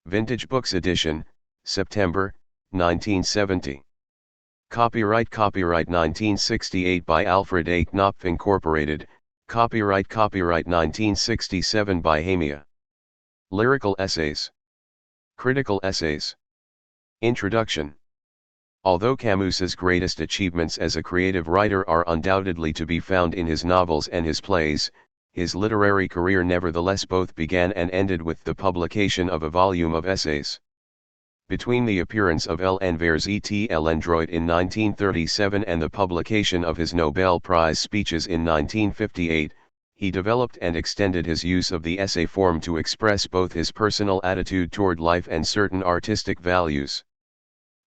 Vintage Books Edition, September, 1970. Copyright 1968 by Alfred A. Knopf Incorporated, Copyright 1967 by Hamia. Lyrical Essays. Critical Essays. Introduction. Although Camus's greatest achievements as a creative writer are undoubtedly to be found in his novels and his plays, his literary career nevertheless both began and ended with the publication of a volume of essays. Between the appearance of L'Envers et l'Android in 1937 and the publication of his Nobel Prize speeches in 1958, he developed and extended his use of the essay form to express both his personal attitude toward life and certain artistic values.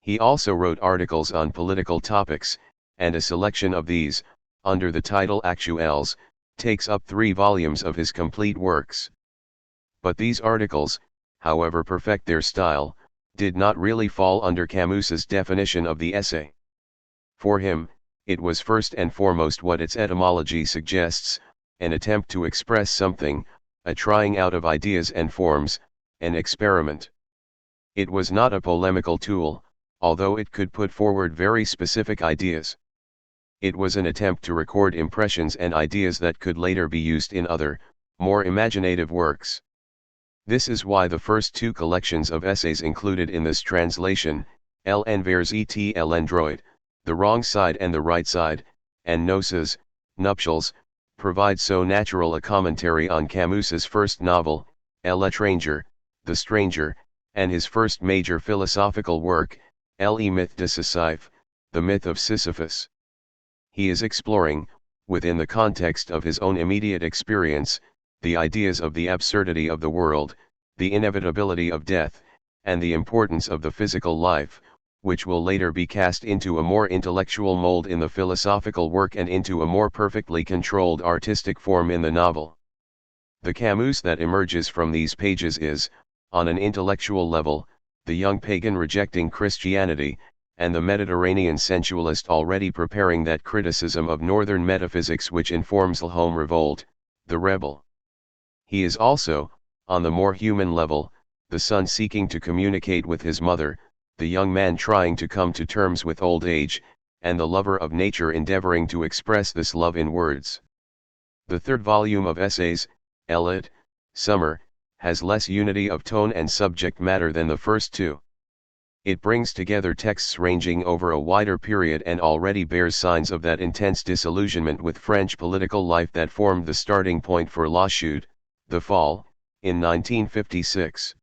He also wrote articles on political topics, and a selection of these, under the title Actuels, takes up 3 volumes of his complete works. But these articles, however perfect their style, did not really fall under Camus's definition of the essay. For him, it was first and foremost what its etymology suggests, an attempt to express something, a trying out of ideas and forms, an experiment. It was not a polemical tool, although it could put forward very specific ideas. It was an attempt to record impressions and ideas that could later be used in other, more imaginative works. This is why the first 2 collections of essays included in this translation, L'Envers et l'Android, The Wrong Side and the Right Side, and Noces, Nuptials, provide so natural a commentary on Camus's first novel, L'Étranger, The Stranger, and his first major philosophical work, Le Mythe de Sisyphe, The Myth of Sisyphus. He is exploring, within the context of his own immediate experience, the ideas of the absurdity of the world, the inevitability of death, and the importance of the physical life, which will later be cast into a more intellectual mold in the philosophical work and into a more perfectly controlled artistic form in the novel. The Camus that emerges from these pages is, on an intellectual level, the young pagan rejecting Christianity, and the Mediterranean sensualist already preparing that criticism of northern metaphysics which informs the home revolt, the rebel. He is also, on the more human level, the son seeking to communicate with his mother, the young man trying to come to terms with old age, and the lover of nature endeavoring to express this love in words. The 3rd volume of essays, Elit, Summer, has less unity of tone and subject matter than the first 2. It brings together texts ranging over a wider period and already bears signs of that intense disillusionment with French political life that formed the starting point for La Chute, The Fall, in 1956.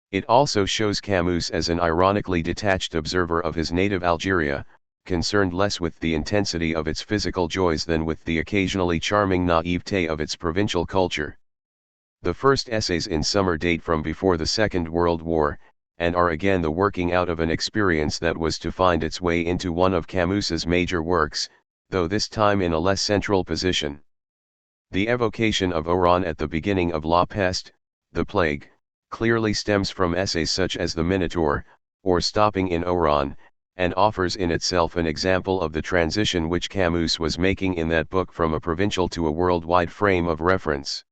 It also shows Camus as an ironically detached observer of his native Algeria, concerned less with the intensity of its physical joys than with the occasionally charming naivete of its provincial culture. The first essays in Summer date from before the Second World War, and are again the working out of an experience that was to find its way into one of Camus's major works, though this time in a less central position. The evocation of Oran at the beginning of La Peste, the Plague, clearly stems from essays such as The Minotaur, or Stopping in Oran, and offers in itself an example of the transition which Camus was making in that book from a provincial to a worldwide frame of reference.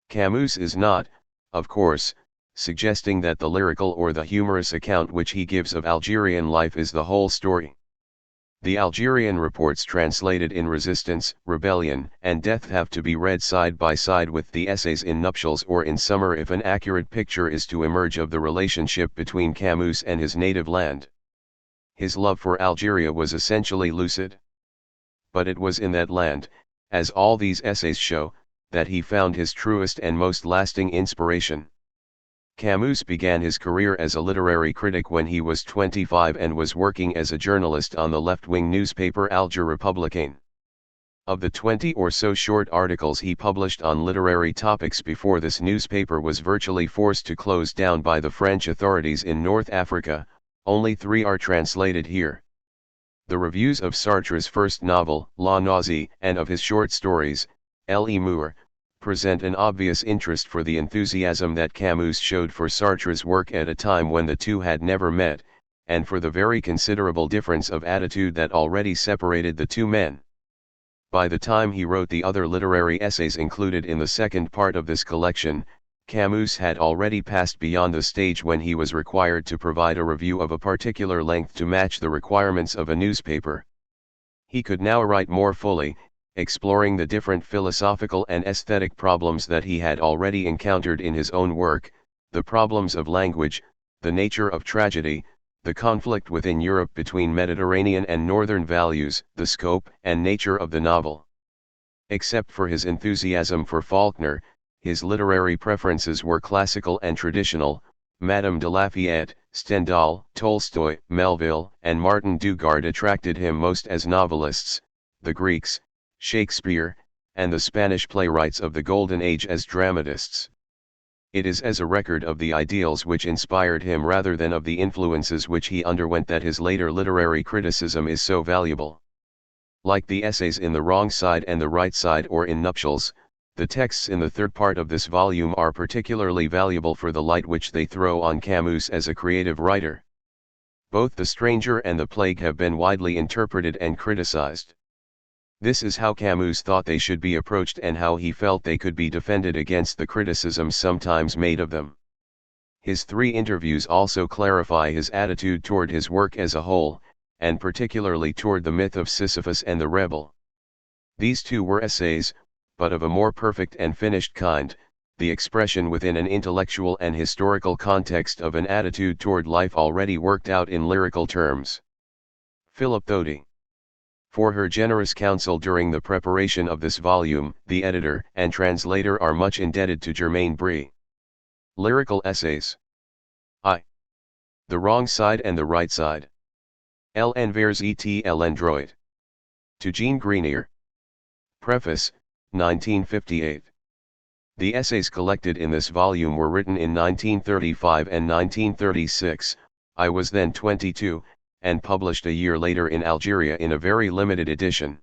Camus is not, of course, suggesting that the lyrical or the humorous account which he gives of Algerian life is the whole story. The Algerian reports translated in Resistance, Rebellion, and Death have to be read side by side with the essays in Nuptials or in Summer if an accurate picture is to emerge of the relationship between Camus and his native land. His love for Algeria was essentially lucid. But it was in that land, as all these essays show, that he found his truest and most lasting inspiration. Camus began his career as a literary critic when he was 25 and was working as a journalist on the left-wing newspaper Alger Républicain. Of the 20 or so short articles he published on literary topics before this newspaper was virtually forced to close down by the French authorities in North Africa, only 3 are translated here. The reviews of Sartre's first novel, La Nausée, and of his short stories, L'Humour, present an obvious interest for the enthusiasm that Camus showed for Sartre's work at a time when the two had never met, and for the very considerable difference of attitude that already separated the 2 men. By the time he wrote the other literary essays included in the second part of this collection, Camus had already passed beyond the stage when he was required to provide a review of a particular length to match the requirements of a newspaper. He could now write more fully, exploring the different philosophical and aesthetic problems that he had already encountered in his own work, the problems of language, the nature of tragedy, the conflict within Europe between Mediterranean and Northern values, the scope and nature of the novel. Except for his enthusiasm for Faulkner, his literary preferences were classical and traditional. Madame de Lafayette, Stendhal, Tolstoy, Melville, and Martin Dugard attracted him most as novelists, the Greeks, Shakespeare, and the Spanish playwrights of the Golden Age as dramatists. It is as a record of the ideals which inspired him rather than of the influences which he underwent that his later literary criticism is so valuable. Like the essays in The Wrong Side and the Right Side or in Nuptials, the texts in the third part of this volume are particularly valuable for the light which they throw on Camus as a creative writer. Both The Stranger and The Plague have been widely interpreted and criticized. This is how Camus thought they should be approached and how he felt they could be defended against the criticisms sometimes made of them. His 3 interviews also clarify his attitude toward his work as a whole, and particularly toward the myth of Sisyphus and the rebel. These 2 were essays, but of a more perfect and finished kind, the expression within an intellectual and historical context of an attitude toward life already worked out in lyrical terms. Philip Thody. For her generous counsel during the preparation of this volume, the editor and translator are much indebted to Germaine Brie. Lyrical Essays. I. The Wrong Side and the Right Side. L'Envers et l'Endroit. To Jean Grenier. Preface, 1958. The essays collected in this volume were written in 1935 and 1936, I was then 22, and published a year later in Algeria in a very limited edition.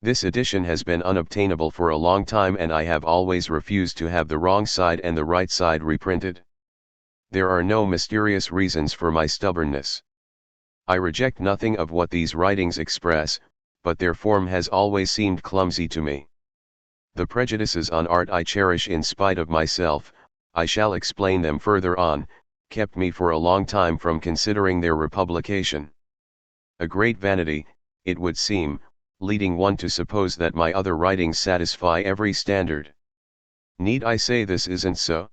This edition has been unobtainable for a long time and I have always refused to have The Wrong Side and the Right Side reprinted. There are no mysterious reasons for my stubbornness. I reject nothing of what these writings express, but their form has always seemed clumsy to me. The prejudices on art I cherish in spite of myself, I shall explain them further on, kept me for a long time from considering their republication. A great vanity, it would seem, leading one to suppose that my other writings satisfy every standard. Need I say this isn't so?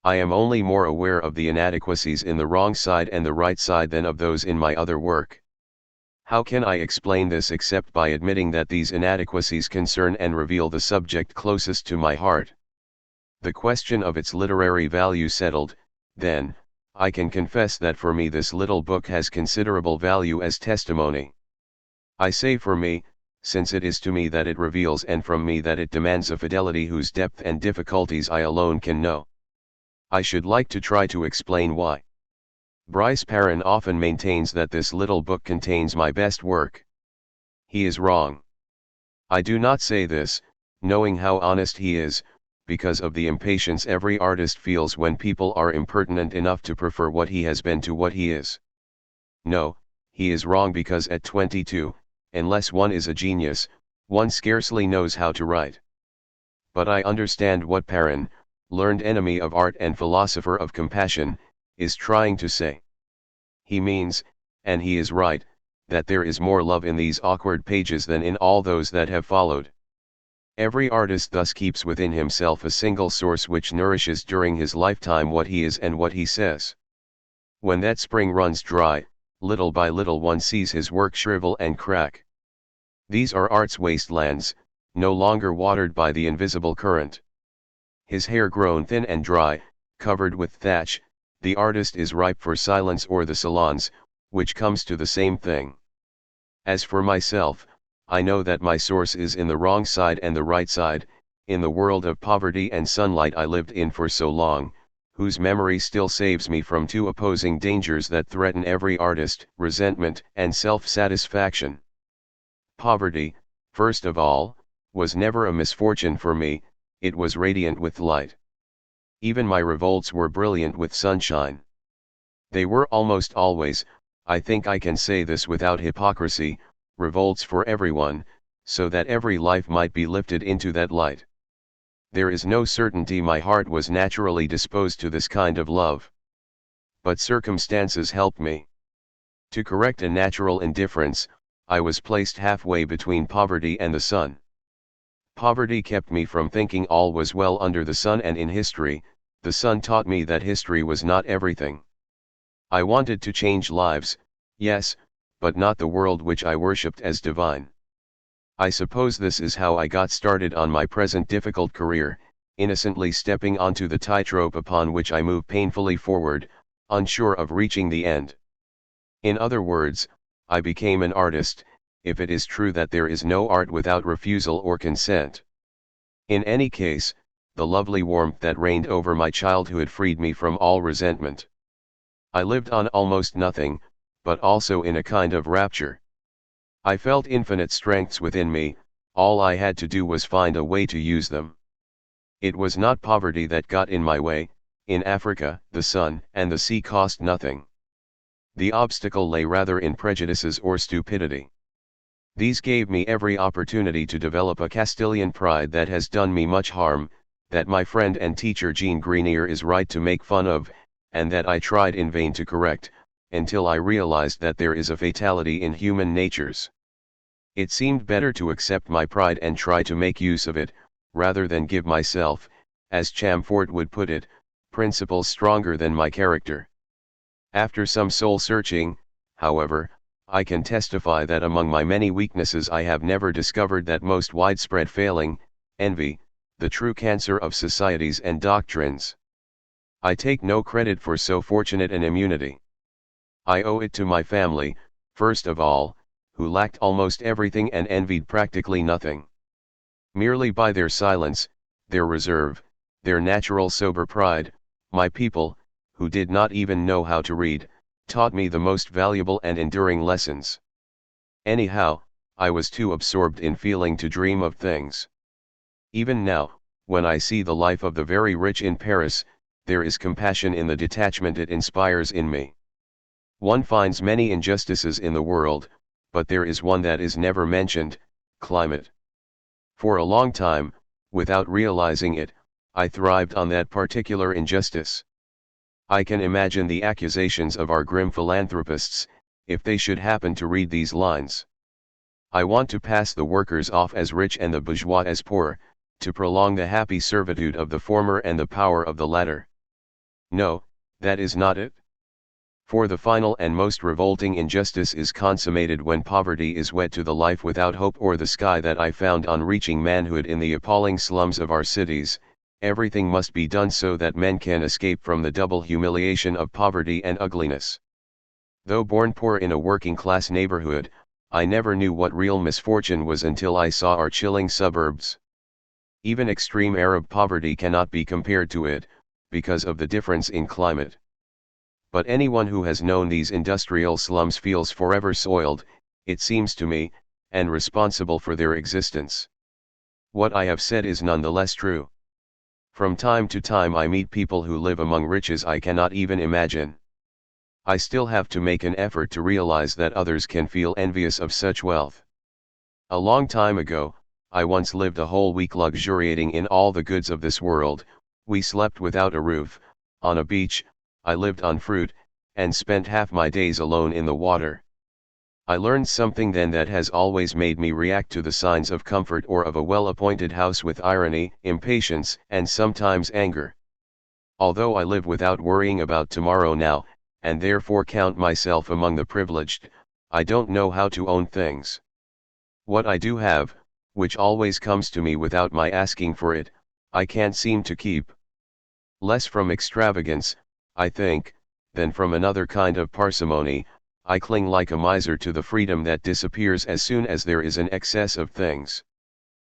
I am only more aware of the inadequacies in The Wrong Side and the Right Side than of those in my other work. How can I explain this except by admitting that these inadequacies concern and reveal the subject closest to my heart? The question of its literary value settled, then, I can confess that for me this little book has considerable value as testimony. I say for me, since it is to me that it reveals and from me that it demands a fidelity whose depth and difficulties I alone can know. I should like to try to explain why. Bryce Perrin often maintains that this little book contains my best work. He is wrong. I do not say this, knowing how honest he is, because of the impatience every artist feels when people are impertinent enough to prefer what he has been to what he is. No, he is wrong because at 22, unless one is a genius, one scarcely knows how to write. But I understand what Perrin, learned enemy of art and philosopher of compassion, is trying to say. He means, and he is right, that there is more love in these awkward pages than in all those that have followed. Every artist thus keeps within himself a single source which nourishes during his lifetime what he is and what he says. When that spring runs dry, little by little one sees his work shrivel and crack. These are art's wastelands, no longer watered by the invisible current. His hair grown thin and dry, covered with thatch, the artist is ripe for silence or the salons, which comes to the same thing. As for myself, I know that my source is in The Wrong Side and the Right Side, in the world of poverty and sunlight I lived in for so long, whose memory still saves me from 2 opposing dangers that threaten every artist, resentment and self-satisfaction. Poverty, first of all, was never a misfortune for me, it was radiant with light. Even my revolts were brilliant with sunshine. They were almost always, I think I can say this without hypocrisy, revolts for everyone, so that every life might be lifted into that light. There is no certainty my heart was naturally disposed to this kind of love. But circumstances helped me. To correct a natural indifference, I was placed halfway between poverty and the sun. Poverty kept me from thinking all was well under the sun and in history. The sun taught me that history was not everything. I wanted to change lives, yes, but not the world which I worshipped as divine. I suppose this is how I got started on my present difficult career, innocently stepping onto the tightrope upon which I move painfully forward, unsure of reaching the end. In other words, I became an artist, if it is true that there is no art without refusal or consent. In any case, the lovely warmth that reigned over my childhood freed me from all resentment. I lived on almost nothing, but also in a kind of rapture. I felt infinite strengths within me, all I had to do was find a way to use them. It was not poverty that got in my way. In Africa, the sun and the sea cost nothing. The obstacle lay rather in prejudices or stupidity. These gave me every opportunity to develop a Castilian pride that has done me much harm, that my friend and teacher Jean Grenier is right to make fun of, and that I tried in vain to correct, until I realized that there is a fatality in human natures. It seemed better to accept my pride and try to make use of it, rather than give myself, as Chamfort would put it, principles stronger than my character. After some soul-searching, however, I can testify that among my many weaknesses I have never discovered that most widespread failing, envy, the true cancer of societies and doctrines. I take no credit for so fortunate an immunity. I owe it to my family, first of all, who lacked almost everything and envied practically nothing. Merely by their silence, their reserve, their natural sober pride, my people, who did not even know how to read, taught me the most valuable and enduring lessons. Anyhow, I was too absorbed in feeling to dream of things. Even now, when I see the life of the very rich in Paris, there is compassion in the detachment it inspires in me. One finds many injustices in the world, but there is one that is never mentioned: climate. For a long time, without realizing it, I thrived on that particular injustice. I can imagine the accusations of our grim philanthropists, if they should happen to read these lines. I want to pass the workers off as rich and the bourgeois as poor, to prolong the happy servitude of the former and the power of the latter. No, that is not it. For the final and most revolting injustice is consummated when poverty is wed to the life without hope or the sky that I found on reaching manhood in the appalling slums of our cities. Everything must be done so that men can escape from the double humiliation of poverty and ugliness. Though born poor in a working-class neighborhood, I never knew what real misfortune was until I saw our chilling suburbs. Even extreme Arab poverty cannot be compared to it, because of the difference in climate. But anyone who has known these industrial slums feels forever soiled, it seems to me, and responsible for their existence. What I have said is none the less true. From time to time I meet people who live among riches I cannot even imagine. I still have to make an effort to realize that others can feel envious of such wealth. A long time ago, I once lived a whole week luxuriating in all the goods of this world. We slept without a roof, on a beach, I lived on fruit, and spent half my days alone in the water. I learned something then that has always made me react to the signs of comfort or of a well-appointed house with irony, impatience, and sometimes anger. Although I live without worrying about tomorrow now, and therefore count myself among the privileged, I don't know how to own things. What I do have, which always comes to me without my asking for it, I can't seem to keep. Less from extravagance, I think, than from another kind of parsimony, I cling like a miser to the freedom that disappears as soon as there is an excess of things.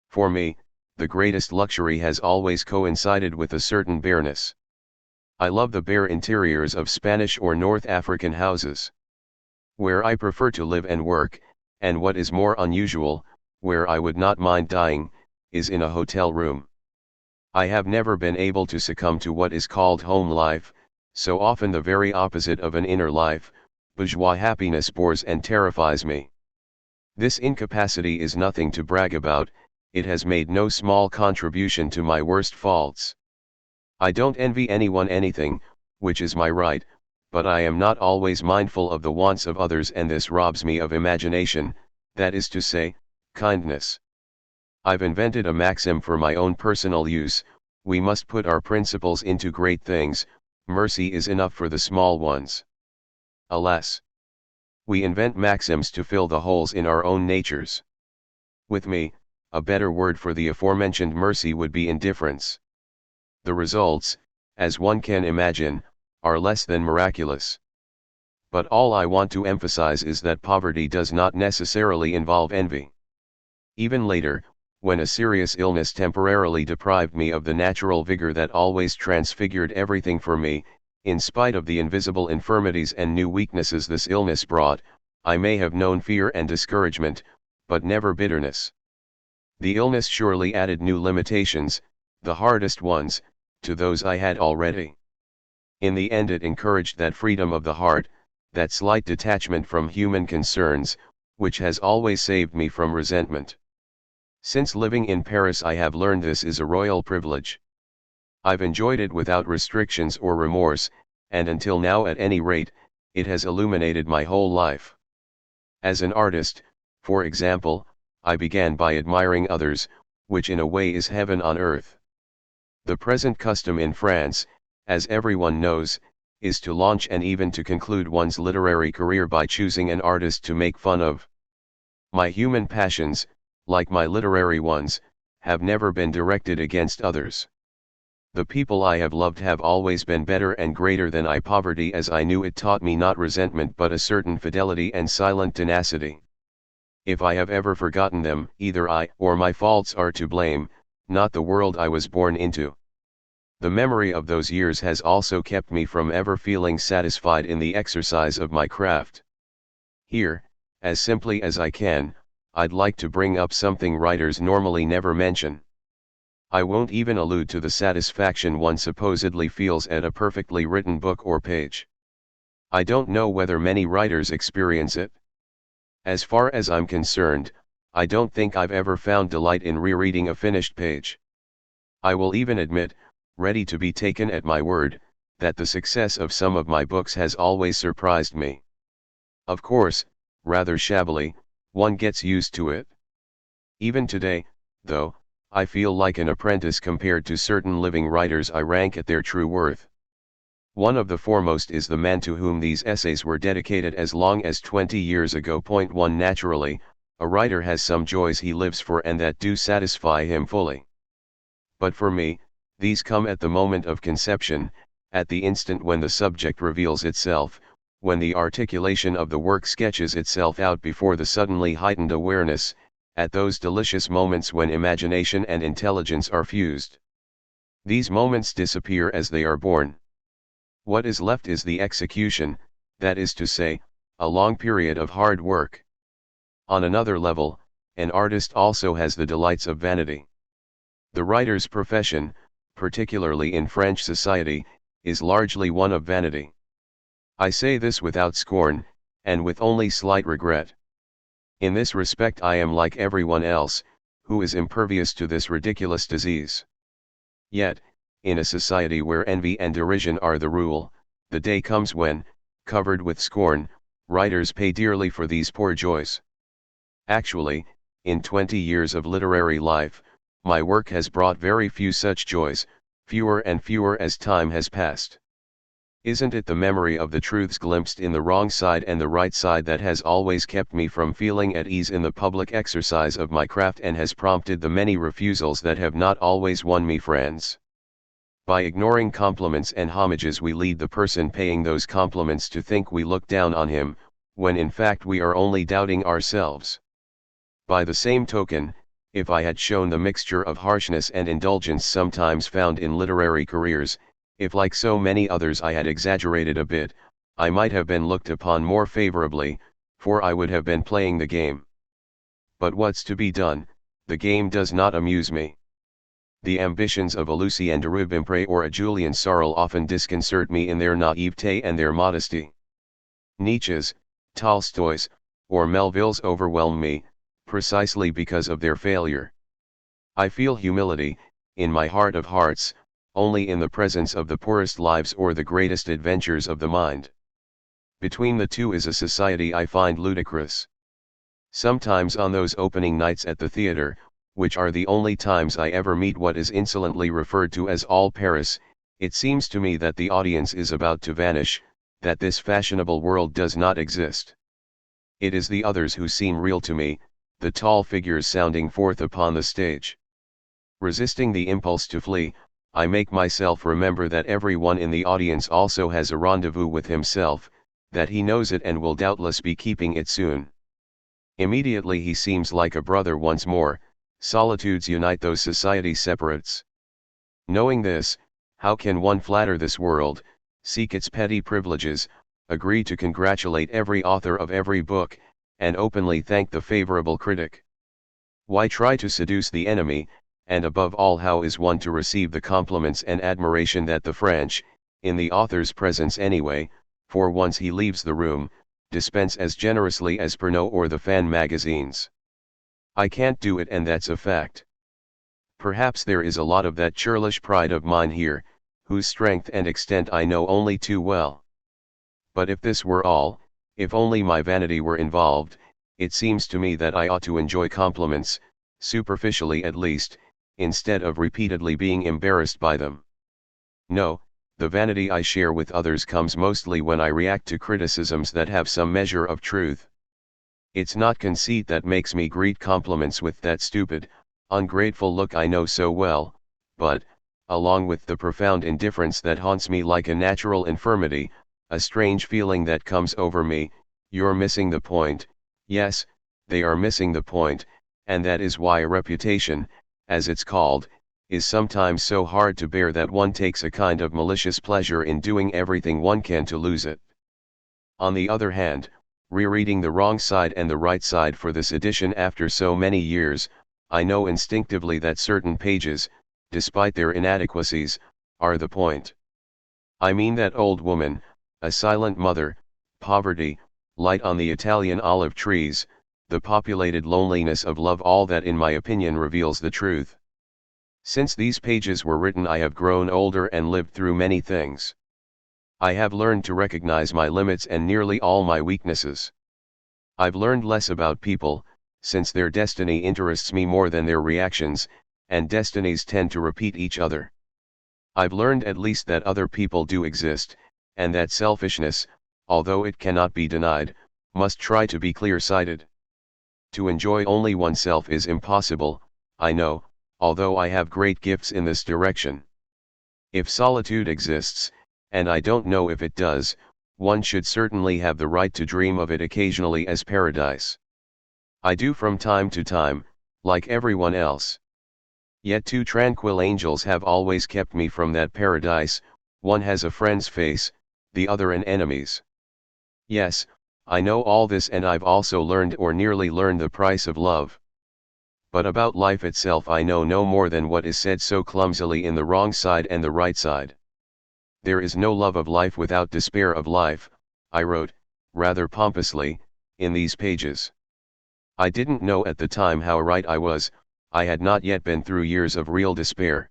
For me, the greatest luxury has always coincided with a certain bareness. I love the bare interiors of Spanish or North African houses. Where I prefer to live and work, and what is more unusual, where I would not mind dying, is in a hotel room. I have never been able to succumb to what is called home life, so often the very opposite of an inner life. Bourgeois happiness bores and terrifies me. This incapacity is nothing to brag about, it has made no small contribution to my worst faults. I don't envy anyone anything, which is my right, but I am not always mindful of the wants of others, and this robs me of imagination, that is to say, kindness. I've invented a maxim for my own personal use: we must put our principles into great things, mercy is enough for the small ones. Alas! We invent maxims to fill the holes in our own natures. With me, a better word for the aforementioned mercy would be indifference. The results, as one can imagine, are less than miraculous. But all I want to emphasize is that poverty does not necessarily involve envy. Even later, when a serious illness temporarily deprived me of the natural vigor that always transfigured everything for me, in spite of the invisible infirmities and new weaknesses this illness brought, I may have known fear and discouragement, but never bitterness. The illness surely added new limitations, the hardest ones, to those I had already. In the end it encouraged that freedom of the heart, that slight detachment from human concerns, which has always saved me from resentment. Since living in Paris I have learned this is a royal privilege. I've enjoyed it without restrictions or remorse, and until now at any rate, it has illuminated my whole life. As an artist, for example, I began by admiring others, which in a way is heaven on earth. The present custom in France, as everyone knows, is to launch and even to conclude one's literary career by choosing an artist to make fun of. My human passions, like my literary ones, have never been directed against others. The people I have loved have always been better and greater than I. Poverty as I knew it taught me not resentment but a certain fidelity and silent tenacity. If I have ever forgotten them, either I or my faults are to blame, not the world I was born into. The memory of those years has also kept me from ever feeling satisfied in the exercise of my craft. Here, as simply as I can, I'd like to bring up something writers normally never mention. I won't even allude to the satisfaction one supposedly feels at a perfectly written book or page. I don't know whether many writers experience it. As far as I'm concerned, I don't think I've ever found delight in rereading a finished page. I will even admit, ready to be taken at my word, that the success of some of my books has always surprised me. Of course, rather shabbily, one gets used to it. Even today, though, I feel like an apprentice compared to certain living writers I rank at their true worth. One of the foremost is the man to whom these essays were dedicated as long as 20 years ago. 1 Naturally, a writer has some joys he lives for and that do satisfy him fully. But for me, these come at the moment of conception, at the instant when the subject reveals itself, when the articulation of the work sketches itself out before the suddenly heightened awareness, at those delicious moments when imagination and intelligence are fused. These moments disappear as they are born. What is left is the execution, that is to say, a long period of hard work. On another level, an artist also has the delights of vanity. The writer's profession, particularly in French society, is largely one of vanity. I say this without scorn, and with only slight regret. In this respect I am like everyone else, who is impervious to this ridiculous disease. Yet, in a society where envy and derision are the rule, the day comes when, covered with scorn, writers pay dearly for these poor joys. Actually, in 20 years of literary life, my work has brought very few such joys, fewer and fewer as time has passed. Isn't it the memory of the truths glimpsed in the wrong side and the right side that has always kept me from feeling at ease in the public exercise of my craft and has prompted the many refusals that have not always won me friends? By ignoring compliments and homages we lead the person paying those compliments to think we look down on him, when in fact we are only doubting ourselves. By the same token, if I had shown the mixture of harshness and indulgence sometimes found in literary careers, if like so many others I had exaggerated a bit, I might have been looked upon more favorably, for I would have been playing the game. But what's to be done, the game does not amuse me. The ambitions of a Lucien de Rubempré or a Julian Sorel often disconcert me in their naivete and their modesty. Nietzsche's, Tolstoy's, or Melville's overwhelm me, precisely because of their failure. I feel humility, in my heart of hearts, only in the presence of the poorest lives or the greatest adventures of the mind. Between the two is a society I find ludicrous. Sometimes on those opening nights at the theatre, which are the only times I ever meet what is insolently referred to as all Paris, it seems to me that the audience is about to vanish, that this fashionable world does not exist. It is the others who seem real to me, the tall figures sounding forth upon the stage. Resisting the impulse to flee, I make myself remember that every one in the audience also has a rendezvous with himself, that he knows it and will doubtless be keeping it soon. Immediately he seems like a brother once more, solitudes unite those society separates. Knowing this, how can one flatter this world, seek its petty privileges, agree to congratulate every author of every book, and openly thank the favorable critic? Why try to seduce the enemy, and above all how is one to receive the compliments and admiration that the French, in the author's presence anyway, for once he leaves the room, dispense as generously as Pernod or the fan magazines? I can't do it, and that's a fact. Perhaps there is a lot of that churlish pride of mine here, whose strength and extent I know only too well. But if this were all, if only my vanity were involved, it seems to me that I ought to enjoy compliments, superficially at least, instead of repeatedly being embarrassed by them. No, the vanity I share with others comes mostly when I react to criticisms that have some measure of truth. It's not conceit that makes me greet compliments with that stupid, ungrateful look I know so well, but, along with the profound indifference that haunts me like a natural infirmity, a strange feeling that comes over me, you're missing the point. Yes, they are missing the point, and that is why a reputation, as it's called, is sometimes so hard to bear that one takes a kind of malicious pleasure in doing everything one can to lose it. On the other hand, rereading The Wrong Side and The Right Side for this edition after so many years, I know instinctively that certain pages, despite their inadequacies, are the point. I mean that old woman, a silent mother, poverty, light on the Italian olive trees, the populated loneliness of love, all that in my opinion reveals the truth. Since these pages were written I have grown older and lived through many things. I have learned to recognize my limits and nearly all my weaknesses. I've learned less about people, since their destiny interests me more than their reactions, and destinies tend to repeat each other. I've learned at least that other people do exist, and that selfishness, although it cannot be denied, must try to be clear-sighted. To enjoy only oneself is impossible, I know, although I have great gifts in this direction. If solitude exists, and I don't know if it does, one should certainly have the right to dream of it occasionally as paradise. I do from time to time, like everyone else. Yet two tranquil angels have always kept me from that paradise, one has a friend's face, the other an enemy's. Yes, I know all this, and I've also learned or nearly learned the price of love. But about life itself I know no more than what is said so clumsily in The Wrong Side and The Right Side. There is no love of life without despair of life, I wrote, rather pompously, in these pages. I didn't know at the time how right I was. I had not yet been through years of real despair.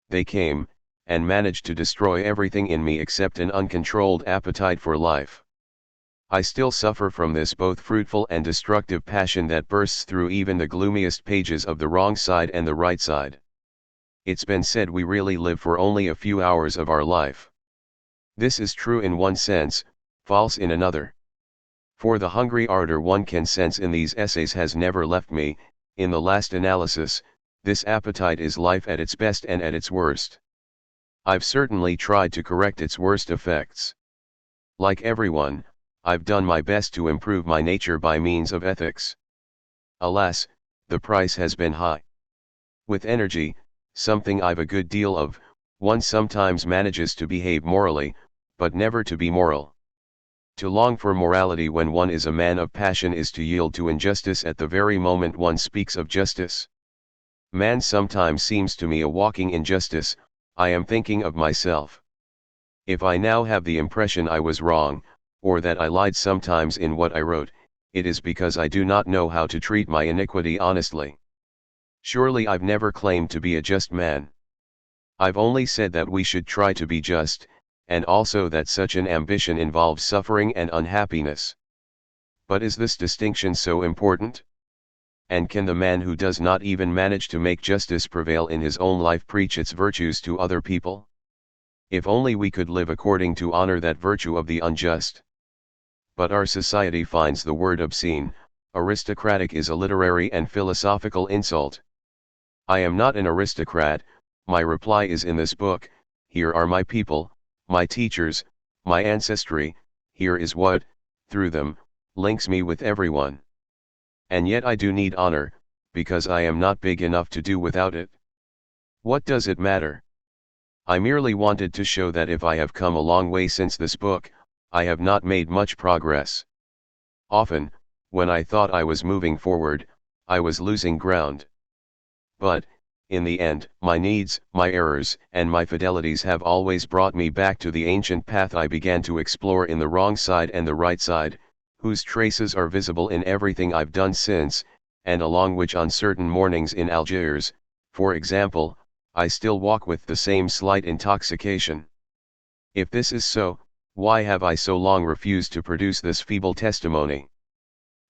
They came, and managed to destroy everything in me except an uncontrolled appetite for life. I still suffer from this both fruitful and destructive passion that bursts through even the gloomiest pages of The Wrong Side and The Right Side. It's been said we really live for only a few hours of our life. This is true in one sense, false in another. For the hungry ardor one can sense in these essays has never left me. In the last analysis, this appetite is life at its best and at its worst. I've certainly tried to correct its worst effects. Like everyone, I've done my best to improve my nature by means of ethics. Alas, the price has been high. With energy, something I've a good deal of, one sometimes manages to behave morally, but never to be moral. To long for morality when one is a man of passion is to yield to injustice at the very moment one speaks of justice. Man sometimes seems to me a walking injustice. I am thinking of myself. If I now have the impression I was wrong, or that I lied sometimes in what I wrote, it is because I do not know how to treat my iniquity honestly. Surely I've never claimed to be a just man. I've only said that we should try to be just, and also that such an ambition involves suffering and unhappiness. But is this distinction so important? And can the man who does not even manage to make justice prevail in his own life preach its virtues to other people? If only we could live according to honor that virtue of the unjust. But our society finds the word obscene. Aristocratic is a literary and philosophical insult. I am not an aristocrat. My reply is in this book. Here are my people, my teachers, my ancestry. Here is what, through them, links me with everyone. And yet I do need honor, because I am not big enough to do without it. What does it matter? I merely wanted to show that if I have come a long way since this book, I have not made much progress. Often, when I thought I was moving forward, I was losing ground. But, in the end, my needs, my errors, and my fidelities have always brought me back to the ancient path I began to explore in the wrong side and the right side, whose traces are visible in everything I've done since, and along which on certain mornings in Algiers, for example, I still walk with the same slight intoxication. If this is so, why have I so long refused to produce this feeble testimony?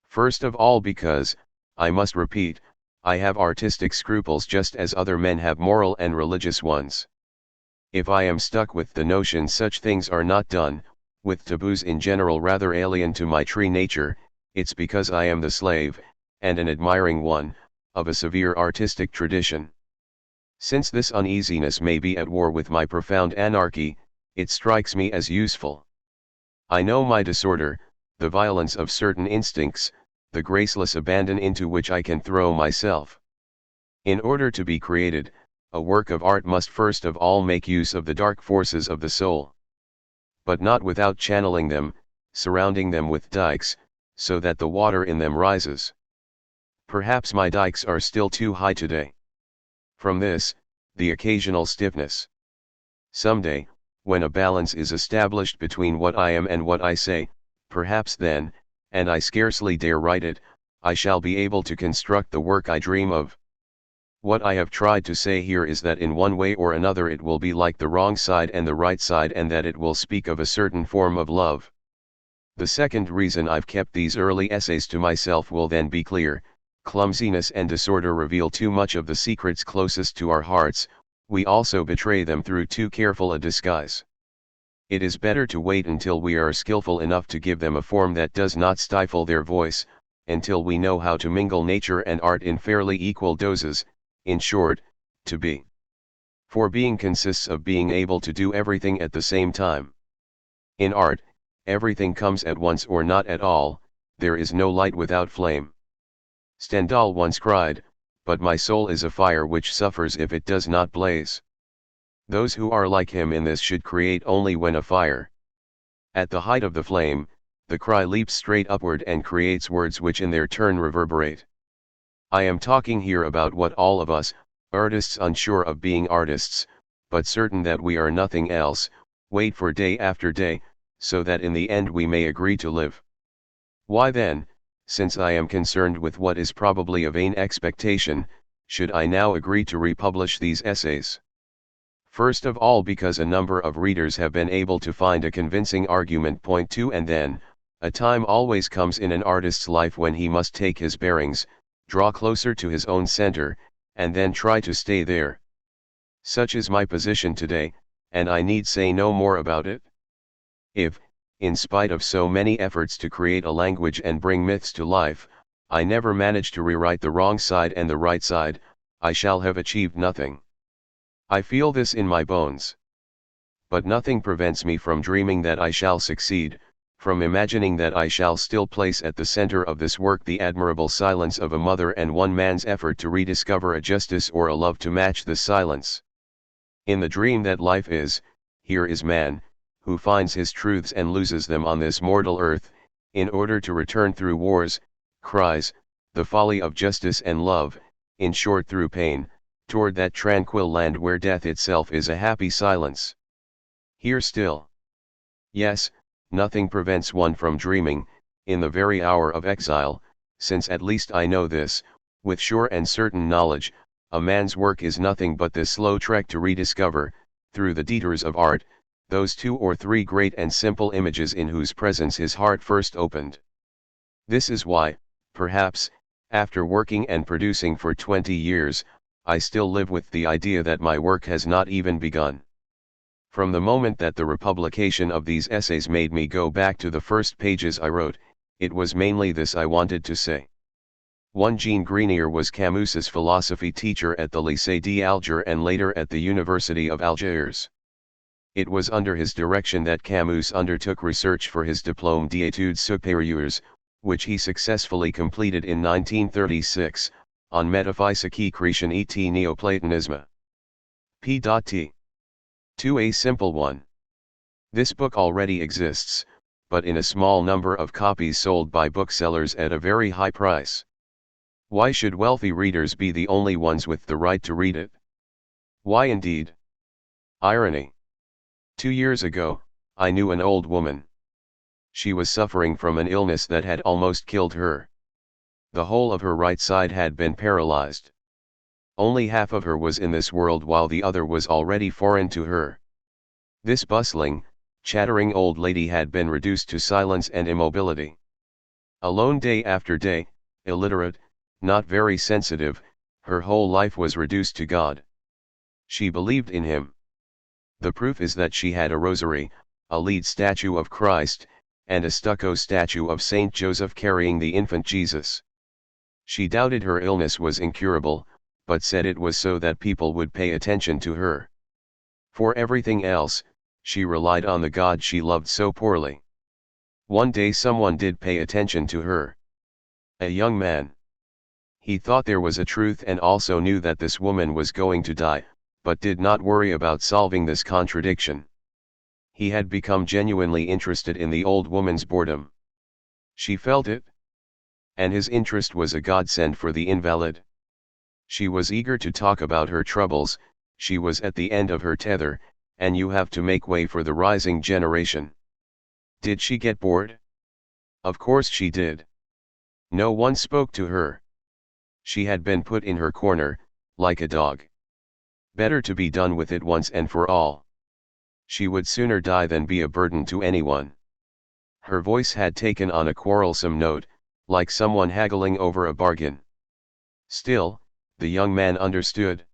First of all because, I must repeat, I have artistic scruples just as other men have moral and religious ones. If I am stuck with the notion such things are not done, with taboos in general rather alien to my true nature, it's because I am the slave, and an admiring one, of a severe artistic tradition. Since this uneasiness may be at war with my profound anarchy, it strikes me as useful. I know my disorder, the violence of certain instincts, the graceless abandon into which I can throw myself. In order to be created, a work of art must first of all make use of the dark forces of the soul. But not without channeling them, surrounding them with dikes, so that the water in them rises. Perhaps my dikes are still too high today. From this, the occasional stiffness. Someday, when a balance is established between what I am and what I say, perhaps then, and I scarcely dare write it, I shall be able to construct the work I dream of. What I have tried to say here is that in one way or another it will be like the wrong side and the right side, and that it will speak of a certain form of love. The second reason I've kept these early essays to myself will then be clear. Clumsiness and disorder reveal too much of the secrets closest to our hearts, we also betray them through too careful a disguise. It is better to wait until we are skillful enough to give them a form that does not stifle their voice, until we know how to mingle nature and art in fairly equal doses, in short, to be. For being consists of being able to do everything at the same time. In art, everything comes at once or not at all, there is no light without flame. Stendhal once cried, "But my soul is a fire which suffers if it does not blaze." Those who are like him in this should create only when afire. At the height of the flame, the cry leaps straight upward and creates words which in their turn reverberate. I am talking here about what all of us, artists unsure of being artists, but certain that we are nothing else, wait for day after day, so that in the end we may agree to live. Why then, since I am concerned with what is probably a vain expectation, should I now agree to republish these essays? First of all because a number of readers have been able to find a convincing argument point to, and then, a time always comes in an artist's life when he must take his bearings, draw closer to his own center, and then try to stay there. Such is my position today, and I need say no more about it. If, in spite of so many efforts to create a language and bring myths to life, I never manage to rewrite the wrong side and the right side, I shall have achieved nothing. I feel this in my bones. But nothing prevents me from dreaming that I shall succeed, from imagining that I shall still place at the center of this work the admirable silence of a mother and one man's effort to rediscover a justice or a love to match the silence. In the dream that life is, here is man, who finds his truths and loses them on this mortal earth, in order to return through wars, cries, the folly of justice and love, in short through pain, toward that tranquil land where death itself is a happy silence. Here still. Yes, nothing prevents one from dreaming, in the very hour of exile, since at least I know this, with sure and certain knowledge, a man's work is nothing but this slow trek to rediscover, through the detours of art, those 2 or 3 great and simple images in whose presence his heart first opened. This is why, perhaps, after working and producing for 20 years, I still live with the idea that my work has not even begun. From the moment that the republication of these essays made me go back to the first pages I wrote, it was mainly this I wanted to say. 1. Jean Grenier was Camus's philosophy teacher at the Lycée d'Alger and later at the University of Algiers. It was under his direction that Camus undertook research for his Diplôme d'études supérieures, which he successfully completed in 1936, on Métaphysique chrétienne et Néoplatonisme. P.T. 2. A simple one. This book already exists, but in a small number of copies sold by booksellers at a very high price. Why should wealthy readers be the only ones with the right to read it? Why indeed? Irony. 2 years ago, I knew an old woman. She was suffering from an illness that had almost killed her. The whole of her right side had been paralyzed. Only half of her was in this world while the other was already foreign to her. This bustling, chattering old lady had been reduced to silence and immobility. Alone day after day, illiterate, not very sensitive, her whole life was reduced to God. She believed in Him. The proof is that she had a rosary, a lead statue of Christ, and a stucco statue of Saint Joseph carrying the infant Jesus. She doubted her illness was incurable, but said it was so that people would pay attention to her. For everything else, she relied on the God she loved so poorly. One day someone did pay attention to her. A young man. He thought there was a truth and also knew that this woman was going to die, but did not worry about solving this contradiction. He had become genuinely interested in the old woman's boredom. She felt it. And his interest was a godsend for the invalid. She was eager to talk about her troubles, she was at the end of her tether, and you have to make way for the rising generation. Did she get bored? Of course she did. No one spoke to her. She had been put in her corner, like a dog. Better to be done with it once and for all. She would sooner die than be a burden to anyone. Her voice had taken on a quarrelsome note, like someone haggling over a bargain. Still, the young man understood.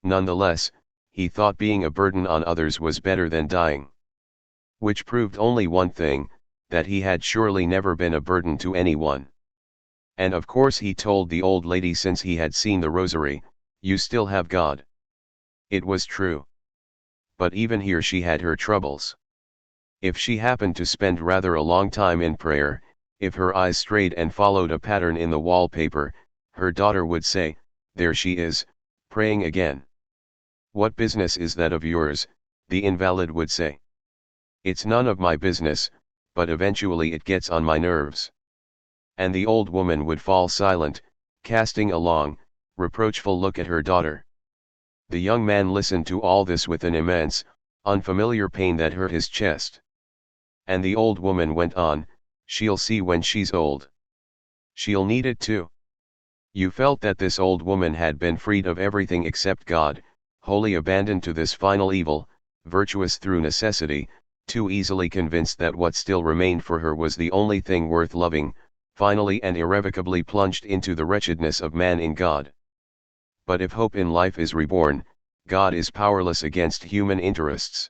Nonetheless, he thought being a burden on others was better than dying. Which proved only one thing, that he had surely never been a burden to anyone. And of course he told the old lady, since he had seen the rosary, "You still have God." It was true. But even here she had her troubles. If she happened to spend rather a long time in prayer, if her eyes strayed and followed a pattern in the wallpaper, her daughter would say, "There she is, praying again." "What business is that of yours?" the invalid would say. "It's none of my business, but eventually it gets on my nerves." And the old woman would fall silent, casting a long, reproachful look at her daughter. The young man listened to all this with an immense, unfamiliar pain that hurt his chest. And the old woman went on, "She'll see when she's old. She'll need it too." You felt that this old woman had been freed of everything except God, wholly abandoned to this final evil, virtuous through necessity, too easily convinced that what still remained for her was the only thing worth loving, finally and irrevocably plunged into the wretchedness of man in God. But if hope in life is reborn, God is powerless against human interests.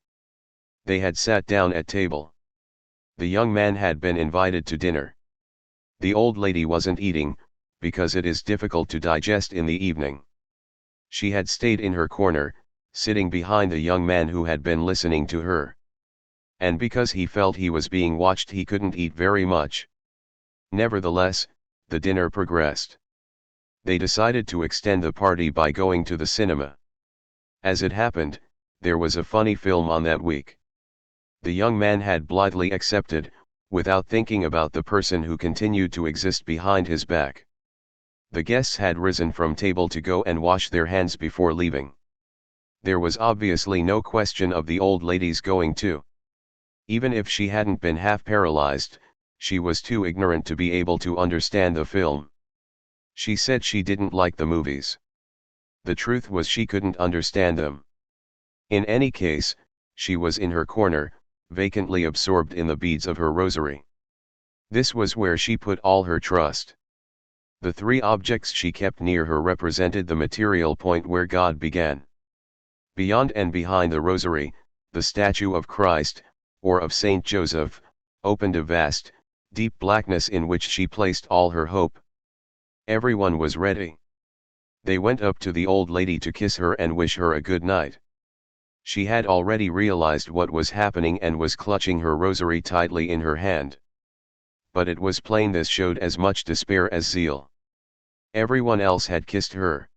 They had sat down at table. The young man had been invited to dinner. The old lady wasn't eating, because it is difficult to digest in the evening. She had stayed in her corner, sitting behind the young man who had been listening to her. And because he felt he was being watched, he couldn't eat very much. Nevertheless, the dinner progressed. They decided to extend the party by going to the cinema. As it happened, there was a funny film on that week. The young man had blithely accepted, without thinking about the person who continued to exist behind his back. The guests had risen from table to go and wash their hands before leaving. There was obviously no question of the old lady's going too. Even if she hadn't been half paralyzed, she was too ignorant to be able to understand the film. She said she didn't like the movies. The truth was she couldn't understand them. In any case, she was in her corner, vacantly absorbed in the beads of her rosary. This was where she put all her trust. The three objects she kept near her represented the material point where God began. Beyond and behind the rosary, the statue of Christ, or of Saint Joseph, opened a vast, deep blackness in which she placed all her hope. Everyone was ready. They went up to the old lady to kiss her and wish her a good night. She had already realized what was happening and was clutching her rosary tightly in her hand. But it was plain this showed as much despair as zeal. Everyone else had kissed her.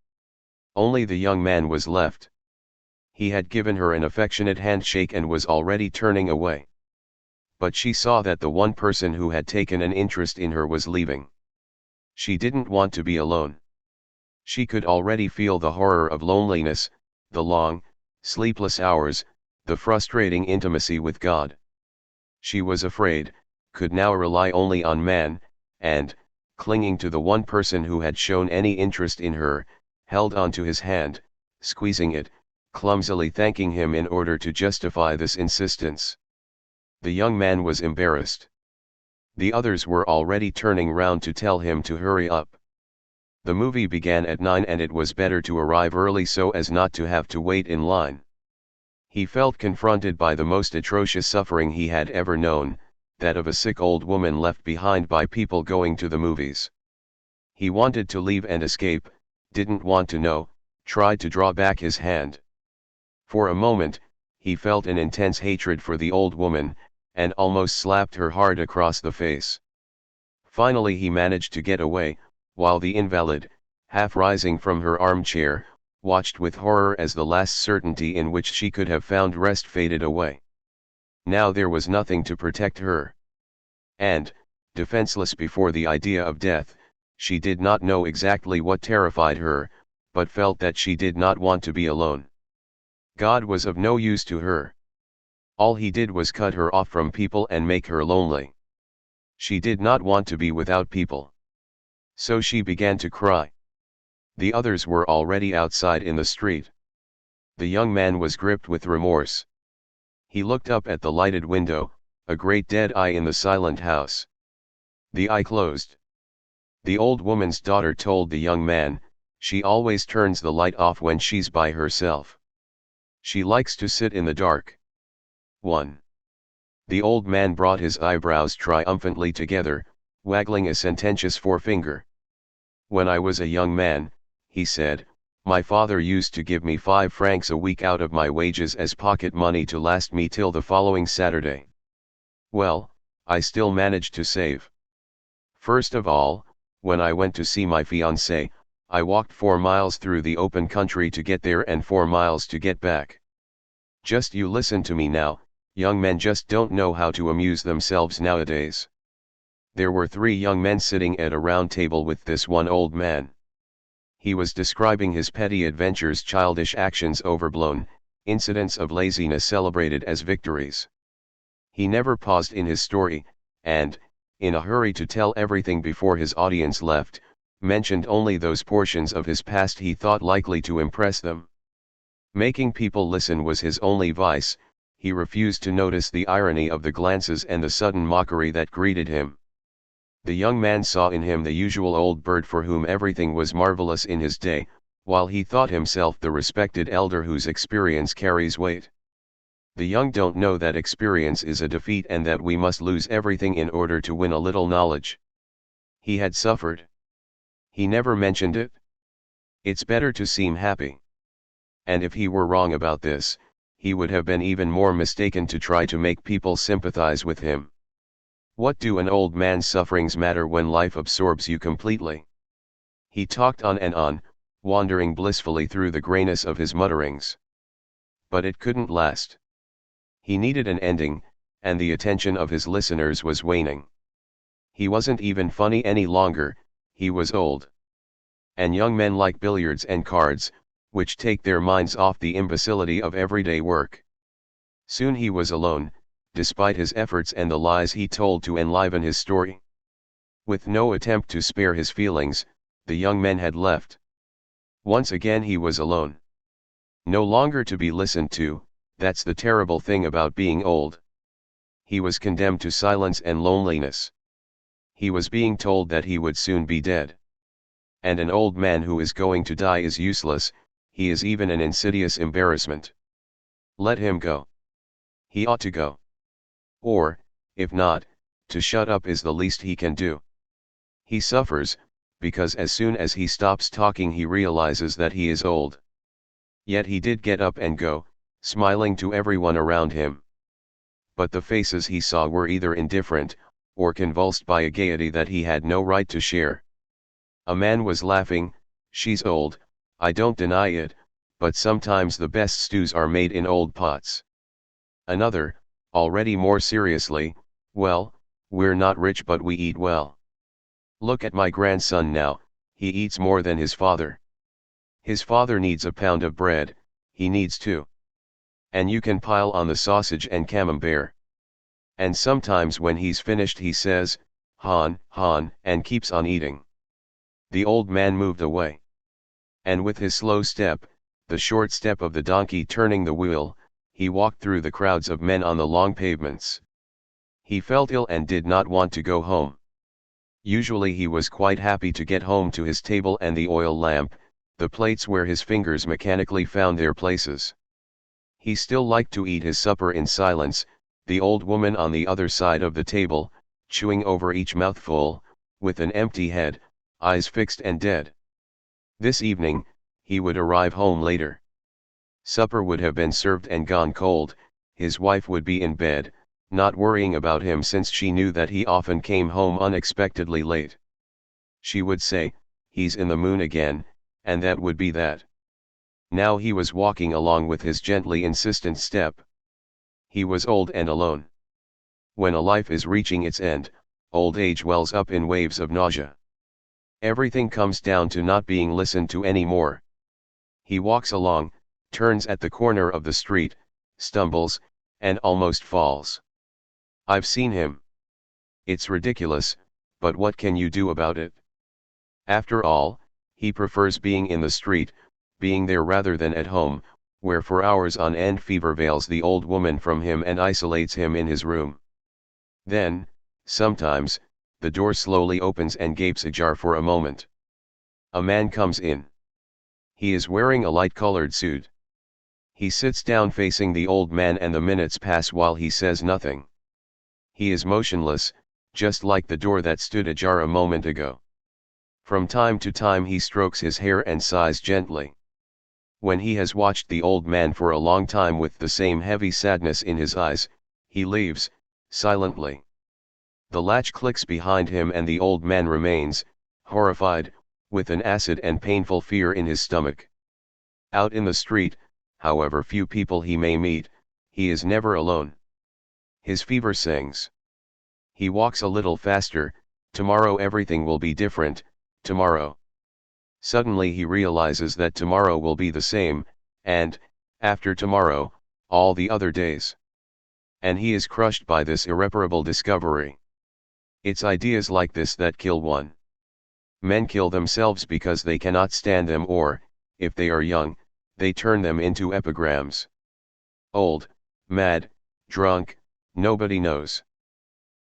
Only the young man was left. He had given her an affectionate handshake and was already turning away. But she saw that the one person who had taken an interest in her was leaving. She didn't want to be alone. She could already feel the horror of loneliness, the long, sleepless hours, the frustrating intimacy with God. She was afraid, could now rely only on man, and, clinging to the one person who had shown any interest in her, held on to his hand, squeezing it, clumsily thanking him in order to justify this insistence. The young man was embarrassed. The others were already turning round to tell him to hurry up. The movie began at 9 and it was better to arrive early so as not to have to wait in line. He felt confronted by the most atrocious suffering he had ever known, that of a sick old woman left behind by people going to the movies. He wanted to leave and escape, didn't want to know, tried to draw back his hand. For a moment, he felt an intense hatred for the old woman, and almost slapped her hard across the face. Finally he managed to get away, while the invalid, half rising from her armchair, watched with horror as the last certainty in which she could have found rest faded away. Now there was nothing to protect her. And, defenseless before the idea of death, she did not know exactly what terrified her, but felt that she did not want to be alone. God was of no use to her. All he did was cut her off from people and make her lonely. She did not want to be without people. So she began to cry. The others were already outside in the street. The young man was gripped with remorse. He looked up at the lighted window, a great dead eye in the silent house. The eye closed. The old woman's daughter told the young man, she always turns the light off when she's by herself. She likes to sit in the dark. 1. The old man brought his eyebrows triumphantly together, waggling a sententious forefinger. When I was a young man, he said, my father used to give me 5 francs a week out of my wages as pocket money to last me till the following Saturday. Well, I still managed to save. First of all, when I went to see my fiancée, I walked 4 miles through the open country to get there and 4 miles to get back. Just you listen to me now, young men just don't know how to amuse themselves nowadays. There were 3 young men sitting at a round table with this one old man. He was describing his petty adventures, childish actions overblown, incidents of laziness celebrated as victories. He never paused in his story, and, in a hurry to tell everything before his audience left, mentioned only those portions of his past he thought likely to impress them. Making people listen was his only vice. He refused to notice the irony of the glances and the sudden mockery that greeted him. The young man saw in him the usual old bird for whom everything was marvelous in his day, while he thought himself the respected elder whose experience carries weight. The young don't know that experience is a defeat and that we must lose everything in order to win a little knowledge. He had suffered. He never mentioned it. It's better to seem happy. And if he were wrong about this, he would have been even more mistaken to try to make people sympathize with him. What do an old man's sufferings matter when life absorbs you completely? He talked on and on, wandering blissfully through the grayness of his mutterings. But it couldn't last. He needed an ending, and the attention of his listeners was waning. He wasn't even funny any longer, he was old. And young men like billiards and cards, which take their minds off the imbecility of everyday work. Soon he was alone, despite his efforts and the lies he told to enliven his story. With no attempt to spare his feelings, the young men had left. Once again he was alone. No longer to be listened to, that's the terrible thing about being old. He was condemned to silence and loneliness. He was being told that he would soon be dead. And an old man who is going to die is useless, he is even an insidious embarrassment. Let him go. He ought to go. Or, if not, to shut up is the least he can do. He suffers, because as soon as he stops talking he realizes that he is old. Yet he did get up and go, smiling to everyone around him. But the faces he saw were either indifferent, or convulsed by a gaiety that he had no right to share. A man was laughing, "She's old, I don't deny it, but sometimes the best stews are made in old pots." Another, already more seriously, "Well, we're not rich but we eat well. Look at my grandson now, he eats more than his father. His father needs a pound of bread, he needs two. And you can pile on the sausage and camembert. And sometimes when he's finished he says, 'Han, Han,' and keeps on eating." The old man moved away. And with his slow step, the short step of the donkey turning the wheel, he walked through the crowds of men on the long pavements. He felt ill and did not want to go home. Usually he was quite happy to get home to his table and the oil lamp, the plates where his fingers mechanically found their places. He still liked to eat his supper in silence, the old woman on the other side of the table, chewing over each mouthful, with an empty head, eyes fixed and dead. This evening, he would arrive home later. Supper would have been served and gone cold, his wife would be in bed, not worrying about him since she knew that he often came home unexpectedly late. She would say, "He's in the moon again," and that would be that. Now he was walking along with his gently insistent step. He was old and alone. When a life is reaching its end, old age wells up in waves of nausea. Everything comes down to not being listened to any more. He walks along, turns at the corner of the street, stumbles, and almost falls. I've seen him. It's ridiculous, but what can you do about it? After all, he prefers being in the street, being there rather than at home, where for hours on end fever veils the old woman from him and isolates him in his room. Then, sometimes, the door slowly opens and gapes ajar for a moment. A man comes in. He is wearing a light-colored suit. He sits down facing the old man and the minutes pass while he says nothing. He is motionless, just like the door that stood ajar a moment ago. From time to time he strokes his hair and sighs gently. When he has watched the old man for a long time with the same heavy sadness in his eyes, he leaves, silently. The latch clicks behind him and the old man remains, horrified, with an acid and painful fear in his stomach. Out in the street, however few people he may meet, he is never alone. His fever sings. He walks a little faster, tomorrow everything will be different, tomorrow. Suddenly he realizes that tomorrow will be the same, and, after tomorrow, all the other days. And he is crushed by this irreparable discovery. It's ideas like this that kill one. Men kill themselves because they cannot stand them or, if they are young, they turn them into epigrams. Old, mad, drunk, nobody knows.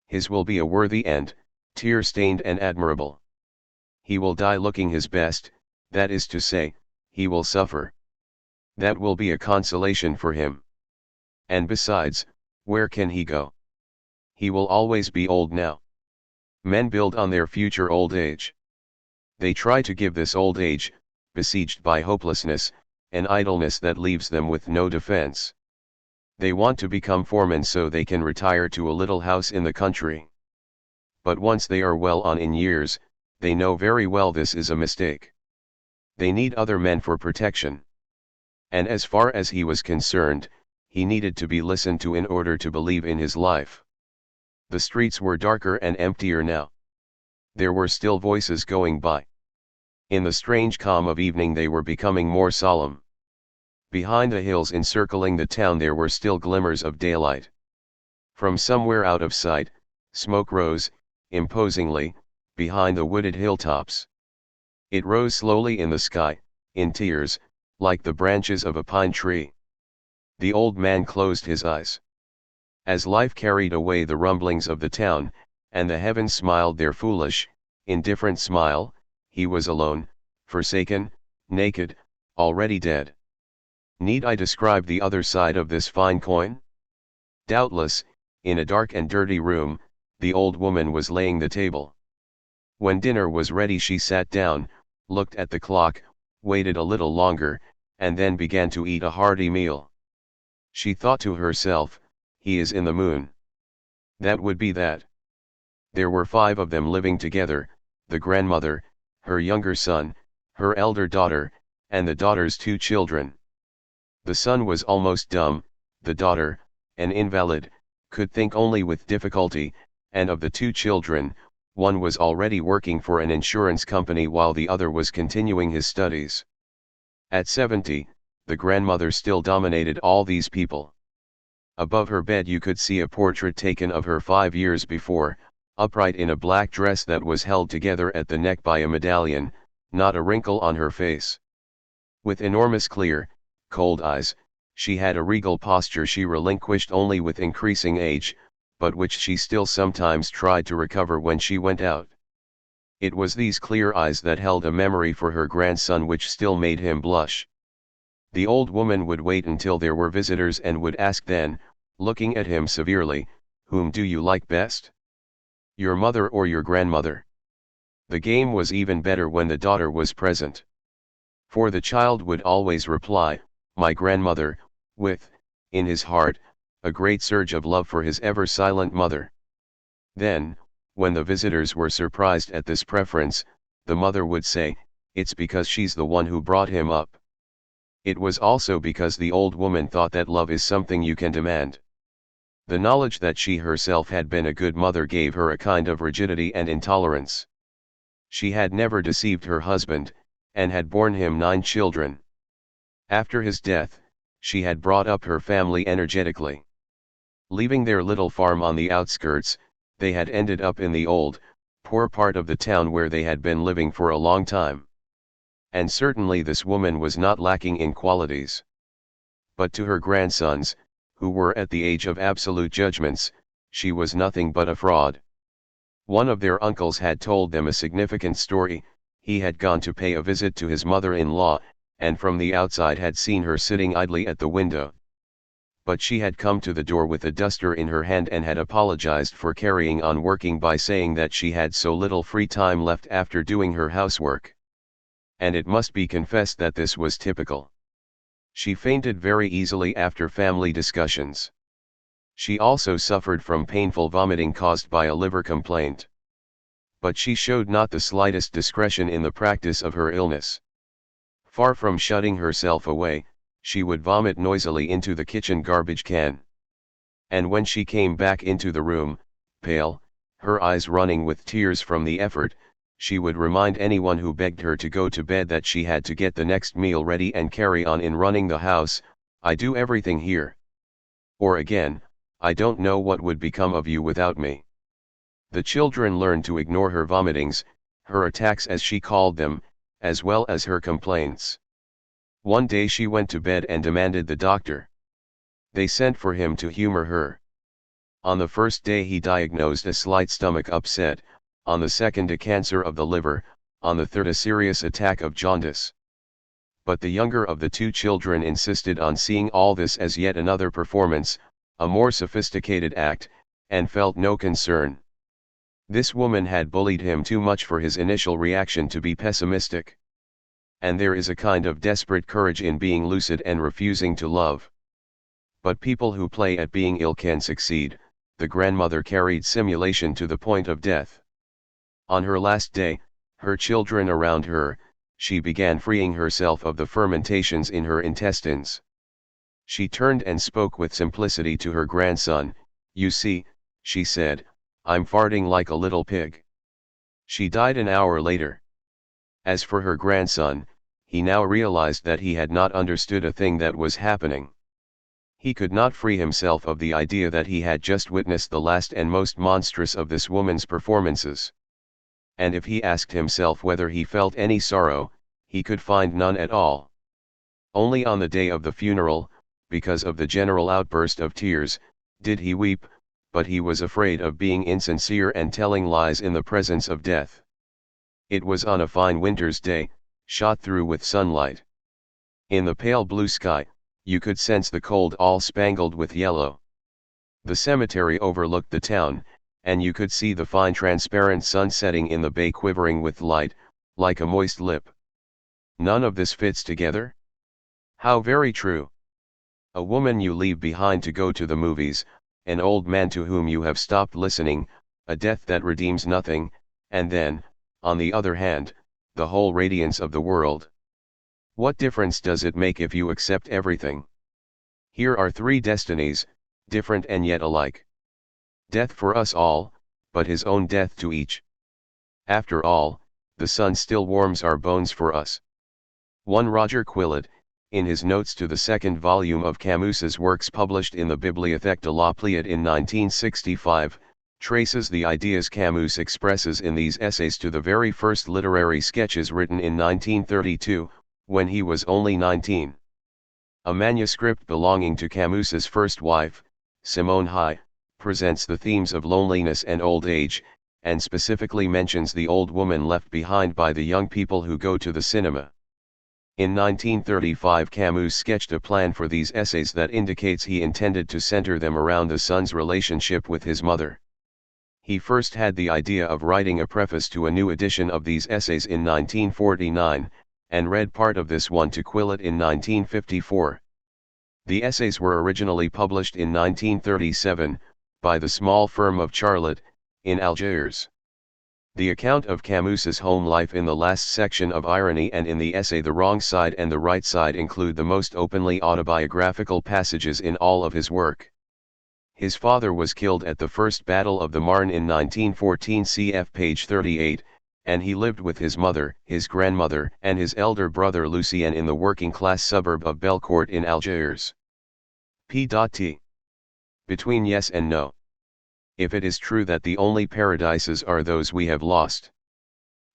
His will be a worthy end, tear-stained and admirable. He will die looking his best, that is to say, he will suffer. That will be a consolation for him. And besides, where can he go? He will always be old now. Men build on their future old age. They try to give this old age, besieged by hopelessness, an idleness that leaves them with no defense. They want to become foremen so they can retire to a little house in the country. But once they are well on in years, they know very well this is a mistake. They need other men for protection. And as far as he was concerned, he needed to be listened to in order to believe in his life. The streets were darker and emptier now. There were still voices going by. In the strange calm of evening they were becoming more solemn. Behind the hills encircling the town there were still glimmers of daylight. From somewhere out of sight, smoke rose, imposingly, behind the wooded hilltops. It rose slowly in the sky, in tears, like the branches of a pine tree. The old man closed his eyes. As life carried away the rumblings of the town, and the heavens smiled their foolish, indifferent smile, he was alone, forsaken, naked, already dead. Need I describe the other side of this fine coin? Doubtless, in a dark and dirty room, the old woman was laying the table. When dinner was ready she sat down, looked at the clock, waited a little longer, and then began to eat a hearty meal. She thought to herself, he is in the moon. That would be that. There were 5 of them living together, the grandmother, her younger son, her elder daughter, and the daughter's 2 children. The son was almost dumb, the daughter, an invalid, could think only with difficulty, and of the 2 children, one was already working for an insurance company while the other was continuing his studies. At 70, the grandmother still dominated all these people. Above her bed you could see a portrait taken of her 5 years before, upright in a black dress that was held together at the neck by a medallion, not a wrinkle on her face. With enormous clear, cold eyes, she had a regal posture she relinquished only with increasing age, but which she still sometimes tried to recover when she went out. It was these clear eyes that held a memory for her grandson which still made him blush. The old woman would wait until there were visitors and would ask then, looking at him severely, "Whom do you like best? Your mother or your grandmother?" The game was even better when the daughter was present. For the child would always reply, "My grandmother," with, in his heart, a great surge of love for his ever-silent mother. Then, when the visitors were surprised at this preference, the mother would say, "It's because she's the one who brought him up." It was also because the old woman thought that love is something you can demand. The knowledge that she herself had been a good mother gave her a kind of rigidity and intolerance. She had never deceived her husband, and had borne him 9 children. After his death, she had brought up her family energetically. Leaving their little farm on the outskirts, they had ended up in the old, poor part of the town where they had been living for a long time. And certainly this woman was not lacking in qualities. But to her grandsons, who were at the age of absolute judgments, she was nothing but a fraud. One of their uncles had told them a significant story. He had gone to pay a visit to his mother-in-law, and from the outside had seen her sitting idly at the window. But she had come to the door with a duster in her hand and had apologized for carrying on working by saying that she had so little free time left after doing her housework. And it must be confessed that this was typical. She fainted very easily after family discussions. She also suffered from painful vomiting caused by a liver complaint. But she showed not the slightest discretion in the practice of her illness. Far from shutting herself away, she would vomit noisily into the kitchen garbage can. And when she came back into the room, pale, her eyes running with tears from the effort, she would remind anyone who begged her to go to bed that she had to get the next meal ready and carry on in running the house. "I do everything here." Or again, "I don't know what would become of you without me." The children learned to ignore her vomitings, her attacks as she called them, as well as her complaints. One day she went to bed and demanded the doctor. They sent for him to humor her. On the first day he diagnosed a slight stomach upset, on the second a cancer of the liver, on the third a serious attack of jaundice. But the younger of the 2 children insisted on seeing all this as yet another performance, a more sophisticated act, and felt no concern. This woman had bullied him too much for his initial reaction to be pessimistic. And there is a kind of desperate courage in being lucid and refusing to love. But people who play at being ill can succeed. The grandmother carried simulation to the point of death. On her last day, her children around her, she began freeing herself of the fermentations in her intestines. She turned and spoke with simplicity to her grandson. "You see," she said, "I'm farting like a little pig." She died an hour later. As for her grandson, he now realized that he had not understood a thing that was happening. He could not free himself of the idea that he had just witnessed the last and most monstrous of this woman's performances. And if he asked himself whether he felt any sorrow, he could find none at all. Only on the day of the funeral, because of the general outburst of tears, did he weep, but he was afraid of being insincere and telling lies in the presence of death. It was on a fine winter's day, shot through with sunlight. In the pale blue sky, you could sense the cold all spangled with yellow. The cemetery overlooked the town, and you could see the fine transparent sun setting in the bay quivering with light, like a moist lip. None of this fits together? How very true. A woman you leave behind to go to the movies, an old man to whom you have stopped listening, a death that redeems nothing, and then, on the other hand, the whole radiance of the world. What difference does it make if you accept everything? Here are three destinies, different and yet alike. Death for us all, but his own death to each. After all, the sun still warms our bones for us. One Roger Quillot, in his notes to the second volume of Camus's works published in the Bibliothèque de la Pléiade in 1965, traces the ideas Camus expresses in these essays to the very first literary sketches written in 1932, when he was only 19. A manuscript belonging to Camus's first wife, Simone Hay, presents the themes of loneliness and old age, and specifically mentions the old woman left behind by the young people who go to the cinema. In 1935 Camus sketched a plan for these essays that indicates he intended to center them around the son's relationship with his mother. He first had the idea of writing a preface to a new edition of these essays in 1949, and read part of this one to Quillot in 1954. The essays were originally published in 1937, by the small firm of Charlotte, in Algiers. The account of Camus's home life in the last section of Irony and in the essay The Wrong Side and the Right Side include the most openly autobiographical passages in all of his work. His father was killed at the First Battle of the Marne in 1914 cf. page 38, and he lived with his mother, his grandmother, and his elder brother Lucien in the working-class suburb of Belcourt in Algiers. P.T. Between yes and no. If it is true that the only paradises are those we have lost,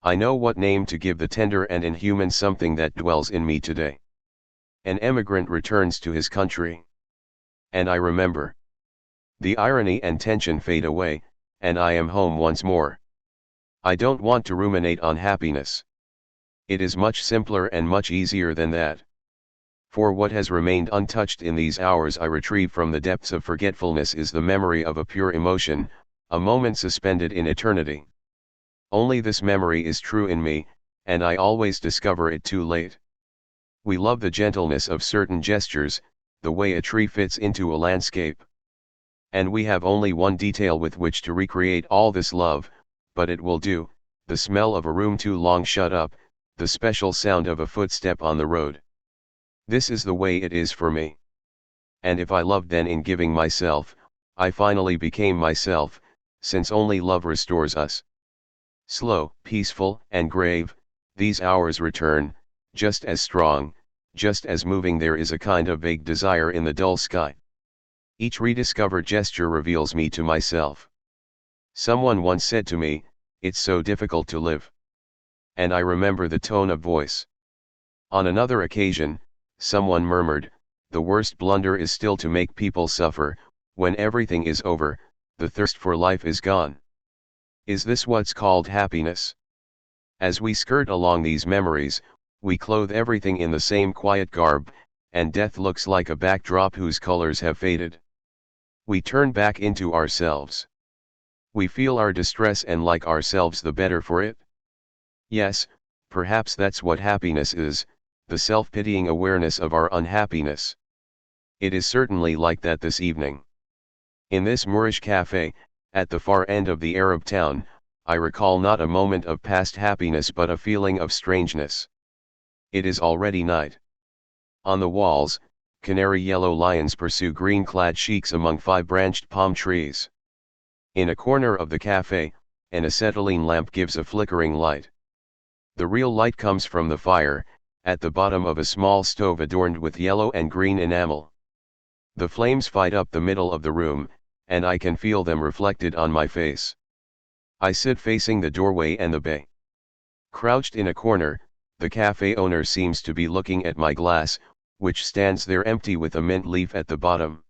I know what name to give the tender and inhuman something that dwells in me today. An emigrant returns to his country. And I remember. The irony and tension fade away, and I am home once more. I don't want to ruminate on happiness. It is much simpler and much easier than that. For what has remained untouched in these hours I retrieve from the depths of forgetfulness is the memory of a pure emotion, a moment suspended in eternity. Only this memory is true in me, and I always discover it too late. We love the gentleness of certain gestures, the way a tree fits into a landscape. And we have only one detail with which to recreate all this love, but it will do, the smell of a room too long shut up, the special sound of a footstep on the road. This is the way it is for me. And if I loved then in giving myself, I finally became myself, since only love restores us. Slow, peaceful, and grave, these hours return, just as strong, just as moving. There is a kind of vague desire in the dull sky. Each rediscovered gesture reveals me to myself. Someone once said to me, "It's so difficult to live." And I remember the tone of voice. On another occasion, someone murmured, "The worst blunder is still to make people suffer. When everything is over, the thirst for life is gone." Is this what's called happiness? As we skirt along these memories, we clothe everything in the same quiet garb, and death looks like a backdrop whose colors have faded. We turn back into ourselves. We feel our distress and like ourselves the better for it. Yes, perhaps that's what happiness is, the self-pitying awareness of our unhappiness. It is certainly like that this evening. In this Moorish cafe, at the far end of the Arab town, I recall not a moment of past happiness but a feeling of strangeness. It is already night. On the walls, canary yellow lions pursue green-clad sheiks among five-branched palm trees. In a corner of the cafe, an acetylene lamp gives a flickering light. The real light comes from the fire, at the bottom of a small stove adorned with yellow and green enamel. The flames fight up the middle of the room, and I can feel them reflected on my face. I sit facing the doorway and the bay. Crouched in a corner, The cafe owner seems to be looking at my glass, which stands there empty with a mint leaf at the bottom.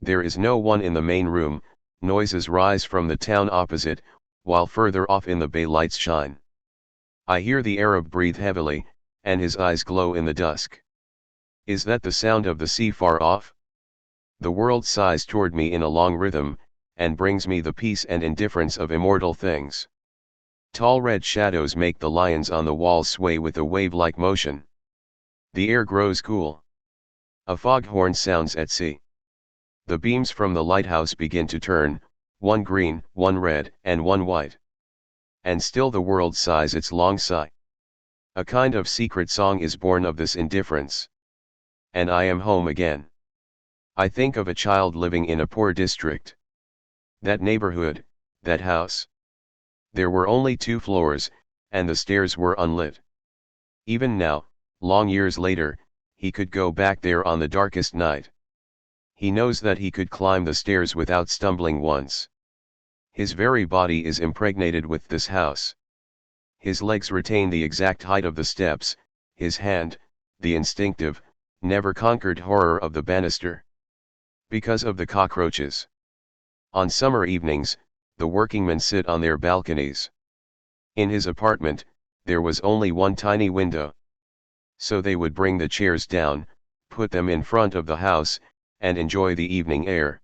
There is no one in the main room. Noises rise from the town opposite, while further off in the bay lights shine. I hear the Arab breathe heavily, and his eyes glow in the dusk. Is that the sound of the sea far off? The world sighs toward me in a long rhythm, and brings me the peace and indifference of immortal things. Tall red shadows make the lions on the walls sway with a wave-like motion. The air grows cool. A foghorn sounds at sea. The beams from the lighthouse begin to turn, one green, one red, and one white. And still the world sighs its long sigh. A kind of secret song is born of this indifference. And I am home again. I think of a child living in a poor district. That neighborhood, that house. There were only 2 floors, and the stairs were unlit. Even now, long years later, he could go back there on the darkest night. He knows that he could climb the stairs without stumbling once. His very body is impregnated with this house. His legs retain the exact height of the steps, his hand, the instinctive, never conquered horror of the banister. Because of the cockroaches. On summer evenings, the workingmen sit on their balconies. In his apartment, there was only one tiny window. So they would bring the chairs down, put them in front of the house, and enjoy the evening air.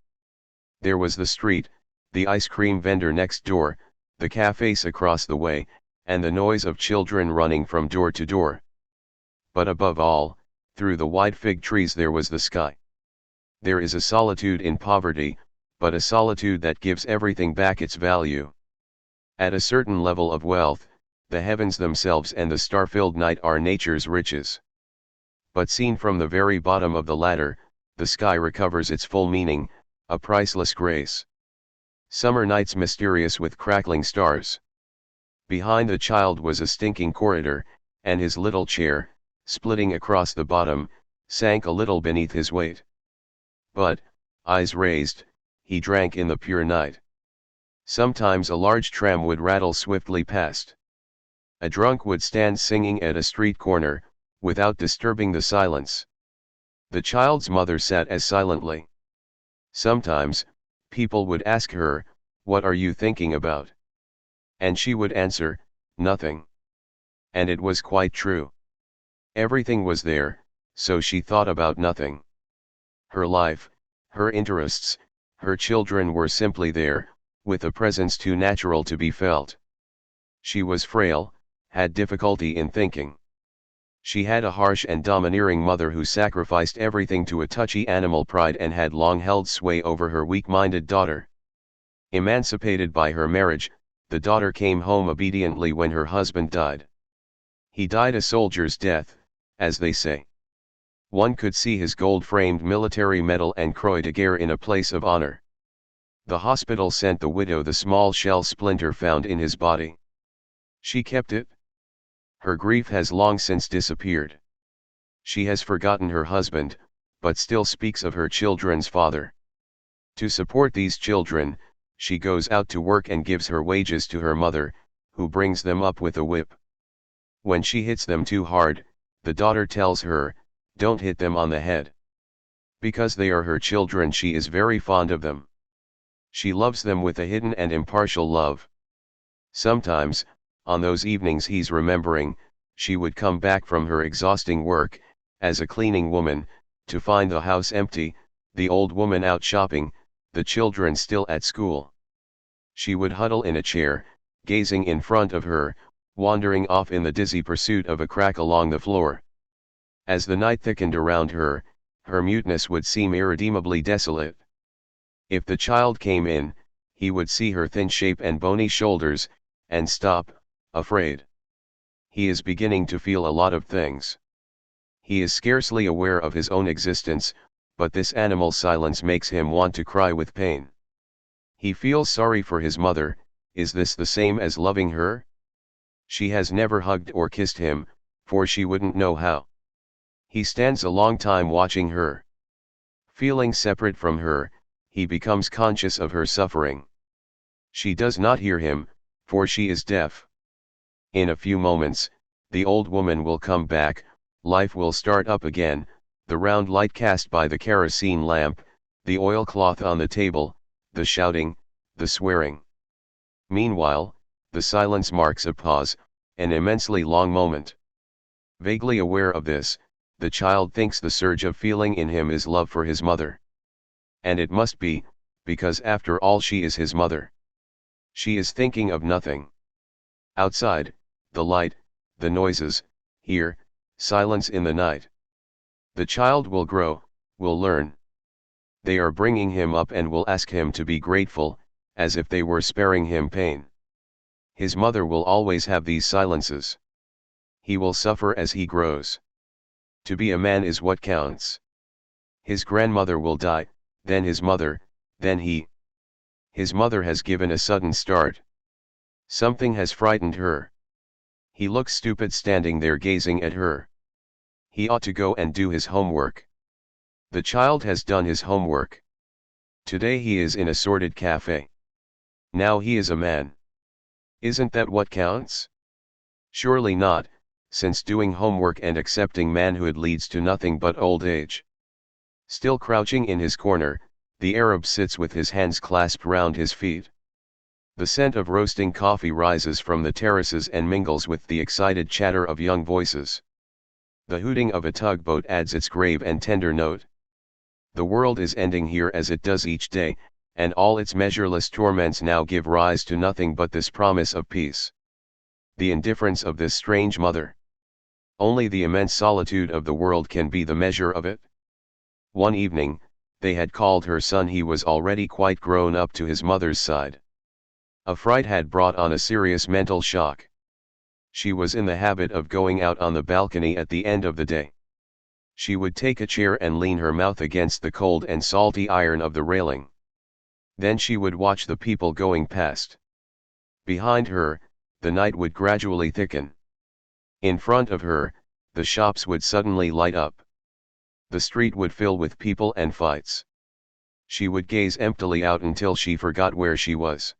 There was the street, the ice cream vendor next door, the cafes across the way, and the noise of children running from door to door. But above all, through the wide fig trees there was the sky. There is a solitude in poverty, but a solitude that gives everything back its value. At a certain level of wealth, the heavens themselves and the star-filled night are nature's riches. But seen from the very bottom of the ladder, the sky recovers its full meaning, a priceless grace. Summer nights mysterious with crackling stars. Behind the child was a stinking corridor, and his little chair, splitting across the bottom, sank a little beneath his weight. But, eyes raised, he drank in the pure night. Sometimes a large tram would rattle swiftly past. A drunk would stand singing at a street corner, without disturbing the silence. The child's mother sat as silently. Sometimes, people would ask her, "What are you thinking about?" And she would answer, "Nothing." And it was quite true. Everything was there, so she thought about nothing. Her life, her interests, her children were simply there, with a presence too natural to be felt. She was frail, had difficulty in thinking. She had a harsh and domineering mother who sacrificed everything to a touchy animal pride and had long held sway over her weak-minded daughter. Emancipated by her marriage, the daughter came home obediently when her husband died. He died a soldier's death, as they say. One could see his gold-framed military medal and Croix de Guerre in a place of honor. The hospital sent the widow the small shell splinter found in his body. She kept it. Her grief has long since disappeared. She has forgotten her husband, but still speaks of her children's father. To support these children, she goes out to work and gives her wages to her mother, who brings them up with a whip. When she hits them too hard, the daughter tells her, "Don't hit them on the head." Because they are her children, she is very fond of them. She loves them with a hidden and impartial love. Sometimes, on those evenings he's remembering, she would come back from her exhausting work, as a cleaning woman, to find the house empty, the old woman out shopping, the children still at school. She would huddle in a chair, gazing in front of her, wandering off in the dizzy pursuit of a crack along the floor. As the night thickened around her, her muteness would seem irredeemably desolate. If the child came in, he would see her thin shape and bony shoulders, and stop, afraid. He is beginning to feel a lot of things. He is scarcely aware of his own existence, but this animal silence makes him want to cry with pain. He feels sorry for his mother. Is this the same as loving her? She has never hugged or kissed him, for she wouldn't know how. He stands a long time watching her. Feeling separate from her, he becomes conscious of her suffering. She does not hear him, for she is deaf. In a few moments, the old woman will come back, life will start up again, the round light cast by the kerosene lamp, the oilcloth on the table, the shouting, the swearing. Meanwhile, the silence marks a pause, an immensely long moment. Vaguely aware of this, the child thinks the surge of feeling in him is love for his mother. And it must be, because after all she is his mother. She is thinking of nothing. Outside, the light, the noises, here, silence in the night. The child will grow, will learn. They are bringing him up and will ask him to be grateful, as if they were sparing him pain. His mother will always have these silences. He will suffer as he grows. To be a man is what counts. His grandmother will die, then his mother, then he. His mother has given a sudden start. Something has frightened her. He looks stupid standing there gazing at her. He ought to go and do his homework. The child has done his homework. Today he is in a sordid cafe. Now he is a man. Isn't that what counts? Surely not, since doing homework and accepting manhood leads to nothing but old age. Still crouching in his corner, the Arab sits with his hands clasped round his feet. The scent of roasting coffee rises from the terraces and mingles with the excited chatter of young voices. The hooting of a tugboat adds its grave and tender note. The world is ending here as it does each day, and all its measureless torments now give rise to nothing but this promise of peace. The indifference of this strange mother. Only the immense solitude of the world can be the measure of it. One evening, they had called her son. He was already quite grown up to his mother's side. A fright had brought on a serious mental shock. She was in the habit of going out on the balcony at the end of the day. She would take a chair and lean her mouth against the cold and salty iron of the railing. Then she would watch the people going past. Behind her, the night would gradually thicken. In front of her, the shops would suddenly light up. The street would fill with people and fights. She would gaze emptily out until she forgot where she was.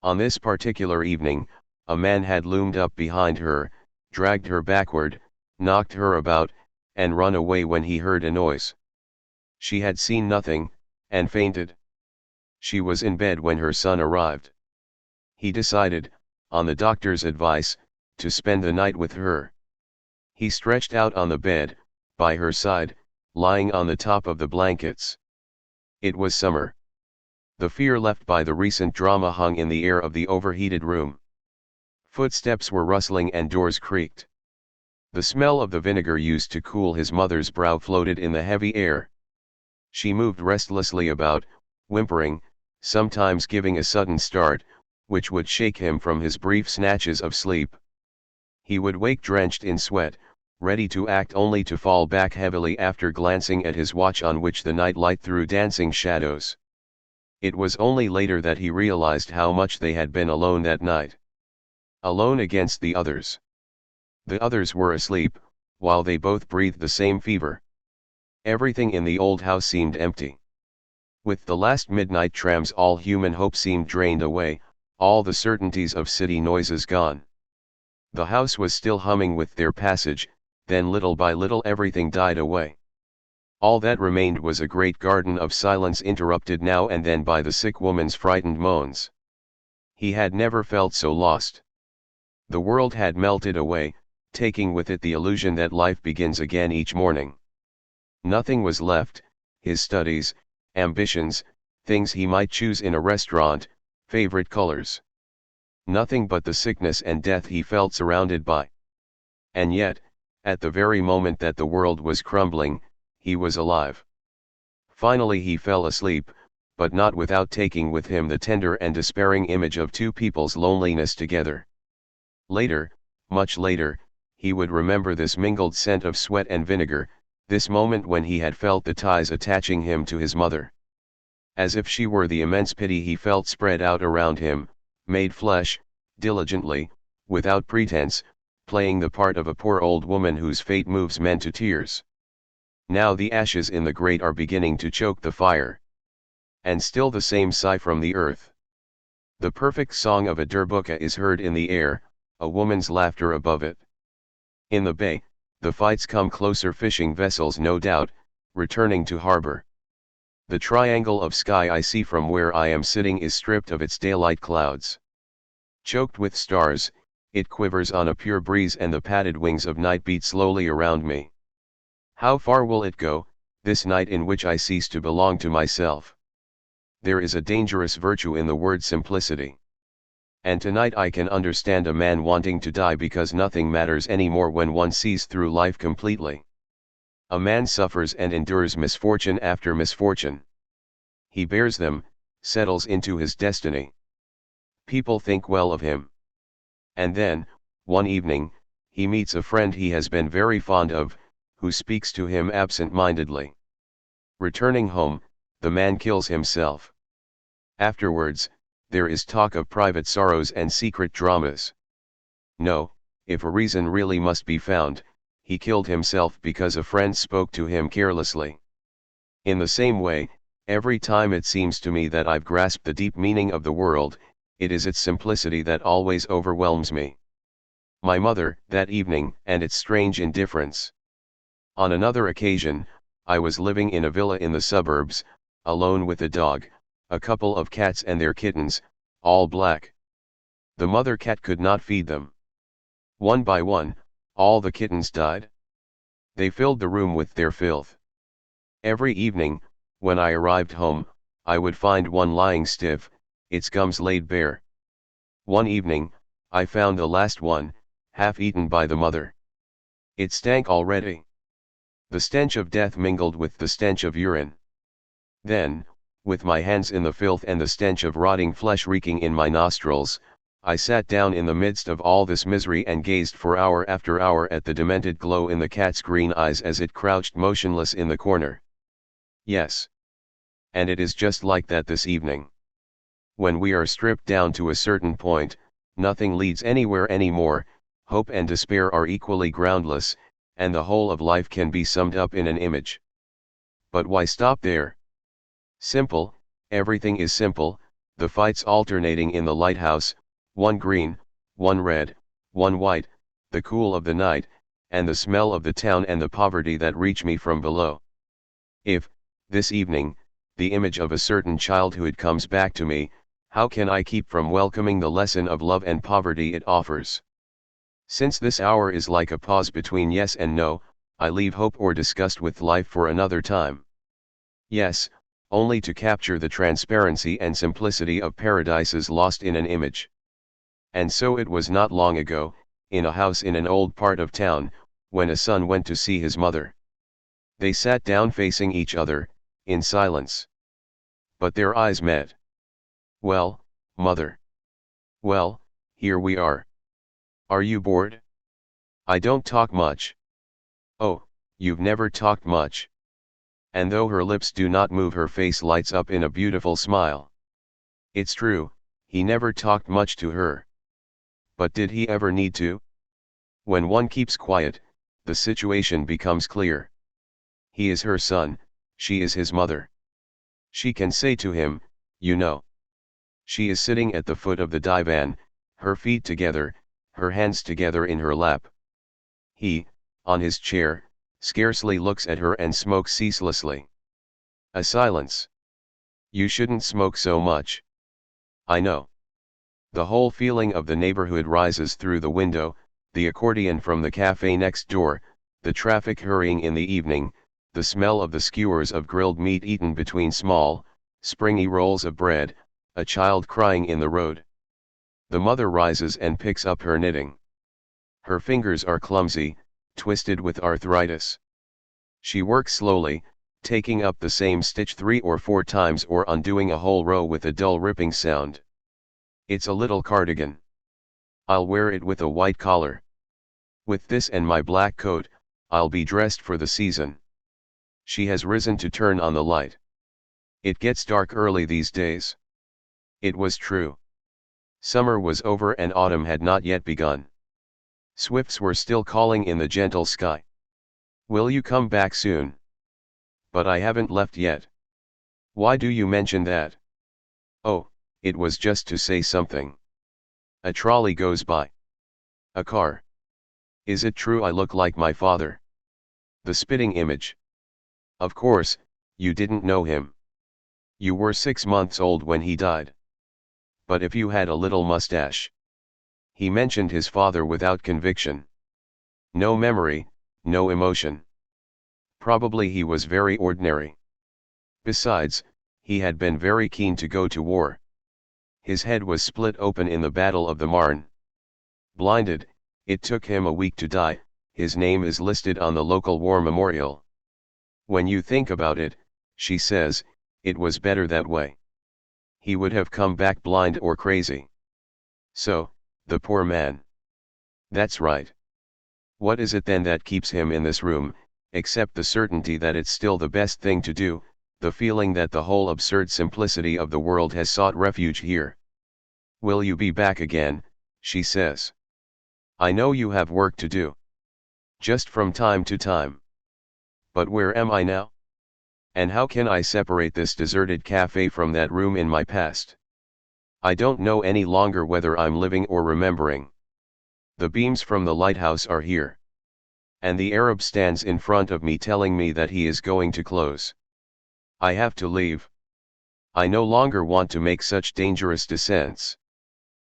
On this particular evening, a man had loomed up behind her, dragged her backward, knocked her about, and run away when he heard a noise. She had seen nothing, and fainted. She was in bed when her son arrived. He decided, on the doctor's advice, to spend the night with her. He stretched out on the bed, by her side, lying on the top of the blankets. It was summer. The fear left by the recent drama hung in the air of the overheated room. Footsteps were rustling and doors creaked. The smell of the vinegar used to cool his mother's brow floated in the heavy air. She moved restlessly about, whimpering, sometimes giving a sudden start, which would shake him from his brief snatches of sleep. He would wake drenched in sweat, ready to act only to fall back heavily after glancing at his watch on which the night light threw dancing shadows. It was only later that he realized how much they had been alone that night. Alone against the others. The others were asleep, while they both breathed the same fever. Everything in the old house seemed empty. With the last midnight trams all human hope seemed drained away, all the certainties of city noises gone. The house was still humming with their passage, then little by little everything died away. All that remained was a great garden of silence interrupted now and then by the sick woman's frightened moans. He had never felt so lost. The world had melted away, taking with it the illusion that life begins again each morning. Nothing was left, his studies, ambitions, things he might choose in a restaurant, favorite colors. Nothing but the sickness and death he felt surrounded by. And yet, at the very moment that the world was crumbling, he was alive. Finally he fell asleep, but not without taking with him the tender and despairing image of two people's loneliness together. Later, much later, he would remember this mingled scent of sweat and vinegar, this moment when he had felt the ties attaching him to his mother. As if she were the immense pity he felt spread out around him, made flesh, diligently, without pretense, playing the part of a poor old woman whose fate moves men to tears. Now the ashes in the grate are beginning to choke the fire. And still the same sigh from the earth. The perfect song of a derbuka is heard in the air, a woman's laughter above it. In the bay, the fights come closer, fishing vessels no doubt, returning to harbor. The triangle of sky I see from where I am sitting is stripped of its daylight clouds. Choked with stars, it quivers on a pure breeze, and the padded wings of night beat slowly around me. How far will it go, this night in which I cease to belong to myself? There is a dangerous virtue in the word simplicity. And tonight I can understand a man wanting to die because nothing matters anymore when one sees through life completely. A man suffers and endures misfortune after misfortune. He bears them, settles into his destiny. People think well of him. And then, one evening, he meets a friend he has been very fond of, who speaks to him absent-mindedly. Returning home, the man kills himself. Afterwards, there is talk of private sorrows and secret dramas. No, if a reason really must be found, he killed himself because a friend spoke to him carelessly. In the same way, every time it seems to me that I've grasped the deep meaning of the world, it is its simplicity that always overwhelms me. My mother, that evening, and its strange indifference. On another occasion, I was living in a villa in the suburbs, alone with a dog, a couple of cats and their kittens, all black. The mother cat could not feed them. One by one, all the kittens died. They filled the room with their filth. Every evening, when I arrived home, I would find one lying stiff, its gums laid bare. One evening, I found the last one, half eaten by the mother. It stank already. The stench of death mingled with the stench of urine. Then, with my hands in the filth and the stench of rotting flesh reeking in my nostrils, I sat down in the midst of all this misery and gazed for hour after hour at the demented glow in the cat's green eyes as it crouched motionless in the corner. Yes. And it is just like that this evening. When we are stripped down to a certain point, nothing leads anywhere anymore, hope and despair are equally groundless, and the whole of life can be summed up in an image. But why stop there? Simple, everything is simple, the fights alternating in the lighthouse, one green, one red, one white, the cool of the night, and the smell of the town and the poverty that reach me from below. If, this evening, the image of a certain childhood comes back to me, how can I keep from welcoming the lesson of love and poverty it offers? Since this hour is like a pause between yes and no, I leave hope or disgust with life for another time. Yes, only to capture the transparency and simplicity of paradises lost in an image. And so it was not long ago, in a house in an old part of town, when a son went to see his mother. They sat down facing each other, in silence. But their eyes met. "Well, mother." "Well, here we are. Are you bored?" "I don't talk much." "Oh, you've never talked much." And though her lips do not move, her face lights up in a beautiful smile. It's true, he never talked much to her. But did he ever need to? When one keeps quiet, the situation becomes clear. He is her son, she is his mother. She can say to him, "You know." She is sitting at the foot of the divan, her feet together, her hands together in her lap. He, on his chair, scarcely looks at her and smokes ceaselessly. A silence. "You shouldn't smoke so much." "I know." The whole feeling of the neighborhood rises through the window, the accordion from the cafe next door, the traffic hurrying in the evening, the smell of the skewers of grilled meat eaten between small, springy rolls of bread, a child crying in the road. The mother rises and picks up her knitting. Her fingers are clumsy, twisted with arthritis. She works slowly, taking up the same stitch 3 or 4 times or undoing a whole row with a dull ripping sound. It's a little cardigan. I'll wear it with a white collar. With this and my black coat, I'll be dressed for the season. She has risen to turn on the light. It gets dark early these days. It was true. Summer was over and autumn had not yet begun. Swifts were still calling in the gentle sky. "Will you come back soon?" "But I haven't left yet." "Why do you mention that?" "Oh, it was just to say something." A trolley goes by. A car. Is it true I look like my father? The spitting image. Of course, you didn't know him. You were 6 months old when he died. But if you had a little mustache. He mentioned his father without conviction. No memory, no emotion. Probably he was very ordinary. Besides, he had been very keen to go to war. His head was split open in the Battle of the Marne. Blinded, it took him a week to die. His name is listed on the local war memorial. When you think about it, she says, it was better that way. He would have come back blind or crazy. So, the poor man. That's right. What is it then that keeps him in this room, except the certainty that it's still the best thing to do, the feeling that the whole absurd simplicity of the world has sought refuge here? Will you be back again, she says. I know you have work to do. Just from time to time. But where am I now? And how can I separate this deserted cafe from that room in my past? I don't know any longer whether I'm living or remembering. The beams from the lighthouse are here. And the Arab stands in front of me telling me that he is going to close. I have to leave. I no longer want to make such dangerous descents.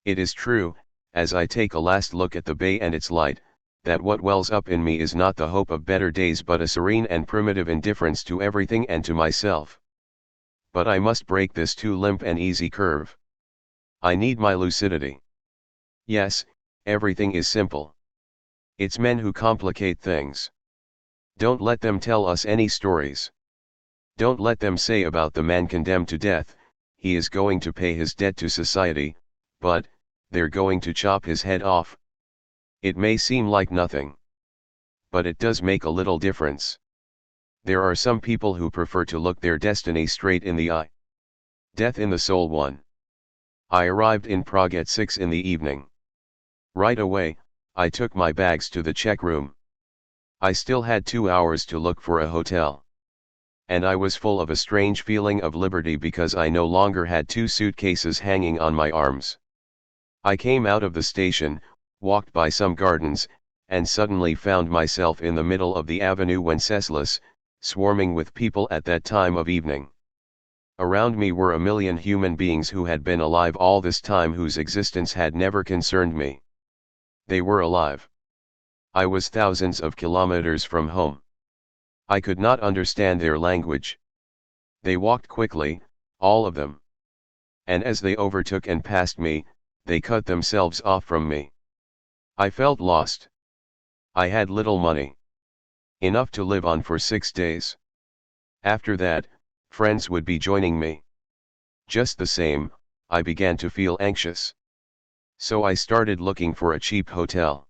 It is true, as I take a last look at the bay and its light, that what wells up in me is not the hope of better days but a serene and primitive indifference to everything and to myself. But I must break this too limp and easy curve. I need my lucidity. Yes, everything is simple. It's men who complicate things. Don't let them tell us any stories. Don't let them say about the man condemned to death, he is going to pay his debt to society, but, they're going to chop his head off. It may seem like nothing. But it does make a little difference. There are some people who prefer to look their destiny straight in the eye. Death in the soul one. I arrived in Prague at 6 in the evening. Right away, I took my bags to the check room. I still had 2 hours to look for a hotel. And I was full of a strange feeling of liberty because I no longer had 2 suitcases hanging on my arms. I came out of the station, walked by some gardens, and suddenly found myself in the middle of the Avenue Wenceslas, swarming with people at that time of evening. Around me were a million human beings who had been alive all this time, whose existence had never concerned me. They were alive. I was thousands of kilometers from home. I could not understand their language. They walked quickly, all of them. And as they overtook and passed me, they cut themselves off from me. I felt lost. I had little money. Enough to live on for 6 days. After that, friends would be joining me. Just the same, I began to feel anxious. So I started looking for a cheap hotel.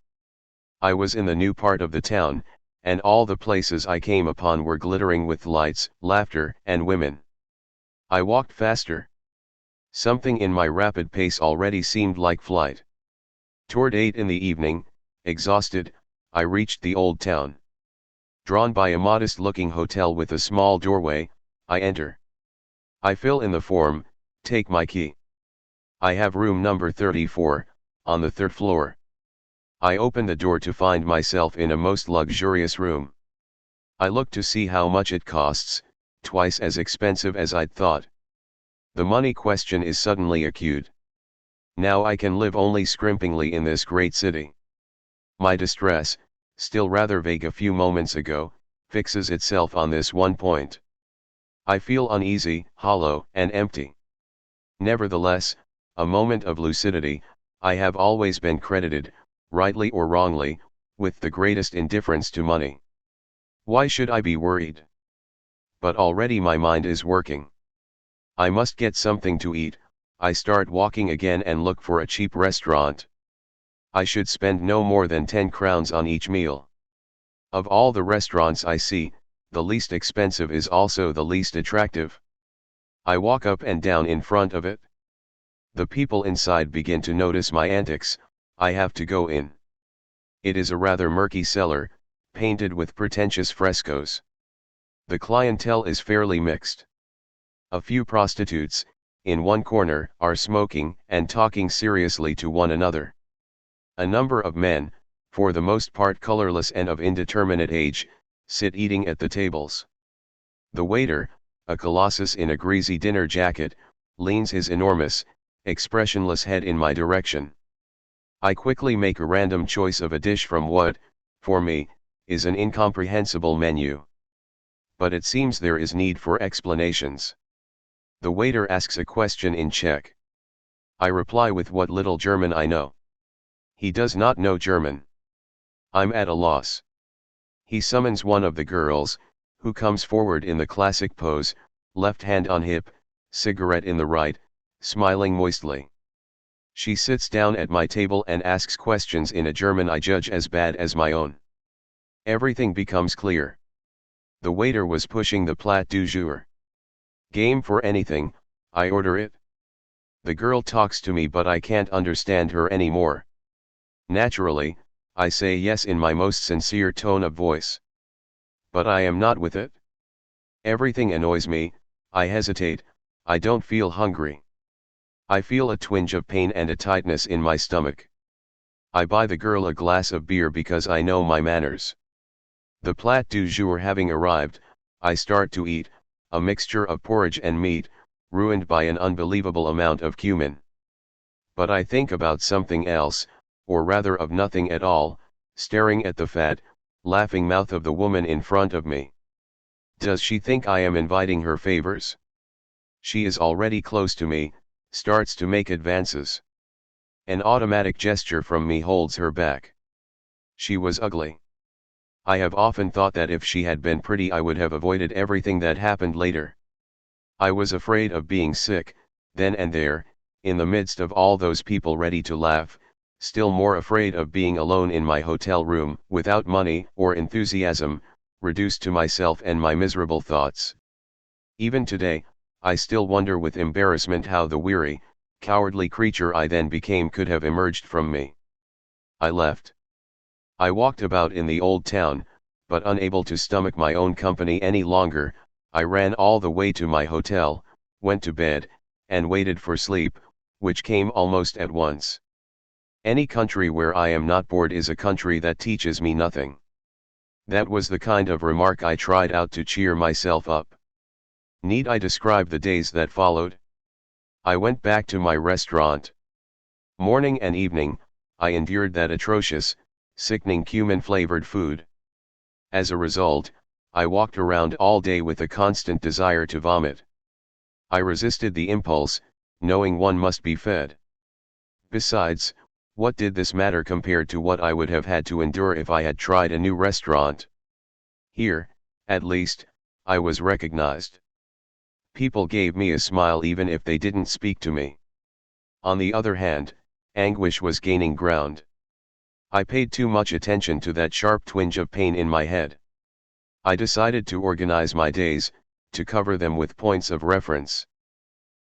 I was in the new part of the town, and all the places I came upon were glittering with lights, laughter, and women. I walked faster. Something in my rapid pace already seemed like flight. Toward 8 in the evening, exhausted, I reached the old town. Drawn by a modest-looking hotel with a small doorway, I enter. I fill in the form, take my key. I have room number 34, on the 3rd floor. I open the door to find myself in a most luxurious room. I look to see how much it costs, twice as expensive as I'd thought. The money question is suddenly acute. Now I can live only scrimpingly in this great city. My distress, still rather vague a few moments ago, fixes itself on this one point. I feel uneasy, hollow, and empty. Nevertheless, a moment of lucidity, I have always been credited, rightly or wrongly, with the greatest indifference to money. Why should I be worried? But already my mind is working. I must get something to eat. I start walking again and look for a cheap restaurant. I should spend no more than 10 crowns on each meal. Of all the restaurants I see, the least expensive is also the least attractive. I walk up and down in front of it. The people inside begin to notice my antics. I have to go in. It is a rather murky cellar, painted with pretentious frescoes. The clientele is fairly mixed. A few prostitutes, in one corner, are smoking and talking seriously to one another. A number of men, for the most part colorless and of indeterminate age, sit eating at the tables. The waiter, a colossus in a greasy dinner jacket, leans his enormous, expressionless head in my direction. I quickly make a random choice of a dish from what, for me, is an incomprehensible menu. But it seems there is need for explanations. The waiter asks a question in Czech. I reply with what little German I know. He does not know German. I'm at a loss. He summons one of the girls, who comes forward in the classic pose, left hand on hip, cigarette in the right, smiling moistly. She sits down at my table and asks questions in a German I judge as bad as my own. Everything becomes clear. The waiter was pushing the plat du jour. Game for anything, I order it. The girl talks to me but I can't understand her anymore. Naturally, I say yes in my most sincere tone of voice. But I am not with it. Everything annoys me, I hesitate, I don't feel hungry. I feel a twinge of pain and a tightness in my stomach. I buy the girl a glass of beer because I know my manners. The plat du jour having arrived, I start to eat, a mixture of porridge and meat, ruined by an unbelievable amount of cumin. But I think about something else, or rather of nothing at all, staring at the fat, laughing mouth of the woman in front of me. Does she think I am inviting her favors? She is already close to me, starts to make advances. An automatic gesture from me holds her back. She was ugly. I have often thought that if she had been pretty I would have avoided everything that happened later. I was afraid of being sick, then and there, in the midst of all those people ready to laugh, still more afraid of being alone in my hotel room, without money or enthusiasm, reduced to myself and my miserable thoughts. Even today, I still wonder with embarrassment how the weary, cowardly creature I then became could have emerged from me. I left. I walked about in the old town, but unable to stomach my own company any longer, I ran all the way to my hotel, went to bed, and waited for sleep, which came almost at once. Any country where I am not bored is a country that teaches me nothing. That was the kind of remark I tried out to cheer myself up. Need I describe the days that followed? I went back to my restaurant. Morning and evening, I endured that atrocious, sickening cumin-flavored food. As a result, I walked around all day with a constant desire to vomit. I resisted the impulse, knowing one must be fed. Besides, what did this matter compared to what I would have had to endure if I had tried a new restaurant? Here, at least, I was recognized. People gave me a smile even if they didn't speak to me. On the other hand, anguish was gaining ground. I paid too much attention to that sharp twinge of pain in my head. I decided to organize my days, to cover them with points of reference.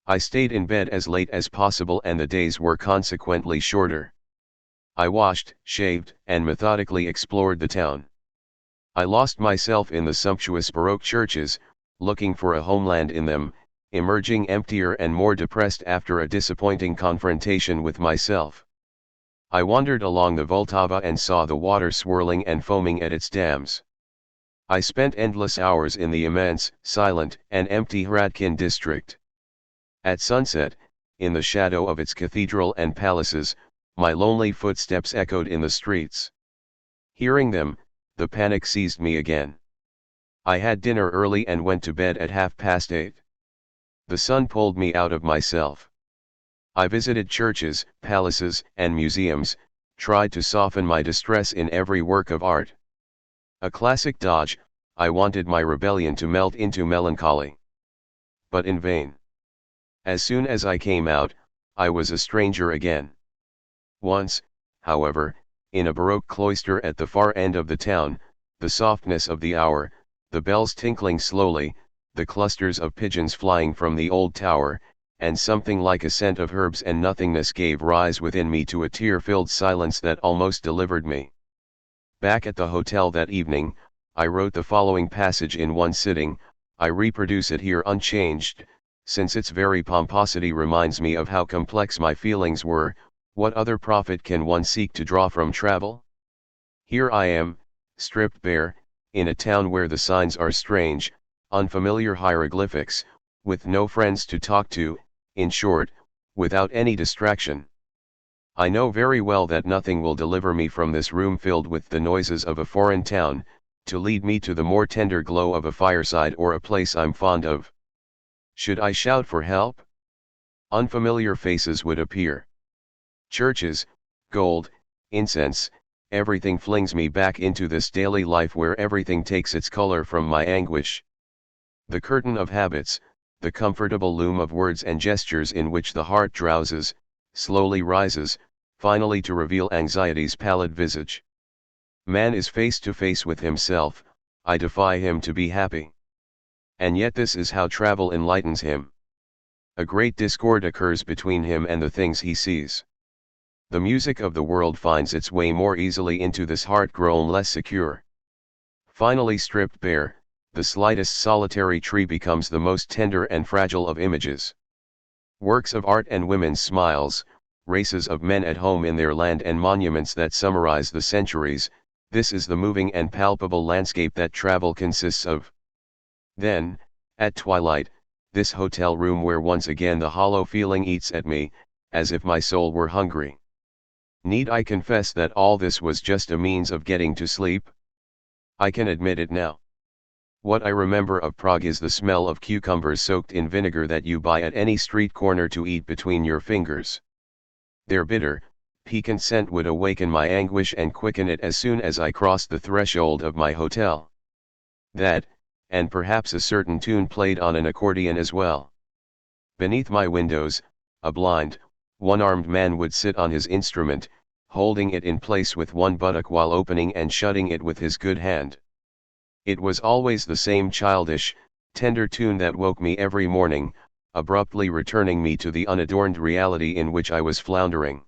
I stayed in bed as late as possible and the days were consequently shorter. I washed, shaved, and methodically explored the town. I lost myself in the sumptuous Baroque churches, looking for a homeland in them, emerging emptier and more depressed after a disappointing confrontation with myself. I wandered along the Vltava and saw the water swirling and foaming at its dams. I spent endless hours in the immense, silent, and empty Hradkin district. At sunset, in the shadow of its cathedral and palaces, my lonely footsteps echoed in the streets. Hearing them, the panic seized me again. I had dinner early and went to bed at 8:30. The sun pulled me out of myself. I visited churches, palaces, and museums, tried to soften my distress in every work of art. A classic dodge, I wanted my rebellion to melt into melancholy. But in vain. As soon as I came out, I was a stranger again. Once, however, in a Baroque cloister at the far end of the town, the softness of the hour, the bells tinkling slowly, the clusters of pigeons flying from the old tower, and something like a scent of herbs and nothingness gave rise within me to a tear-filled silence that almost delivered me. Back at the hotel that evening, I wrote the following passage in one sitting. I reproduce it here unchanged, since its very pomposity reminds me of how complex my feelings were. What other profit can one seek to draw from travel? Here I am, stripped bare, in a town where the signs are strange, unfamiliar hieroglyphics, with no friends to talk to, in short, without any distraction. I know very well that nothing will deliver me from this room filled with the noises of a foreign town, to lead me to the more tender glow of a fireside or a place I'm fond of. Should I shout for help? Unfamiliar faces would appear. Churches, gold, incense, everything flings me back into this daily life where everything takes its color from my anguish. The curtain of habits, the comfortable loom of words and gestures in which the heart drowses, slowly rises, finally to reveal anxiety's pallid visage. Man is face to face with himself, I defy him to be happy. And yet this is how travel enlightens him. A great discord occurs between him and the things he sees. The music of the world finds its way more easily into this heart grown less secure. Finally stripped bare, the slightest solitary tree becomes the most tender and fragile of images. Works of art and women's smiles, races of men at home in their land and monuments that summarize the centuries, this is the moving and palpable landscape that travel consists of. Then, at twilight, this hotel room where once again the hollow feeling eats at me, as if my soul were hungry. Need I confess that all this was just a means of getting to sleep? I can admit it now. What I remember of Prague is the smell of cucumbers soaked in vinegar that you buy at any street corner to eat between your fingers. Their bitter, piquant scent would awaken my anguish and quicken it as soon as I crossed the threshold of my hotel. That, and perhaps a certain tune played on an accordion as well. Beneath my windows, a blind, one-armed man would sit on his instrument, holding it in place with one buttock while opening and shutting it with his good hand. It was always the same childish, tender tune that woke me every morning, abruptly returning me to the unadorned reality in which I was floundering.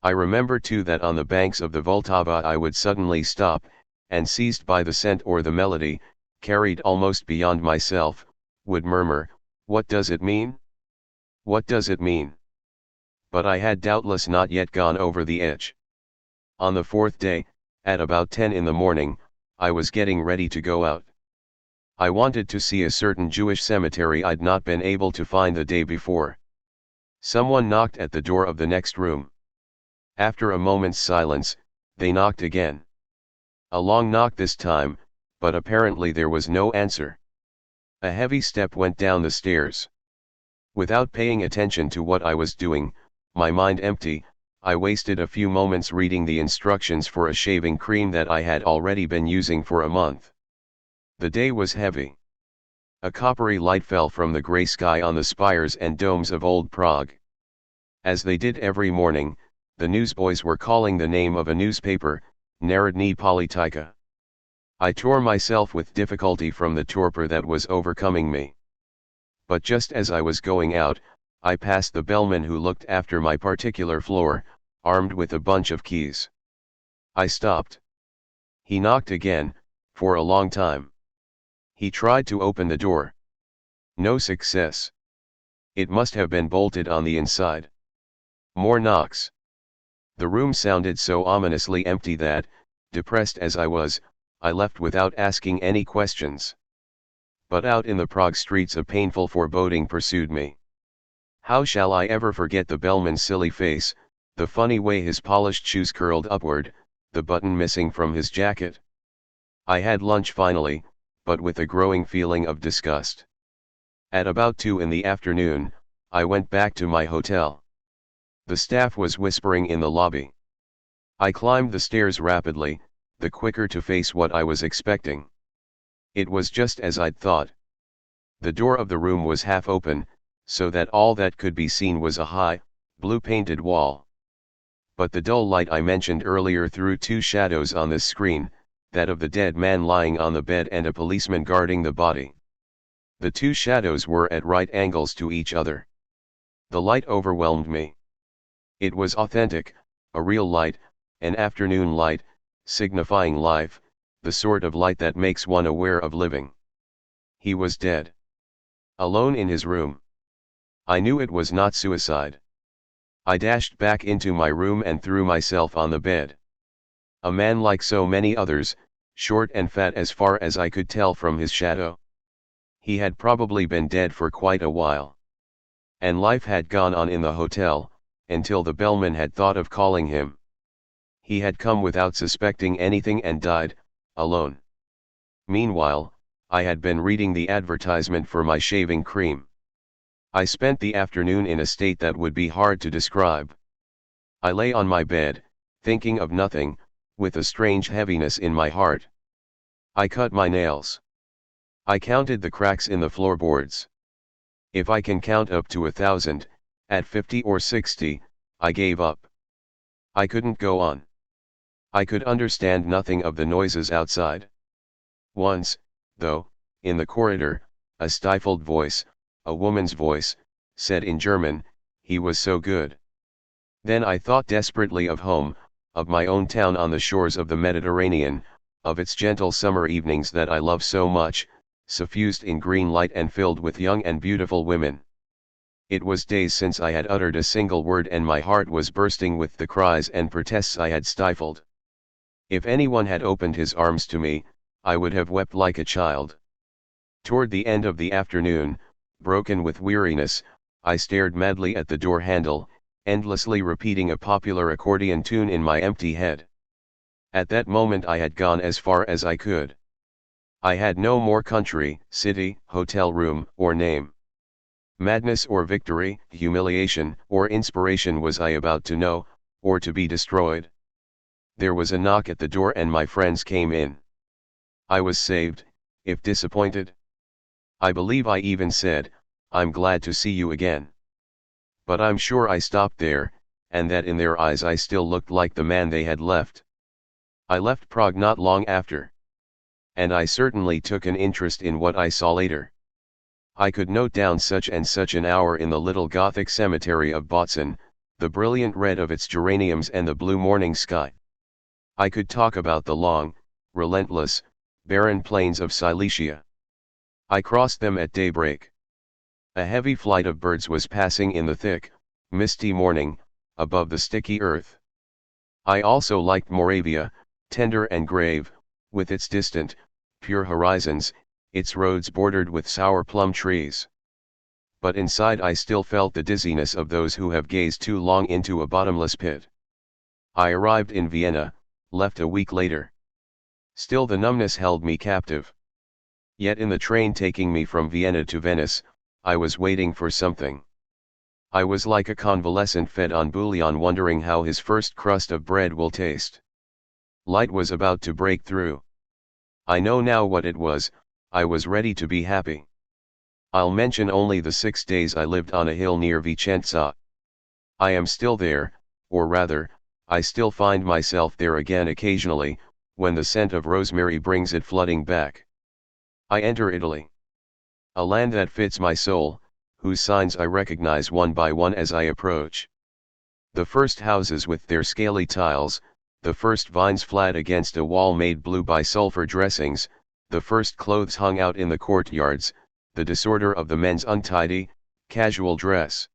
I remember too that on the banks of the Vltava I would suddenly stop, and seized by the scent or the melody, carried almost beyond myself, would murmur, "What does it mean? What does it mean?" But I had doubtless not yet gone over the edge. On the fourth day, at about 10 in the morning, I was getting ready to go out. I wanted to see a certain Jewish cemetery I'd not been able to find the day before. Someone knocked at the door of the next room. After a moment's silence, they knocked again. A long knock this time, but apparently there was no answer. A heavy step went down the stairs. Without paying attention to what I was doing, my mind empty, I wasted a few moments reading the instructions for a shaving cream that I had already been using for a month. The day was heavy. A coppery light fell from the grey sky on the spires and domes of old Prague. As they did every morning, the newsboys were calling the name of a newspaper, Narodní Politika. I tore myself with difficulty from the torpor that was overcoming me. But just as I was going out, I passed the bellman who looked after my particular floor, armed with a bunch of keys. I stopped. He knocked again, for a long time. He tried to open the door. No success. It must have been bolted on the inside. More knocks. The room sounded so ominously empty that, depressed as I was, I left without asking any questions. But out in the Prague streets a painful foreboding pursued me. How shall I ever forget the bellman's silly face, the funny way his polished shoes curled upward, the button missing from his jacket? I had lunch finally, but with a growing feeling of disgust. At about 2 in the afternoon, I went back to my hotel. The staff was whispering in the lobby. I climbed the stairs rapidly, the quicker to face what I was expecting. It was just as I'd thought. The door of the room was half open, so that all that could be seen was a high, blue-painted wall. But the dull light I mentioned earlier threw two shadows on the screen, that of the dead man lying on the bed and a policeman guarding the body. The two shadows were at right angles to each other. The light overwhelmed me. It was authentic, a real light, an afternoon light, signifying life, the sort of light that makes one aware of living. He was dead. Alone in his room. I knew it was not suicide. I dashed back into my room and threw myself on the bed. a man like so many others, short and fat as far as I could tell from his shadow. He had probably been dead for quite a while. And life had gone on in the hotel, until the bellman had thought of calling him. He had come without suspecting anything and died, alone. Meanwhile, I had been reading the advertisement for my shaving cream. I spent the afternoon in a state that would be hard to describe. I lay on my bed, thinking of nothing, with a strange heaviness in my heart. I cut my nails. I counted the cracks in the floorboards. If I can count up to 1,000, at 50 or 60, I gave up. I couldn't go on. I could understand nothing of the noises outside. Once, though, in the corridor, a stifled voice, a woman's voice, said in German, "He was so good." Then I thought desperately of home, of my own town on the shores of the Mediterranean, of its gentle summer evenings that I love so much, suffused in green light and filled with young and beautiful women. It was days since I had uttered a single word and my heart was bursting with the cries and protests I had stifled. If anyone had opened his arms to me, I would have wept like a child. Toward the end of the afternoon, broken with weariness, I stared madly at the door handle, endlessly repeating a popular accordion tune in my empty head. At that moment I had gone as far as I could. I had no more country, city, hotel room, or name. Madness or victory, humiliation or inspiration was I about to know, or to be destroyed? There was a knock at the door and my friends came in. I was saved, if disappointed. I believe I even said, "I'm glad to see you again." But I'm sure I stopped there, and that in their eyes I still looked like the man they had left. I left Prague not long after. And I certainly took an interest in what I saw later. I could note down such and such an hour in the little Gothic cemetery of Botzen, the brilliant red of its geraniums and the blue morning sky. I could talk about the long, relentless, barren plains of Silesia. I crossed them at daybreak. A heavy flight of birds was passing in the thick, misty morning, above the sticky earth. I also liked Moravia, tender and grave, with its distant, pure horizons, its roads bordered with sour plum trees. But inside I still felt the dizziness of those who have gazed too long into a bottomless pit. I arrived in Vienna, left a week later. Still the numbness held me captive. Yet in the train taking me from Vienna to Venice, I was waiting for something. I was like a convalescent fed on bouillon wondering how his first crust of bread will taste. Light was about to break through. I know now what it was, I was ready to be happy. I'll mention only the 6 days I lived on a hill near Vicenza. I am still there, or rather, I still find myself there again occasionally, when the scent of rosemary brings it flooding back. I enter Italy. A land that fits my soul, whose signs I recognize one by one as I approach. The first houses with their scaly tiles, the first vines flat against a wall made blue by sulfur dressings, the first clothes hung out in the courtyards, the disorder of the men's untidy, casual dress.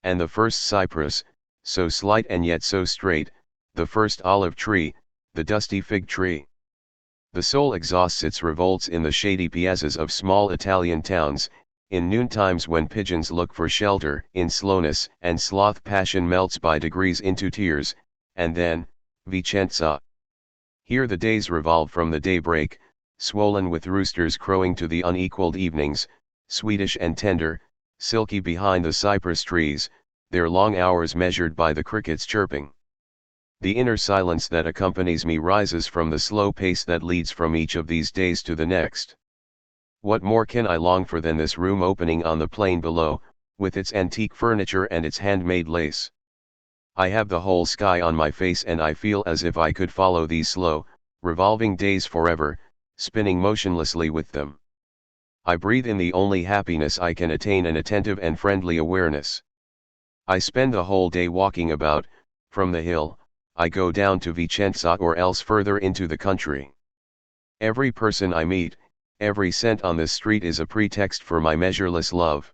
And the first cypress, so slight and yet so straight, the first olive tree, the dusty fig tree. The soul exhausts its revolts in the shady piazzas of small Italian towns, in noontimes when pigeons look for shelter, in slowness and sloth passion melts by degrees into tears, and then, Vicenza. Here the days revolve from the daybreak, swollen with roosters crowing to the unequaled evenings, Swedish and tender, silky behind the cypress trees, their long hours measured by the crickets chirping. The inner silence that accompanies me rises from the slow pace that leads from each of these days to the next. What more can I long for than this room opening on the plain below, with its antique furniture and its handmade lace? I have the whole sky on my face and I feel as if I could follow these slow, revolving days forever, spinning motionlessly with them. I breathe in the only happiness I can attain, an attentive and friendly awareness. I spend the whole day walking about. From the hill, I go down to Vicenza or else further into the country. Every person I meet, every scent on the street is a pretext for my measureless love.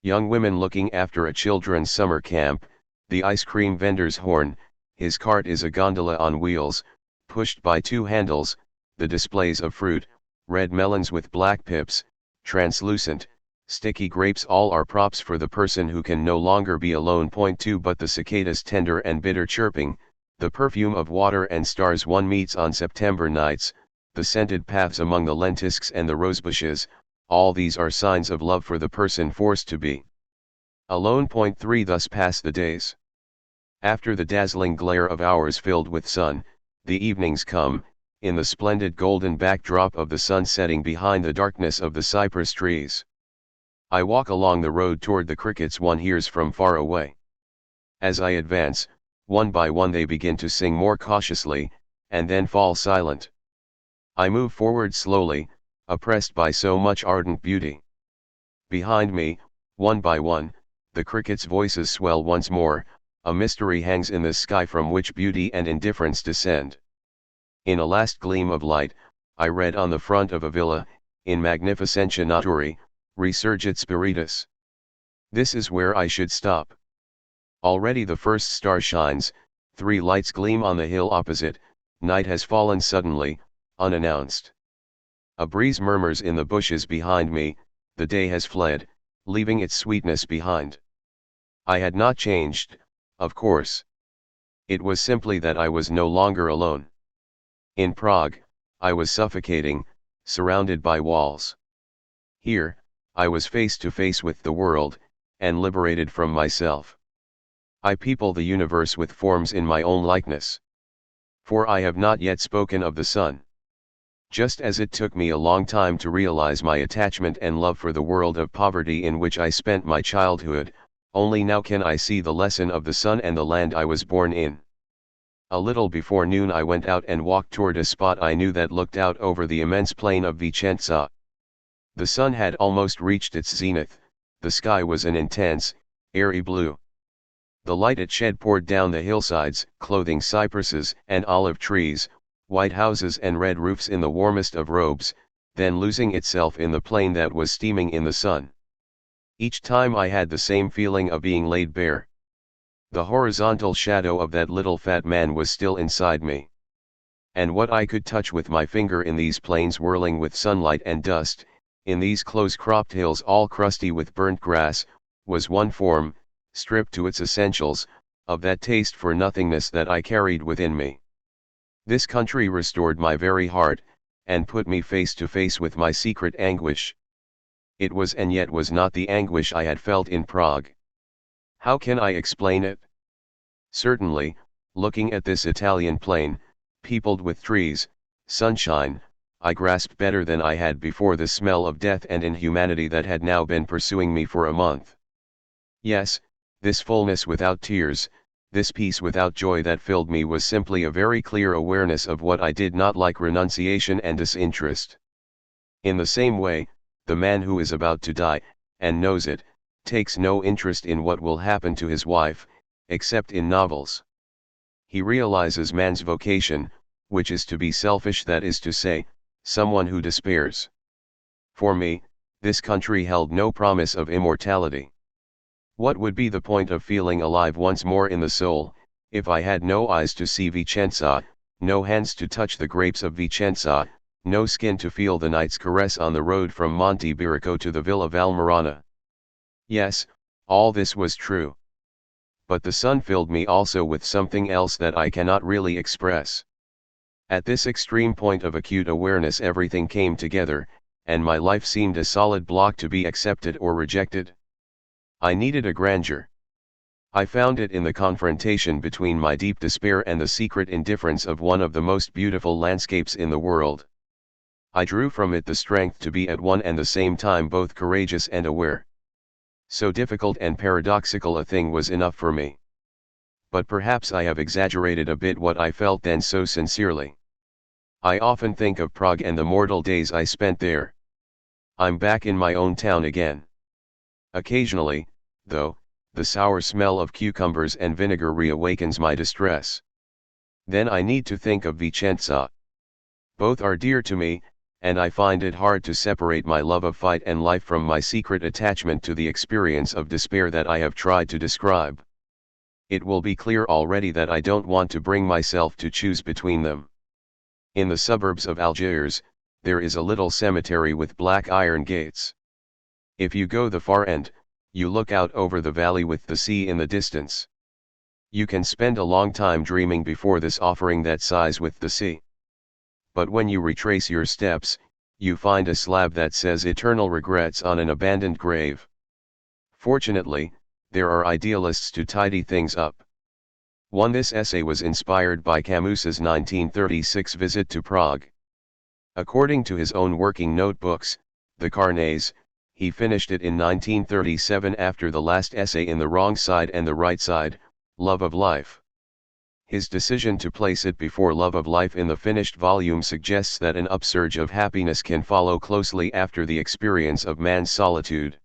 Young women looking after a children's summer camp, the ice cream vendor's horn, His cart is a gondola on wheels, pushed by two handles. The displays of fruit, red melons with black pips, translucent, sticky grapes, all are props for the person who can no longer be alone. Point 2 But the cicada's tender and bitter chirping, the perfume of water and stars one meets on September nights, the scented paths among the lentisks and the rosebushes, all these are signs of love for the person forced to be alone. Point 3 Thus pass the days. After the dazzling glare of hours filled with sun, the evenings come, in the splendid golden backdrop of the sun setting behind the darkness of the cypress trees. I walk along the road toward the crickets one hears from far away. As I advance, one by one they begin to sing more cautiously, and then fall silent. I move forward slowly, oppressed by so much ardent beauty. Behind me, one by one, the crickets' voices swell once more. A mystery hangs in the sky from which beauty and indifference descend. In a last gleam of light, I read on the front of a villa, in magnificentia naturae, resurgit spiritus. This is where I should stop. Already the first star shines, 3 lights gleam on the hill opposite. Night has fallen suddenly, unannounced. A breeze murmurs in the bushes behind me. The day has fled, leaving its sweetness behind. I had not changed, of course. It was simply that I was no longer alone. In Prague, I was suffocating, surrounded by walls. Here, I was face to face with the world, and liberated from myself. I people the universe with forms in my own likeness. For I have not yet spoken of the sun. Just as it took me a long time to realize my attachment and love for the world of poverty in which I spent my childhood, only now can I see the lesson of the sun and the land I was born in. A little before noon I went out and walked toward a spot I knew that looked out over the immense plain of Vicenza. The sun had almost reached its zenith. The sky was an intense, airy blue. The light it shed poured down the hillsides, clothing cypresses and olive trees, white houses and red roofs in the warmest of robes, then losing itself in the plain that was steaming in the sun. Each time I had the same feeling of being laid bare. The horizontal shadow of that little fat man was still inside me. And what I could touch with my finger in these plains whirling with sunlight and dust, in these close-cropped hills all crusty with burnt grass, was one form, stripped to its essentials, of that taste for nothingness that I carried within me. This country restored my very heart, and put me face to face with my secret anguish. It was and yet was not the anguish I had felt in Prague. How can I explain it? Certainly, looking at this Italian plain, peopled with trees, sunshine, I grasped better than I had before the smell of death and inhumanity that had now been pursuing me for a month. Yes, this fullness without tears, this peace without joy that filled me was simply a very clear awareness of what I did not like: renunciation and disinterest. In the same way, the man who is about to die, and knows it, takes no interest in what will happen to his wife, except in novels. He realizes man's vocation, which is to be selfish, that is to say, someone who despairs. For me, this country held no promise of immortality. What would be the point of feeling alive once more in the soul, if I had no eyes to see Vicenza, no hands to touch the grapes of Vicenza, no skin to feel the night's caress on the road from Monte Birico to the Villa Valmarana? Yes, all this was true. But the sun filled me also with something else that I cannot really express. At this extreme point of acute awareness everything came together, and my life seemed a solid block to be accepted or rejected. I needed a grandeur. I found it in the confrontation between my deep despair and the secret indifference of one of the most beautiful landscapes in the world. I drew from it the strength to be at one and the same time both courageous and aware. So difficult and paradoxical a thing was enough for me. But perhaps I have exaggerated a bit what I felt then so sincerely. I often think of Prague and the mortal days I spent there. I'm back in my own town again. Occasionally, though, the sour smell of cucumbers and vinegar reawakens my distress. Then I need to think of Vicenza. Both are dear to me, and I find it hard to separate my love of fight and life from my secret attachment to the experience of despair that I have tried to describe. It will be clear already that I don't want to bring myself to choose between them. In the suburbs of Algiers, there is a little cemetery with black iron gates. If you go the far end, you look out over the valley with the sea in the distance. You can spend a long time dreaming before this offering that sighs with the sea. But when you retrace your steps, you find a slab that says eternal regrets on an abandoned grave. Fortunately, there are idealists to tidy things up. This essay was inspired by Camus's 1936 visit to Prague. According to his own working notebooks, the Carnets, he finished it in 1937 after the last essay in The Wrong Side and the Right Side, Love of Life. His decision to place it before Love of Life in the finished volume suggests that an upsurge of happiness can follow closely after the experience of man's solitude.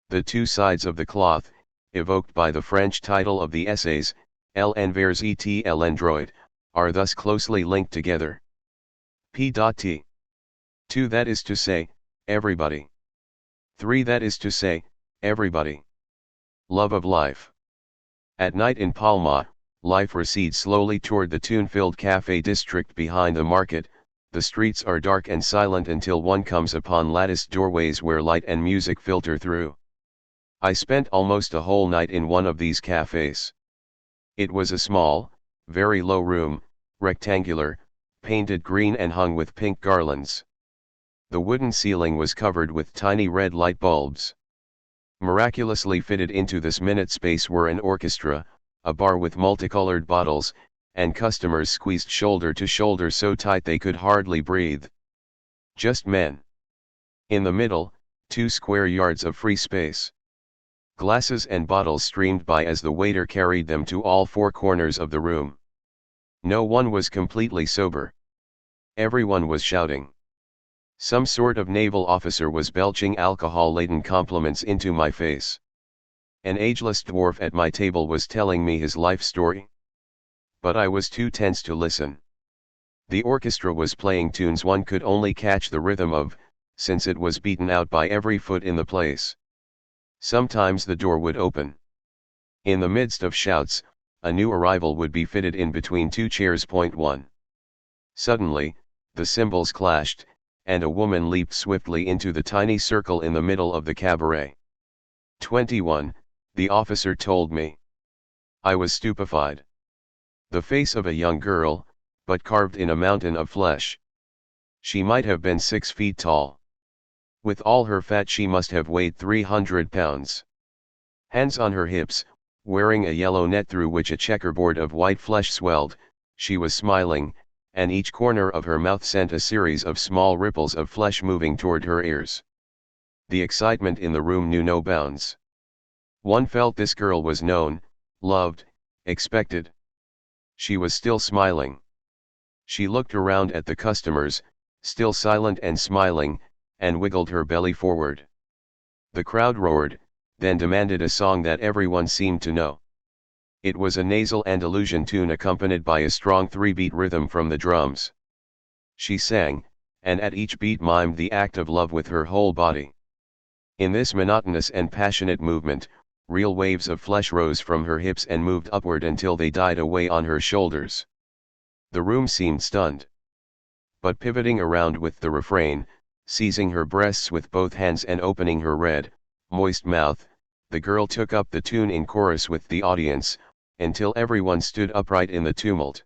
The two sides of the cloth, evoked by the French title of the essays, L'Envers et l'Android, are thus closely linked together. P.T. 2 That is to say, everybody. 3 That is to say, everybody. Love of Life. At night in Palma, life recedes slowly toward the tune-filled cafe district behind the market. The streets are dark and silent until one comes upon latticed doorways where light and music filter through. I spent almost a whole night in one of these cafes. It was a small, very low room, rectangular, painted green and hung with pink garlands. The wooden ceiling was covered with tiny red light bulbs. Miraculously fitted into this minute space were an orchestra, a bar with multicolored bottles, and customers squeezed shoulder to shoulder so tight they could hardly breathe. Just men. In the middle, 2 square yards of free space. Glasses and bottles streamed by as the waiter carried them to all 4 corners of the room. No one was completely sober. Everyone was shouting. Some sort of naval officer was belching alcohol-laden compliments into my face. An ageless dwarf at my table was telling me his life story. But I was too tense to listen. The orchestra was playing tunes one could only catch the rhythm of, since it was beaten out by every foot in the place. Sometimes the door would open. In the midst of shouts, a new arrival would be fitted in between 2 chairs. 1. Suddenly, the cymbals clashed, and a woman leaped swiftly into the tiny circle in the middle of the cabaret. 21, the officer told me. I was stupefied. The face of a young girl, but carved in a mountain of flesh. She might have been 6 feet tall. With all her fat she must have weighed 300 pounds. Hands on her hips, wearing a yellow net through which a checkerboard of white flesh swelled, she was smiling, and each corner of her mouth sent a series of small ripples of flesh moving toward her ears. The excitement in the room knew no bounds. One felt this girl was known, loved, expected. She was still smiling. She looked around at the customers, still silent and smiling, and wiggled her belly forward. The crowd roared, then demanded a song that everyone seemed to know. It was a nasal Andalusian tune accompanied by a strong 3-beat rhythm from the drums. She sang, and at each beat mimed the act of love with her whole body. In this monotonous and passionate movement, real waves of flesh rose from her hips and moved upward until they died away on her shoulders. The room seemed stunned. But pivoting around with the refrain, seizing her breasts with both hands and opening her red, moist mouth, the girl took up the tune in chorus with the audience, until everyone stood upright in the tumult.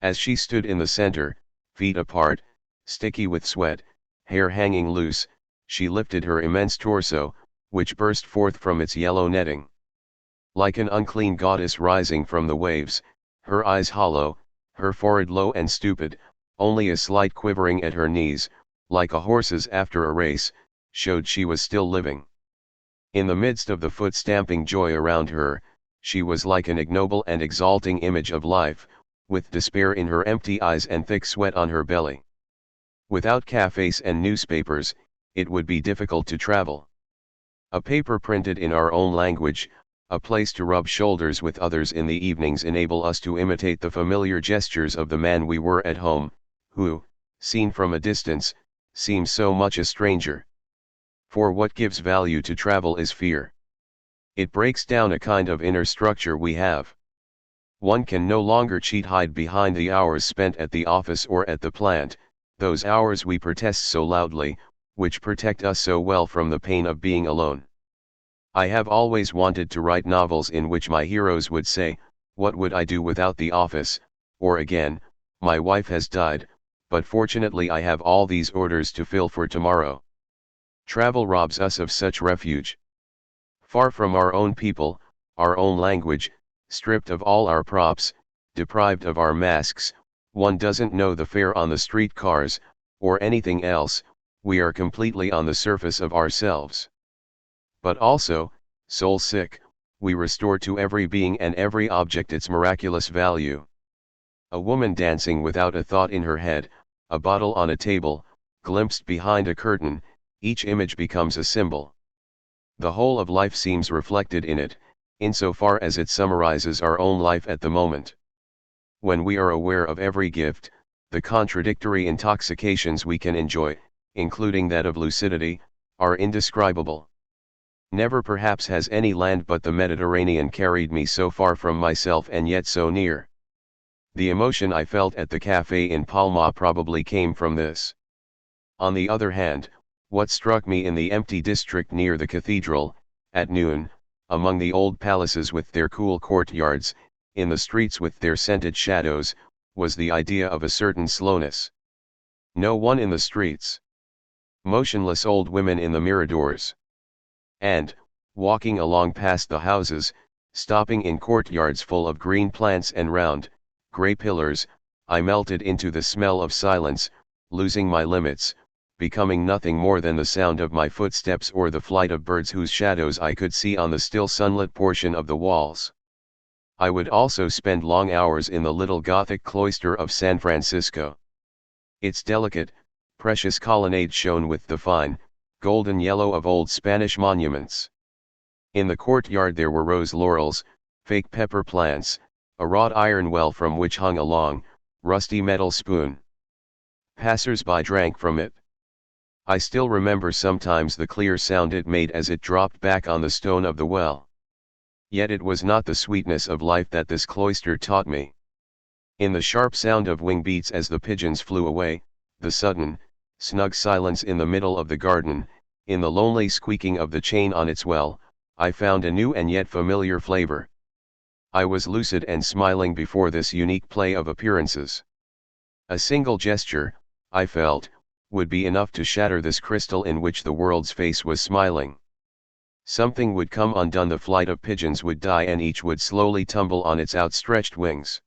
As she stood in the center, feet apart, sticky with sweat, hair hanging loose, she lifted her immense torso, which burst forth from its yellow netting. Like an unclean goddess rising from the waves, her eyes hollow, her forehead low and stupid, only a slight quivering at her knees, like a horse's after a race, showed she was still living. In the midst of the foot-stamping joy around her, she was like an ignoble and exalting image of life, with despair in her empty eyes and thick sweat on her belly. Without cafes and newspapers, it would be difficult to travel. A paper printed in our own language, a place to rub shoulders with others in the evenings enable us to imitate the familiar gestures of the man we were at home, who, seen from a distance, seems so much a stranger. For what gives value to travel is fear. It breaks down a kind of inner structure we have. One can no longer hide behind the hours spent at the office or at the plant, those hours we protest so loudly, which protect us so well from the pain of being alone. I have always wanted to write novels in which my heroes would say, "What would I do without the office?" Or again, "My wife has died, but fortunately I have all these orders to fill for tomorrow." Travel robs us of such refuge. Far from our own people, our own language, stripped of all our props, deprived of our masks, one doesn't know the fare on the street cars, or anything else, we are completely on the surface of ourselves. But also, soul sick, we restore to every being and every object its miraculous value. A woman dancing without a thought in her head, a bottle on a table, glimpsed behind a curtain, each image becomes a symbol. The whole of life seems reflected in it, insofar as it summarizes our own life at the moment. When we are aware of every gift, the contradictory intoxications we can enjoy, including that of lucidity, are indescribable. Never perhaps has any land but the Mediterranean carried me so far from myself and yet so near. The emotion I felt at the cafe in Palma probably came from this. On the other hand, what struck me in the empty district near the cathedral, at noon, among the old palaces with their cool courtyards, in the streets with their scented shadows, was the idea of a certain slowness. No one in the streets. Motionless old women in the miradors. And, walking along past the houses, stopping in courtyards full of green plants and round, grey pillars, I melted into the smell of silence, losing my limits, becoming nothing more than the sound of my footsteps or the flight of birds whose shadows I could see on the still sunlit portion of the walls. I would also spend long hours in the little Gothic cloister of San Francisco. Its delicate, precious colonnade shone with the fine, golden yellow of old Spanish monuments. In the courtyard there were rose laurels, fake pepper plants, a wrought iron well from which hung a long, rusty metal spoon. Passers-by drank from it. I still remember sometimes the clear sound it made as it dropped back on the stone of the well. Yet it was not the sweetness of life that this cloister taught me. In the sharp sound of wing beats as the pigeons flew away, the sudden, snug silence in the middle of the garden, in the lonely squeaking of the chain on its well, I found a new and yet familiar flavor. I was lucid and smiling before this unique play of appearances. A single gesture, I felt, would be enough to shatter this crystal in which the world's face was smiling. Something would come undone, the flight of pigeons would die and each would slowly tumble on its outstretched wings.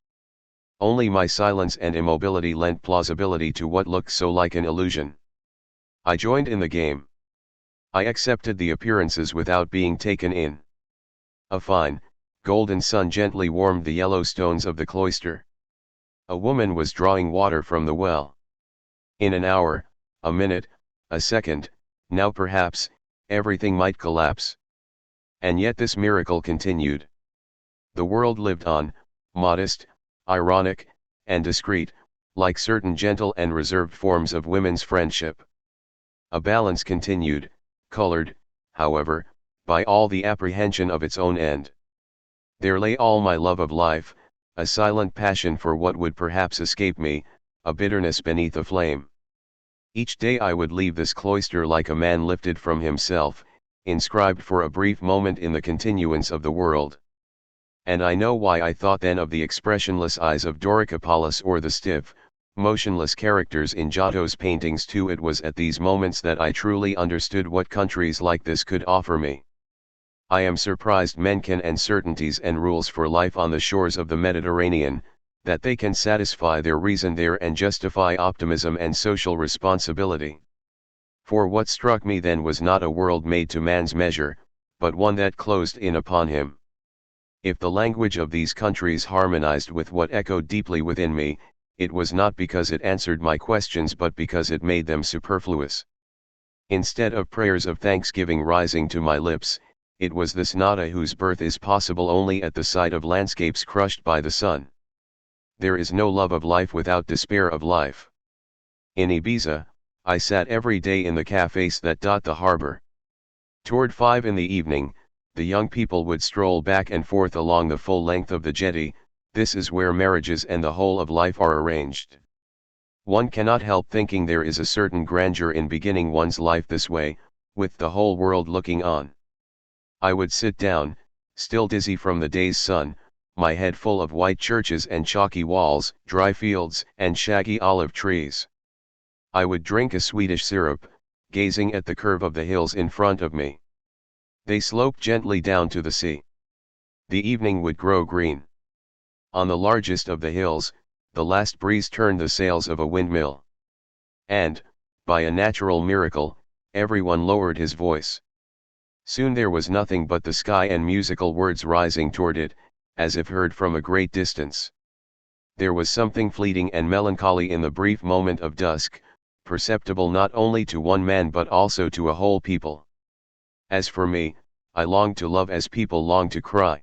Only my silence and immobility lent plausibility to what looked so like an illusion. I joined in the game. I accepted the appearances without being taken in. A fine, golden sun gently warmed the yellow stones of the cloister. A woman was drawing water from the well. In an hour, a minute, a second, now perhaps, everything might collapse. And yet this miracle continued. The world lived on, modest, ironic, and discreet, like certain gentle and reserved forms of women's friendship. A balance continued, colored, however, by all the apprehension of its own end. There lay all my love of life, a silent passion for what would perhaps escape me, a bitterness beneath a flame. Each day I would leave this cloister like a man lifted from himself, inscribed for a brief moment in the continuance of the world. And I know why I thought then of the expressionless eyes of Doricopolis or the stiff, motionless characters in Giotto's paintings too. It was at these moments that I truly understood what countries like this could offer me. I am surprised men can uncertainties and rules for life on the shores of the Mediterranean, that they can satisfy their reason there and justify optimism and social responsibility. For what struck me then was not a world made to man's measure, but one that closed in upon him. If the language of these countries harmonized with what echoed deeply within me, it was not because it answered my questions but because it made them superfluous. Instead of prayers of thanksgiving rising to my lips, it was this nada whose birth is possible only at the sight of landscapes crushed by the sun. There is no love of life without despair of life. In Ibiza, I sat every day in the cafes that dot the harbor. Toward 5 in the evening, the young people would stroll back and forth along the full length of the jetty. This is where marriages and the whole of life are arranged. One cannot help thinking there is a certain grandeur in beginning one's life this way, with the whole world looking on. I would sit down, still dizzy from the day's sun, my head full of white churches and chalky walls, dry fields and shaggy olive trees. I would drink a Swedish syrup, gazing at the curve of the hills in front of me. They sloped gently down to the sea. The evening would grow green. On the largest of the hills, the last breeze turned the sails of a windmill. And, by a natural miracle, everyone lowered his voice. Soon there was nothing but the sky and musical words rising toward it, as if heard from a great distance. There was something fleeting and melancholy in the brief moment of dusk, perceptible not only to one man but also to a whole people. As for me, I longed to love as people long to cry.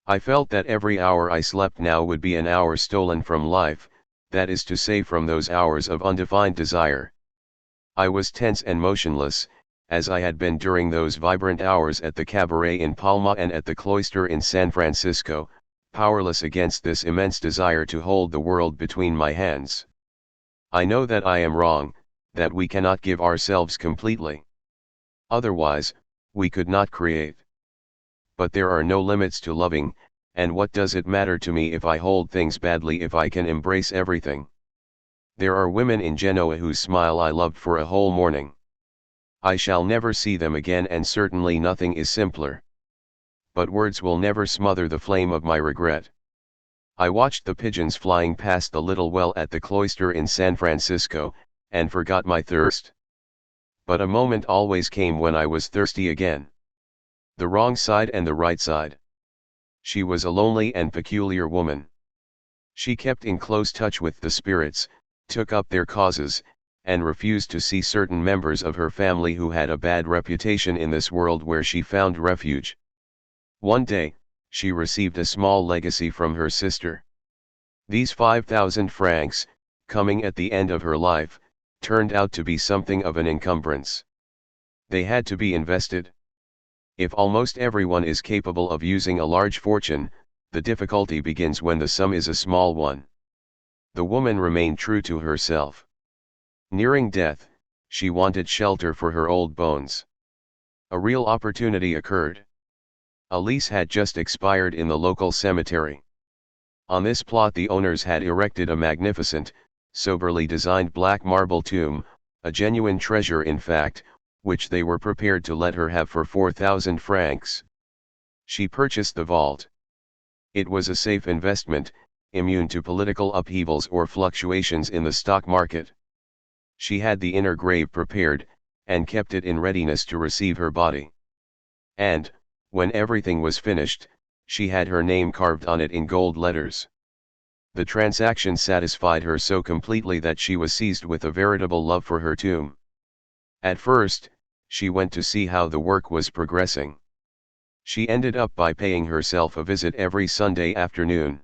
I felt that every hour I slept now would be an hour stolen from life, that is to say from those hours of undefined desire. I was tense and motionless, as I had been during those vibrant hours at the cabaret in Palma and at the cloister in San Francisco, powerless against this immense desire to hold the world between my hands. I know that I am wrong, that we cannot give ourselves completely. Otherwise, we could not create. But there are no limits to loving, and what does it matter to me if I hold things badly if I can embrace everything? There are women in Genoa whose smile I loved for a whole morning. I shall never see them again, and certainly nothing is simpler. But words will never smother the flame of my regret. I watched the pigeons flying past the little well at the cloister in San Francisco, and forgot my thirst. But a moment always came when I was thirsty again. The wrong side and the right side. She was a lonely and peculiar woman. She kept in close touch with the spirits, took up their causes, and refused to see certain members of her family who had a bad reputation in this world where she found refuge. One day, she received a small legacy from her sister. These 5,000 francs, coming at the end of her life, turned out to be something of an encumbrance. They had to be invested. If almost everyone is capable of using a large fortune, the difficulty begins when the sum is a small one. The woman remained true to herself. Nearing death, she wanted shelter for her old bones. A real opportunity occurred. A lease had just expired in the local cemetery. On this plot the owners had erected a magnificent, soberly designed black marble tomb, a genuine treasure in fact, which they were prepared to let her have for 4,000 francs. She purchased the vault. It was a safe investment, immune to political upheavals or fluctuations in the stock market. She had the inner grave prepared, and kept it in readiness to receive her body. And, when everything was finished, she had her name carved on it in gold letters. The transaction satisfied her so completely that she was seized with a veritable love for her tomb. At first, she went to see how the work was progressing. She ended up by paying herself a visit every Sunday afternoon.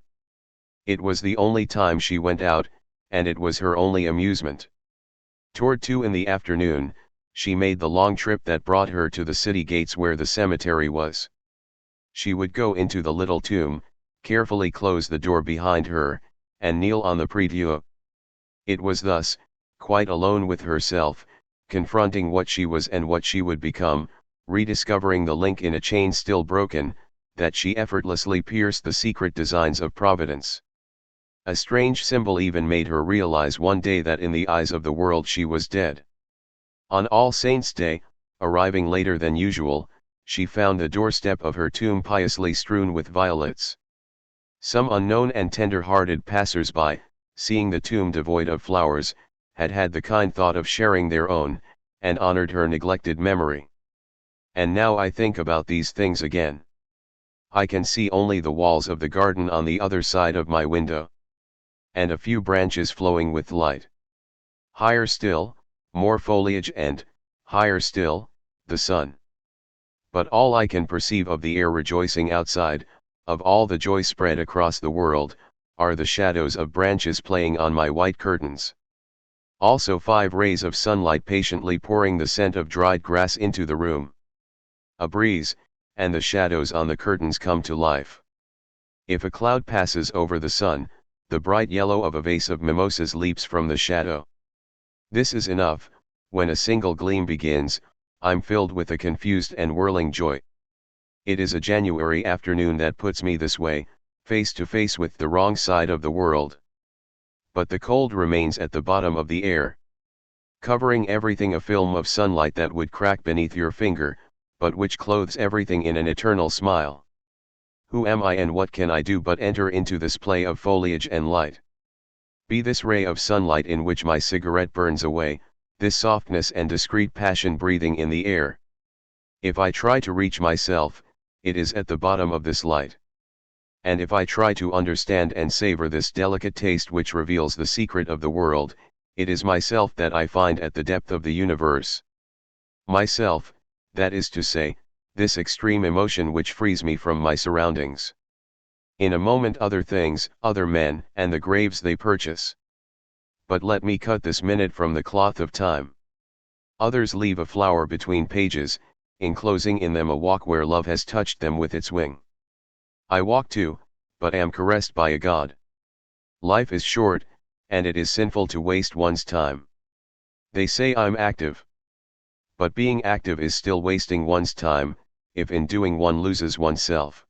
It was the only time she went out, and it was her only amusement. Toward 2 in the afternoon, she made the long trip that brought her to the city gates where the cemetery was. She would go into the little tomb, carefully close the door behind her, and kneel on the prie-dieu. It was thus, quite alone with herself, confronting what she was and what she would become, rediscovering the link in a chain still broken, that she effortlessly pierced the secret designs of Providence. A strange symbol even made her realize one day that in the eyes of the world she was dead. On All Saints' Day, arriving later than usual, she found the doorstep of her tomb piously strewn with violets. Some unknown and tender-hearted passers-by, seeing the tomb devoid of flowers, had had the kind thought of sharing their own, and honored her neglected memory. And now I think about these things again. I can see only the walls of the garden on the other side of my window. And a few branches flowing with light. Higher still, more foliage and, higher still, the sun. But all I can perceive of the air rejoicing outside, of all the joy spread across the world, are the shadows of branches playing on my white curtains. Also 5 rays of sunlight patiently pouring the scent of dried grass into the room. A breeze, and the shadows on the curtains come to life. If a cloud passes over the sun, the bright yellow of a vase of mimosas leaps from the shadow. This is enough. When a single gleam begins, I'm filled with a confused and whirling joy. It is a January afternoon that puts me this way, face to face with the wrong side of the world. But the cold remains at the bottom of the air, covering everything, a film of sunlight that would crack beneath your finger, but which clothes everything in an eternal smile. Who am I and what can I do but enter into this play of foliage and light? Be this ray of sunlight in which my cigarette burns away, this softness and discreet passion breathing in the air. If I try to reach myself, it is at the bottom of this light. And if I try to understand and savor this delicate taste which reveals the secret of the world, it is myself that I find at the depth of the universe. Myself, that is to say, this extreme emotion which frees me from my surroundings. In a moment other things, other men, and the graves they purchase. But let me cut this minute from the cloth of time. Others leave a flower between pages, enclosing in them a walk where love has touched them with its wing. I walk too, but am caressed by a god. Life is short, and it is sinful to waste one's time. They say I'm active. But being active is still wasting one's time, if in doing one loses oneself.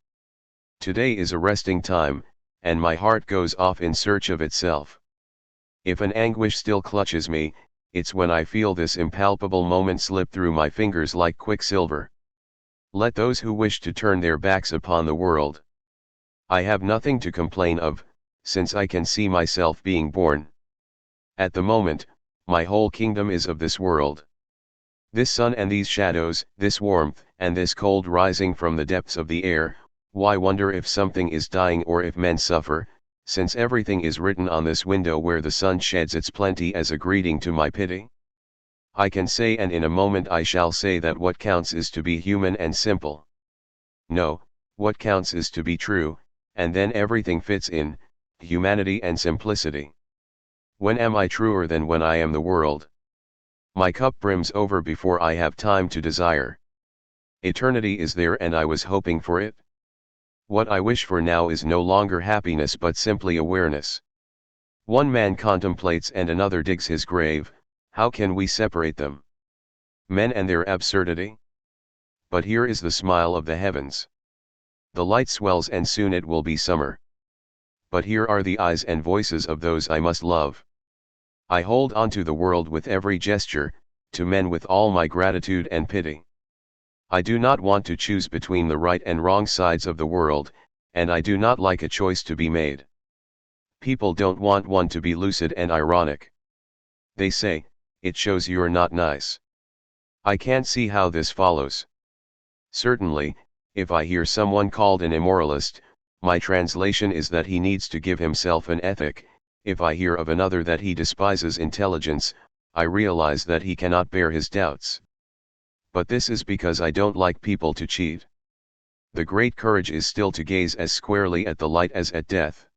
Today is a resting time, and my heart goes off in search of itself. If an anguish still clutches me, it's when I feel this impalpable moment slip through my fingers like quicksilver. Let those who wish to turn their backs upon the world. I have nothing to complain of, since I can see myself being born. At the moment, my whole kingdom is of this world. This sun and these shadows, this warmth, and this cold rising from the depths of the air, why wonder if something is dying or if men suffer, since everything is written on this window where the sun sheds its plenty as a greeting to my pity? I can say, and in a moment I shall say, that what counts is to be human and simple. No, what counts is to be true, and then everything fits in, humanity and simplicity. When am I truer than when I am the world? My cup brims over before I have time to desire. Eternity is there and I was hoping for it. What I wish for now is no longer happiness but simply awareness. One man contemplates and another digs his grave, how can we separate them? Men and their absurdity? But here is the smile of the heavens. The light swells and soon it will be summer. But here are the eyes and voices of those I must love. I hold on to the world with every gesture, to men with all my gratitude and pity. I do not want to choose between the right and wrong sides of the world, and I do not like a choice to be made. People don't want one to be lucid and ironic. They say, it shows you're not nice. I can't see how this follows. Certainly, if I hear someone called an immoralist, my translation is that he needs to give himself an ethic. If I hear of another that he despises intelligence, I realize that he cannot bear his doubts. But this is because I don't like people to cheat. The great courage is still to gaze as squarely at the light as at death.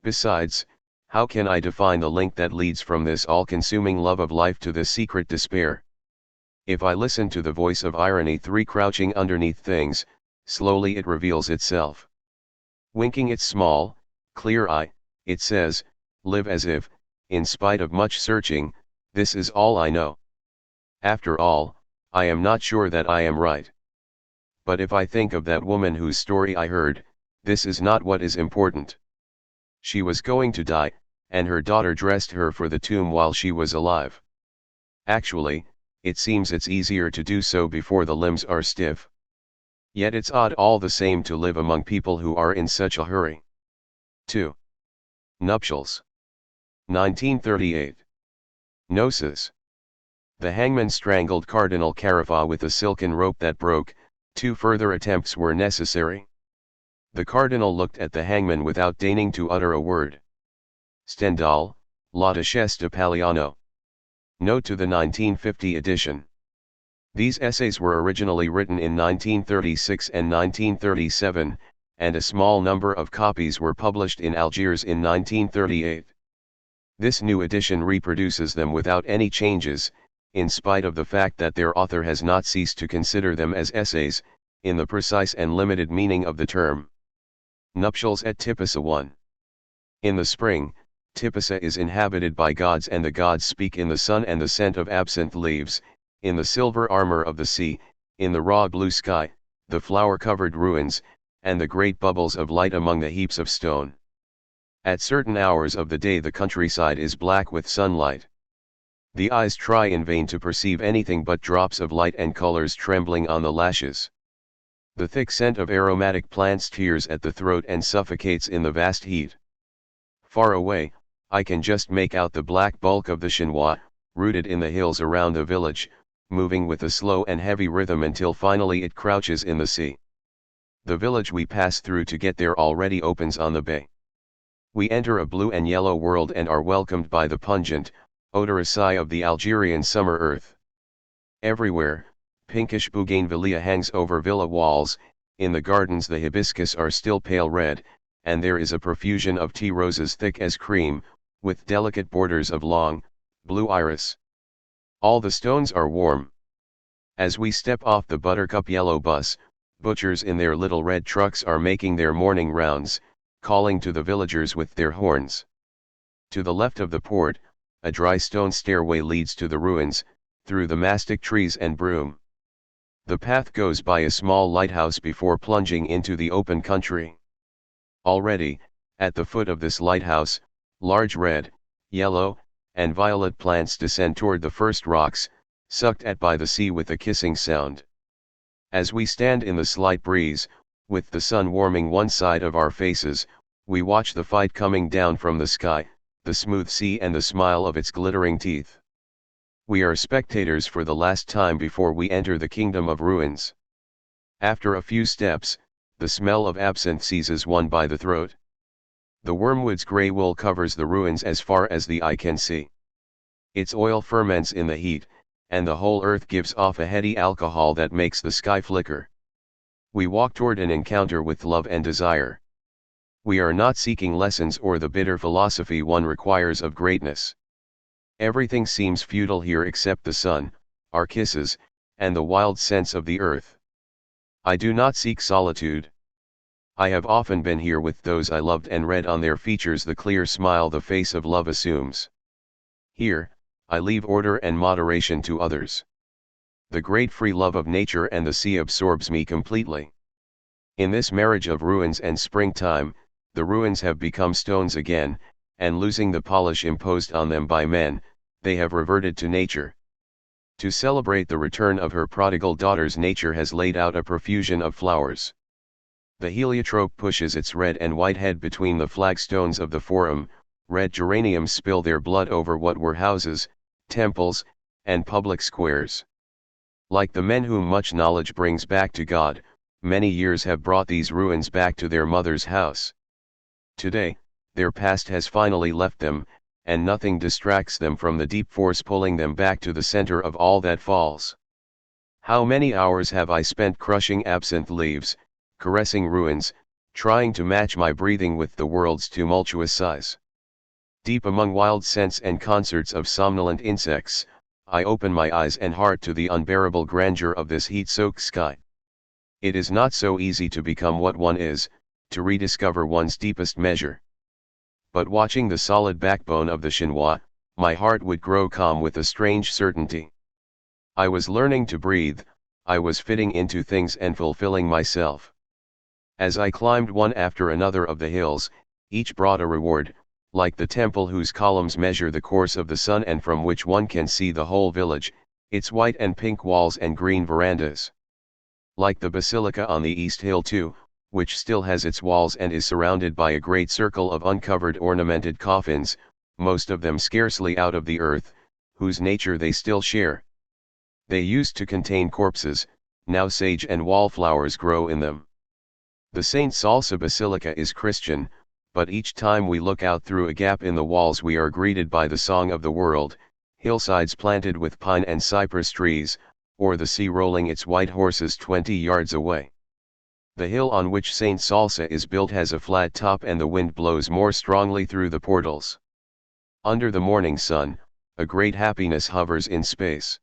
Besides, how can I define the link that leads from this all-consuming love of life to this secret despair? If I listen to the voice of irony crouching underneath things, slowly it reveals itself. Winking its small, clear eye, it says, live as if, in spite of much searching, this is all I know. After all, I am not sure that I am right. But if I think of that woman whose story I heard, this is not what is important. She was going to die, and her daughter dressed her for the tomb while she was alive. Actually, it seems it's easier to do so before the limbs are stiff. Yet it's odd all the same to live among people who are in such a hurry. 2. Nuptials. 1938. Gnosis. The hangman strangled Cardinal Carafa with a silken rope that broke. 2 further attempts were necessary. The cardinal looked at the hangman without deigning to utter a word. Stendhal, La Duchesse de Paliano. Note to the 1950 edition. These essays were originally written in 1936 and 1937, and a small number of copies were published in Algiers in 1938. This new edition reproduces them without any changes, in spite of the fact that their author has not ceased to consider them as essays, in the precise and limited meaning of the term. Nuptials at Tipasa 1. In the spring, Tipasa is inhabited by gods, and the gods speak in the sun and the scent of absinthe leaves, in the silver armor of the sea, in the raw blue sky, the flower-covered ruins, and the great bubbles of light among the heaps of stone. At certain hours of the day the countryside is black with sunlight. The eyes try in vain to perceive anything but drops of light and colors trembling on the lashes. The thick scent of aromatic plants tears at the throat and suffocates in the vast heat. Far away, I can just make out the black bulk of the chinois, rooted in the hills around the village, moving with a slow and heavy rhythm until finally it crouches in the sea. The village we pass through to get there already opens on the bay. We enter a blue and yellow world and are welcomed by the pungent, odorous sigh of the Algerian summer earth. Everywhere, pinkish bougainvillea hangs over villa walls, in the gardens the hibiscus are still pale red, and there is a profusion of tea roses thick as cream, with delicate borders of long, blue iris. All the stones are warm. As we step off the buttercup yellow bus, butchers in their little red trucks are making their morning rounds, calling to the villagers with their horns. To the left of the port, a dry stone stairway leads to the ruins, through the mastic trees and broom. The path goes by a small lighthouse before plunging into the open country. Already, at the foot of this lighthouse, large red, yellow, and violet plants descend toward the first rocks, sucked at by the sea with a kissing sound. As we stand in the slight breeze, with the sun warming one side of our faces, we watch the fight coming down from the sky, the smooth sea and the smile of its glittering teeth. We are spectators for the last time before we enter the kingdom of ruins. After a few steps, the smell of absinthe seizes one by the throat. The wormwood's grey wool covers the ruins as far as the eye can see. Its oil ferments in the heat, and the whole earth gives off a heady alcohol that makes the sky flicker. We walk toward an encounter with love and desire. We are not seeking lessons or the bitter philosophy one requires of greatness. Everything seems futile here except the sun, our kisses, and the wild scents of the earth. I do not seek solitude. I have often been here with those I loved and read on their features the clear smile the face of love assumes. Here, I leave order and moderation to others. The great free love of nature and the sea absorbs me completely. In this marriage of ruins and springtime, the ruins have become stones again, and losing the polish imposed on them by men, they have reverted to nature. To celebrate the return of her prodigal daughters, nature has laid out a profusion of flowers. The heliotrope pushes its red and white head between the flagstones of the forum, red geraniums spill their blood over what were houses, temples, and public squares. Like the men whom much knowledge brings back to God, many years have brought these ruins back to their mother's house. Today, their past has finally left them, and nothing distracts them from the deep force pulling them back to the center of all that falls. How many hours have I spent crushing absinthe leaves, caressing ruins, trying to match my breathing with the world's tumultuous sighs. Deep among wild scents and concerts of somnolent insects, I open my eyes and heart to the unbearable grandeur of this heat-soaked sky. It is not so easy to become what one is, to rediscover one's deepest measure. But watching the solid backbone of the chinois, my heart would grow calm with a strange certainty. I was learning to breathe, I was fitting into things and fulfilling myself. As I climbed one after another of the hills, each brought a reward, like the temple whose columns measure the course of the sun and from which one can see the whole village, its white and pink walls and green verandas. Like the basilica on the East Hill too, which still has its walls and is surrounded by a great circle of uncovered ornamented coffins, most of them scarcely out of the earth, whose nature they still share. They used to contain corpses, now sage and wallflowers grow in them. The St. Salsa Basilica is Christian, but each time we look out through a gap in the walls we are greeted by the song of the world, hillsides planted with pine and cypress trees, or the sea rolling its white horses 20 yards away. The hill on which St. Salsa is built has a flat top and the wind blows more strongly through the portals. Under the morning sun, a great happiness hovers in space.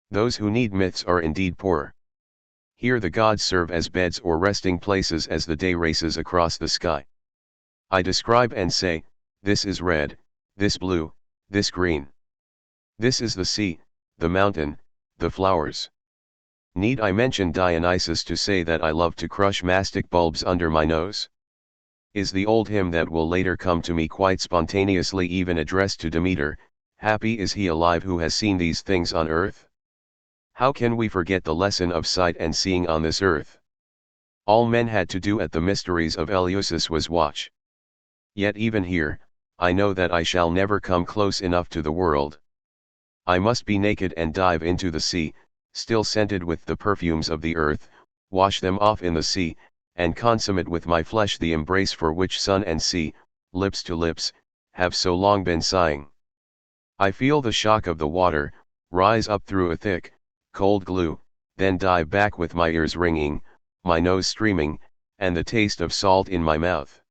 Those who need myths are indeed poor. Here the gods serve as beds or resting places as the day races across the sky. I describe and say, this is red, this blue, this green. This is the sea, the mountain, the flowers. Need I mention Dionysus to say that I love to crush mastic bulbs under my nose? Is the old hymn that will later come to me quite spontaneously even addressed to Demeter, happy is he alive who has seen these things on earth? How can we forget the lesson of sight and seeing on this earth? All men had to do at the mysteries of Eleusis was watch. Yet even here, I know that I shall never come close enough to the world. I must be naked and dive into the sea, still scented with the perfumes of the earth, wash them off in the sea, and consummate with my flesh the embrace for which sun and sea, lips to lips, have so long been sighing. I feel the shock of the water, rise up through a thick, cold glue, then dive back with my ears ringing, my nose streaming, and the taste of salt in my mouth.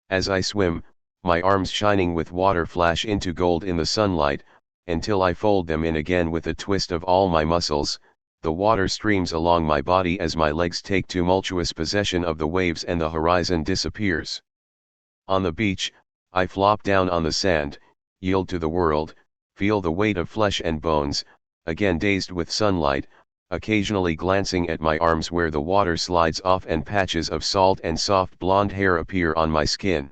As I swim, my arms shining with water flash into gold in the sunlight, until I fold them in again with a twist of all my muscles. The water streams along my body as my legs take tumultuous possession of the waves and the horizon disappears. On the beach, I flop down on the sand, yield to the world, feel the weight of flesh and bones, again dazed with sunlight, occasionally glancing at my arms where the water slides off and patches of salt and soft blonde hair appear on my skin.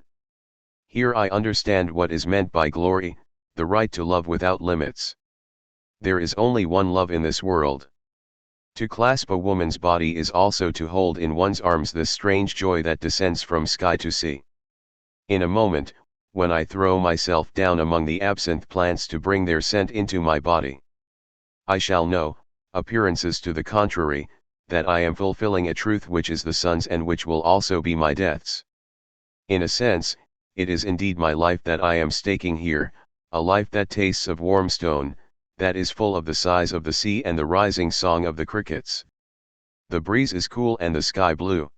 Here I understand what is meant by glory, the right to love without limits. There is only one love in this world. To clasp a woman's body is also to hold in one's arms this strange joy that descends from sky to sea. In a moment, when I throw myself down among the absinthe plants to bring their scent into my body, I shall know, appearances to the contrary, that I am fulfilling a truth which is the sun's and which will also be my death's. In a sense, it is indeed my life that I am staking here, a life that tastes of warm stone, that is full of the sighs of the sea and the rising song of the crickets. The breeze is cool and the sky blue.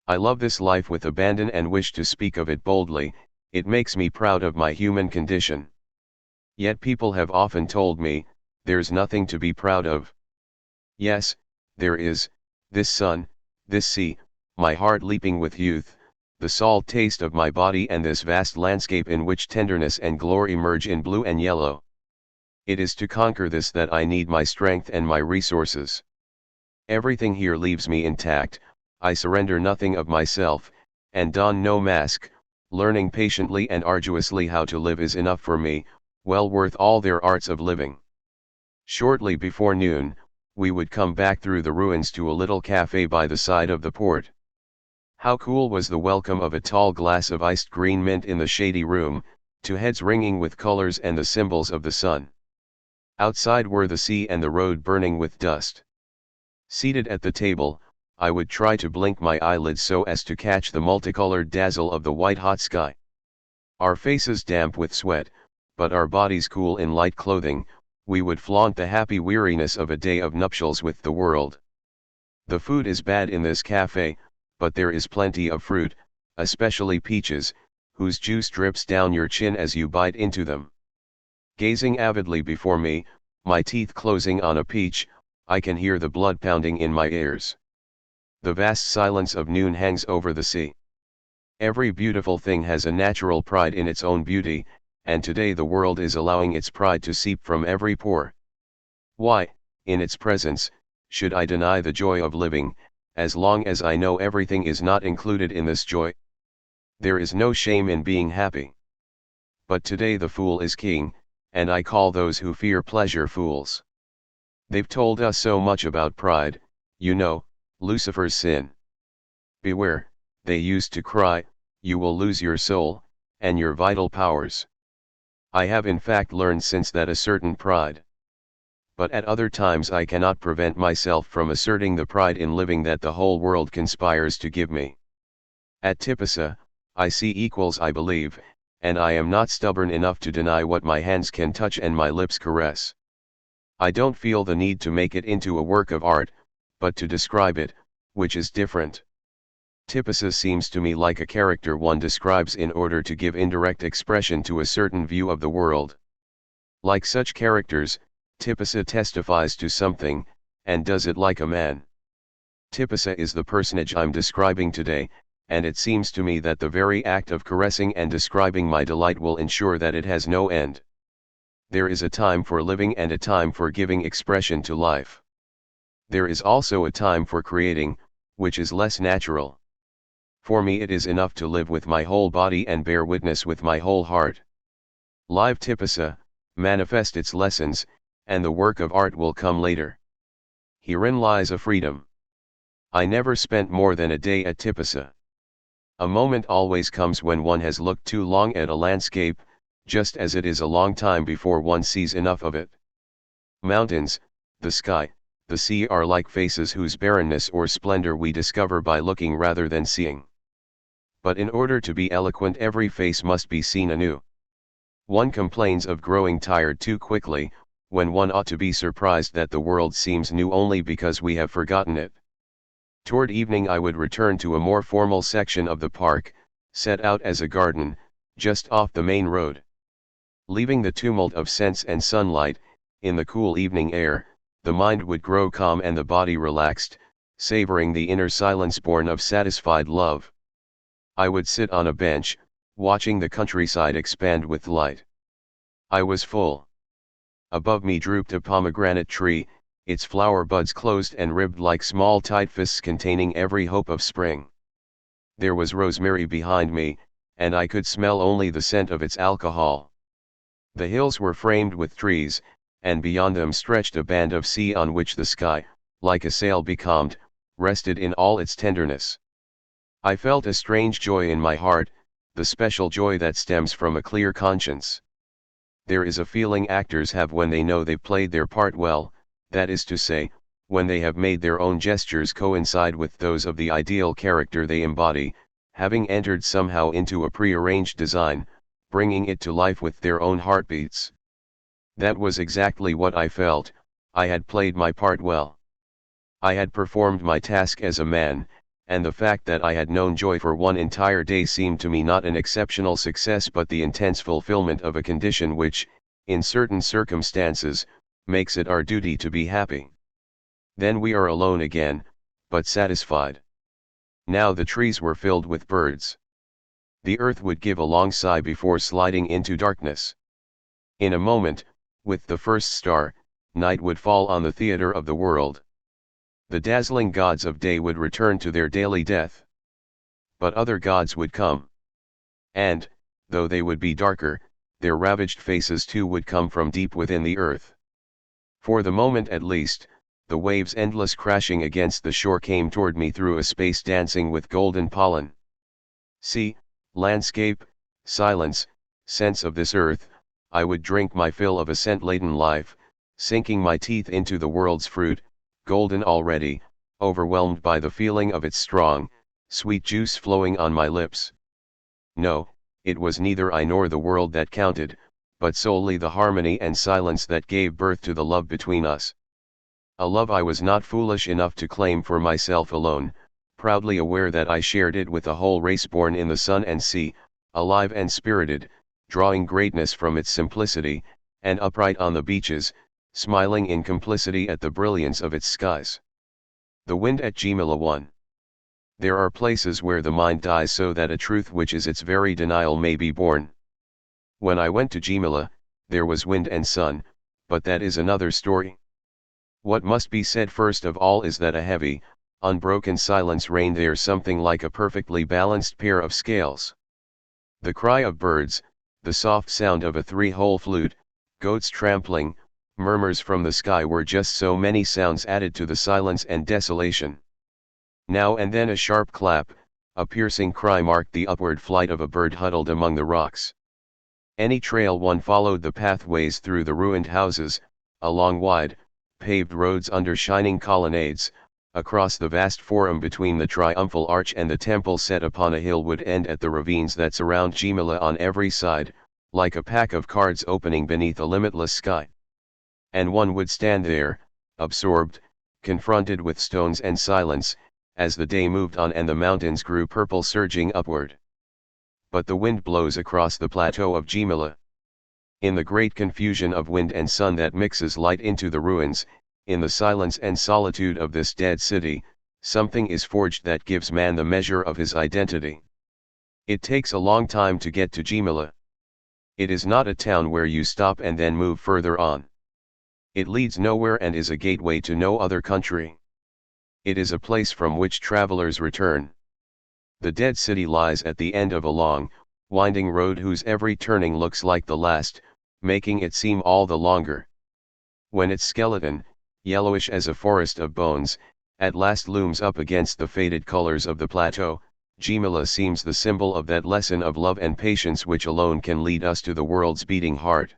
I love this life with abandon and wish to speak of it boldly, it makes me proud of my human condition. Yet people have often told me, there's nothing to be proud of. Yes, there is, this sun, this sea, my heart leaping with youth, the salt taste of my body and this vast landscape in which tenderness and glory merge in blue and yellow. It is to conquer this that I need my strength and my resources. Everything here leaves me intact, I surrender nothing of myself, and don no mask. Learning patiently and arduously how to live is enough for me, well worth all their arts of living. Shortly before noon, we would come back through the ruins to a little cafe by the side of the port. How cool was the welcome of a tall glass of iced green mint in the shady room, to heads ringing with colors and the symbols of the sun. Outside were the sea and the road burning with dust. Seated at the table, I would try to blink my eyelids so as to catch the multicolored dazzle of the white-hot sky. Our faces damp with sweat, but our bodies cool in light clothing, we would flaunt the happy weariness of a day of nuptials with the world. The food is bad in this cafe, but there is plenty of fruit, especially peaches, whose juice drips down your chin as you bite into them. Gazing avidly before me, my teeth closing on a peach, I can hear the blood pounding in my ears. The vast silence of noon hangs over the sea. Every beautiful thing has a natural pride in its own beauty, and today the world is allowing its pride to seep from every pore. Why, in its presence, should I deny the joy of living, as long as I know everything is not included in this joy? There is no shame in being happy. But today the fool is king, and I call those who fear pleasure fools. They've told us so much about pride, you know, Lucifer's sin. Beware, they used to cry, you will lose your soul, and your vital powers. I have in fact learned since that a certain pride. But at other times I cannot prevent myself from asserting the pride in living that the whole world conspires to give me. At Tipasa, I see equals I believe, and I am not stubborn enough to deny what my hands can touch and my lips caress. I don't feel the need to make it into a work of art, but to describe it, which is different. Tipasa seems to me like a character one describes in order to give indirect expression to a certain view of the world. Like such characters, Tipasa testifies to something, and does it like a man. Tipasa is the personage I'm describing today, and it seems to me that the very act of caressing and describing my delight will ensure that it has no end. There is a time for living and a time for giving expression to life. There is also a time for creating, which is less natural. For me it is enough to live with my whole body and bear witness with my whole heart. Live Tipasa, manifest its lessons, and the work of art will come later. Herein lies a freedom. I never spent more than a day at Tipasa. A moment always comes when one has looked too long at a landscape, just as it is a long time before one sees enough of it. Mountains, the sky, the sea are like faces whose barrenness or splendor we discover by looking rather than seeing. But in order to be eloquent, every face must be seen anew. One complains of growing tired too quickly, when one ought to be surprised that the world seems new only because we have forgotten it. Toward evening I would return to a more formal section of the park, set out as a garden, just off the main road. Leaving the tumult of scents and sunlight, in the cool evening air, the mind would grow calm and the body relaxed, savoring the inner silence born of satisfied love. I would sit on a bench, watching the countryside expand with light. I was full. Above me drooped a pomegranate tree, its flower buds closed and ribbed like small tight fists containing every hope of spring. There was rosemary behind me, and I could smell only the scent of its alcohol. The hills were framed with trees, and beyond them stretched a band of sea on which the sky, like a sail becalmed, rested in all its tenderness. I felt a strange joy in my heart, the special joy that stems from a clear conscience. There is a feeling actors have when they know they've played their part well, that is to say, when they have made their own gestures coincide with those of the ideal character they embody, having entered somehow into a prearranged design, bringing it to life with their own heartbeats. That was exactly what I felt. I had played my part well. I had performed my task as a man, and the fact that I had known joy for one entire day seemed to me not an exceptional success but the intense fulfillment of a condition which, in certain circumstances, makes it our duty to be happy. Then we are alone again, but satisfied. Now the trees were filled with birds. The earth would give a long sigh before sliding into darkness. In a moment, with the first star, night would fall on the theater of the world. The dazzling gods of day would return to their daily death. But other gods would come. And, though they would be darker, their ravaged faces too would come from deep within the earth. For the moment at least, the waves endless crashing against the shore came toward me through a space dancing with golden pollen. Sea, landscape, silence, scents of this earth, I would drink my fill of a scent-laden life, sinking my teeth into the world's fruit, golden already, overwhelmed by the feeling of its strong, sweet juice flowing on my lips. No, it was neither I nor the world that counted, but solely the harmony and silence that gave birth to the love between us. A love I was not foolish enough to claim for myself alone, proudly aware that I shared it with a whole race born in the sun and sea, alive and spirited, drawing greatness from its simplicity, and upright on the beaches, smiling in complicity at the brilliance of its skies. The wind at Jimila 1. There are places where the mind dies so that a truth which is its very denial may be born. When I went to Jimila, there was wind and sun, but that is another story. What must be said first of all is that a heavy, unbroken silence reigned there, something like a perfectly balanced pair of scales. The cry of birds, the soft sound of a three-hole flute, goats trampling, murmurs from the sky were just so many sounds added to the silence and desolation. Now and then a sharp clap, a piercing cry marked the upward flight of a bird huddled among the rocks. Any trail one followed the pathways through the ruined houses, along wide, paved roads under shining colonnades, across the vast forum between the triumphal arch and the temple set upon a hill would end at the ravines that surround Jimila on every side, like a pack of cards opening beneath a limitless sky. And one would stand there, absorbed, confronted with stones and silence, as the day moved on and the mountains grew purple surging upward. But the wind blows across the plateau of Jimila. In the great confusion of wind and sun that mixes light into the ruins, in the silence and solitude of this dead city, Something is forged that gives man the measure of his identity. It takes a long time to get to Jimila. It is not a town where you stop and then move further on. It leads nowhere and is a gateway to no other country. It is a place from which travelers return. The dead city lies at the end of a long, winding road whose every turning looks like the last, making it seem all the longer. When its skeleton, yellowish as a forest of bones, at last looms up against the faded colors of the plateau, Jimila seems the symbol of that lesson of love and patience which alone can lead us to the world's beating heart.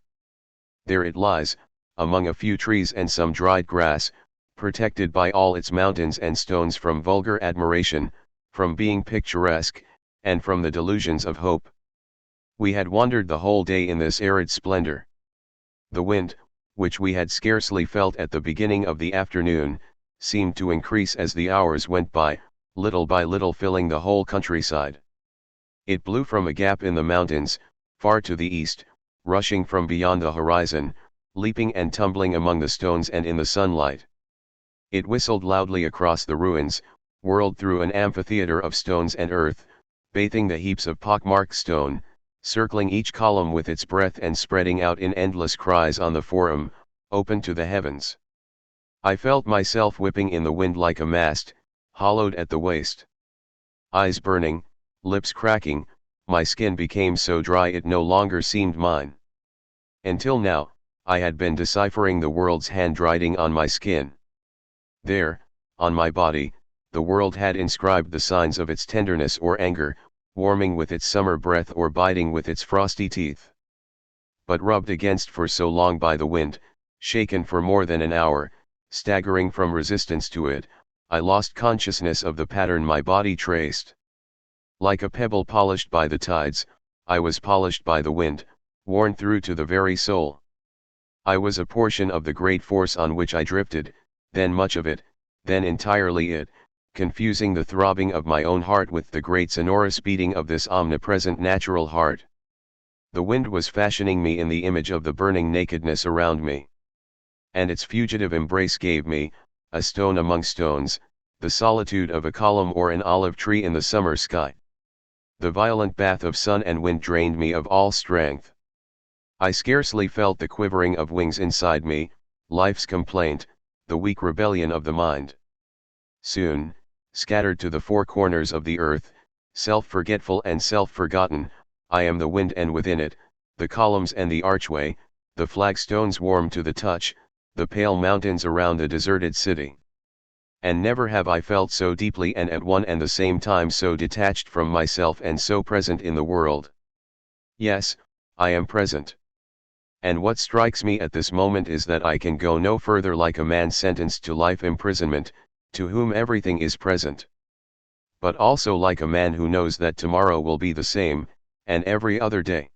There it lies, among a few trees and some dried grass, protected by all its mountains and stones from vulgar admiration, from being picturesque, and from the delusions of hope. We had wandered the whole day in this arid splendor. The wind, which we had scarcely felt at the beginning of the afternoon, seemed to increase as the hours went by little filling the whole countryside. It blew from a gap in the mountains, far to the east, rushing from beyond the horizon, leaping and tumbling among the stones and in the sunlight. It whistled loudly across the ruins, whirled through an amphitheater of stones and earth, bathing the heaps of pockmarked stone, circling each column with its breath and spreading out in endless cries on the forum, open to the heavens. I felt myself whipping in the wind like a mast, hollowed at the waist. Eyes burning, lips cracking, my skin became so dry it no longer seemed mine. Until now, I had been deciphering the world's handwriting on my skin. There, on my body, the world had inscribed the signs of its tenderness or anger, warming with its summer breath or biting with its frosty teeth. But rubbed against for so long by the wind, shaken for more than an hour, staggering from resistance to it, I lost consciousness of the pattern my body traced. Like a pebble polished by the tides, I was polished by the wind, worn through to the very soul. I was a portion of the great force on which I drifted, then much of it, then entirely it, confusing the throbbing of my own heart with the great sonorous beating of this omnipresent natural heart. The wind was fashioning me in the image of the burning nakedness around me. And its fugitive embrace gave me, a stone among stones, the solitude of a column or an olive tree in the summer sky. The violent bath of sun and wind drained me of all strength. I scarcely felt the quivering of wings inside me, life's complaint, the weak rebellion of the mind. Soon, scattered to the four corners of the earth, self-forgetful and self-forgotten, I am the wind and within it, the columns and the archway, the flagstones warm to the touch, the pale mountains around the deserted city. And never have I felt so deeply and at one and the same time so detached from myself and so present in the world. Yes, I am present. And what strikes me at this moment is that I can go no further like a man sentenced to life imprisonment, to whom everything is present. But also like a man who knows that tomorrow will be the same, and every other day.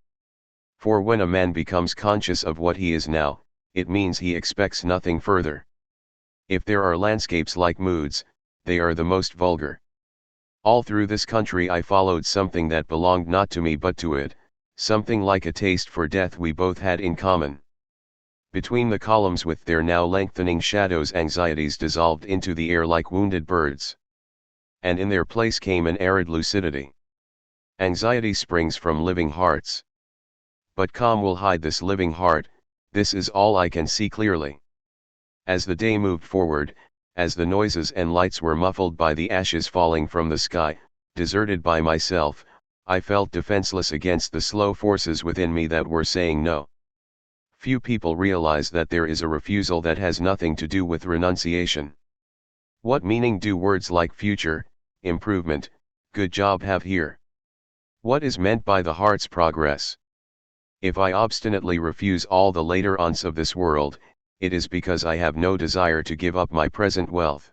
For when a man becomes conscious of what he is now, it means he expects nothing further. If there are landscapes like moods, they are the most vulgar. All through this country I followed something that belonged not to me but to it, something like a taste for death we both had in common. Between the columns with their now lengthening shadows anxieties dissolved into the air like wounded birds. And in their place came an arid lucidity. Anxiety springs from living hearts. But calm will hide this living heart, this is all I can see clearly. As the day moved forward, as the noises and lights were muffled by the ashes falling from the sky, deserted by myself, I felt defenseless against the slow forces within me that were saying no. Few people realize that there is a refusal that has nothing to do with renunciation. What meaning do words like future, improvement, good job have here? What is meant by the heart's progress? If I obstinately refuse all the later-ons of this world, it is because I have no desire to give up my present wealth.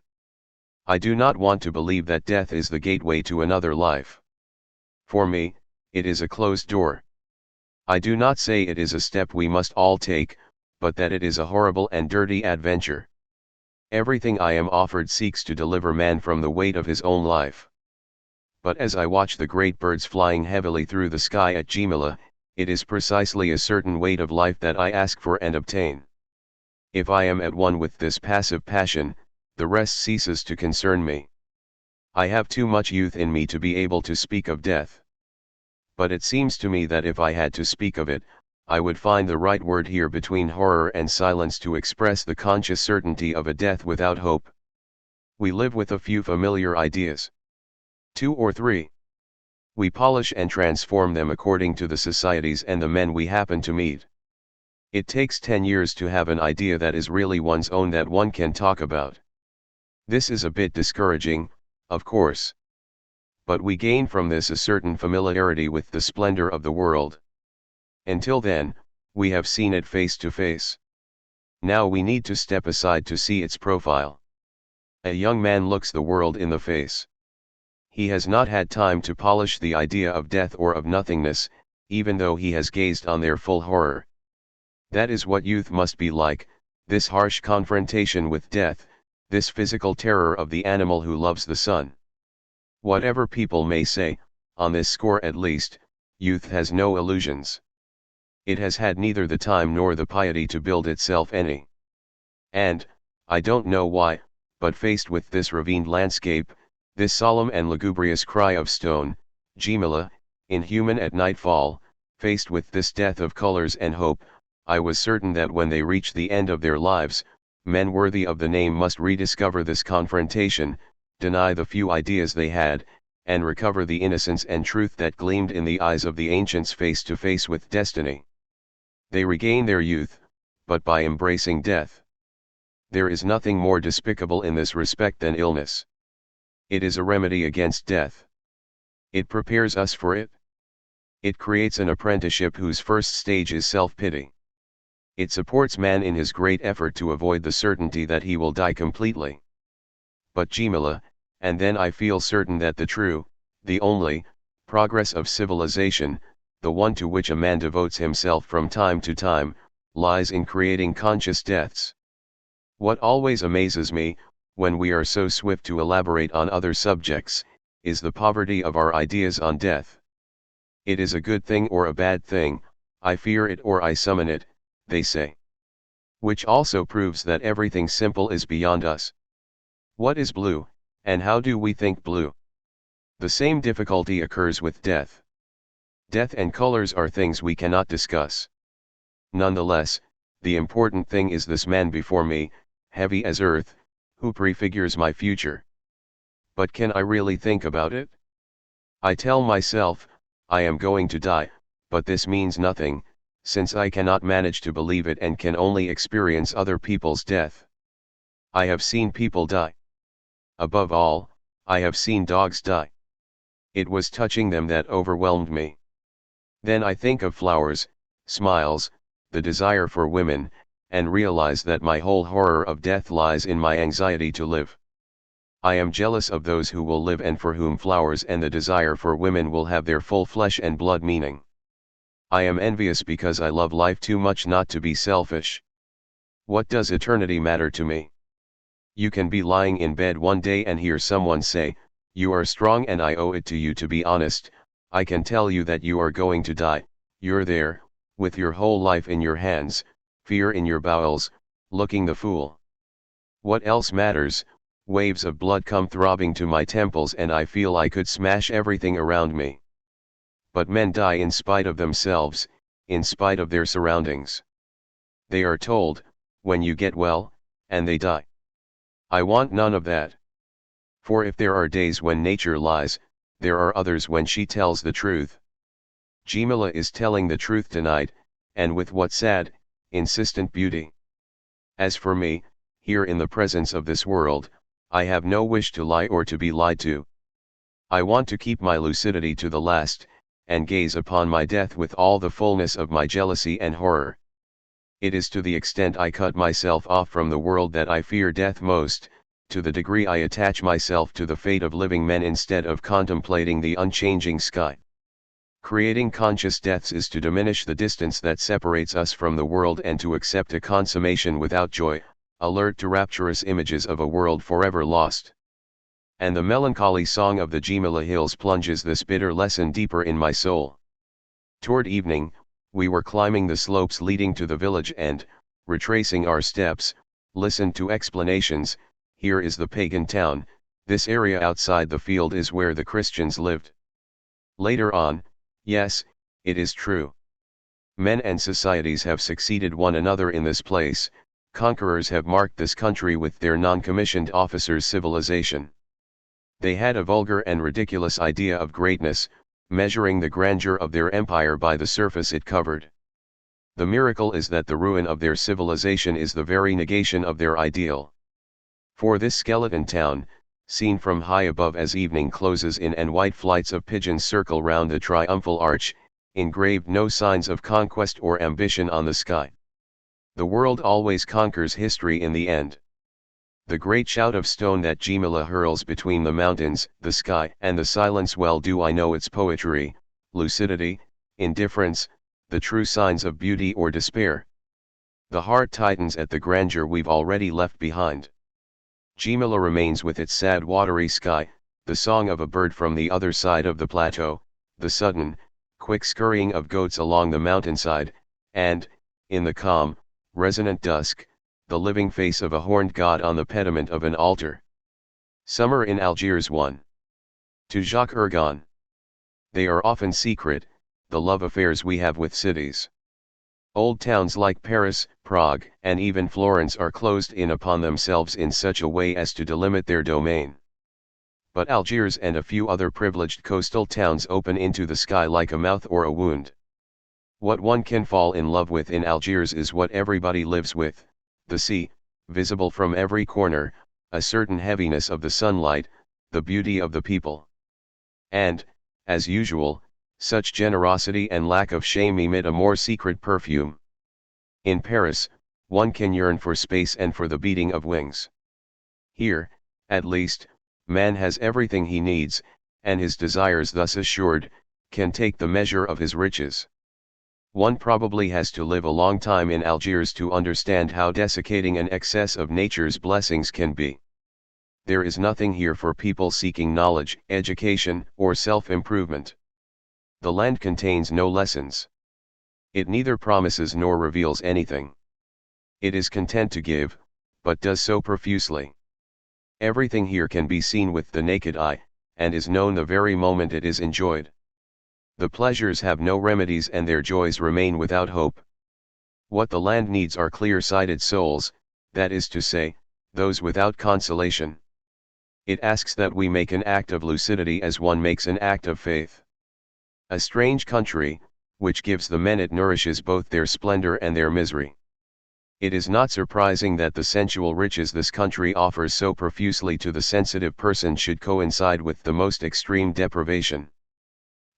I do not want to believe that death is the gateway to another life. For me, it is a closed door. I do not say it is a step we must all take, but that it is a horrible and dirty adventure. Everything I am offered seeks to deliver man from the weight of his own life. But as I watch the great birds flying heavily through the sky at Jimila, it is precisely a certain weight of life that I ask for and obtain. If I am at one with this passive passion, the rest ceases to concern me. I have too much youth in me to be able to speak of death. But it seems to me that if I had to speak of it, I would find the right word here between horror and silence to express the conscious certainty of a death without hope. We live with a few familiar ideas. 2 or 3. We polish and transform them according to the societies and the men we happen to meet. It takes 10 years to have an idea that is really one's own that one can talk about. This is a bit discouraging, of course. But we gain from this a certain familiarity with the splendor of the world. Until then, we have seen it face to face. Now we need to step aside to see its profile. A young man looks the world in the face. He has not had time to polish the idea of death or of nothingness, even though he has gazed on their full horror. That is what youth must be like, this harsh confrontation with death, this physical terror of the animal who loves the sun. Whatever people may say, on this score at least, youth has no illusions. It has had neither the time nor the piety to build itself any. And, I don't know why, but faced with this ravined landscape, this solemn and lugubrious cry of stone, Jimala, inhuman at nightfall, faced with this death of colors and hope, I was certain that when they reach the end of their lives, men worthy of the name must rediscover this confrontation, deny the few ideas they had, and recover the innocence and truth that gleamed in the eyes of the ancients face to face with destiny. They regain their youth, but by embracing death. There is nothing more despicable in this respect than illness. It is a remedy against death. It prepares us for it. It creates an apprenticeship whose first stage is self-pity. It supports man in his great effort to avoid the certainty that he will die completely. But Jimala, and then I feel certain that the true, the only, progress of civilization, the one to which a man devotes himself from time to time, lies in creating conscious deaths. What always amazes me, when we are so swift to elaborate on other subjects, is the poverty of our ideas on death. It is a good thing or a bad thing, I fear it or I summon it, they say. Which also proves that everything simple is beyond us. What is blue, and how do we think blue? The same difficulty occurs with death. Death and colors are things we cannot discuss. Nonetheless, the important thing is this man before me, heavy as earth, who prefigures my future. But can I really think about it? I tell myself, I am going to die, but this means nothing, since I cannot manage to believe it and can only experience other people's death. I have seen people die. Above all, I have seen dogs die. It was touching them that overwhelmed me. Then I think of flowers, smiles, the desire for women, and realize that my whole horror of death lies in my anxiety to live. I am jealous of those who will live and for whom flowers and the desire for women will have their full flesh and blood meaning. I am envious because I love life too much not to be selfish. What does eternity matter to me? You can be lying in bed one day and hear someone say, "You are strong and I owe it to you to be honest. I can tell you that you are going to die." You're there, with your whole life in your hands, fear in your bowels, looking the fool. What else matters? Waves of blood come throbbing to my temples and I feel I could smash everything around me. But men die in spite of themselves, in spite of their surroundings. They are told, "When you get well," and they die. I want none of that. For if there are days when nature lies, there are others when she tells the truth. Jimala is telling the truth tonight, and with what sad, insistent beauty. As for me, here in the presence of this world, I have no wish to lie or to be lied to. I want to keep my lucidity to the last, and gaze upon my death with all the fullness of my jealousy and horror. It is to the extent I cut myself off from the world that I fear death most, to the degree I attach myself to the fate of living men instead of contemplating the unchanging sky. Creating conscious deaths is to diminish the distance that separates us from the world and to accept a consummation without joy, alert to rapturous images of a world forever lost. And the melancholy song of the Jimala Hills plunges this bitter lesson deeper in my soul. Toward evening, we were climbing the slopes leading to the village and, retracing our steps, listened to explanations. Here is the pagan town, This area outside the field is where the Christians lived. Later on, yes, it is true. Men and societies have succeeded one another in this place, conquerors have marked this country with their non-commissioned officers' civilization. They had a vulgar and ridiculous idea of greatness, measuring the grandeur of their empire by the surface it covered. The miracle is that the ruin of their civilization is the very negation of their ideal. For this skeleton town, seen from high above as evening closes in and white flights of pigeons circle round the triumphal arch, engraved no signs of conquest or ambition on the sky. The world always conquers history in the end. The great shout of stone that Jimala hurls between the mountains, the sky and the silence, well do I know its poetry, lucidity, indifference, the true signs of beauty or despair. The heart tightens at the grandeur we've already left behind. Jimala remains with its sad watery sky, the song of a bird from the other side of the plateau, the sudden, quick scurrying of goats along the mountainside, and, in the calm, resonant dusk, the living face of a horned god on the pediment of an altar. Summer in Algiers 1. To Jacques Ergon. They are often secret, the love affairs we have with cities. Old towns like Paris, Prague, and even Florence are closed in upon themselves in such a way as to delimit their domain. But Algiers and a few other privileged coastal towns open into the sky like a mouth or a wound. What one can fall in love with in Algiers is what everybody lives with, the sea, visible from every corner, a certain heaviness of the sunlight, the beauty of the people. And, as usual, such generosity and lack of shame emit a more secret perfume. In Paris, one can yearn for space and for the beating of wings. Here, at least, man has everything he needs, and his desires thus assured, can take the measure of his riches. One probably has to live a long time in Algiers to understand how desiccating an excess of nature's blessings can be. There is nothing here for people seeking knowledge, education, or self-improvement. The land contains no lessons. It neither promises nor reveals anything. It is content to give, but does so profusely. Everything here can be seen with the naked eye, and is known the very moment it is enjoyed. The pleasures have no remedies and their joys remain without hope. What the land needs are clear-sighted souls, that is to say, those without consolation. It asks that we make an act of lucidity as one makes an act of faith. A strange country, which gives the men it nourishes both their splendor and their misery. It is not surprising that the sensual riches this country offers so profusely to the sensitive person should coincide with the most extreme deprivation.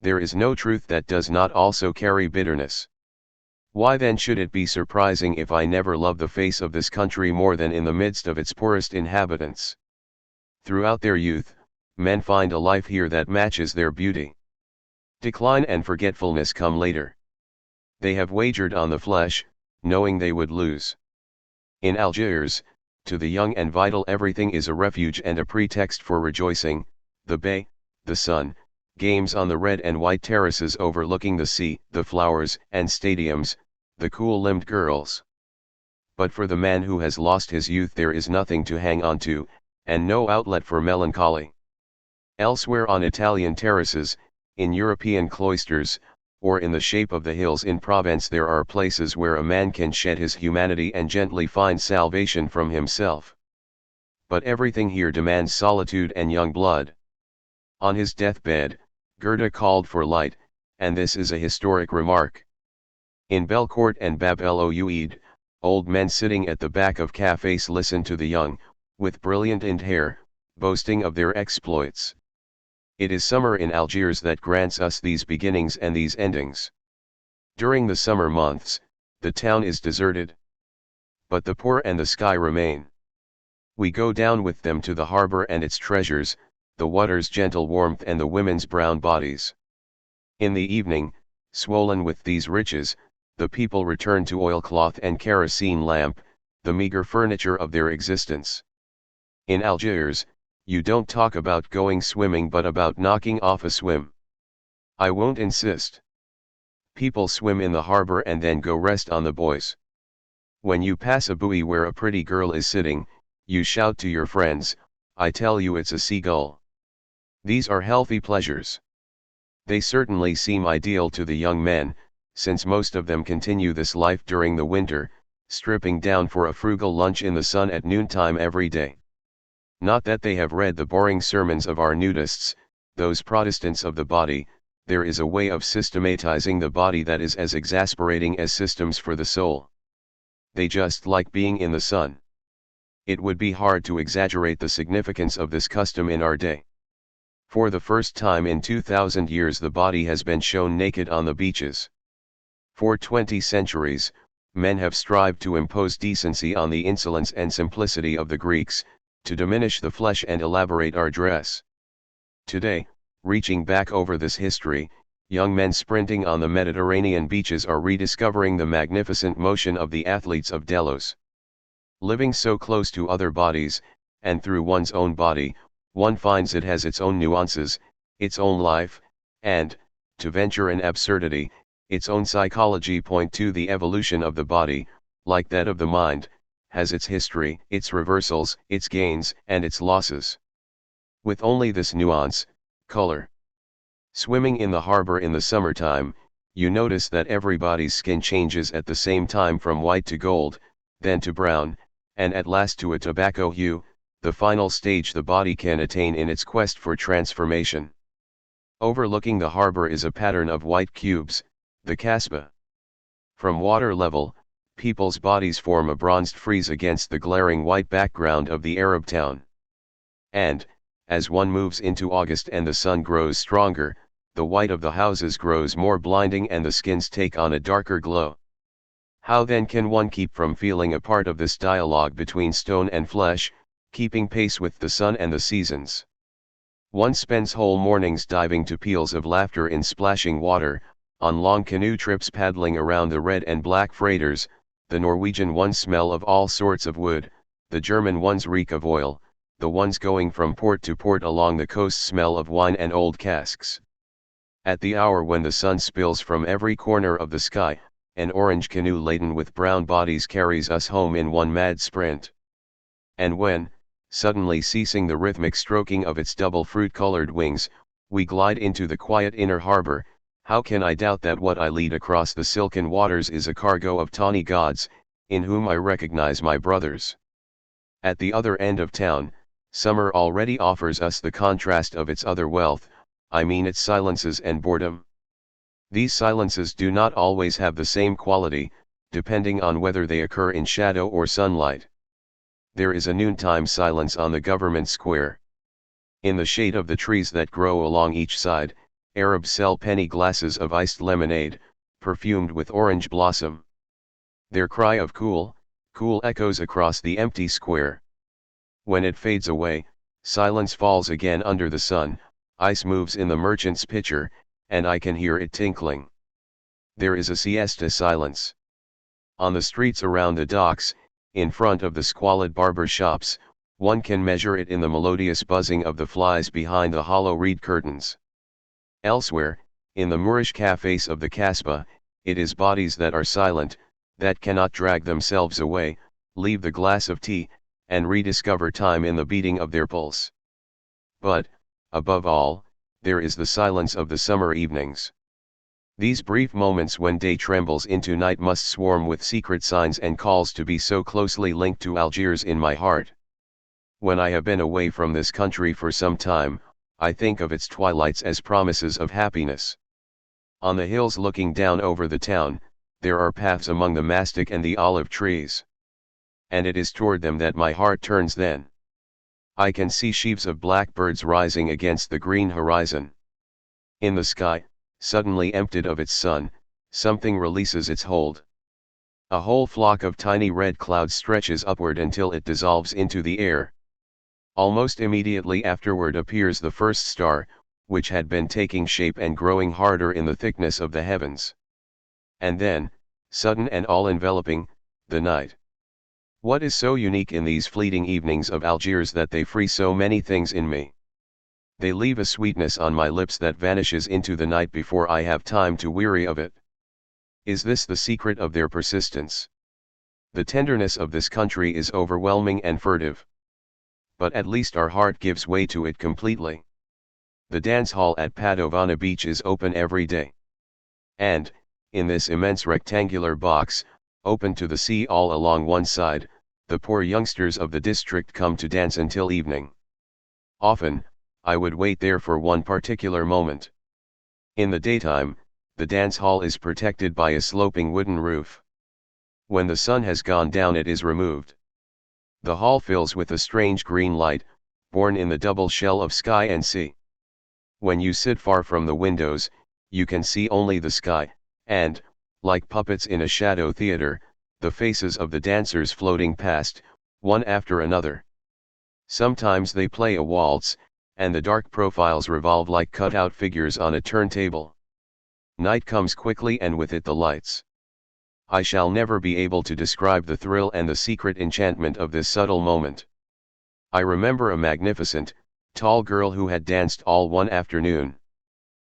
There is no truth that does not also carry bitterness. Why then should it be surprising if I never love the face of this country more than in the midst of its poorest inhabitants? Throughout their youth, men find a life here that matches their beauty. Decline and forgetfulness come later. They have wagered on the flesh, knowing they would lose. In Algiers, to the young and vital everything is a refuge and a pretext for rejoicing, the bay, the sun, games on the red and white terraces overlooking the sea, the flowers and stadiums, the cool-limbed girls. But for the man who has lost his youth there is nothing to hang on to, and no outlet for melancholy. Elsewhere on Italian terraces, in European cloisters, or in the shape of the hills in Provence there are places where a man can shed his humanity and gently find salvation from himself. But everything here demands solitude and young blood. On his deathbed, Goethe called for light, and this is a historic remark. In Belcourt and Bab el Oued, old men sitting at the back of cafes listen to the young, with brilliant hair, boasting of their exploits. It is summer in Algiers that grants us these beginnings and these endings. During the summer months, the town is deserted. But the poor and the sky remain. We go down with them to the harbor and its treasures, the water's gentle warmth and the women's brown bodies. In the evening, swollen with these riches, the people return to oilcloth and kerosene lamp, the meager furniture of their existence. In Algiers, you don't talk about going swimming but about knocking off a swim. I won't insist. People swim in the harbor and then go rest on the buoys. When you pass a buoy where a pretty girl is sitting, you shout to your friends, I tell you it's a seagull. These are healthy pleasures. They certainly seem ideal to the young men, since most of them continue this life during the winter, stripping down for a frugal lunch in the sun at noontime every day. Not that they have read the boring sermons of our nudists, those Protestants of the body. There is a way of systematizing the body that is as exasperating as systems for the soul. They just like being in the sun. It would be hard to exaggerate the significance of this custom in our day. For the first time in 2000 years the body has been shown naked on the beaches. For 20 centuries, men have strived to impose decency on the insolence and simplicity of the Greeks, to diminish the flesh and elaborate our dress. Today, reaching back over this history, young men sprinting on the Mediterranean beaches are rediscovering the magnificent motion of the athletes of Delos. Living so close to other bodies, and through one's own body, one finds it has its own nuances, its own life, and, to venture an absurdity, its own psychology. Point to the evolution of the body, like that of the mind, has its history, its reversals, its gains, and its losses. With only this nuance, color. Swimming in the harbor in the summertime, you notice that everybody's skin changes at the same time from white to gold, then to brown, and at last to a tobacco hue, the final stage the body can attain in its quest for transformation. Overlooking the harbor is a pattern of white cubes, the Casbah. From water level, people's bodies form a bronzed frieze against the glaring white background of the Arab town. And, as one moves into August and the sun grows stronger, the white of the houses grows more blinding and the skins take on a darker glow. How then can one keep from feeling a part of this dialogue between stone and flesh, keeping pace with the sun and the seasons? One spends whole mornings diving to peals of laughter in splashing water, on long canoe trips paddling around the red and black freighters, the Norwegian ones smell of all sorts of wood, the German ones reek of oil, the ones going from port to port along the coast smell of wine and old casks. At the hour when the sun spills from every corner of the sky, an orange canoe laden with brown bodies carries us home in one mad sprint. And when, suddenly ceasing the rhythmic stroking of its double fruit-colored wings, we glide into the quiet inner harbor, how can I doubt that what I lead across the silken waters is a cargo of tawny gods, in whom I recognize my brothers? At the other end of town, summer already offers us the contrast of its other wealth, I mean its silences and boredom. These silences do not always have the same quality, depending on whether they occur in shadow or sunlight. There is a noontime silence on the government square. In the shade of the trees that grow along each side, Arabs sell penny glasses of iced lemonade, perfumed with orange blossom. Their cry of cool, cool echoes across the empty square. When it fades away, silence falls again under the sun, ice moves in the merchant's pitcher, and I can hear it tinkling. There is a siesta silence. On the streets around the docks, in front of the squalid barber shops, one can measure it in the melodious buzzing of the flies behind the hollow reed curtains. Elsewhere, in the Moorish cafes of the Casbah, it is bodies that are silent, that cannot drag themselves away, leave the glass of tea, and rediscover time in the beating of their pulse. But, above all, there is the silence of the summer evenings. These brief moments when day trembles into night must swarm with secret signs and calls to be so closely linked to Algiers in my heart. When I have been away from this country for some time, I think of its twilights as promises of happiness. On the hills looking down over the town, there are paths among the mastic and the olive trees. And it is toward them that my heart turns then. I can see sheaves of blackbirds rising against the green horizon. In the sky, suddenly emptied of its sun, something releases its hold. A whole flock of tiny red clouds stretches upward until it dissolves into the air. Almost immediately afterward appears the first star, which had been taking shape and growing harder in the thickness of the heavens. And then, sudden and all-enveloping, the night. What is so unique in these fleeting evenings of Algiers that they free so many things in me? They leave a sweetness on my lips that vanishes into the night before I have time to weary of it. Is this the secret of their persistence? The tenderness of this country is overwhelming and furtive. but at least our heart gives way to it completely. The dance hall at Padovana Beach is open every day. And, in this immense rectangular box, open to the sea all along one side, the poor youngsters of the district come to dance until evening. Often, I would wait there for one particular moment. In the daytime, the dance hall is protected by a sloping wooden roof. When the sun has gone down, it is removed. The hall fills with a strange green light, born in the double shell of sky and sea. When you sit far from the windows, you can see only the sky, and, like puppets in a shadow theater, the faces of the dancers floating past, one after another. Sometimes they play a waltz, and the dark profiles revolve like cut-out figures on a turntable. Night comes quickly, and with it the lights. I shall never be able to describe the thrill and the secret enchantment of this subtle moment. I remember a magnificent, tall girl who had danced all one afternoon.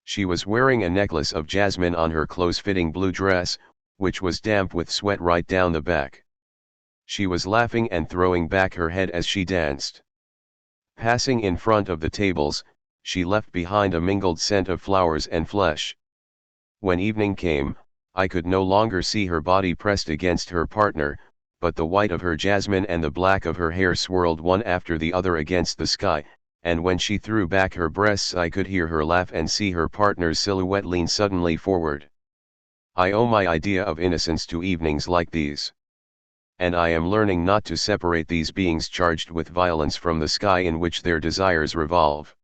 She was wearing a necklace of jasmine on her close-fitting blue dress, which was damp with sweat right down the back. She was laughing and throwing back her head as she danced. Passing in front of the tables, she left behind a mingled scent of flowers and flesh. When evening came, I could no longer see her body pressed against her partner, but the white of her jasmine and the black of her hair swirled one after the other against the sky, and when she threw back her breasts I could hear her laugh and see her partner's silhouette lean suddenly forward. I owe my idea of innocence to evenings like these. And I am learning not to separate these beings charged with violence from the sky in which their desires revolve.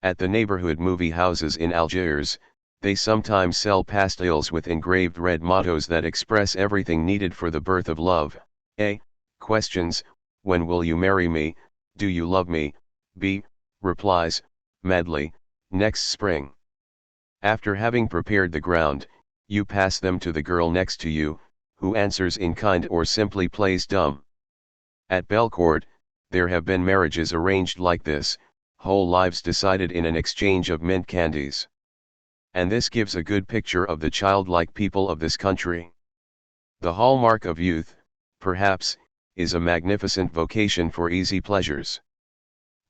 At the neighborhood movie houses in Algiers, they sometimes sell pastilles with engraved red mottos that express everything needed for the birth of love. A. Questions: when will you marry me? Do you love me? B. Replies: madly, next spring. After having prepared the ground, you pass them to the girl next to you, who answers in kind or simply plays dumb. At Belcourt, there have been marriages arranged like this, whole lives decided in an exchange of mint candies. And this gives a good picture of the childlike people of this country. The hallmark of youth, perhaps, is a magnificent vocation for easy pleasures.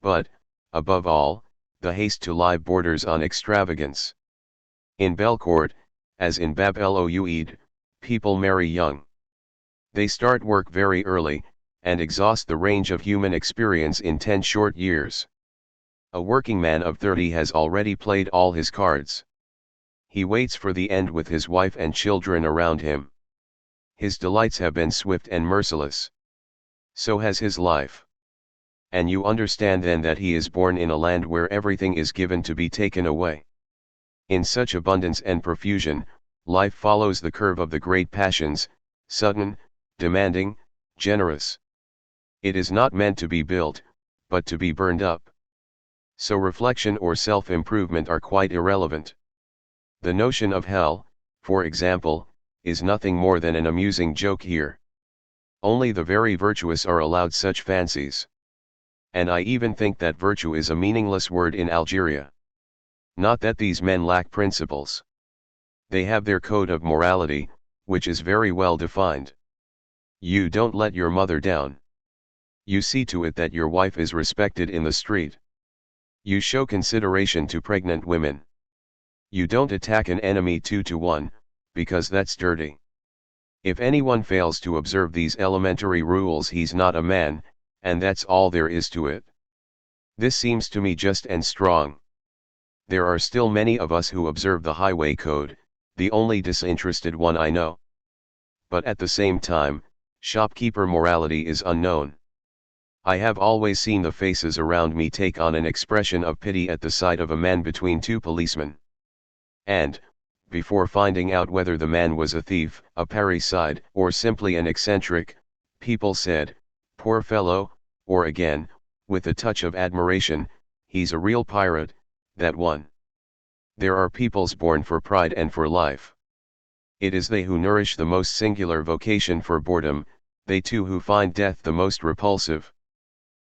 But, above all, the haste to lie borders on extravagance. In Belcourt, as in Bab el Oued, people marry young. They start work very early, and exhaust the range of human experience in 10 short years. A working man of 30 has already played all his cards. He waits for the end with his wife and children around him. His delights have been swift and merciless. So has his life. And you understand then that he is born in a land where everything is given to be taken away. In such abundance and profusion, life follows the curve of the great passions, sudden, demanding, generous. It is not meant to be built, but to be burned up. So reflection or self-improvement are quite irrelevant. The notion of hell, for example, is nothing more than an amusing joke here. Only the very virtuous are allowed such fancies. And I even think that virtue is a meaningless word in Algeria. Not that these men lack principles. They have their code of morality, which is very well defined. You don't let your mother down. You see to it that your wife is respected in the street. You show consideration to pregnant women. You don't attack an enemy 2-1, because that's dirty. If anyone fails to observe these elementary rules, he's not a man, and that's all there is to it. This seems to me just and strong. There are still many of us who observe the highway code, the only disinterested one I know. But at the same time, shopkeeper morality is unknown. I have always seen the faces around me take on an expression of pity at the sight of a man between two policemen. And, before finding out whether the man was a thief, a parricide, or simply an eccentric, people said, "Poor fellow," or again, with a touch of admiration, "He's a real pirate, that one." There are peoples born for pride and for life. It is they who nourish the most singular vocation for boredom, they too who find death the most repulsive.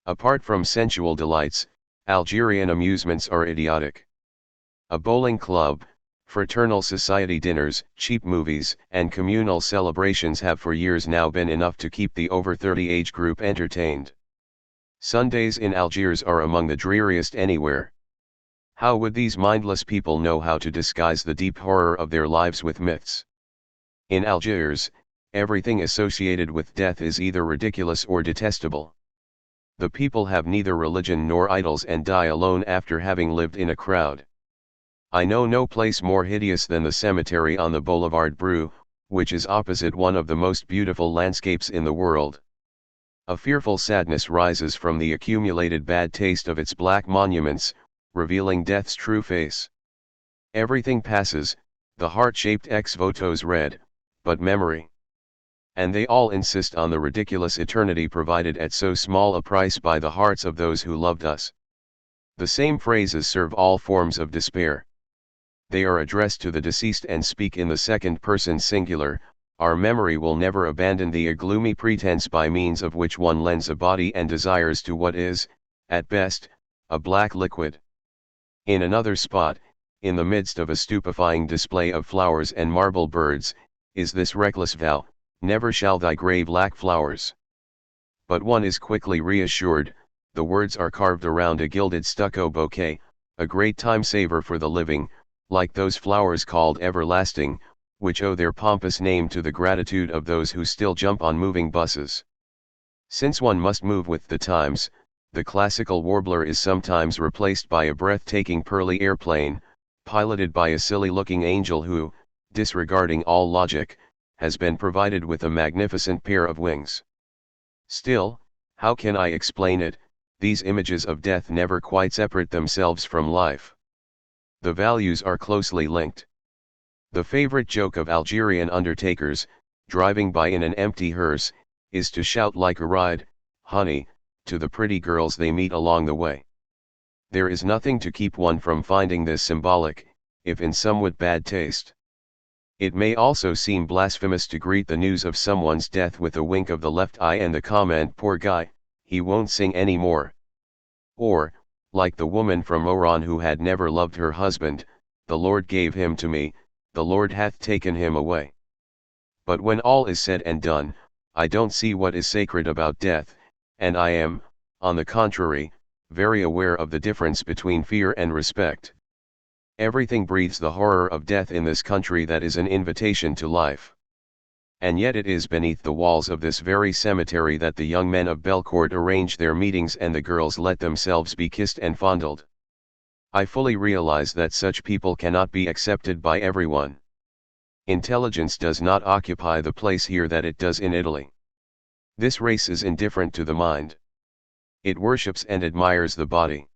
Apart from sensual delights, Algerian amusements are idiotic. A bowling club, fraternal society dinners, cheap movies, and communal celebrations have for years now been enough to keep the over 30 age group entertained. Sundays in Algiers are among the dreariest anywhere. How would these mindless people know how to disguise the deep horror of their lives with myths? In Algiers, everything associated with death is either ridiculous or detestable. The people have neither religion nor idols and die alone after having lived in a crowd. I know no place more hideous than the cemetery on the Boulevard Bru, which is opposite one of the most beautiful landscapes in the world. A fearful sadness rises from the accumulated bad taste of its black monuments, revealing death's true face. Everything passes, the heart-shaped ex-votos read, but memory. And they all insist on the ridiculous eternity provided at so small a price by the hearts of those who loved us. The same phrases serve all forms of despair. They are addressed to the deceased and speak in the second person singular. Our memory will never abandon thee, a gloomy pretense by means of which one lends a body and desires to what is, at best, a black liquid. In another spot, in the midst of a stupefying display of flowers and marble birds, is this reckless vow, never shall thy grave lack flowers. But one is quickly reassured, the words are carved around a gilded stucco bouquet, a great time-saver for the living, like those flowers called everlasting, which owe their pompous name to the gratitude of those who still jump on moving buses. Since one must move with the times, the classical warbler is sometimes replaced by a breathtaking pearly airplane, piloted by a silly-looking angel who, disregarding all logic, has been provided with a magnificent pair of wings. Still, how can I explain it, these images of death never quite separate themselves from life. The values are closely linked. The favorite joke of Algerian undertakers, driving by in an empty hearse, is to shout like a ride, honey, to the pretty girls they meet along the way. There is nothing to keep one from finding this symbolic, if in somewhat bad taste. It may also seem blasphemous to greet the news of someone's death with a wink of the left eye and the comment, poor guy, he won't sing any more. Or, like the woman from Oran who had never loved her husband, the Lord gave him to me, the Lord hath taken him away. But when all is said and done, I don't see what is sacred about death, and I am, on the contrary, very aware of the difference between fear and respect. Everything breathes the horror of death in this country that is an invitation to life. And yet it is beneath the walls of this very cemetery that the young men of Belcourt arrange their meetings and the girls let themselves be kissed and fondled. I fully realize that such people cannot be accepted by everyone. Intelligence does not occupy the place here that it does in Italy. This race is indifferent to the mind. It worships and admires the body.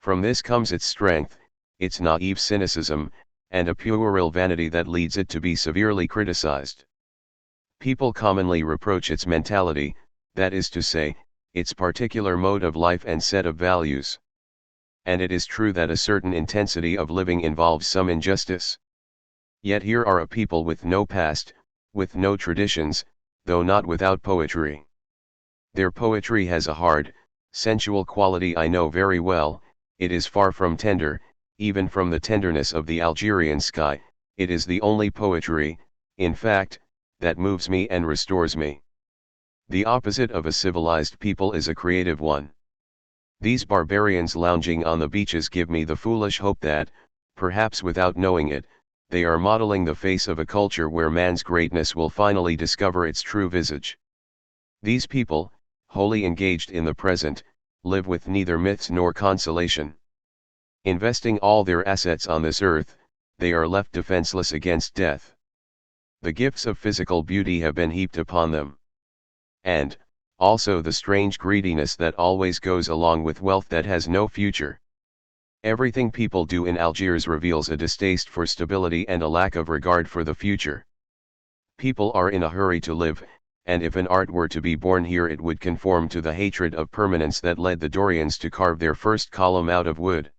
From this comes its strength, its naive cynicism, and a puerile vanity that leads it to be severely criticized. People commonly reproach its mentality, that is to say, its particular mode of life and set of values. And it is true that a certain intensity of living involves some injustice. Yet here are a people with no past, with no traditions, though not without poetry. Their poetry has a hard, sensual quality I know very well. It is far from tender, even from the tenderness of the Algerian sky. It is the only poetry, in fact, that moves me and restores me. The opposite of a civilized people is a creative one. These barbarians lounging on the beaches give me the foolish hope that, perhaps without knowing it, they are modeling the face of a culture where man's greatness will finally discover its true visage. These people, wholly engaged in the present, live with neither myths nor consolation. Investing all their assets on this earth, they are left defenseless against death. The gifts of physical beauty have been heaped upon them. And, also the strange greediness that always goes along with wealth that has no future. Everything people do in Algiers reveals a distaste for stability and a lack of regard for the future. People are in a hurry to live, and if an art were to be born here it would conform to the hatred of permanence that led the Dorians to carve their first column out of wood.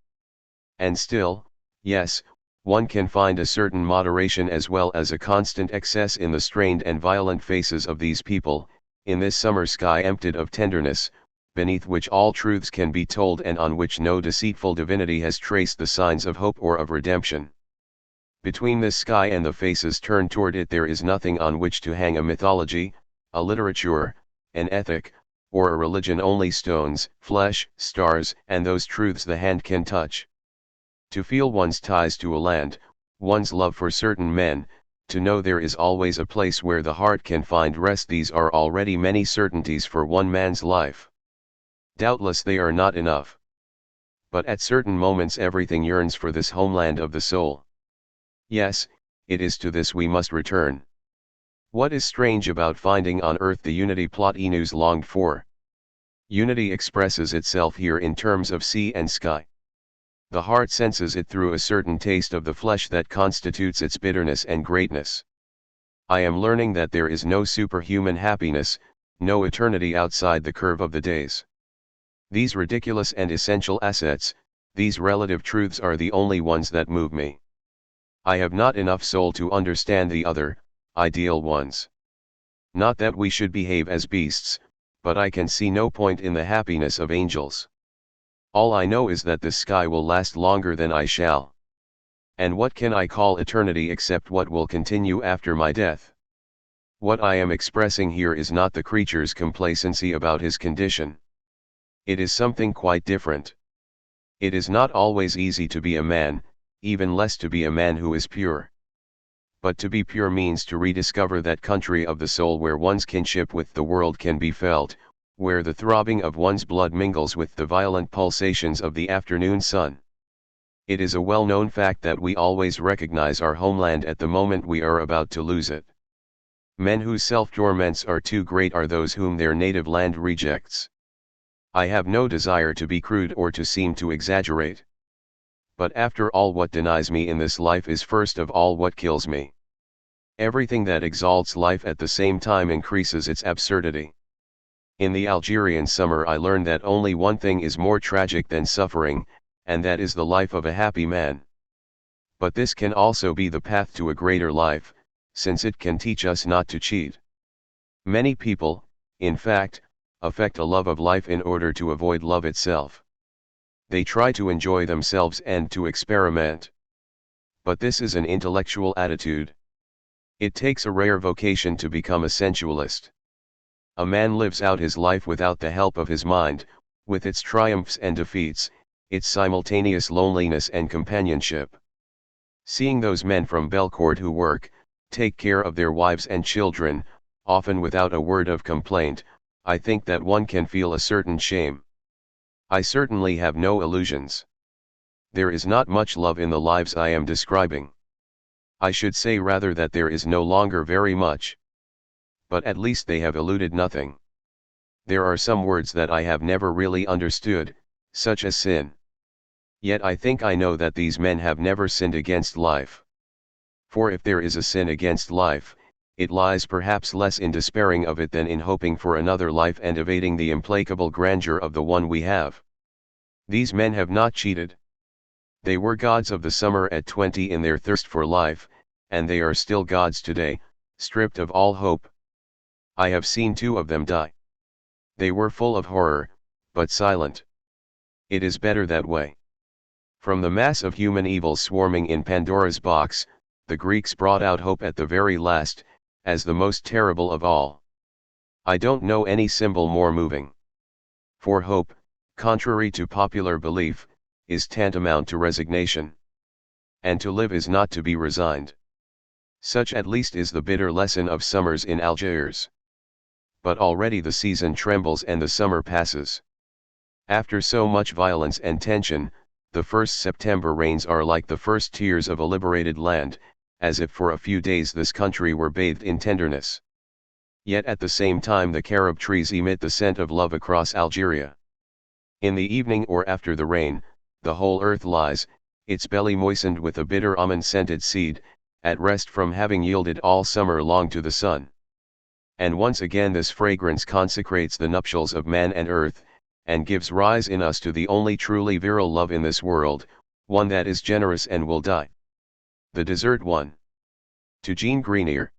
And still, yes, one can find a certain moderation as well as a constant excess in the strained and violent faces of these people, in this summer sky emptied of tenderness, beneath which all truths can be told and on which no deceitful divinity has traced the signs of hope or of redemption. Between this sky and the faces turned toward it there is nothing on which to hang a mythology, a literature, an ethic, or a religion only stones, flesh, stars, and those truths the hand can touch. To feel one's ties to a land, one's love for certain men, to know there is always a place where the heart can find rest, these are already many certainties for one man's life. Doubtless they are not enough. But at certain moments everything yearns for this homeland of the soul. Yes, it is to this we must return. What is strange about finding on earth the unity Plotinus longed for? Unity expresses itself here in terms of sea and sky. The heart senses it through a certain taste of the flesh that constitutes its bitterness and greatness. I am learning that there is no superhuman happiness, no eternity outside the curve of the days. These ridiculous and essential assets, these relative truths are the only ones that move me. I have not enough soul to understand the other, ideal ones. Not that we should behave as beasts, but I can see no point in the happiness of angels. All I know is that this sky will last longer than I shall. And what can I call eternity except what will continue after my death? What I am expressing here is not the creature's complacency about his condition. It is something quite different. It is not always easy to be a man, even less to be a man who is pure. But to be pure means to rediscover that country of the soul where one's kinship with the world can be felt, where the throbbing of one's blood mingles with the violent pulsations of the afternoon sun. It is a well-known fact that we always recognize our homeland at the moment we are about to lose it. Men whose self-torments are too great are those whom their native land rejects. I have no desire to be crude or to seem to exaggerate. But after all, what denies me in this life is first of all what kills me. Everything that exalts life at the same time increases its absurdity. In the Algerian summer I learned that only one thing is more tragic than suffering, and that is the life of a happy man. But this can also be the path to a greater life, since it can teach us not to cheat. Many people, in fact, affect a love of life in order to avoid love itself. They try to enjoy themselves and to experiment. But this is an intellectual attitude. It takes a rare vocation to become a sensualist. A man lives out his life without the help of his mind, with its triumphs and defeats, its simultaneous loneliness and companionship. Seeing those men from Belcourt who work, take care of their wives and children, often without a word of complaint, I think that one can feel a certain shame. I certainly have no illusions. There is not much love in the lives I am describing. I should say rather that there is no longer very much. But at least they have eluded nothing. There are some words that I have never really understood, such as sin. Yet I think I know that these men have never sinned against life. For if there is a sin against life, it lies perhaps less in despairing of it than in hoping for another life and evading the implacable grandeur of the one we have. These men have not cheated. They were gods of the summer at 20 in their thirst for life, and they are still gods today, stripped of all hope. I have seen 2 of them die. They were full of horror, but silent. It is better that way. From the mass of human evils swarming in Pandora's box, the Greeks brought out hope at the very last, as the most terrible of all. I don't know any symbol more moving. For hope, contrary to popular belief, is tantamount to resignation. And to live is not to be resigned. Such at least is the bitter lesson of summers in Algiers. But already the season trembles and the summer passes. After so much violence and tension, the first September rains are like the first tears of a liberated land, as if for a few days this country were bathed in tenderness. Yet at the same time the carob trees emit the scent of love across Algeria. In the evening or after the rain, the whole earth lies, its belly moistened with a bitter almond-scented seed, at rest from having yielded all summer long to the sun. And once again this fragrance consecrates the nuptials of man and earth, and gives rise in us to the only truly virile love in this world, one that is generous and will die. The desert one. To Jean Grenier.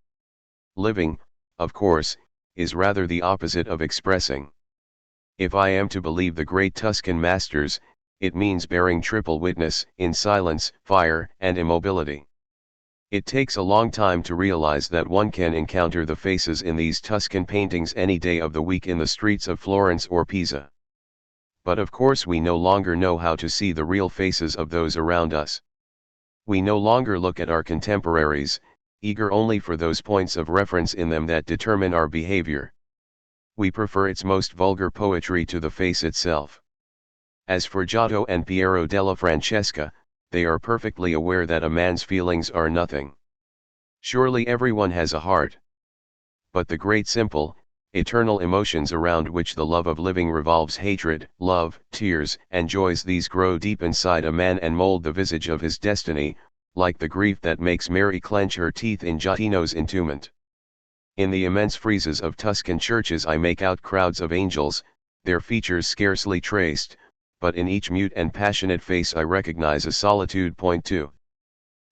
Living, of course, is rather the opposite of expressing. If I am to believe the great Tuscan masters, it means bearing triple witness in silence, fire, and immobility. It takes a long time to realize that one can encounter the faces in these Tuscan paintings any day of the week in the streets of Florence or Pisa. But of course we no longer know how to see the real faces of those around us. We no longer look at our contemporaries, eager only for those points of reference in them that determine our behavior. We prefer its most vulgar poetry to the face itself. As for Giotto and Piero della Francesca, they are perfectly aware that a man's feelings are nothing. Surely everyone has a heart. But the great simple, eternal emotions around which the love of living revolves, hatred, love, tears, and joys, these grow deep inside a man and mold the visage of his destiny, like the grief that makes Mary clench her teeth in Giottino's Entombment. In the immense friezes of Tuscan churches I make out crowds of angels, their features scarcely traced, but in each mute and passionate face I recognize a solitude. Point 2.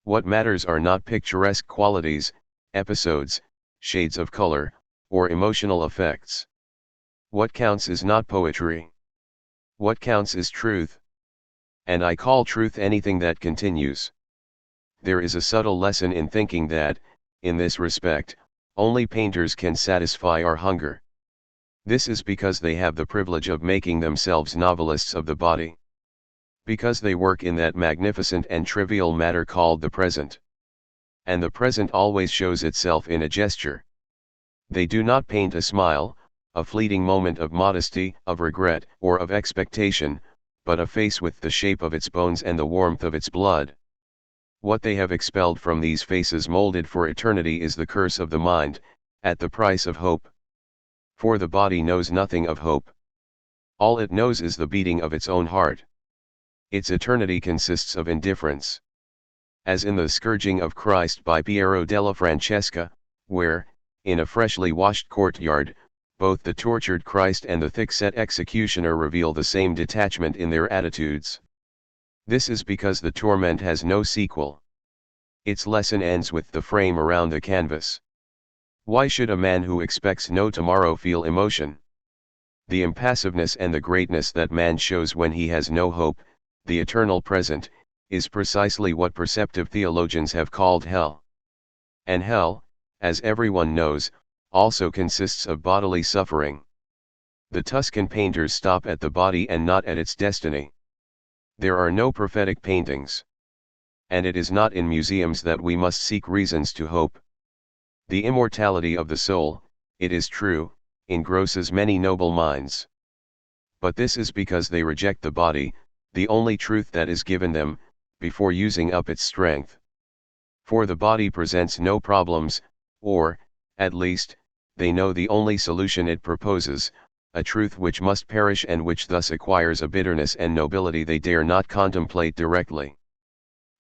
What matters are not picturesque qualities, episodes, shades of color, or emotional effects. What counts is not poetry. What counts is truth. And I call truth anything that continues. There is a subtle lesson in thinking that, in this respect, only painters can satisfy our hunger. This is because they have the privilege of making themselves novelists of the body. Because they work in that magnificent and trivial matter called the present. And the present always shows itself in a gesture. They do not paint a smile, a fleeting moment of modesty, of regret, or of expectation, but a face with the shape of its bones and the warmth of its blood. What they have expelled from these faces molded for eternity is the curse of the mind, at the price of hope. For the body knows nothing of hope. All it knows is the beating of its own heart. Its eternity consists of indifference. As in the Scourging of Christ by Piero della Francesca, where, in a freshly washed courtyard, both the tortured Christ and the thick-set executioner reveal the same detachment in their attitudes. This is because the torment has no sequel. Its lesson ends with the frame around the canvas. Why should a man who expects no tomorrow feel emotion? The impassiveness and the greatness that man shows when he has no hope, the eternal present, is precisely what perceptive theologians have called hell. And hell, as everyone knows, also consists of bodily suffering. The Tuscan painters stop at the body and not at its destiny. There are no prophetic paintings. And it is not in museums that we must seek reasons to hope. The immortality of the soul, it is true, engrosses many noble minds. But this is because they reject the body, the only truth that is given them, before using up its strength. For the body presents no problems, or, at least, they know the only solution it proposes, a truth which must perish and which thus acquires a bitterness and nobility they dare not contemplate directly.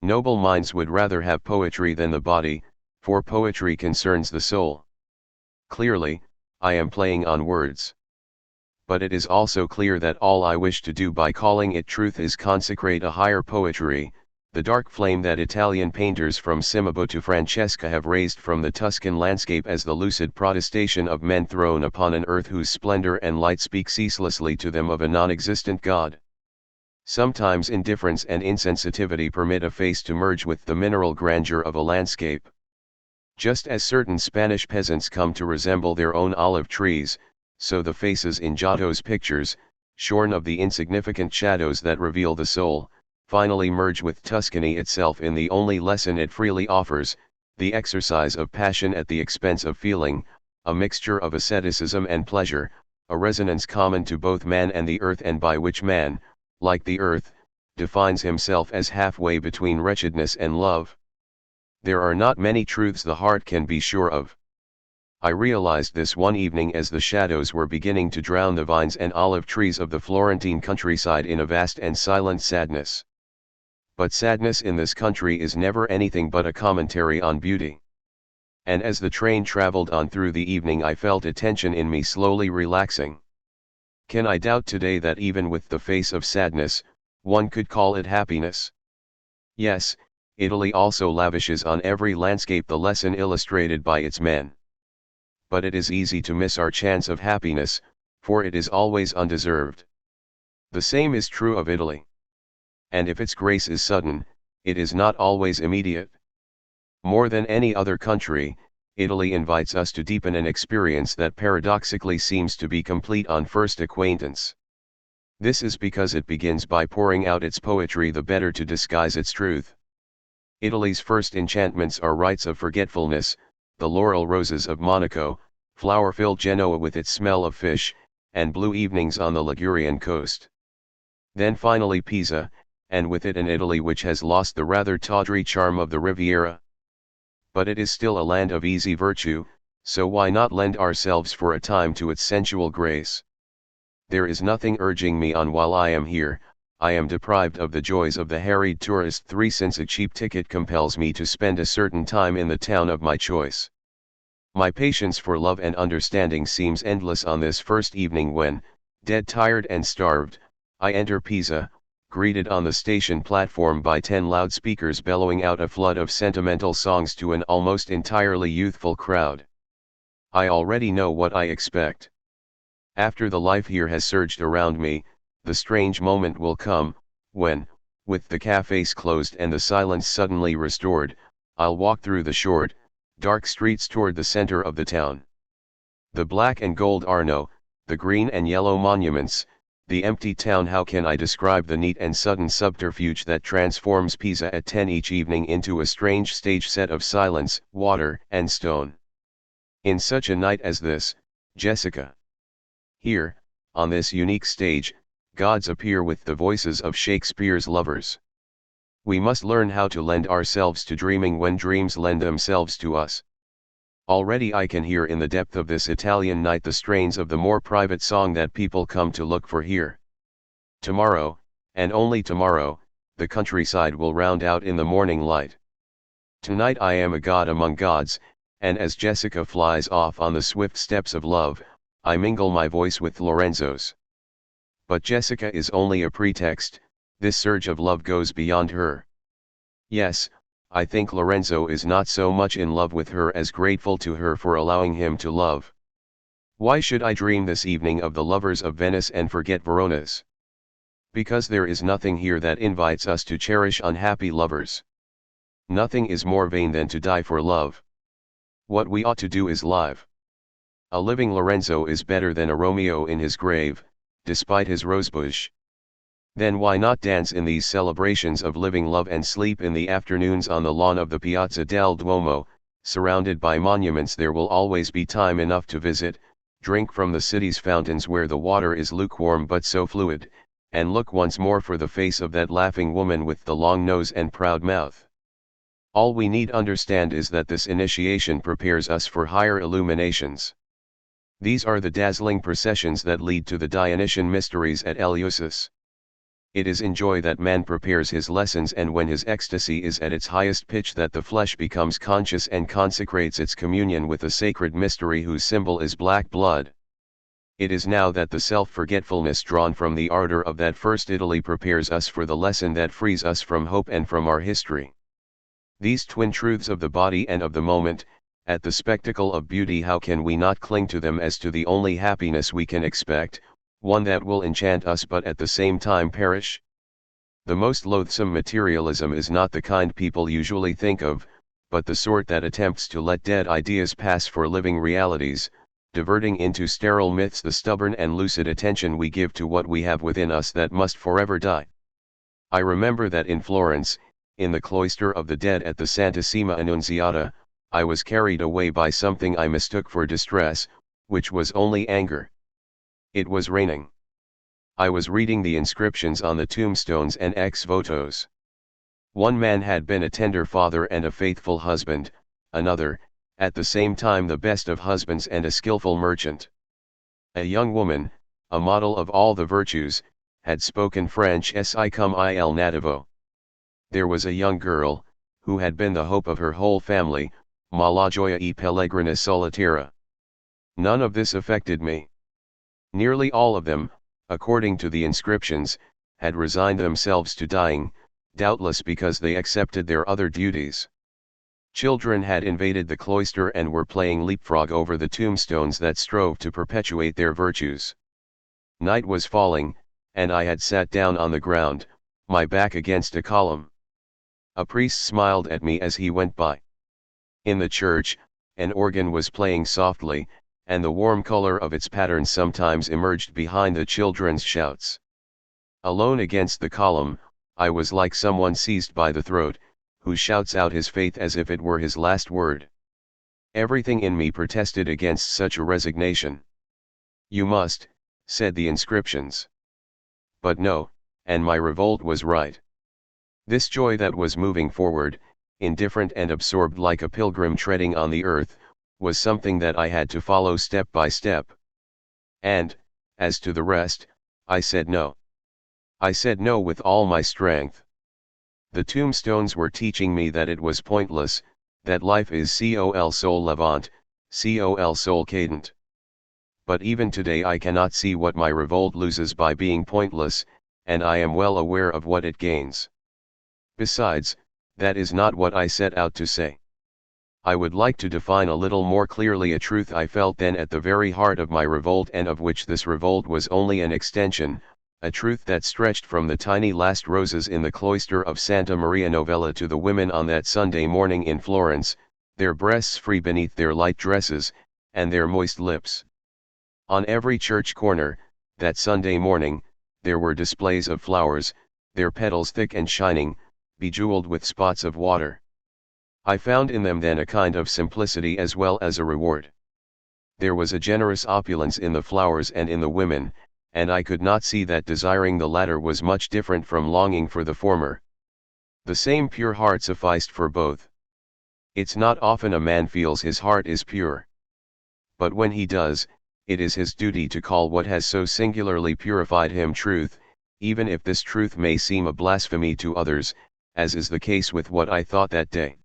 Noble minds would rather have poetry than the body, for poetry concerns the soul. Clearly, I am playing on words. But it is also clear that all I wish to do by calling it truth is consecrate a higher poetry, the dark flame that Italian painters from Cimabue to Francesca have raised from the Tuscan landscape as the lucid protestation of men thrown upon an earth whose splendor and light speak ceaselessly to them of a non-existent God. Sometimes indifference and insensitivity permit a face to merge with the mineral grandeur of a landscape. Just as certain Spanish peasants come to resemble their own olive trees, so the faces in Giotto's pictures, shorn of the insignificant shadows that reveal the soul, finally merge with Tuscany itself in the only lesson it freely offers, the exercise of passion at the expense of feeling, a mixture of asceticism and pleasure, a resonance common to both man and the earth, and by which man, like the earth, defines himself as halfway between wretchedness and love. There are not many truths the heart can be sure of. I realized this one evening as the shadows were beginning to drown the vines and olive trees of the Florentine countryside in a vast and silent sadness. But sadness in this country is never anything but a commentary on beauty. And as the train traveled on through the evening, I felt a tension in me slowly relaxing. Can I doubt today that even with the face of sadness, one could call it happiness? Yes, Italy also lavishes on every landscape the lesson illustrated by its men. But it is easy to miss our chance of happiness, for it is always undeserved. The same is true of Italy. And if its grace is sudden, it is not always immediate. More than any other country, Italy invites us to deepen an experience that paradoxically seems to be complete on first acquaintance. This is because it begins by pouring out its poetry the better to disguise its truth. Italy's first enchantments are rites of forgetfulness, the laurel roses of Monaco, flower-filled Genoa with its smell of fish, and blue evenings on the Ligurian coast. Then finally Pisa, and with it an Italy which has lost the rather tawdry charm of the Riviera. But it is still a land of easy virtue, so why not lend ourselves for a time to its sensual grace? There is nothing urging me on while I am here. I am deprived of the joys of the harried tourist since a cheap ticket compels me to spend a certain time in the town of my choice. My patience for love and understanding seems endless on this first evening when, dead tired and starved, I enter Pisa, greeted on the station platform by 10 loudspeakers bellowing out a flood of sentimental songs to an almost entirely youthful crowd. I already know what I expect. After the life here has surged around me, the strange moment will come, when, with the cafes closed and the silence suddenly restored, I'll walk through the short, dark streets toward the center of the town. The black and gold Arno, the green and yellow monuments, the empty town. How can I describe the neat and sudden subterfuge that transforms Pisa at 10 each evening into a strange stage set of silence, water, and stone? In such a night as this, Jessica. Here, on this unique stage, gods appear with the voices of Shakespeare's lovers. We must learn how to lend ourselves to dreaming when dreams lend themselves to us. Already I can hear in the depth of this Italian night the strains of the more private song that people come to look for here. Tomorrow, and only tomorrow, the countryside will round out in the morning light. Tonight I am a god among gods, and as Jessica flies off on the swift steps of love, I mingle my voice with Lorenzo's. But Jessica is only a pretext. This surge of love goes beyond her. Yes, I think Lorenzo is not so much in love with her as grateful to her for allowing him to love. Why should I dream this evening of the lovers of Venice and forget Verona's? Because there is nothing here that invites us to cherish unhappy lovers. Nothing is more vain than to die for love. What we ought to do is live. A living Lorenzo is better than a Romeo in his grave, despite his rosebush. Then why not dance in these celebrations of living love and sleep in the afternoons on the lawn of the Piazza del Duomo, surrounded by monuments? There will always be time enough to visit, drink from the city's fountains where the water is lukewarm but so fluid, and look once more for the face of that laughing woman with the long nose and proud mouth. All we need understand is that this initiation prepares us for higher illuminations. These are the dazzling processions that lead to the Dionysian mysteries at Eleusis. It is in joy that man prepares his lessons, and when his ecstasy is at its highest pitch that the flesh becomes conscious and consecrates its communion with a sacred mystery whose symbol is black blood. It is now that the self-forgetfulness drawn from the ardor of that first Italy prepares us for the lesson that frees us from hope and from our history. These twin truths of the body and of the moment, at the spectacle of beauty, how can we not cling to them as to the only happiness we can expect, one that will enchant us but at the same time perish? The most loathsome materialism is not the kind people usually think of, but the sort that attempts to let dead ideas pass for living realities, diverting into sterile myths the stubborn and lucid attention we give to what we have within us that must forever die. I remember that in Florence, in the cloister of the dead at the Santissima Annunziata, I was carried away by something I mistook for distress, which was only anger. It was raining. I was reading the inscriptions on the tombstones and ex votos. One man had been a tender father and a faithful husband, another, at the same time the best of husbands and a skillful merchant. A young woman, a model of all the virtues, had spoken French si come il nativo. There was a young girl, who had been the hope of her whole family, ma la gioia e pellegrina solitaria. None of this affected me. Nearly all of them, according to the inscriptions, had resigned themselves to dying, doubtless because they accepted their other duties. Children had invaded the cloister and were playing leapfrog over the tombstones that strove to perpetuate their virtues. Night was falling, and I had sat down on the ground, my back against a column. A priest smiled at me as he went by. In the church, an organ was playing softly, and the warm color of its pattern sometimes emerged behind the children's shouts. Alone against the column, I was like someone seized by the throat, who shouts out his faith as if it were his last word. Everything in me protested against such a resignation. "You must," said the inscriptions. But no, and my revolt was right. This joy that was moving forward, indifferent and absorbed like a pilgrim treading on the earth, was something that I had to follow step by step. And, as to the rest, I said no. I said no with all my strength. The tombstones were teaching me that it was pointless, that life is col sol levant, col sol cadent. But even today I cannot see what my revolt loses by being pointless, and I am well aware of what it gains. Besides, that is not what I set out to say. I would like to define a little more clearly a truth I felt then at the very heart of my revolt, and of which this revolt was only an extension, a truth that stretched from the tiny last roses in the cloister of Santa Maria Novella to the women on that Sunday morning in Florence, their breasts free beneath their light dresses, and their moist lips. On every church corner, that Sunday morning, there were displays of flowers, their petals thick and shining, bejeweled with spots of water. I found in them then a kind of simplicity as well as a reward. There was a generous opulence in the flowers and in the women, and I could not see that desiring the latter was much different from longing for the former. The same pure heart sufficed for both. It's not often a man feels his heart is pure. But when he does, it is his duty to call what has so singularly purified him truth, even if this truth may seem a blasphemy to others, as is the case with what I thought that day.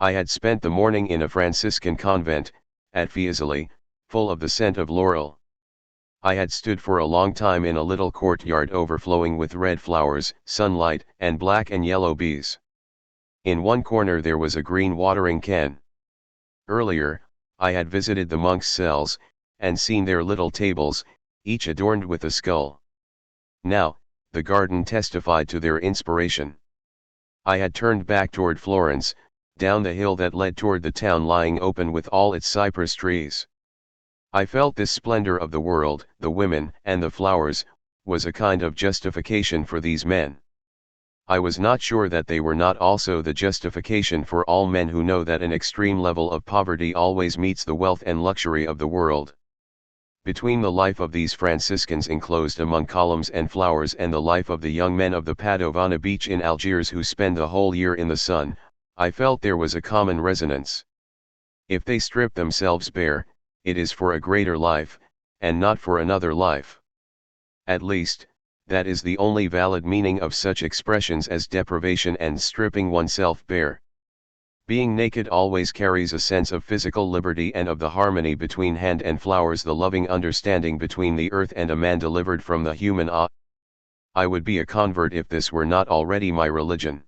I had spent the morning in a Franciscan convent, at Fiesole, full of the scent of laurel. I had stood for a long time in a little courtyard overflowing with red flowers, sunlight, and black and yellow bees. In one corner there was a green watering can. Earlier, I had visited the monks' cells, and seen their little tables, each adorned with a skull. Now, the garden testified to their inspiration. I had turned back toward Florence, down the hill that led toward the town lying open with all its cypress trees. I felt this splendor of the world, the women, and the flowers, was a kind of justification for these men. I was not sure that they were not also the justification for all men who know that an extreme level of poverty always meets the wealth and luxury of the world. Between the life of these Franciscans enclosed among columns and flowers and the life of the young men of the Padovana beach in Algiers who spend the whole year in the sun, I felt there was a common resonance. If they strip themselves bare, it is for a greater life, and not for another life. At least, that is the only valid meaning of such expressions as deprivation and stripping oneself bare. Being naked always carries a sense of physical liberty and of the harmony between hand and flowers, the loving understanding between the earth and a man delivered from the human awe. I would be a convert if this were not already my religion.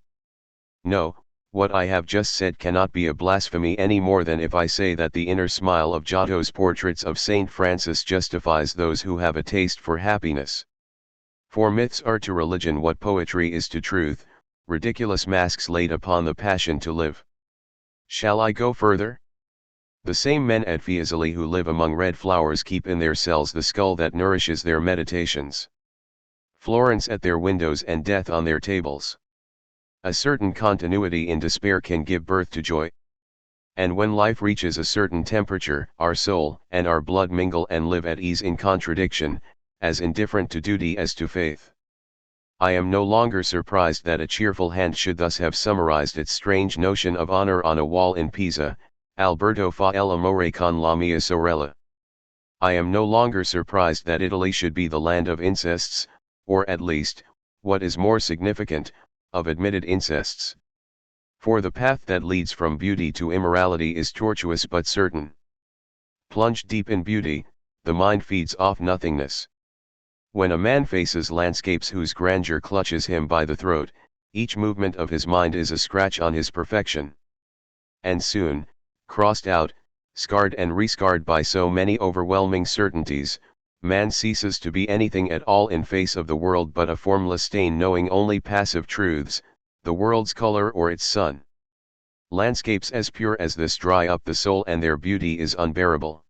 No, what I have just said cannot be a blasphemy any more than if I say that the inner smile of Giotto's portraits of Saint Francis justifies those who have a taste for happiness. For myths are to religion what poetry is to truth, ridiculous masks laid upon the passion to live. Shall I go further? The same men at Fiesole who live among red flowers keep in their cells the skull that nourishes their meditations. Florence at their windows and death on their tables. A certain continuity in despair can give birth to joy. And when life reaches a certain temperature, our soul and our blood mingle and live at ease in contradiction, as indifferent to duty as to faith. I am no longer surprised that a cheerful hand should thus have summarized its strange notion of honor on a wall in Pisa, Alberto fa l'amore con la mia sorella. I am no longer surprised that Italy should be the land of incests, or at least, what is more significant, of admitted incests. For the path that leads from beauty to immorality is tortuous but certain. Plunged deep in beauty, the mind feeds off nothingness. When a man faces landscapes whose grandeur clutches him by the throat, each movement of his mind is a scratch on his perfection. And soon, crossed out, scarred and rescarred by so many overwhelming certainties, man ceases to be anything at all in face of the world but a formless stain knowing only passive truths, the world's color or its sun. Landscapes as pure as this dry up the soul and their beauty is unbearable.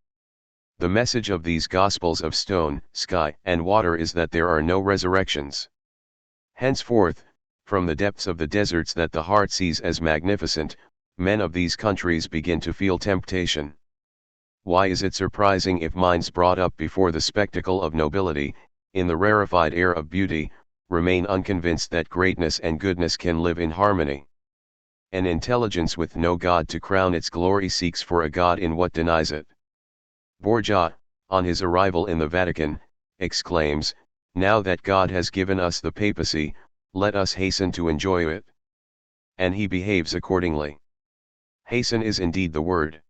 The message of these gospels of stone, sky, and water is that there are no resurrections. Henceforth, from the depths of the deserts that the heart sees as magnificent, men of these countries begin to feel temptation. Why is it surprising if minds brought up before the spectacle of nobility, in the rarefied air of beauty, remain unconvinced that greatness and goodness can live in harmony? An intelligence with no God to crown its glory seeks for a God in what denies it. Borgia, on his arrival in the Vatican, exclaims, "Now that God has given us the papacy, let us hasten to enjoy it." And he behaves accordingly. Hasten is indeed the word.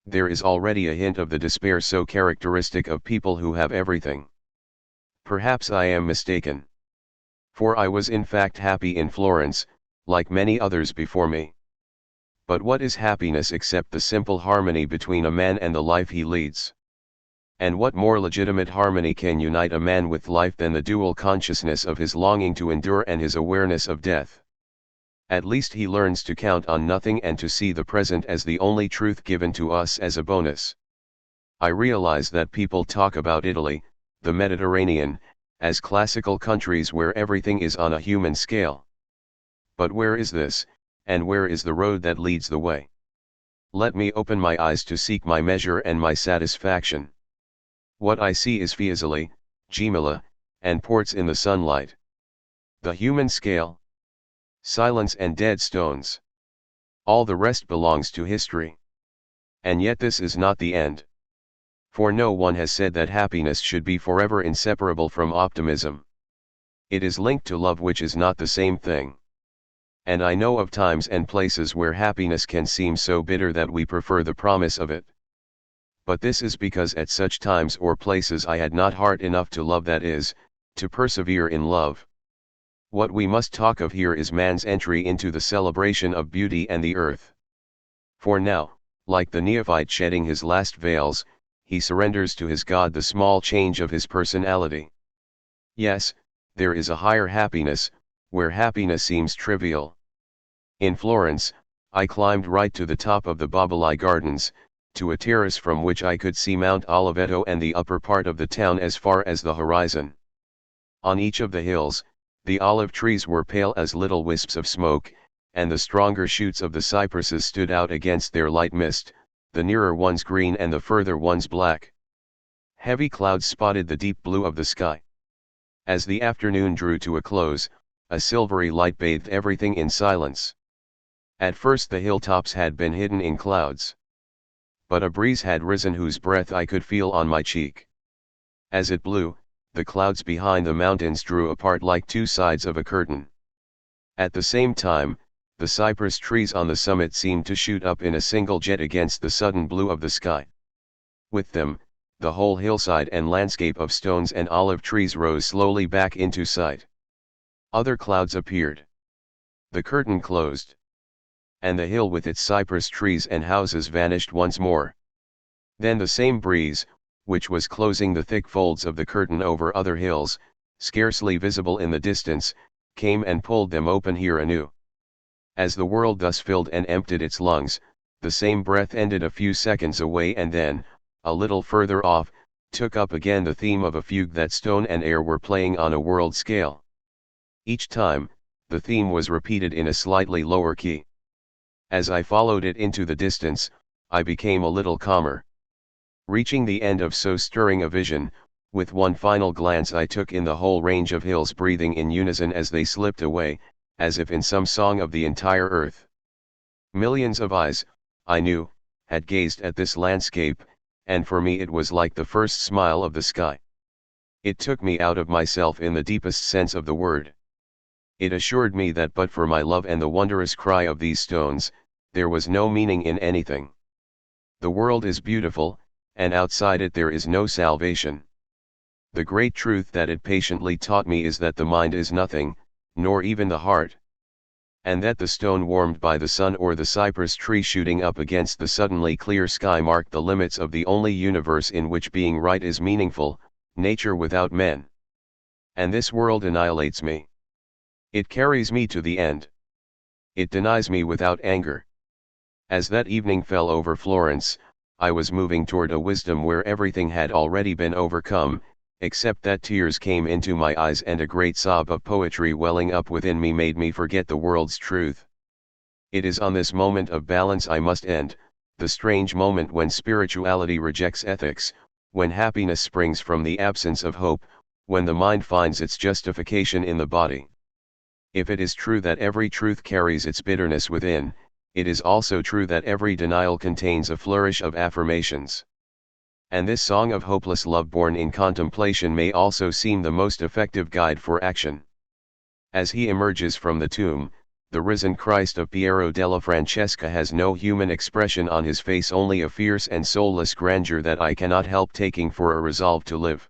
There is already a hint of the despair so characteristic of people who have everything. Perhaps I am mistaken. For I was in fact happy in Florence, like many others before me. But what is happiness except the simple harmony between a man and the life he leads? And what more legitimate harmony can unite a man with life than the dual consciousness of his longing to endure and his awareness of death? At least he learns to count on nothing and to see the present as the only truth given to us as a bonus. I realize that people talk about Italy, the Mediterranean, as classical countries where everything is on a human scale. But where is this, and where is the road that leads the way? Let me open my eyes to seek my measure and my satisfaction. What I see is Fiesole, Gemilla, and ports in the sunlight. The human scale? Silence and dead stones. All the rest belongs to history. And yet this is not the end. For no one has said that happiness should be forever inseparable from optimism. It is linked to love, which is not the same thing. And I know of times and places where happiness can seem so bitter that we prefer the promise of it. But this is because at such times or places I had not heart enough to love, that is, to persevere in love. What we must talk of here is man's entry into the celebration of beauty and the earth. For now, like the neophyte shedding his last veils, he surrenders to his God the small change of his personality. Yes, there is a higher happiness, where happiness seems trivial. In Florence, I climbed right to the top of the Boboli Gardens, to a terrace from which I could see Mount Oliveto and the upper part of the town as far as the horizon. On each of the hills, the olive trees were pale as little wisps of smoke, and the stronger shoots of the cypresses stood out against their light mist, the nearer ones green and the further ones black. Heavy clouds spotted the deep blue of the sky. As the afternoon drew to a close, a silvery light bathed everything in silence. At first the hilltops had been hidden in clouds. But a breeze had risen whose breath I could feel on my cheek. As it blew, the clouds behind the mountains drew apart like two sides of a curtain. At the same time, the cypress trees on the summit seemed to shoot up in a single jet against the sudden blue of the sky. With them, the whole hillside and landscape of stones and olive trees rose slowly back into sight. Other clouds appeared. The curtain closed. And the hill with its cypress trees and houses vanished once more. Then the same breeze, which was closing the thick folds of the curtain over other hills, scarcely visible in the distance, came and pulled them open here anew. As the world thus filled and emptied its lungs, the same breath ended a few seconds away and then, a little further off, took up again the theme of a fugue that stone and air were playing on a world scale. Each time, the theme was repeated in a slightly lower key. As I followed it into the distance, I became a little calmer. Reaching the end of so stirring a vision, with one final glance I took in the whole range of hills breathing in unison as they slipped away, as if in some song of the entire earth. Millions of eyes, I knew, had gazed at this landscape, and for me it was like the first smile of the sky. It took me out of myself in the deepest sense of the word. It assured me that but for my love and the wondrous cry of these stones, there was no meaning in anything. The world is beautiful, and outside it there is no salvation. The great truth that it patiently taught me is that the mind is nothing, nor even the heart. And that the stone warmed by the sun or the cypress tree shooting up against the suddenly clear sky mark the limits of the only universe in which being right is meaningful, nature without men. And this world annihilates me. It carries me to the end. It denies me without anger. As that evening fell over Florence, I was moving toward a wisdom where everything had already been overcome, except that tears came into my eyes and a great sob of poetry welling up within me made me forget the world's truth. It is on this moment of balance I must end, the strange moment when spirituality rejects ethics, when happiness springs from the absence of hope, when the mind finds its justification in the body. If it is true that every truth carries its bitterness within, it is also true that every denial contains a flourish of affirmations. And this song of hopeless love born in contemplation may also seem the most effective guide for action. As he emerges from the tomb, the risen Christ of Piero della Francesca has no human expression on his face, only a fierce and soulless grandeur that I cannot help taking for a resolve to live.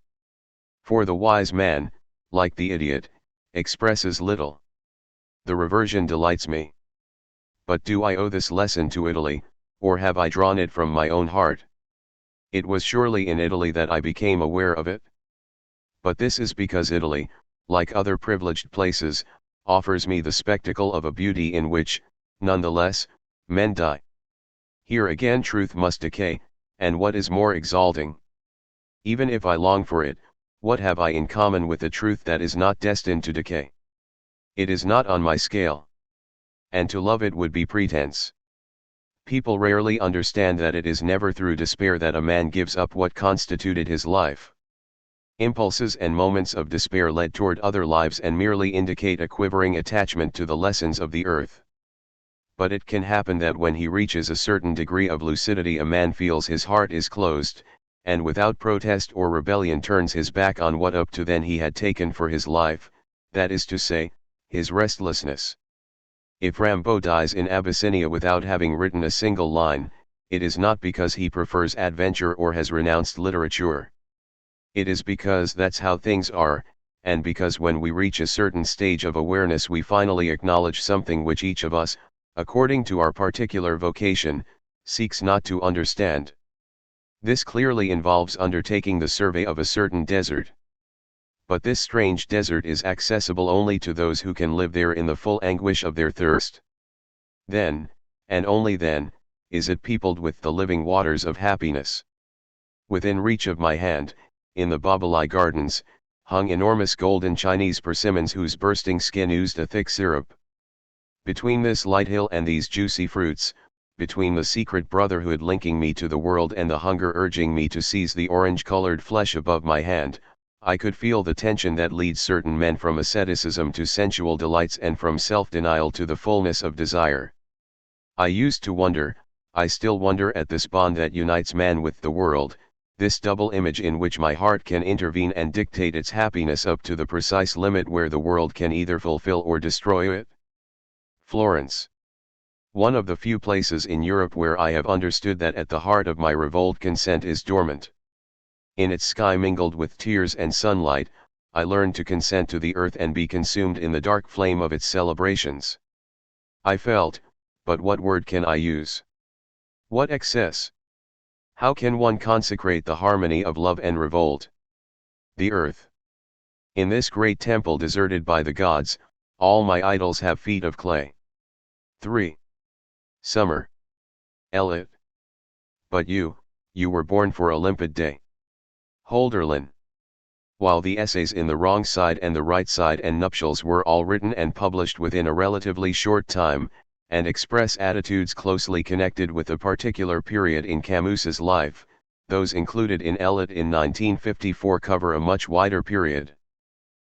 For the wise man, like the idiot, expresses little. The reversion delights me. But do I owe this lesson to Italy, or have I drawn it from my own heart? It was surely in Italy that I became aware of it. But this is because Italy, like other privileged places, offers me the spectacle of a beauty in which, nonetheless, men die. Here again truth must decay, and what is more exalting? Even if I long for it, what have I in common with the truth that is not destined to decay? It is not on my scale. And to love it would be pretense. People rarely understand that it is never through despair that a man gives up what constituted his life. Impulses and moments of despair led toward other lives and merely indicate a quivering attachment to the lessons of the earth. But it can happen that when he reaches a certain degree of lucidity a man feels his heart is closed, and without protest or rebellion turns his back on what up to then he had taken for his life, that is to say, his restlessness. If Rimbaud dies in Abyssinia without having written a single line, it is not because he prefers adventure or has renounced literature. It is because that's how things are, and because when we reach a certain stage of awareness we finally acknowledge something which each of us, according to our particular vocation, seeks not to understand. This clearly involves undertaking the survey of a certain desert. But this strange desert is accessible only to those who can live there in the full anguish of their thirst. Then, and only then, is it peopled with the living waters of happiness. Within reach of my hand, in the Babolai Gardens, hung enormous golden Chinese persimmons whose bursting skin oozed a thick syrup. Between this light hill and these juicy fruits, between the secret brotherhood linking me to the world and the hunger urging me to seize the orange-colored flesh above my hand, I could feel the tension that leads certain men from asceticism to sensual delights and from self-denial to the fullness of desire. I used to wonder, I still wonder at this bond that unites man with the world, this double image in which my heart can intervene and dictate its happiness up to the precise limit where the world can either fulfill or destroy it. Florence. One of the few places in Europe where I have understood that at the heart of my revolt consent is dormant. In its sky mingled with tears and sunlight, I learned to consent to the earth and be consumed in the dark flame of its celebrations. I felt, but what word can I use? What excess? How can one consecrate the harmony of love and revolt? The earth. In this great temple deserted by the gods, all my idols have feet of clay. 3. Summer. Elliot. But you were born for a limpid day. Holderlin. While the essays in the wrong side and the right side and nuptials were all written and published within a relatively short time, and express attitudes closely connected with a particular period in Camus's life, those included in Elliot in 1954 cover a much wider period.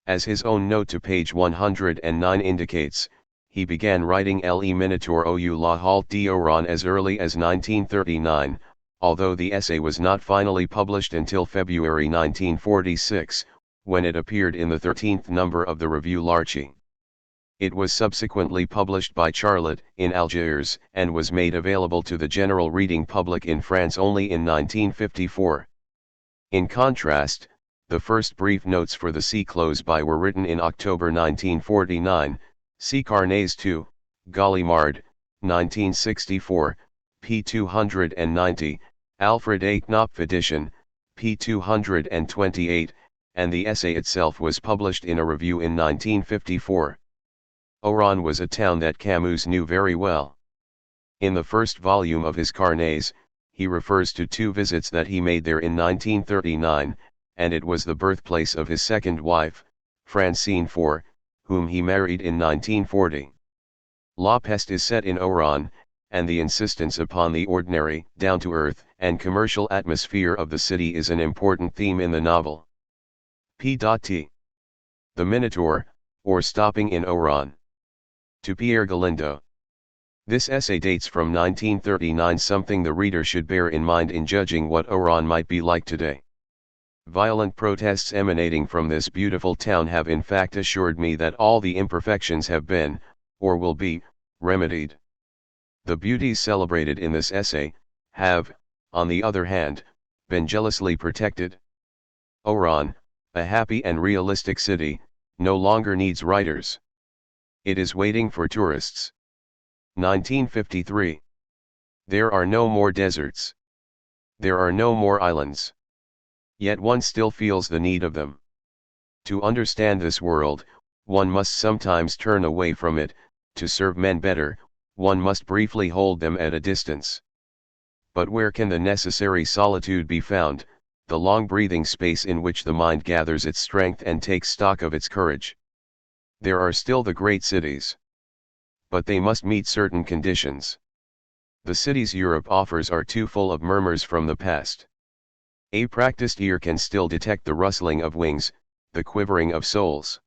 As his own note to page 109 indicates, he began writing Le Minotaur ou la Halte d'Oran as early as 1939, although the essay was not finally published until February 1946, when it appeared in the 13th number of the Revue Larcher. It was subsequently published by Charlotte in Algiers and was made available to the general reading public in France only in 1954. In contrast, the first brief notes for the Sea Close By were written in October 1949, see Carnets 2, Gallimard, 1964, p. 290, Alfred A. Knopf edition, p. 228, and the essay itself was published in a review in 1954. Oran was a town that Camus knew very well. In the first volume of his Carnets, he refers to 2 visits that he made there in 1939, and it was the birthplace of his second wife, Francine IV, whom he married in 1940. La Peste is set in Oran, and the insistence upon the ordinary, down-to-earth, and commercial atmosphere of the city is an important theme in the novel. P.T. The Minotaur, or Stopping in Oran. To Pierre Galindo. This essay dates from 1939, something the reader should bear in mind in judging what Oran might be like today. Violent protests emanating from this beautiful town have in fact assured me that all the imperfections have been, or will be, remedied. The beauties celebrated in this essay, have, on the other hand, been jealously protected. Oran, a happy and realistic city, no longer needs writers. It is waiting for tourists. 1953. There are no more deserts. There are no more islands. Yet one still feels the need of them. To understand this world, one must sometimes turn away from it. To serve men better, one must briefly hold them at a distance. But where can the necessary solitude be found, the long breathing space in which the mind gathers its strength and takes stock of its courage? There are still the great cities. But they must meet certain conditions. The cities Europe offers are too full of murmurs from the past. A practiced ear can still detect the rustling of wings, the quivering of souls.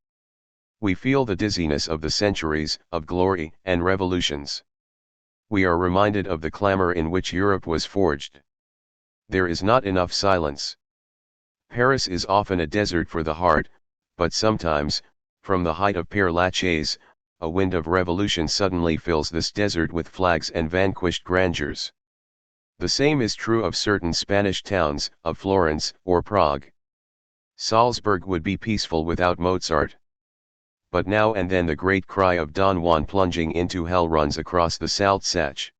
We feel the dizziness of the centuries of glory and revolutions. We are reminded of the clamor in which Europe was forged. There is not enough silence. Paris is often a desert for the heart, but sometimes, from the height of Père Lachaise, a wind of revolution suddenly fills this desert with flags and vanquished grandeurs. The same is true of certain Spanish towns, of Florence or Prague. Salzburg would be peaceful without Mozart. But now and then the great cry of Don Juan plunging into hell runs across the Salzach.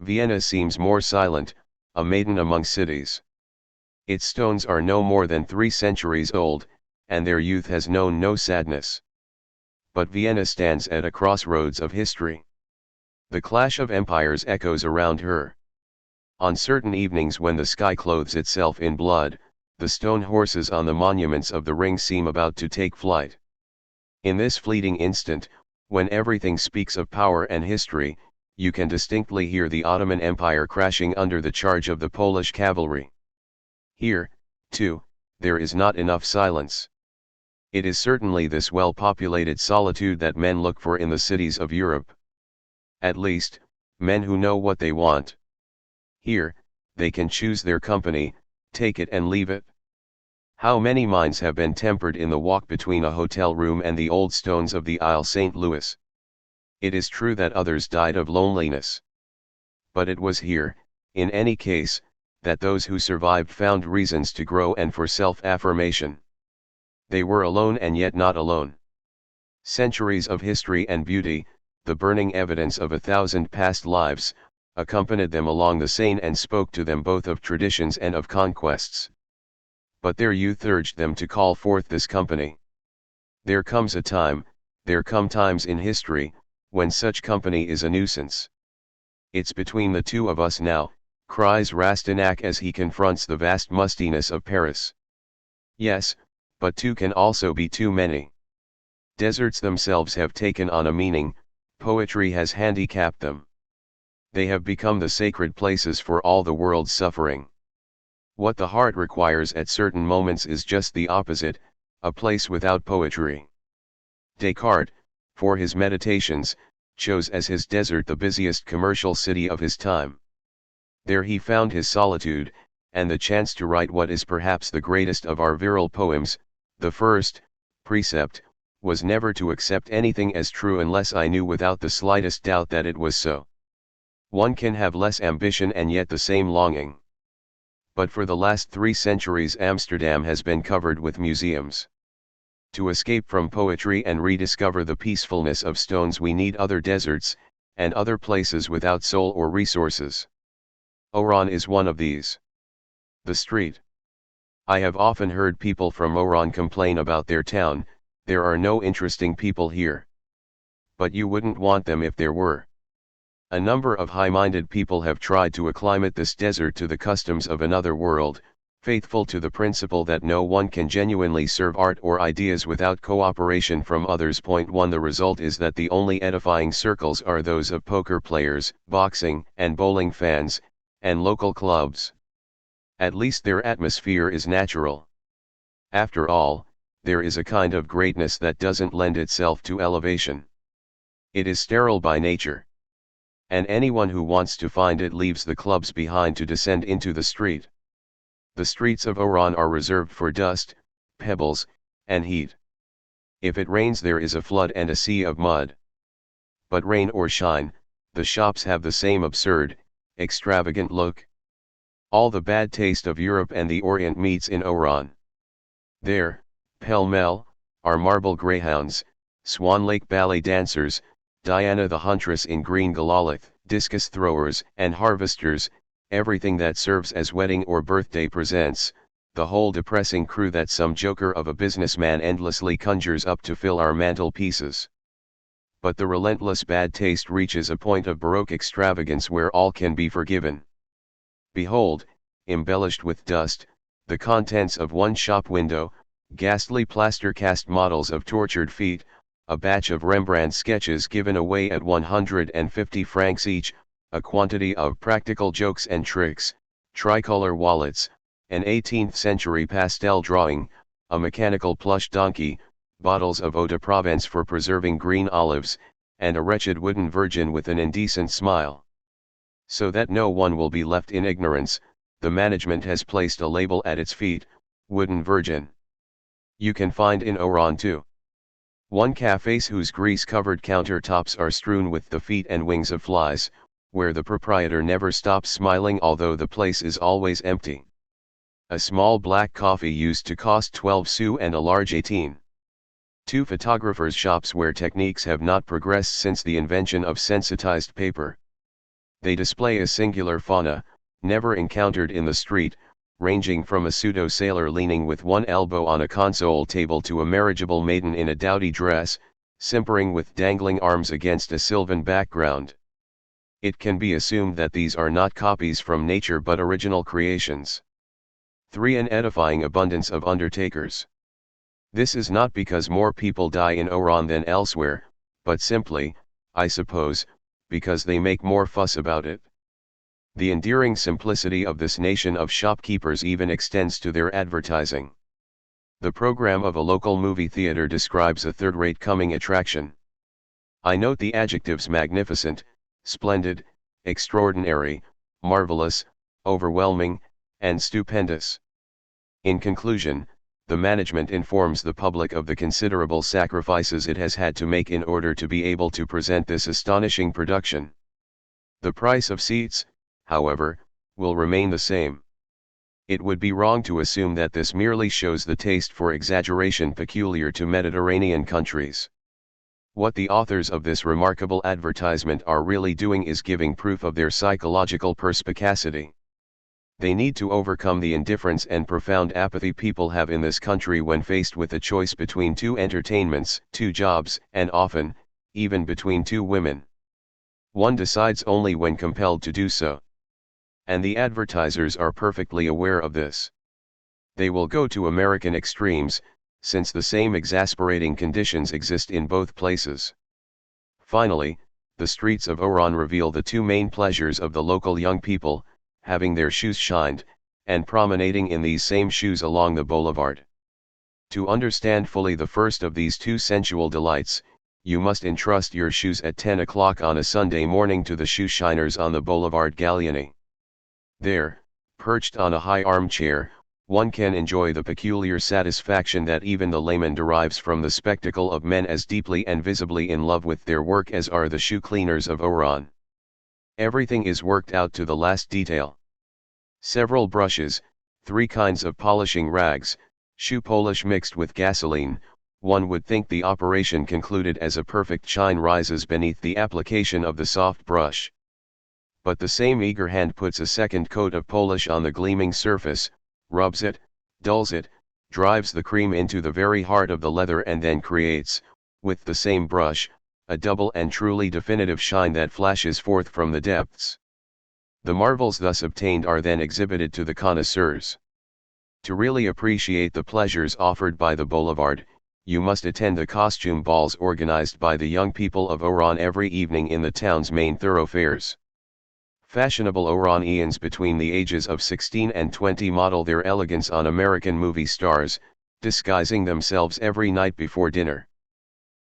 Vienna seems more silent, a maiden among cities. Its stones are no more than 3 centuries old, and their youth has known no sadness. But Vienna stands at a crossroads of history. The clash of empires echoes around her. On certain evenings when the sky clothes itself in blood, the stone horses on the monuments of the ring seem about to take flight. In this fleeting instant, when everything speaks of power and history, you can distinctly hear the Ottoman Empire crashing under the charge of the Polish cavalry. Here, too, there is not enough silence. It is certainly this well-populated solitude that men look for in the cities of Europe. At least, men who know what they want. Here, they can choose their company, take it and leave it. How many minds have been tempered in the walk between a hotel room and the old stones of the Ile St. Louis? It is true that others died of loneliness. But it was here, in any case, that those who survived found reasons to grow and for self-affirmation. They were alone and yet not alone. Centuries of history and beauty, the burning evidence of 1,000 past lives, accompanied them along the Seine and spoke to them both of traditions and of conquests. But their youth urged them to call forth this company. There come times in history, when such company is a nuisance. It's between the two of us now, cries Rastignac as he confronts the vast mustiness of Paris. Yes, but 2 can also be too many. Deserts themselves have taken on a meaning, poetry has handicapped them. They have become the sacred places for all the world's suffering. What the heart requires at certain moments is just the opposite, a place without poetry. Descartes, for his meditations, chose as his desert the busiest commercial city of his time. There he found his solitude, and the chance to write what is perhaps the greatest of our virile poems. The first precept was never to accept anything as true unless I knew without the slightest doubt that it was so. One can have less ambition and yet the same longing. But for the last 3 centuries Amsterdam has been covered with museums. To escape from poetry and rediscover the peacefulness of stones we need other deserts, and other places without soul or resources. Oran is one of these. The street. I have often heard people from Oran complain about their town, there are no interesting people here. But you wouldn't want them if there were. A number of high-minded people have tried to acclimate this desert to the customs of another world, faithful to the principle that no one can genuinely serve art or ideas without cooperation from others. Point 1. The result is that the only edifying circles are those of poker players, boxing and bowling fans, and local clubs. At least their atmosphere is natural. After all, there is a kind of greatness that doesn't lend itself to elevation. It is sterile by nature. And anyone who wants to find it leaves the clubs behind to descend into the street. The streets of Oran are reserved for dust, pebbles, and heat. If it rains there is a flood and a sea of mud. But rain or shine, the shops have the same absurd, extravagant look. All the bad taste of Europe and the Orient meets in Oran. There, pell-mell, are marble greyhounds, Swan Lake ballet dancers, Diana the huntress in green galalith, discus throwers and harvesters, everything that serves as wedding or birthday presents, the whole depressing crew that some joker of a businessman endlessly conjures up to fill our mantelpieces. But the relentless bad taste reaches a point of baroque extravagance where all can be forgiven. Behold, embellished with dust, the contents of one shop window, ghastly plaster cast models of tortured feet, a batch of Rembrandt sketches given away at 150 francs each, a quantity of practical jokes and tricks, tricolor wallets, an 18th century pastel drawing, a mechanical plush donkey, bottles of eau de Provence for preserving green olives, and a wretched wooden virgin with an indecent smile. So that no one will be left in ignorance, the management has placed a label at its feet, Wooden Virgin. You can find in Oran too. One cafes whose grease-covered countertops are strewn with the feet and wings of flies, where the proprietor never stops smiling although the place is always empty. A small black coffee used to cost 12 sous and a large 18. Two photographers' shops where techniques have not progressed since the invention of sensitized paper. They display a singular fauna, never encountered in the street, ranging from a pseudo-sailor leaning with one elbow on a console table to a marriageable maiden in a dowdy dress, simpering with dangling arms against a sylvan background. It can be assumed that these are not copies from nature but original creations. 3. An edifying abundance of undertakers. This is not because more people die in Oran than elsewhere, but simply, I suppose, because they make more fuss about it. The endearing simplicity of this nation of shopkeepers even extends to their advertising. The program of a local movie theater describes a third-rate coming attraction. I note the adjectives magnificent, splendid, extraordinary, marvelous, overwhelming, and stupendous. In conclusion, the management informs the public of the considerable sacrifices it has had to make in order to be able to present this astonishing production. The price of seats, however, will remain the same. It would be wrong to assume that this merely shows the taste for exaggeration peculiar to Mediterranean countries. What the authors of this remarkable advertisement are really doing is giving proof of their psychological perspicacity. They need to overcome the indifference and profound apathy people have in this country when faced with a choice between two entertainments, two jobs, and often, even between two women. One decides only when compelled to do so. And the advertisers are perfectly aware of this. They will go to American extremes, since the same exasperating conditions exist in both places. Finally, the streets of Oran reveal the two main pleasures of the local young people, having their shoes shined, and promenading in these same shoes along the boulevard. To understand fully the first of these two sensual delights, you must entrust your shoes at 10 o'clock on a Sunday morning to the shoe shiners on the Boulevard Gallieni. There, perched on a high armchair, one can enjoy the peculiar satisfaction that even the layman derives from the spectacle of men as deeply and visibly in love with their work as are the shoe cleaners of Oran. Everything is worked out to the last detail. Several brushes, 3 kinds of polishing rags, shoe polish mixed with gasoline, one would think the operation concluded as a perfect shine rises beneath the application of the soft brush. But the same eager hand puts a second coat of polish on the gleaming surface, rubs it, dulls it, drives the cream into the very heart of the leather and then creates, with the same brush, a double and truly definitive shine that flashes forth from the depths. The marvels thus obtained are then exhibited to the connoisseurs. To really appreciate the pleasures offered by the boulevard, you must attend the costume balls organized by the young people of Oran every evening in the town's main thoroughfares. Fashionable Oranians between the ages of 16 and 20 model their elegance on American movie stars, disguising themselves every night before dinner.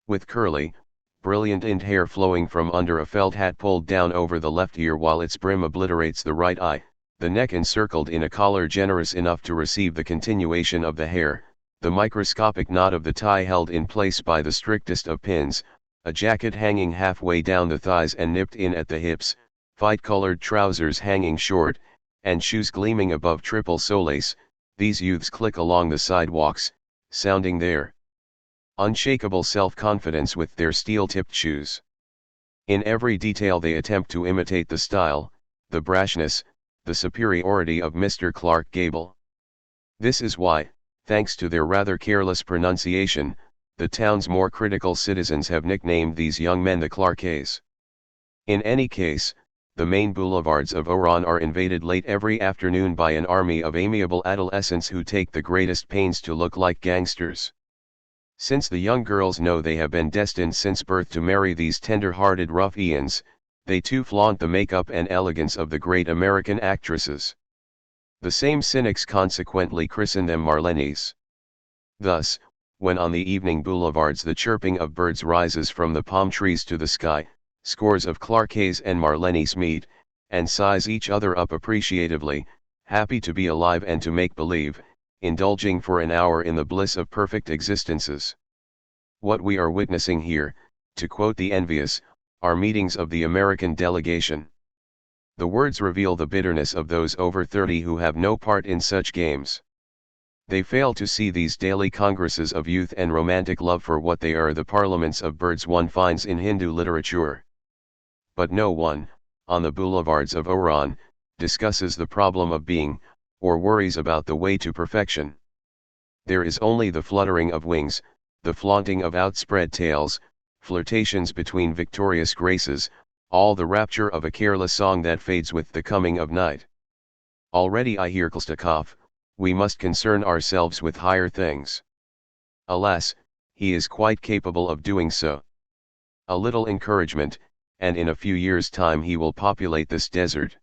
With curly, brilliant hair flowing from under a felt hat pulled down over the left ear while its brim obliterates the right eye, the neck encircled in a collar generous enough to receive the continuation of the hair, the microscopic knot of the tie held in place by the strictest of pins, a jacket hanging halfway down the thighs and nipped in at the hips, fight-colored trousers hanging short, and shoes gleaming above triple soles, these youths click along the sidewalks, sounding their unshakable self-confidence with their steel-tipped shoes. In every detail they attempt to imitate the style, the brashness, the superiority of Mr. Clark Gable. This is why, thanks to their rather careless pronunciation, the town's more critical citizens have nicknamed these young men the Clarkes. In any case, the main boulevards of Oran are invaded late every afternoon by an army of amiable adolescents who take the greatest pains to look like gangsters. Since the young girls know they have been destined since birth to marry these tender-hearted ruffians, they too flaunt the makeup and elegance of the great American actresses. The same cynics consequently christen them Marlenis. Thus, when on the evening boulevards the chirping of birds rises from the palm trees to the sky, scores of Clarkes and Marlenis meet, and size each other up appreciatively, happy to be alive and to make believe, indulging for an hour in the bliss of perfect existences. What we are witnessing here, to quote the envious, are meetings of the American delegation. The words reveal the bitterness of those over 30 who have no part in such games. They fail to see these daily congresses of youth and romantic love for what they are, the parliaments of birds one finds in Hindu literature. But no one, on the boulevards of Oran, discusses the problem of being, or worries about the way to perfection. There is only the fluttering of wings, the flaunting of outspread tails, flirtations between victorious graces, all the rapture of a careless song that fades with the coming of night. Already I hear Kostakov, we must concern ourselves with higher things. Alas, he is quite capable of doing so. A little encouragement, and in a few years' time he will populate this desert.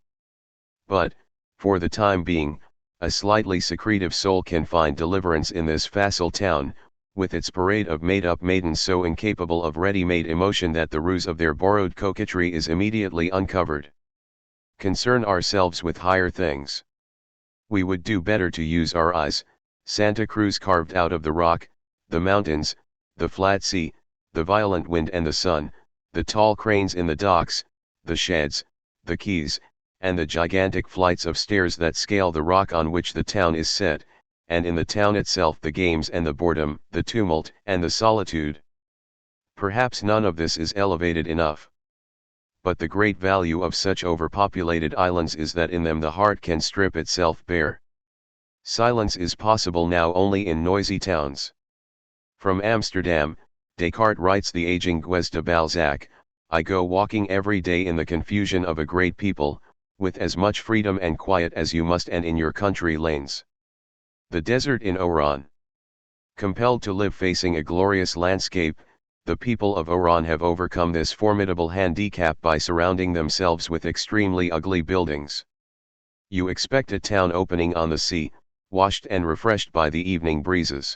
But, for the time being, a slightly secretive soul can find deliverance in this facile town, with its parade of made-up maidens so incapable of ready-made emotion that the ruse of their borrowed coquetry is immediately uncovered. Concern ourselves with higher things. We would do better to use our eyes, Santa Cruz carved out of the rock, the mountains, the flat sea, the violent wind and the sun, the tall cranes in the docks, the sheds, the quays, and the gigantic flights of stairs that scale the rock on which the town is set, and in the town itself the games and the boredom, the tumult and the solitude. Perhaps none of this is elevated enough. But the great value of such overpopulated islands is that in them the heart can strip itself bare. Silence is possible now only in noisy towns. From Amsterdam, Descartes writes the aging Guez de Balzac, I go walking every day in the confusion of a great people, with as much freedom and quiet as you must and in your country lanes. The desert in Oran. Compelled to live facing a glorious landscape, the people of Oran have overcome this formidable handicap by surrounding themselves with extremely ugly buildings. You expect a town opening on the sea, washed and refreshed by the evening breezes.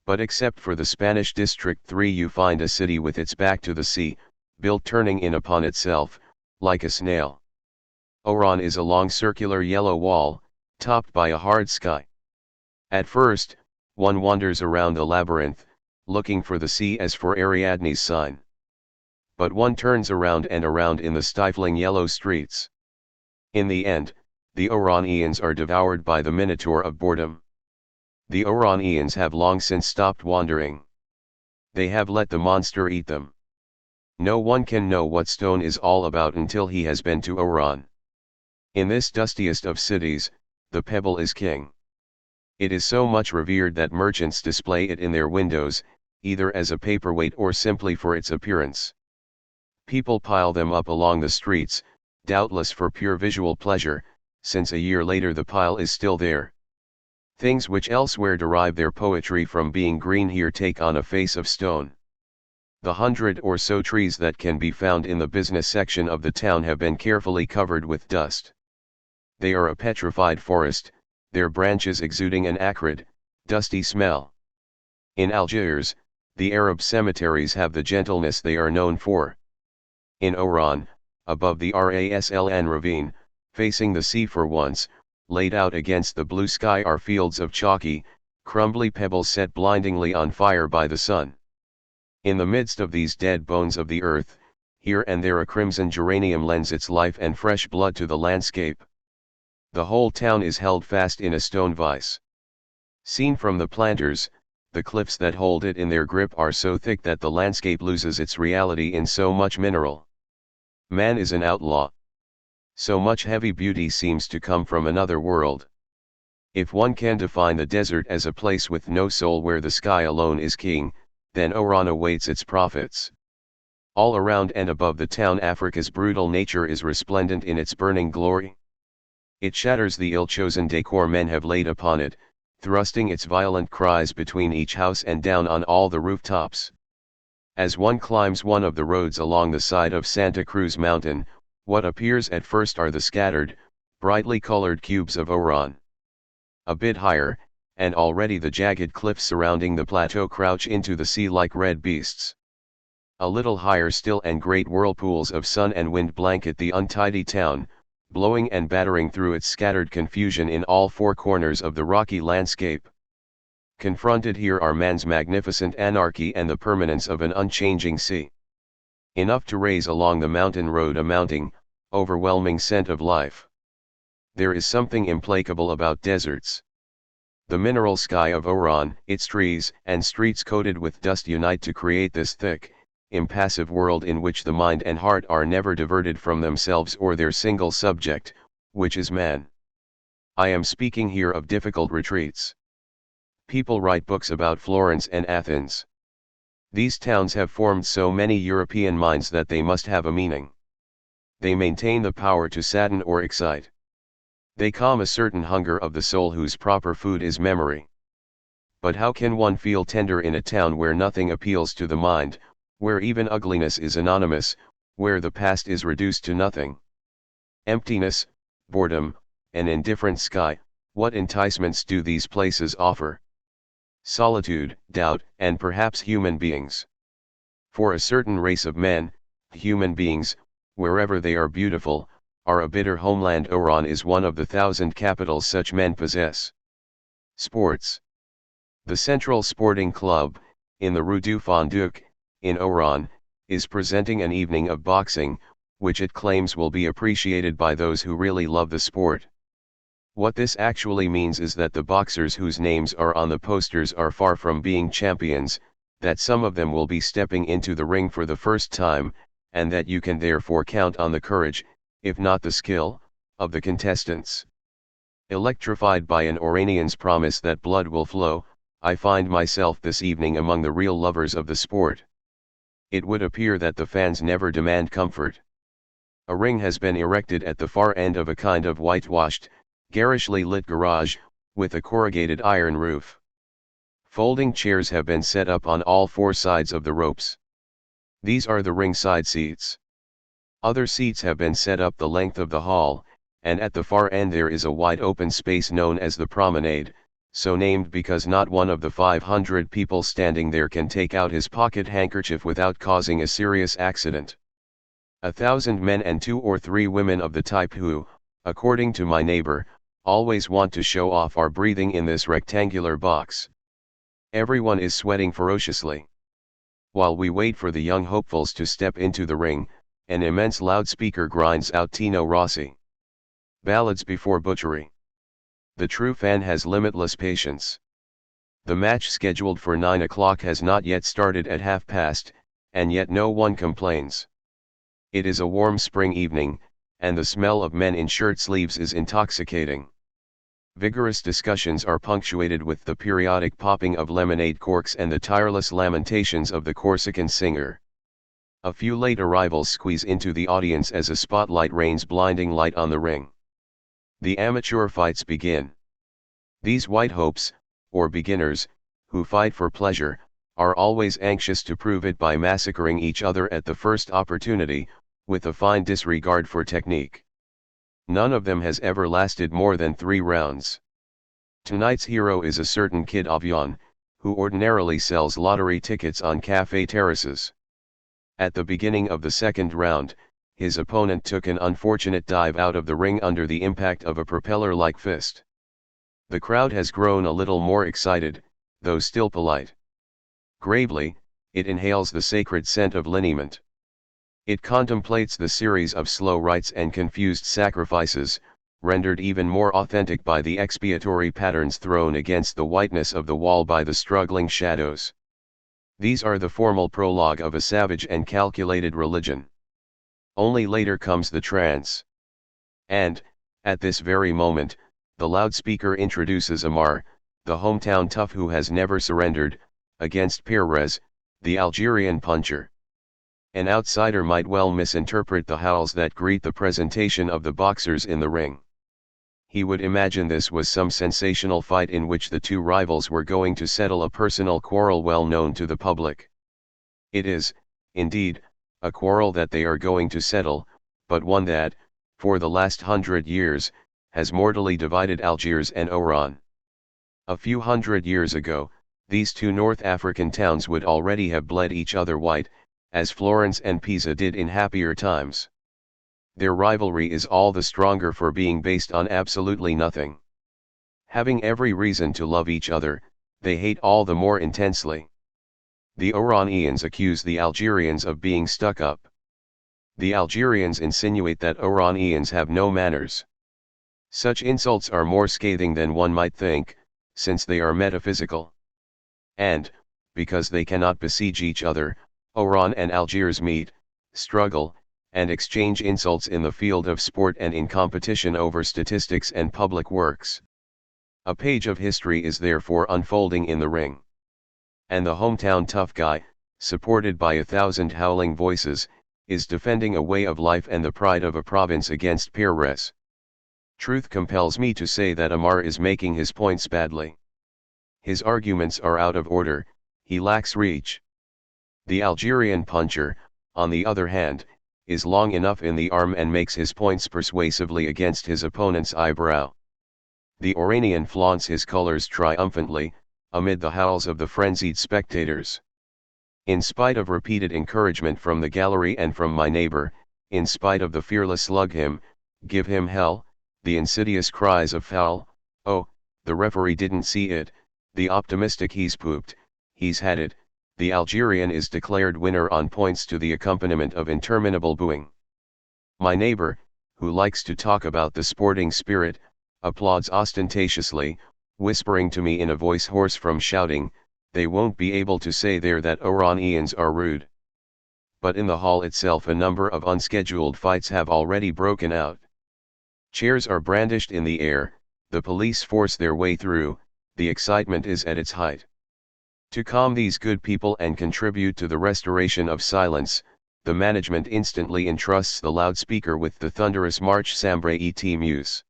But except for the Spanish District 3 you find a city with its back to the sea, built turning in upon itself, like a snail. Oran is a long circular yellow wall, topped by a hard sky. At first, one wanders around the labyrinth, looking for the sea as for Ariadne's sign. But one turns around and around in the stifling yellow streets. In the end, the Oranians are devoured by the minotaur of boredom. The Oranians have long since stopped wandering. They have let the monster eat them. No one can know what stone is all about until he has been to Oran. In this dustiest of cities, the pebble is king. It is so much revered that merchants display it in their windows, either as a paperweight or simply for its appearance. People pile them up along the streets, doubtless for pure visual pleasure, since a year later the pile is still there. Things which elsewhere derive their poetry from being green here take on a face of stone. The 100 or so trees that can be found in the business section of the town have been carefully covered with dust. They are a petrified forest, their branches exuding an acrid, dusty smell. In Algiers, the Arab cemeteries have the gentleness they are known for. In Oran, above the Rasln ravine, facing the sea for once, laid out against the blue sky are fields of chalky, crumbly pebbles set blindingly on fire by the sun. In the midst of these dead bones of the earth, here and there a crimson geranium lends its life and fresh blood to the landscape. The whole town is held fast in a stone vise. Seen from the planters, the cliffs that hold it in their grip are so thick that the landscape loses its reality in so much mineral. Man is an outlaw. So much heavy beauty seems to come from another world. If one can define the desert as a place with no soul where the sky alone is king, then Oran awaits its prophets. All around and above the town Africa's brutal nature is resplendent in its burning glory. It shatters the ill-chosen decor men have laid upon it, thrusting its violent cries between each house and down on all the rooftops. As one climbs one of the roads along the side of Santa Cruz Mountain, what appears at first are the scattered, brightly colored cubes of Oran. A bit higher, and already the jagged cliffs surrounding the plateau crouch into the sea like red beasts. A little higher still and great whirlpools of sun and wind blanket the untidy town, blowing and battering through its scattered confusion in all four corners of the rocky landscape. Confronted here are man's magnificent anarchy and the permanence of an unchanging sea. Enough to raise along the mountain road a mounting, overwhelming scent of life. There is something implacable about deserts. The mineral sky of Oran, its trees and streets coated with dust unite to create this thick, impassive world in which the mind and heart are never diverted from themselves or their single subject, which is man. I am speaking here of difficult retreats. People write books about Florence and Athens. These towns have formed so many European minds that they must have a meaning. They maintain the power to sadden or excite. They calm a certain hunger of the soul whose proper food is memory. But how can one feel tender in a town where nothing appeals to the mind, where even ugliness is anonymous, where the past is reduced to nothing? Emptiness, boredom, an indifferent sky, what enticements do these places offer? Solitude, doubt, and perhaps human beings. For a certain race of men, human beings, wherever they are beautiful, are a bitter homeland. Oran is one of the 1,000 capitals such men possess. Sports. The Central Sporting Club, in the Rue du Fonduc, in Oran, is presenting an evening of boxing, which it claims will be appreciated by those who really love the sport. What this actually means is that the boxers whose names are on the posters are far from being champions, that some of them will be stepping into the ring for the first time, and that you can therefore count on the courage, if not the skill, of the contestants. Electrified by an Oranian's promise that blood will flow, I find myself this evening among the real lovers of the sport. It would appear that the fans never demand comfort. A ring has been erected at the far end of a kind of whitewashed, garishly lit garage, with a corrugated iron roof. Folding chairs have been set up on all four sides of the ropes. These are the ringside seats. Other seats have been set up the length of the hall, and at the far end there is a wide open space known as the promenade, so named because not one of the 500 people standing there can take out his pocket handkerchief without causing a serious accident. 1,000 men and 2 or 3 women of the type who, according to my neighbor, always want to show off are breathing in this rectangular box. Everyone is sweating ferociously. While we wait for the young hopefuls to step into the ring, an immense loudspeaker grinds out Tino Rossi. Ballads before butchery. The true fan has limitless patience. The match scheduled for 9 o'clock has not yet started at past, and yet no one complains. It is a warm spring evening, and the smell of men in shirt sleeves is intoxicating. Vigorous discussions are punctuated with the periodic popping of lemonade corks and the tireless lamentations of the Corsican singer. A few late arrivals squeeze into the audience as a spotlight rains blinding light on the ring. The amateur fights begin. These white hopes, or beginners, who fight for pleasure, are always anxious to prove it by massacring each other at the first opportunity, with a fine disregard for technique. None of them has ever lasted more than 3 rounds. Tonight's hero is a certain Kid Avion, who ordinarily sells lottery tickets on cafe terraces. At the beginning of the second round, his opponent took an unfortunate dive out of the ring under the impact of a propeller-like fist. The crowd has grown a little more excited, though still polite. Gravely, it inhales the sacred scent of liniment. It contemplates the series of slow rites and confused sacrifices, rendered even more authentic by the expiatory patterns thrown against the whiteness of the wall by the struggling shadows. These are the formal prologue of a savage and calculated religion. Only later comes the trance. And, at this very moment, the loudspeaker introduces Amar, the hometown tough who has never surrendered, against Pires, the Algerian puncher. An outsider might well misinterpret the howls that greet the presentation of the boxers in the ring. He would imagine this was some sensational fight in which the two rivals were going to settle a personal quarrel well known to the public. It is, indeed, a quarrel that they are going to settle, but one that, for the last 100 years, has mortally divided Algiers and Oran. A few hundred years ago, these two North African towns would already have bled each other white, as Florence and Pisa did in happier times. Their rivalry is all the stronger for being based on absolutely nothing. Having every reason to love each other, they hate all the more intensely. The Oranians accuse the Algerians of being stuck up. The Algerians insinuate that Oranians have no manners. Such insults are more scathing than one might think, since they are metaphysical. And, because they cannot besiege each other, Oran and Algiers meet, struggle, and exchange insults in the field of sport and in competition over statistics and public works. A page of history is therefore unfolding in the ring. And the hometown tough guy, supported by 1,000 howling voices, is defending a way of life and the pride of a province against Pires. Truth compels me to say that Amar is making his points badly. His arguments are out of order, he lacks reach. The Algerian puncher, on the other hand, is long enough in the arm and makes his points persuasively against his opponent's eyebrow. The Oranian flaunts his colors triumphantly, amid the howls of the frenzied spectators. In spite of repeated encouragement from the gallery and from my neighbor, in spite of the fearless slug him, give him hell, the insidious cries of foul, oh, the referee didn't see it, the optimistic he's pooped, he's had it, the Algerian is declared winner on points to the accompaniment of interminable booing. My neighbor, who likes to talk about the sporting spirit, applauds ostentatiously, whispering to me in a voice hoarse from shouting, they won't be able to say there that Oranians are rude. But in the hall itself a number of unscheduled fights have already broken out. Chairs are brandished in the air, the police force their way through, the excitement is at its height. To calm these good people and contribute to the restoration of silence, the management instantly entrusts the loudspeaker with the thunderous march Sambre et Muse.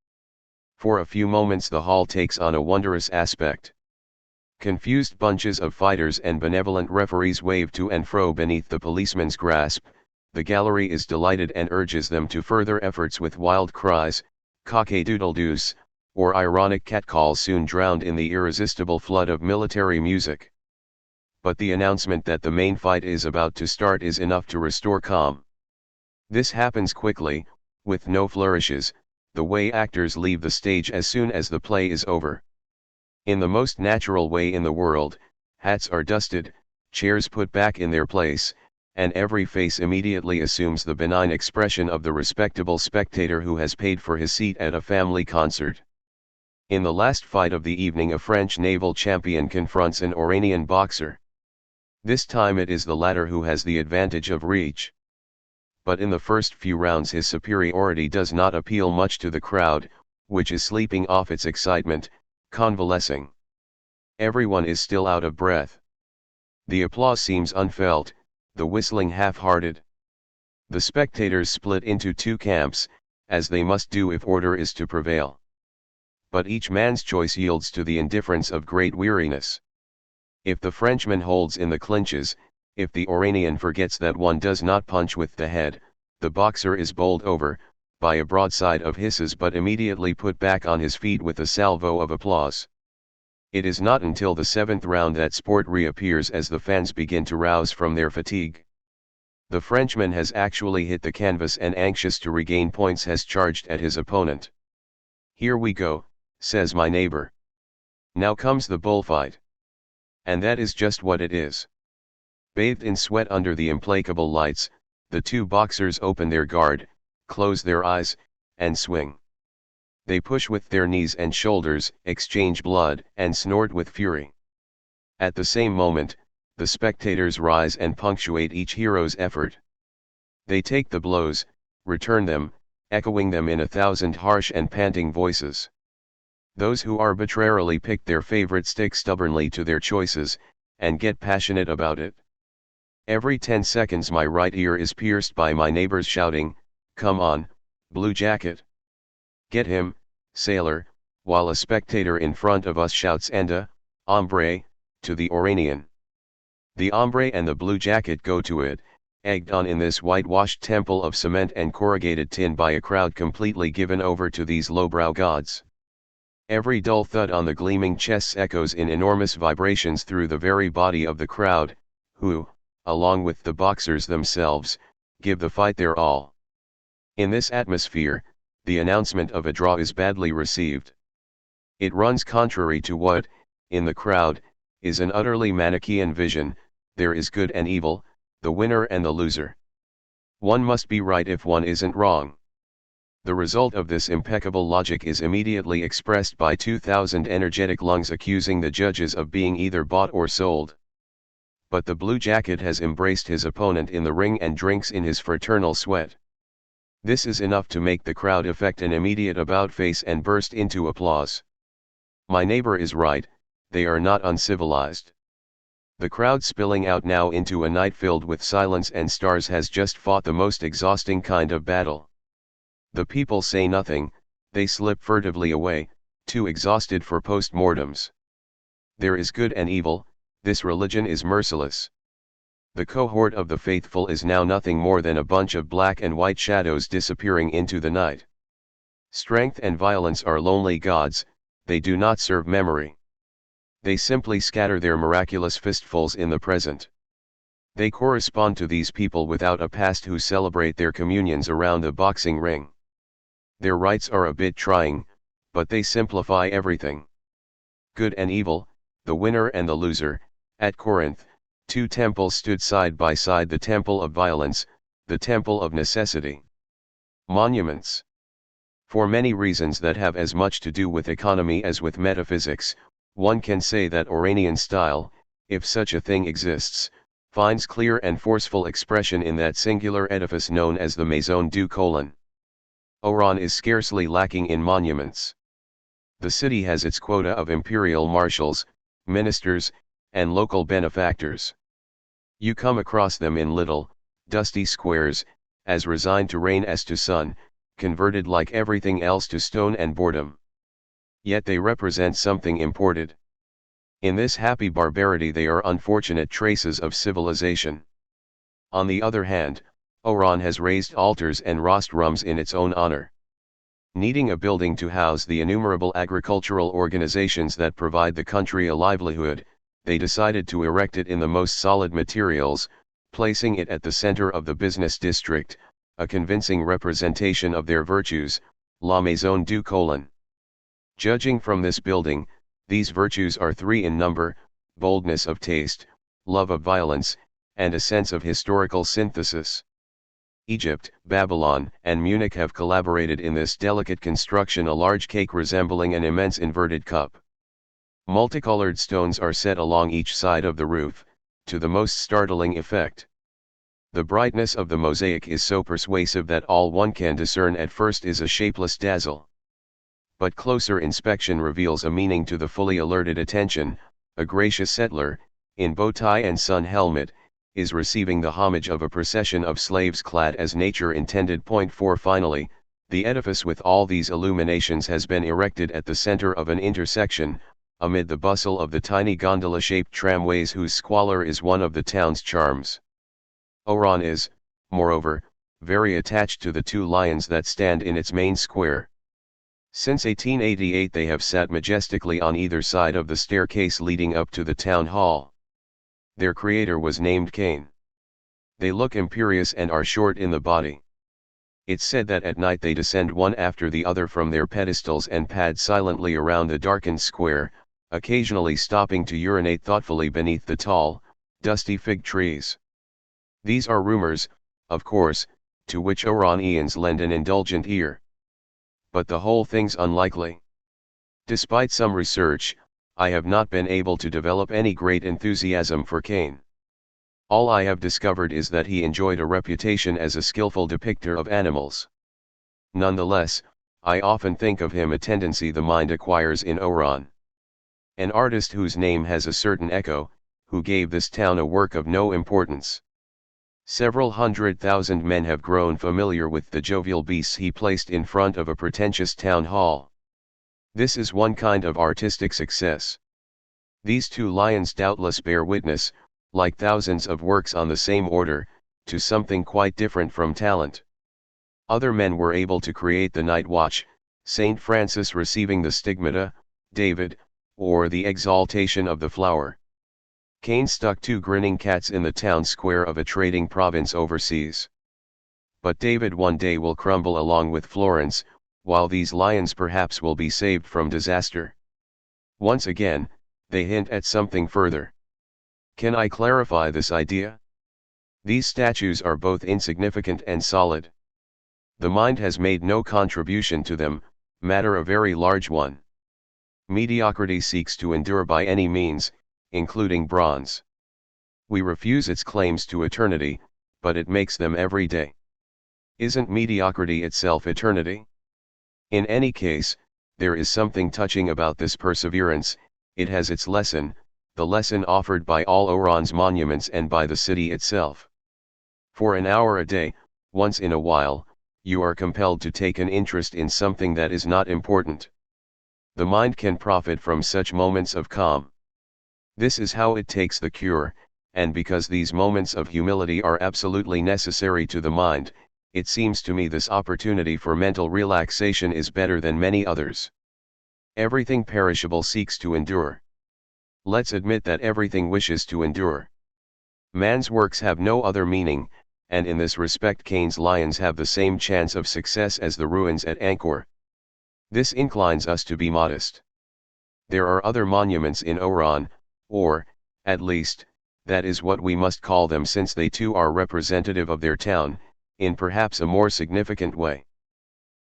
For a few moments the hall takes on a wondrous aspect. Confused bunches of fighters and benevolent referees wave to and fro beneath the policeman's grasp, the gallery is delighted and urges them to further efforts with wild cries, cock-a-doodle-doos, or ironic catcalls soon drowned in the irresistible flood of military music. But the announcement that the main fight is about to start is enough to restore calm. This happens quickly, with no flourishes, the way actors leave the stage as soon as the play is over. In the most natural way in the world, hats are dusted, chairs put back in their place, and every face immediately assumes the benign expression of the respectable spectator who has paid for his seat at a family concert. In the last fight of the evening a French naval champion confronts an Oranian boxer. This time it is the latter who has the advantage of reach. But in the first few rounds his superiority does not appeal much to the crowd, which is sleeping off its excitement, convalescing. Everyone is still out of breath. The applause seems unfelt, the whistling half-hearted. The spectators split into two camps, as they must do if order is to prevail. But each man's choice yields to the indifference of great weariness. If the Frenchman holds in the clinches, if the Oranian forgets that one does not punch with the head, the boxer is bowled over, by a broadside of hisses, but immediately put back on his feet with a salvo of applause. It is not until the seventh round that sport reappears as the fans begin to rouse from their fatigue. The Frenchman has actually hit the canvas and, anxious to regain points, has charged at his opponent. "Here we go," says my neighbor. "Now comes the bullfight." And that is just what it is. Bathed in sweat under the implacable lights, the two boxers open their guard, close their eyes, and swing. They push with their knees and shoulders, exchange blood, and snort with fury. At the same moment, the spectators rise and punctuate each hero's effort. They take the blows, return them, echoing them in 1,000 harsh and panting voices. Those who arbitrarily pick their favorite stick stubbornly to their choices, and get passionate about it. Every 10 seconds my right ear is pierced by my neighbors shouting, "Come on, Blue Jacket! Get him, sailor," while a spectator in front of us shouts "Anda, hombre," to the Oranian. The hombre and the Blue Jacket go to it, egged on in this whitewashed temple of cement and corrugated tin by a crowd completely given over to these lowbrow gods. Every dull thud on the gleaming chests echoes in enormous vibrations through the very body of the crowd, who, along with the boxers themselves, give the fight their all. In this atmosphere, the announcement of a draw is badly received. It runs contrary to what, in the crowd, is an utterly Manichaean vision: there is good and evil, the winner and the loser. One must be right if one isn't wrong. The result of this impeccable logic is immediately expressed by 2,000 energetic lungs accusing the judges of being either bought or sold. But the Blue Jacket has embraced his opponent in the ring and drinks in his fraternal sweat. This is enough to make the crowd effect an immediate about-face and burst into applause. My neighbor is right, they are not uncivilized. The crowd, spilling out now into a night filled with silence and stars, has just fought the most exhausting kind of battle. The people say nothing, they slip furtively away, too exhausted for post-mortems. There is good and evil, this religion is merciless. The cohort of the faithful is now nothing more than a bunch of black and white shadows disappearing into the night. Strength and violence are lonely gods, they do not serve memory. They simply scatter their miraculous fistfuls in the present. They correspond to these people without a past who celebrate their communions around the boxing ring. Their rites are a bit trying, but they simplify everything. Good and evil, the winner and the loser. At Corinth, two temples stood side by side: the temple of violence, the temple of necessity. Monuments. For many reasons that have as much to do with economy as with metaphysics, one can say that Oranian style, if such a thing exists, finds clear and forceful expression in that singular edifice known as the Maison du Colon. Oran is scarcely lacking in monuments. The city has its quota of imperial marshals, ministers, and local benefactors. You come across them in little, dusty squares, as resigned to rain as to sun, converted like everything else to stone and boredom. Yet they represent something imported. In this happy barbarity they are unfortunate traces of civilization. On the other hand, Oran has raised altars and rostrums in its own honor. Needing a building to house the innumerable agricultural organizations that provide the country a livelihood, they decided to erect it in the most solid materials, placing it at the center of the business district, a convincing representation of their virtues, La Maison du Colon. Judging from this building, these virtues are three in number: boldness of taste, love of violence, and a sense of historical synthesis. Egypt, Babylon, and Munich have collaborated in this delicate construction: a large cake resembling an immense inverted cup. Multicolored stones are set along each side of the roof, to the most startling effect. The brightness of the mosaic is so persuasive that all one can discern at first is a shapeless dazzle. but closer inspection reveals a meaning to the fully alerted attention. A gracious settler, in bow tie and sun helmet, is receiving the homage of a procession of slaves clad as nature intended. Point 4. Finally, the edifice with all these illuminations has been erected at the center of an intersection, amid the bustle of the tiny gondola-shaped tramways whose squalor is one of the town's charms. Oran is, moreover, very attached to the two lions that stand in its main square. Since 1888 they have sat majestically on either side of the staircase leading up to the town hall. Their creator was named Cain. They look imperious and are short in the body. It's said that at night they descend one after the other from their pedestals and pad silently around the darkened square, occasionally stopping to urinate thoughtfully beneath the tall, dusty fig trees. These are rumors, of course, to which Oranians lend an indulgent ear. But the whole thing's unlikely. Despite some research, I have not been able to develop any great enthusiasm for Cain. All I have discovered is that he enjoyed a reputation as a skillful depictor of animals. Nonetheless, I often think of him a tendency the mind acquires in Oran. An artist whose name has a certain echo, who gave this town a work of no importance. Several 100,000 men have grown familiar with the jovial beasts he placed in front of a pretentious town hall. This is one kind of artistic success. These two lions doubtless bear witness, like thousands of works on the same order, to something quite different from talent. Other men were able to create the night watch, St. Francis receiving the stigmata, David, or the exaltation of the flower. Cain stuck two grinning cats in the town square of a trading province overseas. But David one day will crumble along with Florence, while these lions perhaps will be saved from disaster. Once again, they hint at something further. Can I clarify this idea? These statues are both insignificant and solid. The mind has made no contribution to them, matter a very large one. Mediocrity seeks to endure by any means, including bronze. We refuse its claims to eternity, but it makes them every day. Isn't mediocrity itself eternity? In any case, there is something touching about this perseverance. It has its lesson, the lesson offered by all Oran's monuments and by the city itself. For an hour a day, once in a while, you are compelled to take an interest in something that is not important. The mind can profit from such moments of calm. This is how it takes the cure, and because these moments of humility are absolutely necessary to the mind, it seems to me this opportunity for mental relaxation is better than many others. Everything perishable seeks to endure. Let's admit that everything wishes to endure. Man's works have no other meaning, and in this respect Cain's lions have the same chance of success as the ruins at Angkor. This inclines us to be modest. There are other monuments in Oran, or, at least, that is what we must call them since they too are representative of their town, in perhaps a more significant way.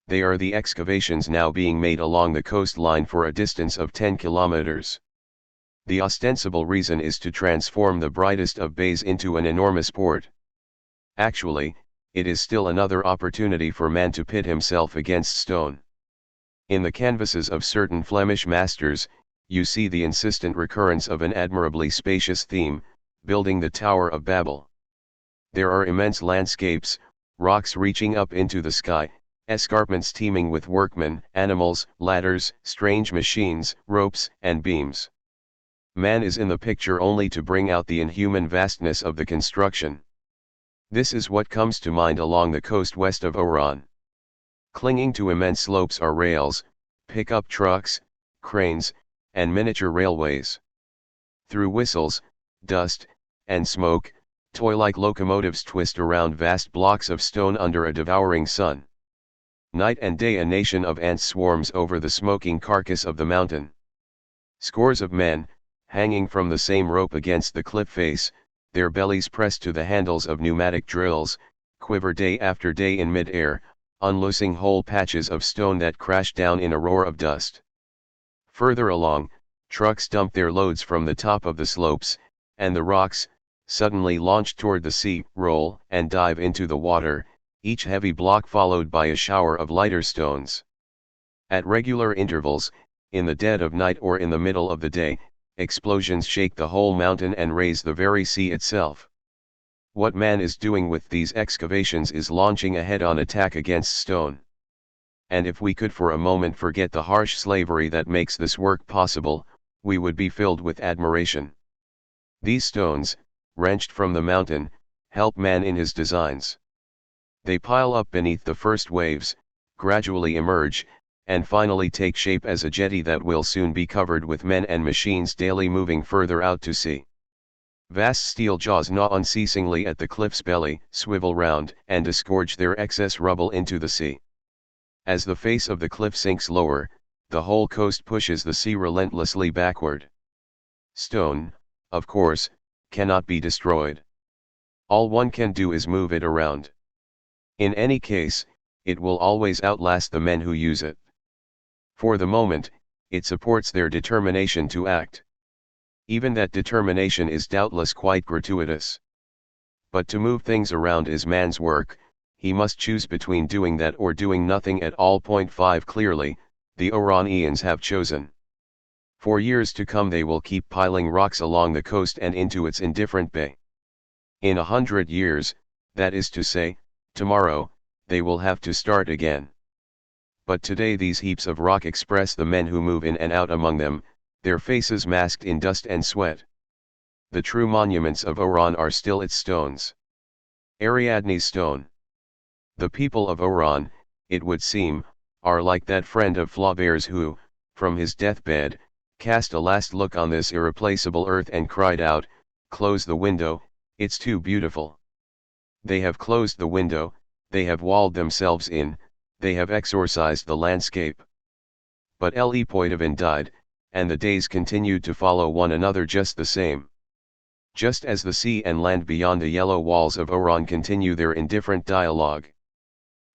They are the excavations now being made along the coastline for a distance of 10 kilometers. The ostensible reason is to transform the brightest of bays into an enormous port. Actually, it is still another opportunity for man to pit himself against stone. In the canvases of certain Flemish masters, you see the insistent recurrence of an admirably spacious theme, building the Tower of Babel. There are immense landscapes, rocks reaching up into the sky, escarpments teeming with workmen, animals, ladders, strange machines, ropes, and beams. Man is in the picture only to bring out the inhuman vastness of the construction. This is what comes to mind along the coast west of Oran. Clinging to immense slopes are rails, pickup trucks, cranes, and miniature railways. Through whistles, dust, and smoke, toy-like locomotives twist around vast blocks of stone under a devouring sun. Night and day a nation of ants swarms over the smoking carcass of the mountain. Scores of men, hanging from the same rope against the cliff face, their bellies pressed to the handles of pneumatic drills, quiver day after day in mid-air, unloosing whole patches of stone that crash down in a roar of dust. Further along, trucks dump their loads from the top of the slopes, and the rocks, suddenly launched toward the sea, roll and dive into the water, each heavy block followed by a shower of lighter stones. At regular intervals, in the dead of night or in the middle of the day, explosions shake the whole mountain and raise the very sea itself. What man is doing with these excavations is launching a head-on attack against stone. And if we could for a moment forget the harsh slavery that makes this work possible, we would be filled with admiration. These stones, wrenched from the mountain, help man in his designs. They pile up beneath the first waves, gradually emerge, and finally take shape as a jetty that will soon be covered with men and machines daily moving further out to sea. Vast steel jaws gnaw unceasingly at the cliff's belly, swivel round, and disgorge their excess rubble into the sea. As the face of the cliff sinks lower, the whole coast pushes the sea relentlessly backward. Stone, of course, cannot be destroyed. All one can do is move it around. In any case, it will always outlast the men who use it. For the moment, it supports their determination to act. Even that determination is doubtless quite gratuitous. But to move things around is man's work. He must choose between doing that or doing nothing at all. 5 Clearly, the Oranians have chosen. For years to come they will keep piling rocks along the coast and into its indifferent bay. In 100 years, that is to say, tomorrow, they will have to start again. But today these heaps of rock express the men who move in and out among them, their faces masked in dust and sweat. The true monuments of Oran are still its stones. Ariadne's stone. The people of Oran, it would seem, are like that friend of Flaubert's who, from his deathbed, cast a last look on this irreplaceable earth and cried out, "Close the window, it's too beautiful." They have closed the window, they have walled themselves in, they have exorcised the landscape. But Le Poitevin died, and the days continued to follow one another just the same. Just as the sea and land beyond the yellow walls of Oran continue their indifferent dialogue.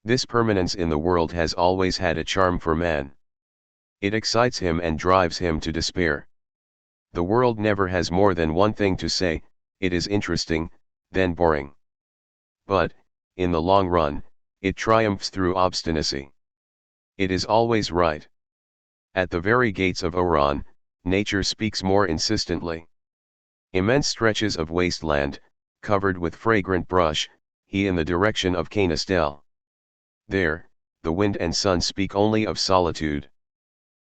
This permanence in the world has always had a charm for man. It excites him and drives him to despair. The world never has more than one thing to say, it is interesting, then boring. But, in the long run, it triumphs through obstinacy. It is always right. At the very gates of Oran, nature speaks more insistently. Immense stretches of wasteland, covered with fragrant brush, he in the direction of Canistel. There, the wind and sun speak only of solitude.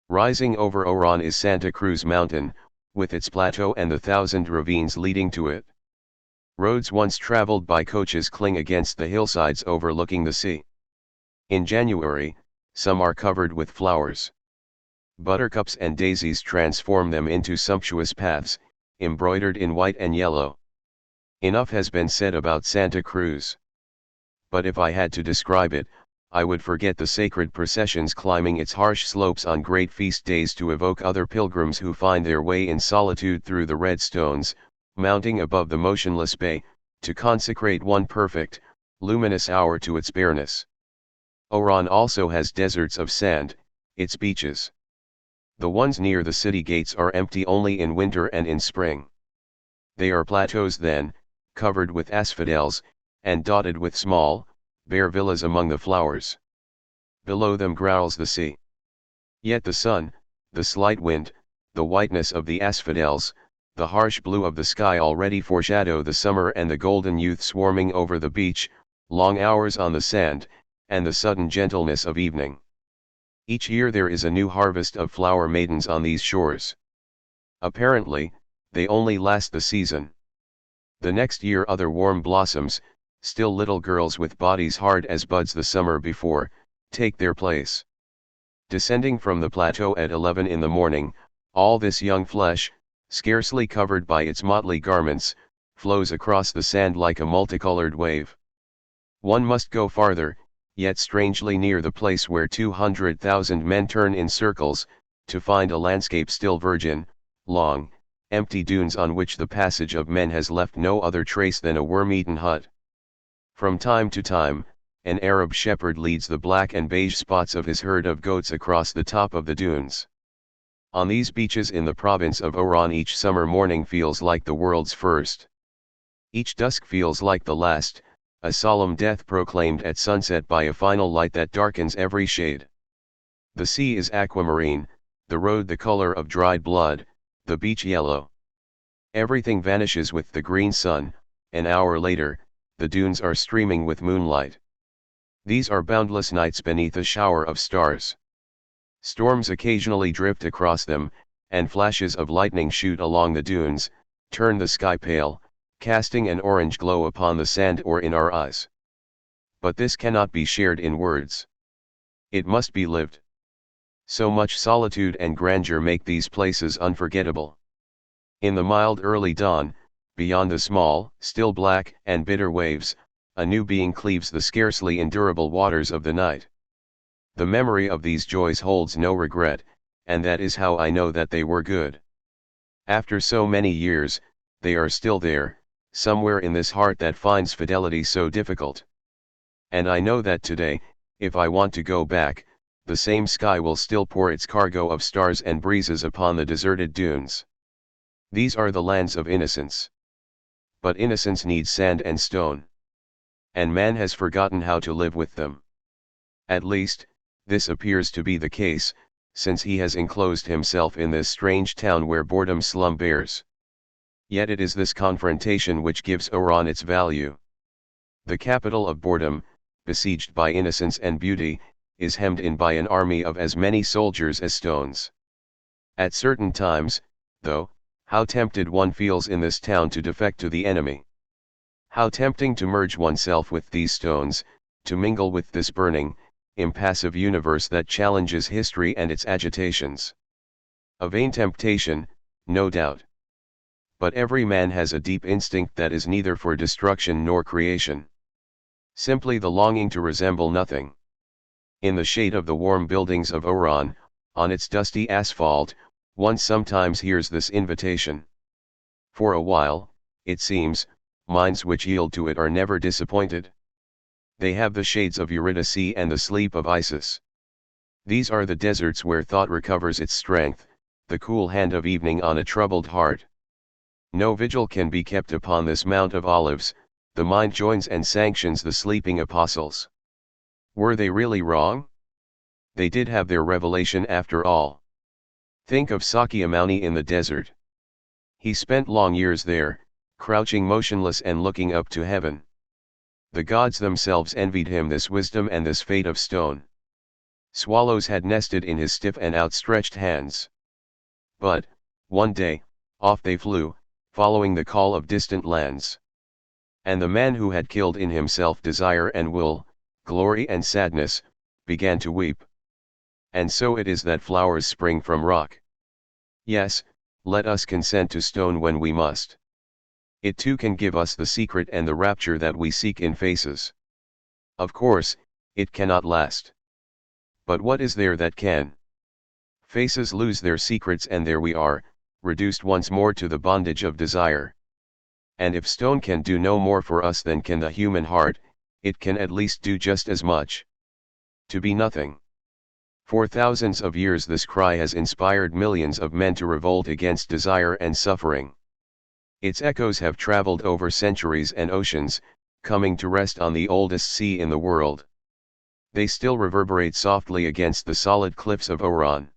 Rising over Oran is Santa Cruz Mountain, with its plateau and the 1,000 ravines leading to it. Roads once traveled by coaches cling against the hillsides overlooking the sea. In January, some are covered with flowers. Buttercups and daisies transform them into sumptuous paths, embroidered in white and yellow. Enough has been said about Santa Cruz. But if I had to describe it, I would forget the sacred processions climbing its harsh slopes on great feast days to evoke other pilgrims who find their way in solitude through the red stones, mounting above the motionless bay, to consecrate one perfect, luminous hour to its bareness. Oran also has deserts of sand, its beaches. The ones near the city gates are empty only in winter and in spring. They are plateaus then, covered with asphodels, and dotted with small, bare villas among the flowers. Below them growls the sea. Yet the sun, the slight wind, the whiteness of the asphodels, the harsh blue of the sky already foreshadow the summer and the golden youth swarming over the beach, long hours on the sand, and the sudden gentleness of evening. Each year there is a new harvest of flower maidens on these shores. Apparently, they only last the season. The next year other warm blossoms, still little girls with bodies hard as buds the summer before, take their place. Descending from the plateau at 11 in the morning, all this young flesh, scarcely covered by its motley garments, flows across the sand like a multicolored wave. One must go farther, yet strangely near the place where 200,000 men turn in circles, to find a landscape still virgin, long, empty dunes on which the passage of men has left no other trace than a worm-eaten hut. From time to time, an Arab shepherd leads the black and beige spots of his herd of goats across the top of the dunes. On these beaches in the province of Oran each summer morning feels like the world's first. Each dusk feels like the last, a solemn death proclaimed at sunset by a final light that darkens every shade. The sea is aquamarine, the road the color of dried blood, the beach yellow. Everything vanishes with the green sun, an hour later, the dunes are streaming with moonlight. These are boundless nights beneath a shower of stars. Storms occasionally drift across them, and flashes of lightning shoot along the dunes, turn the sky pale, casting an orange glow upon the sand or in our eyes. But this cannot be shared in words. It must be lived. So much solitude and grandeur make these places unforgettable. In the mild early dawn, beyond the small, still black and bitter waves, a new being cleaves the scarcely endurable waters of the night. The memory of these joys holds no regret, and that is how I know that they were good. After so many years, they are still there, somewhere in this heart that finds fidelity so difficult. And I know that today, if I want to go back, the same sky will still pour its cargo of stars and breezes upon the deserted dunes. These are the lands of innocence. But innocence needs sand and stone. And man has forgotten how to live with them. At least, this appears to be the case, since he has enclosed himself in this strange town where boredom slumbers. Yet it is this confrontation which gives Oran its value. The capital of boredom, besieged by innocence and beauty, is hemmed in by an army of as many soldiers as stones. At certain times, though, how tempted one feels in this town to defect to the enemy. How tempting to merge oneself with these stones, to mingle with this burning, impassive universe that challenges history and its agitations. A vain temptation, no doubt. But every man has a deep instinct that is neither for destruction nor creation. Simply the longing to resemble nothing. In the shade of the warm buildings of Oran, on its dusty asphalt, one sometimes hears this invitation. For a while, it seems, minds which yield to it are never disappointed. They have the shades of Eurydice and the sleep of Isis. These are the deserts where thought recovers its strength, the cool hand of evening on a troubled heart. No vigil can be kept upon this Mount of Olives, the mind joins and sanctions the sleeping apostles. Were they really wrong? They did have their revelation after all. Think of Sakyamuni in the desert. He spent long years there, crouching motionless and looking up to heaven. The gods themselves envied him this wisdom and this fate of stone. Swallows had nested in his stiff and outstretched hands. But, one day, off they flew, following the call of distant lands. And the man who had killed in himself desire and will, glory and sadness, began to weep. And so it is that flowers spring from rock. Yes, let us consent to stone when we must. It too can give us the secret and the rapture that we seek in faces. Of course, it cannot last. But what is there that can? Faces lose their secrets and there we are, reduced once more to the bondage of desire. And if stone can do no more for us than can the human heart, it can at least do just as much. To be nothing. For thousands of years this cry has inspired millions of men to revolt against desire and suffering. Its echoes have traveled over centuries and oceans, coming to rest on the oldest sea in the world. They still reverberate softly against the solid cliffs of Oran.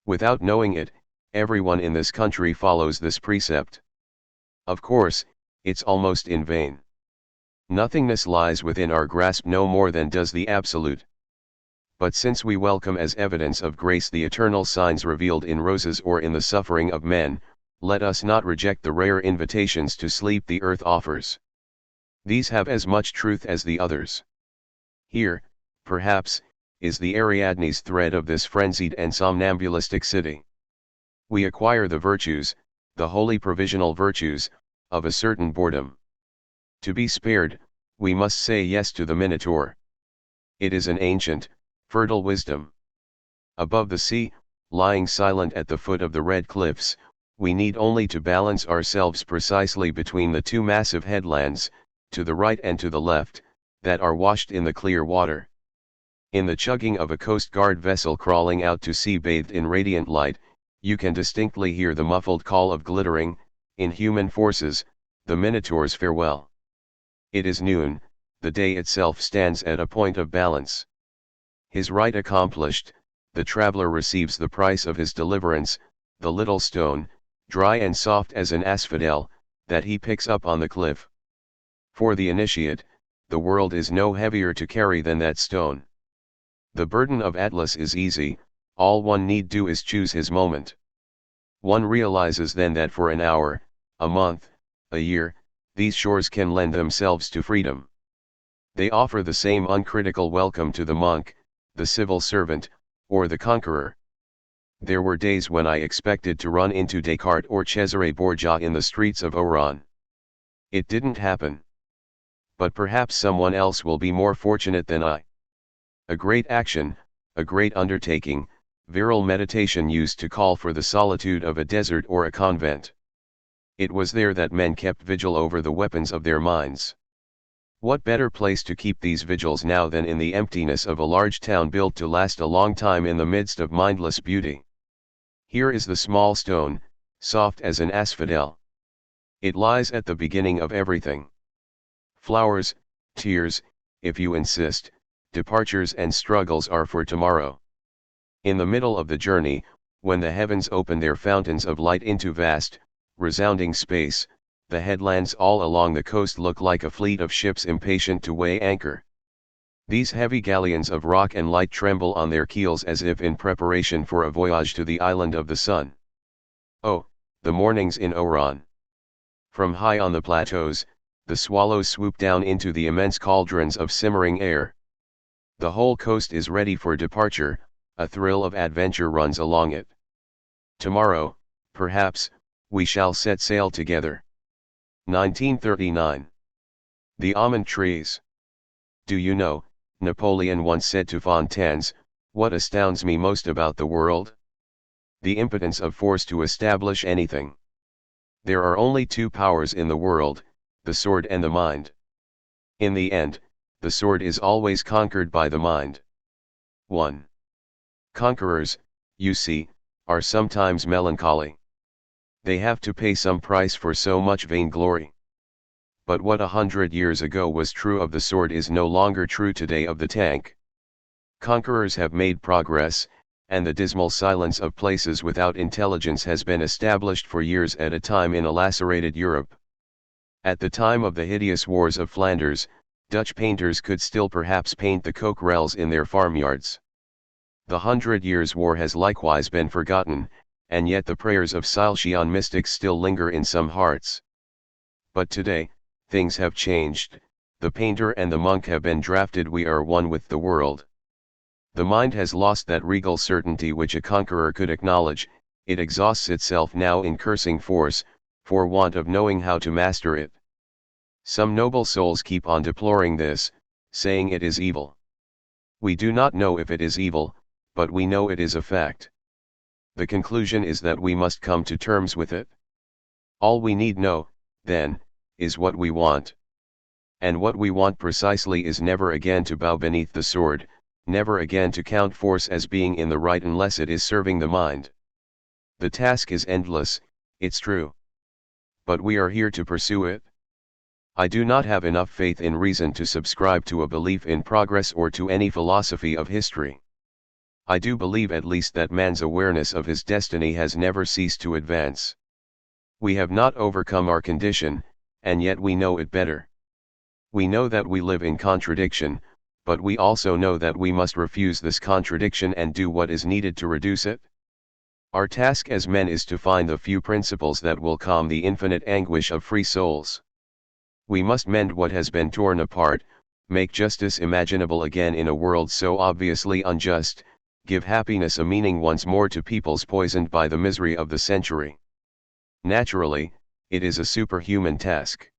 Without knowing it, everyone in this country follows this precept. Of course, it's almost in vain. Nothingness lies within our grasp no more than does the Absolute. But since we welcome as evidence of grace the eternal signs revealed in roses or in the suffering of men, let us not reject the rare invitations to sleep the earth offers. These have as much truth as the others. Here, perhaps, is the Ariadne's thread of this frenzied and somnambulistic city. We acquire the virtues, the holy provisional virtues, of a certain boredom. To be spared, we must say yes to the Minotaur. It is an ancient, fertile wisdom. Above the sea, lying silent at the foot of the red cliffs, we need only to balance ourselves precisely between the two massive headlands, to the right and to the left, that are washed in the clear water. In the chugging of a Coast Guard vessel crawling out to sea bathed in radiant light, you can distinctly hear the muffled call of glittering, inhuman forces, the Minotaur's farewell. It is noon, the day itself stands at a point of balance. His rite accomplished, the traveler receives the price of his deliverance, the little stone, dry and soft as an asphodel, that he picks up on the cliff. For the initiate, the world is no heavier to carry than that stone. The burden of Atlas is easy, all one need do is choose his moment. One realizes then that for an hour, a month, a year, these shores can lend themselves to freedom. They offer the same uncritical welcome to the monk, the civil servant, or the conqueror. There were days when I expected to run into Descartes or Cesare Borgia in the streets of Oran. It didn't happen. But perhaps someone else will be more fortunate than I. A great action, a great undertaking, virile meditation used to call for the solitude of a desert or a convent. It was there that men kept vigil over the weapons of their minds. What better place to keep these vigils now than in the emptiness of a large town built to last a long time in the midst of mindless beauty? Here is the small stone, soft as an asphodel. It lies at the beginning of everything. Flowers, tears, if you insist, departures and struggles are for tomorrow. In the middle of the journey, when the heavens open their fountains of light into vast, resounding space, the headlands all along the coast look like a fleet of ships impatient to weigh anchor. These heavy galleons of rock and light tremble on their keels as if in preparation for a voyage to the island of the sun. Oh, the mornings in Oran! From high on the plateaus, the swallows swoop down into the immense cauldrons of simmering air. The whole coast is ready for departure, a thrill of adventure runs along it. Tomorrow, perhaps, we shall set sail together. 1939. The almond trees. Do you know, Napoleon once said to Fontaines, what astounds me most about the world? The impotence of force to establish anything. There are only two powers in the world, the sword and the mind. In the end, the sword is always conquered by the mind. 1. Conquerors, you see, are sometimes melancholy. They have to pay some price for so much vainglory. But what 100 years ago was true of the sword is no longer true today of the tank. Conquerors have made progress, and the dismal silence of places without intelligence has been established for years at a time in a lacerated Europe. At the time of the hideous wars of Flanders, Dutch painters could still perhaps paint the coquerels in their farmyards. The 100 Years' War has likewise been forgotten, and yet the prayers of Silesian mystics still linger in some hearts. But today, things have changed, the painter and the monk have been drafted, we are one with the world. The mind has lost that regal certainty which a conqueror could acknowledge, it exhausts itself now in cursing force, for want of knowing how to master it. Some noble souls keep on deploring this, saying it is evil. We do not know if it is evil, but we know it is a fact. The conclusion is that we must come to terms with it. All we need know, then, is what we want. And what we want precisely is never again to bow beneath the sword, never again to count force as being in the right unless it is serving the mind. The task is endless, it's true. But we are here to pursue it. I do not have enough faith in reason to subscribe to a belief in progress or to any philosophy of history. I do believe at least that man's awareness of his destiny has never ceased to advance. We have not overcome our condition, and yet we know it better. We know that we live in contradiction, but we also know that we must refuse this contradiction and do what is needed to reduce it. Our task as men is to find the few principles that will calm the infinite anguish of free souls. We must mend what has been torn apart, make justice imaginable again in a world so obviously unjust, give happiness a meaning once more to peoples poisoned by the misery of the century. Naturally, it is a superhuman task.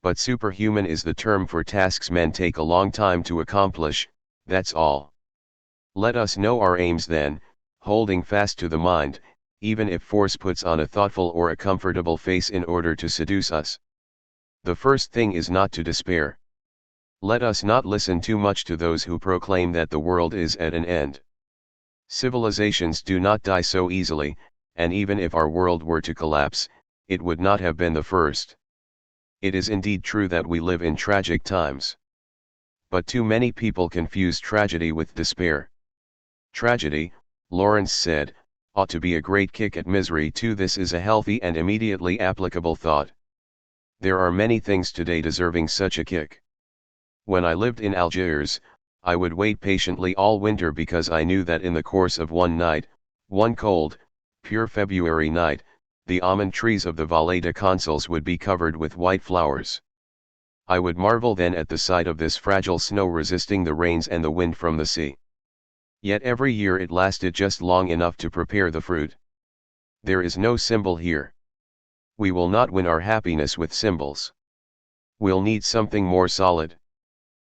But superhuman is the term for tasks men take a long time to accomplish, that's all. Let us know our aims then, holding fast to the mind, even if force puts on a thoughtful or a comfortable face in order to seduce us. The first thing is not to despair. Let us not listen too much to those who proclaim that the world is at an end. Civilizations do not die so easily, and even if our world were to collapse, it would not have been the first. It is indeed true that we live in tragic times. But too many people confuse tragedy with despair. Tragedy, Lawrence said, ought to be a great kick at misery too. This is a healthy and immediately applicable thought. There are many things today deserving such a kick. When I lived in Algiers, I would wait patiently all winter because I knew that in the course of one night, one cold, pure February night, the almond trees of the Vallée de Consuls would be covered with white flowers. I would marvel then at the sight of this fragile snow resisting the rains and the wind from the sea. Yet every year it lasted just long enough to prepare the fruit. There is no symbol here. We will not win our happiness with symbols. We'll need something more solid.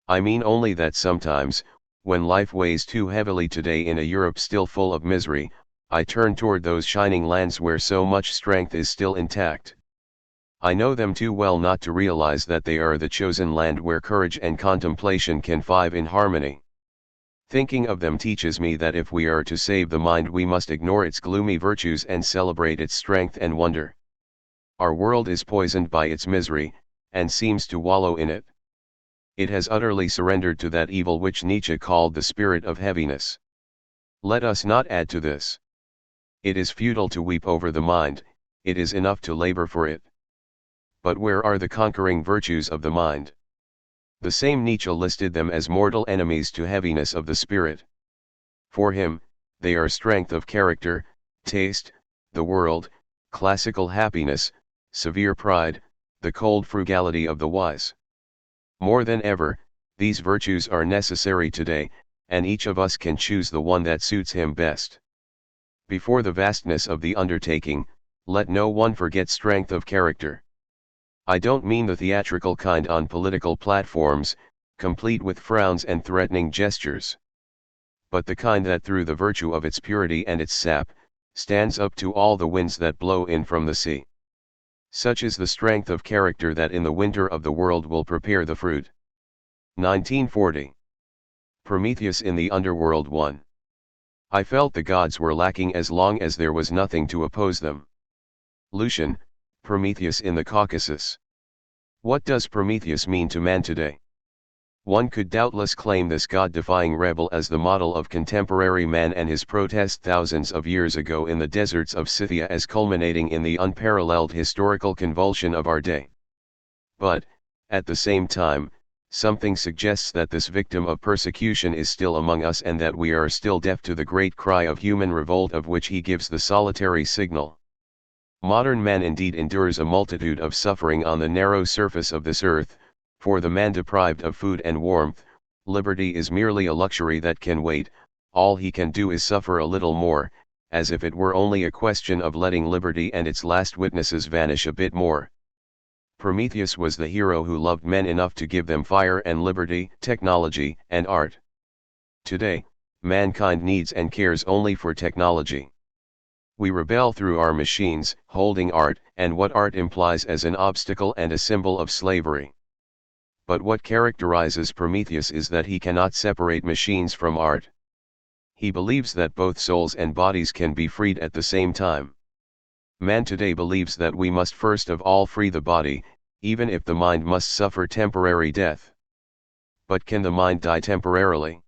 I mean only that sometimes, when life weighs too heavily today in a Europe still full of misery, I turn toward those shining lands where so much strength is still intact. I know them too well not to realize that they are the chosen land where courage and contemplation can thrive in harmony. Thinking of them teaches me that if we are to save the mind we must ignore its gloomy virtues and celebrate its strength and wonder. Our world is poisoned by its misery, and seems to wallow in it. It has utterly surrendered to that evil which Nietzsche called the spirit of heaviness. Let us not add to this. It is futile to weep over the mind, it is enough to labor for it. But where are the conquering virtues of the mind? The same Nietzsche listed them as mortal enemies to heaviness of the spirit. For him, they are strength of character, taste, the world, classical happiness, severe pride, the cold frugality of the wise. More than ever, these virtues are necessary today, and each of us can choose the one that suits him best. Before the vastness of the undertaking, let no one forget strength of character. I don't mean the theatrical kind on political platforms, complete with frowns and threatening gestures. But the kind that through the virtue of its purity and its sap, stands up to all the winds that blow in from the sea. Such is the strength of character that in the winter of the world will prepare the fruit. 1940. Prometheus in the Underworld 1. I felt the gods were lacking as long as there was nothing to oppose them. Lucian, Prometheus in the Caucasus. What does Prometheus mean to man today? One could doubtless claim this god-defying rebel as the model of contemporary man and his protest thousands of years ago in the deserts of Scythia as culminating in the unparalleled historical convulsion of our day. But, at the same time, something suggests that this victim of persecution is still among us and that we are still deaf to the great cry of human revolt of which he gives the solitary signal. Modern man indeed endures a multitude of suffering on the narrow surface of this earth. For the man deprived of food and warmth, liberty is merely a luxury that can wait. All he can do is suffer a little more, as if it were only a question of letting liberty and its last witnesses vanish a bit more. Prometheus was the hero who loved men enough to give them fire and liberty, technology and art. Today, mankind needs and cares only for technology. We rebel through our machines, holding art and what art implies as an obstacle and a symbol of slavery. But what characterizes Prometheus is that he cannot separate machines from art. He believes that both souls and bodies can be freed at the same time. Man today believes that we must first of all free the body, even if the mind must suffer temporary death. But can the mind die temporarily?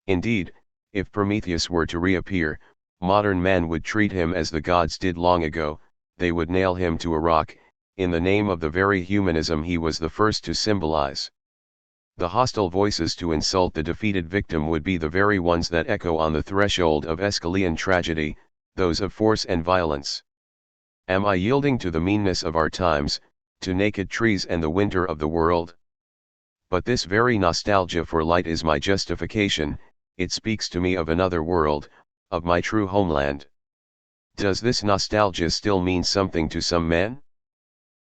Indeed, if Prometheus were to reappear, modern man would treat him as the gods did long ago. They would nail him to a rock, in the name of the very humanism he was the first to symbolize. The hostile voices to insult the defeated victim would be the very ones that echo on the threshold of Aeschylean tragedy, those of force and violence. Am I yielding to the meanness of our times, to naked trees and the winter of the world? But this very nostalgia for light is my justification. It speaks to me of another world, of my true homeland. Does this nostalgia still mean something to some men?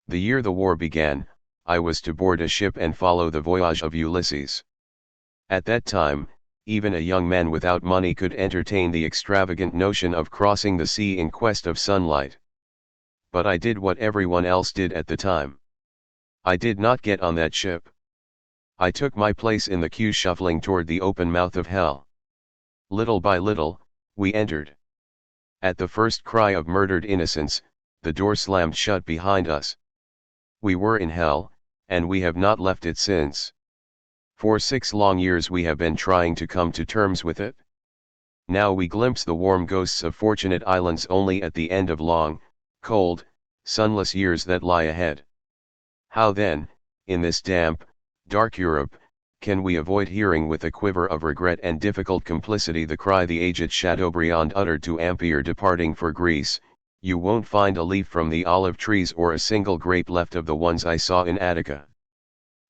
The year the war began, I was to board a ship and follow the voyage of Ulysses. At that time, even a young man without money could entertain the extravagant notion of crossing the sea in quest of sunlight. But I did what everyone else did at the time. I did not get on that ship. I took my place in the queue shuffling toward the open mouth of hell. Little by little, we entered. At the first cry of murdered innocence, the door slammed shut behind us. We were in hell, and we have not left it since. For 6 long years we have been trying to come to terms with it. Now we glimpse the warm ghosts of fortunate islands only at the end of long, cold, sunless years that lie ahead. How then, in this damp, dark Europe, can we avoid hearing with a quiver of regret and difficult complicity the cry the aged Chateaubriand uttered to Ampere departing for Greece, "You won't find a leaf from the olive trees or a single grape left of the ones I saw in Attica.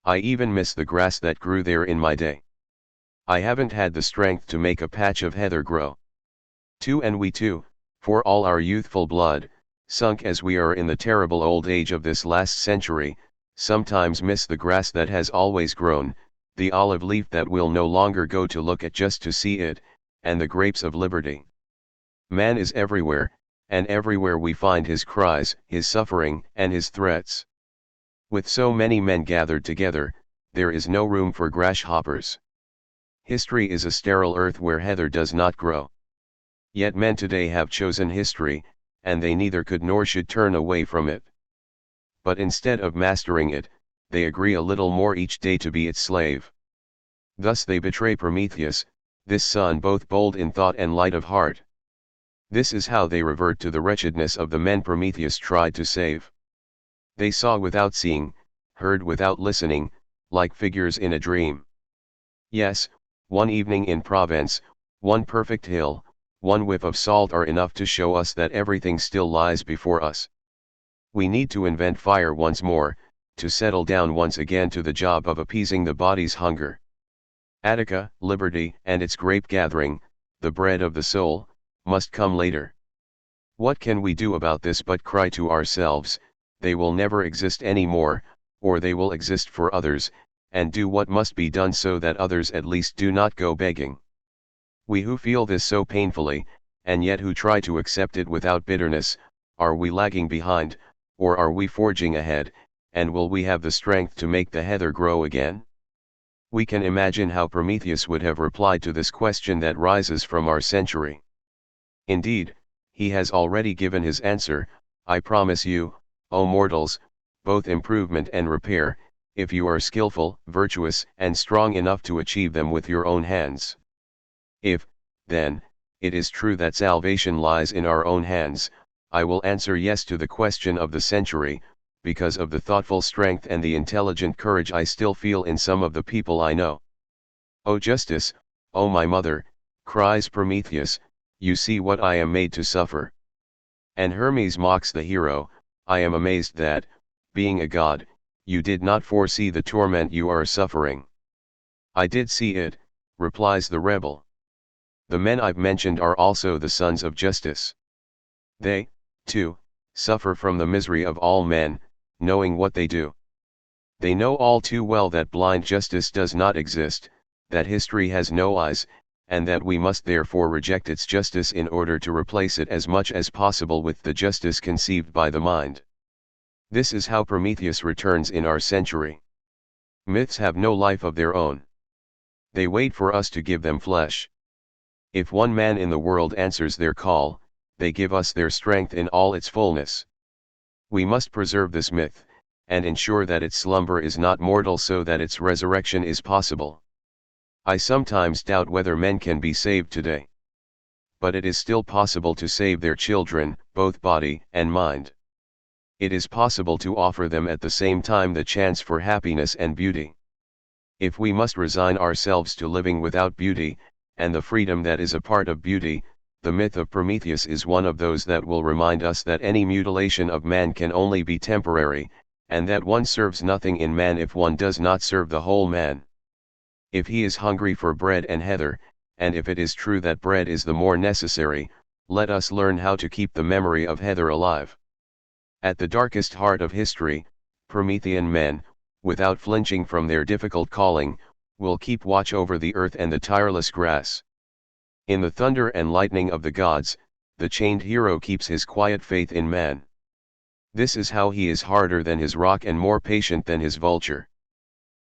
I even miss the grass that grew there in my day. I haven't had the strength to make a patch of heather grow." Too, and we too, for all our youthful blood, sunk as we are in the terrible old age of this last century, sometimes miss the grass that has always grown, the olive leaf that will no longer go to look at just to see it, and the grapes of liberty. Man is everywhere, and everywhere we find his cries, his suffering, and his threats. With so many men gathered together, there is no room for grasshoppers. History is a sterile earth where heather does not grow. Yet men today have chosen history, and they neither could nor should turn away from it. But instead of mastering it, they agree a little more each day to be its slave. Thus they betray Prometheus, this son both bold in thought and light of heart. This is how they revert to the wretchedness of the men Prometheus tried to save. They saw without seeing, heard without listening, like figures in a dream. Yes, one evening in Provence, one perfect hill, one whiff of salt are enough to show us that everything still lies before us. We need to invent fire once more, to settle down once again to the job of appeasing the body's hunger. Attica, liberty, and its grape gathering, the bread of the soul, must come later. What can we do about this but cry to ourselves, they will never exist any more, or they will exist for others, and do what must be done so that others at least do not go begging. We who feel this so painfully, and yet who try to accept it without bitterness, are we lagging behind, or are we forging ahead, and will we have the strength to make the heather grow again? We can imagine how Prometheus would have replied to this question that rises from our century. Indeed, he has already given his answer: "I promise you, O mortals, both improvement and repair, if you are skillful, virtuous, and strong enough to achieve them with your own hands. If, then, it is true that salvation lies in our own hands, I will answer yes to the question of the century, because of the thoughtful strength and the intelligent courage I still feel in some of the people I know." "O justice, O my mother," cries Prometheus, "you see what I am made to suffer." And Hermes mocks the hero: "I am amazed that, being a god, you did not foresee the torment you are suffering." "I did see it," replies the rebel. "The men I've mentioned are also the sons of justice. They, too, suffer from the misery of all men, knowing what they do. They know all too well that blind justice does not exist, that history has no eyes, and that we must therefore reject its justice in order to replace it as much as possible with the justice conceived by the mind." This is how Prometheus returns in our century. Myths have no life of their own. They wait for us to give them flesh. If one man in the world answers their call, they give us their strength in all its fullness. We must preserve this myth, and ensure that its slumber is not mortal so that its resurrection is possible. I sometimes doubt whether men can be saved today. But it is still possible to save their children, both body and mind. It is possible to offer them at the same time the chance for happiness and beauty. If we must resign ourselves to living without beauty, and the freedom that is a part of beauty, the myth of Prometheus is one of those that will remind us that any mutilation of man can only be temporary, and that one serves nothing in man if one does not serve the whole man. If he is hungry for bread and heather, and if it is true that bread is the more necessary, let us learn how to keep the memory of heather alive. At the darkest heart of history, Promethean men, without flinching from their difficult calling, will keep watch over the earth and the tireless grass. In the thunder and lightning of the gods, the chained hero keeps his quiet faith in man. This is how he is harder than his rock and more patient than his vulture.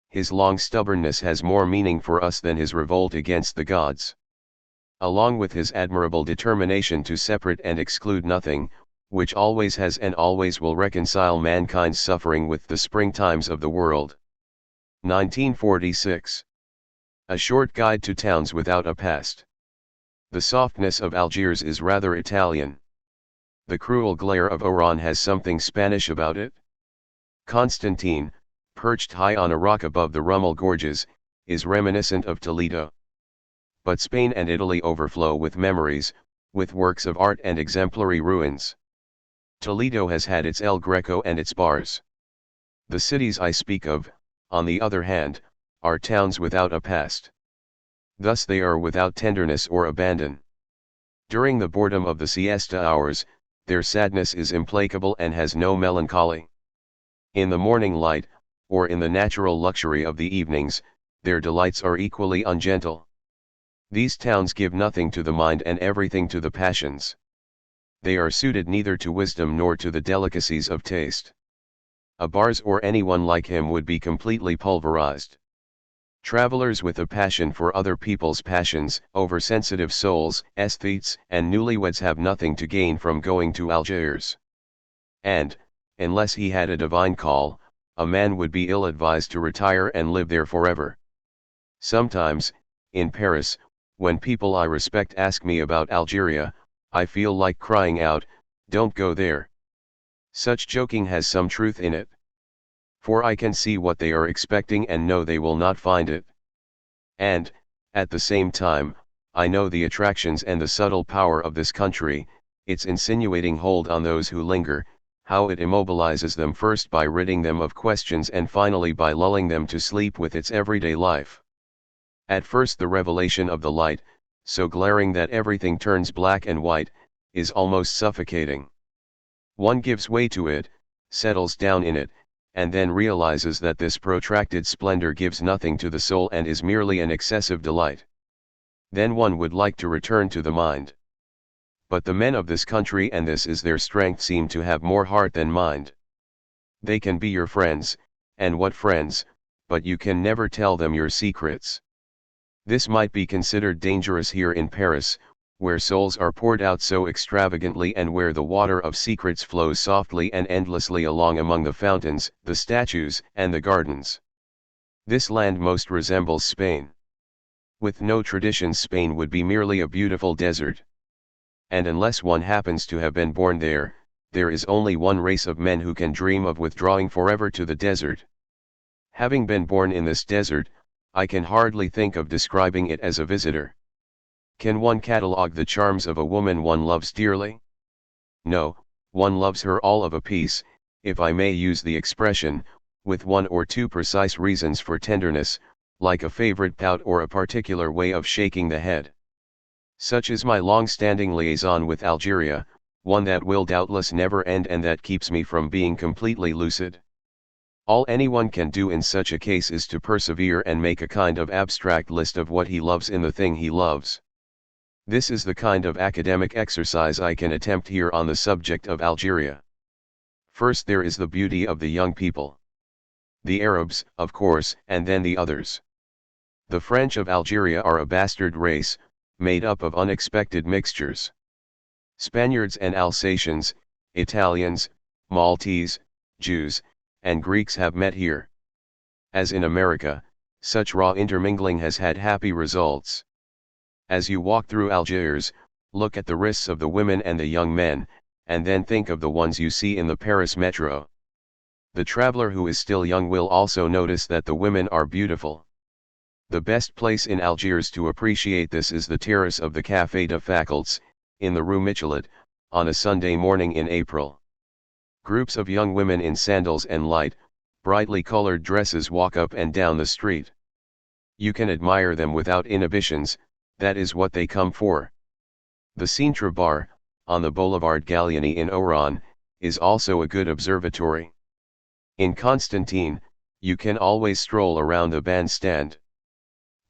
His long stubbornness has more meaning for us than his revolt against the gods. Along with his admirable determination to separate and exclude nothing, which always has and always will reconcile mankind's suffering with the springtimes of the world. 1946. A Short Guide to Towns Without a Past. The softness of Algiers is rather Italian. The cruel glare of Oran has something Spanish about it. Constantine, perched high on a rock above the Rummel Gorges, is reminiscent of Toledo. But Spain and Italy overflow with memories, with works of art and exemplary ruins. Toledo has had its El Greco and its bars. The cities I speak of, on the other hand, are towns without a past. Thus they are without tenderness or abandon. During the boredom of the siesta hours, their sadness is implacable and has no melancholy. In the morning light, or in the natural luxury of the evenings, their delights are equally ungentle. These towns give nothing to the mind and everything to the passions. They are suited neither to wisdom nor to the delicacies of taste. A Bars or anyone like him would be completely pulverized. Travelers with a passion for other people's passions, oversensitive souls, aesthetes, and newlyweds have nothing to gain from going to Algiers. And, unless he had a divine call, a man would be ill-advised to retire and live there forever. Sometimes, in Paris, when people I respect ask me about Algeria, I feel like crying out, "Don't go there." Such joking has some truth in it. For I can see what they are expecting and know they will not find it. And, at the same time, I know the attractions and the subtle power of this country, its insinuating hold on those who linger, how it immobilizes them first by ridding them of questions and finally by lulling them to sleep with its everyday life. At first the revelation of the light, so glaring that everything turns black and white, is almost suffocating. One gives way to it, settles down in it, and then realizes that this protracted splendor gives nothing to the soul and is merely an excessive delight. Then one would like to return to the mind. But the men of this country, and this is their strength, seem to have more heart than mind. They can be your friends, and what friends, but you can never tell them your secrets. This might be considered dangerous here in Paris, where souls are poured out so extravagantly and where the water of secrets flows softly and endlessly along among the fountains, the statues, and the gardens. This land most resembles Spain. With no traditions, Spain would be merely a beautiful desert. And unless one happens to have been born there, there is only one race of men who can dream of withdrawing forever to the desert. Having been born in this desert, I can hardly think of describing it as a visitor. Can one catalogue the charms of a woman one loves dearly? No, one loves her all of a piece, if I may use the expression, with one or two precise reasons for tenderness, like a favorite pout or a particular way of shaking the head. Such is my long-standing liaison with Algeria, one that will doubtless never end and that keeps me from being completely lucid. All anyone can do in such a case is to persevere and make a kind of abstract list of what he loves in the thing he loves. This is the kind of academic exercise I can attempt here on the subject of Algeria. First there is the beauty of the young people. The Arabs, of course, and then the others. The French of Algeria are a bastard race, made up of unexpected mixtures. Spaniards and Alsatians, Italians, Maltese, Jews, and Greeks have met here. As in America, such raw intermingling has had happy results. As you walk through Algiers, look at the wrists of the women and the young men, and then think of the ones you see in the Paris metro. The traveler who is still young will also notice that the women are beautiful. The best place in Algiers to appreciate this is the terrace of the Café de Facultés, in the Rue Michelet, on a Sunday morning in April. Groups of young women in sandals and light, brightly colored dresses walk up and down the street. You can admire them without inhibitions, that is what they come for. The Cintre Bar, on the Boulevard Gallieni in Oran, is also a good observatory. In Constantine, you can always stroll around the bandstand.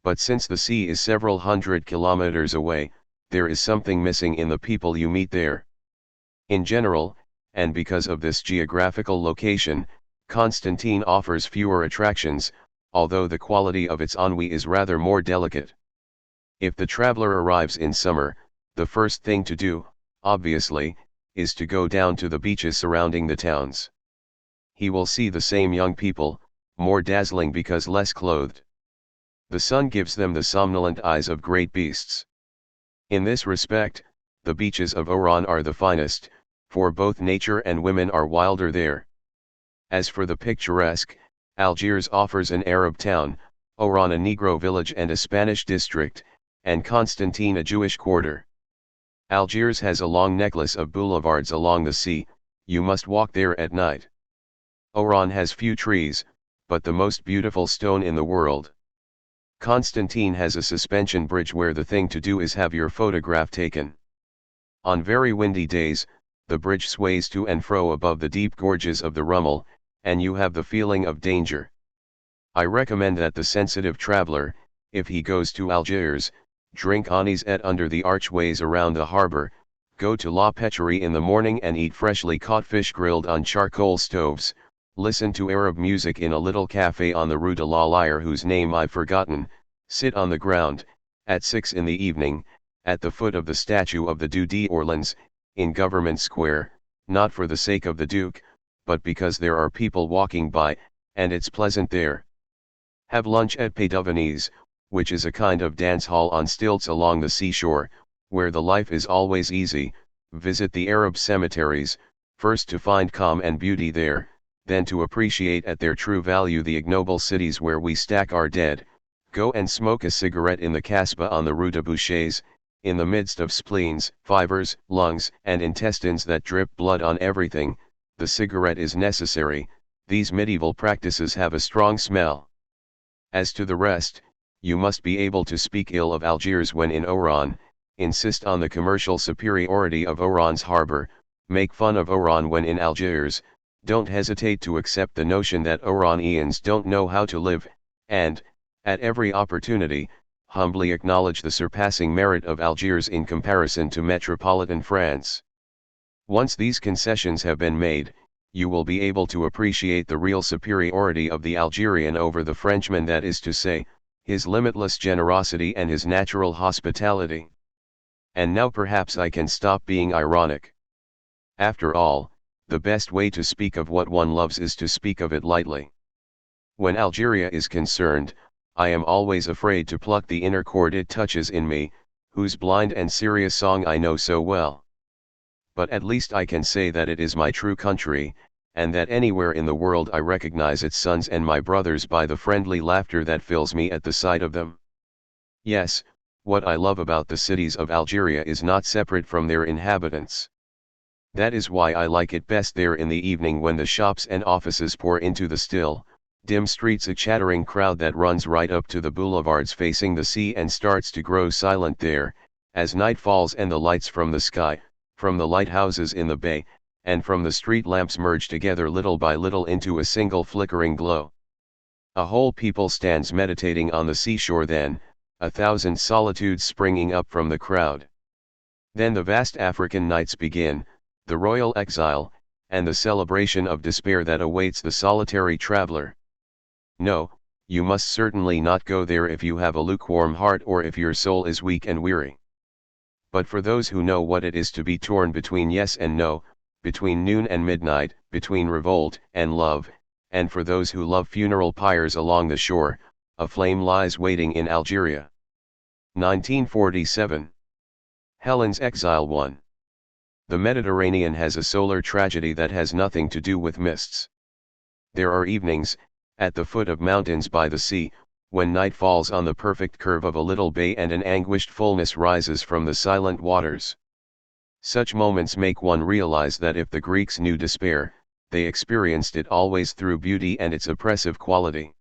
But since the sea is several hundred kilometers away, there is something missing in the people you meet there. In general, and because of this geographical location, Constantine offers fewer attractions, although the quality of its ennui is rather more delicate. If the traveler arrives in summer, the first thing to do, obviously, is to go down to the beaches surrounding the towns. He will see the same young people, more dazzling because less clothed. The sun gives them the somnolent eyes of great beasts. In this respect, the beaches of Oran are the finest, for both nature and women are wilder there. As for the picturesque, Algiers offers an Arab town, Oran a Negro village and a Spanish district, and Constantine a Jewish quarter. Algiers has a long necklace of boulevards along the sea, you must walk there at night. Oran has few trees, but the most beautiful stone in the world. Constantine has a suspension bridge where the thing to do is have your photograph taken. On very windy days, the bridge sways to and fro above the deep gorges of the Rummel, and you have the feeling of danger. I recommend that the sensitive traveler, if he goes to Algiers, drink anisette under the archways around the harbor, go to La Pêcherie in the morning and eat freshly caught fish grilled on charcoal stoves, listen to Arab music in a little café on the Rue de la Lyre whose name I've forgotten, sit on the ground, at 6 in the evening, at the foot of the statue of the Duc d'Orléans, in Government Square, not for the sake of the Duke, but because there are people walking by, and it's pleasant there. Have lunch at Pays de Venise, which is a kind of dance hall on stilts along the seashore, where the life is always easy. Visit the Arab cemeteries, first to find calm and beauty there, then to appreciate at their true value the ignoble cities where we stack our dead. Go and smoke a cigarette in the Casbah on the Rue de Bouchers, in the midst of spleens, fibers, lungs, and intestines that drip blood on everything. The cigarette is necessary, these medieval practices have a strong smell. As to the rest, you must be able to speak ill of Algiers when in Oran, insist on the commercial superiority of Oran's harbor, make fun of Oran when in Algiers, don't hesitate to accept the notion that Oranians don't know how to live, and, at every opportunity, humbly acknowledge the surpassing merit of Algiers in comparison to metropolitan France. Once these concessions have been made, you will be able to appreciate the real superiority of the Algerian over the Frenchman, that is to say, his limitless generosity and his natural hospitality. And now perhaps I can stop being ironic. After all, the best way to speak of what one loves is to speak of it lightly. When Algeria is concerned, I am always afraid to pluck the inner chord it touches in me, whose blind and serious song I know so well. But at least I can say that it is my true country, and that anywhere in the world I recognize its sons and my brothers by the friendly laughter that fills me at the sight of them. Yes, what I love about the cities of Algeria is not separate from their inhabitants. That is why I like it best there in the evening when the shops and offices pour into the still, dim streets, a chattering crowd that runs right up to the boulevards facing the sea and starts to grow silent there, as night falls and the lights from the sky, from the lighthouses in the bay, and from the street lamps merge together little by little into a single flickering glow. A whole people stands meditating on the seashore then, 1,000 solitudes springing up from the crowd. Then the vast African nights begin, the royal exile, and the celebration of despair that awaits the solitary traveler. No, you must certainly not go there if you have a lukewarm heart or if your soul is weak and weary. But for those who know what it is to be torn between yes and no, between noon and midnight, between revolt and love, and for those who love funeral pyres along the shore, a flame lies waiting in Algeria. 1947. Helen's Exile 1. The Mediterranean has a solar tragedy that has nothing to do with mists. There are evenings, at the foot of mountains by the sea, when night falls on the perfect curve of a little bay and an anguished fullness rises from the silent waters. Such moments make one realize that if the Greeks knew despair, they experienced it always through beauty and its oppressive quality.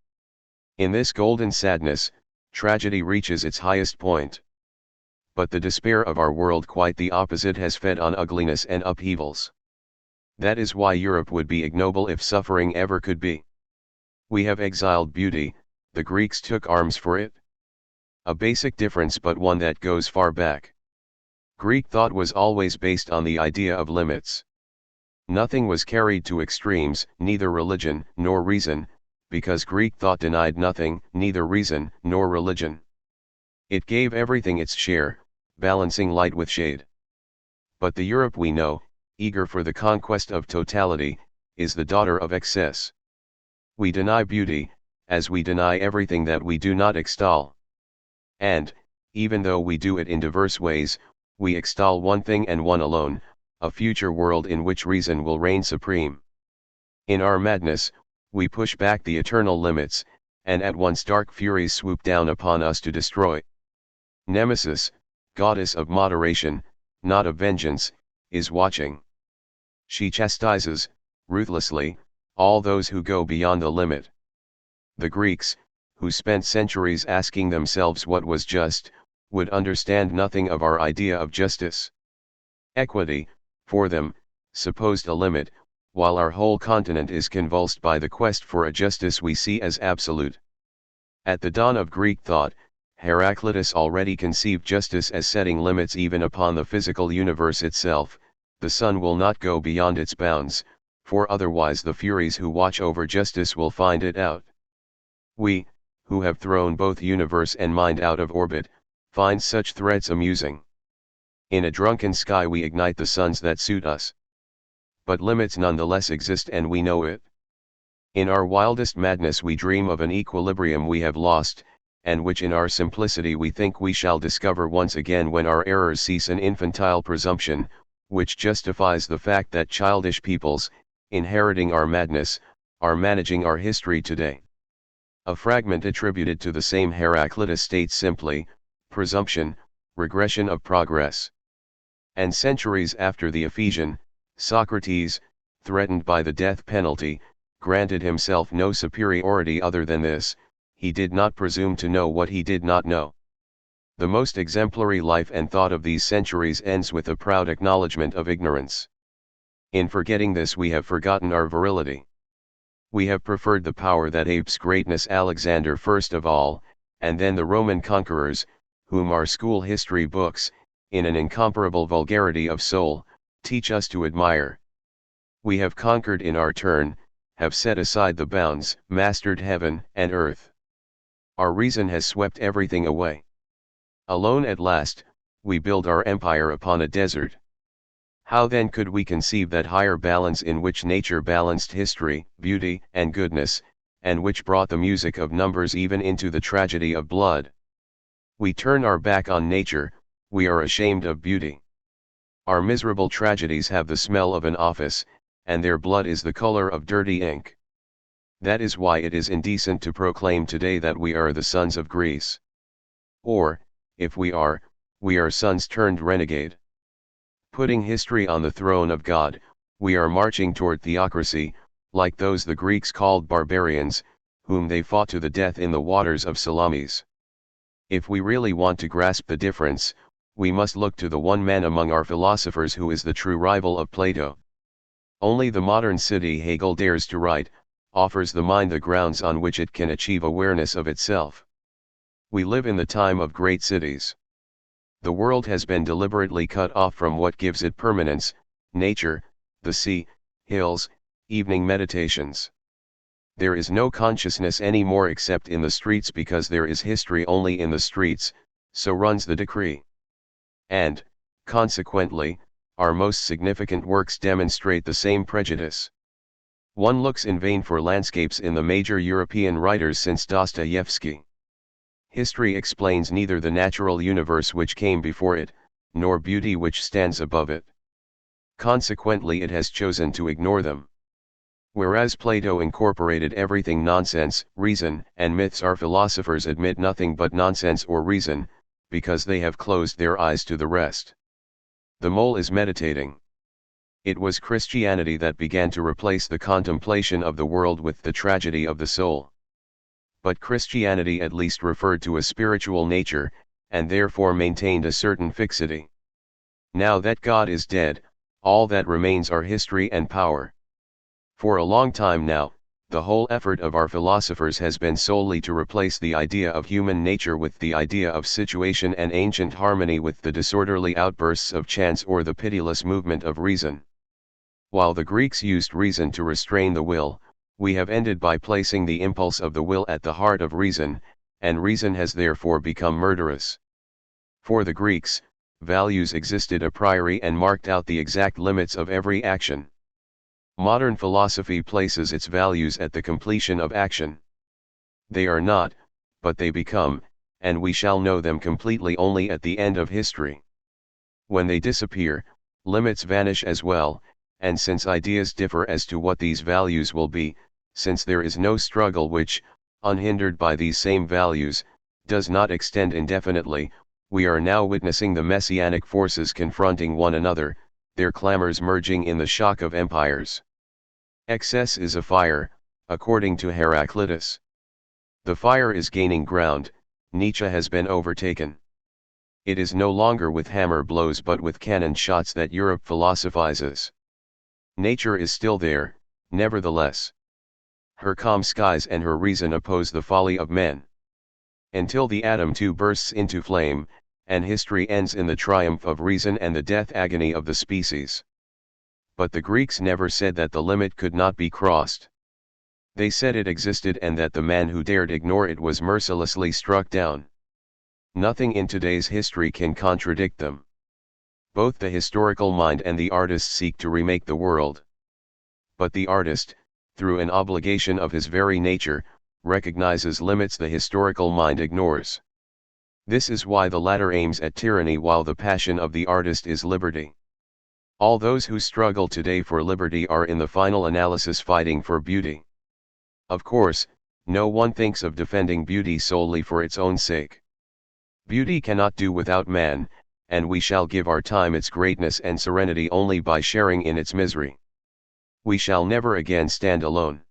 In this golden sadness, tragedy reaches its highest point. But the despair of our world, quite the opposite, has fed on ugliness and upheavals. That is why Europe would be ignoble if suffering ever could be. We have exiled beauty, the Greeks took arms for it. A basic difference, but one that goes far back. Greek thought was always based on the idea of limits. Nothing was carried to extremes, neither religion nor reason, because Greek thought denied nothing, neither reason nor religion. It gave everything its share, balancing light with shade. But the Europe we know, eager for the conquest of totality, is the daughter of excess. We deny beauty, as we deny everything that we do not extol. And, even though we do it in diverse ways, we extol one thing and one alone, a future world in which reason will reign supreme. In our madness, we push back the eternal limits, and at once dark furies swoop down upon us to destroy. Nemesis, goddess of moderation, not of vengeance, is watching. She chastises, ruthlessly, all those who go beyond the limit. The Greeks, who spent centuries asking themselves what was just, would understand nothing of our idea of justice. Equity, for them, supposed a limit, while our whole continent is convulsed by the quest for a justice we see as absolute. At the dawn of Greek thought, Heraclitus already conceived justice as setting limits even upon the physical universe itself. The sun will not go beyond its bounds, for otherwise the Furies who watch over justice will find it out. We, who have thrown both universe and mind out of orbit, find such threats amusing. In a drunken sky we ignite the suns that suit us. But limits nonetheless exist and we know it. In our wildest madness we dream of an equilibrium we have lost, and which in our simplicity we think we shall discover once again when our errors cease, an infantile presumption, which justifies the fact that childish peoples, inheriting our madness, are managing our history today. A fragment attributed to the same Heraclitus states simply, presumption, regression of progress. And centuries after the Ephesian, Socrates, threatened by the death penalty, granted himself no superiority other than this: he did not presume to know what he did not know. The most exemplary life and thought of these centuries ends with a proud acknowledgement of ignorance. In forgetting this we have forgotten our virility. We have preferred the power that apes greatness, Alexander first of all, and then the Roman conquerors, whom our school history books, in an incomparable vulgarity of soul, teach us to admire. We have conquered in our turn, have set aside the bounds, mastered heaven and earth. Our reason has swept everything away. Alone at last, we build our empire upon a desert. How then could we conceive that higher balance in which nature balanced history, beauty, and goodness, and which brought the music of numbers even into the tragedy of blood? We turn our back on nature, we are ashamed of beauty. Our miserable tragedies have the smell of an office, and their blood is the color of dirty ink. That is why it is indecent to proclaim today that we are the sons of Greece. Or, if we are sons turned renegade. Putting history on the throne of God, we are marching toward theocracy, like those the Greeks called barbarians, whom they fought to the death in the waters of Salamis. If we really want to grasp the difference, we must look to the one man among our philosophers who is the true rival of Plato. Only the modern city Hegel dares to write, offers the mind the grounds on which it can achieve awareness of itself. We live in the time of great cities. The world has been deliberately cut off from what gives it permanence: nature, the sea, hills, evening meditations. There is no consciousness any more except in the streets, because there is history only in the streets, so runs the decree. And, consequently, our most significant works demonstrate the same prejudice. One looks in vain for landscapes in the major European writers since Dostoevsky. History explains neither the natural universe which came before it, nor beauty which stands above it. Consequently it has chosen to ignore them. Whereas Plato incorporated everything nonsense, reason, and myths, our philosophers admit nothing but nonsense or reason, because they have closed their eyes to the rest. The mole is meditating. It was Christianity that began to replace the contemplation of the world with the tragedy of the soul. But Christianity at least referred to a spiritual nature, and therefore maintained a certain fixity. Now that God is dead, all that remains are history and power. For a long time now, the whole effort of our philosophers has been solely to replace the idea of human nature with the idea of situation and ancient harmony with the disorderly outbursts of chance or the pitiless movement of reason. While the Greeks used reason to restrain the will, we have ended by placing the impulse of the will at the heart of reason, and reason has therefore become murderous. For the Greeks, values existed a priori and marked out the exact limits of every action. Modern philosophy places its values at the completion of action. They are not, but they become, and we shall know them completely only at the end of history. When they disappear, limits vanish as well, and since ideas differ as to what these values will be, since there is no struggle which, unhindered by these same values, does not extend indefinitely, we are now witnessing the messianic forces confronting one another, their clamors merging in the shock of empires. Excess is a fire, according to Heraclitus. The fire is gaining ground, Nietzsche has been overtaken. It is no longer with hammer blows but with cannon shots that Europe philosophizes. Nature is still there, nevertheless. Her calm skies and her reason oppose the folly of men. Until the atom too bursts into flame, and history ends in the triumph of reason and the death agony of the species. But the Greeks never said that the limit could not be crossed. They said it existed and that the man who dared ignore it was mercilessly struck down. Nothing in today's history can contradict them. Both the historical mind and the artist seek to remake the world. But the artist, through an obligation of his very nature, recognizes limits the historical mind ignores. This is why the latter aims at tyranny while the passion of the artist is liberty. All those who struggle today for liberty are in the final analysis fighting for beauty. Of course, no one thinks of defending beauty solely for its own sake. Beauty cannot do without man, and we shall give our time its greatness and serenity only by sharing in its misery. We shall never again stand alone.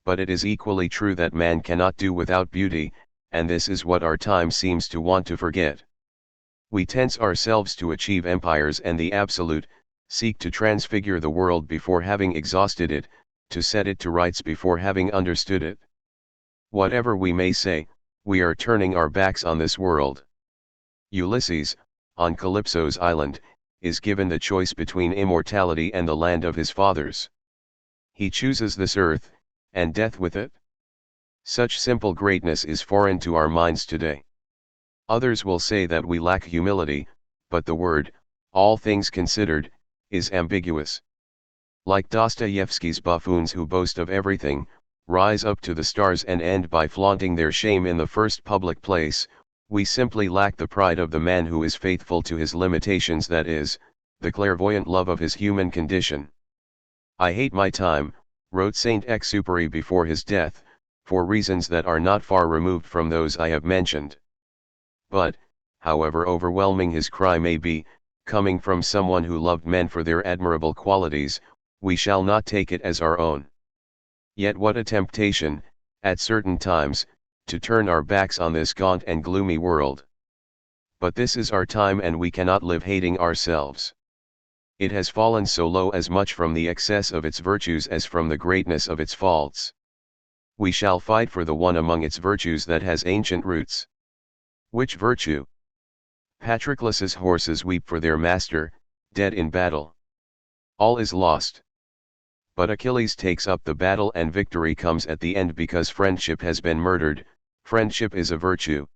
But it is equally true that man cannot do without beauty, and this is what our time seems to want to forget. We tense ourselves to achieve empires and the absolute, seek to transfigure the world before having exhausted it, to set it to rights before having understood it. Whatever we may say, we are turning our backs on this world. Ulysses, on Calypso's island, is given the choice between immortality and the land of his fathers. He chooses this earth, and death with it. Such simple greatness is foreign to our minds today. Others will say that we lack humility, but the word, all things considered, is ambiguous. Like Dostoevsky's buffoons who boast of everything, rise up to the stars and end by flaunting their shame in the first public place, we simply lack the pride of the man who is faithful to his limitations, that is, the clairvoyant love of his human condition. I hate my time, wrote Saint-Exupéry before his death, for reasons that are not far removed from those I have mentioned. But, however overwhelming his cry may be, coming from someone who loved men for their admirable qualities, we shall not take it as our own. Yet what a temptation, at certain times, to turn our backs on this gaunt and gloomy world. But this is our time and we cannot live hating ourselves. It has fallen so low as much from the excess of its virtues as from the greatness of its faults. We shall fight for the one among its virtues that has ancient roots. Which virtue? Patroclus's horses weep for their master, dead in battle. All is lost. But Achilles takes up the battle and victory comes at the end because friendship has been murdered. Friendship is a virtue.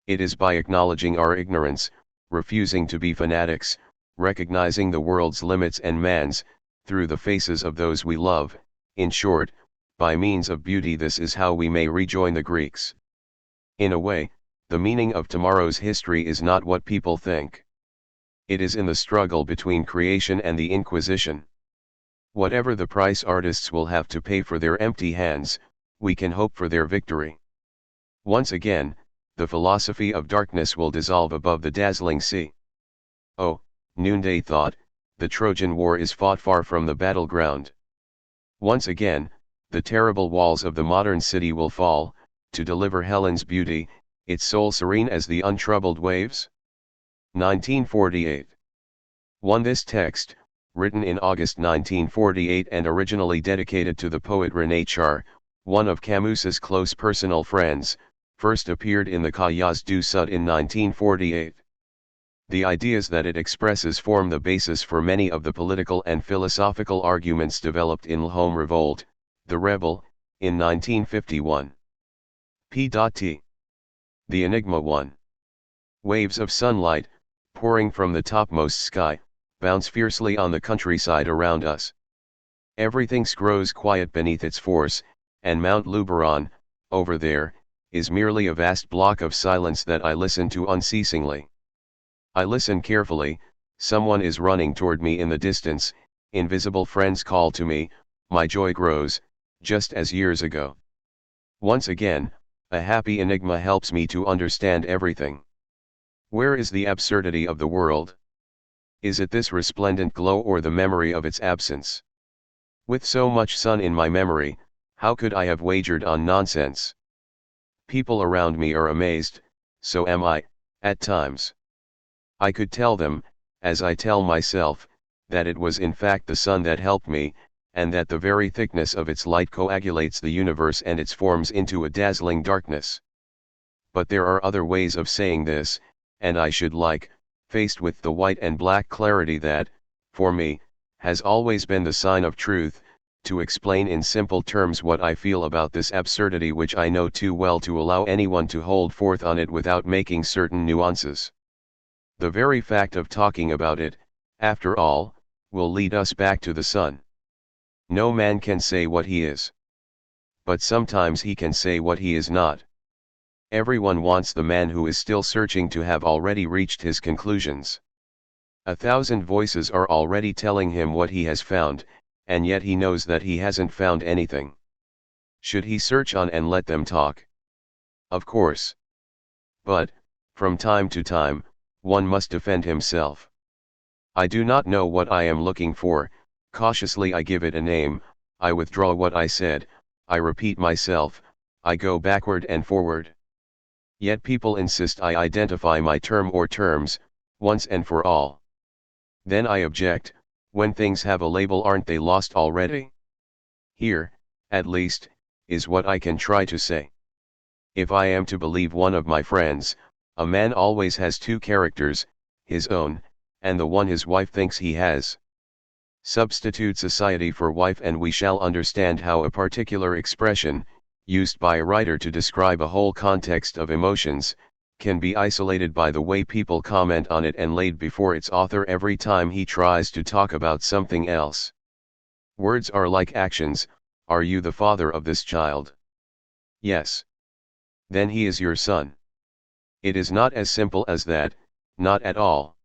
It is by acknowledging our ignorance, refusing to be fanatics, recognizing the world's limits and man's, through the faces of those we love, in short, by means of beauty. This is how we may rejoin the Greeks. In a way, the meaning of tomorrow's history is not what people think. It is in the struggle between creation and the Inquisition. Whatever the price artists will have to pay for their empty hands, we can hope for their victory. Once again, the philosophy of darkness will dissolve above the dazzling sea. Oh, noonday thought, the Trojan War is fought far from the battleground. Once again, the terrible walls of the modern city will fall, to deliver Helen's beauty, its soul serene as the untroubled waves? 1948. 1. This text, written in August 1948 and originally dedicated to the poet René Char, one of Camus's close personal friends, first appeared in the Cahiers du Sud in 1948. The ideas that it expresses form the basis for many of the political and philosophical arguments developed in L'Homme Revolt, The Rebel, in 1951. P.T. The Enigma 1. Waves of sunlight, pouring from the topmost sky, bounce fiercely on the countryside around us. Everything grows quiet beneath its force, and Mount Luberon, over there, is merely a vast block of silence that I listen to unceasingly. I listen carefully, someone is running toward me in the distance, invisible friends call to me, my joy grows, just as years ago. Once again, a happy enigma helps me to understand everything. Where is the absurdity of the world? Is it this resplendent glow or the memory of its absence? With so much sun in my memory, how could I have wagered on nonsense? People around me are amazed, so am I, at times. I could tell them, as I tell myself, that it was in fact the sun that helped me, and that the very thickness of its light coagulates the universe and its forms into a dazzling darkness. But there are other ways of saying this, and I should like, faced with the white and black clarity that, for me, has always been the sign of truth, to explain in simple terms what I feel about this absurdity which I know too well to allow anyone to hold forth on it without making certain nuances. The very fact of talking about it, after all, will lead us back to the sun. No man can say what he is. But sometimes he can say what he is not. Everyone wants the man who is still searching to have already reached his conclusions. 1,000 voices are already telling him what he has found, and yet he knows that he hasn't found anything. Should he search on and let them talk? Of course. But, from time to time, one must defend himself. I do not know what I am looking for, cautiously I give it a name, I withdraw what I said, I repeat myself, I go backward and forward. Yet people insist I identify my term or terms, once and for all. Then I object, when things have a label aren't they lost already? Here, at least, is what I can try to say. If I am to believe one of my friends, a man always has two characters, his own, and the one his wife thinks he has. Substitute society for wife and we shall understand how a particular expression, used by a writer to describe a whole context of emotions, can be isolated by the way people comment on it and laid before its author every time he tries to talk about something else. Words are like actions. Are you the father of this child? Yes. Then he is your son. It is not as simple as that, not at all.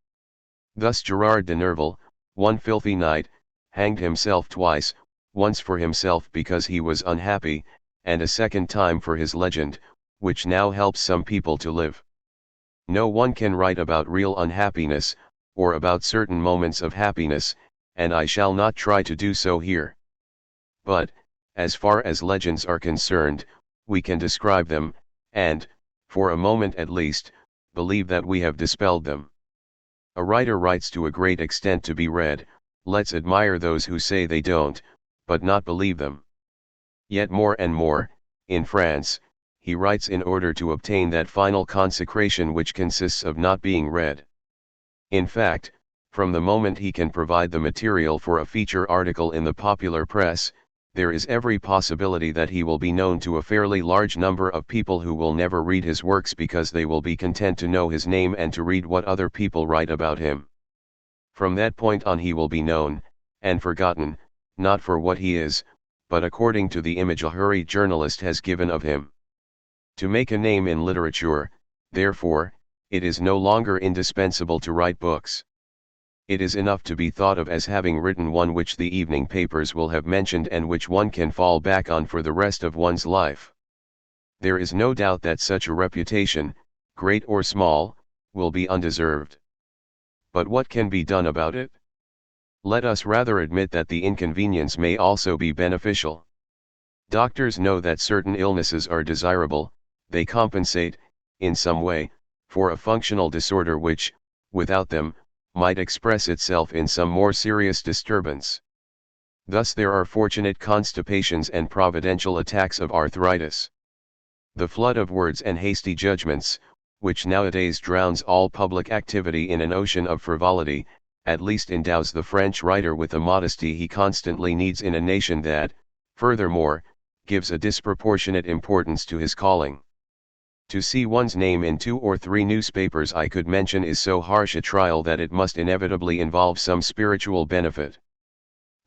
Thus Gerard de Nerval, one filthy night, hanged himself twice, once for himself because he was unhappy, and a second time for his legend, which now helps some people to live. No one can write about real unhappiness, or about certain moments of happiness, and I shall not try to do so here. But, as far as legends are concerned, we can describe them, and, for a moment at least, believe that we have dispelled them. A writer writes to a great extent to be read, let's admire those who say they don't, but not believe them. Yet more and more, in France, he writes in order to obtain that final consecration which consists of not being read. In fact, from the moment he can provide the material for a feature article in the popular press, there is every possibility that he will be known to a fairly large number of people who will never read his works because they will be content to know his name and to read what other people write about him. From that point on he will be known, and forgotten, not for what he is, but according to the image a hurried journalist has given of him. To make a name in literature, therefore, it is no longer indispensable to write books. It is enough to be thought of as having written one which the evening papers will have mentioned and which one can fall back on for the rest of one's life. There is no doubt that such a reputation, great or small, will be undeserved. But what can be done about it? Let us rather admit that the inconvenience may also be beneficial. Doctors know that certain illnesses are desirable, they compensate, in some way, for a functional disorder which, without them, might express itself in some more serious disturbance. Thus there are fortunate constipations and providential attacks of arthritis. The flood of words and hasty judgments, which nowadays drowns all public activity in an ocean of frivolity, at least endows the French writer with the modesty he constantly needs in a nation that, furthermore, gives a disproportionate importance to his calling. To see one's name in 2 or 3 newspapers I could mention is so harsh a trial that it must inevitably involve some spiritual benefit.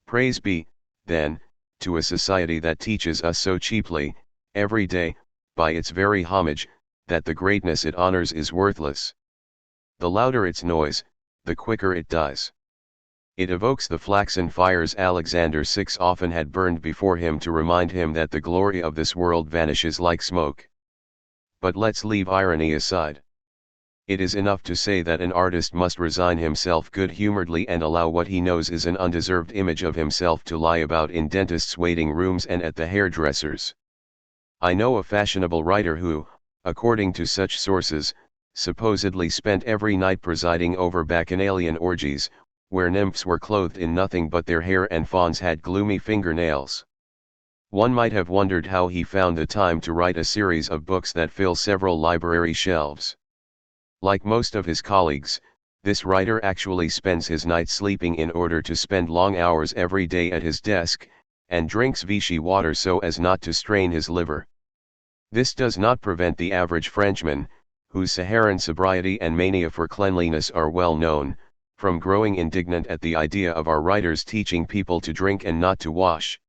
Praise be, then, to a society that teaches us so cheaply, every day, by its very homage, that the greatness it honors is worthless. The louder its noise, the quicker it dies. It evokes the flaxen fires Alexander VI often had burned before him to remind him that the glory of this world vanishes like smoke. But let's leave irony aside. It is enough to say that an artist must resign himself good-humoredly and allow what he knows is an undeserved image of himself to lie about in dentists' waiting rooms and at the hairdressers. I know a fashionable writer who, according to such sources, supposedly spent every night presiding over bacchanalian orgies, where nymphs were clothed in nothing but their hair and fauns had gloomy fingernails. One might have wondered how he found the time to write a series of books that fill several library shelves. Like most of his colleagues, this writer actually spends his nights sleeping in order to spend long hours every day at his desk, and drinks Vichy water so as not to strain his liver. This does not prevent the average Frenchman, whose Saharan sobriety and mania for cleanliness are well known, from growing indignant at the idea of our writers teaching people to drink and not to wash.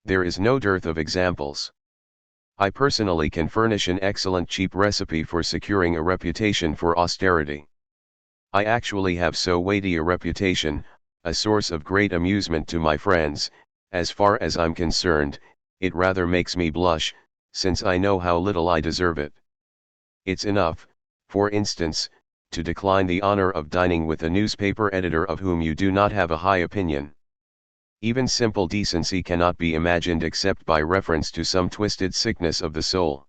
There is no dearth of examples. I personally can furnish an excellent cheap recipe for securing a reputation for austerity. I actually have so weighty a reputation, a source of great amusement to my friends. As far as I'm concerned, it rather makes me blush, since I know how little I deserve it. It's enough, for instance, to decline the honor of dining with a newspaper editor of whom you do not have a high opinion. Even simple decency cannot be imagined except by reference to some twisted sickness of the soul.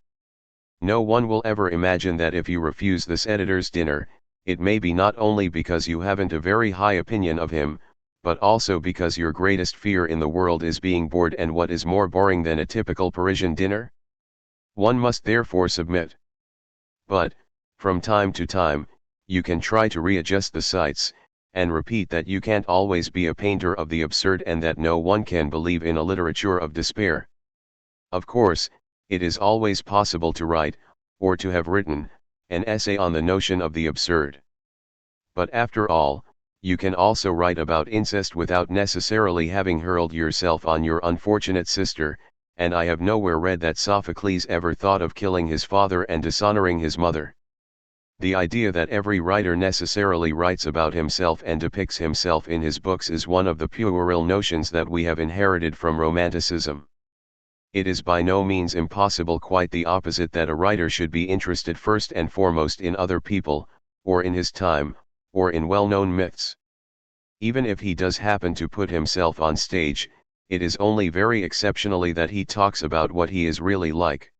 No one will ever imagine that if you refuse this editor's dinner, it may be not only because you haven't a very high opinion of him, but also because your greatest fear in the world is being bored, and what is more boring than a typical Parisian dinner? One must therefore submit. But, from time to time, you can try to readjust the sights, and repeat that you can't always be a painter of the absurd and that no one can believe in a literature of despair. Of course, it is always possible to write, or to have written, an essay on the notion of the absurd. But after all, you can also write about incest without necessarily having hurled yourself on your unfortunate sister, and I have nowhere read that Sophocles ever thought of killing his father and dishonoring his mother. The idea that every writer necessarily writes about himself and depicts himself in his books is one of the puerile notions that we have inherited from Romanticism. It is by no means impossible, quite the opposite, that a writer should be interested first and foremost in other people, or in his time, or in well-known myths. Even if he does happen to put himself on stage, it is only very exceptionally that he talks about what he is really like.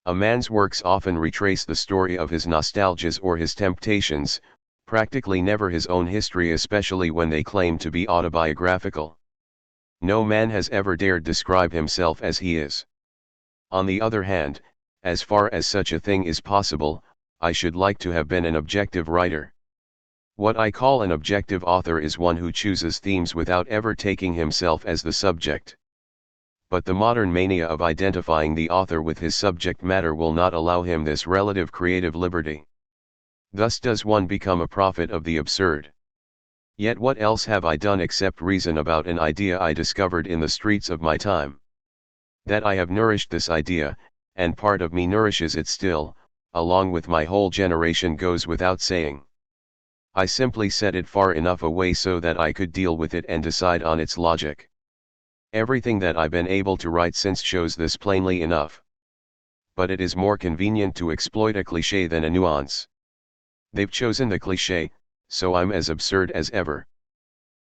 A man's works often retrace the story of his nostalgias or his temptations, practically never his own history, especially when they claim to be autobiographical. No man has ever dared describe himself as he is. On the other hand, as far as such a thing is possible, I should like to have been an objective writer. What I call an objective author is one who chooses themes without ever taking himself as the subject. But the modern mania of identifying the author with his subject matter will not allow him this relative creative liberty. Thus does one become a prophet of the absurd. Yet what else have I done except reason about an idea I discovered in the streets of my time? That I have nourished this idea, and part of me nourishes it still, along with my whole generation, goes without saying. I simply set it far enough away so that I could deal with it and decide on its logic. Everything that I've been able to write since shows this plainly enough. But it is more convenient to exploit a cliché than a nuance. They've chosen the cliché, so I'm as absurd as ever.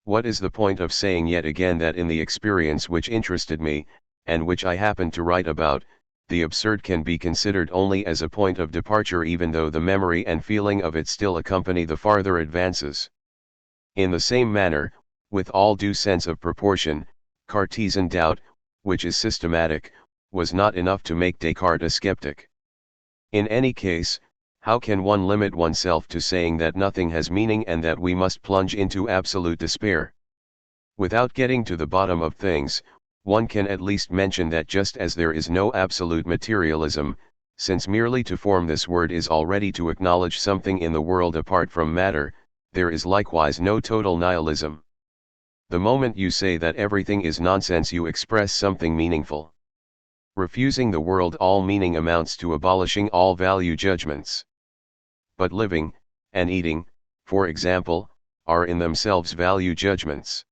What is the point of saying yet again that in the experience which interested me, and which I happen to write about, the absurd can be considered only as a point of departure, even though the memory and feeling of it still accompany the farther advances? In the same manner, with all due sense of proportion, Cartesian doubt, which is systematic, was not enough to make Descartes a skeptic. In any case, how can one limit oneself to saying that nothing has meaning and that we must plunge into absolute despair? Without getting to the bottom of things, one can at least mention that just as there is no absolute materialism, since merely to form this word is already to acknowledge something in the world apart from matter, there is likewise no total nihilism. The moment you say that everything is nonsense, you express something meaningful. Refusing the world all meaning amounts to abolishing all value judgments. But living, and eating, for example, are in themselves value judgments.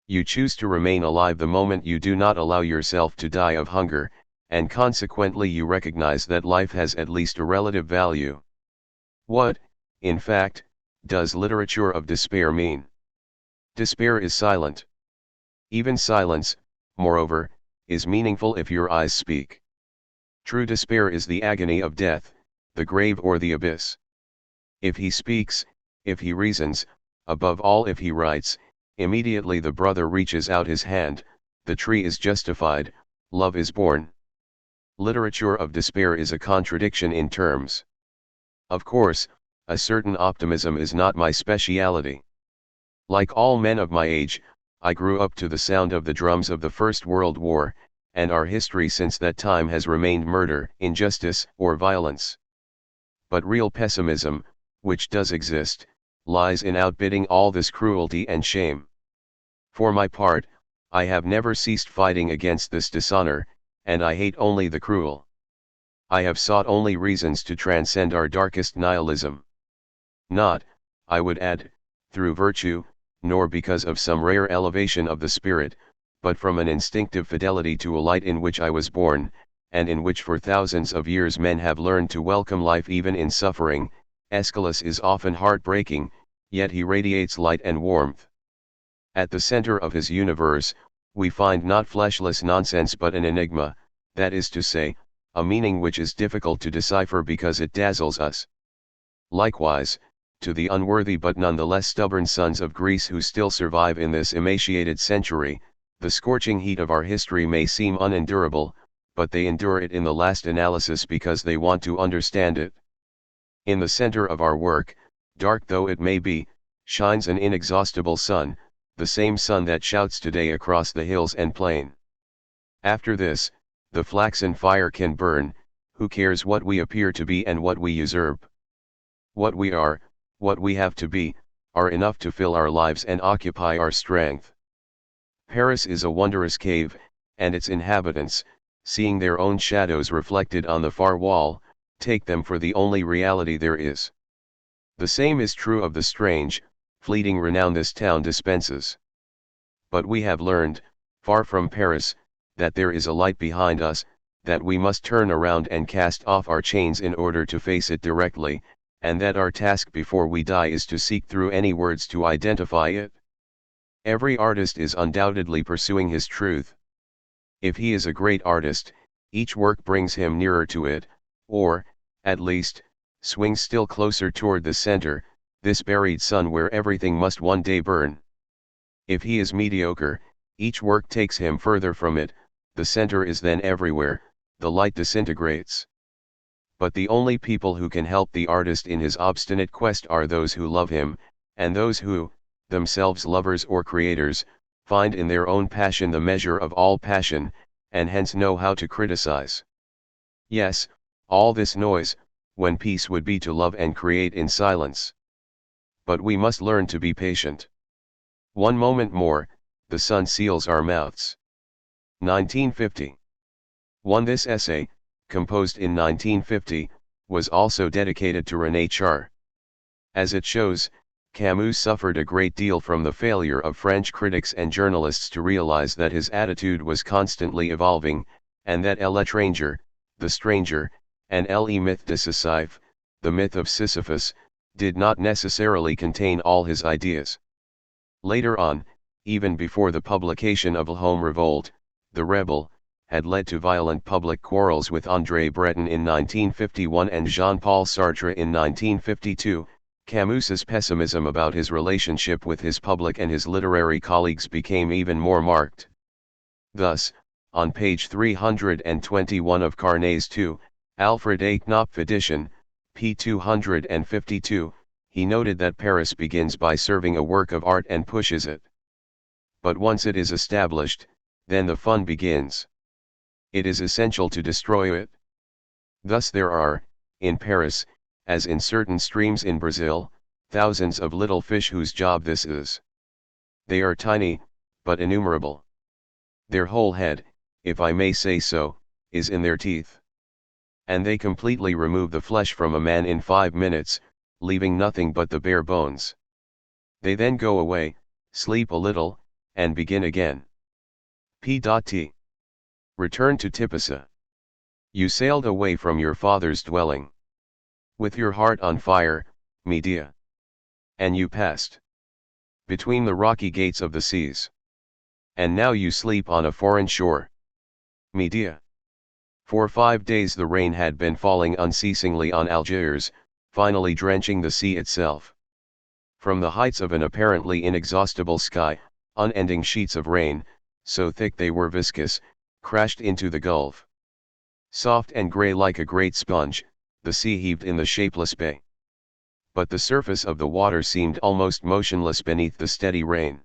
You choose to remain alive the moment you do not allow yourself to die of hunger, and consequently you recognize that life has at least a relative value. What, in fact, does literature of despair mean? Despair is silent. Even silence, moreover, is meaningful if your eyes speak. True despair is the agony of death, the grave or the abyss. If he speaks, if he reasons, above all if he writes, immediately the brother reaches out his hand, the tree is justified, love is born. Literature of despair is a contradiction in terms. Of course, a certain optimism is not my speciality. Like all men of my age, I grew up to the sound of the drums of the First World War, and our history since that time has remained murder, injustice, or violence. But real pessimism, which does exist, lies in outbidding all this cruelty and shame. For my part, I have never ceased fighting against this dishonor, and I hate only the cruel. I have sought only reasons to transcend our darkest nihilism. Not, I would add, through virtue, nor because of some rare elevation of the spirit, but from an instinctive fidelity to a light in which I was born, and in which for thousands of years men have learned to welcome life even in suffering. Aeschylus is often heartbreaking, yet he radiates light and warmth. At the center of his universe, we find not fleshless nonsense but an enigma, that is to say, a meaning which is difficult to decipher because it dazzles us. Likewise, to the unworthy but nonetheless stubborn sons of Greece who still survive in this emaciated century, the scorching heat of our history may seem unendurable, but they endure it in the last analysis because they want to understand it. In the center of our work, dark though it may be, shines an inexhaustible sun, the same sun that shouts today across the hills and plain. After this, the flaxen fire can burn, who cares what we appear to be and what we usurp? What we are, what we have to be, are enough to fill our lives and occupy our strength. Paris is a wondrous cave, and its inhabitants, seeing their own shadows reflected on the far wall, take them for the only reality there is. The same is true of the strange, fleeting renown this town dispenses. But we have learned, far from Paris, that there is a light behind us, that we must turn around and cast off our chains in order to face it directly, and that our task before we die is to seek through any words to identify it. Every artist is undoubtedly pursuing his truth. If he is a great artist, each work brings him nearer to it, or, at least, swings still closer toward the center, this buried sun where everything must one day burn. If he is mediocre, each work takes him further from it, the center is then everywhere, the light disintegrates. But the only people who can help the artist in his obstinate quest are those who love him, and those who, themselves lovers or creators, find in their own passion the measure of all passion, and hence know how to criticize. Yes, all this noise, when peace would be to love and create in silence. But we must learn to be patient. One moment more, the sun seals our mouths. 1950. This essay, composed in 1950, was also dedicated to René Char. As it shows, Camus suffered a great deal from the failure of French critics and journalists to realize that his attitude was constantly evolving, and that l'étranger, the stranger, and le mythe de Sisyphe, the myth of Sisyphus, did not necessarily contain all his ideas. Later on, even before the publication of La Home Revolt, The Rebel, had led to violent public quarrels with André Breton in 1951 and Jean-Paul Sartre in 1952, Camus's pessimism about his relationship with his public and his literary colleagues became even more marked. Thus, on page 321 of Carnet's 2, Alfred A. Knopf edition, p. 252, he noted that Paris begins by serving a work of art and pushes it. But once it is established, then the fun begins. It is essential to destroy it. Thus there are, in Paris, as in certain streams in Brazil, thousands of little fish whose job this is. They are tiny, but innumerable. Their whole head, if I may say so, is in their teeth. And they completely remove the flesh from a man in 5 minutes, leaving nothing but the bare bones. They then go away, sleep a little, and begin again. P.T. Return to Tipasa. You sailed away from your father's dwelling, with your heart on fire, Medea. And you passed between the rocky gates of the seas. And now you sleep on a foreign shore, Medea. For 5 days the rain had been falling unceasingly on Algiers, finally drenching the sea itself. From the heights of an apparently inexhaustible sky, unending sheets of rain, so thick they were viscous, crashed into the gulf. Soft and grey like a great sponge, the sea heaved in the shapeless bay. But the surface of the water seemed almost motionless beneath the steady rain.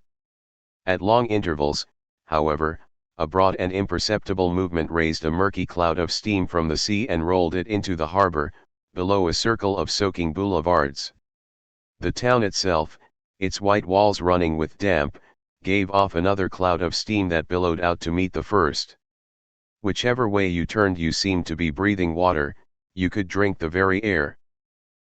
At long intervals, however, a broad and imperceptible movement raised a murky cloud of steam from the sea and rolled it into the harbor, below a circle of soaking boulevards. The town itself, its white walls running with damp, gave off another cloud of steam that billowed out to meet the first. Whichever way you turned you seemed to be breathing water, you could drink the very air.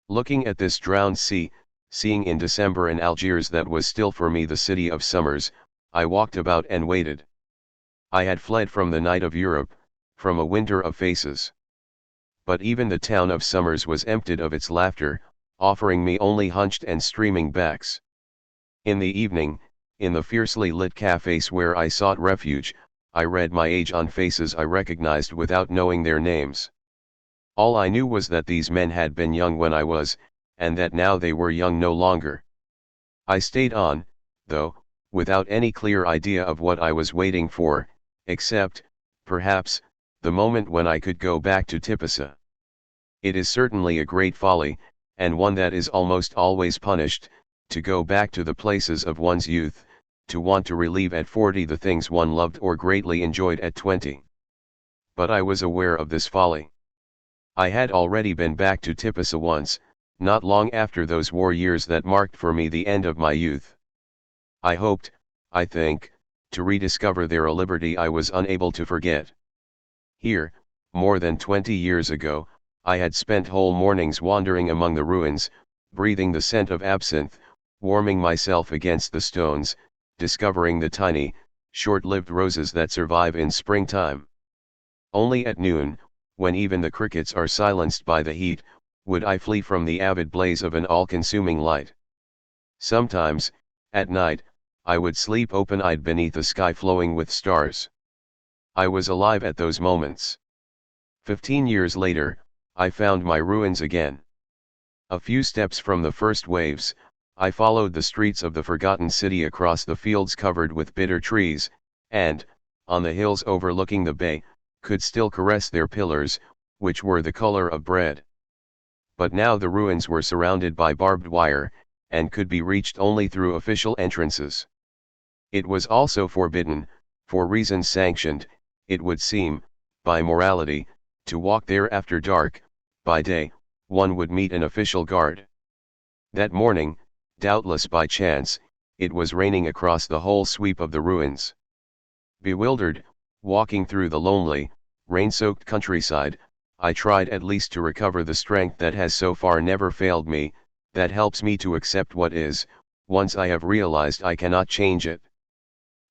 Looking at this drowned sea, seeing in December an Algiers that was still for me the city of summers, I walked about and waited. I had fled from the night of Europe, from a winter of faces. But even the town of summers was emptied of its laughter, offering me only hunched and streaming backs. In the evening, in the fiercely lit cafes where I sought refuge, I read my age on faces I recognized without knowing their names. All I knew was that these men had been young when I was, and that now they were young no longer. I stayed on, though, without any clear idea of what I was waiting for, except, perhaps, the moment when I could go back to Tipasa. It is certainly a great folly, and one that is almost always punished, to go back to the places of one's youth, to want to relive at 40 the things one loved or greatly enjoyed at 20. But I was aware of this folly. I had already been back to Tipasa once, not long after those war years that marked for me the end of my youth. I hoped, I think, to rediscover there a liberty I was unable to forget. Here, more than 20 years ago, I had spent whole mornings wandering among the ruins, breathing the scent of absinthe, warming myself against the stones, discovering the tiny, short-lived roses that survive in springtime. Only at noon, when even the crickets are silenced by the heat, would I flee from the avid blaze of an all-consuming light. Sometimes, at night, I would sleep open-eyed beneath a sky flowing with stars. I was alive at those moments. 15 years later, I found my ruins again. A few steps from the first waves, I followed the streets of the forgotten city across the fields covered with bitter trees, and, on the hills overlooking the bay, could still caress their pillars, which were the color of bread. But now the ruins were surrounded by barbed wire, and could be reached only through official entrances. It was also forbidden, for reasons sanctioned, it would seem, by morality, to walk there after dark. By day, one would meet an official guard. That morning, doubtless by chance, it was raining across the whole sweep of the ruins. Bewildered, walking through the lonely, rain-soaked countryside, I tried at least to recover the strength that has so far never failed me, that helps me to accept what is. Once I have realized I cannot change it.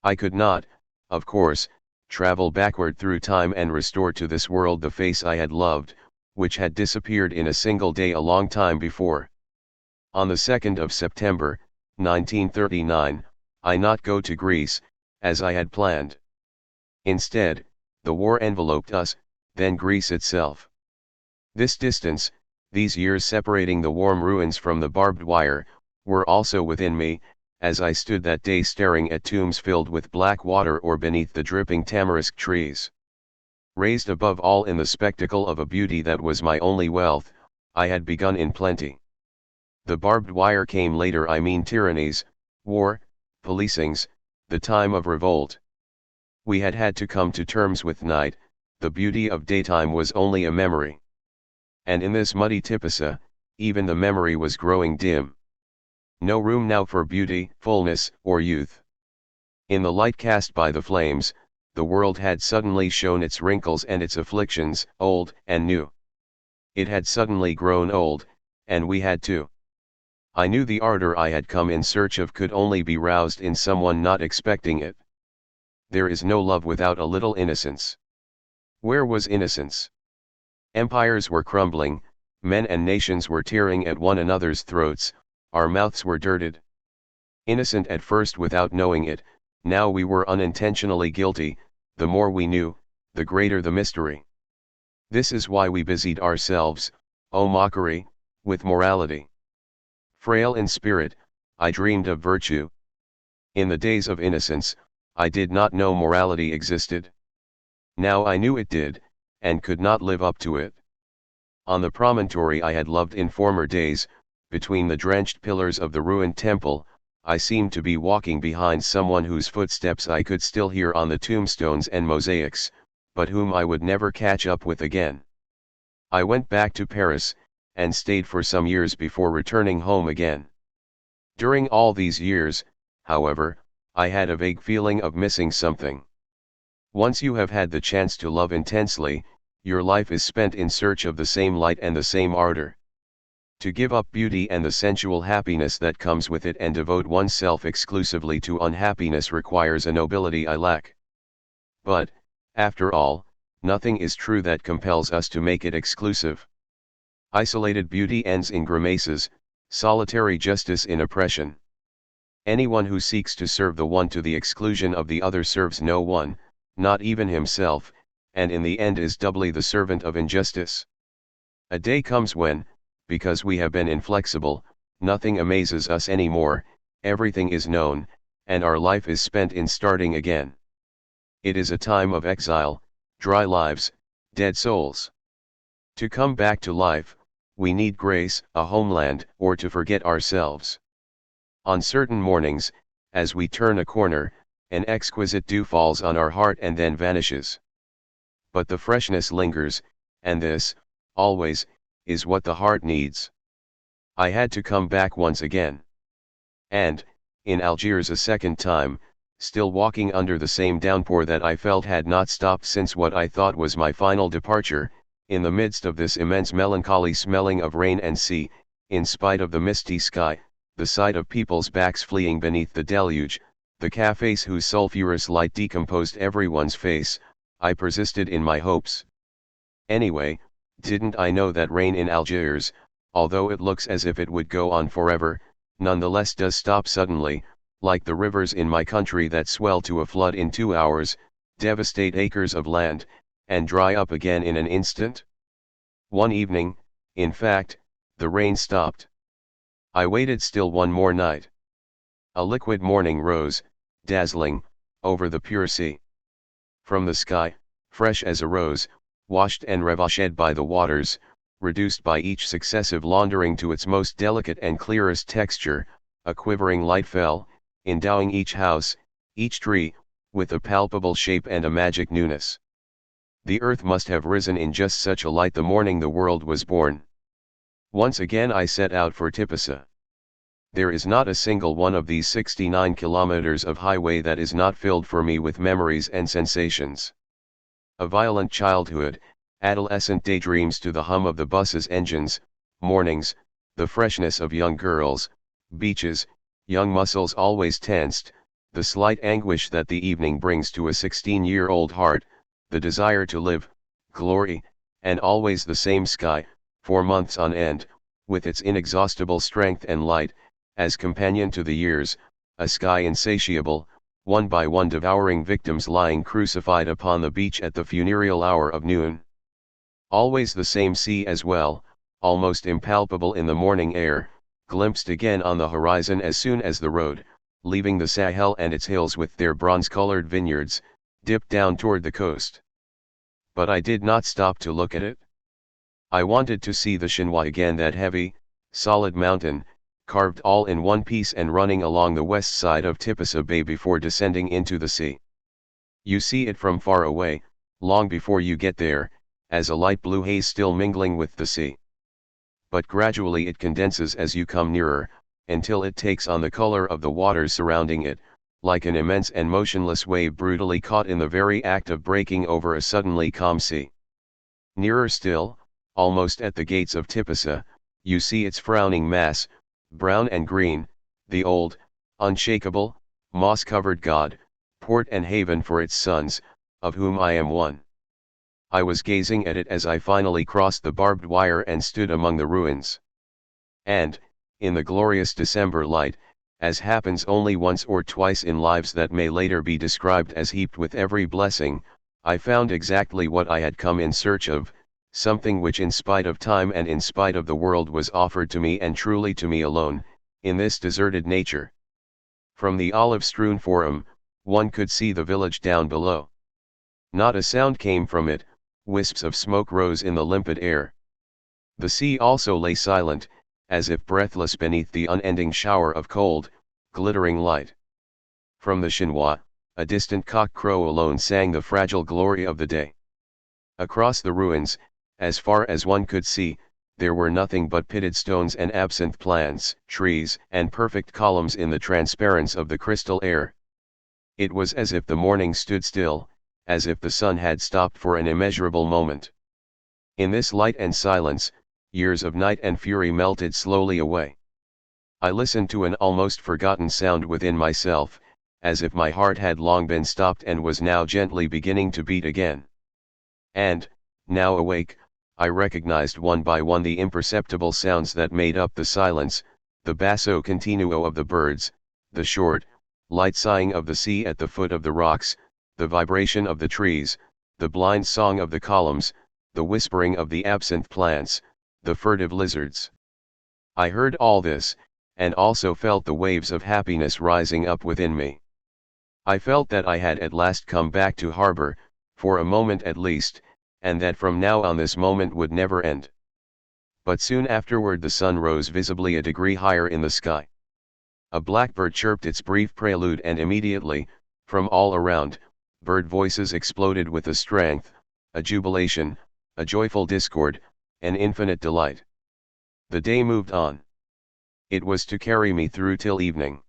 I could not, of course, travel backward through time and restore to this world the face I had loved, which had disappeared in a single day a long time before. On the 2nd of September, 1939, I not go to Greece, as I had planned. Instead, the war enveloped us, then Greece itself. This distance, these years separating the warm ruins from the barbed wire, were also within me, as I stood that day staring at tombs filled with black water or beneath the dripping tamarisk trees. Raised above all in the spectacle of a beauty that was my only wealth, I had begun in plenty. The barbed wire came later, I mean tyrannies, war, policings, the time of revolt. We had had to come to terms with night, the beauty of daytime was only a memory. And in this muddy Tipasa, even the memory was growing dim. No room now for beauty, fullness, or youth. In the light cast by the flames, the world had suddenly shown its wrinkles and its afflictions, old and new. It had suddenly grown old, and we had too. I knew the ardor I had come in search of could only be roused in someone not expecting it. There is no love without a little innocence. Where was innocence? Empires were crumbling, men and nations were tearing at one another's throats, our mouths were dirted. Innocent at first without knowing it, now we were unintentionally guilty, the more we knew, the greater the mystery. This is why we busied ourselves, oh mockery, with morality. Frail in spirit, I dreamed of virtue. In the days of innocence, I did not know morality existed. Now I knew it did, and could not live up to it. On the promontory I had loved in former days, between the drenched pillars of the ruined temple, I seemed to be walking behind someone whose footsteps I could still hear on the tombstones and mosaics, but whom I would never catch up with again. I went back to Paris, and stayed for some years before returning home again. During all these years, however, I had a vague feeling of missing something. Once you have had the chance to love intensely, your life is spent in search of the same light and the same ardor. To give up beauty and the sensual happiness that comes with it and devote oneself exclusively to unhappiness requires a nobility I lack. But, after all, nothing is true that compels us to make it exclusive. Isolated beauty ends in grimaces, solitary justice in oppression. Anyone who seeks to serve the one to the exclusion of the other serves no one, not even himself, and in the end is doubly the servant of injustice. A day comes when, because we have been inflexible, nothing amazes us anymore, everything is known, and our life is spent in starting again. It is a time of exile, dry lives, dead souls. To come back to life, we need grace, a homeland, or to forget ourselves. On certain mornings, as we turn a corner, an exquisite dew falls on our heart and then vanishes. But the freshness lingers, and this, always, is what the heart needs. I had to come back once again. And, in Algiers a second time, still walking under the same downpour that I felt had not stopped since what I thought was my final departure, in the midst of this immense melancholy smelling of rain and sea, in spite of the misty sky, the sight of people's backs fleeing beneath the deluge, the cafes whose sulphurous light decomposed everyone's face, I persisted in my hopes. Anyway, didn't I know that rain in Algiers, although it looks as if it would go on forever, nonetheless does stop suddenly, like the rivers in my country that swell to a flood in 2 hours, devastate acres of land, and dry up again in an instant? One evening, in fact, the rain stopped. I waited still one more night. A liquid morning rose, dazzling, over the pure sea. From the sky, fresh as a rose, washed and revached by the waters, reduced by each successive laundering to its most delicate and clearest texture, a quivering light fell, endowing each house, each tree, with a palpable shape and a magic newness. The earth must have risen in just such a light the morning the world was born. Once again I set out for Tipasa. There is not a single one of these 69 kilometers of highway that is not filled for me with memories and sensations. A violent childhood, adolescent daydreams to the hum of the bus's engines, mornings, the freshness of young girls, beaches, young muscles always tensed, the slight anguish that the evening brings to a 16-year-old heart, the desire to live, glory, and always the same sky, for months on end, with its inexhaustible strength and light, as companion to the years, a sky insatiable, one by one devouring victims lying crucified upon the beach at the funereal hour of noon. Always the same sea as well, almost impalpable in the morning air, glimpsed again on the horizon as soon as the road, leaving the Sahel and its hills with their bronze-colored vineyards, dipped down toward the coast. But I did not stop to look at it. I wanted to see the Chinois again, that heavy, solid mountain, carved all in one piece and running along the west side of Tipasa Bay before descending into the sea. You see it from far away, long before you get there, as a light blue haze still mingling with the sea. But gradually it condenses as you come nearer, until it takes on the color of the waters surrounding it, like an immense and motionless wave brutally caught in the very act of breaking over a suddenly calm sea. Nearer still, almost at the gates of Tipasa, you see its frowning mass, brown and green, the old, unshakable, moss-covered god, port and haven for its sons, of whom I am one. I was gazing at it as I finally crossed the barbed wire and stood among the ruins. And, in the glorious December light, as happens only once or twice in lives that may later be described as heaped with every blessing, I found exactly what I had come in search of, something which in spite of time and in spite of the world was offered to me and truly to me alone, in this deserted nature. From the olive-strewn forum, one could see the village down below. Not a sound came from it, wisps of smoke rose in the limpid air. The sea also lay silent, as if breathless beneath the unending shower of cold, glittering light. From the chinois, a distant cock-crow alone sang the fragile glory of the day. Across the ruins, as far as one could see, there were nothing but pitted stones and absinthe plants, trees, and perfect columns in the transparence of the crystal air. It was as if the morning stood still, as if the sun had stopped for an immeasurable moment. In this light and silence, years of night and fury melted slowly away. I listened to an almost forgotten sound within myself, as if my heart had long been stopped and was now gently beginning to beat again. And, now awake, I recognized one by one the imperceptible sounds that made up the silence, the basso continuo of the birds, the short, light sighing of the sea at the foot of the rocks, the vibration of the trees, the blind song of the columns, the whispering of the absinthe plants, the furtive lizards. I heard all this, and also felt the waves of happiness rising up within me. I felt that I had at last come back to harbor, for a moment at least, and that from now on this moment would never end. But soon afterward the sun rose visibly a degree higher in the sky. A blackbird chirped its brief prelude, and immediately, from all around, bird voices exploded with a strength, a jubilation, a joyful discord, an infinite delight. The day moved on. It was to carry me through till evening.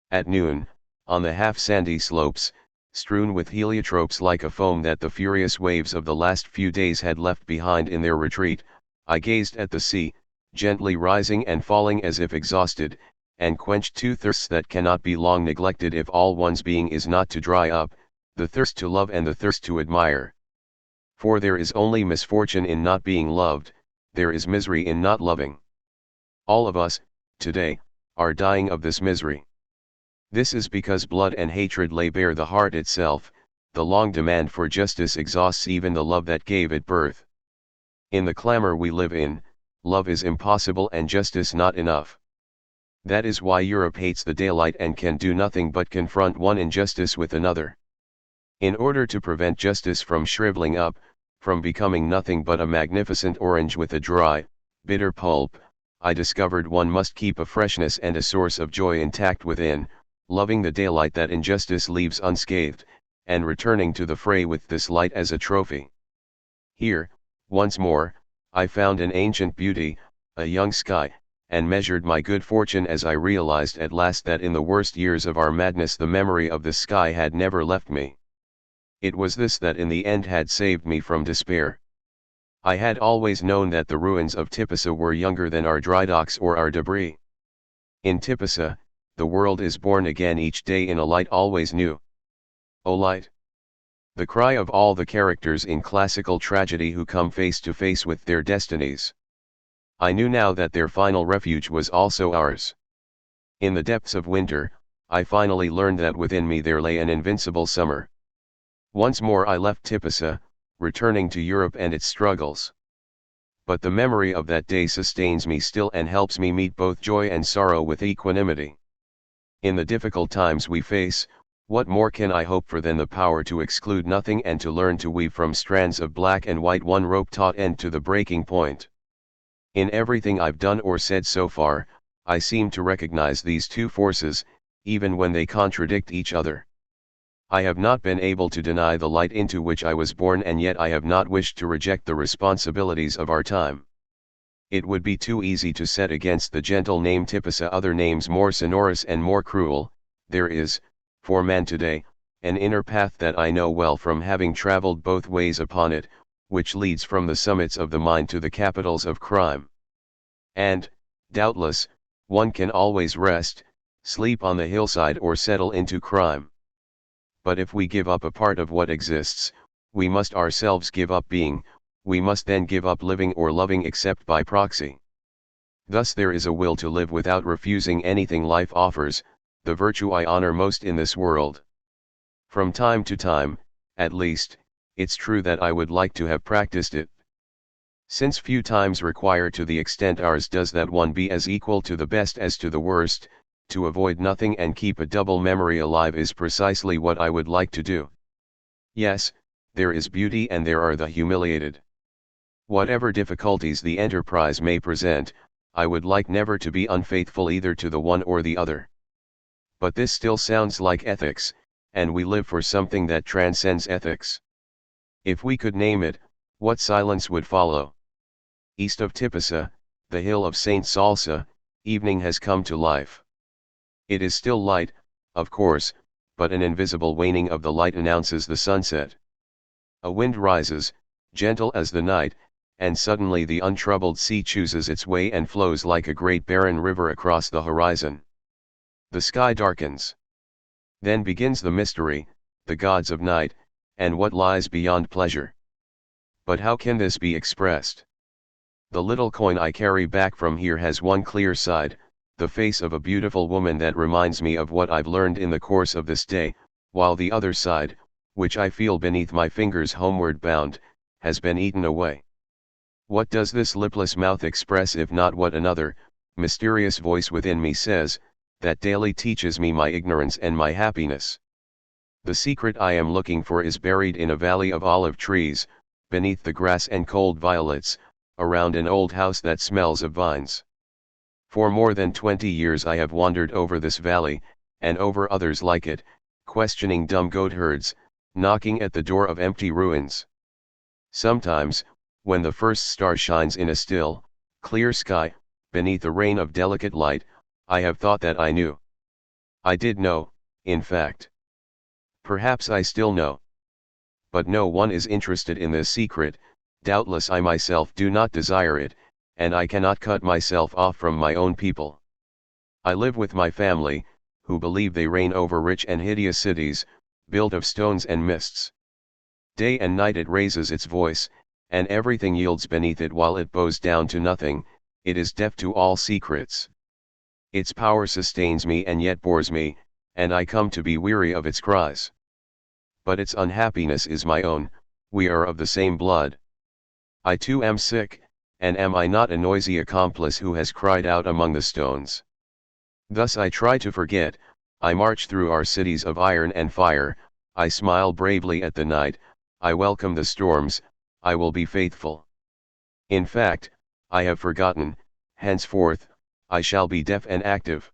At noon, on the half-sandy slopes, strewn with heliotropes like a foam that the furious waves of the last few days had left behind in their retreat, I gazed at the sea, gently rising and falling as if exhausted, and quenched two thirsts that cannot be long neglected if all one's being is not to dry up, the thirst to love and the thirst to admire. For there is only misfortune in not being loved, there is misery in not loving. All of us, today, are dying of this misery. This is because blood and hatred lay bare the heart itself, the long demand for justice exhausts even the love that gave it birth. In the clamor we live in, love is impossible and justice not enough. That is why Europe hates the daylight and can do nothing but confront one injustice with another. In order to prevent justice from shriveling up, from becoming nothing but a magnificent orange with a dry, bitter pulp, I discovered one must keep a freshness and a source of joy intact within, loving the daylight that injustice leaves unscathed, and returning to the fray with this light as a trophy. Here, once more, I found an ancient beauty, a young sky, and measured my good fortune as I realized at last that in the worst years of our madness the memory of the sky had never left me. It was this that in the end had saved me from despair. I had always known that the ruins of Tipasa were younger than our dry docks or our debris. In Tipasa, the world is born again each day in a light always new. O light! The cry of all the characters in classical tragedy who come face to face with their destinies. I knew now that their final refuge was also ours. In the depths of winter, I finally learned that within me there lay an invincible summer. Once more I left Tipasa, returning to Europe and its struggles. But the memory of that day sustains me still and helps me meet both joy and sorrow with equanimity. In the difficult times we face, what more can I hope for than the power to exclude nothing and to learn to weave from strands of black and white one rope-taut end to the breaking point? In everything I've done or said so far, I seem to recognize these two forces, even when they contradict each other. I have not been able to deny the light into which I was born, and yet I have not wished to reject the responsibilities of our time. It would be too easy to set against the gentle name Tipasa other names more sonorous and more cruel. There is, for man today, an inner path that I know well from having traveled both ways upon it, which leads from the summits of the mind to the capitals of crime. And, doubtless, one can always rest, sleep on the hillside or settle into crime. But if we give up a part of what exists, we must ourselves give up being, we must then give up living or loving except by proxy. Thus there is a will to live without refusing anything life offers, the virtue I honor most in this world. From time to time, at least, it's true that I would like to have practiced it. Since few times require to the extent ours does that one be as equal to the best as to the worst, to avoid nothing and keep a double memory alive is precisely what I would like to do. Yes, there is beauty and there are the humiliated. Whatever difficulties the enterprise may present, I would like never to be unfaithful either to the one or the other. But this still sounds like ethics, and we live for something that transcends ethics. If we could name it, what silence would follow? East of Tipasa, the hill of Saint Salsa, evening has come to life. It is still light, of course, but an invisible waning of the light announces the sunset. A wind rises, gentle as the night, and suddenly the untroubled sea chooses its way and flows like a great barren river across the horizon. The sky darkens. Then begins the mystery, the gods of night, and what lies beyond pleasure. But how can this be expressed? The little coin I carry back from here has one clear side, the face of a beautiful woman that reminds me of what I've learned in the course of this day, while the other side, which I feel beneath my fingers homeward bound, has been eaten away. What does this lipless mouth express if not what another, mysterious voice within me says, that daily teaches me my ignorance and my happiness? The secret I am looking for is buried in a valley of olive trees, beneath the grass and cold violets, around an old house that smells of vines. For more than 20 years I have wandered over this valley, and over others like it, questioning dumb goatherds, knocking at the door of empty ruins. Sometimes, when the first star shines in a still, clear sky, beneath a rain of delicate light, I have thought that I knew. I did know, in fact. Perhaps I still know. But no one is interested in this secret, doubtless I myself do not desire it, and I cannot cut myself off from my own people. I live with my family, who believe they reign over rich and hideous cities, built of stones and mists. Day and night it raises its voice, and everything yields beneath it while it bows down to nothing, it is deaf to all secrets. Its power sustains me and yet bores me, and I come to be weary of its cries. But its unhappiness is my own, we are of the same blood. I too am sick, and am I not a noisy accomplice who has cried out among the stones? Thus I try to forget, I march through our cities of iron and fire, I smile bravely at the night, I welcome the storms, I will be faithful. In fact, I have forgotten, henceforth, I shall be deaf and active.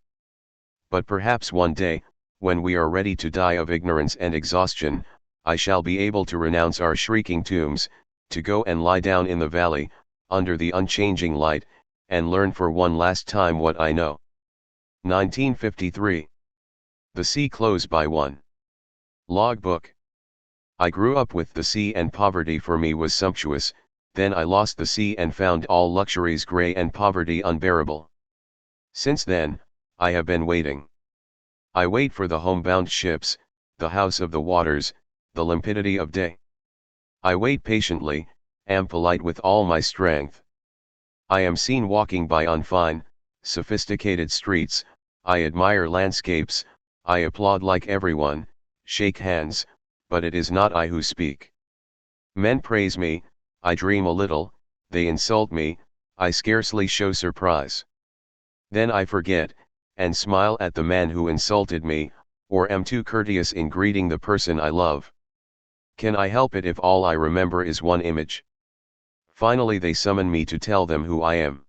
But perhaps one day, when we are ready to die of ignorance and exhaustion, I shall be able to renounce our shrieking tombs, to go and lie down in the valley, under the unchanging light, and learn for one last time what I know. 1953. The Sea Close by 1. Logbook. I grew up with the sea and poverty for me was sumptuous, then I lost the sea and found all luxuries grey and poverty unbearable. Since then, I have been waiting. I wait for the homebound ships, the house of the waters, the limpidity of day. I wait patiently, am polite with all my strength. I am seen walking by on fine, sophisticated streets, I admire landscapes, I applaud like everyone, shake hands, but it is not I who speak. Men praise me, I dream a little, they insult me, I scarcely show surprise. Then I forget, and smile at the man who insulted me, or am too courteous in greeting the person I love. Can I help it if all I remember is one image? Finally they summon me to tell them who I am.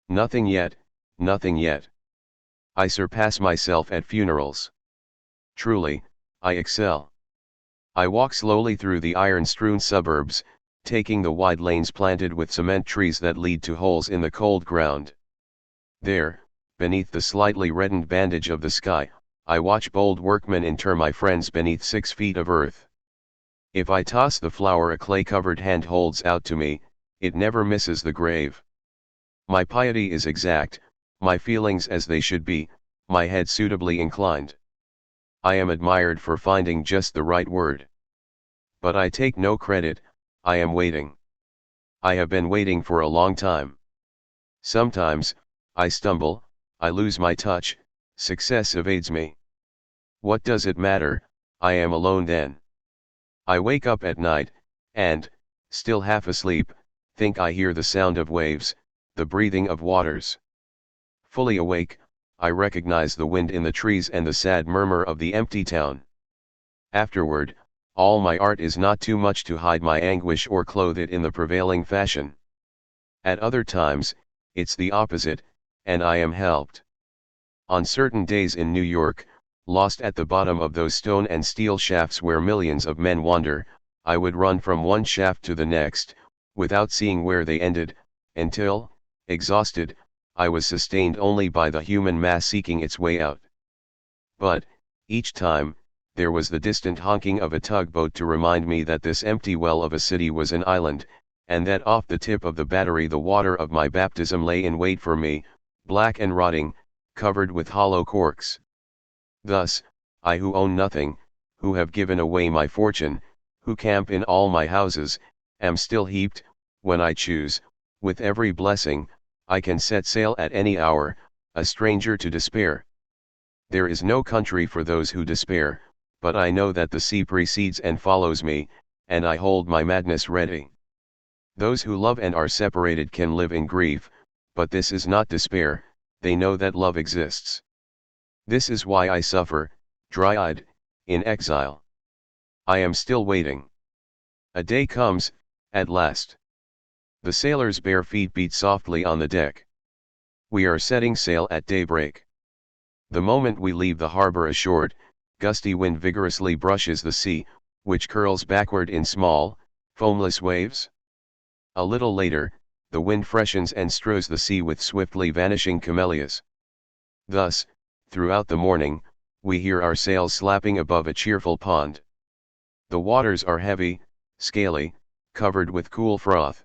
Nothing yet, nothing yet. I surpass myself at funerals. Truly, I excel. I walk slowly through the iron-strewn suburbs, taking the wide lanes planted with cement trees that lead to holes in the cold ground. There, beneath the slightly reddened bandage of the sky, I watch bold workmen inter my friends beneath 6 feet of earth. If I toss the flower a clay-covered hand holds out to me, it never misses the grave. My piety is exact, my feelings as they should be, my head suitably inclined. I am admired for finding just the right word. But I take no credit, I am waiting. I have been waiting for a long time. Sometimes, I stumble, I lose my touch, success evades me. What does it matter, I am alone then. I wake up at night, and, still half asleep, think I hear the sound of waves, the breathing of waters. Fully awake, I recognize the wind in the trees and the sad murmur of the empty town. Afterward, all my art is not too much to hide my anguish or clothe it in the prevailing fashion. At other times, it's the opposite, and I am helped. On certain days in New York, lost at the bottom of those stone and steel shafts where millions of men wander, I would run from one shaft to the next, without seeing where they ended, until, exhausted, I was sustained only by the human mass seeking its way out. But, each time, there was the distant honking of a tugboat to remind me that this empty well of a city was an island, and that off the tip of the battery the water of my baptism lay in wait for me, black and rotting, covered with hollow corks. Thus, I who own nothing, who have given away my fortune, who camp in all my houses, am still heaped, when I choose, with every blessing, I can set sail at any hour, a stranger to despair. There is no country for those who despair, but I know that the sea precedes and follows me, and I hold my madness ready. Those who love and are separated can live in grief, but this is not despair, they know that love exists. This is why I suffer, dry-eyed, in exile. I am still waiting. A day comes, at last. The sailors' bare feet beat softly on the deck. We are setting sail at daybreak. The moment we leave the harbor a short, gusty wind vigorously brushes the sea, which curls backward in small, foamless waves. A little later, the wind freshens and strews the sea with swiftly vanishing camellias. Thus, throughout the morning, we hear our sails slapping above a cheerful pond. The waters are heavy, scaly, covered with cool froth.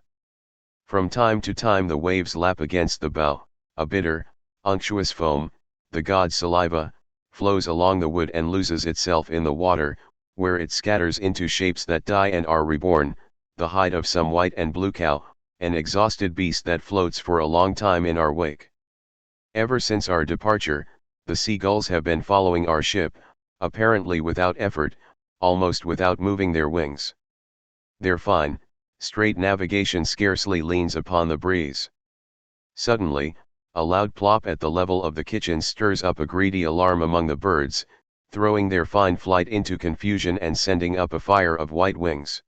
From time to time the waves lap against the bow, a bitter, unctuous foam, the god's saliva, flows along the wood and loses itself in the water, where it scatters into shapes that die and are reborn, the hide of some white and blue cow, an exhausted beast that floats for a long time in our wake. Ever since our departure, the seagulls have been following our ship, apparently without effort, almost without moving their wings. Their fine, straight navigation scarcely leans upon the breeze. Suddenly, a loud plop at the level of the kitchen stirs up a greedy alarm among the birds, throwing their fine flight into confusion and sending up a fire of white wings.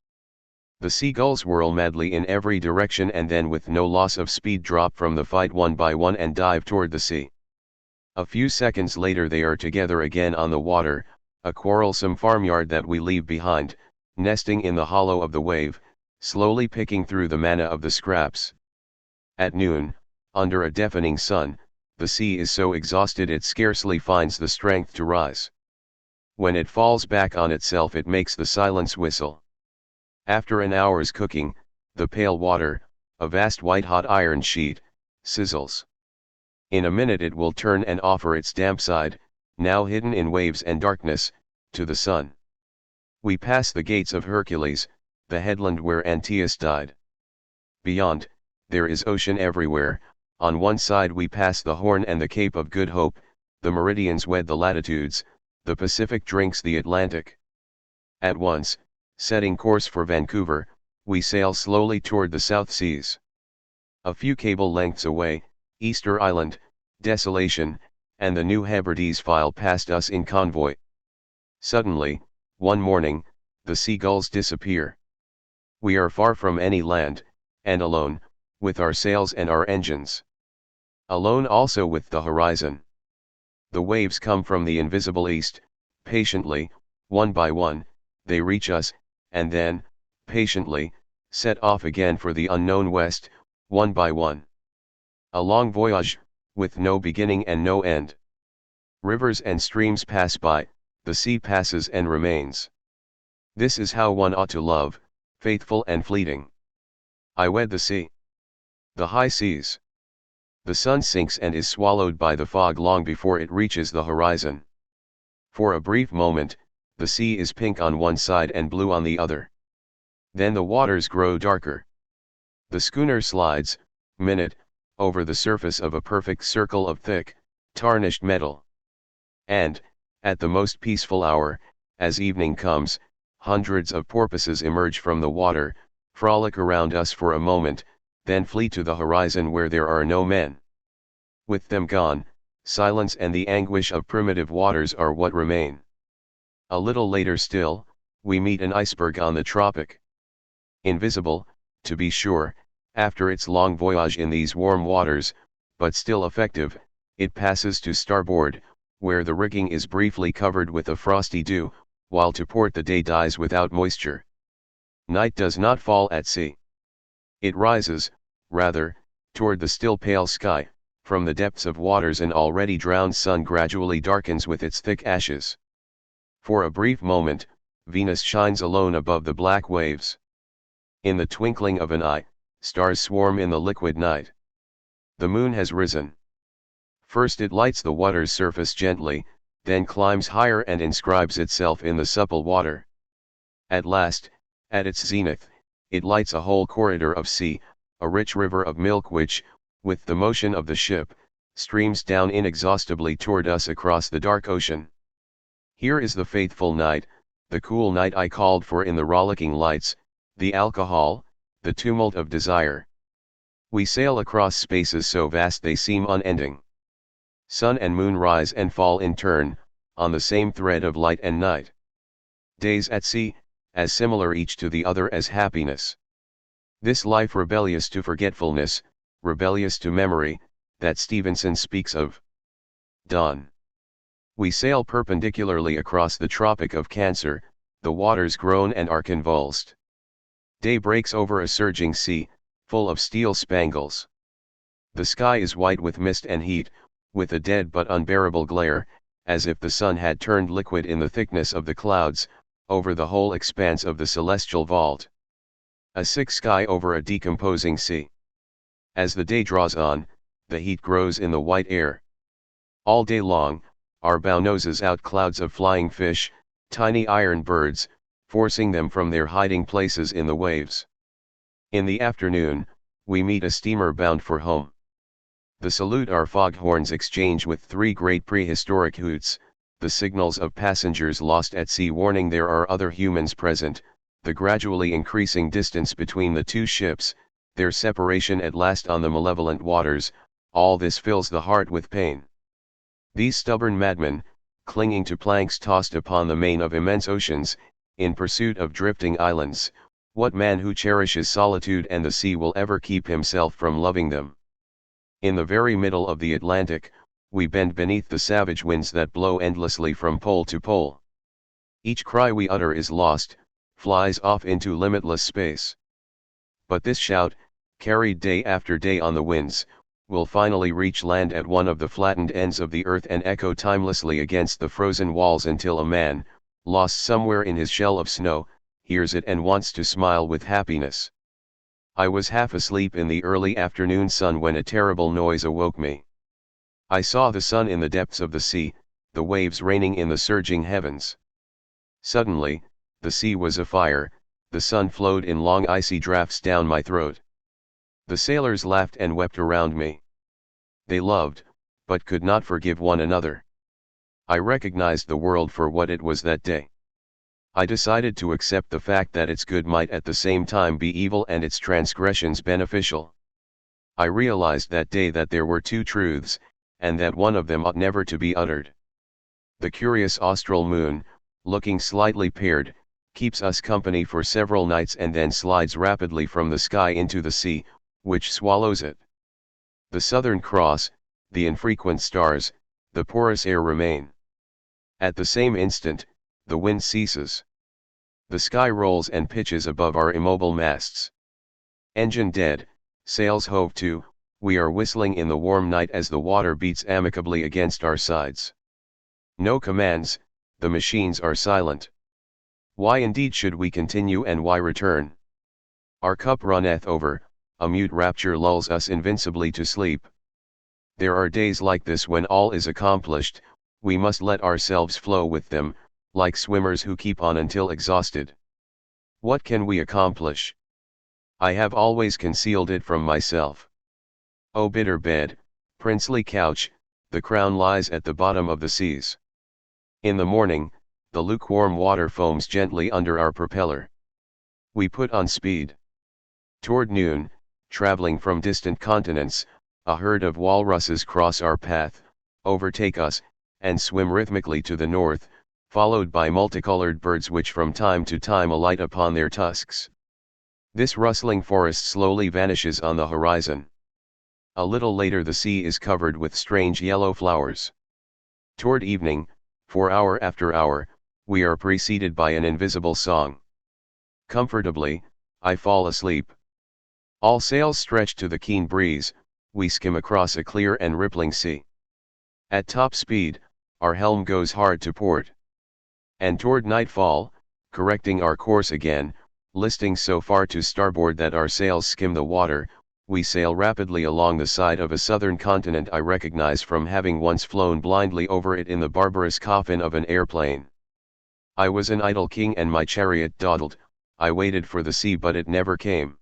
The seagulls whirl madly in every direction and then with no loss of speed drop from the fight one by one and dive toward the sea. A few seconds later they are together again on the water, a quarrelsome farmyard that we leave behind, nesting in the hollow of the wave, slowly picking through the manna of the scraps. At noon, under a deafening sun, the sea is so exhausted it scarcely finds the strength to rise. When it falls back on itself it makes the silence whistle. After an hour's cooking, the pale water, a vast white-hot iron sheet, sizzles. In a minute it will turn and offer its damp side, now hidden in waves and darkness, to the sun. We pass the gates of Hercules, the headland where Antaeus died. Beyond, there is ocean everywhere. On one side we pass the Horn and the Cape of Good Hope, the meridians wed the latitudes, the Pacific drinks the Atlantic. At once, setting course for Vancouver, we sail slowly toward the South Seas. A few cable lengths away, Easter Island, Desolation, and the New Hebrides file past us in convoy. Suddenly, one morning, the seagulls disappear. We are far from any land, and alone, with our sails and our engines. Alone also with the horizon. The waves come from the invisible east, patiently, one by one, they reach us, and then, patiently, set off again for the unknown west, one by one. A long voyage, with no beginning and no end. Rivers and streams pass by, the sea passes and remains. This is how one ought to love, faithful and fleeting. I wed the sea. The high seas. The sun sinks and is swallowed by the fog long before it reaches the horizon. For a brief moment, the sea is pink on one side and blue on the other. Then the waters grow darker. The schooner slides, minute, over the surface of a perfect circle of thick, tarnished metal. And, at the most peaceful hour, as evening comes, hundreds of porpoises emerge from the water, frolic around us for a moment, then flee to the horizon where there are no men. With them gone, silence and the anguish of primitive waters are what remain. A little later still, we meet an iceberg on the tropic. Invisible, to be sure, after its long voyage in these warm waters, but still effective, it passes to starboard, where the rigging is briefly covered with a frosty dew, while to port the day dies without moisture. Night does not fall at sea. It rises, rather, toward the still pale sky. From the depths of waters an already drowned sun gradually darkens with its thick ashes. For a brief moment, Venus shines alone above the black waves. In the twinkling of an eye, stars swarm in the liquid night. The moon has risen. First it lights the water's surface gently, then climbs higher and inscribes itself in the supple water. At last, at its zenith, it lights a whole corridor of sea, a rich river of milk which, with the motion of the ship, streams down inexhaustibly toward us across the dark ocean. Here is the faithful night, the cool night I called for in the rollicking lights, the alcohol, the tumult of desire. We sail across spaces so vast they seem unending. Sun and moon rise and fall in turn, on the same thread of light and night. Days at sea, as similar each to the other as happiness. This life rebellious to forgetfulness, rebellious to memory, that Stevenson speaks of. Dawn. We sail perpendicularly across the Tropic of Cancer, the waters groan and are convulsed. Day breaks over a surging sea, full of steel spangles. The sky is white with mist and heat, with a dead but unbearable glare, as if the sun had turned liquid in the thickness of the clouds, over the whole expanse of the celestial vault. A sick sky over a decomposing sea. As the day draws on, the heat grows in the white air. All day long, our bow noses out clouds of flying fish, tiny iron birds, forcing them from their hiding places in the waves. In the afternoon, we meet a steamer bound for home. The salute our foghorns exchange with three great prehistoric hoots, the signals of passengers lost at sea warning there are other humans present, the gradually increasing distance between the two ships, their separation at last on the malevolent waters, all this fills the heart with pain. These stubborn madmen, clinging to planks tossed upon the main of immense oceans, in pursuit of drifting islands, what man who cherishes solitude and the sea will ever keep himself from loving them? In the very middle of the Atlantic, we bend beneath the savage winds that blow endlessly from pole to pole. Each cry we utter is lost, flies off into limitless space. But this shout, carried day after day on the winds, will finally reach land at one of the flattened ends of the earth and echo timelessly against the frozen walls until a man, lost somewhere in his shell of snow, hears it and wants to smile with happiness. I was half asleep in the early afternoon sun when a terrible noise awoke me. I saw the sun in the depths of the sea, the waves raining in the surging heavens. Suddenly, the sea was afire, the sun flowed in long icy draughts down my throat. The sailors laughed and wept around me. They loved, but could not forgive one another. I recognized the world for what it was that day. I decided to accept the fact that its good might at the same time be evil and its transgressions beneficial. I realized that day that there were two truths, and that one of them ought never to be uttered. The curious austral moon, looking slightly paired, keeps us company for several nights and then slides rapidly from the sky into the sea, which swallows it. The Southern Cross, the infrequent stars, the porous air remain. At the same instant, the wind ceases. The sky rolls and pitches above our immobile masts. Engine dead, sails hove to, we are whistling in the warm night as the water beats amicably against our sides. No commands, the machines are silent. Why indeed should we continue, and why return? Our cup runneth over, a mute rapture lulls us invincibly to sleep. There are days like this when all is accomplished, we must let ourselves flow with them, like swimmers who keep on until exhausted. What can we accomplish? I have always concealed it from myself. O bitter bed, princely couch, the crown lies at the bottom of the seas. In the morning, the lukewarm water foams gently under our propeller. We put on speed. Toward noon, traveling from distant continents, a herd of walruses cross our path, overtake us, and swim rhythmically to the north, followed by multicolored birds which from time to time alight upon their tusks. This rustling forest slowly vanishes on the horizon. A little later the sea is covered with strange yellow flowers. Toward evening, for hour after hour, we are preceded by an invisible song. Comfortably, I fall asleep. All sails stretched to the keen breeze, we skim across a clear and rippling sea. At top speed, our helm goes hard to port. And toward nightfall, correcting our course again, listing so far to starboard that our sails skim the water, we sail rapidly along the side of a southern continent I recognize from having once flown blindly over it in the barbarous coffin of an airplane. I was an idle king and my chariot dawdled, I waited for the sea but it never came.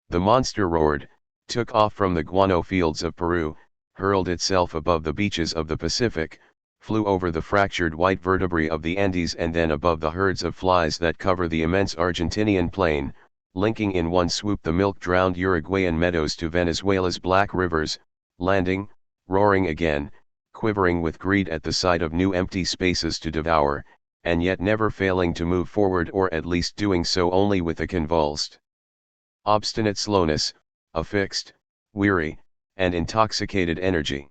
The monster roared, took off from the guano fields of Peru, hurled itself above the beaches of the Pacific, flew over the fractured white vertebrae of the Andes and then above the herds of flies that cover the immense Argentinian plain, linking in one swoop the milk-drowned Uruguayan meadows to Venezuela's black rivers, landing, roaring again, quivering with greed at the sight of new empty spaces to devour, and yet never failing to move forward, or at least doing so only with a convulsed, obstinate slowness, a fixed, weary, and intoxicated energy.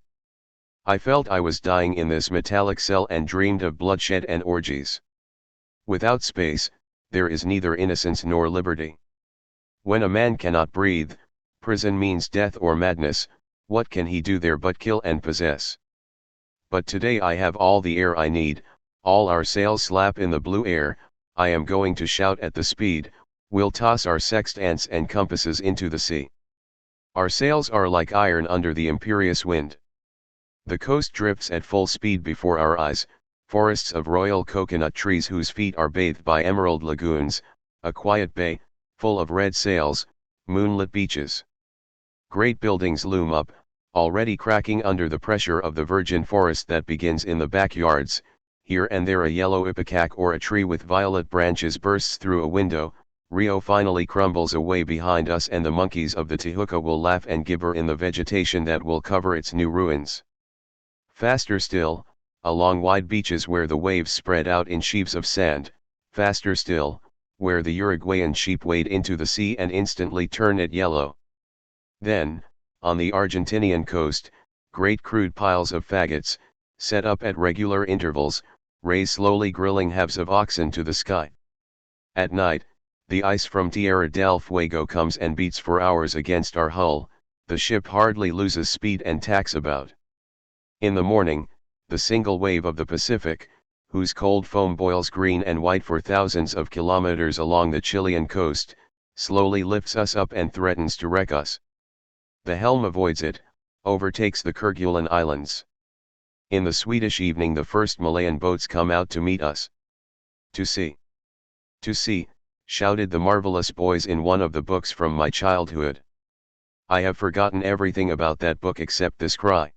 I felt I was dying in this metallic cell and dreamed of bloodshed and orgies. Without space, there is neither innocence nor liberty. When a man cannot breathe, prison means death or madness, what can he do there but kill and possess? But today I have all the air I need, all our sails slap in the blue air, I am going to shout at the speed, we'll toss our sextants and compasses into the sea. Our sails are like iron under the imperious wind. The coast drifts at full speed before our eyes, forests of royal coconut trees whose feet are bathed by emerald lagoons, a quiet bay, full of red sails, moonlit beaches. Great buildings loom up, already cracking under the pressure of the virgin forest that begins in the backyards. Here and there a yellow ipecac or a tree with violet branches bursts through a window. Rio finally crumbles away behind us and the monkeys of the Tijuca will laugh and gibber in the vegetation that will cover its new ruins. Faster still, along wide beaches where the waves spread out in sheaves of sand, faster still, where the Uruguayan sheep wade into the sea and instantly turn it yellow. Then, on the Argentinian coast, great crude piles of faggots, set up at regular intervals, raise slowly grilling halves of oxen to the sky. At night, the ice from Tierra del Fuego comes and beats for hours against our hull, the ship hardly loses speed and tacks about. In the morning, the single wave of the Pacific, whose cold foam boils green and white for thousands of kilometers along the Chilean coast, slowly lifts us up and threatens to wreck us. The helm avoids it, overtakes the Kerguelen Islands. In the Swedish evening the first Malayan boats come out to meet us. To sea! To sea! Shouted the marvelous boys in one of the books from my childhood. I have forgotten everything about that book except this cry.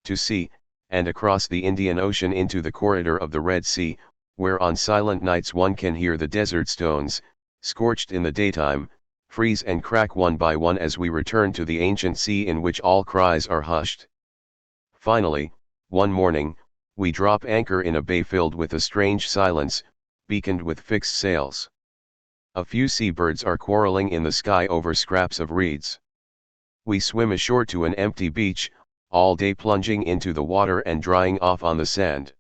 To sea, and across the Indian Ocean into the corridor of the Red Sea, where on silent nights one can hear the desert stones, scorched in the daytime, freeze and crack one by one as we return to the ancient sea in which all cries are hushed. Finally, one morning, we drop anchor in a bay filled with a strange silence, beaconed with fixed sails. A few seabirds are quarreling in the sky over scraps of reeds. We swim ashore to an empty beach, all day plunging into the water and drying off on the sand.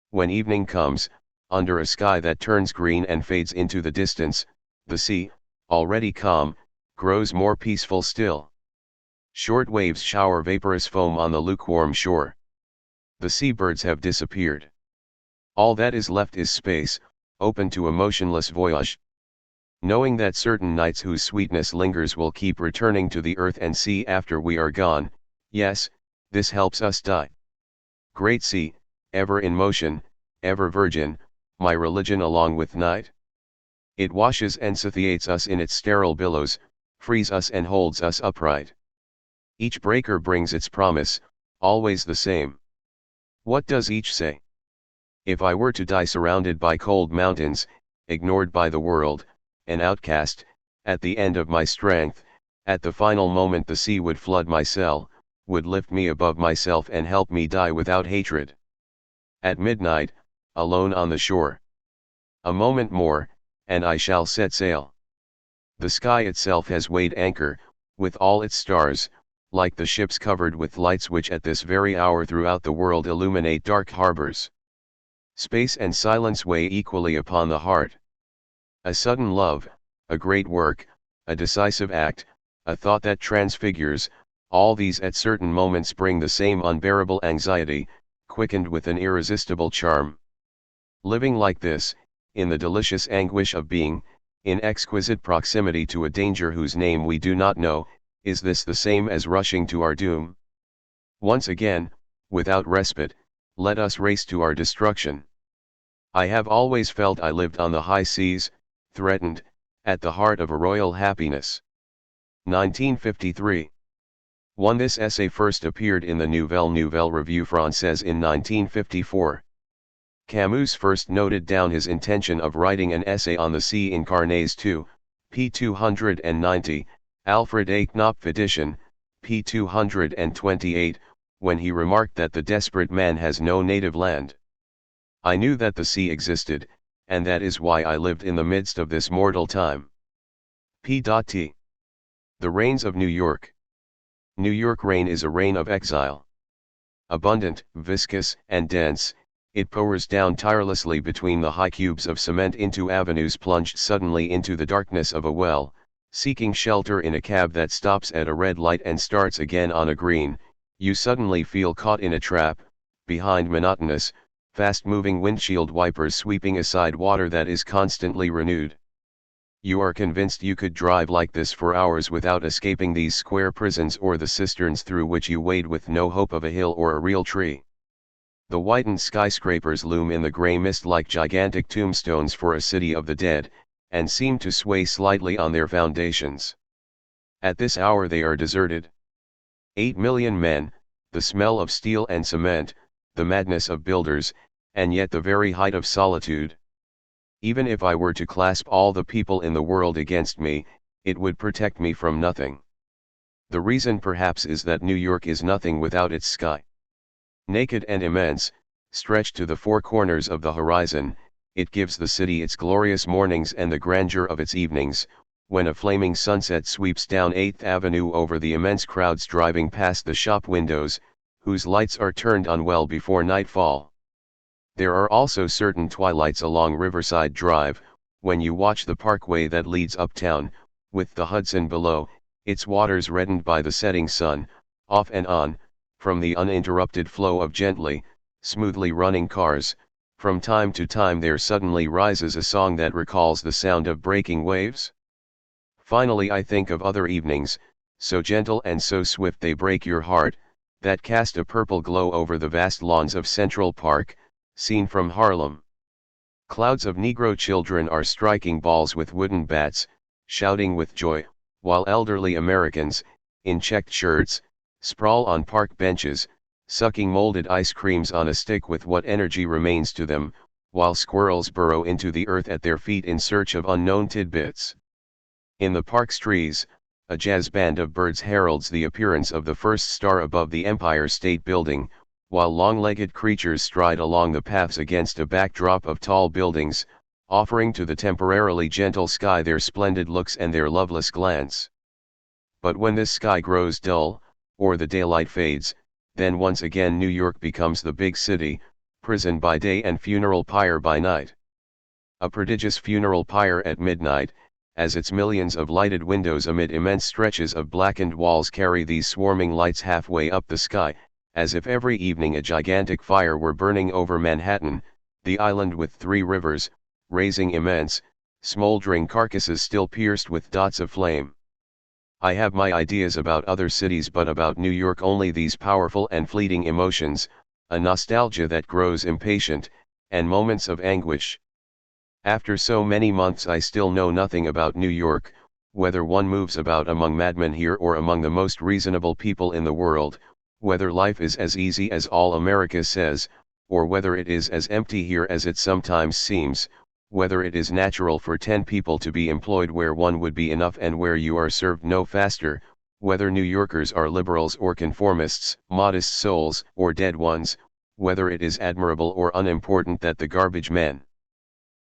When evening comes, under a sky that turns green and fades into the distance, the sea, already calm, grows more peaceful still. Short waves shower vaporous foam on the lukewarm shore. The seabirds have disappeared. All that is left is space, open to a motionless voyage. Knowing that certain nights whose sweetness lingers will keep returning to the earth and sea after we are gone, yes, this helps us die. Great sea, ever in motion, ever virgin, my religion along with night. It washes and satiates us in its sterile billows, frees us and holds us upright. Each breaker brings its promise, always the same. What does each say? If I were to die surrounded by cold mountains, ignored by the world, an outcast, at the end of my strength, at the final moment the sea would flood my cell, would lift me above myself and help me die without hatred. At midnight, alone on the shore. A moment more, and I shall set sail. The sky itself has weighed anchor, with all its stars, like the ships covered with lights which at this very hour throughout the world illuminate dark harbors. Space and silence weigh equally upon the heart. A sudden love, a great work, a decisive act, a thought that transfigures, all these at certain moments bring the same unbearable anxiety, quickened with an irresistible charm. Living like this, in the delicious anguish of being, in exquisite proximity to a danger whose name we do not know, is this the same as rushing to our doom? Once again, without respite, let us race to our destruction. I have always felt I lived on the high seas, threatened, at the heart of a royal happiness. 1953. This essay first appeared in the Nouvelle Revue Française in 1954. Camus first noted down his intention of writing an essay on the sea in Carnets 2, p. 290, Alfred A. Knopf edition, p. 228, when he remarked that the desperate man has no native land. I knew that the sea existed, and that is why I lived in the midst of this mortal time. P.T. The Rains of New York. New York rain is a rain of exile. Abundant, viscous, and dense, it pours down tirelessly between the high cubes of cement into avenues plunged suddenly into the darkness of a well, seeking shelter in a cab that stops at a red light and starts again on a green. You suddenly feel caught in a trap, behind monotonous, fast-moving windshield wipers sweeping aside water that is constantly renewed. You are convinced you could drive like this for hours without escaping these square prisons or the cisterns through which you wade with no hope of a hill or a real tree. The whitened skyscrapers loom in the gray mist like gigantic tombstones for a city of the dead, and seem to sway slightly on their foundations. At this hour they are deserted. 8 million men, the smell of steel and cement, the madness of builders, and yet the very height of solitude. Even if I were to clasp all the people in the world against me, it would protect me from nothing. The reason perhaps is that New York is nothing without its sky. Naked and immense, stretched to the four corners of the horizon, it gives the city its glorious mornings and the grandeur of its evenings, when a flaming sunset sweeps down 8th Avenue over the immense crowds driving past the shop windows, whose lights are turned on well before nightfall. There are also certain twilights along Riverside Drive, when you watch the parkway that leads uptown, with the Hudson below, its waters reddened by the setting sun, off and on, from the uninterrupted flow of gently, smoothly running cars. From time to time there suddenly rises a song that recalls the sound of breaking waves. Finally I think of other evenings, so gentle and so swift they break your heart, that cast a purple glow over the vast lawns of Central Park, seen from Harlem. Clouds of Negro children are striking balls with wooden bats, shouting with joy, while elderly Americans, in checked shirts, sprawl on park benches, sucking molded ice creams on a stick with what energy remains to them, while squirrels burrow into the earth at their feet in search of unknown tidbits. In the park's trees, a jazz band of birds heralds the appearance of the first star above the Empire State Building, while long-legged creatures stride along the paths against a backdrop of tall buildings, offering to the temporarily gentle sky their splendid looks and their loveless glance. But when this sky grows dull, or the daylight fades, then once again New York becomes the big city, prison by day and funeral pyre by night. A prodigious funeral pyre at midnight, as its millions of lighted windows amid immense stretches of blackened walls carry these swarming lights halfway up the sky, as if every evening a gigantic fire were burning over Manhattan, the island with 3 rivers, raising immense, smoldering carcasses still pierced with dots of flame. I have my ideas about other cities, but about New York only these powerful and fleeting emotions, a nostalgia that grows impatient, and moments of anguish. After so many months I still know nothing about New York, whether one moves about among madmen here or among the most reasonable people in the world, whether life is as easy as all America says, or whether it is as empty here as it sometimes seems, whether it is natural for 10 people to be employed where one would be enough and where you are served no faster, whether New Yorkers are liberals or conformists, modest souls or dead ones, whether it is admirable or unimportant that the garbage men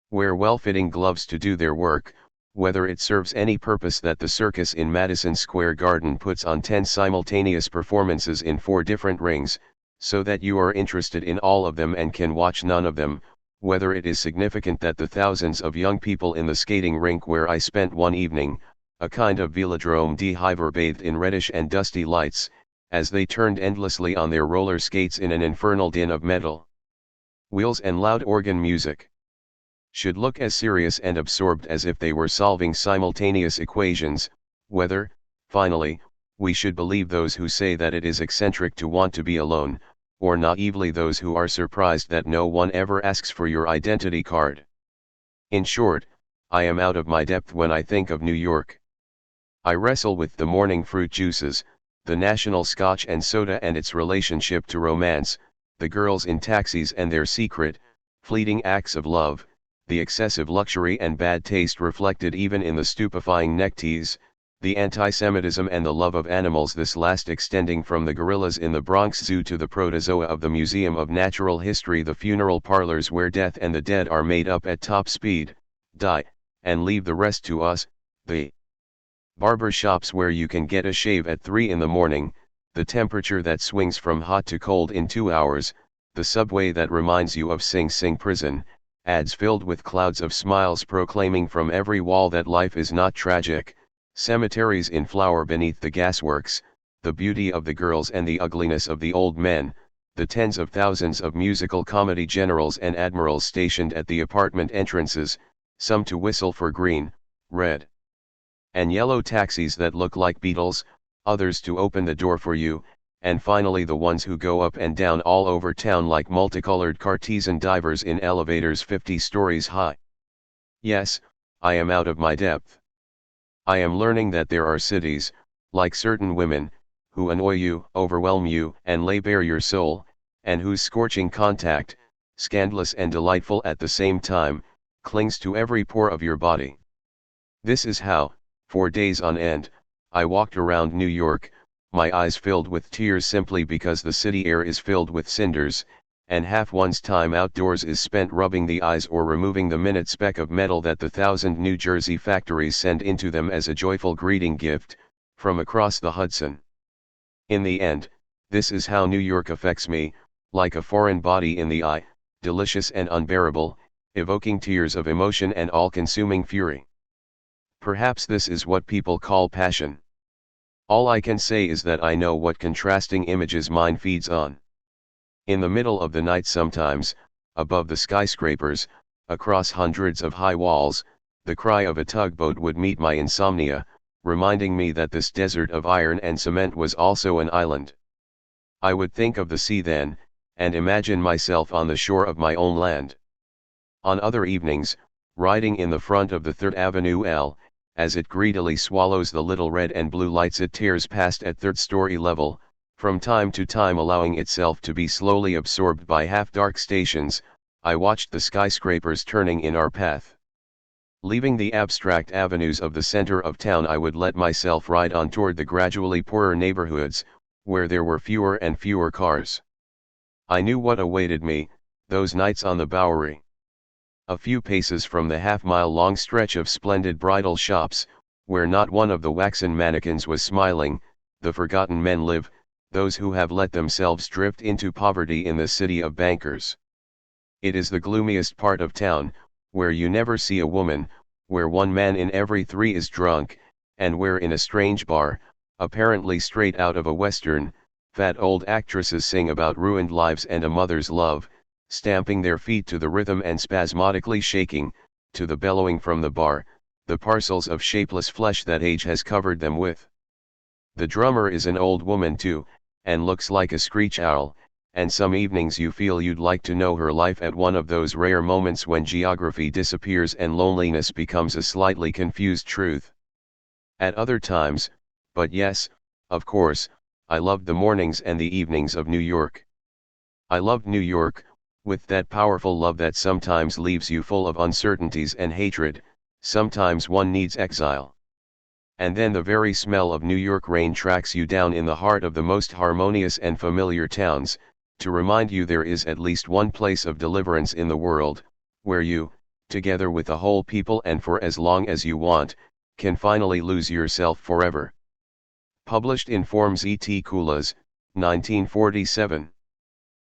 wear well-fitting gloves to do their work, whether it serves any purpose that the circus in Madison Square Garden puts on 10 simultaneous performances in 4 different rings, so that you are interested in all of them and can watch none of them, whether it is significant that the thousands of young people in the skating rink where I spent one evening, a kind of velodrome d'hiver bathed in reddish and dusty lights, as they turned endlessly on their roller skates in an infernal din of metal wheels and loud organ music, should look as serious and absorbed as if they were solving simultaneous equations, whether, finally, we should believe those who say that it is eccentric to want to be alone, or naively those who are surprised that no one ever asks for your identity card. In short, I am out of my depth when I think of New York. I wrestle with the morning fruit juices, the national scotch and soda and its relationship to romance, the girls in taxis and their secret, fleeting acts of love, the excessive luxury and bad taste reflected even in the stupefying neckties, the anti-Semitism and the love of animals, this last extending from the gorillas in the Bronx Zoo to the protozoa of the Museum of Natural History, the funeral parlors where death and the dead are made up at top speed, die, and leave the rest to us, the barber shops where you can get a shave at 3 in the morning, the temperature that swings from hot to cold in 2 hours, the subway that reminds you of Sing Sing prison, ads filled with clouds of smiles proclaiming from every wall that life is not tragic, cemeteries in flower beneath the gasworks, the beauty of the girls and the ugliness of the old men, the tens of thousands of musical comedy generals and admirals stationed at the apartment entrances, some to whistle for green, red, and yellow taxis that look like beetles, others to open the door for you, and finally the ones who go up and down all over town like multicolored Cartesian divers in elevators 50 stories high. Yes, I am out of my depth. I am learning that there are cities, like certain women, who annoy you, overwhelm you, and lay bare your soul, and whose scorching contact, scandalous and delightful at the same time, clings to every pore of your body. This is how, for days on end, I walked around New York, my eyes filled with tears simply because the city air is filled with cinders, and half one's time outdoors is spent rubbing the eyes or removing the minute speck of metal that the 1,000 New Jersey factories send into them as a joyful greeting gift, from across the Hudson. In the end, this is how New York affects me, like a foreign body in the eye, delicious and unbearable, evoking tears of emotion and all-consuming fury. Perhaps this is what people call passion. All I can say is that I know what contrasting images mine feeds on. In the middle of the night sometimes, above the skyscrapers, across hundreds of high walls, the cry of a tugboat would meet my insomnia, reminding me that this desert of iron and cement was also an island. I would think of the sea then, and imagine myself on the shore of my own land. On other evenings, riding in the front of the 3rd Avenue L, as it greedily swallows the little red and blue lights it tears past at 3rd-story level, from time to time allowing itself to be slowly absorbed by half-dark stations, I watched the skyscrapers turning in our path. Leaving the abstract avenues of the center of town, I would let myself ride on toward the gradually poorer neighborhoods, where there were fewer and fewer cars. I knew what awaited me, those nights on the Bowery. A few paces from the half-mile-long stretch of splendid bridal shops, where not one of the waxen mannequins was smiling, the forgotten men live, those who have let themselves drift into poverty in the city of bankers. It is the gloomiest part of town, where you never see a woman, where 1 man in every 3 is drunk, and where in a strange bar, apparently straight out of a western, Fat old actresses sing about ruined lives and a mother's love, stamping their feet to the rhythm and spasmodically shaking, to the bellowing from the bar, the parcels of shapeless flesh that age has covered them with. The drummer is an old woman too, and looks like a screech owl, and some evenings you feel you'd like to know her life at one of those rare moments when geography disappears and loneliness becomes a slightly confused truth. At other times, but yes, of course, I loved the mornings and the evenings of New York. I loved New York, with that powerful love that sometimes leaves you full of uncertainties and hatred, sometimes one needs exile. And then the very smell of New York rain tracks you down in the heart of the most harmonious and familiar towns, to remind you there is at least one place of deliverance in the world, where you, together with the whole people and for as long as you want, can finally lose yourself forever. Published in Forms et Coulas, 1947.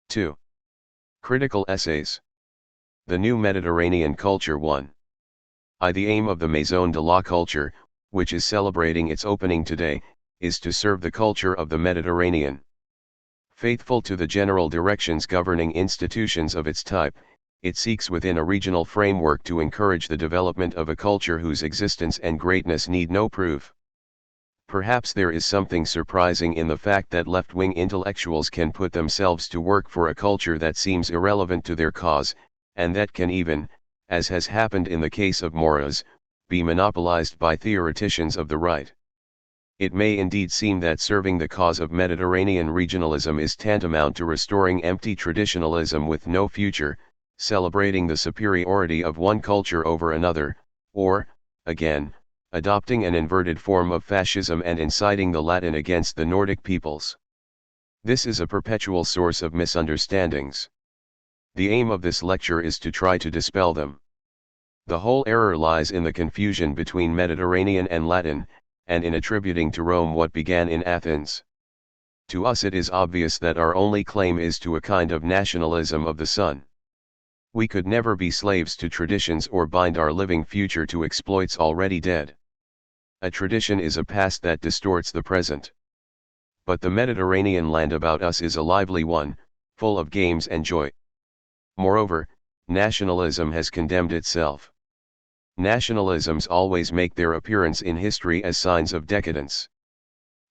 2. Critical Essays. The New Mediterranean Culture 1. The aim of the Maison de la Culture, which is celebrating its opening today, is to serve the culture of the Mediterranean. Faithful to the general directions governing institutions of its type, it seeks within a regional framework to encourage the development of a culture whose existence and greatness need no proof. Perhaps there is something surprising in the fact that left-wing intellectuals can put themselves to work for a culture that seems irrelevant to their cause, and that can even, as has happened in the case of Moraz, be monopolized by theoreticians of the right. It may indeed seem that serving the cause of Mediterranean regionalism is tantamount to restoring empty traditionalism with no future, celebrating the superiority of one culture over another, or, again, adopting an inverted form of fascism and inciting the Latin against the Nordic peoples. This is a perpetual source of misunderstandings. The aim of this lecture is to try to dispel them. The whole error lies in the confusion between Mediterranean and Latin, and in attributing to Rome what began in Athens. To us it is obvious that our only claim is to a kind of nationalism of the sun. We could never be slaves to traditions or bind our living future to exploits already dead. A tradition is a past that distorts the present. But the Mediterranean land about us is a lively one, full of games and joy. Moreover, nationalism has condemned itself. Nationalisms always make their appearance in history as signs of decadence.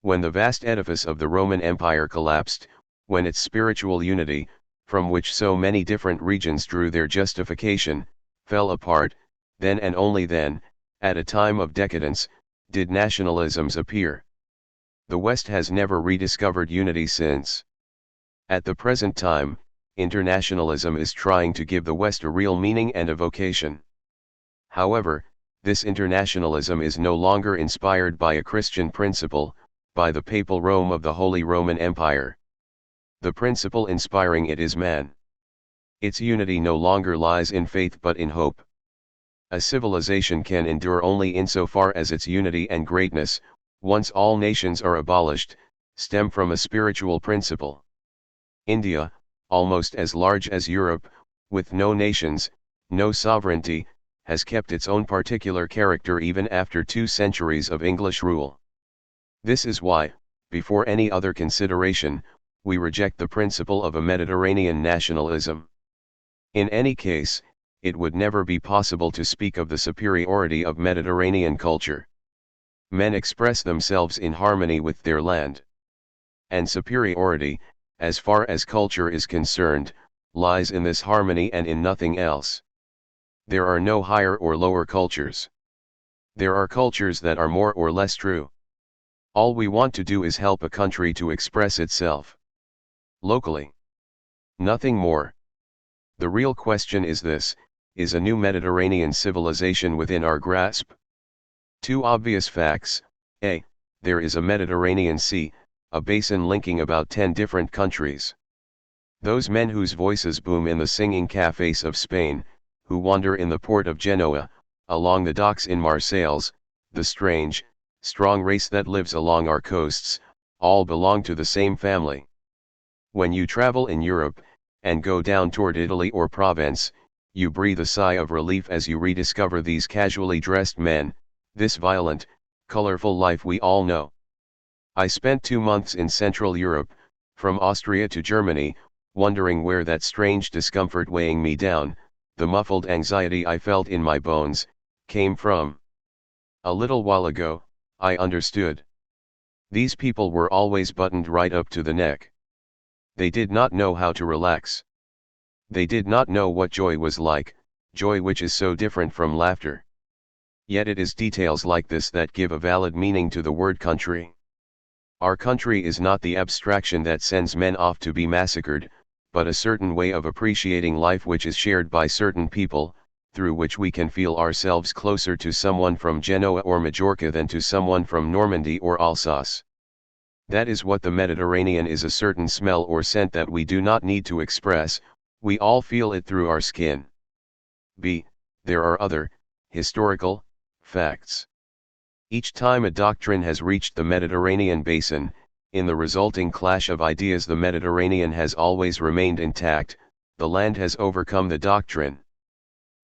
When the vast edifice of the Roman Empire collapsed, when its spiritual unity, from which so many different regions drew their justification, fell apart, then and only then, at a time of decadence, did nationalisms appear. The West has never rediscovered unity since. At the present time, internationalism is trying to give the West a real meaning and a vocation. However, this internationalism is no longer inspired by a Christian principle, by the papal Rome of the Holy Roman Empire. The principle inspiring it is man. Its unity no longer lies in faith but in hope. A civilization can endure only insofar as its unity and greatness, once all nations are abolished, stem from a spiritual principle. India, almost as large as Europe, with no nations, no sovereignty, has kept its own particular character even after 2 centuries of English rule. This is why, before any other consideration, we reject the principle of a Mediterranean nationalism. In any case, it would never be possible to speak of the superiority of Mediterranean culture. Men express themselves in harmony with their land. And superiority, as far as culture is concerned, lies in this harmony and in nothing else. There are no higher or lower cultures. There are cultures that are more or less true. All we want to do is help a country to express itself locally. Nothing more. The real question is this: is a new Mediterranean civilization within our grasp? 2 obvious facts. A. There is a Mediterranean Sea, a basin linking about 10 different countries. Those men whose voices boom in the singing cafes of Spain, who wander in the port of Genoa, along the docks in Marseilles, the strange, strong race that lives along our coasts, all belong to the same family. When you travel in Europe, and go down toward Italy or Provence, you breathe a sigh of relief as you rediscover these casually dressed men, this violent, colorful life we all know. I spent 2 months in Central Europe, From Austria to Germany, wondering where that strange discomfort weighing me down, the muffled anxiety I felt in my bones, came from. A little while ago, I understood. These people were always buttoned right up to the neck. They did not know how to relax. They did not know what joy was like, joy which is so different from laughter. Yet it is details like this that give a valid meaning to the word country. Our country is not the abstraction that sends men off to be massacred, but a certain way of appreciating life which is shared by certain people, through which we can feel ourselves closer to someone from Genoa or Majorca than to someone from Normandy or Alsace. That is what the Mediterranean is, a certain smell or scent that we do not need to express, we all feel it through our skin. b. There are other, historical, facts. Each time a doctrine has reached the Mediterranean basin, in the resulting clash of ideas the Mediterranean has always remained intact, the land has overcome the doctrine.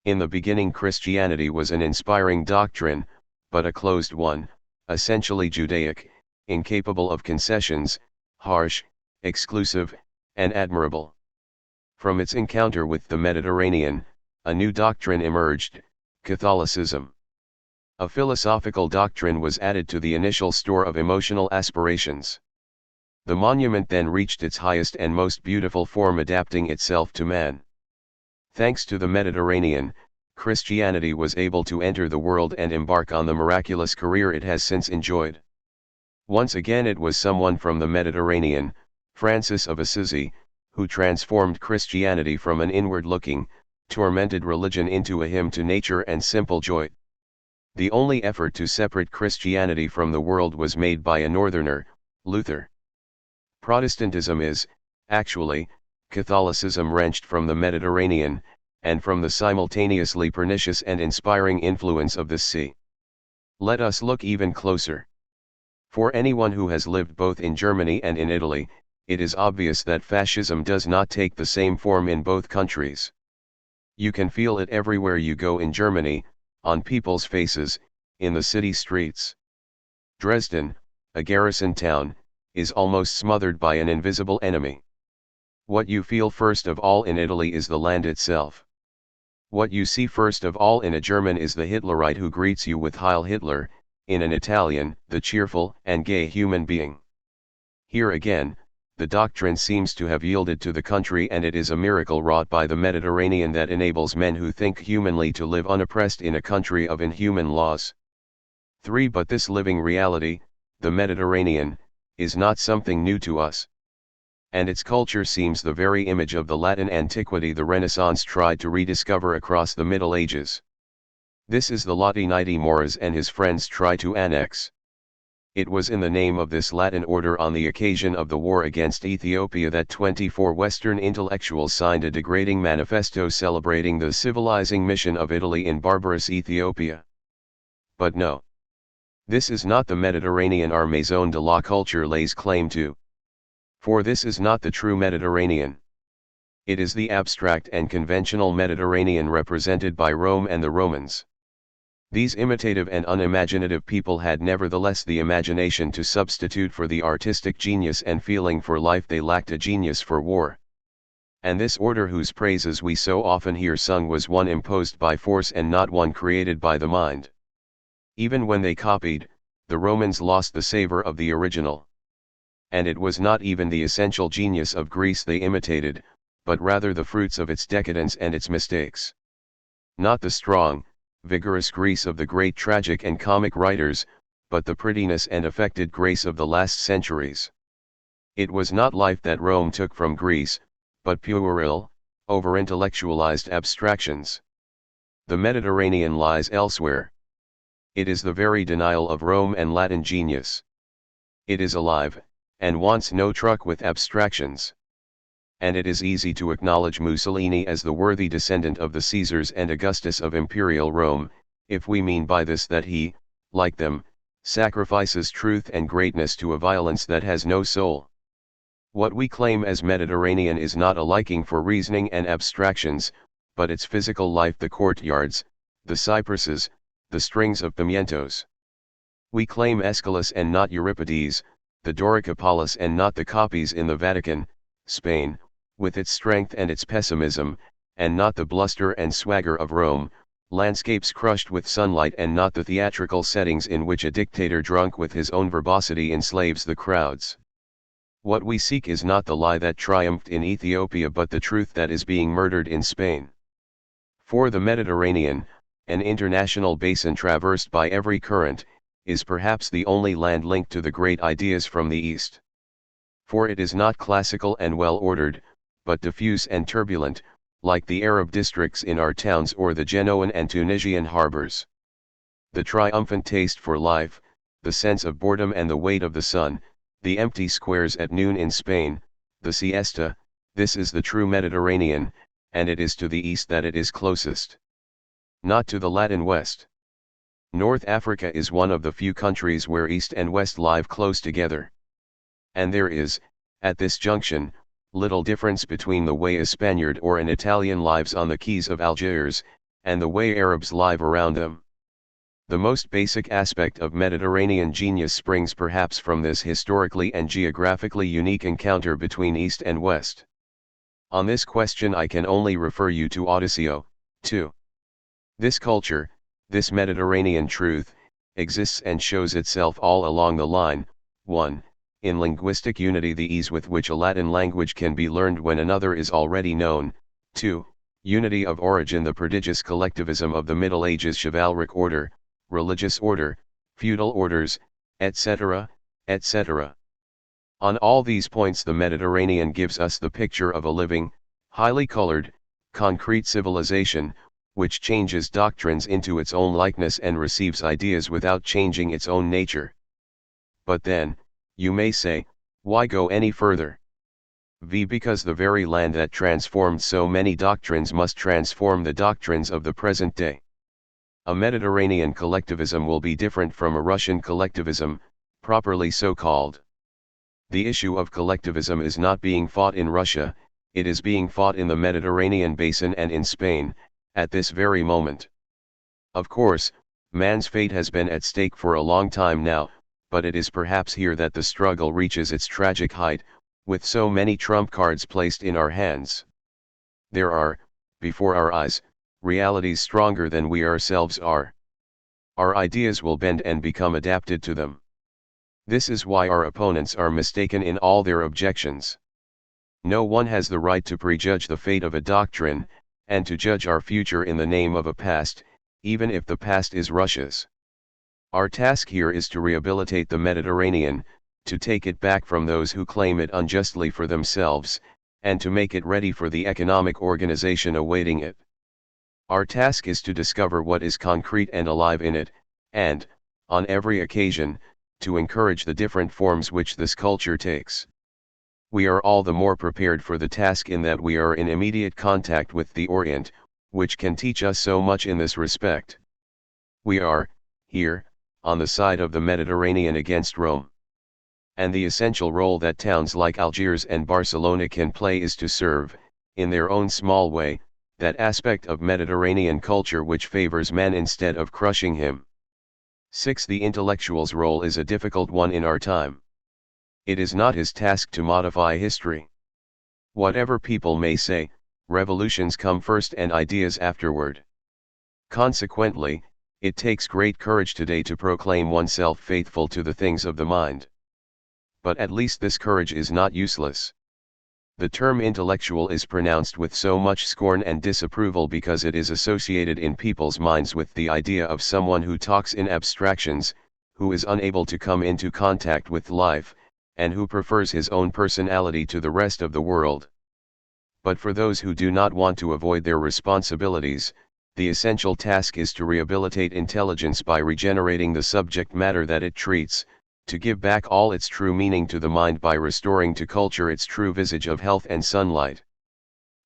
In the beginning Christianity was an inspiring doctrine, but a closed one, essentially Judaic, incapable of concessions, harsh, exclusive, and admirable. From its encounter with the Mediterranean, a new doctrine emerged, Catholicism. A philosophical doctrine was added to the initial store of emotional aspirations. The monument then reached its highest and most beautiful form, adapting itself to man. Thanks to the Mediterranean, Christianity was able to enter the world and embark on the miraculous career it has since enjoyed. Once again it was someone from the Mediterranean, Francis of Assisi, who transformed Christianity from an inward-looking, tormented religion into a hymn to nature and simple joy. The only effort to separate Christianity from the world was made by a northerner, Luther. Protestantism is, actually, Catholicism wrenched from the Mediterranean, and from the simultaneously pernicious and inspiring influence of the sea. Let us look even closer. For anyone who has lived both in Germany and in Italy, it is obvious that fascism does not take the same form in both countries. You can feel it everywhere you go in Germany, on people's faces, in the city streets. Dresden, a garrison town, is almost smothered by an invisible enemy. What you feel first of all in Italy is the land itself. What you see first of all in a German is the Hitlerite who greets you with Heil Hitler, in an Italian, the cheerful and gay human being. Here again, the doctrine seems to have yielded to the country, and it is a miracle wrought by the Mediterranean that enables men who think humanly to live unoppressed in a country of inhuman laws. 3. But this living reality, the Mediterranean, is not something new to us. And its culture seems the very image of the Latin antiquity the Renaissance tried to rediscover across the Middle Ages. This is the Latinite Moras and his friends try to annex. It was in the name of this Latin order on the occasion of the war against Ethiopia that 24 Western intellectuals signed a degrading manifesto celebrating the civilizing mission of Italy in barbarous Ethiopia. But no. This is not the Mediterranean our Maison de la Culture lays claim to. For this is not the true Mediterranean. It is the abstract and conventional Mediterranean represented by Rome and the Romans. These imitative and unimaginative people had nevertheless the imagination to substitute for the artistic genius and feeling for life they lacked a genius for war. And this order whose praises we so often hear sung was one imposed by force and not one created by the mind. Even when they copied, the Romans lost the savor of the original. And it was not even the essential genius of Greece they imitated, but rather the fruits of its decadence and its mistakes. Not the strong, vigorous Greece of the great tragic and comic writers, but the prettiness and affected grace of the last centuries. It was not life that Rome took from Greece, but puerile, over-intellectualized abstractions. The Mediterranean lies elsewhere. It is the very denial of Rome and Latin genius. It is alive, and wants no truck with abstractions. And it is easy to acknowledge Mussolini as the worthy descendant of the Caesars and Augustus of Imperial Rome, if we mean by this that he, like them, sacrifices truth and greatness to a violence that has no soul. What we claim as Mediterranean is not a liking for reasoning and abstractions, but its physical life, the courtyards, the cypresses, the strings of pimientos. We claim Aeschylus and not Euripides, the Dorica polis and not the copies in the Vatican, Spain, with its strength and its pessimism, and not the bluster and swagger of Rome, landscapes crushed with sunlight and not the theatrical settings in which a dictator drunk with his own verbosity enslaves the crowds. What we seek is not the lie that triumphed in Ethiopia but the truth that is being murdered in Spain. For the Mediterranean, an international basin traversed by every current, is perhaps the only land linked to the great ideas from the East. For it is not classical and well-ordered, but diffuse and turbulent, like the Arab districts in our towns or the Genoan and Tunisian harbors. The triumphant taste for life, the sense of boredom and the weight of the sun, the empty squares at noon in Spain, the siesta, this is the true Mediterranean, and it is to the east that it is closest. Not to the Latin West. North Africa is one of the few countries where East and West live close together. And there is, at this junction, little difference between the way a Spaniard or an Italian lives on the quays of Algiers, and the way Arabs live around them. The most basic aspect of Mediterranean genius springs perhaps from this historically and geographically unique encounter between East and West. On this question I can only refer you to Odysseo, 2. This culture, this Mediterranean truth, exists and shows itself all along the line, 1. In linguistic unity, the ease with which a Latin language can be learned when another is already known, 2. Unity of origin, the prodigious collectivism of the Middle Ages, chivalric order, religious order, feudal orders, etc., etc. On all these points the Mediterranean gives us the picture of a living, highly colored, concrete civilization, which changes doctrines into its own likeness and receives ideas without changing its own nature. But then, you may say, why go any further? Because the very land that transformed so many doctrines must transform the doctrines of the present day. A Mediterranean collectivism will be different from a Russian collectivism, properly so called. The issue of collectivism is not being fought in Russia, it is being fought in the Mediterranean basin and in Spain, at this very moment. Of course, man's fate has been at stake for a long time now, but it is perhaps here that the struggle reaches its tragic height, with so many trump cards placed in our hands. There are, before our eyes, realities stronger than we ourselves are. Our ideas will bend and become adapted to them. This is why our opponents are mistaken in all their objections. No one has the right to prejudge the fate of a doctrine, and to judge our future in the name of a past, even if the past is Russia's. Our task here is to rehabilitate the Mediterranean, to take it back from those who claim it unjustly for themselves, and to make it ready for the economic organization awaiting it. Our task is to discover what is concrete and alive in it, and, on every occasion, to encourage the different forms which this culture takes. We are all the more prepared for the task in that we are in immediate contact with the Orient, which can teach us so much in this respect. We are, here, on the side of the Mediterranean against Rome. And the essential role that towns like Algiers and Barcelona can play is to serve, in their own small way, that aspect of Mediterranean culture which favors man instead of crushing him. 6. The intellectual's role is a difficult one in our time. It is not his task to modify history. Whatever people may say, revolutions come first and ideas afterward. Consequently, it takes great courage today to proclaim oneself faithful to the things of the mind. But at least this courage is not useless. The term intellectual is pronounced with so much scorn and disapproval because it is associated in people's minds with the idea of someone who talks in abstractions, who is unable to come into contact with life, and who prefers his own personality to the rest of the world. But for those who do not want to avoid their responsibilities, the essential task is to rehabilitate intelligence by regenerating the subject matter that it treats, to give back all its true meaning to the mind by restoring to culture its true visage of health and sunlight.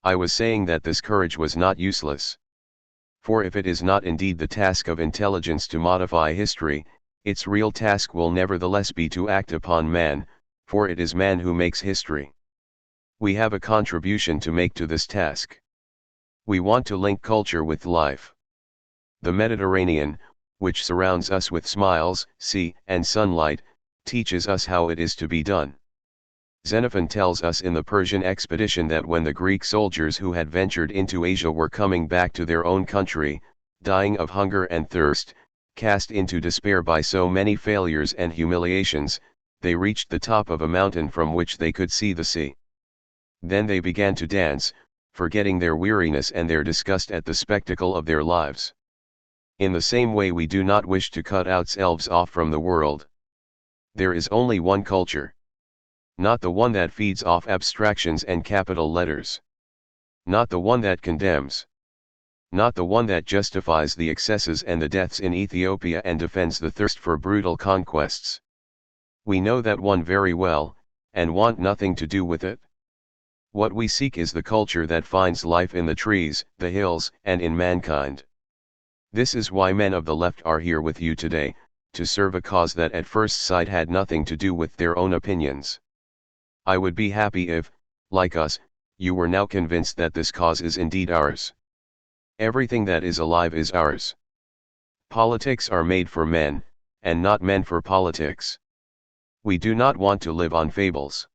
I was saying that this courage was not useless. For if it is not indeed the task of intelligence to modify history, its real task will nevertheless be to act upon man, for it is man who makes history. We have a contribution to make to this task. We want to link culture with life. The Mediterranean, which surrounds us with smiles, sea, and sunlight, teaches us how it is to be done. Xenophon tells us in the Persian expedition that when the Greek soldiers who had ventured into Asia were coming back to their own country, dying of hunger and thirst, cast into despair by so many failures and humiliations, they reached the top of a mountain from which they could see the sea. Then they began to dance, forgetting their weariness and their disgust at the spectacle of their lives. In the same way, we do not wish to cut ourselves off from the world. There is only one culture. Not the one that feeds off abstractions and capital letters. Not the one that condemns. Not the one that justifies the excesses and the deaths in Ethiopia and defends the thirst for brutal conquests. We know that one very well, and want nothing to do with it. What we seek is the culture that finds life in the trees, the hills, and in mankind. This is why men of the left are here with you today, to serve a cause that at first sight had nothing to do with their own opinions. I would be happy if, like us, you were now convinced that this cause is indeed ours. Everything that is alive is ours. Politics are made for men, and not men for politics. We do not want to live on fables.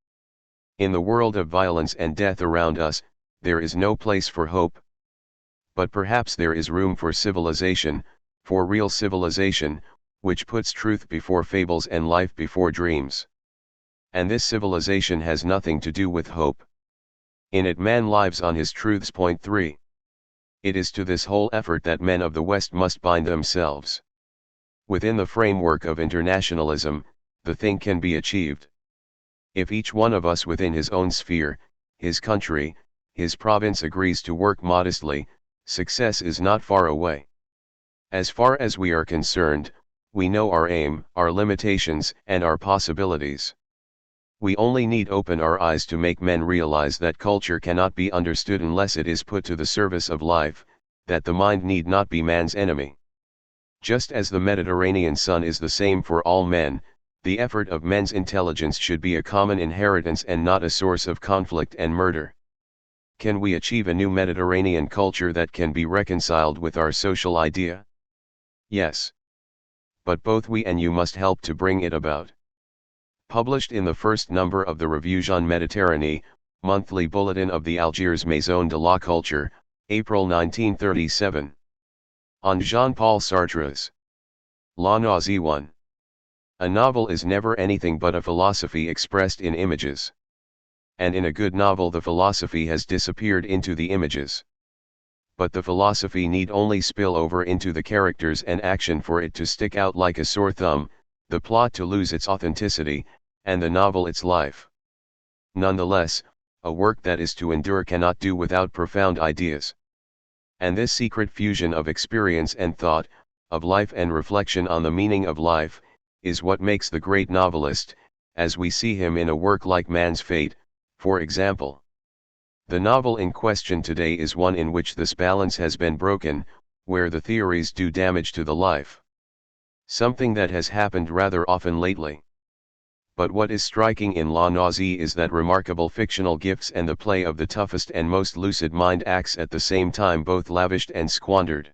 In the world of violence and death around us, there is no place for hope. But perhaps there is room for civilization, for real civilization, which puts truth before fables and life before dreams. And this civilization has nothing to do with hope. In it man lives on his truths. Point 3. It is to this whole effort that men of the West must bind themselves. Within the framework of internationalism, the thing can be achieved. If each one of us within his own sphere, his country, his province agrees to work modestly, success is not far away. As far as we are concerned, we know our aim, our limitations, and our possibilities. We only need open our eyes to make men realize that culture cannot be understood unless it is put to the service of life, that the mind need not be man's enemy. Just as the Mediterranean sun is the same for all men, the effort of men's intelligence should be a common inheritance and not a source of conflict and murder. Can we achieve a new Mediterranean culture that can be reconciled with our social idea? Yes. But both we and you must help to bring it about. Published in the first number of the Revue Jean Méditerranée, monthly bulletin of the Algiers Maison de la Culture, April 1937. On Jean-Paul Sartre's La Nausée 1. A novel is never anything but a philosophy expressed in images. And in a good novel the philosophy has disappeared into the images. But the philosophy need only spill over into the characters and action for it to stick out like a sore thumb, the plot to lose its authenticity, and the novel its life. Nonetheless, a work that is to endure cannot do without profound ideas. And this secret fusion of experience and thought, of life and reflection on the meaning of life, is what makes the great novelist, as we see him in a work like Man's Fate, for example. The novel in question today is one in which this balance has been broken, where the theories do damage to the life. Something that has happened rather often lately. But what is striking in La Nausée is that remarkable fictional gifts and the play of the toughest and most lucid mind acts at the same time both lavished and squandered.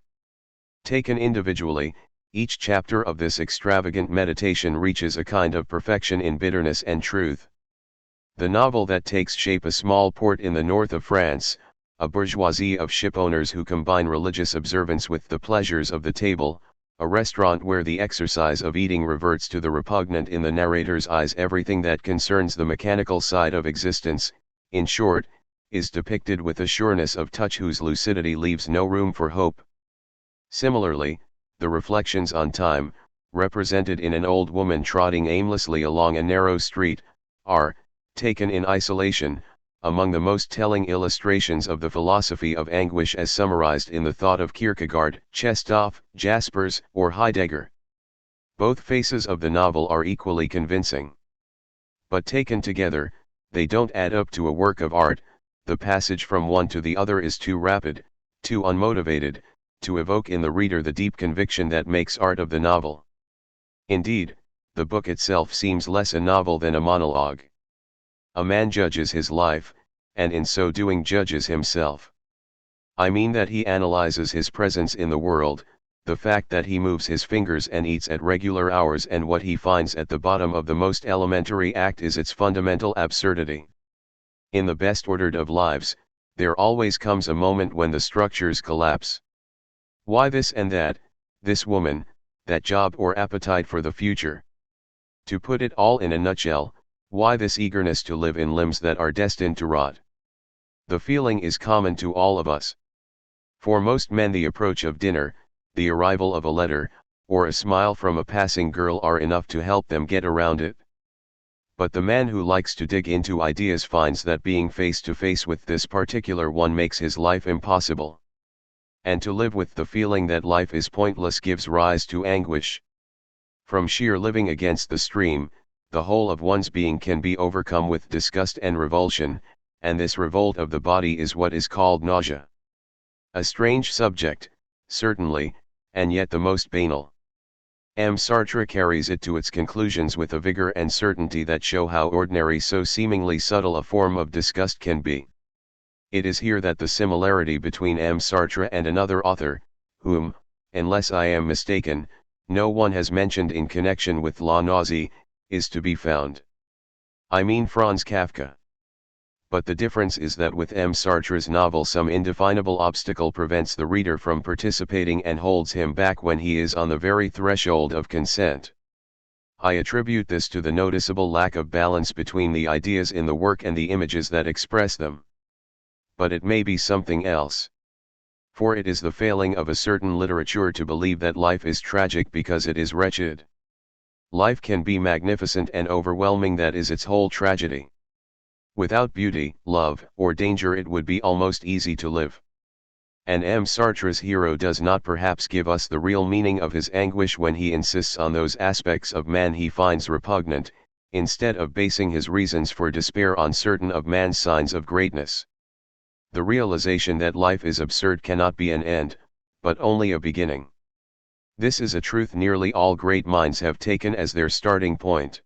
Taken individually, each chapter of this extravagant meditation reaches a kind of perfection in bitterness and truth. The novel that takes shape a small port in the north of France, a bourgeoisie of shipowners who combine religious observance with the pleasures of the table, a restaurant where the exercise of eating reverts to the repugnant in the narrator's eyes, everything that concerns the mechanical side of existence, in short, is depicted with a sureness of touch whose lucidity leaves no room for hope. Similarly, the reflections on time, represented in an old woman trotting aimlessly along a narrow street, are, taken in isolation, among the most telling illustrations of the philosophy of anguish as summarized in the thought of Kierkegaard, Chestov, Jaspers, or Heidegger. Both faces of the novel are equally convincing. But taken together, they don't add up to a work of art. The passage from one to the other is too rapid, too unmotivated, to evoke in the reader the deep conviction that makes art of the novel. Indeed, the book itself seems less a novel than a monologue. A man judges his life, and in so doing judges himself. I mean that he analyzes his presence in the world, the fact that he moves his fingers and eats at regular hours, and what he finds at the bottom of the most elementary act is its fundamental absurdity. In the best ordered of lives, there always comes a moment when the structures collapse. Why this and that, this woman, that job or appetite for the future? To put it all in a nutshell, why this eagerness to live in limbs that are destined to rot? The feeling is common to all of us. For most men, the approach of dinner, the arrival of a letter, or a smile from a passing girl are enough to help them get around it. But the man who likes to dig into ideas finds that being face to face with this particular one makes his life impossible. And to live with the feeling that life is pointless gives rise to anguish. From sheer living against the stream, the whole of one's being can be overcome with disgust and revulsion, and this revolt of the body is what is called nausea. A strange subject, certainly, and yet the most banal. M. Sartre carries it to its conclusions with a vigor and certainty that show how ordinary so seemingly subtle a form of disgust can be. It is here that the similarity between M. Sartre and another author, whom, unless I am mistaken, no one has mentioned in connection with La Nausée, is to be found. I mean Franz Kafka. But the difference is that with M. Sartre's novel some indefinable obstacle prevents the reader from participating and holds him back when he is on the very threshold of consent. I attribute this to the noticeable lack of balance between the ideas in the work and the images that express them. But it may be something else. For it is the failing of a certain literature to believe that life is tragic because it is wretched. Life can be magnificent and overwhelming, that is its whole tragedy. Without beauty, love, or danger it would be almost easy to live. And M. Sartre's hero does not perhaps give us the real meaning of his anguish when he insists on those aspects of man he finds repugnant, instead of basing his reasons for despair on certain of man's signs of greatness. The realization that life is absurd cannot be an end, but only a beginning. This is a truth nearly all great minds have taken as their starting point.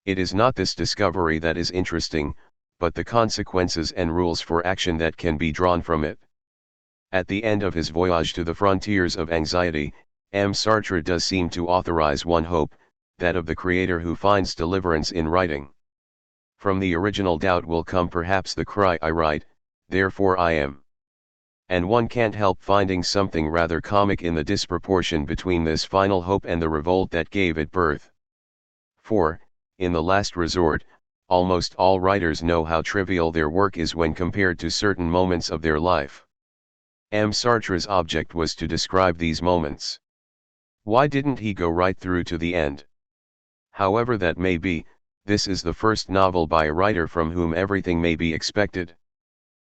It is not this discovery that is interesting, but the consequences and rules for action that can be drawn from it. At the end of his voyage to the frontiers of anxiety, M. Sartre does seem to authorize one hope, that of the creator who finds deliverance in writing. From the original doubt will come perhaps the cry, I write, therefore I am. And one can't help finding something rather comic in the disproportion between this final hope and the revolt that gave it birth. For, in the last resort, almost all writers know how trivial their work is when compared to certain moments of their life. M. Sartre's object was to describe these moments. Why didn't he go right through to the end? However that may be, this is the first novel by a writer from whom everything may be expected.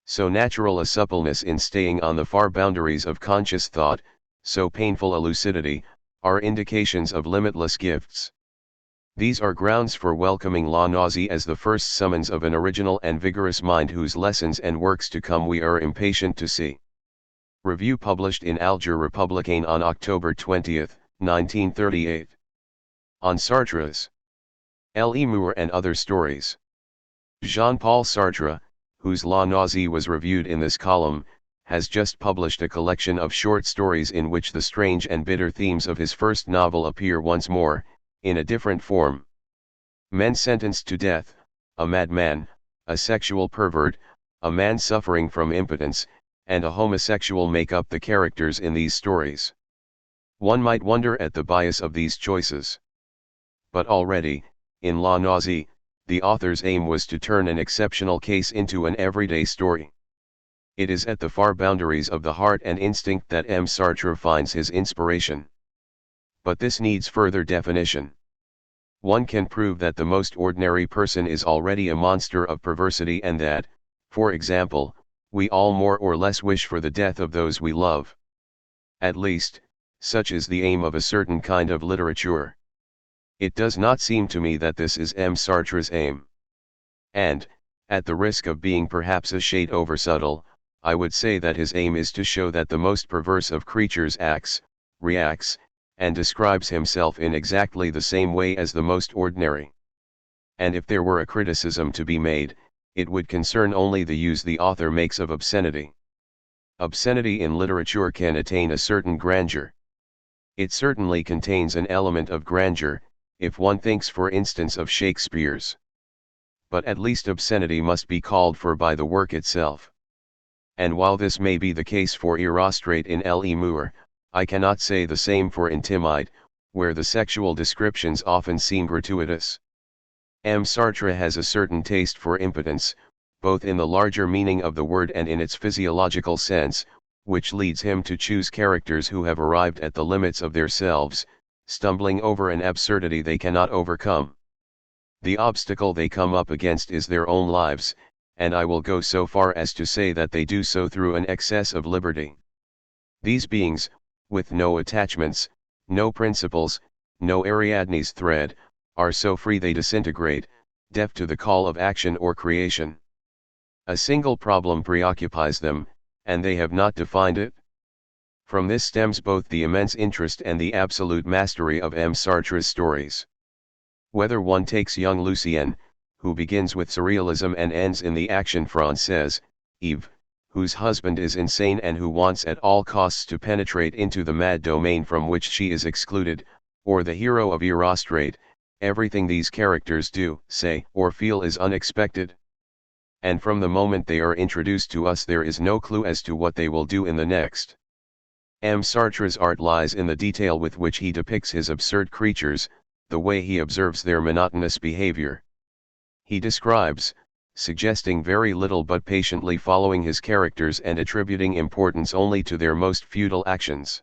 So natural a suppleness in staying on the far boundaries of conscious thought, so painful a lucidity, are indications of limitless gifts. These are grounds for welcoming La Nausée as the first summons of an original and vigorous mind whose lessons and works to come we are impatient to see. Review published in Alger Républicain on October 20, 1938. On Sartre's L'Humour and Other Stories. Jean-Paul Sartre, whose La Nausée was reviewed in this column, has just published a collection of short stories in which the strange and bitter themes of his first novel appear once more, in a different form. Men sentenced to death, a madman, a sexual pervert, a man suffering from impotence, and a homosexual make up the characters in these stories. One might wonder at the bias of these choices. But already, in La Nausée, the author's aim was to turn an exceptional case into an everyday story. It is at the far boundaries of the heart and instinct that M. Sartre finds his inspiration. But this needs further definition. One can prove that the most ordinary person is already a monster of perversity and that, for example, we all more or less wish for the death of those we love. At least, such is the aim of a certain kind of literature. It does not seem to me that this is M. Sartre's aim. And, at the risk of being perhaps a shade oversubtle, I would say that his aim is to show that the most perverse of creatures acts, reacts, and describes himself in exactly the same way as the most ordinary. And if there were a criticism to be made, it would concern only the use the author makes of obscenity. Obscenity in literature can attain a certain grandeur. It certainly contains an element of grandeur, if one thinks for instance of Shakespeare's. But at least obscenity must be called for by the work itself. And while this may be the case for Erostrate in Le Mur, I cannot say the same for Intimide, where the sexual descriptions often seem gratuitous. M. Sartre has a certain taste for impotence, both in the larger meaning of the word and in its physiological sense, which leads him to choose characters who have arrived at the limits of their selves, stumbling over an absurdity they cannot overcome. The obstacle they come up against is their own lives, and I will go so far as to say that they do so through an excess of liberty. These beings, with no attachments, no principles, no Ariadne's thread, are so free they disintegrate, deaf to the call of action or creation. A single problem preoccupies them, and they have not defined it. From this stems both the immense interest and the absolute mastery of M. Sartre's stories. Whether one takes young Lucien, who begins with surrealism and ends in the Action Française, Eve, whose husband is insane and who wants at all costs to penetrate into the mad domain from which she is excluded, or the hero of Erostrate, everything these characters do, say, or feel is unexpected. And from the moment they are introduced to us there is no clue as to what they will do in the next. M. Sartre's art lies in the detail with which he depicts his absurd creatures, the way he observes their monotonous behavior. He describes, suggesting very little but patiently following his characters and attributing importance only to their most futile actions.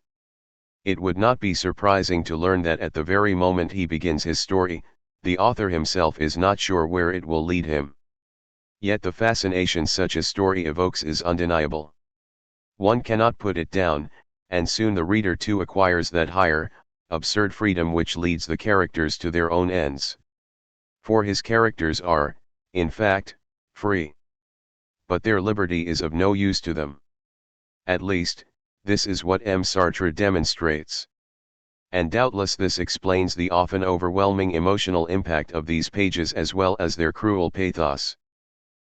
It would not be surprising to learn that at the very moment he begins his story, the author himself is not sure where it will lead him. Yet the fascination such a story evokes is undeniable. One cannot put it down, and soon the reader too acquires that higher, absurd freedom which leads the characters to their own ends. For his characters are, in fact, free. But their liberty is of no use to them. At least, this is what M. Sartre demonstrates. And doubtless this explains the often overwhelming emotional impact of these pages as well as their cruel pathos.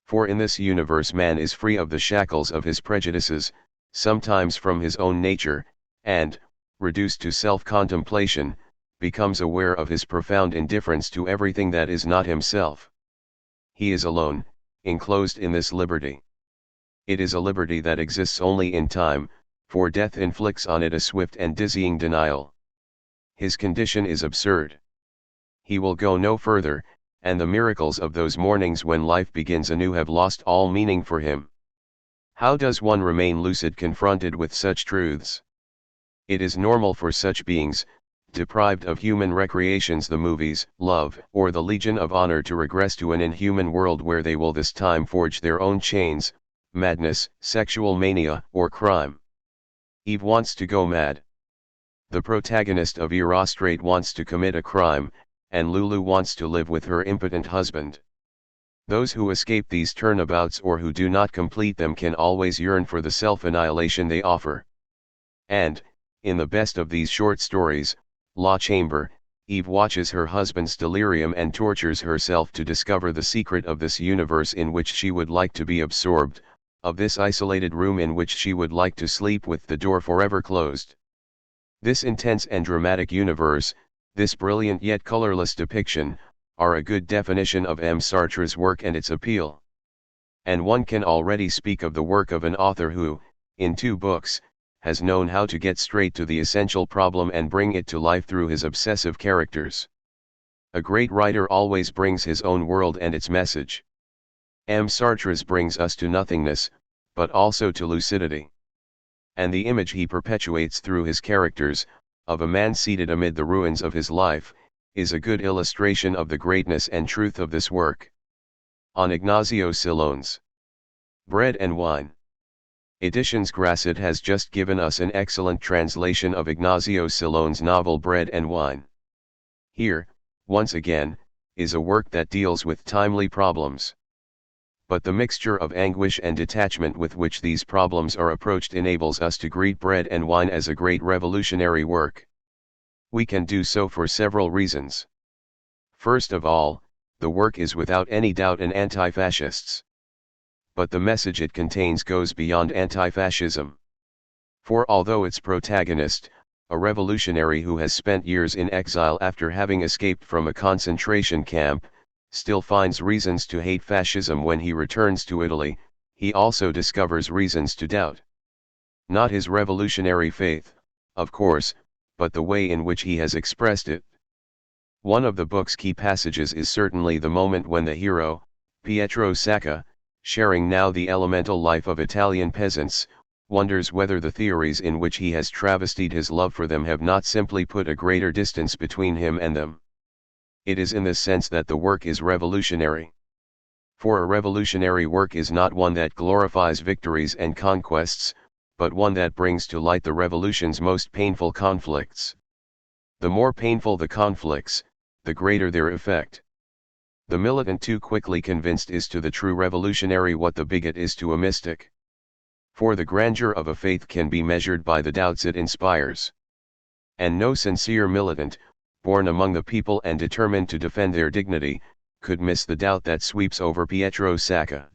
For in this universe man is free of the shackles of his prejudices, sometimes from his own nature, and, reduced to self-contemplation, becomes aware of his profound indifference to everything that is not himself. He is alone, enclosed in this liberty. It is a liberty that exists only in time, for death inflicts on it a swift and dizzying denial. His condition is absurd. He will go no further, and the miracles of those mornings when life begins anew have lost all meaning for him. How does one remain lucid confronted with such truths? It is normal for such beings, deprived of human recreations, the movies, love, or the Legion of Honor, to regress to an inhuman world where they will this time forge their own chains, madness, sexual mania, or crime. Eve wants to go mad. The protagonist of Erostrate wants to commit a crime, and Lulu wants to live with her impotent husband. Those who escape these turnabouts or who do not complete them can always yearn for the self-annihilation they offer. And, in the best of these short stories, La Chambre, Eve watches her husband's delirium and tortures herself to discover the secret of this universe in which she would like to be absorbed, of this isolated room in which she would like to sleep with the door forever closed. This intense and dramatic universe, this brilliant yet colorless depiction, are a good definition of M. Sartre's work and its appeal. And one can already speak of the work of an author who, in 2 books, has known how to get straight to the essential problem and bring it to life through his obsessive characters. A great writer always brings his own world and its message. M. Sartre's brings us to nothingness, but also to lucidity. And the image he perpetuates through his characters, of a man seated amid the ruins of his life, is a good illustration of the greatness and truth of this work. On Ignacio Sillone's Bread and Wine. Editions Grasset has just given us an excellent translation of Ignacio Sillone's novel Bread and Wine. Here, once again, is a work that deals with timely problems. But the mixture of anguish and detachment with which these problems are approached enables us to greet Bread and Wine as a great revolutionary work. We can do so for several reasons. First of all, the work is without any doubt an anti-fascist's. But the message it contains goes beyond anti-fascism. For although its protagonist, a revolutionary who has spent years in exile after having escaped from a concentration camp, still finds reasons to hate fascism when he returns to Italy. He also discovers reasons to doubt. Not his revolutionary faith, of course, but the way in which he has expressed it. One of the book's key passages is certainly the moment when the hero, Pietro Sacca, sharing now the elemental life of Italian peasants, wonders whether the theories in which he has travestied his love for them have not simply put a greater distance between him and them. It is in this sense that the work is revolutionary. For a revolutionary work is not one that glorifies victories and conquests, but one that brings to light the revolution's most painful conflicts. The more painful the conflicts, the greater their effect. The militant too quickly convinced is to the true revolutionary what the bigot is to a mystic. For the grandeur of a faith can be measured by the doubts it inspires. And no sincere militant, born among the people and determined to defend their dignity, could miss the doubt that sweeps over Pietro Sacca.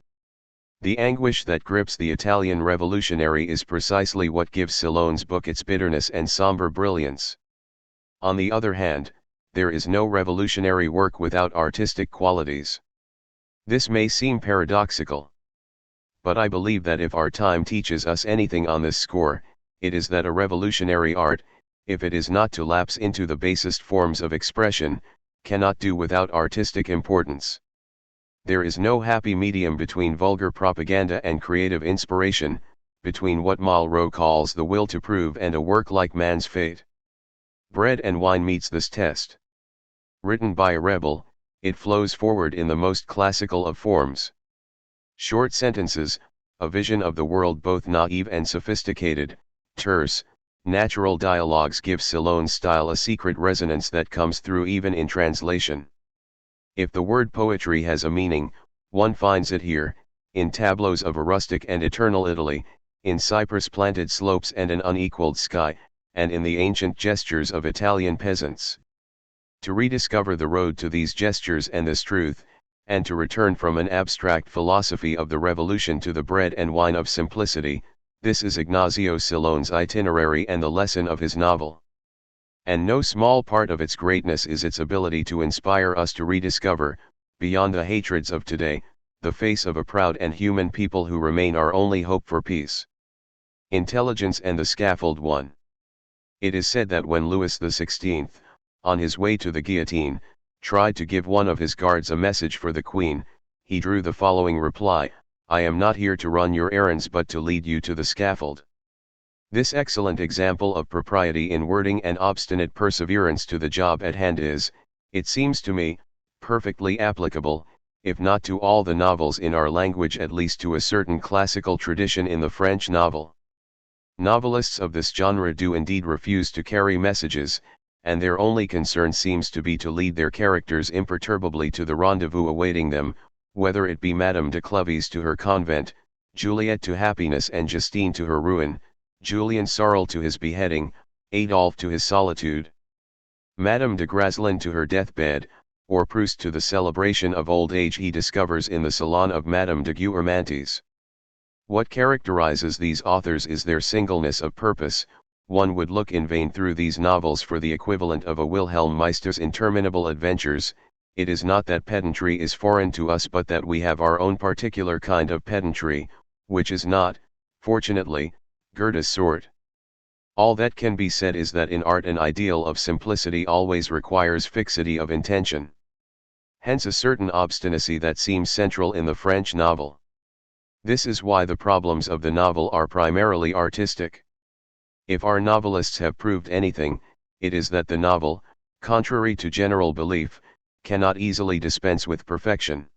The anguish that grips the Italian revolutionary is precisely what gives Salone's book its bitterness and somber brilliance. On the other hand, there is no revolutionary work without artistic qualities. This may seem paradoxical. But I believe that if our time teaches us anything on this score, it is that a revolutionary art, if it is not to lapse into the basest forms of expression, cannot do without artistic importance. There is no happy medium between vulgar propaganda and creative inspiration, between what Malraux calls the will to prove and a work like Man's Fate. Bread and Wine meets this test. Written by a rebel, it flows forward in the most classical of forms. Short sentences, a vision of the world both naive and sophisticated, terse, natural dialogues give Salone's style a secret resonance that comes through even in translation. If the word poetry has a meaning, one finds it here, in tableaus of a rustic and eternal Italy, in cypress-planted slopes and an unequaled sky, and in the ancient gestures of Italian peasants. To rediscover the road to these gestures and this truth, and to return from an abstract philosophy of the revolution to the bread and wine of simplicity, this is Ignazio Salone's itinerary and the lesson of his novel. And no small part of its greatness is its ability to inspire us to rediscover, beyond the hatreds of today, the face of a proud and human people who remain our only hope for peace. Intelligence and the Scaffold 1. It is said that when Louis XVI, on his way to the guillotine, tried to give one of his guards a message for the Queen, he drew the following reply: "I am not here to run your errands but to lead you to the scaffold." This excellent example of propriety in wording and obstinate perseverance to the job at hand is, it seems to me, perfectly applicable, if not to all the novels in our language at least to a certain classical tradition in the French novel. Novelists of this genre do indeed refuse to carry messages, and their only concern seems to be to lead their characters imperturbably to the rendezvous awaiting them, whether it be Madame de Clovis to her convent, Juliet to happiness and Justine to her ruin, Julien Sorel to his beheading, Adolphe to his solitude, Madame de Graslin to her deathbed, or Proust to the celebration of old age he discovers in the salon of Madame de Guermantes. What characterizes these authors is their singleness of purpose. One would look in vain through these novels for the equivalent of a Wilhelm Meister's interminable adventures. It is not that pedantry is foreign to us but that we have our own particular kind of pedantry, which is not, fortunately, Goethe's sort. All that can be said is that in art an ideal of simplicity always requires fixity of intention. Hence a certain obstinacy that seems central in the French novel. This is why the problems of the novel are primarily artistic. If our novelists have proved anything, it is that the novel, contrary to general belief, cannot easily dispense with perfection.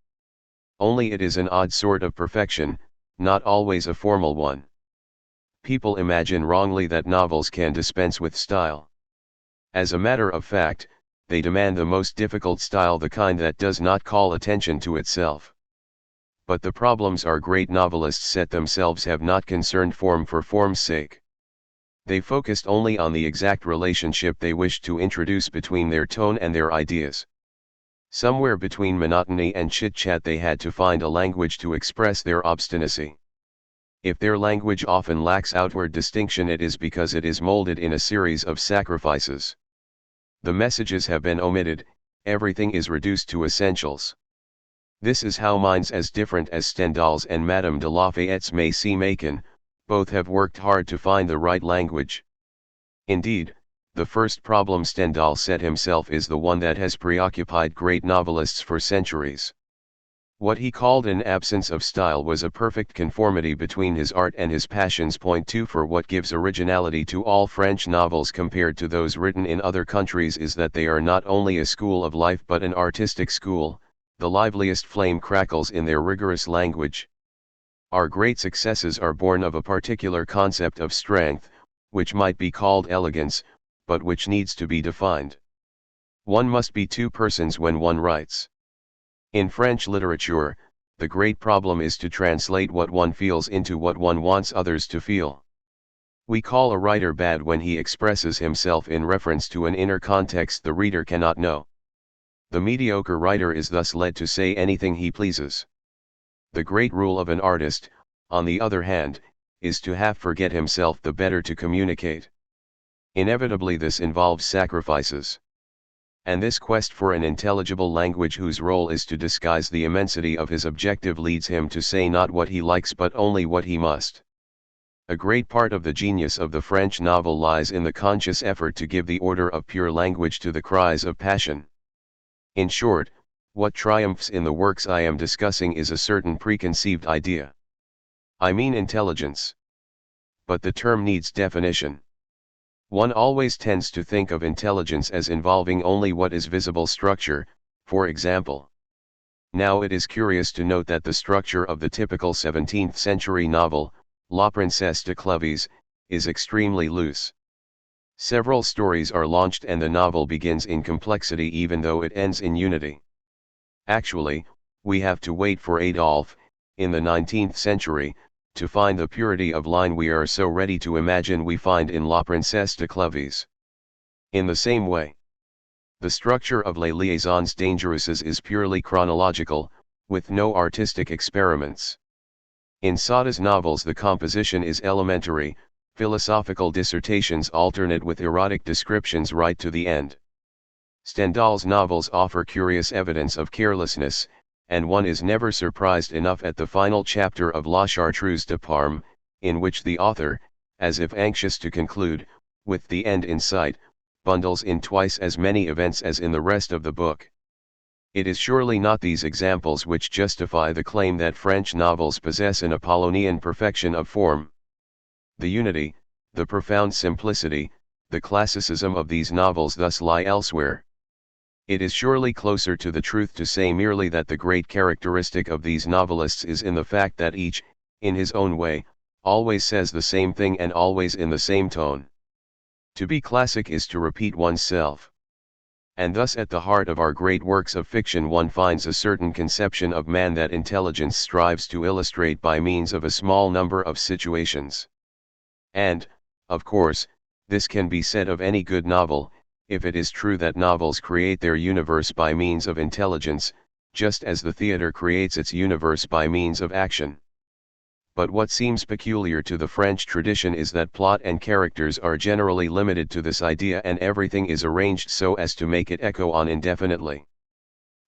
Only it is an odd sort of perfection, not always a formal one. People imagine wrongly that novels can dispense with style. As a matter of fact, they demand the most difficult style, the kind that does not call attention to itself. But the problems our great novelists set themselves have not concerned form for form's sake. They focused only on the exact relationship they wished to introduce between their tone and their ideas. Somewhere between monotony and chit-chat they had to find a language to express their obstinacy. If their language often lacks outward distinction, it is because it is molded in a series of sacrifices. The messages have been omitted, everything is reduced to essentials. This is how minds as different as Stendhal's and Madame de Lafayette's may seem akin, both have worked hard to find the right language. Indeed, the first problem Stendhal set himself is the one that has preoccupied great novelists for centuries. What he called an absence of style was a perfect conformity between his art and his passions. Point 2 For what gives originality to all French novels compared to those written in other countries is that they are not only a school of life but an artistic school. The liveliest flame crackles in their rigorous language. Our great successes are born of a particular concept of strength, which might be called elegance, but which needs to be defined. One must be two persons when one writes. In French literature, the great problem is to translate what one feels into what one wants others to feel. We call a writer bad when he expresses himself in reference to an inner context the reader cannot know. The mediocre writer is thus led to say anything he pleases. The great rule of an artist, on the other hand, is to half forget himself the better to communicate. Inevitably this involves sacrifices. And this quest for an intelligible language whose role is to disguise the immensity of his objective leads him to say not what he likes but only what he must. A great part of the genius of the French novel lies in the conscious effort to give the order of pure language to the cries of passion. In short, what triumphs in the works I am discussing is a certain preconceived idea. I mean intelligence. But the term needs definition. One always tends to think of intelligence as involving only what is visible structure, for example. Now it is curious to note that the structure of the typical 17th century novel, La Princesse de Clovis, is extremely loose. Several stories are launched and the novel begins in complexity even though it ends in unity. Actually, we have to wait for Adolphe, in the 19th century, to find the purity of line we are so ready to imagine we find in La Princesse de Clovis. In the same way, the structure of Les Liaisons Dangereuses is purely chronological, with no artistic experiments. In Sada's novels the composition is elementary, philosophical dissertations alternate with erotic descriptions right to the end. Stendhal's novels offer curious evidence of carelessness, and one is never surprised enough at the final chapter of La Chartreuse de Parme, in which the author, as if anxious to conclude, with the end in sight, bundles in twice as many events as in the rest of the book. It is surely not these examples which justify the claim that French novels possess an Apollonian perfection of form. The unity, the profound simplicity, the classicism of these novels thus lie elsewhere. It is surely closer to the truth to say merely that the great characteristic of these novelists is in the fact that each, in his own way, always says the same thing and always in the same tone. To be classic is to repeat oneself. And thus at the heart of our great works of fiction one finds a certain conception of man that intelligence strives to illustrate by means of a small number of situations. And, of course, this can be said of any good novel, if it is true that novels create their universe by means of intelligence, just as the theater creates its universe by means of action. But what seems peculiar to the French tradition is that plot and characters are generally limited to this idea and everything is arranged so as to make it echo on indefinitely.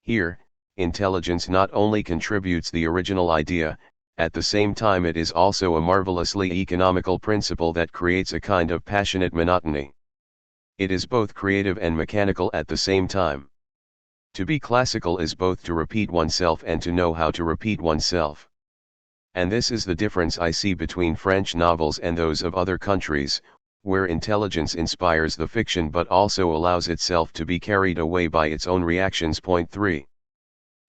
Here, intelligence not only contributes the original idea, at the same time it is also a marvelously economical principle that creates a kind of passionate monotony. It is both creative and mechanical at the same time. To be classical is both to repeat oneself and to know how to repeat oneself. And this is the difference I see between French novels and those of other countries, where intelligence inspires the fiction but also allows itself to be carried away by its own reactions. Point 3.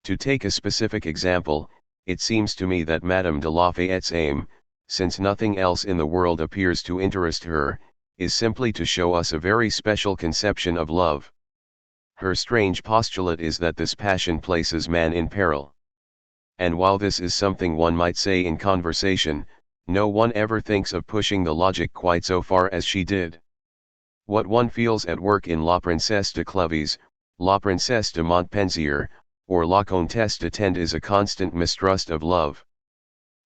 To take a specific example, it seems to me that Madame de Lafayette's aim, since nothing else in the world appears to interest her, is simply to show us a very special conception of love. Her strange postulate is that this passion places man in peril. And while this is something one might say in conversation, no one ever thinks of pushing the logic quite so far as she did. What one feels at work in La Princesse de Clovis, La Princesse de Montpensier, or La Comtesse de Tende is a constant mistrust of love.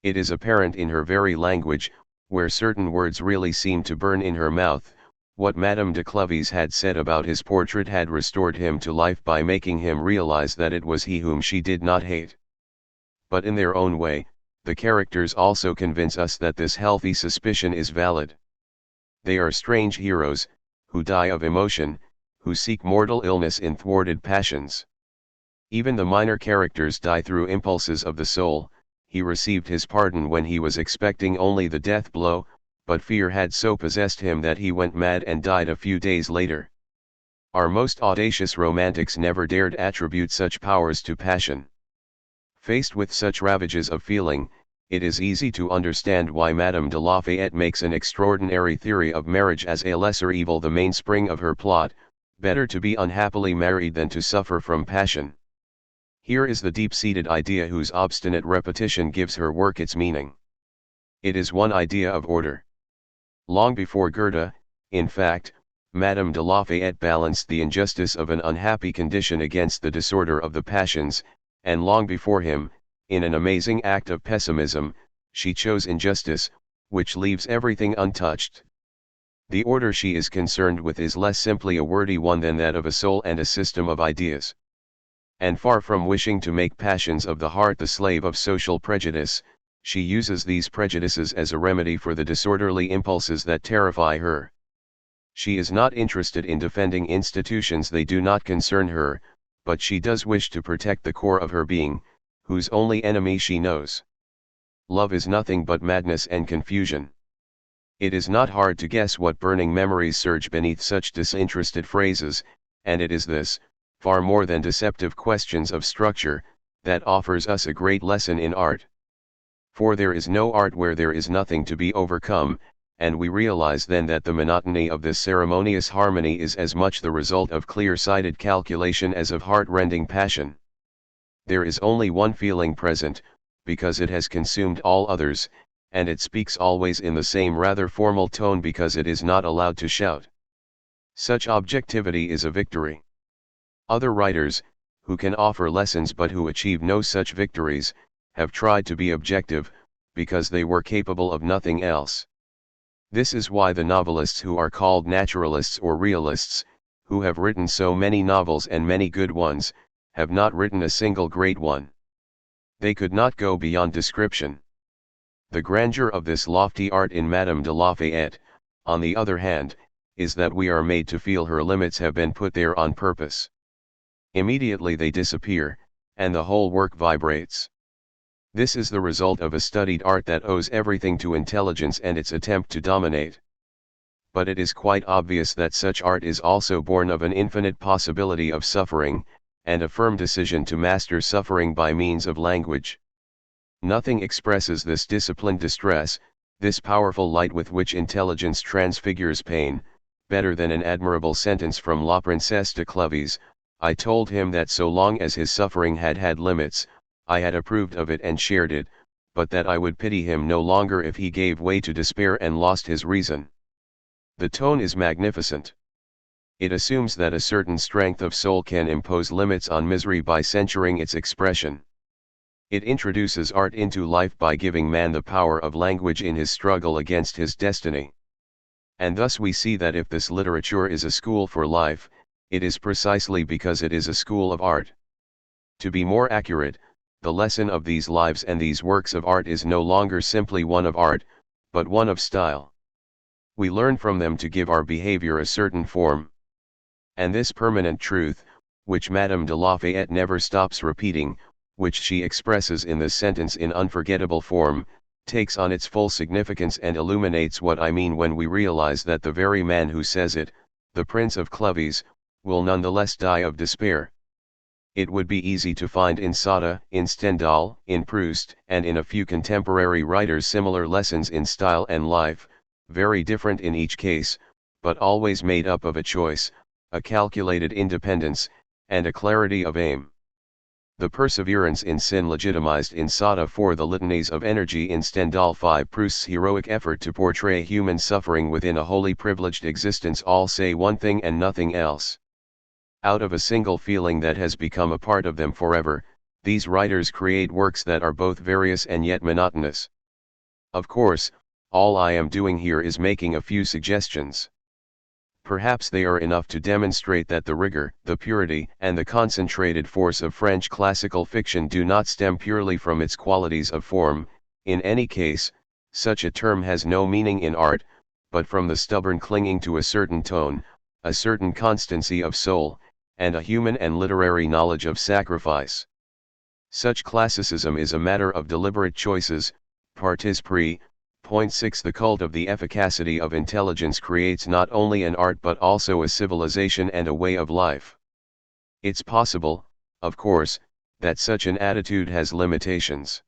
It is apparent in her very language, where certain words really seem to burn in her mouth. What Madame de Clovis had said about his portrait had restored him to life by making him realize that it was he whom she did not hate. But in their own way, the characters also convince us that this healthy suspicion is valid. They are strange heroes, who die of emotion, who seek mortal illness in thwarted passions. Even the minor characters die through impulses of the soul. He received his pardon when he was expecting only the death blow, but fear had so possessed him that he went mad and died a few days later. Our most audacious romantics never dared attribute such powers to passion. Faced with such ravages of feeling, it is easy to understand why Madame de Lafayette makes an extraordinary theory of marriage as a lesser evil the mainspring of her plot. Better to be unhappily married than to suffer from passion. Here is the deep-seated idea whose obstinate repetition gives her work its meaning. It is one idea of order. Long before Goethe, in fact, Madame de Lafayette balanced the injustice of an unhappy condition against the disorder of the passions, and long before him, in an amazing act of pessimism, she chose injustice, which leaves everything untouched. The order she is concerned with is less simply a wordy one than that of a soul and a system of ideas. And far from wishing to make passions of the heart the slave of social prejudice, she uses these prejudices as a remedy for the disorderly impulses that terrify her. She is not interested in defending institutions, they do not concern her, but she does wish to protect the core of her being, whose only enemy she knows. Love is nothing but madness and confusion. It is not hard to guess what burning memories surge beneath such disinterested phrases, and it is this, far more than deceptive questions of structure, that offers us a great lesson in art. For there is no art where there is nothing to be overcome, and we realize then that the monotony of this ceremonious harmony is as much the result of clear-sighted calculation as of heart-rending passion. There is only one feeling present, because it has consumed all others, and it speaks always in the same rather formal tone because it is not allowed to shout. Such objectivity is a victory. Other writers, who can offer lessons but who achieve no such victories, have tried to be objective, because they were capable of nothing else. This is why the novelists who are called naturalists or realists, who have written so many novels and many good ones, have not written a single great one. They could not go beyond description. The grandeur of this lofty art in Madame de Lafayette, on the other hand, is that we are made to feel her limits have been put there on purpose. Immediately they disappear, and the whole work vibrates. This is the result of a studied art that owes everything to intelligence and its attempt to dominate. But it is quite obvious that such art is also born of an infinite possibility of suffering, and a firm decision to master suffering by means of language. Nothing expresses this disciplined distress, this powerful light with which intelligence transfigures pain, better than an admirable sentence from La Princesse de Clovis. I told him that so long as his suffering had had limits, I had approved of it and shared it, but that I would pity him no longer if he gave way to despair and lost his reason. The tone is magnificent. It assumes that a certain strength of soul can impose limits on misery by censuring its expression. It introduces art into life by giving man the power of language in his struggle against his destiny. And thus we see that if this literature is a school for life, it is precisely because it is a school of art. To be more accurate, the lesson of these lives and these works of art is no longer simply one of art, but one of style. We learn from them to give our behavior a certain form. And this permanent truth, which Madame de Lafayette never stops repeating, which she expresses in this sentence in unforgettable form, takes on its full significance and illuminates what I mean when we realize that the very man who says it, the Prince of Clovis, will nonetheless die of despair. It would be easy to find in Sada, in Stendhal, in Proust, and in a few contemporary writers similar lessons in style and life, very different in each case, but always made up of a choice, a calculated independence, and a clarity of aim. The perseverance in sin legitimized in Sada 4, the litanies of energy in Stendhal 5, Proust's heroic effort to portray human suffering within a wholly privileged existence all say one thing and nothing else. Out of a single feeling that has become a part of them forever, these writers create works that are both various and yet monotonous. Of course, all I am doing here is making a few suggestions. Perhaps they are enough to demonstrate that the rigor, the purity, and the concentrated force of French classical fiction do not stem purely from its qualities of form. In any case, such a term has no meaning in art, but from the stubborn clinging to a certain tone, a certain constancy of soul, and a human and literary knowledge of sacrifice. Such classicism is a matter of deliberate choices. Partis pris. Point 6. The cult of the efficacity of intelligence creates not only an art but also a civilization and a way of life. It's possible, of course, that such an attitude has limitations.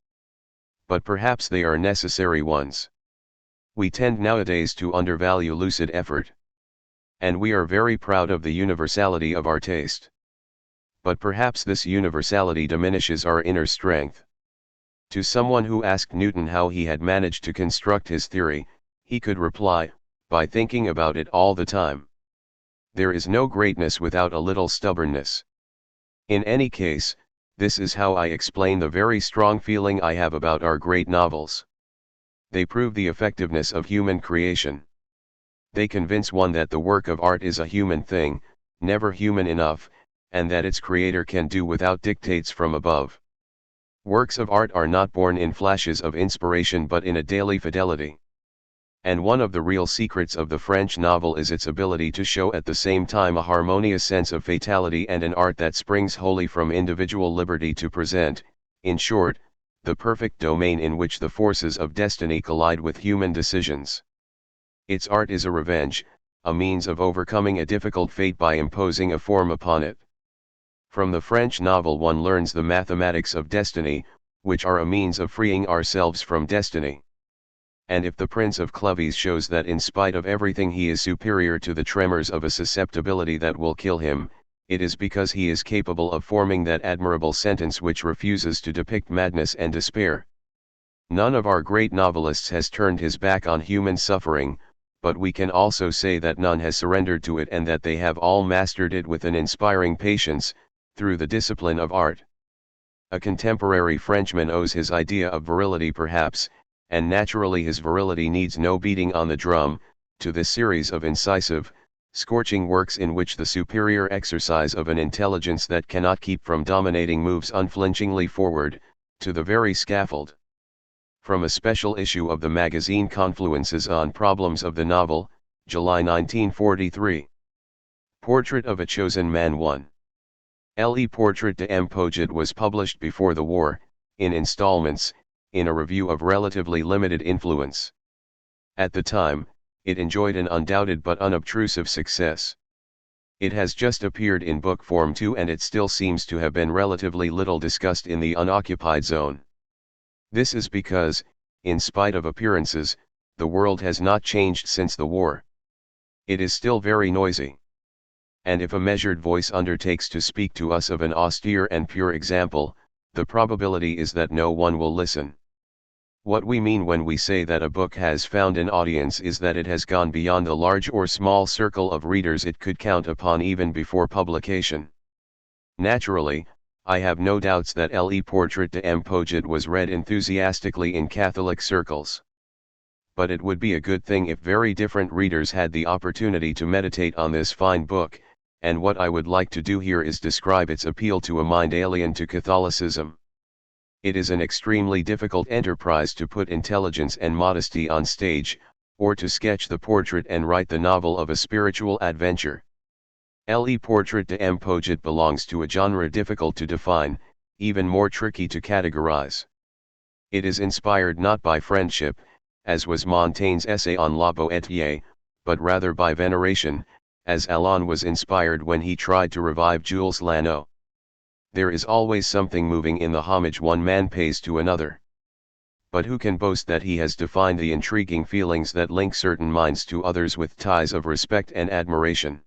But perhaps they are necessary ones. We tend nowadays to undervalue lucid effort. And we are very proud of the universality of our taste. But perhaps this universality diminishes our inner strength. To someone who asked Newton how he had managed to construct his theory, he could reply, by thinking about it all the time. There is no greatness without a little stubbornness. In any case, this is how I explain the very strong feeling I have about our great novels. They prove the effectiveness of human creation. They convince one that the work of art is a human thing, never human enough, and that its creator can do without dictates from above. Works of art are not born in flashes of inspiration but in a daily fidelity. And one of the real secrets of the French novel is its ability to show at the same time a harmonious sense of fatality and an art that springs wholly from individual liberty to present, in short, the perfect domain in which the forces of destiny collide with human decisions. Its art is a revenge, a means of overcoming a difficult fate by imposing a form upon it. From the French novel one learns the mathematics of destiny, which are a means of freeing ourselves from destiny. And if the Prince of Clovis shows that in spite of everything he is superior to the tremors of a susceptibility that will kill him, it is because he is capable of forming that admirable sentence which refuses to depict madness and despair. None of our great novelists has turned his back on human suffering, but we can also say that none has surrendered to it and that they have all mastered it with an inspiring patience, through the discipline of art. A contemporary Frenchman owes his idea of virility perhaps, and naturally his virility needs no beating on the drum, to this series of incisive, scorching works in which the superior exercise of an intelligence that cannot keep from dominating moves unflinchingly forward, to the very scaffold. From a special issue of the magazine Confluences on Problems of the Novel, July 1943. Portrait of a Chosen Man 1. Le Portrait de M. Poget was published before the war, in installments, in a review of relatively limited influence. At the time, it enjoyed an undoubted but unobtrusive success. It has just appeared in book form too, and it still seems to have been relatively little discussed in the unoccupied zone. This is because, in spite of appearances, the world has not changed since the war. It is still very noisy. And if a measured voice undertakes to speak to us of an austere and pure example, the probability is that no one will listen. What we mean when we say that a book has found an audience is that it has gone beyond the large or small circle of readers it could count upon even before publication. Naturally, I have no doubts that Le Portrait de M. Poget was read enthusiastically in Catholic circles. But it would be a good thing if very different readers had the opportunity to meditate on this fine book, and what I would like to do here is describe its appeal to a mind alien to Catholicism. It is an extremely difficult enterprise to put intelligence and modesty on stage, or to sketch the portrait and write the novel of a spiritual adventure. Le Portrait de M. Poget belongs to a genre difficult to define, even more tricky to categorize. It is inspired not by friendship, as was Montaigne's essay on La Boétie, but rather by veneration, as Alain was inspired when he tried to revive Jules Lano. There is always something moving in the homage one man pays to another. But who can boast that he has defined the intriguing feelings that link certain minds to others with ties of respect and admiration?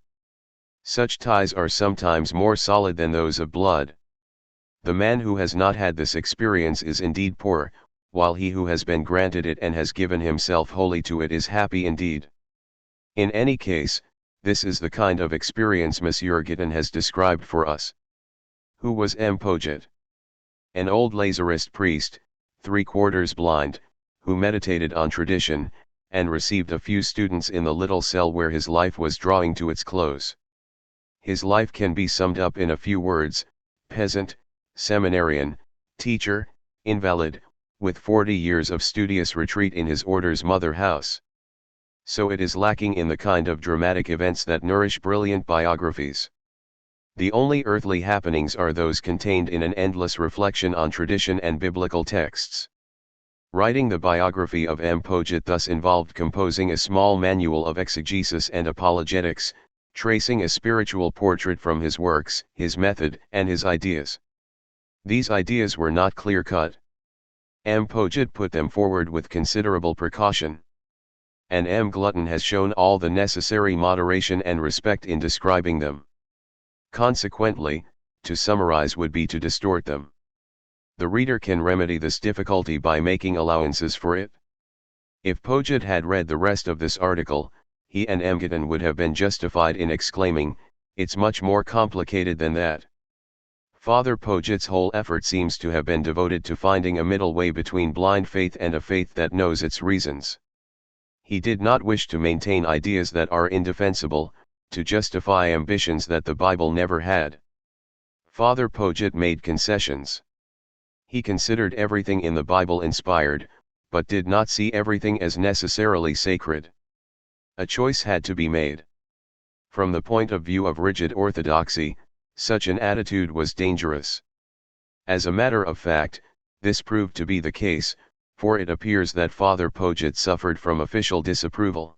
Such ties are sometimes more solid than those of blood. The man who has not had this experience is indeed poor, while he who has been granted it and has given himself wholly to it is happy indeed. In any case, this is the kind of experience Monsieur Guiton has described for us. Who was M. Poget? An old Lazarist priest, 3/4 blind, who meditated on tradition, and received a few students in the little cell where his life was drawing to its close. His life can be summed up in a few words: peasant, seminarian, teacher, invalid, with 40 years of studious retreat in his order's mother house. So it is lacking in the kind of dramatic events that nourish brilliant biographies. The only earthly happenings are those contained in an endless reflection on tradition and biblical texts. Writing the biography of M. Poget thus involved composing a small manual of exegesis and apologetics, tracing a spiritual portrait from his works, his method, and his ideas. These ideas were not clear-cut. M. Poget put them forward with considerable precaution. And M. Glutton has shown all the necessary moderation and respect in describing them. Consequently, to summarize would be to distort them. The reader can remedy this difficulty by making allowances for it. If Poget had read the rest of this article, he and M. Glutton would have been justified in exclaiming, "It's much more complicated than that." Father Poget's whole effort seems to have been devoted to finding a middle way between blind faith and a faith that knows its reasons. He did not wish to maintain ideas that are indefensible, to justify ambitions that the Bible never had. Father Poget made concessions. He considered everything in the Bible inspired, but did not see everything as necessarily sacred. A choice had to be made. From the point of view of rigid orthodoxy, such an attitude was dangerous. As a matter of fact, this proved to be the case, for it appears that Father Poget suffered from official disapproval.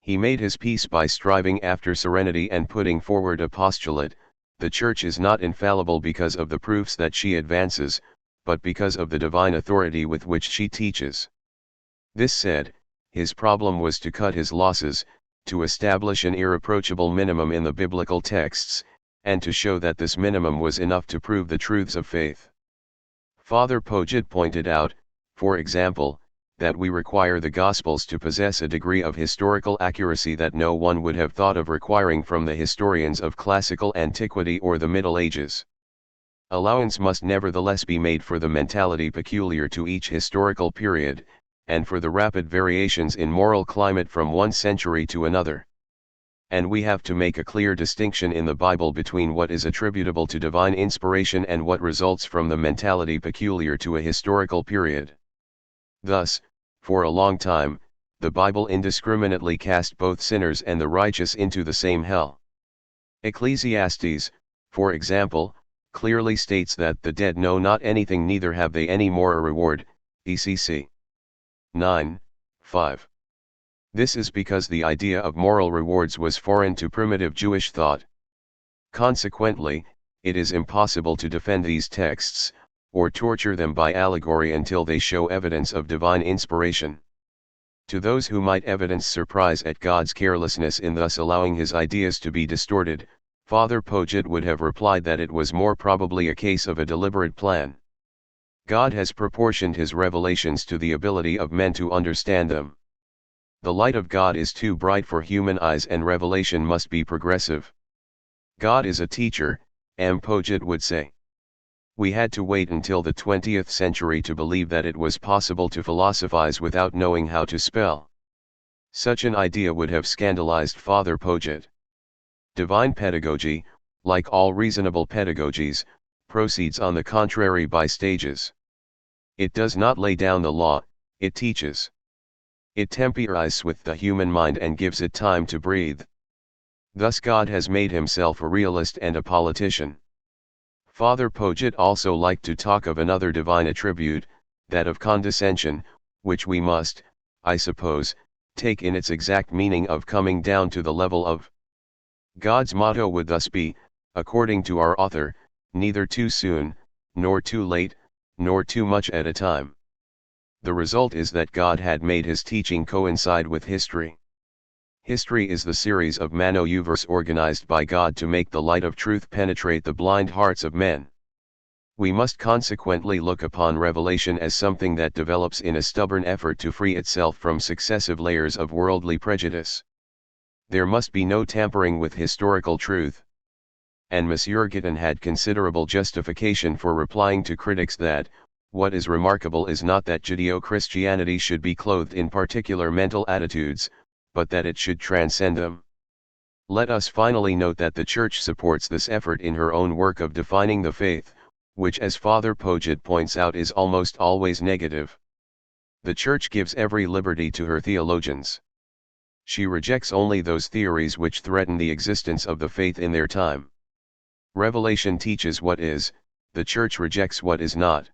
He made his peace by striving after serenity and putting forward a postulate: the Church is not infallible because of the proofs that she advances, but because of the divine authority with which she teaches. This said, his problem was to cut his losses, to establish an irreproachable minimum in the biblical texts, and to show that this minimum was enough to prove the truths of faith. Father Poget pointed out, for example, that we require the Gospels to possess a degree of historical accuracy that no one would have thought of requiring from the historians of classical antiquity or the Middle Ages. Allowance must nevertheless be made for the mentality peculiar to each historical period, and for the rapid variations in moral climate from one century to another. And we have to make a clear distinction in the Bible between what is attributable to divine inspiration and what results from the mentality peculiar to a historical period. Thus, for a long time, the Bible indiscriminately cast both sinners and the righteous into the same hell. Ecclesiastes, for example, clearly states that the dead know not anything, neither have they any more a reward, ECC 9:5. This is because the idea of moral rewards was foreign to primitive Jewish thought. Consequently, it is impossible to defend these texts, or torture them by allegory until they show evidence of divine inspiration. To those who might evidence surprise at God's carelessness in thus allowing his ideas to be distorted, Father Poget would have replied that it was more probably a case of a deliberate plan. God has proportioned his revelations to the ability of men to understand them. The light of God is too bright for human eyes, and revelation must be progressive. God is a teacher, M. Poget would say. We had to wait until the 20th century to believe that it was possible to philosophize without knowing how to spell. Such an idea would have scandalized Father Poget. Divine pedagogy, like all reasonable pedagogies, proceeds on the contrary by stages. It does not lay down the law, it teaches. It temporizes with the human mind and gives it time to breathe. Thus God has made himself a realist and a politician. Father Poget also liked to talk of another divine attribute, that of condescension, which we must, I suppose, take in its exact meaning of coming down to the level of. God's motto would thus be, according to our author, neither too soon, nor too late, nor too much at a time. The result is that God had made his teaching coincide with history. History is the series of manöuvres organized by God to make the light of truth penetrate the blind hearts of men. We must consequently look upon revelation as something that develops in a stubborn effort to free itself from successive layers of worldly prejudice. There must be no tampering with historical truth. and Monsieur Guiton had considerable justification for replying to critics that, what is remarkable is not that Judeo-Christianity should be clothed in particular mental attitudes, but that it should transcend them. Let us finally note that the Church supports this effort in her own work of defining the faith, which as Father Poget points out is almost always negative. The Church gives every liberty to her theologians. She rejects only those theories which threaten the existence of the faith in their time. Revelation teaches what is, the Church rejects what is not.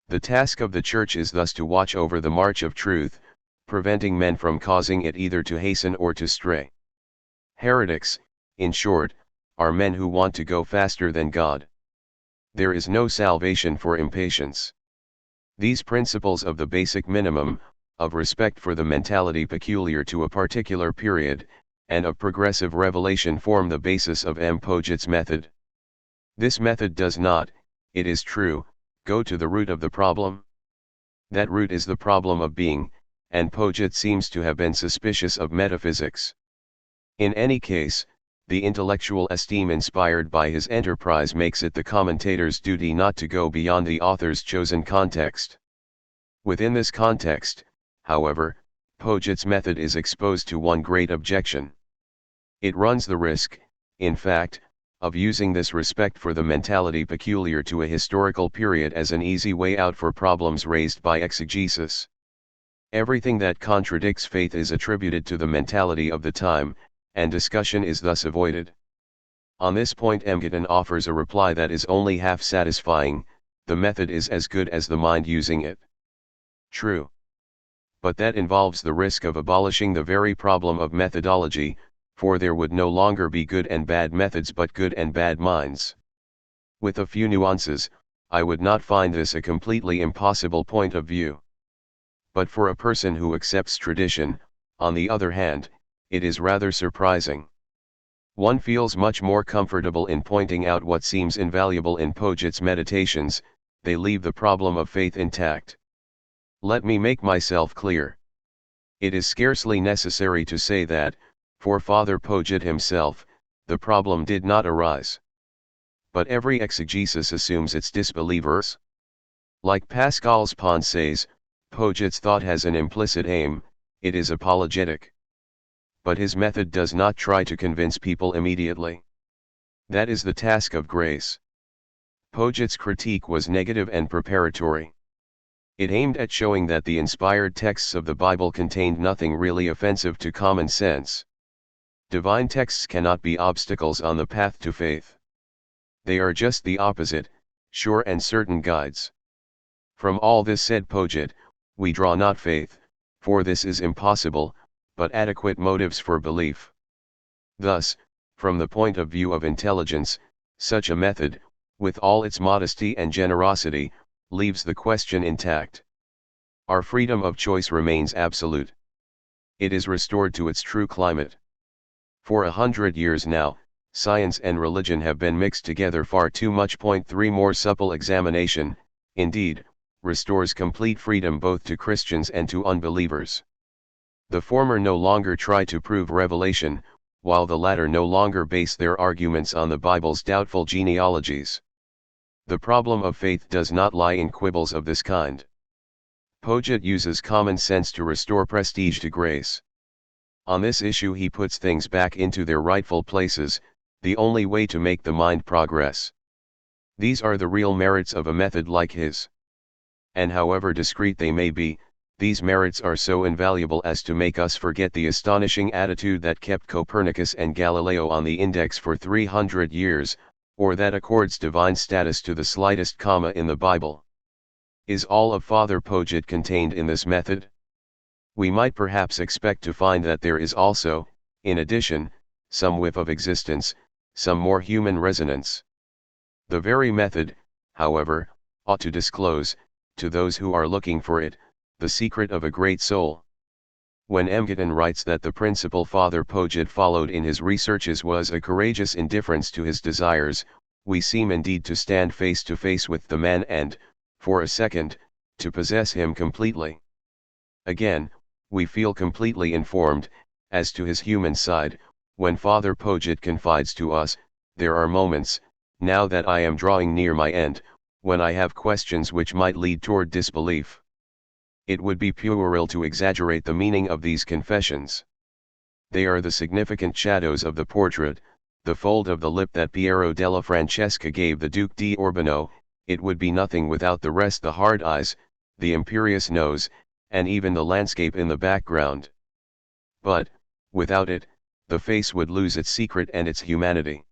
The task of the Church is thus to watch over the march of truth, preventing men from causing it either to hasten or to stray. Heretics, in short, are men who want to go faster than God. There is no salvation for impatience. These principles of the basic minimum, of respect for the mentality peculiar to a particular period, and of progressive revelation form the basis of M. Poget's method. This method does not, it is true, go to the root of the problem. That root is the problem of being, and Poget seems to have been suspicious of metaphysics. In any case, the intellectual esteem inspired by his enterprise makes it the commentator's duty not to go beyond the author's chosen context. Within this context, however, Poget's method is exposed to one great objection. It runs the risk, in fact, of using this respect for the mentality peculiar to a historical period as an easy way out for problems raised by exegesis. Everything that contradicts faith is attributed to the mentality of the time, and discussion is thus avoided. On this point M. Guiton offers a reply that is only half satisfying: the method is as good as the mind using it. True. But that involves the risk of abolishing the very problem of methodology, for there would no longer be good and bad methods but good and bad minds. With a few nuances, I would not find this a completely impossible point of view. But for a person who accepts tradition, on the other hand, it is rather surprising. One feels much more comfortable in pointing out what seems invaluable in Poget's meditations. They leave the problem of faith intact. Let me make myself clear. It is scarcely necessary to say that, for Father Poget himself, the problem did not arise. But every exegesis assumes its disbelievers. Like Pascal's Pensées, Poget's thought has an implicit aim: it is apologetic. But his method does not try to convince people immediately. That is the task of grace. Poget's critique was negative and preparatory. It aimed at showing that the inspired texts of the Bible contained nothing really offensive to common sense. Divine texts cannot be obstacles on the path to faith. They are just the opposite, sure and certain guides. From all this, said Poget, we draw not faith, for this is impossible, but adequate motives for belief. Thus, from the point of view of intelligence, such a method, with all its modesty and generosity, leaves the question intact. Our freedom of choice remains absolute. It is restored to its true climate. For 100 years now, science and religion have been mixed together far too much. Point 3 More supple examination, indeed, restores complete freedom both to Christians and to unbelievers. The former no longer try to prove revelation, while the latter no longer base their arguments on the Bible's doubtful genealogies. The problem of faith does not lie in quibbles of this kind. Poget uses common sense to restore prestige to grace. On this issue he puts things back into their rightful places, the only way to make the mind progress. These are the real merits of a method like his. And however discreet they may be, these merits are so invaluable as to make us forget the astonishing attitude that kept Copernicus and Galileo on the index for 300 years, or that accords divine status to the slightest comma in the Bible. Is all of Father Poget contained in this method? We might perhaps expect to find that there is also, in addition, some whiff of existence, some more human resonance. The very method, however, ought to disclose, to those who are looking for it, the secret of a great soul. When M. Guiton writes that the principle Father Poget followed in his researches was a courageous indifference to his desires, we seem indeed to stand face to face with the man and, for a second, to possess him completely. Again, we feel completely informed, as to his human side, when Father Poget confides to us, there are moments, now that I am drawing near my end, when I have questions which might lead toward disbelief. It would be puerile to exaggerate the meaning of these confessions. They are the significant shadows of the portrait, the fold of the lip that Piero della Francesca gave the Duke di Urbino. It would be nothing without the rest, the hard eyes, the imperious nose, and even the landscape in the background. But, without it, the face would lose its secret and its humanity.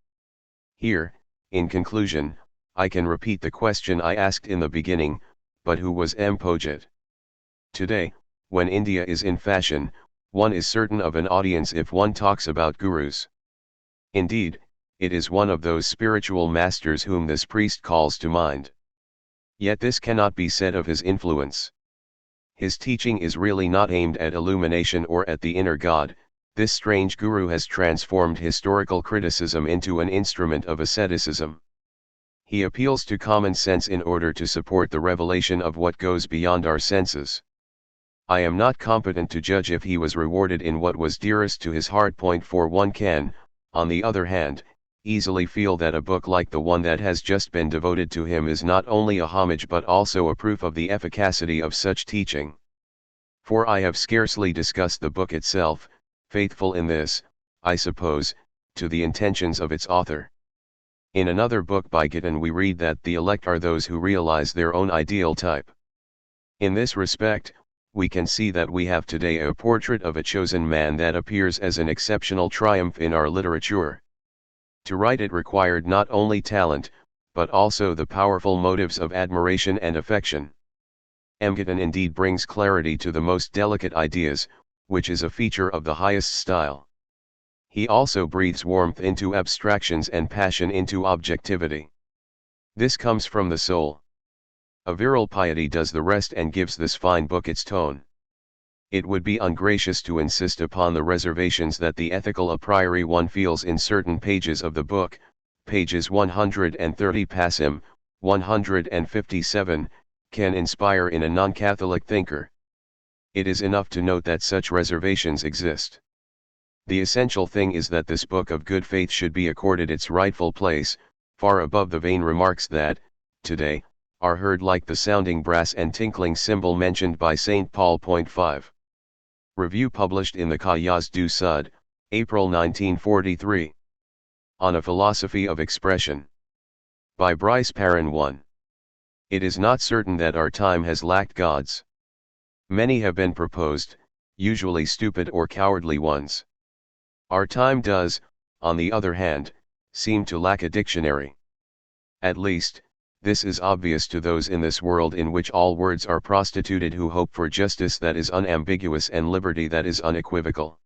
Here, in conclusion, I can repeat the question I asked in the beginning, but who was M. Poget? Today, when India is in fashion, one is certain of an audience if one talks about gurus. Indeed, it is one of those spiritual masters whom this priest calls to mind. Yet this cannot be said of his influence. His teaching is really not aimed at illumination or at the inner God. This strange guru has transformed historical criticism into an instrument of asceticism. He appeals to common sense in order to support the revelation of what goes beyond our senses. I am not competent to judge if he was rewarded in what was dearest to his heart. For one can, on the other hand, easily feel that a book like the one that has just been devoted to him is not only a homage but also a proof of the efficacy of such teaching. For I have scarcely discussed the book itself, faithful in this, I suppose, to the intentions of its author. In another book by Gittin we read that the elect are those who realize their own ideal type. In this respect, we can see that we have today a portrait of a chosen man that appears as an exceptional triumph in our literature. To write it required not only talent, but also the powerful motives of admiration and affection. M. Gittin indeed brings clarity to the most delicate ideas, which is a feature of the highest style. He also breathes warmth into abstractions and passion into objectivity. This comes from the soul. A virile piety does the rest and gives this fine book its tone. It would be ungracious to insist upon the reservations that the ethical a priori one feels in certain pages of the book, pages 130 passim, 157, can inspire in a non-Catholic thinker. It is enough to note that such reservations exist. The essential thing is that this book of good faith should be accorded its rightful place, far above the vain remarks that, today, are heard like the sounding brass and tinkling cymbal mentioned by St. Paul. 5. Review published in the Cahiers du Sud, April 1943. On a Philosophy of Expression. By Bryce Perrin. 1. It is not certain that our time has lacked gods. Many have been proposed, usually stupid or cowardly ones. Our time does, on the other hand, seem to lack a dictionary. At least, this is obvious to those in this world in which all words are prostituted who hope for justice that is unambiguous and liberty that is unequivocal.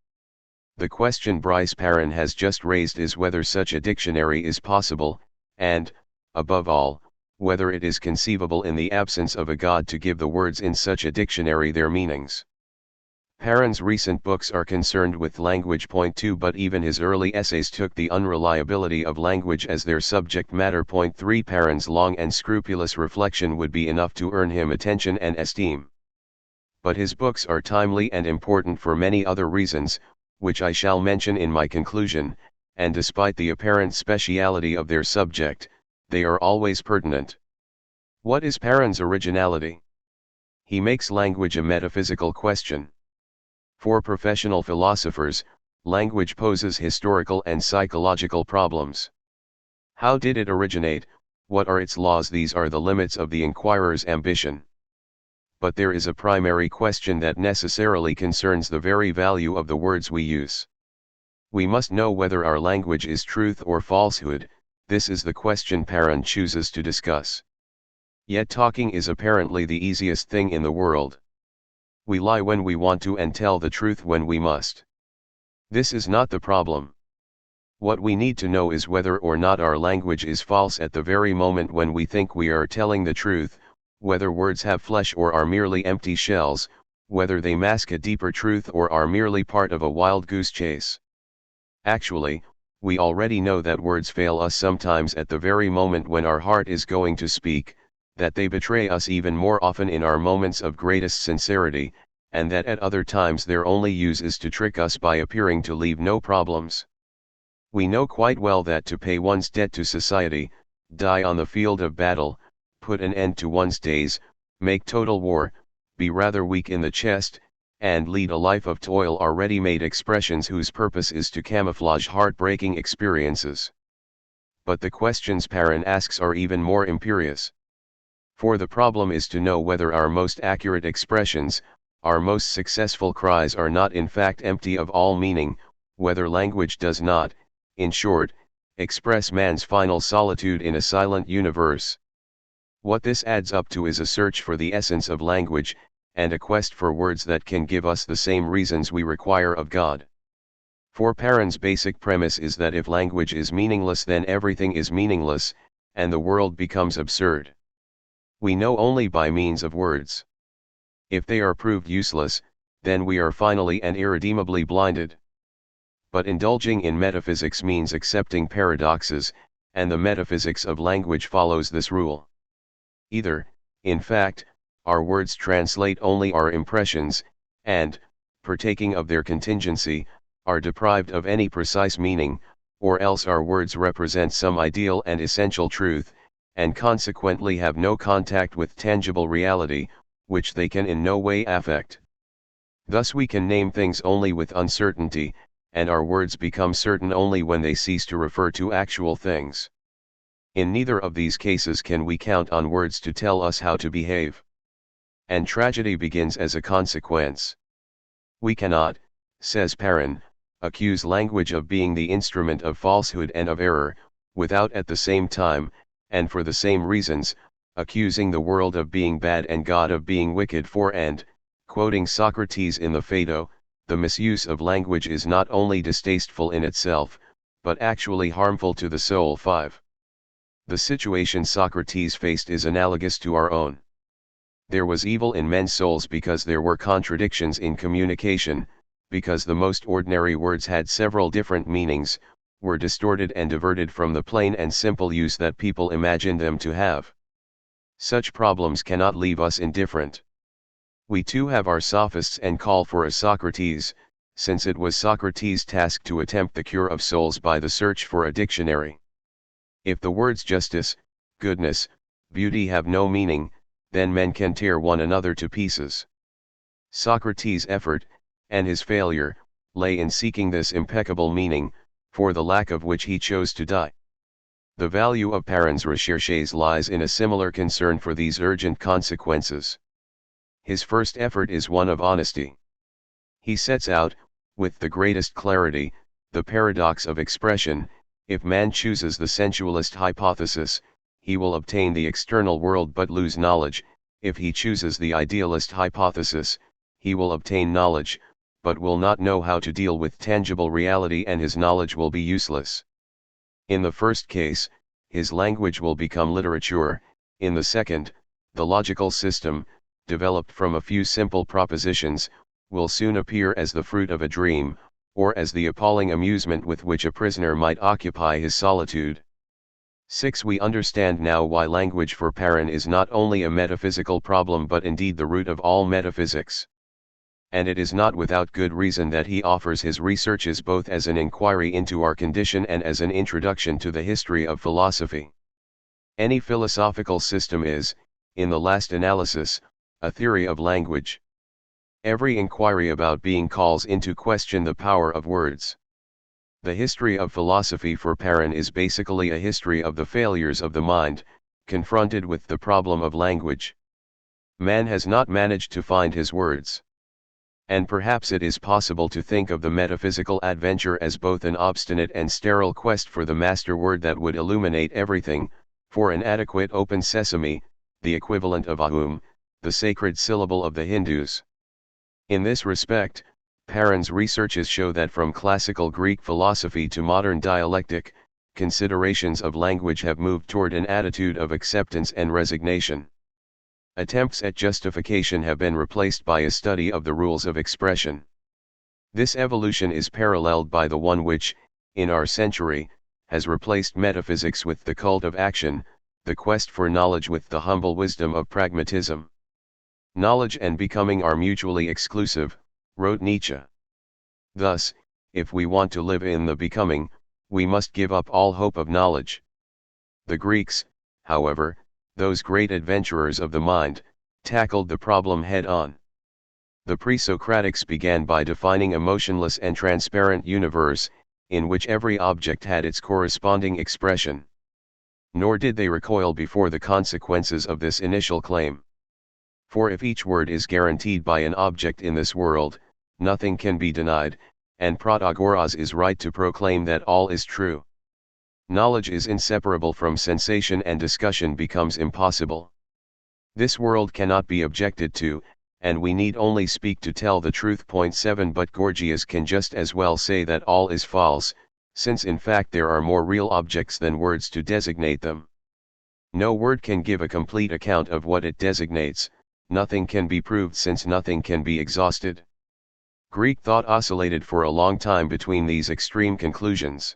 The question Bryce Perrin has just raised is whether such a dictionary is possible, and, above all, whether it is conceivable in the absence of a God to give the words in such a dictionary their meanings. Perrin's recent books are concerned with language. 2 But even his early essays took the unreliability of language as their subject matter. 3 Perrin's long and scrupulous reflection would be enough to earn him attention and esteem. But his books are timely and important for many other reasons, which I shall mention in my conclusion, and despite the apparent speciality of their subject, they are always pertinent. What is Perrin's originality? He makes language a metaphysical question. For professional philosophers, language poses historical and psychological problems. How did it originate? What are its laws? These are the limits of the inquirer's ambition. But there is a primary question that necessarily concerns the very value of the words we use. We must know whether our language is truth or falsehood. This is the question Perrin chooses to discuss. Yet talking is apparently the easiest thing in the world. We lie when we want to and tell the truth when we must. This is not the problem. What we need to know is whether or not our language is false at the very moment when we think we are telling the truth, whether words have flesh or are merely empty shells, whether they mask a deeper truth or are merely part of a wild goose chase. Actually, we already know that words fail us sometimes at the very moment when our heart is going to speak, that they betray us even more often in our moments of greatest sincerity, and that at other times their only use is to trick us by appearing to leave no problems. We know quite well that to pay one's debt to society, die on the field of battle, put an end to one's days, make total war, be rather weak in the chest, and lead a life of toil are ready-made expressions whose purpose is to camouflage heartbreaking experiences. But the questions Perrin asks are even more imperious. For the problem is to know whether our most accurate expressions, our most successful cries are not in fact empty of all meaning, whether language does not, in short, express man's final solitude in a silent universe. What this adds up to is a search for the essence of language, and a quest for words that can give us the same reasons we require of God. For Perrin's basic premise is that if language is meaningless then everything is meaningless, and the world becomes absurd. We know only by means of words. If they are proved useless, then we are finally and irredeemably blinded. But indulging in metaphysics means accepting paradoxes, and the metaphysics of language follows this rule. Either, in fact, our words translate only our impressions, and, partaking of their contingency, are deprived of any precise meaning, or else our words represent some ideal and essential truth, and consequently have no contact with tangible reality, which they can in no way affect. Thus we can name things only with uncertainty, and our words become certain only when they cease to refer to actual things. In neither of these cases can we count on words to tell us how to behave. And tragedy begins as a consequence. We cannot, says Perrin, accuse language of being the instrument of falsehood and of error, without at the same time, and for the same reasons, accusing the world of being bad and God of being wicked and, quoting Socrates in the Phaedo, the misuse of language is not only distasteful in itself, but actually harmful to the soul. 5. The situation Socrates faced is analogous to our own. There was evil in men's souls because there were contradictions in communication, because the most ordinary words had several different meanings, were distorted and diverted from the plain and simple use that people imagined them to have. Such problems cannot leave us indifferent. We too have our sophists and call for a Socrates, since it was Socrates' task to attempt the cure of souls by the search for a dictionary. If the words justice, goodness, beauty have no meaning, then men can tear one another to pieces. Socrates' effort, and his failure, lay in seeking this impeccable meaning, for the lack of which he chose to die. The value of Perrin's recherches lies in a similar concern for these urgent consequences. His first effort is one of honesty. He sets out, with the greatest clarity, the paradox of expression. If man chooses the sensualist hypothesis, he will obtain the external world but lose knowledge. If he chooses the idealist hypothesis, he will obtain knowledge, but will not know how to deal with tangible reality and his knowledge will be useless. In the first case, his language will become literature. In the second, the logical system, developed from a few simple propositions, will soon appear as the fruit of a dream, or as the appalling amusement with which a prisoner might occupy his solitude. 6. We understand now why language for Perrin is not only a metaphysical problem but indeed the root of all metaphysics. And it is not without good reason that he offers his researches both as an inquiry into our condition and as an introduction to the history of philosophy. Any philosophical system is, in the last analysis, a theory of language. Every inquiry about being calls into question the power of words. The history of philosophy for Perrin is basically a history of the failures of the mind, confronted with the problem of language. Man has not managed to find his words. And perhaps it is possible to think of the metaphysical adventure as both an obstinate and sterile quest for the master word that would illuminate everything, for an adequate open sesame, the equivalent of ahum, the sacred syllable of the Hindus. In this respect, Perrin's researches show that from classical Greek philosophy to modern dialectic, considerations of language have moved toward an attitude of acceptance and resignation. Attempts at justification have been replaced by a study of the rules of expression. This evolution is paralleled by the one which, in our century, has replaced metaphysics with the cult of action, the quest for knowledge with the humble wisdom of pragmatism. Knowledge and becoming are mutually exclusive, wrote Nietzsche. Thus, if we want to live in the becoming, we must give up all hope of knowledge. The Greeks, however, those great adventurers of the mind, tackled the problem head-on. The pre-Socratics began by defining a motionless and transparent universe, in which every object had its corresponding expression. Nor did they recoil before the consequences of this initial claim. For if each word is guaranteed by an object in this world, nothing can be denied, and Protagoras is right to proclaim that all is true. Knowledge is inseparable from sensation, and discussion becomes impossible. This world cannot be objected to, and we need only speak to tell the truth. 7 But Gorgias can just as well say that all is false, since in fact there are more real objects than words to designate them. No word can give a complete account of what it designates, nothing can be proved since nothing can be exhausted. Greek thought oscillated for a long time between these extreme conclusions.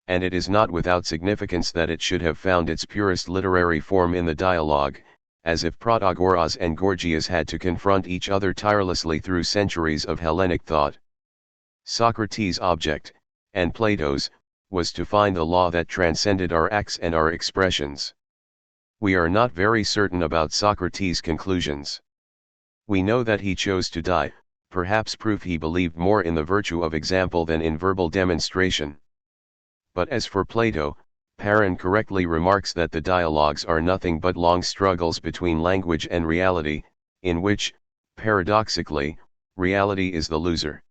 And it is not without significance that it should have found its purest literary form in the dialogue, as if Protagoras and Gorgias had to confront each other tirelessly through centuries of Hellenic thought. Socrates' object, and Plato's, was to find the law that transcended our acts and our expressions. We are not very certain about Socrates' conclusions. We know that he chose to die, perhaps proof he believed more in the virtue of example than in verbal demonstration. But as for Plato, Paron correctly remarks that the dialogues are nothing but long struggles between language and reality, in which, paradoxically, reality is the loser.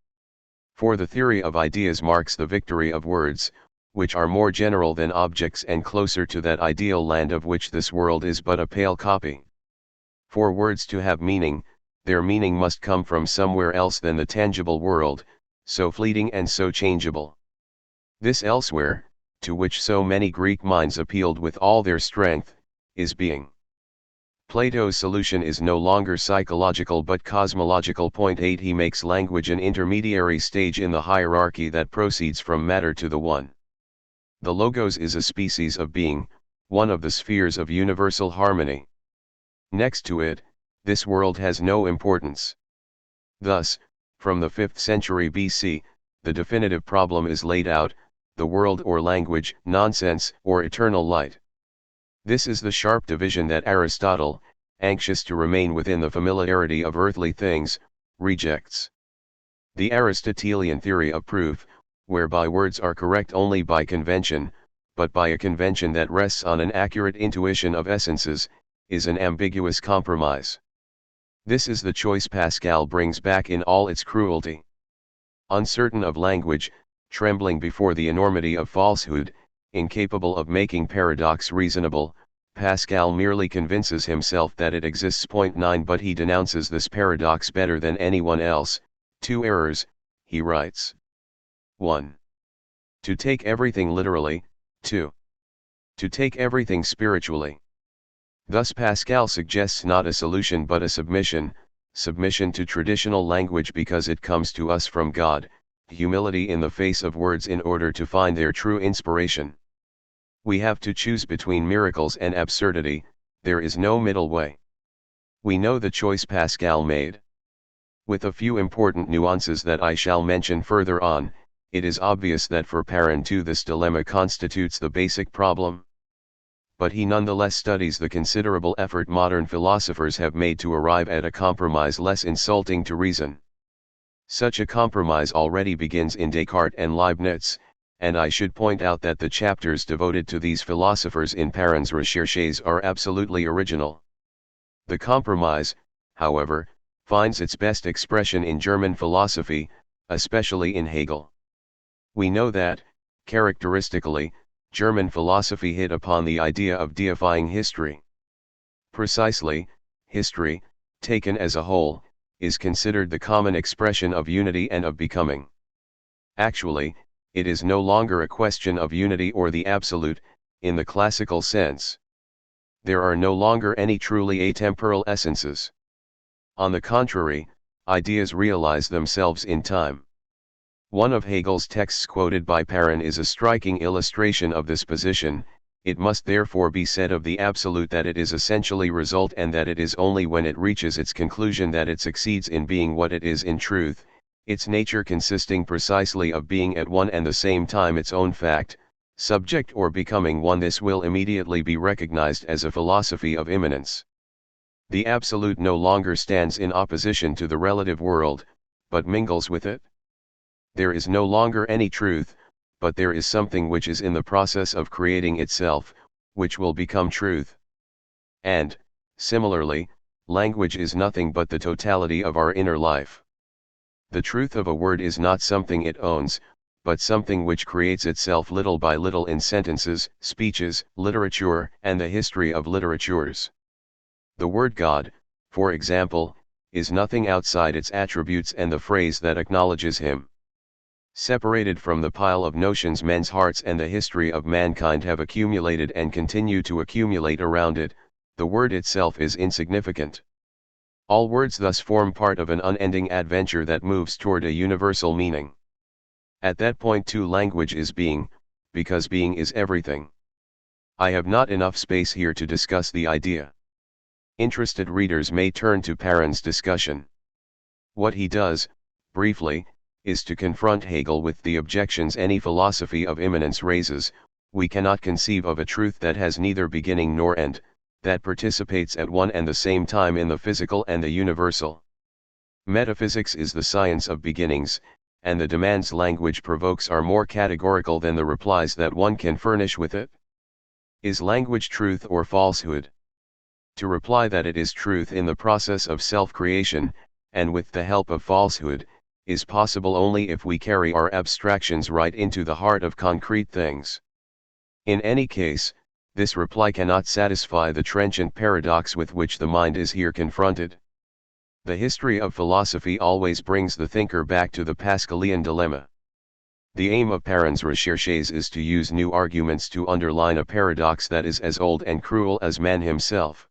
For the theory of ideas marks the victory of words, which are more general than objects and closer to that ideal land of which this world is but a pale copy. For words to have meaning, their meaning must come from somewhere else than the tangible world, so fleeting and so changeable. This elsewhere, to which so many Greek minds appealed with all their strength, is being. Plato's solution is no longer psychological but cosmological. 8 He makes language an intermediary stage in the hierarchy that proceeds from matter to the One. The Logos is a species of being, one of the spheres of universal harmony. Next to it, this world has no importance. Thus, from the 5th century BC, the definitive problem is laid out: the world or language, nonsense or eternal light. This is the sharp division that Aristotle, anxious to remain within the familiarity of earthly things, rejects. The Aristotelian theory of proof, whereby words are correct only by convention, but by a convention that rests on an accurate intuition of essences, is an ambiguous compromise. This is the choice Pascal brings back in all its cruelty. Uncertain of language, trembling before the enormity of falsehood, incapable of making paradox reasonable, Pascal merely convinces himself that it exists. 9 But he denounces this paradox better than anyone else. 2 errors, he writes. 1. To take everything literally. 2. To take everything spiritually. Thus Pascal suggests not a solution but a submission to traditional language because it comes to us from God, humility in the face of words in order to find their true inspiration. We have to choose between miracles and absurdity, there is no middle way. We know the choice Pascal made. With a few important nuances that I shall mention further on, it is obvious that for Paron too this dilemma constitutes the basic problem. But he nonetheless studies the considerable effort modern philosophers have made to arrive at a compromise less insulting to reason. Such a compromise already begins in Descartes and Leibniz, and I should point out that the chapters devoted to these philosophers in Paron's Recherches are absolutely original. The compromise, however, finds its best expression in German philosophy, especially in Hegel. We know that, characteristically, German philosophy hit upon the idea of deifying history. Precisely, history, taken as a whole, is considered the common expression of unity and of becoming. Actually, it is no longer a question of unity or the absolute, in the classical sense. There are no longer any truly atemporal essences. On the contrary, ideas realize themselves in time. One of Hegel's texts quoted by Paron is a striking illustration of this position. It must therefore be said of the absolute that it is essentially result, and that it is only when it reaches its conclusion that it succeeds in being what it is in truth. its nature consisting precisely of being at one and the same time its own fact, subject or becoming one. This will immediately be recognized as a philosophy of immanence. The absolute no longer stands in opposition to the relative world, but mingles with it. There is no longer any truth, but there is something which is in the process of creating itself, which will become truth. And, similarly, language is nothing but the totality of our inner life. The truth of a word is not something it owns, but something which creates itself little by little in sentences, speeches, literature, and the history of literatures. The word God, for example, is nothing outside its attributes and the phrase that acknowledges him. Separated from the pile of notions men's hearts and the history of mankind have accumulated and continue to accumulate around it, the word itself is insignificant. All words thus form part of an unending adventure that moves toward a universal meaning. At that point too language is being, because being is everything. I have not enough space here to discuss the idea. Interested readers may turn to Parent's discussion. What he does, briefly, is to confront Hegel with the objections any philosophy of immanence raises. We cannot conceive of a truth that has neither beginning nor end, that participates at one and the same time in the physical and the universal. Metaphysics is the science of beginnings, and the demands language provokes are more categorical than the replies that one can furnish with it. Is language truth or falsehood? To reply that it is truth in the process of self-creation, and with the help of falsehood, is possible only if we carry our abstractions right into the heart of concrete things. In any case, this reply cannot satisfy the trenchant paradox with which the mind is here confronted. The history of philosophy always brings the thinker back to the Pascalian dilemma. The aim of Parent's recherches is to use new arguments to underline a paradox that is as old and cruel as man himself.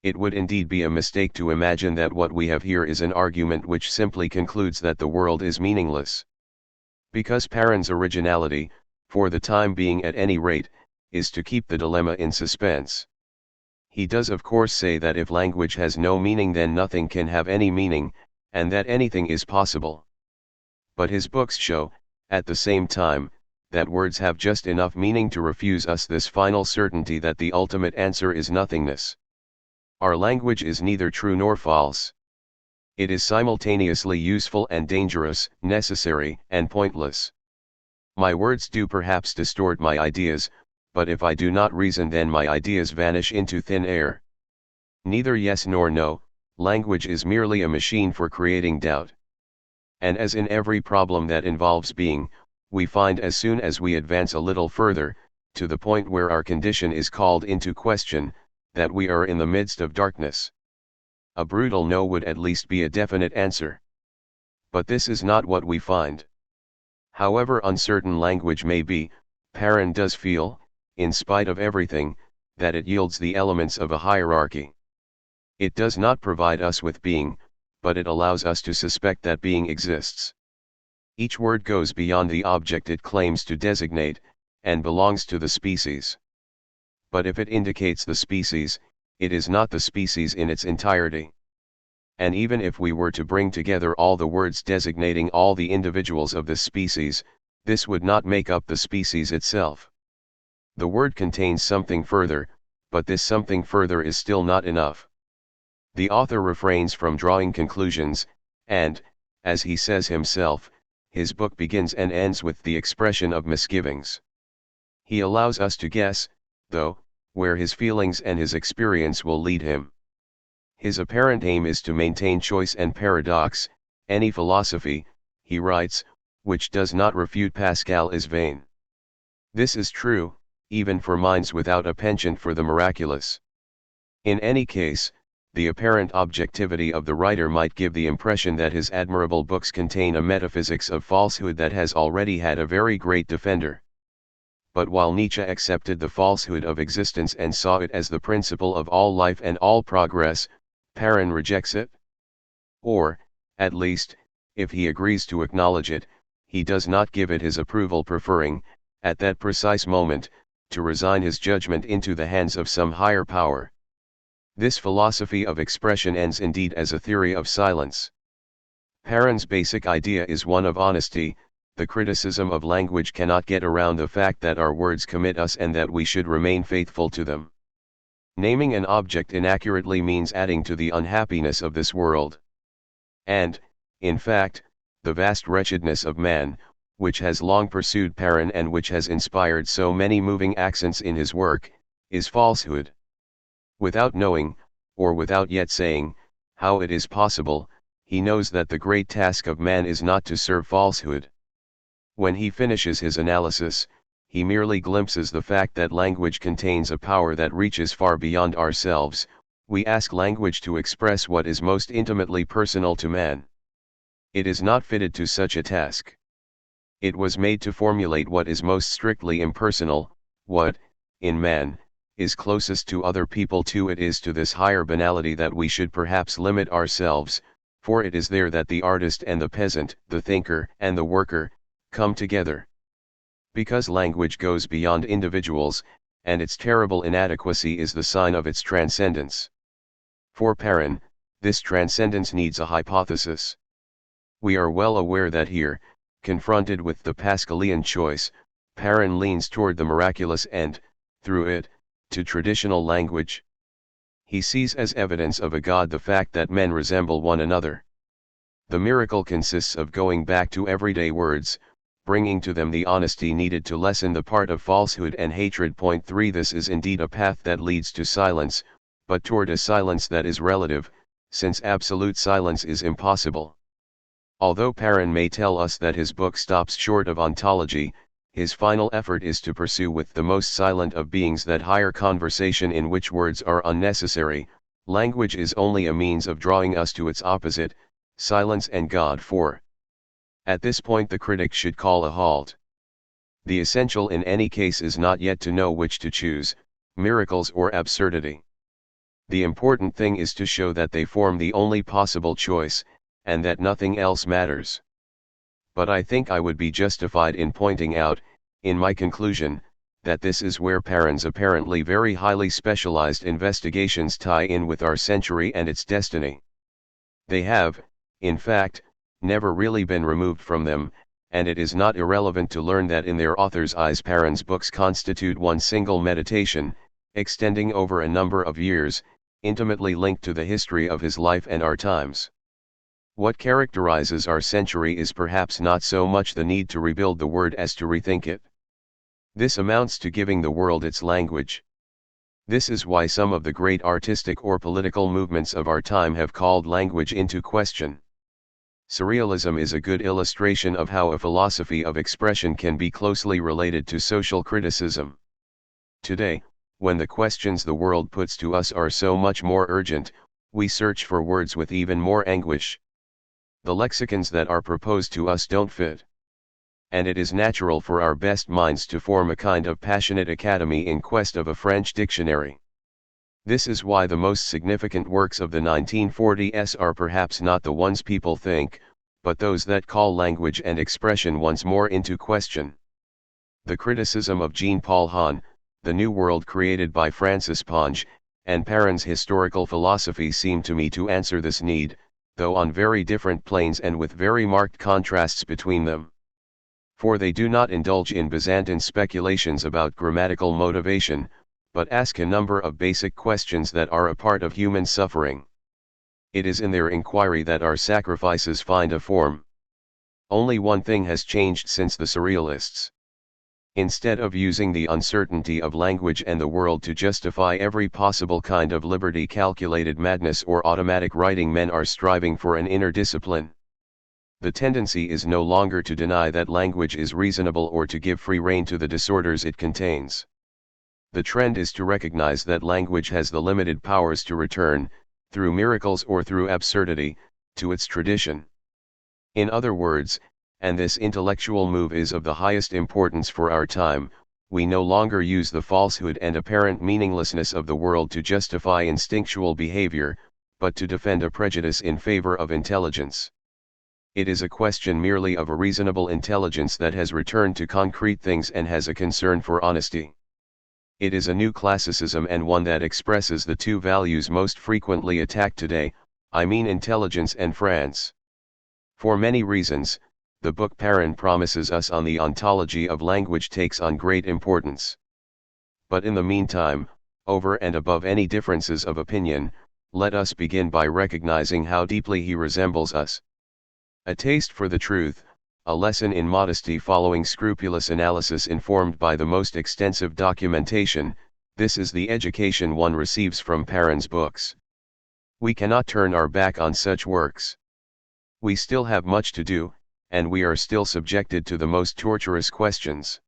It would indeed be a mistake to imagine that what we have here is an argument which simply concludes that the world is meaningless. Because Parent's originality, for the time being at any rate, is to keep the dilemma in suspense. He does of course say that if language has no meaning then nothing can have any meaning, and that anything is possible. But his books show, at the same time, that words have just enough meaning to refuse us this final certainty that the ultimate answer is nothingness. Our language is neither true nor false. It is simultaneously useful and dangerous, necessary and pointless. My words do perhaps distort my ideas, but if I do not reason then my ideas vanish into thin air. Neither yes nor no, language is merely a machine for creating doubt. And as in every problem that involves being, we find as soon as we advance a little further, to the point where our condition is called into question, that we are in the midst of darkness. A brutal no would at least be a definite answer. But this is not what we find. However uncertain language may be, Parent does feel, in spite of everything, that it yields the elements of a hierarchy. It does not provide us with being, but it allows us to suspect that being exists. Each word goes beyond the object it claims to designate, and belongs to the species. But if it indicates the species, it is not the species in its entirety. And even if we were to bring together all the words designating all the individuals of this species, this would not make up the species itself. The word contains something further, but this something further is still not enough. The author refrains from drawing conclusions, and, as he says himself, his book begins and ends with the expression of misgivings. He allows us to guess, though, where his feelings and his experience will lead him. His apparent aim is to maintain choice and paradox. Any philosophy, he writes, which does not refute Pascal is vain. This is true, even for minds without a penchant for the miraculous. In any case, the apparent objectivity of the writer might give the impression that his admirable books contain a metaphysics of falsehood that has already had a very great defender. But while Nietzsche accepted the falsehood of existence and saw it as the principle of all life and all progress, Parent rejects it. Or, at least, if he agrees to acknowledge it, he does not give it his approval, preferring, at that precise moment, to resign his judgment into the hands of some higher power. This philosophy of expression ends indeed as a theory of silence. Perrin's basic idea is one of honesty. The criticism of language cannot get around the fact that our words commit us and that we should remain faithful to them. Naming an object inaccurately means adding to the unhappiness of this world. And, in fact, the vast wretchedness of man, which has long pursued Perrin and which has inspired so many moving accents in his work, is falsehood. Without knowing, or without yet saying, how it is possible, he knows that the great task of man is not to serve falsehood. When he finishes his analysis, he merely glimpses the fact that language contains a power that reaches far beyond ourselves. We ask language to express what is most intimately personal to man. It is not fitted to such a task. It was made to formulate what is most strictly impersonal, what, in man, is closest to other people too. It is to this higher banality that we should perhaps limit ourselves, for it is there that the artist and the peasant, the thinker and the worker, come together. Because language goes beyond individuals, and its terrible inadequacy is the sign of its transcendence. For Perrin, this transcendence needs a hypothesis. We are well aware that here, confronted with the Pascalian choice, Perrin leans toward the miraculous and, through it, to traditional language. He sees as evidence of a God the fact that men resemble one another. The miracle consists of going back to everyday words, bringing to them the honesty needed to lessen the part of falsehood and hatred. Point 3. This is indeed a path that leads to silence, but toward a silence that is relative, since absolute silence is impossible. Although Perrin may tell us that his book stops short of ontology, his final effort is to pursue with the most silent of beings that higher conversation in which words are unnecessary. Language is only a means of drawing us to its opposite, silence and God. 4. At this point the critic should call a halt. The essential in any case is not yet to know which to choose, miracles or absurdity. The important thing is to show that they form the only possible choice, and that nothing else matters. But I think I would be justified in pointing out, in my conclusion, that this is where Perrin's apparently very highly specialized investigations tie in with our century and its destiny. They have, in fact, never really been removed from them, and it is not irrelevant to learn that in their author's eyes Perrin's books constitute one single meditation, extending over a number of years, intimately linked to the history of his life and our times. What characterizes our century is perhaps not so much the need to rebuild the word as to rethink it. This amounts to giving the world its language. This is why some of the great artistic or political movements of our time have called language into question. Surrealism is a good illustration of how a philosophy of expression can be closely related to social criticism. Today, when the questions the world puts to us are so much more urgent, we search for words with even more anguish. The lexicons that are proposed to us don't fit. And it is natural for our best minds to form a kind of passionate academy in quest of a French dictionary. This is why the most significant works of the 1940s are perhaps not the ones people think, but those that call language and expression once more into question. The criticism of Jean-Paul Hahn, The New World created by Francis Ponge, and Perrin's historical philosophy seem to me to answer this need, though on very different planes and with very marked contrasts between them. For they do not indulge in Byzantine speculations about grammatical motivation, but ask a number of basic questions that are a part of human suffering. It is in their inquiry that our sacrifices find a form. Only one thing has changed since the Surrealists. Instead of using the uncertainty of language and the world to justify every possible kind of liberty, calculated madness or automatic writing, men are striving for an inner discipline. The tendency is no longer to deny that language is reasonable or to give free rein to the disorders it contains. The trend is to recognize that language has the limited powers to return, through miracles or through absurdity, to its tradition. In other words, and this intellectual move is of the highest importance for our time, we no longer use the falsehood and apparent meaninglessness of the world to justify instinctual behavior, but to defend a prejudice in favor of intelligence. It is a question merely of a reasonable intelligence that has returned to concrete things and has a concern for honesty. It is a new classicism and one that expresses the two values most frequently attacked today, I mean intelligence and France. For many reasons, the book Paran promises us on the ontology of language takes on great importance. But in the meantime, over and above any differences of opinion, let us begin by recognizing how deeply he resembles us. A taste for the truth, a lesson in modesty following scrupulous analysis informed by the most extensive documentation, this is the education one receives from Paran's books. We cannot turn our back on such works. We still have much to do, and we are still subjected to the most torturous questions.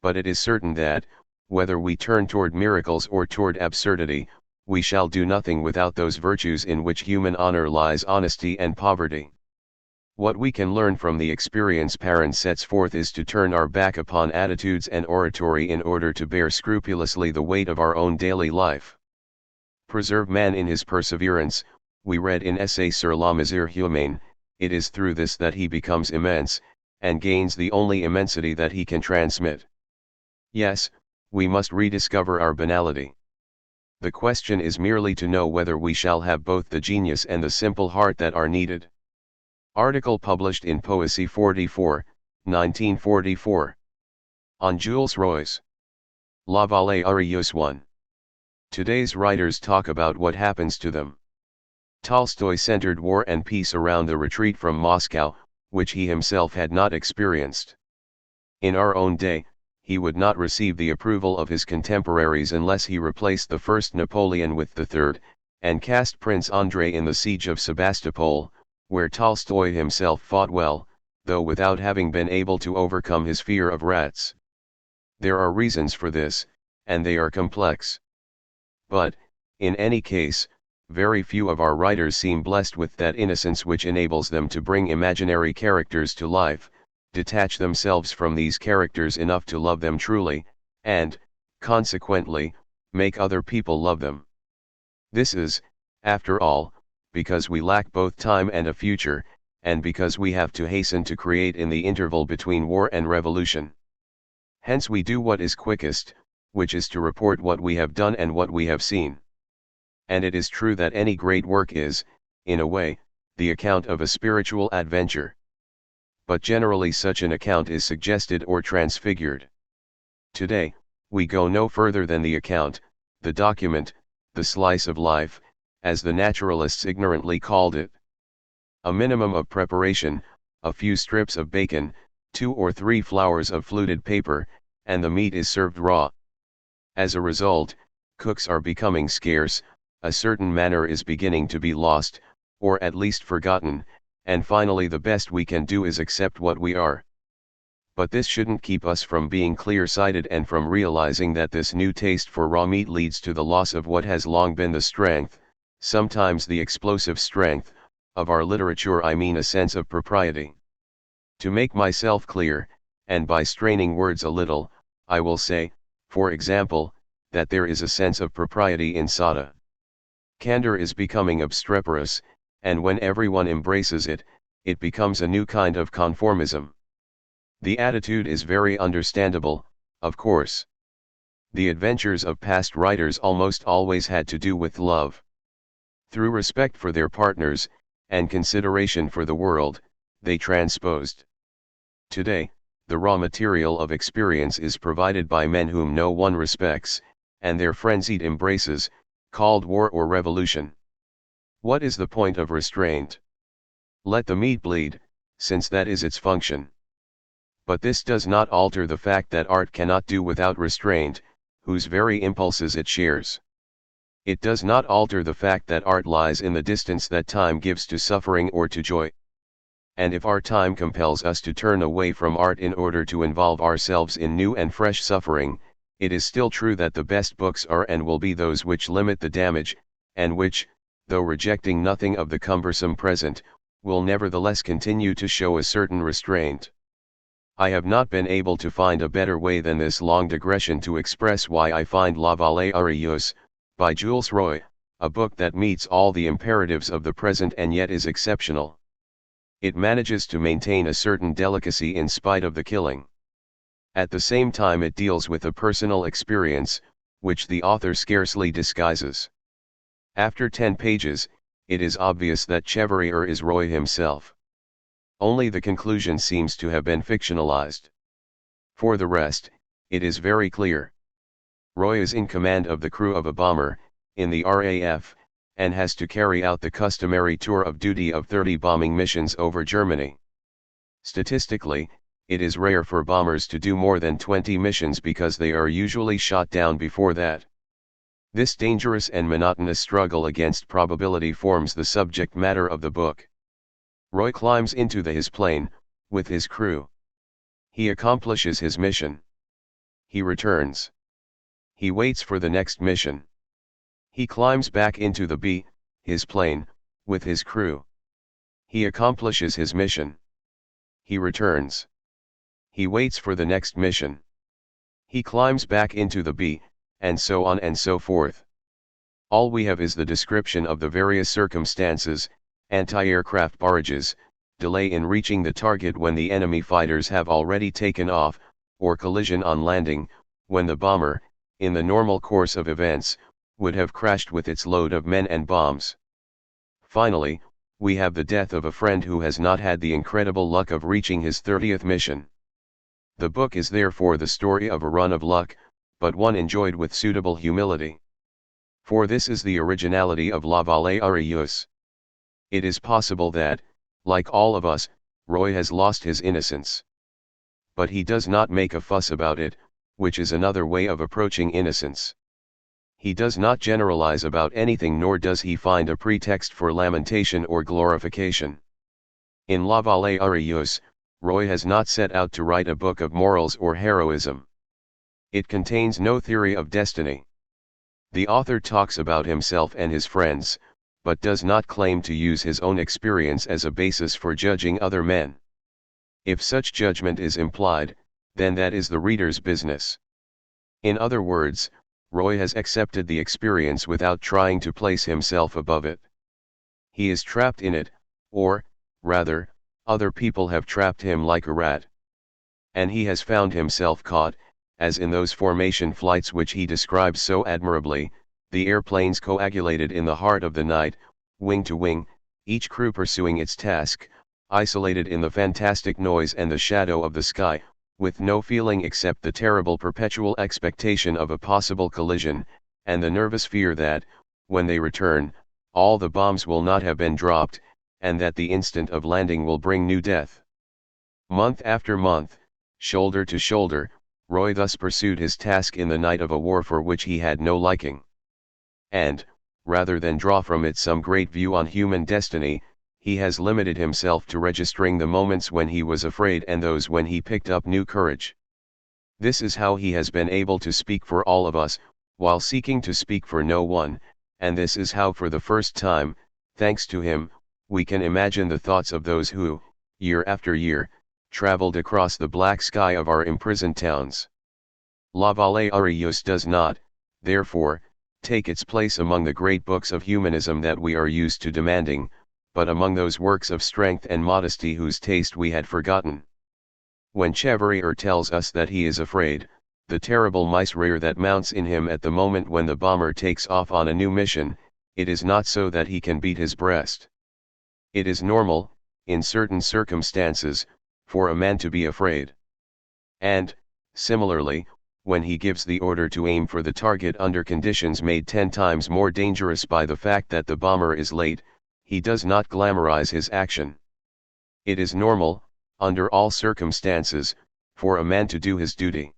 But it is certain that, whether we turn toward miracles or toward absurdity, we shall do nothing without those virtues in which human honor lies: honesty and poverty. What we can learn from the experience Paran sets forth is to turn our back upon attitudes and oratory in order to bear scrupulously the weight of our own daily life. Preserve man in his perseverance, we read in Essai sur la mesure humaine. It is through this that he becomes immense, and gains the only immensity that he can transmit. Yes, we must rediscover our banality. The question is merely to know whether we shall have both the genius and the simple heart that are needed. Article published in Poésie 44, 1944. On Jules Roy's La Vallée Arieuse 1. Today's writers talk about what happens to them. Tolstoy centered War and Peace around the retreat from Moscow, which he himself had not experienced. In our own day, he would not receive the approval of his contemporaries unless he replaced the first Napoleon with the third, and cast Prince Andrei in the siege of Sebastopol, where Tolstoy himself fought well, though without having been able to overcome his fear of rats. There are reasons for this, and they are complex. But, in any case, very few of our writers seem blessed with that innocence which enables them to bring imaginary characters to life, detach themselves from these characters enough to love them truly, and, consequently, make other people love them. This is, after all, because we lack both time and a future, and because we have to hasten to create in the interval between war and revolution. Hence we do what is quickest, which is to report what we have done and what we have seen. And it is true that any great work is, in a way, the account of a spiritual adventure. But generally such an account is suggested or transfigured. Today, we go no further than the account, the document, the slice of life, as the naturalists ignorantly called it. A minimum of preparation, a few strips of bacon, 2 or 3 flowers of fluted paper, and the meat is served raw. As a result, cooks are becoming scarce, a certain manner is beginning to be lost, or at least forgotten, and finally the best we can do is accept what we are. But this shouldn't keep us from being clear-sighted and from realizing that this new taste for raw meat leads to the loss of what has long been the strength, sometimes the explosive strength, of our literature. I mean a sense of propriety. To make myself clear, and by straining words a little, I will say, for example, that there is a sense of propriety in Sada. Candor is becoming obstreperous, and when everyone embraces it, it becomes a new kind of conformism. The attitude is very understandable, of course. The adventures of past writers almost always had to do with love. Through respect for their partners, and consideration for the world, they transposed. Today, the raw material of experience is provided by men whom no one respects, and their frenzied embraces, called war or revolution. What is the point of restraint? Let the meat bleed, since that is its function. But this does not alter the fact that art cannot do without restraint, whose very impulses it shares. It does not alter the fact that art lies in the distance that time gives to suffering or to joy. And if our time compels us to turn away from art in order to involve ourselves in new and fresh suffering, it is still true that the best books are and will be those which limit the damage, and which, though rejecting nothing of the cumbersome present, will nevertheless continue to show a certain restraint. I have not been able to find a better way than this long digression to express why I find La Vallée Arieuse, by Jules Roy, a book that meets all the imperatives of the present and yet is exceptional. It manages to maintain a certain delicacy in spite of the killing. At the same time it deals with a personal experience, which the author scarcely disguises. After 10 pages, it is obvious that Chevalier is Roy himself. Only the conclusion seems to have been fictionalized. For the rest, it is very clear. Roy is in command of the crew of a bomber, in the RAF, and has to carry out the customary tour of duty of 30 bombing missions over Germany. Statistically, it is rare for bombers to do more than 20 missions because they are usually shot down before that. This dangerous and monotonous struggle against probability forms the subject matter of the book. Roy climbs into his plane, with his crew. He accomplishes his mission. He returns. He waits for the next mission. He climbs back into his plane, with his crew. He accomplishes his mission. He returns. He waits for the next mission. He climbs back into and so on and so forth. All we have is the description of the various circumstances: anti-aircraft barrages, delay in reaching the target when the enemy fighters have already taken off, or collision on landing, when the bomber, in the normal course of events, would have crashed with its load of men and bombs. Finally, we have the death of a friend who has not had the incredible luck of reaching his 30th mission. The book is therefore the story of a run of luck, but one enjoyed with suitable humility. For this is the originality of La Vallée Arieuse. It is possible that, like all of us, Roy has lost his innocence. But he does not make a fuss about it, which is another way of approaching innocence. He does not generalize about anything, nor does he find a pretext for lamentation or glorification. In La Vallée Arieuse, Roy has not set out to write a book of morals or heroism. It contains no theory of destiny. The author talks about himself and his friends, but does not claim to use his own experience as a basis for judging other men. If such judgment is implied, then that is the reader's business. In other words, Roy has accepted the experience without trying to place himself above it. He is trapped in it, or, rather, other people have trapped him like a rat. And he has found himself caught, as in those formation flights which he describes so admirably, the airplanes coagulated in the heart of the night, wing to wing, each crew pursuing its task, isolated in the fantastic noise and the shadow of the sky, with no feeling except the terrible perpetual expectation of a possible collision, and the nervous fear that, when they return, all the bombs will not have been dropped, and that the instant of landing will bring new death. Month after month, shoulder to shoulder, Roy thus pursued his task in the night of a war for which he had no liking. And, rather than draw from it some great view on human destiny, he has limited himself to registering the moments when he was afraid and those when he picked up new courage. This is how he has been able to speak for all of us, while seeking to speak for no one, and this is how for the first time, thanks to him, we can imagine the thoughts of those who, year after year, traveled across the black sky of our imprisoned towns. La Vallée Arieuse does not, therefore, take its place among the great books of humanism that we are used to demanding, but among those works of strength and modesty whose taste we had forgotten. When Chevrier tells us that he is afraid, the terrible misery that mounts in him at the moment when the bomber takes off on a new mission, it is not so that he can beat his breast. It is normal, in certain circumstances, for a man to be afraid. And, similarly, when he gives the order to aim for the target under conditions made 10 times more dangerous by the fact that the bomber is late, he does not glamorize his action. It is normal, under all circumstances, for a man to do his duty.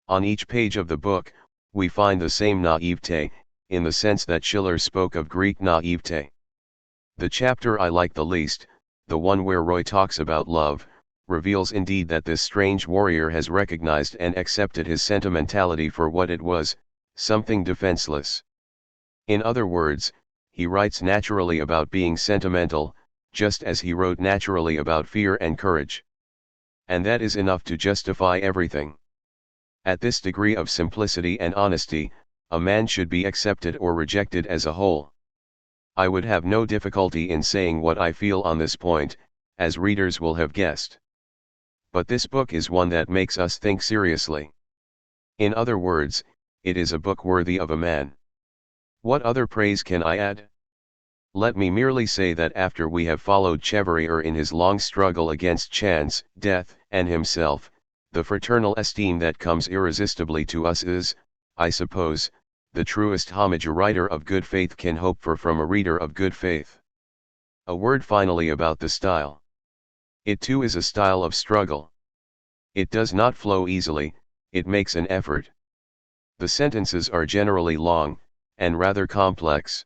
On each page of the book, we find the same naivete, in the sense that Schiller spoke of Greek naivete. The chapter I like the least, the one where Roy talks about love, reveals indeed that this strange warrior has recognized and accepted his sentimentality for what it was, something defenseless. In other words, he writes naturally about being sentimental, just as he wrote naturally about fear and courage. And that is enough to justify everything. At this degree of simplicity and honesty, a man should be accepted or rejected as a whole. I would have no difficulty in saying what I feel on this point, as readers will have guessed. But this book is one that makes us think seriously. In other words, it is a book worthy of a man. What other praise can I add? Let me merely say that after we have followed Chevalier in his long struggle against chance, death, and himself, the fraternal esteem that comes irresistibly to us is, I suppose, the truest homage a writer of good faith can hope for from a reader of good faith. A word finally about the style. It too is a style of struggle. It does not flow easily, it makes an effort. The sentences are generally long, and rather complex.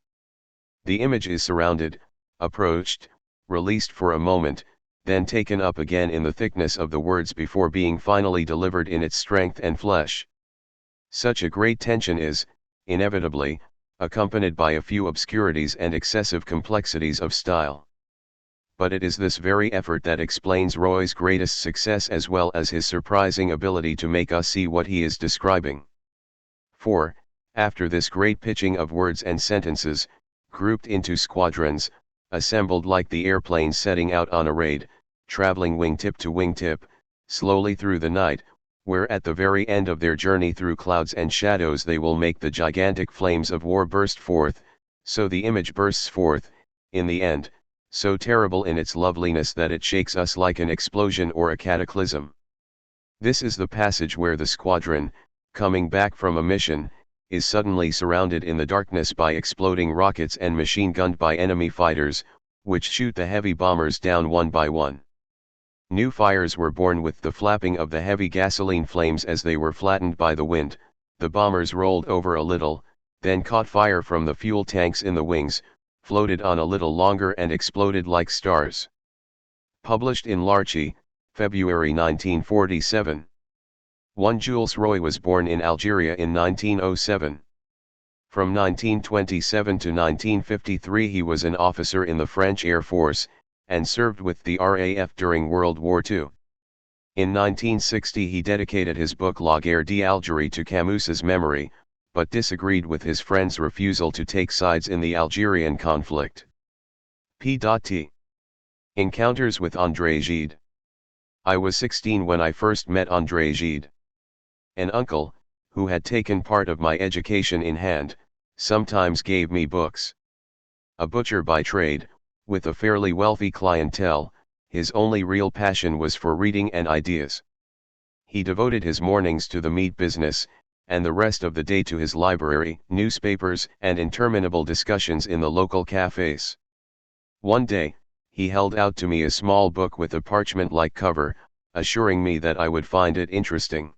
The image is surrounded, approached, released for a moment, then taken up again in the thickness of the words before being finally delivered in its strength and flesh. Such a great tension is, inevitably, accompanied by a few obscurities and excessive complexities of style. But it is this very effort that explains Roy's greatest success as well as his surprising ability to make us see what he is describing. For, after this great pitching of words and sentences, grouped into squadrons, assembled like the airplanes setting out on a raid, traveling wingtip to wingtip, slowly through the night, where at the very end of their journey through clouds and shadows they will make the gigantic flames of war burst forth, so the image bursts forth, in the end, so terrible in its loveliness that it shakes us like an explosion or a cataclysm. This is the passage where the squadron, coming back from a mission, is suddenly surrounded in the darkness by exploding rockets and machine-gunned by enemy fighters, which shoot the heavy bombers down one by one. New fires were born with the flapping of the heavy gasoline flames as they were flattened by the wind. The bombers rolled over a little, then caught fire from the fuel tanks in the wings, floated on a little longer and exploded like stars. Published in L'Archi, February 1947. 1 Jules Roy was born in Algeria in 1907. From 1927 to 1953 he was an officer in the French Air Force, and served with the RAF during World War II. In 1960 he dedicated his book La Guerre d'Algérie to Camus's memory, but disagreed with his friend's refusal to take sides in the Algerian conflict. P.T. Encounters with André Gide. I was 16 when I first met André Gide. An uncle, who had taken part of my education in hand, sometimes gave me books. A butcher by trade, with a fairly wealthy clientele, his only real passion was for reading and ideas. He devoted his mornings to the meat business, and the rest of the day to his library, newspapers, and interminable discussions in the local cafes. One day, he held out to me a small book with a parchment-like cover, assuring me that I would find it interesting.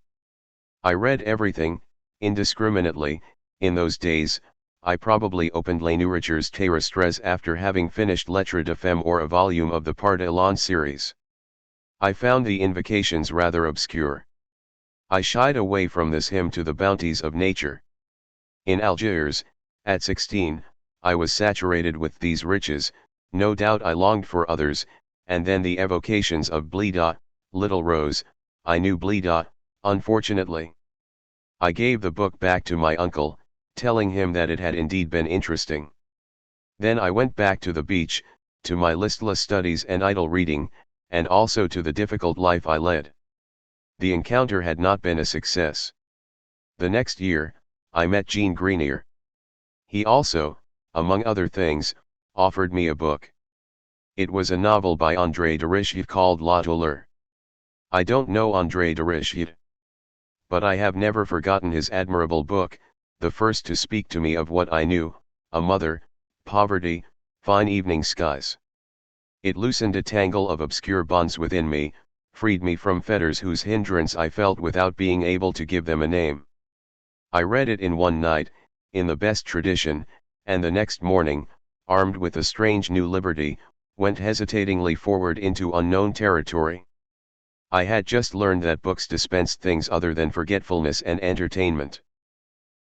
I read everything, indiscriminately. In those days, I probably opened Les Nourritures Terrestres after having finished Lettres de Femme or a volume of the Part Elan series. I found the invocations rather obscure. I shied away from this hymn to the bounties of nature. In Algiers, at 16, I was saturated with these riches. No doubt I longed for others, and then the evocations of Blida, Little Rose. I knew Blida, unfortunately. I gave the book back to my uncle, telling him that it had indeed been interesting. Then I went back to the beach, to my listless studies and idle reading, and also to the difficult life I led. The encounter had not been a success. The next year, I met Jean Grenier. He also, among other things, offered me a book. It was a novel by André de Richelieu called La Douleur. I don't know André de Richelieu, but I have never forgotten his admirable book, the first to speak to me of what I knew, a mother, poverty, fine evening skies. It loosened a tangle of obscure bonds within me, freed me from fetters whose hindrance I felt without being able to give them a name. I read it in one night, in the best tradition, and the next morning, armed with a strange new liberty, went hesitatingly forward into unknown territory. I had just learned that books dispensed things other than forgetfulness and entertainment.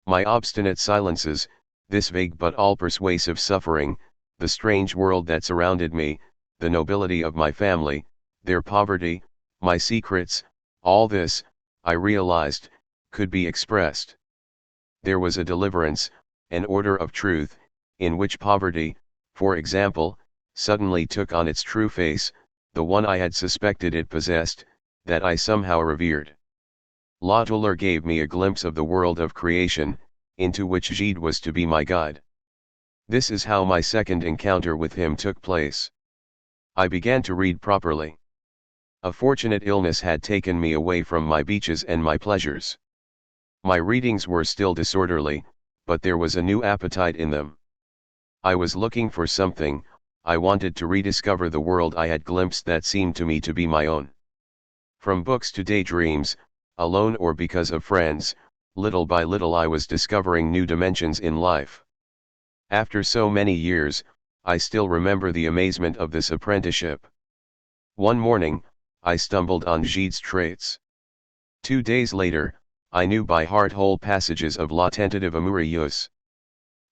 My obstinate silences, this vague but all-persuasive suffering, the strange world that surrounded me, the nobility of my family, their poverty, my secrets, all this, I realized, could be expressed. There was a deliverance, an order of truth, in which poverty, for example, suddenly took on its true face, the one I had suspected it possessed, that I somehow revered. La Douleur gave me a glimpse of the world of creation, into which Gide was to be my guide. This is how my second encounter with him took place. I began to read properly. A fortunate illness had taken me away from my beaches and my pleasures. My readings were still disorderly, but there was a new appetite in them. I was looking for something. I wanted to rediscover the world I had glimpsed that seemed to me to be my own. From books to daydreams, alone or because of friends, little by little I was discovering new dimensions in life. After so many years, I still remember the amazement of this apprenticeship. One morning, I stumbled on Gide's traits. 2 days later, I knew by heart whole passages of La Tentative Amoureuse.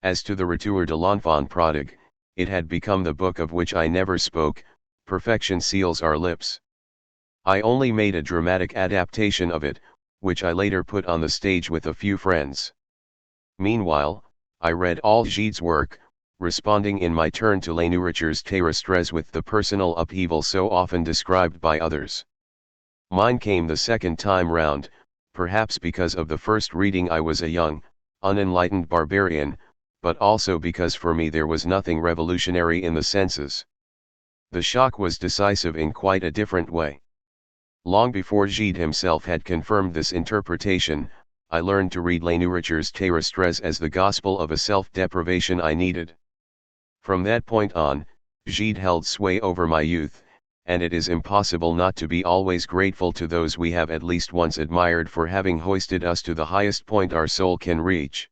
As to the Retour de l'Enfant Prodigue, it had become the book of which I never spoke. Perfection seals our lips. I only made a dramatic adaptation of it, which I later put on the stage with a few friends. Meanwhile, I read all Gide's work, responding in my turn to Les Nourritures Terrestres with the personal upheaval so often described by others. Mine came the second time round, perhaps because of the first reading I was a young, unenlightened barbarian, but also because for me there was nothing revolutionary in the senses. The shock was decisive in quite a different way. Long before Gide himself had confirmed this interpretation, I learned to read Les Nourritures Terrestres as the gospel of a self-deprivation I needed. From that point on, Gide held sway over my youth, and it is impossible not to be always grateful to those we have at least once admired for having hoisted us to the highest point our soul can reach.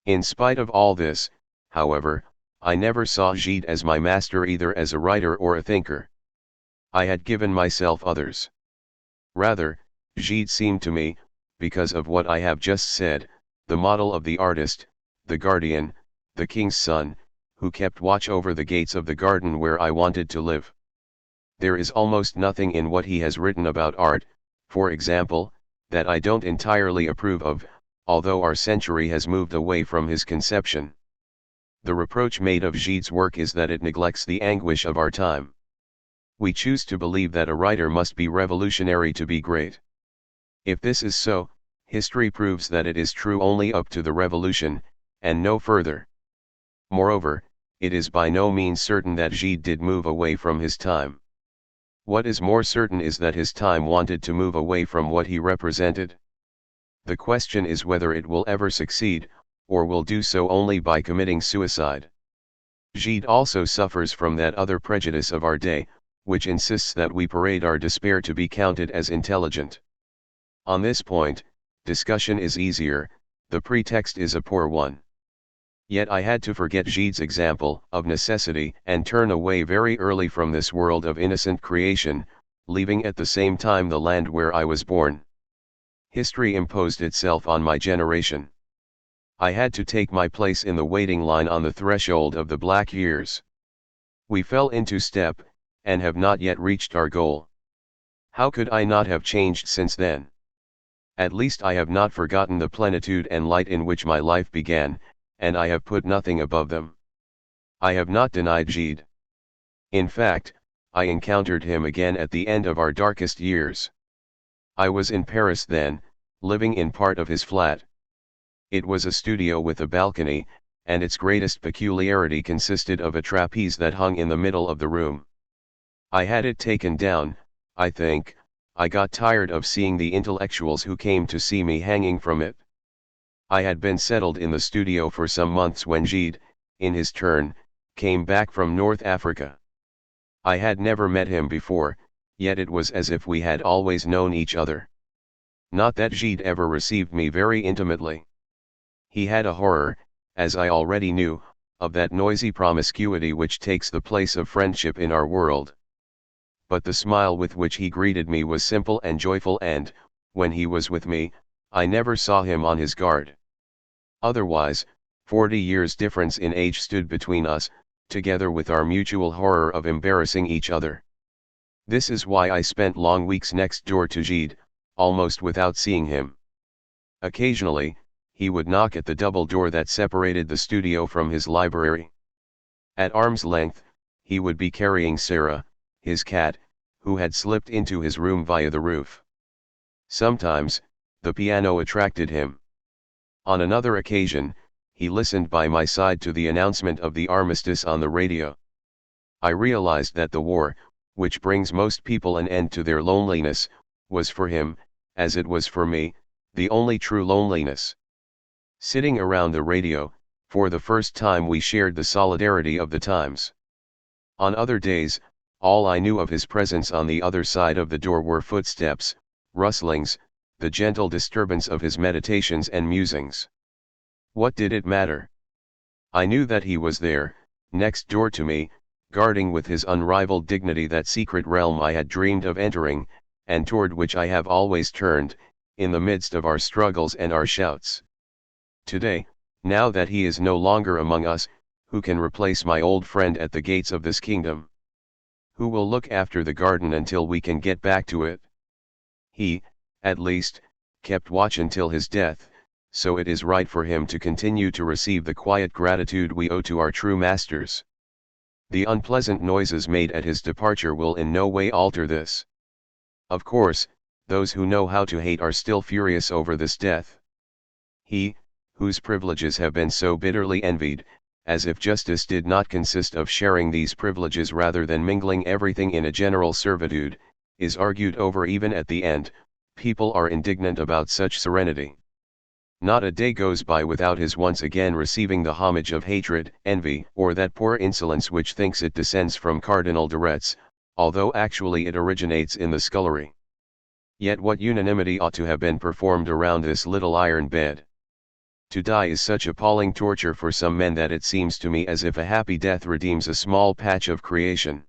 In spite of all this, however, I never saw Gide as my master either as a writer or a thinker. I had given myself others. Rather, Gide seemed to me, because of what I have just said, the model of the artist, the guardian, the king's son, who kept watch over the gates of the garden where I wanted to live. There is almost nothing in what he has written about art, for example, that I don't entirely approve of, although our century has moved away from his conception. The reproach made of Gide's work is that it neglects the anguish of our time. We choose to believe that a writer must be revolutionary to be great. If this is so, history proves that it is true only up to the revolution, and no further. Moreover, it is by no means certain that Gide did move away from his time. What is more certain is that his time wanted to move away from what he represented. The question is whether it will ever succeed, or will do so only by committing suicide. Gide also suffers from that other prejudice of our day, which insists that we parade our despair to be counted as intelligent. On this point, discussion is easier, the pretext is a poor one. Yet I had to forget Gide's example, of necessity, and turn away very early from this world of innocent creation, leaving at the same time the land where I was born. History imposed itself on my generation. I had to take my place in the waiting line on the threshold of the black years. We fell into step, and have not yet reached our goal. How could I not have changed since then? At least I have not forgotten the plenitude and light in which my life began, and I have put nothing above them. I have not denied Gide. In fact, I encountered him again at the end of our darkest years. I was in Paris then, living in part of his flat. It was a studio with a balcony, and its greatest peculiarity consisted of a trapeze that hung in the middle of the room. I had it taken down, I think. I got tired of seeing the intellectuals who came to see me hanging from it. I had been settled in the studio for some months when Gide, in his turn, came back from North Africa. I had never met him before, yet it was as if we had always known each other. Not that Gide ever received me very intimately. He had a horror, as I already knew, of that noisy promiscuity which takes the place of friendship in our world. But the smile with which he greeted me was simple and joyful, and, when he was with me, I never saw him on his guard. Otherwise, 40 years difference in age stood between us, together with our mutual horror of embarrassing each other. This is why I spent long weeks next door to Gide, almost without seeing him. Occasionally, he would knock at the double door that separated the studio from his library. At arm's length, he would be carrying Sarah, his cat, who had slipped into his room via the roof. Sometimes, the piano attracted him. On another occasion, he listened by my side to the announcement of the armistice on the radio. I realized that the war, which brings most people an end to their loneliness, was for him, as it was for me, the only true loneliness. Sitting around the radio, for the first time we shared the solidarity of the times. On other days, all I knew of his presence on the other side of the door were footsteps, rustlings, the gentle disturbance of his meditations and musings. What did it matter? I knew that he was there, next door to me, guarding with his unrivaled dignity that secret realm I had dreamed of entering, and toward which I have always turned, in the midst of our struggles and our shouts. Today, now that he is no longer among us, who can replace my old friend at the gates of this kingdom? Who will look after the garden until we can get back to it? He, at least, kept watch until his death, so it is right for him to continue to receive the quiet gratitude we owe to our true masters. The unpleasant noises made at his departure will in no way alter this. Of course, those who know how to hate are still furious over this death. He, whose privileges have been so bitterly envied, as if justice did not consist of sharing these privileges rather than mingling everything in a general servitude, is argued over even at the end. People are indignant about such serenity. Not a day goes by without his once again receiving the homage of hatred, envy, or that poor insolence which thinks it descends from Cardinal de Retz, although actually it originates in the scullery. Yet what unanimity ought to have been performed around this little iron bed. To die is such appalling torture for some men that it seems to me as if a happy death redeems a small patch of creation.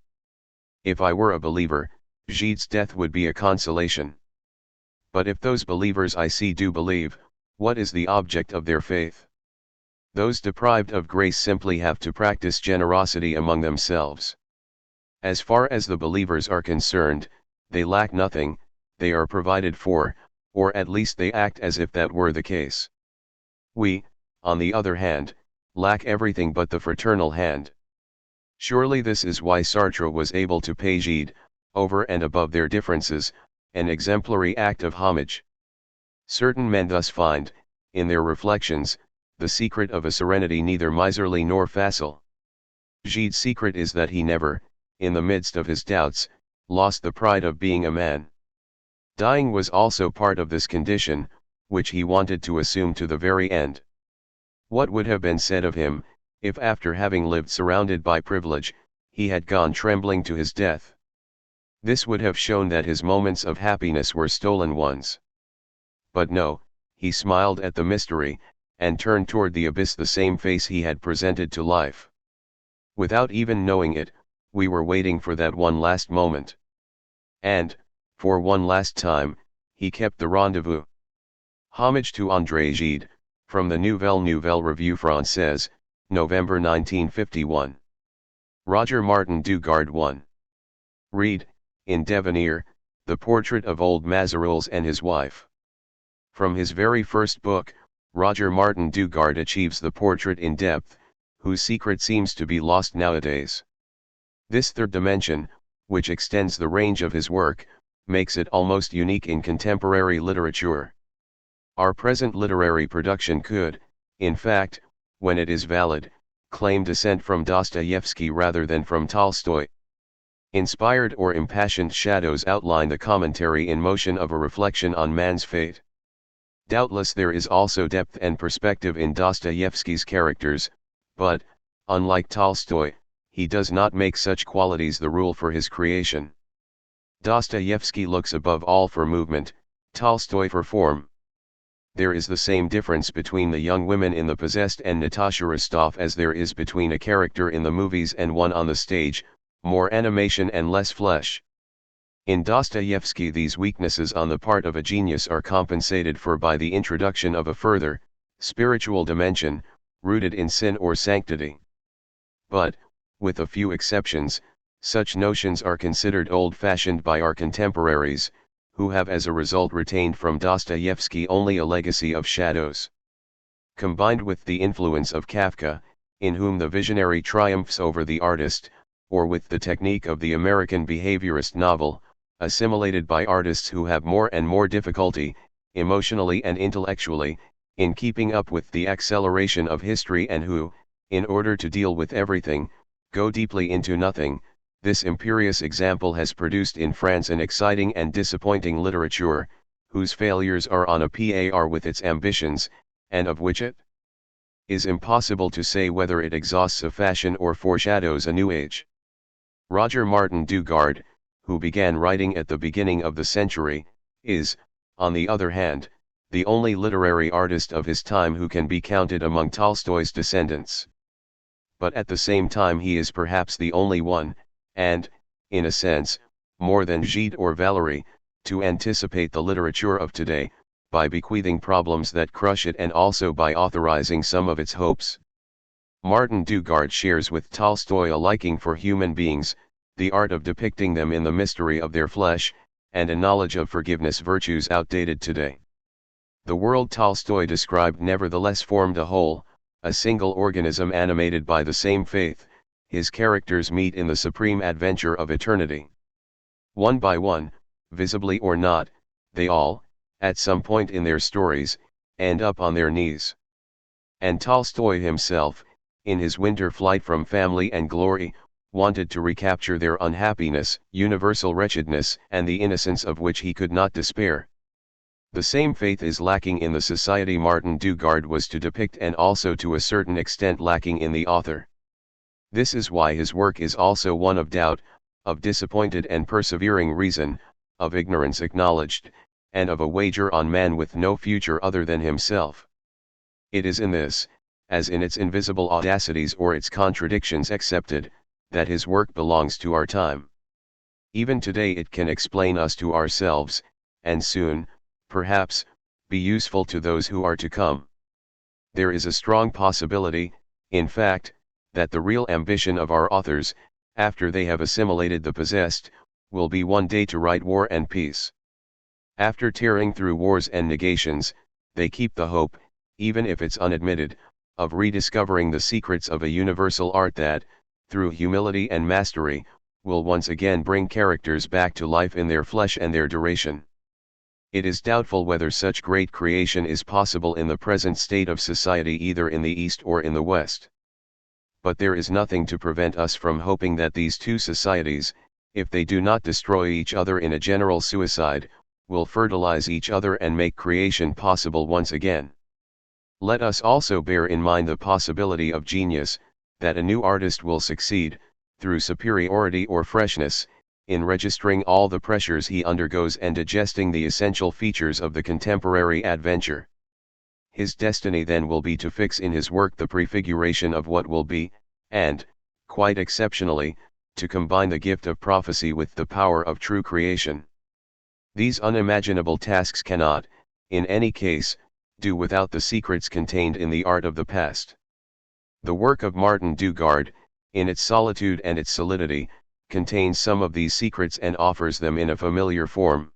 If I were a believer, Gide's death would be a consolation. But if those believers I see do believe, what is the object of their faith? Those deprived of grace simply have to practice generosity among themselves. As far as the believers are concerned, they lack nothing, they are provided for, or at least they act as if that were the case. We, on the other hand, lack everything but the fraternal hand. Surely this is why Sartre was able to pay Gide, over and above their differences, an exemplary act of homage. Certain men thus find, in their reflections, the secret of a serenity neither miserly nor facile. Gide's secret is that he never, in the midst of his doubts, lost the pride of being a man. Dying was also part of this condition, which he wanted to assume to the very end. What would have been said of him, if after having lived surrounded by privilege, he had gone trembling to his death? This would have shown that his moments of happiness were stolen ones. But no, he smiled at the mystery, and turned toward the abyss the same face he had presented to life. Without even knowing it, we were waiting for that one last moment. And, for one last time, he kept the rendezvous. Homage to André Gide, from the Nouvelle Revue Française, November 1951. Roger Martin Dugard 1. Read, in Devenir, the portrait of old Mazarouls and his wife. From his very first book, Roger Martin Dugard achieves the portrait in depth, whose secret seems to be lost nowadays. This third dimension, which extends the range of his work, makes it almost unique in contemporary literature. Our present literary production could, in fact, when it is valid, claim descent from Dostoevsky rather than from Tolstoy. Inspired or impassioned shadows outline the commentary in motion of a reflection on man's fate. Doubtless there is also depth and perspective in Dostoevsky's characters, but, unlike Tolstoy, he does not make such qualities the rule for his creation. Dostoevsky looks above all for movement, Tolstoy for form. There is the same difference between the young women in The Possessed and Natasha Rostov as there is between a character in the movies and one on the stage, more animation and less flesh. In Dostoevsky these weaknesses on the part of a genius are compensated for by the introduction of a further, spiritual dimension, rooted in sin or sanctity. But, with a few exceptions, such notions are considered old-fashioned by our contemporaries, who have as a result retained from Dostoevsky only a legacy of shadows. Combined with the influence of Kafka, in whom the visionary triumphs over the artist, or with the technique of the American behaviorist novel, assimilated by artists who have more and more difficulty, emotionally and intellectually, in keeping up with the acceleration of history and who, in order to deal with everything, go deeply into nothing. This imperious example has produced in France an exciting and disappointing literature, whose failures are on a par with its ambitions, and of which it is impossible to say whether it exhausts a fashion or foreshadows a new age. Roger Martin Dugard, who began writing at the beginning of the century, is, on the other hand, the only literary artist of his time who can be counted among Tolstoy's descendants. But at the same time he is perhaps the only one, and, in a sense, more than Gide or Valery, to anticipate the literature of today, by bequeathing problems that crush it and also by authorizing some of its hopes. Martin Dugard shares with Tolstoy a liking for human beings, the art of depicting them in the mystery of their flesh, and a knowledge of forgiveness, virtues outdated today. The world Tolstoy described nevertheless formed a whole, a single organism animated by the same faith. His characters meet in the supreme adventure of eternity. One by one, visibly or not, they all, at some point in their stories, end up on their knees. And Tolstoy himself, in his winter flight from family and glory, wanted to recapture their unhappiness, universal wretchedness, and the innocence of which he could not despair. The same faith is lacking in the society Martin Dugard was to depict, and also to a certain extent lacking in the author. This is why his work is also one of doubt, of disappointed and persevering reason, of ignorance acknowledged, and of a wager on man with no future other than himself. It is in this, as in its invisible audacities or its contradictions accepted, that his work belongs to our time. Even today it can explain us to ourselves, and soon, perhaps, be useful to those who are to come. There is a strong possibility, in fact, that the real ambition of our authors, after they have assimilated the possessed, will be one day to write war and peace. After tearing through wars and negations, they keep the hope, even if it's unadmitted, of rediscovering the secrets of a universal art that, through humility and mastery, will once again bring characters back to life in their flesh and their duration. It is doubtful whether such great creation is possible in the present state of society, either in the East or in the West. But there is nothing to prevent us from hoping that these two societies, if they do not destroy each other in a general suicide, will fertilize each other and make creation possible once again. Let us also bear in mind the possibility of genius, that a new artist will succeed, through superiority or freshness, in registering all the pressures he undergoes and digesting the essential features of the contemporary adventure. His destiny then will be to fix in his work the prefiguration of what will be, and, quite exceptionally, to combine the gift of prophecy with the power of true creation. These unimaginable tasks cannot, in any case, do without the secrets contained in the art of the past. The work of Martin Dugard, in its solitude and its solidity, contains some of these secrets and offers them in a familiar form.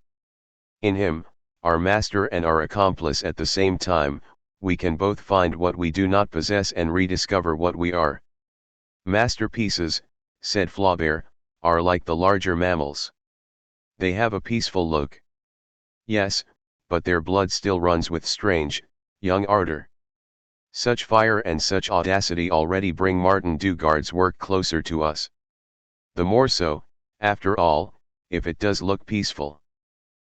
In him, our master and our accomplice at the same time, we can both find what we do not possess and rediscover what we are. Masterpieces, said Flaubert, are like the larger mammals. They have a peaceful look. Yes, but their blood still runs with strange, young ardor. Such fire and such audacity already bring Martin Dugard's work closer to us. The more so, after all, if it does look peaceful.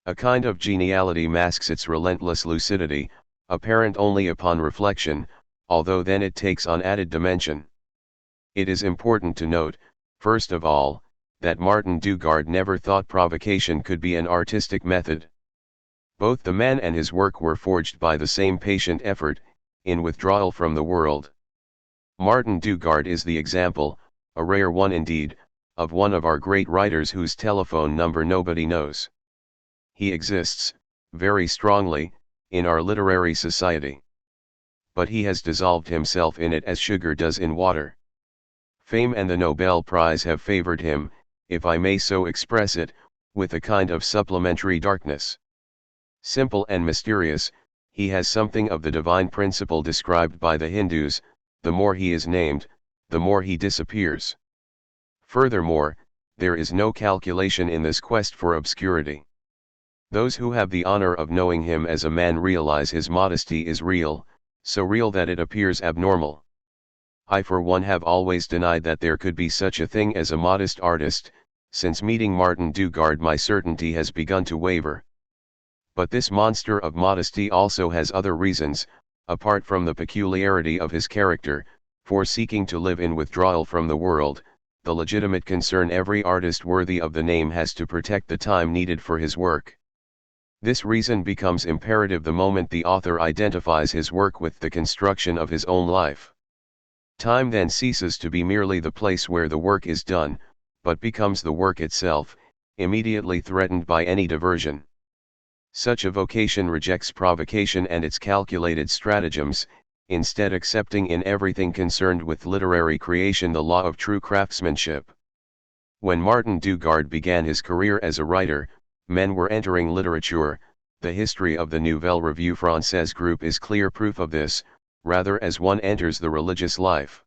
A kind of geniality masks its relentless lucidity, apparent only upon reflection, although then it takes on added dimension. It is important to note, first of all, that Martin Dugard never thought provocation could be an artistic method. Both the man and his work were forged by the same patient effort, in withdrawal from the world. Martin Dugard is the example, a rare one indeed, of one of our great writers whose telephone number nobody knows. He exists, very strongly, in our literary society. But he has dissolved himself in it as sugar does in water. Fame and the Nobel Prize have favored him, if I may so express it, with a kind of supplementary darkness. Simple and mysterious, he has something of the divine principle described by the Hindus: the more he is named, the more he disappears. Furthermore, there is no calculation in this quest for obscurity. Those who have the honor of knowing him as a man realize his modesty is real, so real that it appears abnormal. I for one have always denied that there could be such a thing as a modest artist. Since meeting Martin Dugard my certainty has begun to waver. But this monster of modesty also has other reasons, apart from the peculiarity of his character, for seeking to live in withdrawal from the world, the legitimate concern every artist worthy of the name has to protect the time needed for his work. This reason becomes imperative the moment the author identifies his work with the construction of his own life. Time then ceases to be merely the place where the work is done, but becomes the work itself, immediately threatened by any diversion. Such a vocation rejects provocation and its calculated stratagems, instead accepting in everything concerned with literary creation the law of true craftsmanship. When Martin Dugard began his career as a writer, men were entering literature. The history of the Nouvelle Revue Française group is clear proof of this, rather as one enters the religious life.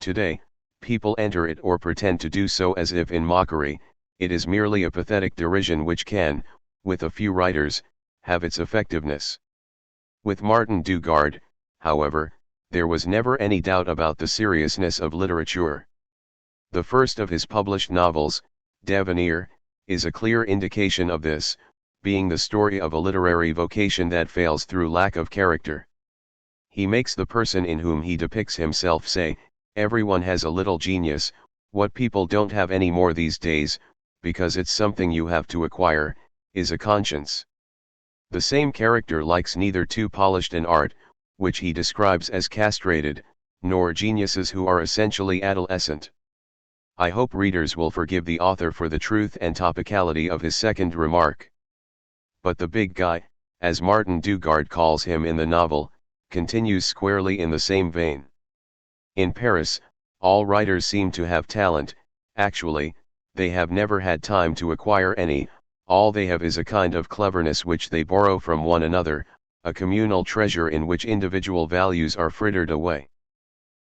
Today, people enter it or pretend to do so as if in mockery. It is merely a pathetic derision which can, with a few writers, have its effectiveness. With Martin Dugard, however, there was never any doubt about the seriousness of literature. The first of his published novels, Devenir, is a clear indication of this, being the story of a literary vocation that fails through lack of character. He makes the person in whom he depicts himself say, "Everyone has a little genius, what people don't have any more these days, because it's something you have to acquire, is a conscience." The same character likes neither too polished an art, which he describes as castrated, nor geniuses who are essentially adolescent. I hope readers will forgive the author for the truth and topicality of his second remark. But the big guy, as Martin Dugard calls him in the novel, continues squarely in the same vein. In Paris, all writers seem to have talent. Actually, they have never had time to acquire any. All they have is a kind of cleverness which they borrow from one another, a communal treasure in which individual values are frittered away.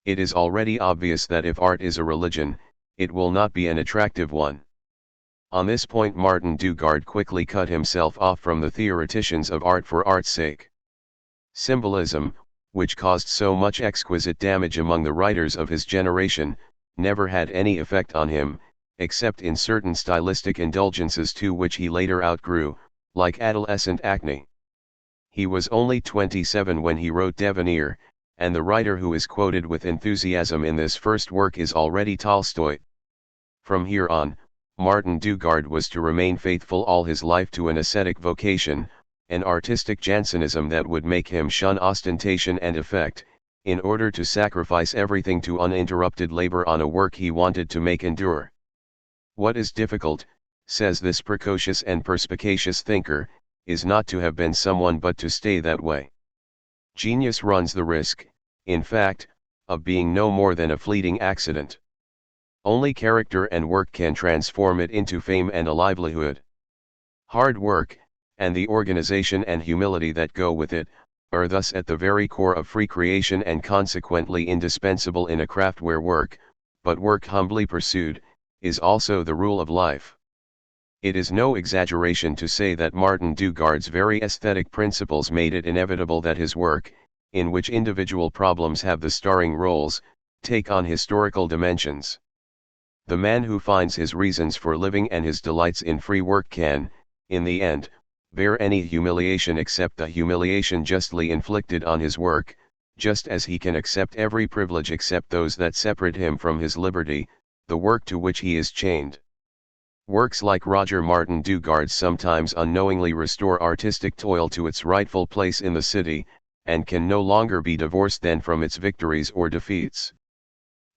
It is already obvious that if art is a religion, it will not be an attractive one. On this point Martin Dugard quickly cut himself off from the theoreticians of art for art's sake. Symbolism, which caused so much exquisite damage among the writers of his generation, never had any effect on him, except in certain stylistic indulgences to which he later outgrew, like adolescent acne. He was only 27 when he wrote Devenir, and the writer who is quoted with enthusiasm in this first work is already Tolstoy. From here on, Martin Dugard was to remain faithful all his life to an ascetic vocation, an artistic Jansenism that would make him shun ostentation and effect, in order to sacrifice everything to uninterrupted labor on a work he wanted to make endure. What is difficult, says this precocious and perspicacious thinker, is not to have been someone but to stay that way. Genius runs the risk, in fact, of being no more than a fleeting accident. Only character and work can transform it into fame and a livelihood. Hard work, and the organization and humility that go with it, are thus at the very core of free creation and consequently indispensable in a craft where work, but work humbly pursued, is also the rule of life. It is no exaggeration to say that Martin Dugard's very aesthetic principles made it inevitable that his work, in which individual problems have the starring roles, take on historical dimensions. The man who finds his reasons for living and his delights in free work can, in the end, bear any humiliation except the humiliation justly inflicted on his work, just as he can accept every privilege except those that separate him from his liberty, the work to which he is chained. Works like Roger Martin Dugard's sometimes unknowingly restore artistic toil to its rightful place in the city, and can no longer be divorced then from its victories or defeats.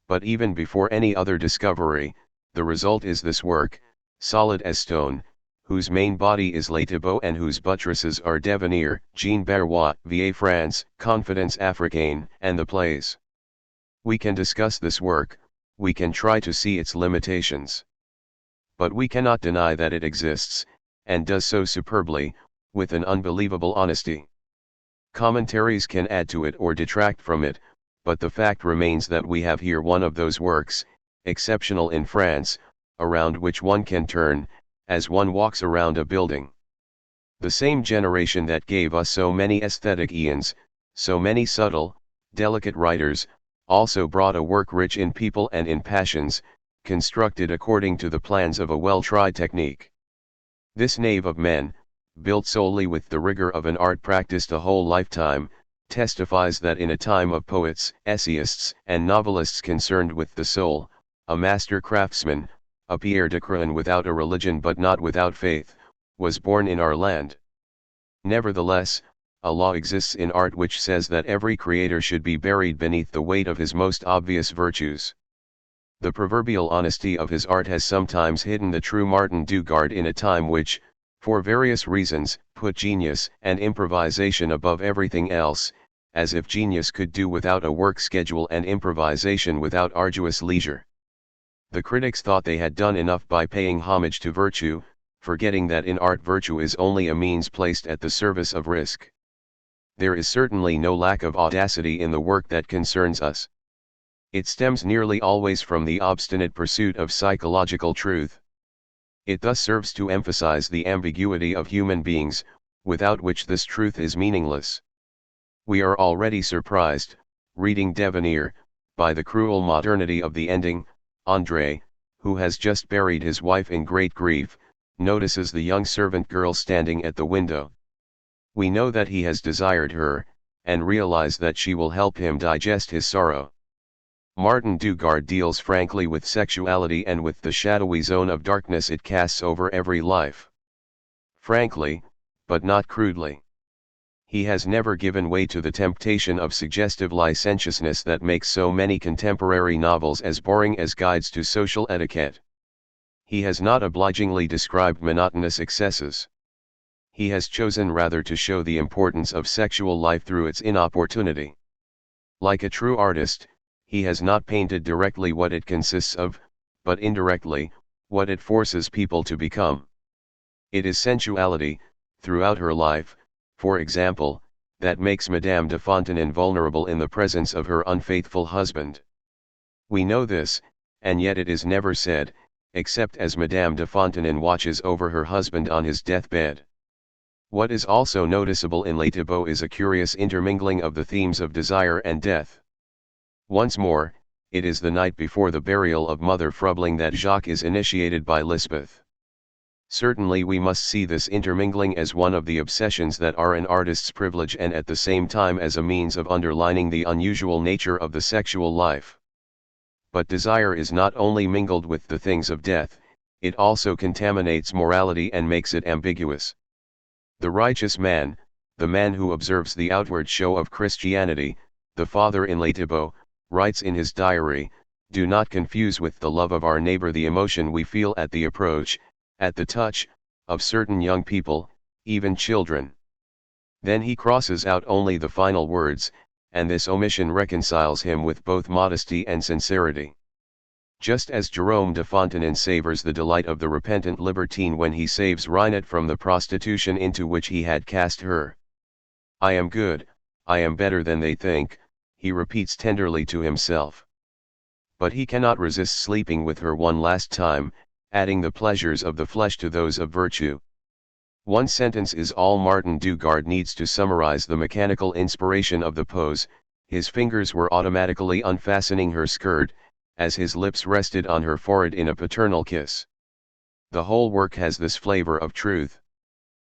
But even before any other discovery, the result is this work, solid as stone, whose main body is Les Thibault and whose buttresses are Devenir, Jean Barrois, Vieille France, Confidence Africaine, and the plays. We can discuss this work, we can try to see its limitations. But we cannot deny that it exists, and does so superbly, with an unbelievable honesty. Commentaries can add to it or detract from it, but the fact remains that we have here one of those works, exceptional in France, around which one can turn, as one walks around a building. The same generation that gave us so many aesthetic eons, so many subtle, delicate writers, also brought a work rich in people and in passions, constructed according to the plans of a well-tried technique. This nave of men, built solely with the rigor of an art practiced a whole lifetime, testifies that in a time of poets, essayists, and novelists concerned with the soul, a master craftsman, a Pierre de Couronne without a religion but not without faith, was born in our land. Nevertheless, a law exists in art which says that every creator should be buried beneath the weight of his most obvious virtues. The proverbial honesty of his art has sometimes hidden the true Martin Dugard in a time which, for various reasons, put genius and improvisation above everything else, as if genius could do without a work schedule and improvisation without arduous leisure. The critics thought they had done enough by paying homage to virtue, forgetting that in art virtue is only a means placed at the service of risk. There is certainly no lack of audacity in the work that concerns us. It stems nearly always from the obstinate pursuit of psychological truth. It thus serves to emphasize the ambiguity of human beings, without which this truth is meaningless. We are already surprised, reading Devenir, by the cruel modernity of the ending. André, who has just buried his wife in great grief, notices the young servant girl standing at the window. We know that he has desired her, and realize that she will help him digest his sorrow. Martin Dugard deals frankly with sexuality and with the shadowy zone of darkness it casts over every life. Frankly, but not crudely. He has never given way to the temptation of suggestive licentiousness that makes so many contemporary novels as boring as guides to social etiquette. He has not obligingly described monotonous excesses. He has chosen rather to show the importance of sexual life through its inopportunity. Like a true artist, he has not painted directly what it consists of, but indirectly, what it forces people to become. It is sensuality, throughout her life, for example, that makes Madame de Fontaine vulnerable in the presence of her unfaithful husband. We know this, and yet it is never said, except as Madame de Fontaine watches over her husband on his deathbed. What is also noticeable in Les Thibault is a curious intermingling of the themes of desire and death. Once more, it is the night before the burial of Mother Frubling that Jacques is initiated by Lisbeth. Certainly we must see this intermingling as one of the obsessions that are an artist's privilege and at the same time as a means of underlining the unusual nature of the sexual life. But desire is not only mingled with the things of death, it also contaminates morality and makes it ambiguous. The righteous man, the man who observes the outward show of Christianity, the father in Les Thibault, writes in his diary, "Do not confuse with the love of our neighbor the emotion we feel at the approach, at the touch, of certain young people, even children." Then he crosses out only the final words, and this omission reconciles him with both modesty and sincerity. Just as Jerome de Fontaine savors the delight of the repentant libertine when he saves Reinette from the prostitution into which he had cast her. "I am good, I am better than they think," he repeats tenderly to himself. But he cannot resist sleeping with her one last time, adding the pleasures of the flesh to those of virtue. One sentence is all Martin Dugard needs to summarize the mechanical inspiration of the pose. His fingers were automatically unfastening her skirt, as his lips rested on her forehead in a paternal kiss. The whole work has this flavor of truth.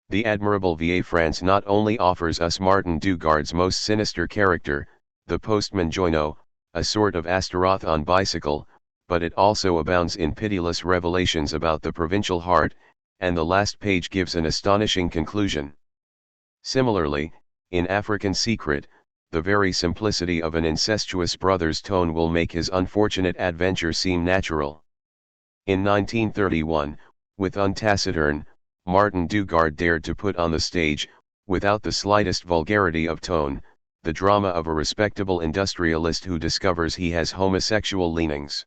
The admirable Vieille France not only offers us Martin Dugard's most sinister character, the postman Joino, a sort of Astaroth on bicycle, but it also abounds in pitiless revelations about the provincial heart, and the last page gives an astonishing conclusion. Similarly, in African Secret, the very simplicity of an incestuous brother's tone will make his unfortunate adventure seem natural. In 1931, with Untaciturn, Martin Dugard dared to put on the stage, without the slightest vulgarity of tone, the drama of a respectable industrialist who discovers he has homosexual leanings.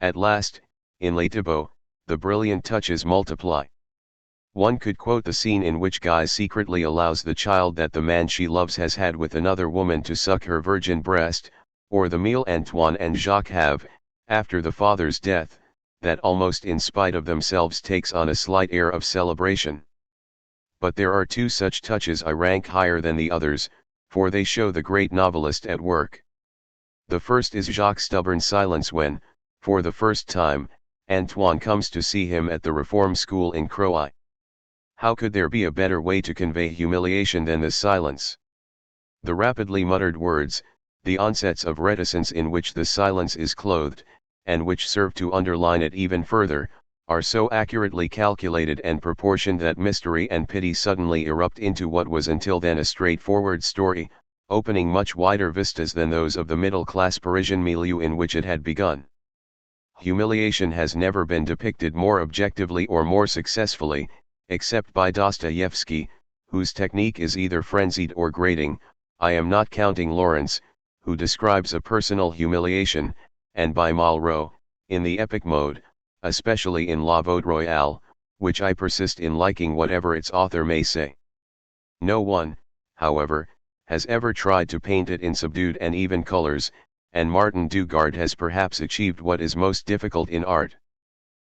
At last, in Les Thibault, the brilliant touches multiply. One could quote the scene in which Guy secretly allows the child that the man she loves has had with another woman to suck her virgin breast, or the meal Antoine and Jacques have, after the father's death, that almost in spite of themselves takes on a slight air of celebration. But there are two such touches I rank higher than the others, for they show the great novelist at work. The first is Jacques' stubborn silence when, for the first time, Antoine comes to see him at the Reform School in Croix. How could there be a better way to convey humiliation than this silence? The rapidly muttered words, the onsets of reticence in which the silence is clothed, and which serve to underline it even further, are so accurately calculated and proportioned that mystery and pity suddenly erupt into what was until then a straightforward story, opening much wider vistas than those of the middle-class Parisian milieu in which it had begun. Humiliation has never been depicted more objectively or more successfully, except by Dostoevsky, whose technique is either frenzied or grating. I am not counting Lawrence, who describes a personal humiliation, and by Malraux, in the epic mode, especially in La Vote Royale, which I persist in liking whatever its author may say. No one, however, has ever tried to paint it in subdued and even colors, and Martin Dugard has perhaps achieved what is most difficult in art.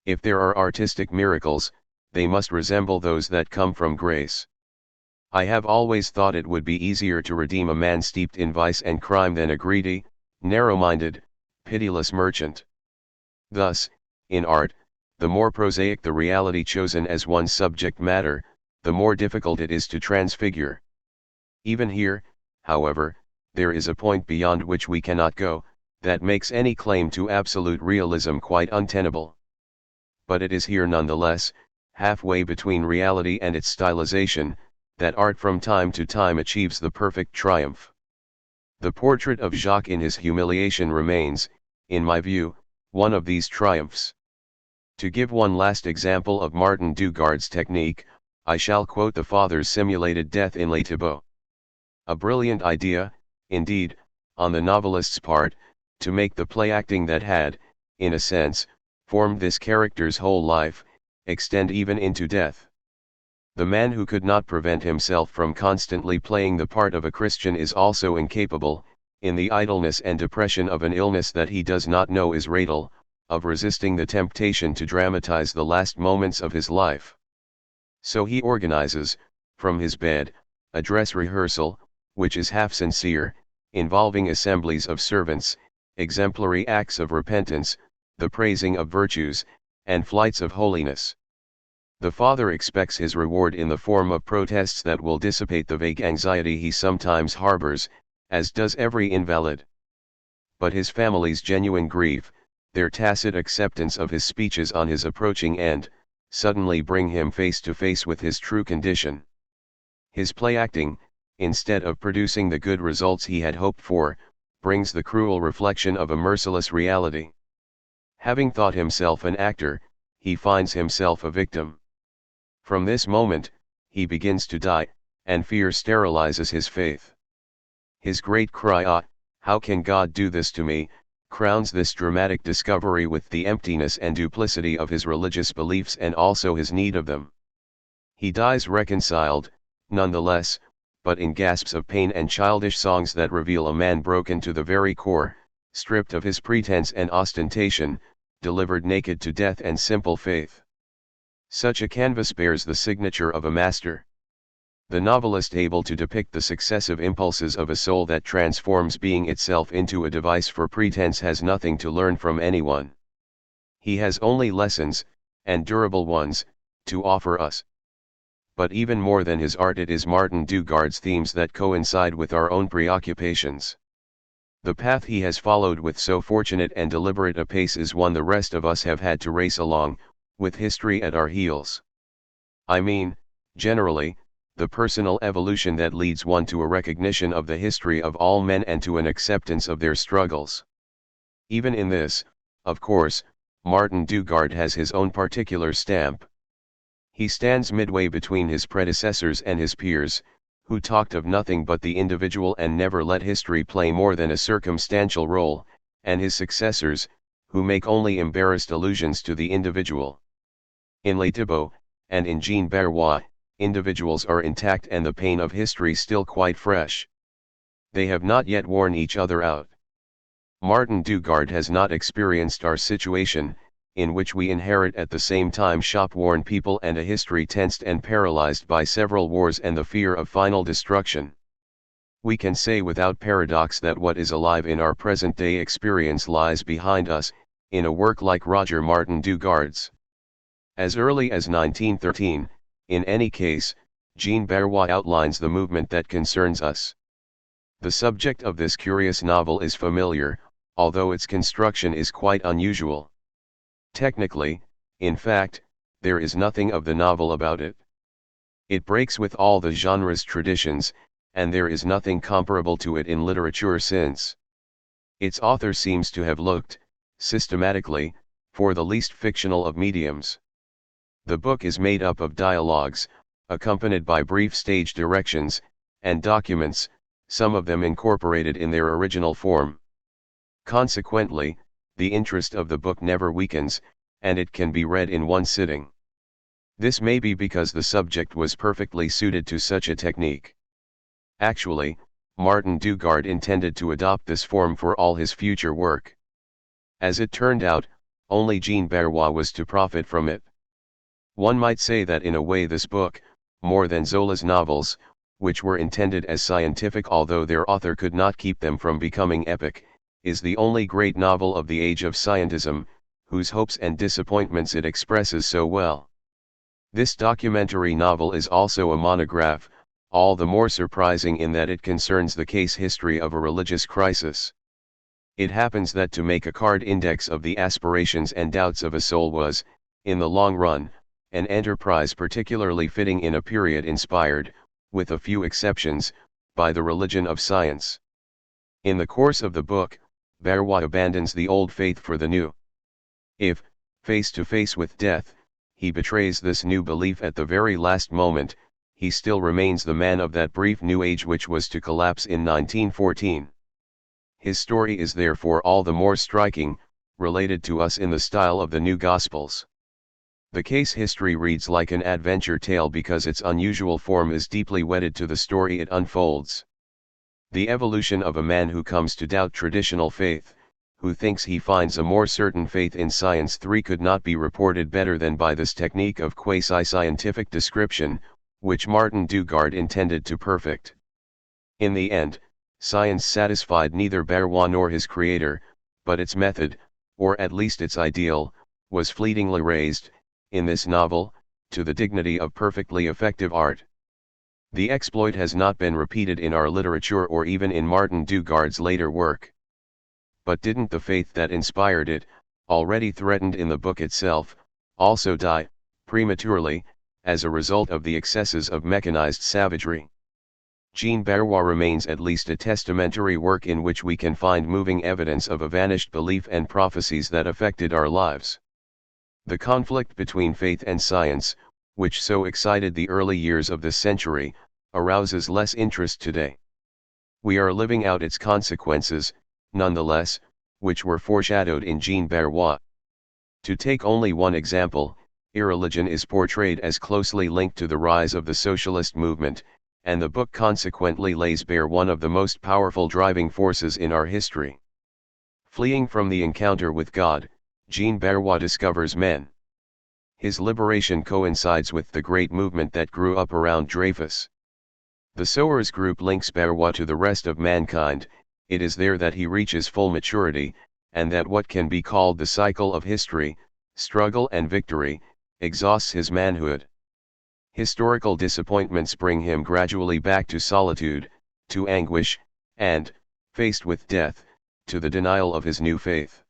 If there are artistic miracles, they must resemble those that come from grace. I have always thought it would be easier to redeem a man steeped in vice and crime than a greedy, narrow-minded, pitiless merchant. Thus, in art, the more prosaic the reality chosen as one's subject matter, the more difficult it is to transfigure. Even here, however, there is a point beyond which we cannot go, that makes any claim to absolute realism quite untenable. But it is here nonetheless, halfway between reality and its stylization, that art from time to time achieves the perfect triumph. The portrait of Jacques in his humiliation remains, in my view, one of these triumphs. To give one last example of Martin Dugard's technique, I shall quote the father's simulated death in Les Thibaut. A brilliant idea, indeed, on the novelist's part, to make the play acting that had, in a sense, formed this character's whole life, extend even into death. The man who could not prevent himself from constantly playing the part of a Christian is also incapable, in the idleness and depression of an illness that he does not know is fatal, of resisting the temptation to dramatize the last moments of his life. So he organizes, from his bed, a dress rehearsal, which is half sincere, involving assemblies of servants, exemplary acts of repentance, the praising of virtues, and flights of holiness. The father expects his reward in the form of protests that will dissipate the vague anxiety he sometimes harbors, as does every invalid. But his family's genuine grief, their tacit acceptance of his speeches on his approaching end, suddenly bring him face to face with his true condition. His play acting, instead of producing the good results he had hoped for, brings the cruel reflection of a merciless reality. Having thought himself an actor, he finds himself a victim. From this moment, he begins to die, and fear sterilizes his faith. His great cry, "Ah, how can God do this to me?" crowns this dramatic discovery with the emptiness and duplicity of his religious beliefs and also his need of them. He dies reconciled, nonetheless, but in gasps of pain and childish songs that reveal a man broken to the very core, stripped of his pretense and ostentation, delivered naked to death and simple faith. Such a canvas bears the signature of a master. The novelist able to depict the successive impulses of a soul that transforms being itself into a device for pretense has nothing to learn from anyone. He has only lessons, and durable ones, to offer us. But even more than his art, it is Martin Dugard's themes that coincide with our own preoccupations. The path he has followed with so fortunate and deliberate a pace is one the rest of us have had to race along, with history at our heels. I mean, generally, the personal evolution that leads one to a recognition of the history of all men and to an acceptance of their struggles. Even in this, of course, Martin Dugard has his own particular stamp. He stands midway between his predecessors and his peers, who talked of nothing but the individual and never let history play more than a circumstantial role, and his successors, who make only embarrassed allusions to the individual. In Les Thibaut, and in Jean Barrois, individuals are intact and the pain of history still quite fresh. They have not yet worn each other out. Martin Dugard has not experienced our situation, in which we inherit at the same time shop-worn people and a history tensed and paralyzed by several wars and the fear of final destruction. We can say without paradox that what is alive in our present-day experience lies behind us, in a work like Roger Martin Dugard's. As early as 1913, in any case, Jean Berrois outlines the movement that concerns us. The subject of this curious novel is familiar, although its construction is quite unusual. Technically, in fact, there is nothing of the novel about it. It breaks with all the genre's traditions, and there is nothing comparable to it in literature since. Its author seems to have looked, systematically, for the least fictional of mediums. The book is made up of dialogues, accompanied by brief stage directions, and documents, some of them incorporated in their original form. Consequently, the interest of the book never weakens, and it can be read in one sitting. This may be because the subject was perfectly suited to such a technique. Actually, Martin Dugard intended to adopt this form for all his future work. As it turned out, only Jean Berrois was to profit from it. One might say that in a way this book, more than Zola's novels, which were intended as scientific although their author could not keep them from becoming epic, is the only great novel of the age of scientism, whose hopes and disappointments it expresses so well. This documentary novel is also a monograph, all the more surprising in that it concerns the case history of a religious crisis. It happens that to make a card index of the aspirations and doubts of a soul was, in the long run, an enterprise particularly fitting in a period inspired, with a few exceptions, by the religion of science. In the course of the book, Berrois abandons the old faith for the new. If, face to face with death, he betrays this new belief at the very last moment, he still remains the man of that brief new age which was to collapse in 1914. His story is therefore all the more striking, related to us in the style of the New Gospels. The case history reads like an adventure tale because its unusual form is deeply wedded to the story it unfolds. The evolution of a man who comes to doubt traditional faith, who thinks he finds a more certain faith in science could not be reported better than by this technique of quasi-scientific description, which Martin Dugard intended to perfect. In the end, science satisfied neither Berrois nor his creator, but its method, or at least its ideal, was fleetingly raised, in this novel, to the dignity of perfectly effective art. The exploit has not been repeated in our literature or even in Martin Dugard's later work. But didn't the faith that inspired it, already threatened in the book itself, also die, prematurely, as a result of the excesses of mechanized savagery? Jean Berrois remains at least a testamentary work in which we can find moving evidence of a vanished belief and prophecies that affected our lives. The conflict between faith and science, which so excited the early years of this century, arouses less interest today. We are living out its consequences, nonetheless, which were foreshadowed in Jean Berrois. To take only one example, irreligion is portrayed as closely linked to the rise of the socialist movement, and the book consequently lays bare one of the most powerful driving forces in our history. Fleeing from the encounter with God, Jean Berrois discovers men. His liberation coincides with the great movement that grew up around Dreyfus. The Sowers group links Berrois to the rest of mankind. It is there that he reaches full maturity, and that what can be called the cycle of history, struggle and victory, exhausts his manhood. Historical disappointments bring him gradually back to solitude, to anguish, and, faced with death, to the denial of his new faith.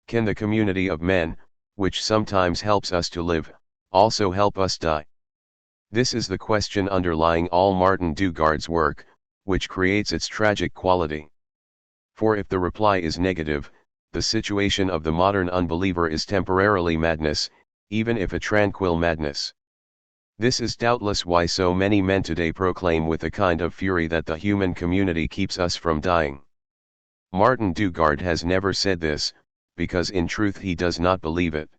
Can the community of men, which sometimes helps us to live, also help us die? This is the question underlying all Martin Dugard's work, which creates its tragic quality. For if the reply is negative, the situation of the modern unbeliever is temporarily madness, even if a tranquil madness. This is doubtless why so many men today proclaim with a kind of fury that the human community keeps us from dying. Martin Dugard has never said this, because in truth he does not believe it.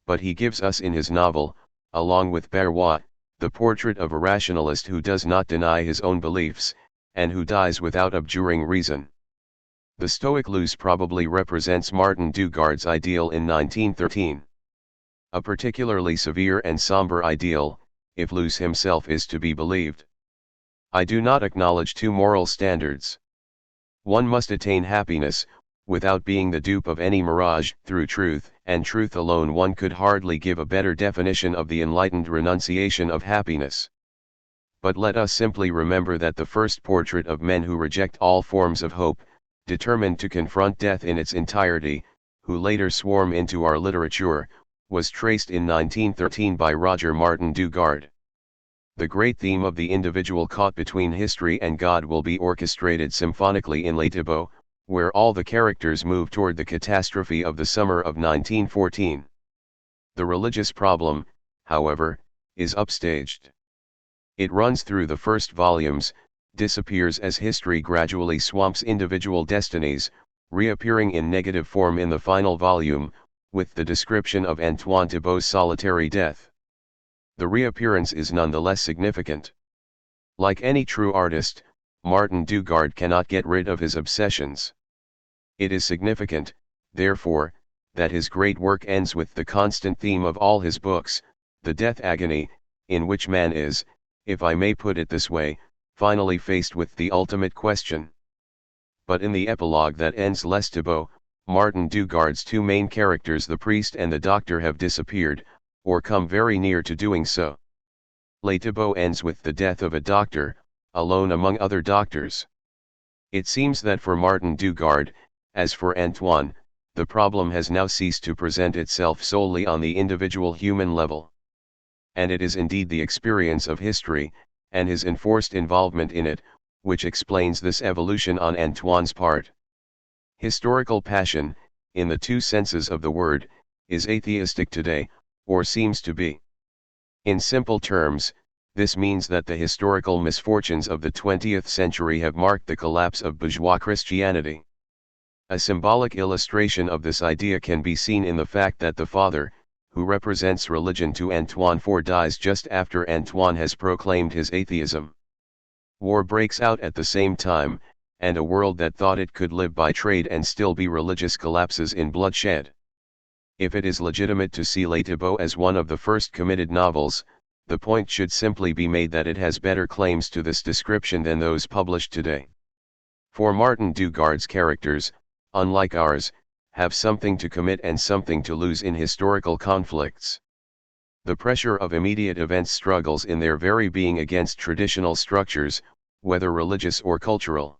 But he gives us in his novel, along with Berrois, the portrait of a rationalist who does not deny his own beliefs, and who dies without abjuring reason. The Stoic Luz probably represents Martin Dugard's ideal in 1913. A particularly severe and somber ideal, if Luz himself is to be believed. I do not acknowledge two moral standards. One must attain happiness, without being the dupe of any mirage, through truth, and truth alone. One could hardly give a better definition of the enlightened renunciation of happiness. But let us simply remember that the first portrait of men who reject all forms of hope, determined to confront death in its entirety, who later swarm into our literature, was traced in 1913 by Roger Martin Dugard. The great theme of the individual caught between history and God will be orchestrated symphonically in Les Thibault, where all the characters move toward the catastrophe of the summer of 1914. The religious problem, however, is upstaged. It runs through the first volumes, disappears as history gradually swamps individual destinies, reappearing in negative form in the final volume, with the description of Antoine Thibault's solitary death. The reappearance is nonetheless significant. Like any true artist, Martin Dugard cannot get rid of his obsessions. It is significant, therefore, that his great work ends with the constant theme of all his books, the death agony, in which man is, if I may put it this way, finally faced with the ultimate question. But in the epilogue that ends Les Thibault, Martin Dugard's two main characters, the priest and the doctor, have disappeared, or come very near to doing so. Les Thibault ends with the death of a doctor, alone among other doctors. It seems that for Martin Dugard, as for Antoine, the problem has now ceased to present itself solely on the individual human level. And it is indeed the experience of history, and his enforced involvement in it, which explains this evolution on Antoine's part. Historical passion, in the two senses of the word, is atheistic today, or seems to be. In simple terms, this means that the historical misfortunes of the 20th century have marked the collapse of bourgeois Christianity. A symbolic illustration of this idea can be seen in the fact that the father, who represents religion to Antoine IV, dies just after Antoine has proclaimed his atheism. War breaks out at the same time, and a world that thought it could live by trade and still be religious collapses in bloodshed. If it is legitimate to see Les Thibault as one of the first committed novels, the point should simply be made that it has better claims to this description than those published today. For Martin Dugard's characters, unlike ours, have something to commit and something to lose in historical conflicts. The pressure of immediate events struggles in their very being against traditional structures, whether religious or cultural.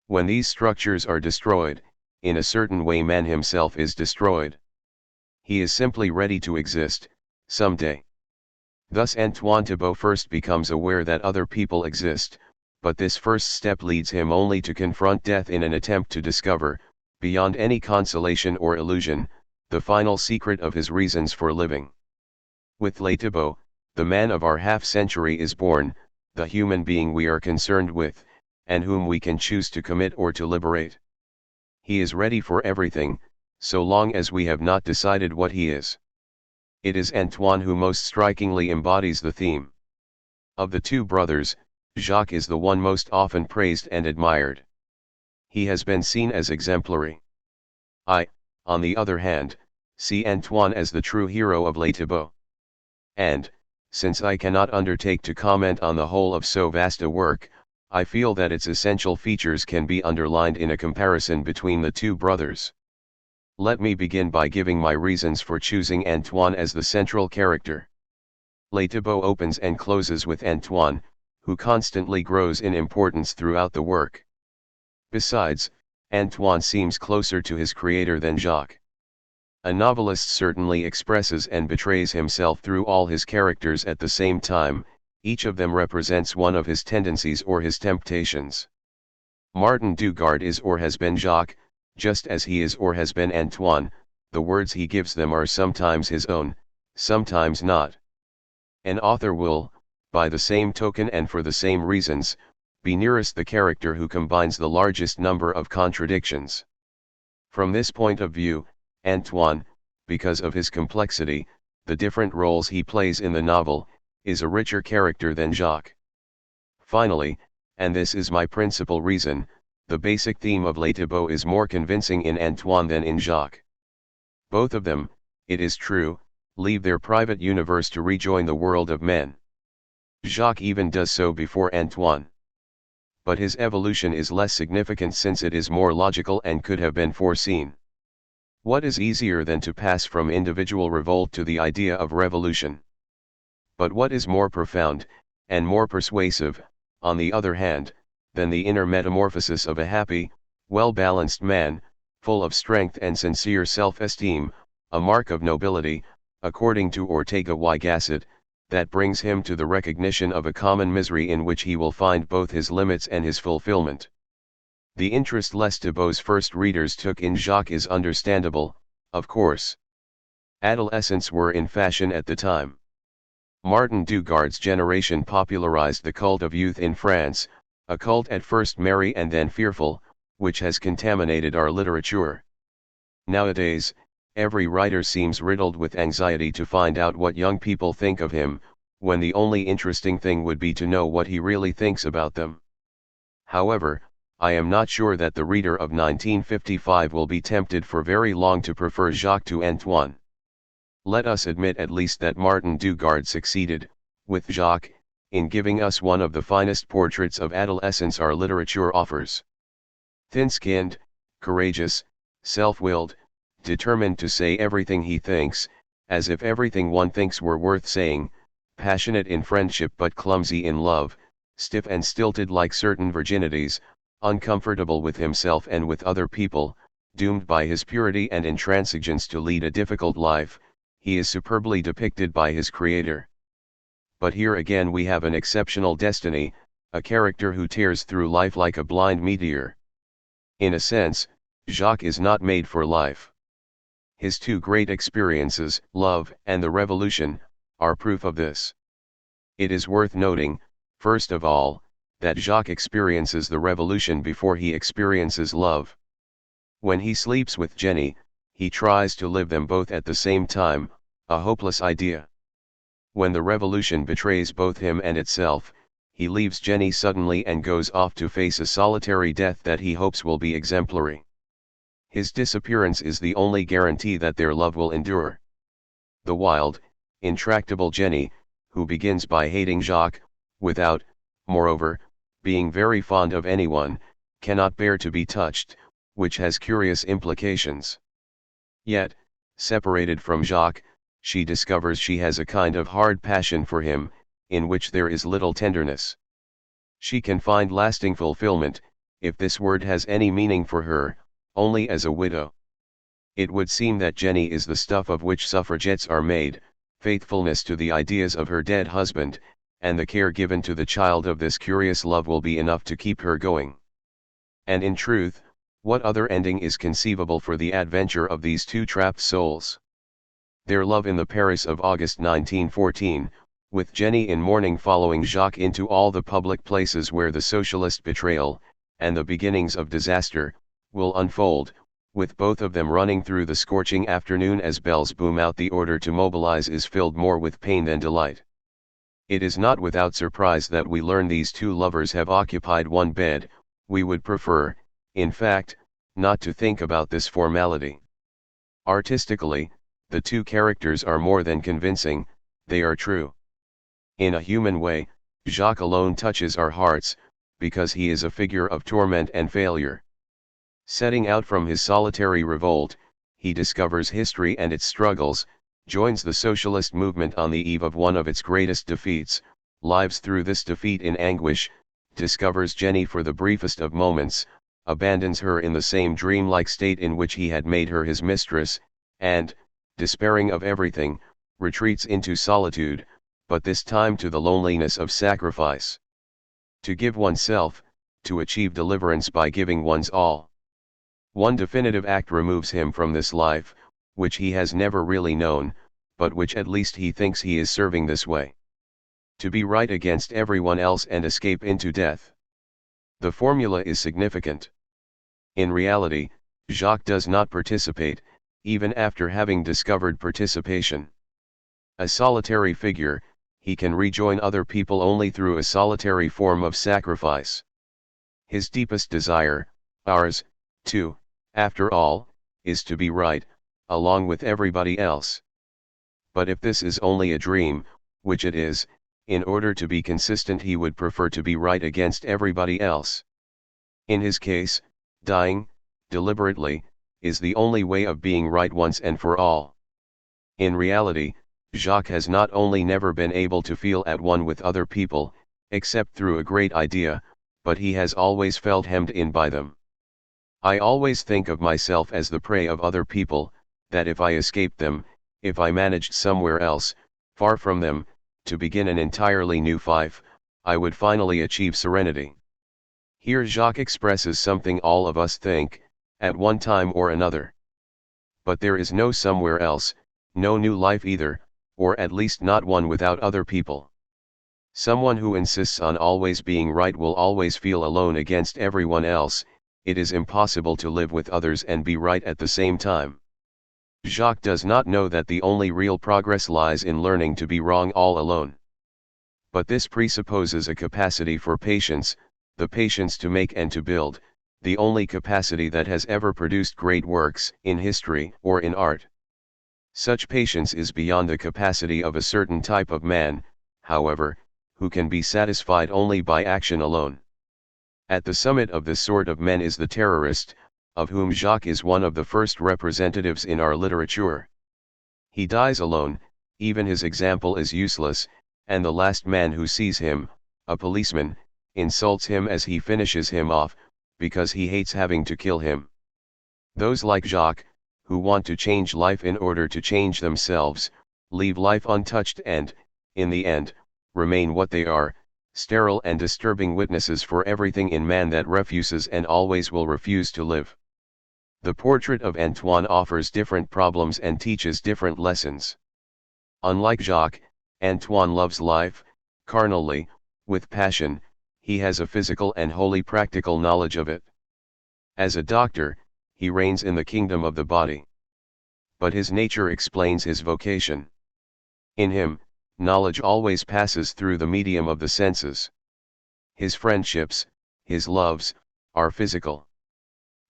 When these structures are destroyed, in a certain way man himself is destroyed. He is simply ready to exist, someday. Thus Antoine Thibault first becomes aware that other people exist, but this first step leads him only to confront death in an attempt to discover, beyond any consolation or illusion, the final secret of his reasons for living. With Les Thibault, the man of our half-century is born, the human being we are concerned with, and whom we can choose to commit or to liberate. He is ready for everything, so long as we have not decided what he is. It is Antoine who most strikingly embodies the theme. Of the two brothers, Jacques is the one most often praised and admired. He has been seen as exemplary. I, on the other hand, see Antoine as the true hero of Les Thibault. And, since I cannot undertake to comment on the whole of so vast a work, I feel that its essential features can be underlined in a comparison between the two brothers. Let me begin by giving my reasons for choosing Antoine as the central character. Les Thibault opens and closes with Antoine, who constantly grows in importance throughout the work. Besides, Antoine seems closer to his creator than Jacques. A novelist certainly expresses and betrays himself through all his characters at the same time, each of them represents one of his tendencies or his temptations. Martin Dugard is or has been Jacques, just as he is or has been Antoine. The words he gives them are sometimes his own, sometimes not. An author will, by the same token and for the same reasons, be nearest the character who combines the largest number of contradictions. From this point of view, Antoine, because of his complexity, the different roles he plays in the novel, is a richer character than Jacques. Finally, and this is my principal reason, the basic theme of Les Thibault is more convincing in Antoine than in Jacques. Both of them, it is true, leave their private universe to rejoin the world of men. Jacques even does so before Antoine. But his evolution is less significant since it is more logical and could have been foreseen. What is easier than to pass from individual revolt to the idea of revolution? But what is more profound, and more persuasive, on the other hand, than the inner metamorphosis of a happy, well-balanced man, full of strength and sincere self-esteem, a mark of nobility, according to Ortega y Gasset, that brings him to the recognition of a common misery in which he will find both his limits and his fulfillment. The interest Les Thibault's first readers took in Jacques is understandable, of course. Adolescents were in fashion at the time. Martin Dugard's generation popularized the cult of youth in France, a cult at first merry and then fearful, which has contaminated our literature. Nowadays, every writer seems riddled with anxiety to find out what young people think of him, when the only interesting thing would be to know what he really thinks about them. However, I am not sure that the reader of 1955 will be tempted for very long to prefer Jacques to Antoine. Let us admit at least that Martin Dugard succeeded, with Jacques, in giving us one of the finest portraits of adolescence our literature offers. Thin-skinned, courageous, self-willed, determined to say everything he thinks, as if everything one thinks were worth saying, passionate in friendship but clumsy in love, stiff and stilted like certain virginities, uncomfortable with himself and with other people, doomed by his purity and intransigence to lead a difficult life, he is superbly depicted by his creator. But here again we have an exceptional destiny, a character who tears through life like a blind meteor. In a sense, Jacques is not made for life. His two great experiences, love and the revolution, are proof of this. It is worth noting, first of all, that Jacques experiences the revolution before he experiences love. When he sleeps with Jenny, he tries to live them both at the same time, a hopeless idea. When the revolution betrays both him and itself, he leaves Jenny suddenly and goes off to face a solitary death that he hopes will be exemplary. His disappearance is the only guarantee that their love will endure. The wild, intractable Jenny, who begins by hating Jacques, without, moreover, being very fond of anyone, cannot bear to be touched, which has curious implications. Yet, separated from Jacques, she discovers she has a kind of hard passion for him, in which there is little tenderness. She can find lasting fulfillment, if this word has any meaning for her, only as a widow. It would seem that Jenny is the stuff of which suffragettes are made, faithfulness to the ideas of her dead husband, and the care given to the child of this curious love will be enough to keep her going. And in truth, what other ending is conceivable for the adventure of these two trapped souls? Their love in the Paris of August 1914, with Jenny in mourning following Jacques into all the public places where the socialist betrayal, and the beginnings of disaster, will unfold, with both of them running through the scorching afternoon as bells boom out the order to mobilize, is filled more with pain than delight. It is not without surprise that we learn these two lovers have occupied one bed. We would prefer, in fact, not to think about this formality. Artistically, the two characters are more than convincing, they are true. In a human way, Jacques alone touches our hearts, because he is a figure of torment and failure. Setting out from his solitary revolt, he discovers history and its struggles, joins the socialist movement on the eve of one of its greatest defeats, lives through this defeat in anguish, discovers Jenny for the briefest of moments, abandons her in the same dreamlike state in which he had made her his mistress, and, despairing of everything, retreats into solitude, but this time to the loneliness of sacrifice. To give oneself, to achieve deliverance by giving one's all. One definitive act removes him from this life, which he has never really known, but which at least he thinks he is serving this way. To be right against everyone else and escape into death. The formula is significant. In reality, Jacques does not participate, even after having discovered participation. A solitary figure, he can rejoin other people only through a solitary form of sacrifice. His deepest desire, Ours, too, after all, is to be right, along with everybody else. But if this is only a dream, which it is, in order to be consistent he would prefer to be right against everybody else. In his case, dying, deliberately, is the only way of being right once and for all. In reality, Jacques has not only never been able to feel at one with other people, except through a great idea, but he has always felt hemmed in by them. I always think of myself as the prey of other people, that if I escaped them, if I managed somewhere else, far from them, to begin an entirely new life, I would finally achieve serenity. Here Jacques expresses something all of us think, at one time or another. But there is no somewhere else, no new life either, or at least not one without other people. Someone who insists on always being right will always feel alone against everyone else. It is impossible to live with others and be right at the same time. Jacques does not know that the only real progress lies in learning to be wrong all alone. But this presupposes a capacity for patience, the patience to make and to build, the only capacity that has ever produced great works in history or in art. Such patience is beyond the capacity of a certain type of man, however, who can be satisfied only by action alone. At the summit of this sort of men is the terrorist, of whom Jacques is one of the first representatives in our literature. He dies alone, even his example is useless, and the last man who sees him, a policeman, insults him as he finishes him off, because he hates having to kill him. Those like Jacques, who want to change life in order to change themselves, leave life untouched and, in the end, remain what they are, sterile and disturbing witnesses for everything in man that refuses and always will refuse to live. The portrait of Antoine offers different problems and teaches different lessons. Unlike Jacques, Antoine loves life, carnally, with passion. He has a physical and wholly practical knowledge of it. As a doctor, he reigns in the kingdom of the body. But his nature explains his vocation. In him, knowledge always passes through the medium of the senses. His friendships, his loves, are physical.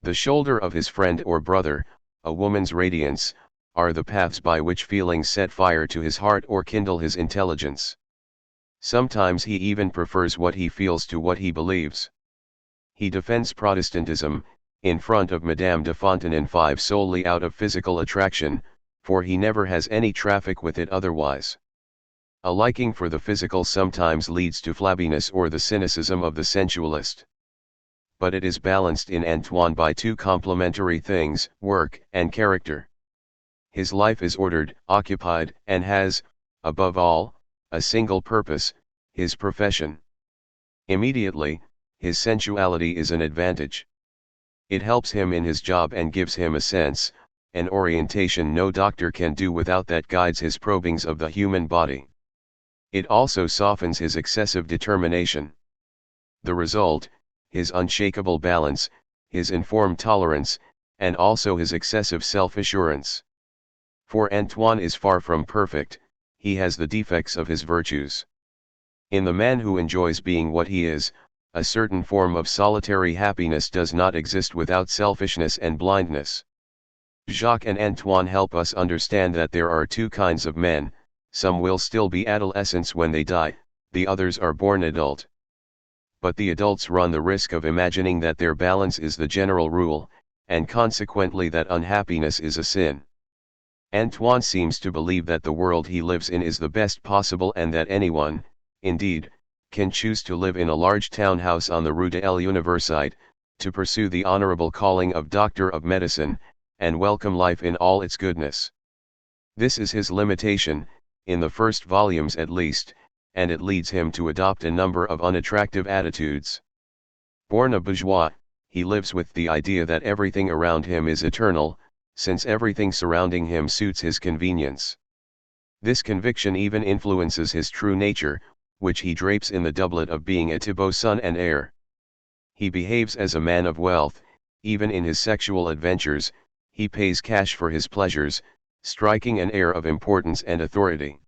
The shoulder of his friend or brother, a woman's radiance, are the paths by which feelings set fire to his heart or kindle his intelligence. Sometimes he even prefers what he feels to what he believes. He defends Protestantism, in front of Madame de Fontenay solely out of physical attraction, for he never has any traffic with it otherwise. A liking for the physical sometimes leads to flabbiness or the cynicism of the sensualist. But it is balanced in Antoine by two complementary things, work and character. His life is ordered, occupied, and has, above all, a single purpose, his profession. Immediately, his sensuality is an advantage. It helps him in his job and gives him a sense, an orientation no doctor can do without that guides his probings of the human body. It also softens his excessive determination. The result, his unshakable balance, his informed tolerance, and also his excessive self-assurance. For Antoine is far from perfect, he has the defects of his virtues. In the man who enjoys being what he is, a certain form of solitary happiness does not exist without selfishness and blindness. Jacques and Antoine help us understand that there are two kinds of men, some will still be adolescents when they die, the others are born adult. But the adults run the risk of imagining that their balance is the general rule, and consequently that unhappiness is a sin. Antoine seems to believe that the world he lives in is the best possible and that anyone, indeed, can choose to live in a large townhouse on the Rue de l'Université, to pursue the honorable calling of Doctor of Medicine, and welcome life in all its goodness. This is his limitation, in the first volumes at least, and it leads him to adopt a number of unattractive attitudes. Born a bourgeois, he lives with the idea that everything around him is eternal, since everything surrounding him suits his convenience. This conviction even influences his true nature, which he drapes in the doublet of being a Thibaut son and heir. He behaves as a man of wealth, even in his sexual adventures, he pays cash for his pleasures, striking an air of importance and authority.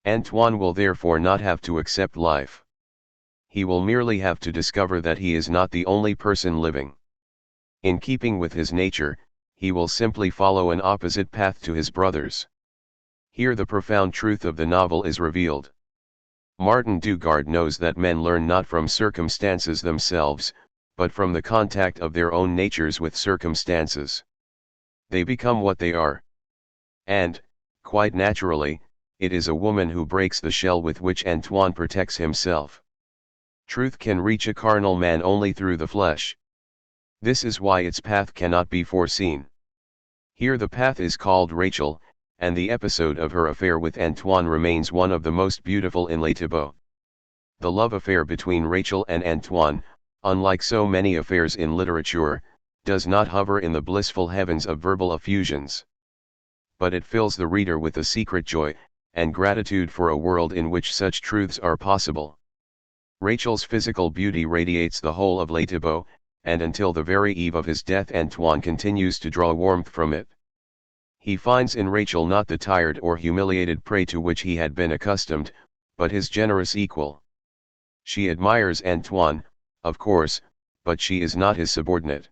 Antoine will therefore not have to accept life. He will merely have to discover that he is not the only person living. In keeping with his nature, he will simply follow an opposite path to his brothers. Here the profound truth of the novel is revealed. Martin Dugard knows that men learn not from circumstances themselves, but from the contact of their own natures with circumstances. They become what they are. And, quite naturally, it is a woman who breaks the shell with which Antoine protects himself. Truth can reach a carnal man only through the flesh. This is why its path cannot be foreseen. Here the path is called Rachel, and the episode of her affair with Antoine remains one of the most beautiful in Les Thibault. The love affair between Rachel and Antoine, unlike so many affairs in literature, does not hover in the blissful heavens of verbal effusions. But it fills the reader with a secret joy, and gratitude for a world in which such truths are possible. Rachel's physical beauty radiates the whole of Les Thibault, and until the very eve of his death Antoine continues to draw warmth from it. He finds in Rachel not the tired or humiliated prey to which he had been accustomed, but his generous equal. She admires Antoine, of course, but she is not his subordinate.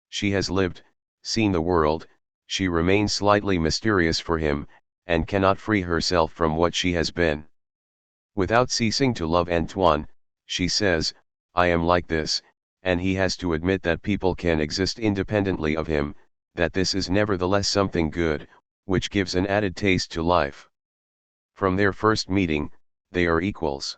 She has lived, seen the world, she remains slightly mysterious for him, and cannot free herself from what she has been. Without ceasing to love Antoine, she says, "I am like this," and he has to admit that people can exist independently of him, that this is nevertheless something good, which gives an added taste to life. From their first meeting, they are equals.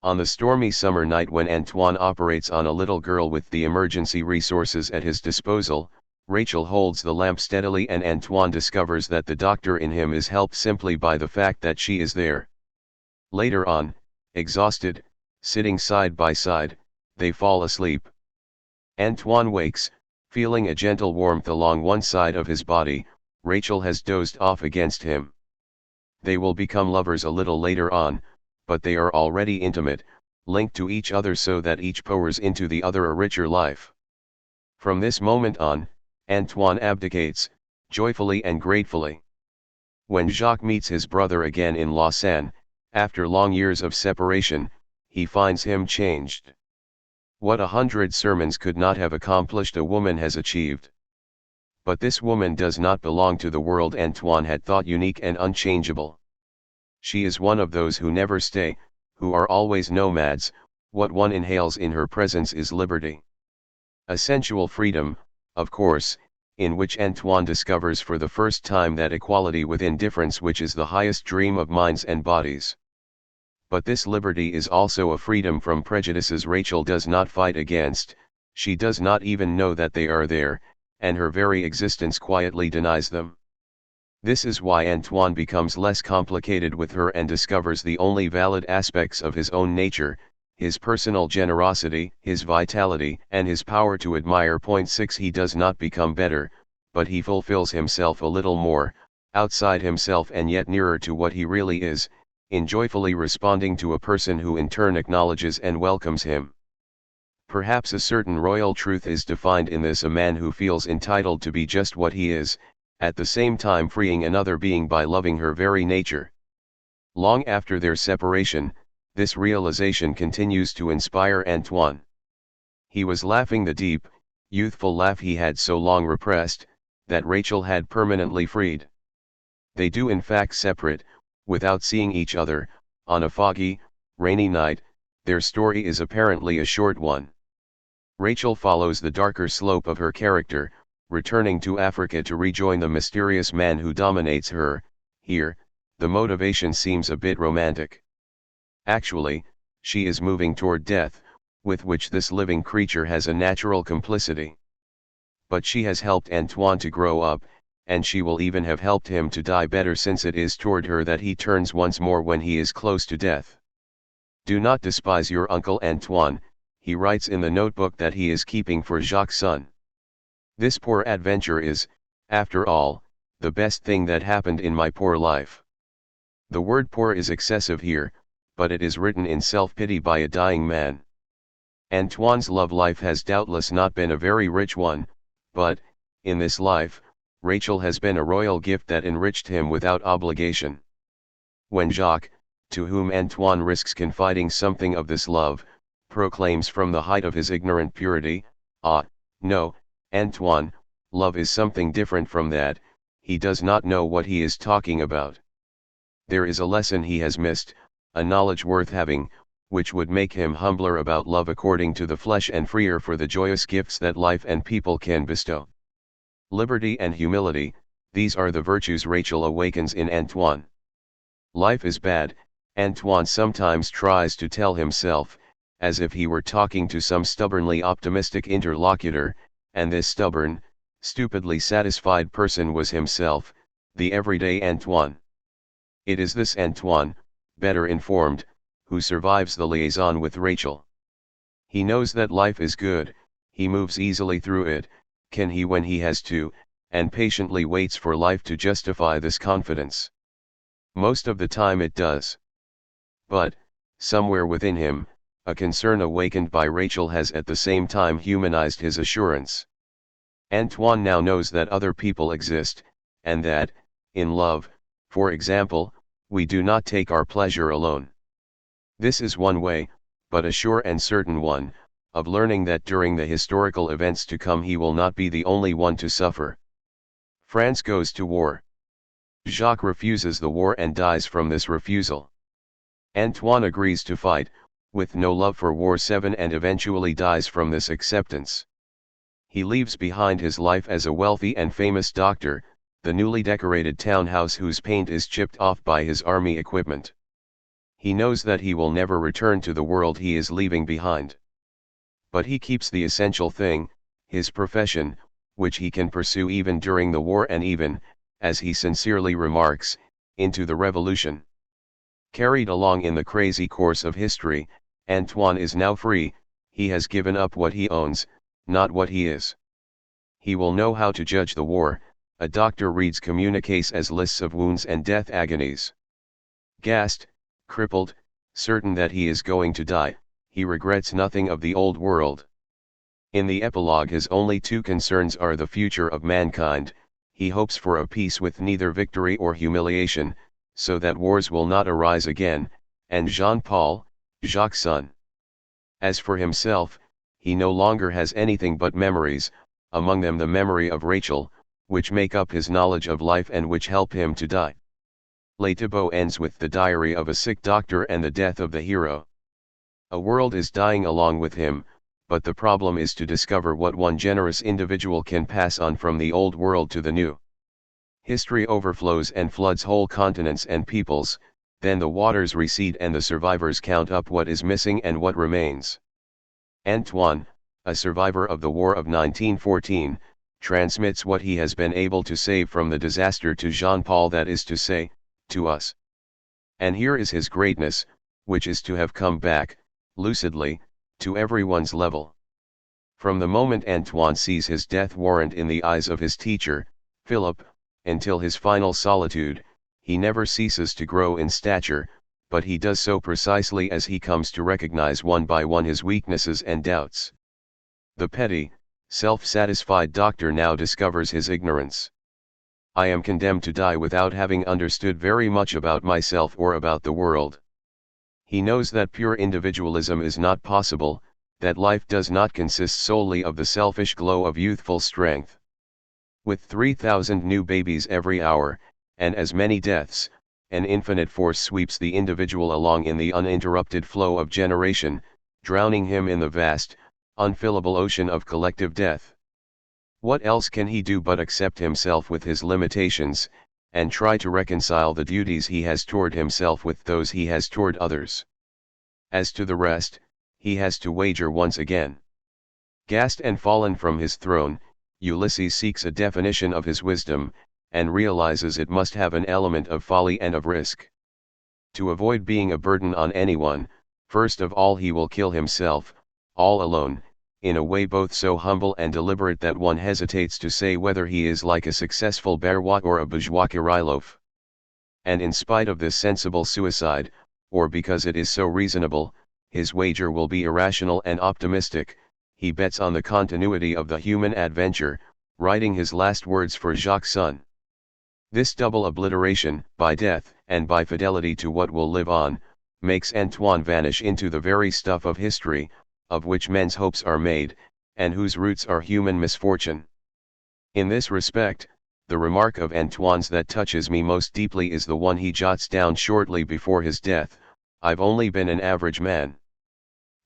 On the stormy summer night when Antoine operates on a little girl with the emergency resources at his disposal, Rachel holds the lamp steadily and Antoine discovers that the doctor in him is helped simply by the fact that she is there. Later on, exhausted, sitting side by side, they fall asleep. Antoine wakes, feeling a gentle warmth along one side of his body. Rachel has dozed off against him. They will become lovers a little later on, but they are already intimate, linked to each other so that each pours into the other a richer life. From this moment on, Antoine abdicates, joyfully and gratefully. When Jacques meets his brother again in Lausanne, after long years of separation, he finds him changed. What 100 sermons could not have accomplished a woman has achieved. But this woman does not belong to the world Antoine had thought unique and unchangeable. She is one of those who never stay, who are always nomads. What one inhales in her presence is liberty. A sensual freedom, of course, in which Antoine discovers for the first time that equality with indifference which is the highest dream of minds and bodies. But this liberty is also a freedom from prejudices Rachel does not fight against, she does not even know that they are there, and her very existence quietly denies them. This is why Antoine becomes less complicated with her and discovers the only valid aspects of his own nature, his personal generosity, his vitality, and his power to admire. 6 He does not become better, but he fulfills himself a little more, outside himself and yet nearer to what he really is, in joyfully responding to a person who in turn acknowledges and welcomes him. Perhaps a certain royal truth is defined in this: a man who feels entitled to be just what he is, at the same time freeing another being by loving her very nature. Long after their separation, this realization continues to inspire Antoine. He was laughing the deep, youthful laugh he had so long repressed, that Rachel had permanently freed. They do in fact separate, without seeing each other, on a foggy, rainy night. Their story is apparently a short one. Rachel follows the darker slope of her character, returning to Africa to rejoin the mysterious man who dominates her. Here, the motivation seems a bit romantic. Actually, she is moving toward death, with which this living creature has a natural complicity. But she has helped Antoine to grow up, and she will even have helped him to die better, since it is toward her that he turns once more when he is close to death. "Do not despise your uncle Antoine," he writes in the notebook that he is keeping for Jacques' son. "This poor adventure is, after all, the best thing that happened in my poor life." The word poor is excessive here, but it is written in self-pity by a dying man. Antoine's love life has doubtless not been a very rich one, but, in this life, Rachel has been a royal gift that enriched him without obligation. When Jacques, to whom Antoine risks confiding something of this love, proclaims from the height of his ignorant purity, "Ah, no, Antoine, love is something different from that, he does not know what he is talking about. There is a lesson he has missed, a knowledge worth having, which would make him humbler about love according to the flesh and freer for the joyous gifts that life and people can bestow. Liberty and humility, these are the virtues Rachel awakens in Antoine. Life is bad, Antoine sometimes tries to tell himself, as if he were talking to some stubbornly optimistic interlocutor, and this stubborn, stupidly satisfied person was himself, the everyday Antoine. It is this Antoine, better informed, who survives the liaison with Rachel. He knows that life is good, he moves easily through it, can he when he has to, and patiently waits for life to justify this confidence. Most of the time it does. But, somewhere within him, a concern awakened by Rachel has at the same time humanized his assurance. Antoine now knows that other people exist, and that, in love, for example, we do not take our pleasure alone. This is one way, but a sure and certain one, of learning that during the historical events to come he will not be the only one to suffer. France goes to war. Jacques refuses the war and dies from this refusal. Antoine agrees to fight, with no love for war 7 and eventually dies from this acceptance. He leaves behind his life as a wealthy and famous doctor, the newly decorated townhouse whose paint is chipped off by his army equipment. He knows that he will never return to the world he is leaving behind. But he keeps the essential thing, his profession, which he can pursue even during the war and even, as he sincerely remarks, into the revolution. Carried along in the crazy course of history, Antoine is now free, he has given up what he owns, not what he is. He will know how to judge the war. A doctor reads communiques as lists of wounds and death agonies. Gassed, crippled, certain that he is going to die, he regrets nothing of the old world. In the epilogue his only two concerns are the future of mankind, he hopes for a peace with neither victory or humiliation, so that wars will not arise again, and Jean-Paul, Jacques' son. As for himself, he no longer has anything but memories, among them the memory of Rachel, which make up his knowledge of life and which help him to die. Les Thibault ends with the diary of a sick doctor and the death of the hero. A world is dying along with him, but the problem is to discover what one generous individual can pass on from the old world to the new. History overflows and floods whole continents and peoples, then the waters recede and the survivors count up what is missing and what remains. Antoine, a survivor of the War of 1914, transmits what he has been able to save from the disaster to Jean-Paul, that is to say, to us. And here is his greatness, which is to have come back, lucidly, to everyone's level. From the moment Antoine sees his death warrant in the eyes of his teacher, Philip, until his final solitude, he never ceases to grow in stature, but he does so precisely as he comes to recognize one by one his weaknesses and doubts. The petty, self-satisfied doctor now discovers his ignorance. I am condemned to die without having understood very much about myself or about the world. He knows that pure individualism is not possible, that life does not consist solely of the selfish glow of youthful strength. With 3,000 new babies every hour, and as many deaths, an infinite force sweeps the individual along in the uninterrupted flow of generation, drowning him in the vast, unfillable ocean of collective death. What else can he do but accept himself with his limitations, and try to reconcile the duties he has toward himself with those he has toward others? As to the rest, he has to wager once again. Gassed and fallen from his throne, Ulysses seeks a definition of his wisdom, and realizes it must have an element of folly and of risk. To avoid being a burden on anyone, first of all he will kill himself, all alone, in a way both so humble and deliberate that one hesitates to say whether he is like a successful Barrois or a bourgeois Kirillov. And in spite of this sensible suicide, or because it is so reasonable, his wager will be irrational and optimistic. He bets on the continuity of the human adventure, writing his last words for Jacques' son. This double obliteration, by death and by fidelity to what will live on, makes Antoine vanish into the very stuff of history, of which men's hopes are made, and whose roots are human misfortune. In this respect, the remark of Antoine's that touches me most deeply is the one he jots down shortly before his death: "I've only been an average man."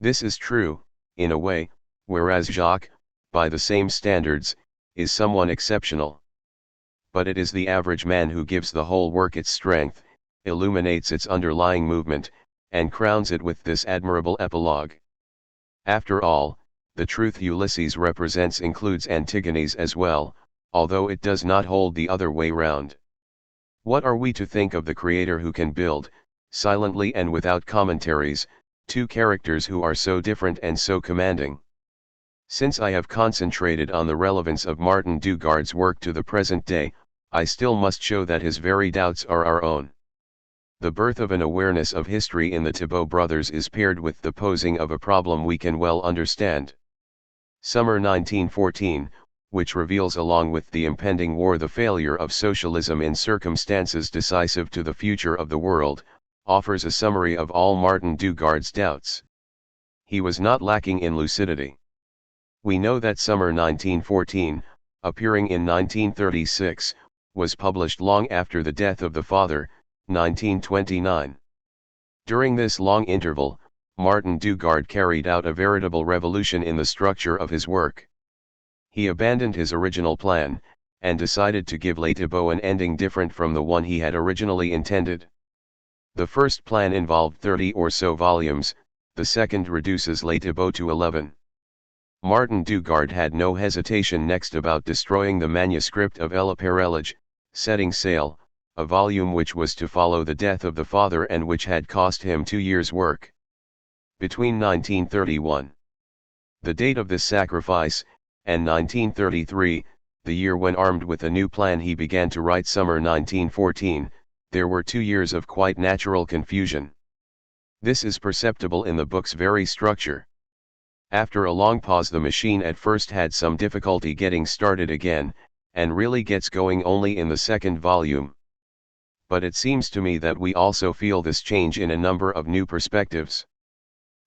This is true, in a way, whereas Jacques, by the same standards, is someone exceptional. But it is the average man who gives the whole work its strength, illuminates its underlying movement, and crowns it with this admirable epilogue. After all, the truth Ulysses represents includes Antigone's as well, although it does not hold the other way round. What are we to think of the creator who can build, silently and without commentaries, two characters who are so different and so commanding? Since I have concentrated on the relevance of Martin Dugard's work to the present day, I still must show that his very doubts are our own. The birth of an awareness of history in the Thibault brothers is paired with the posing of a problem we can well understand. Summer 1914, which reveals along with the impending war the failure of socialism in circumstances decisive to the future of the world, offers a summary of all Martin Dugard's doubts. He was not lacking in lucidity. We know that Summer 1914, appearing in 1936, was published long after the death of the father, 1929. During this long interval, Martin Dugard carried out a veritable revolution in the structure of his work. He abandoned his original plan, and decided to give Les Thibault an ending different from the one he had originally intended. The first plan involved 30 or so volumes, the second reduces Les Thibault to 11. Martin Dugard had no hesitation next about destroying the manuscript of La Parelage, setting sail, a volume which was to follow the death of the father and which had cost him 2 years' work. Between 1931, the date of this sacrifice, and 1933, the year when, armed with a new plan, he began to write Summer 1914, there were 2 years of quite natural confusion. This is perceptible in the book's very structure. After a long pause, the machine at first had some difficulty getting started again, and really gets going only in the second volume. But it seems to me that we also feel this change in a number of new perspectives.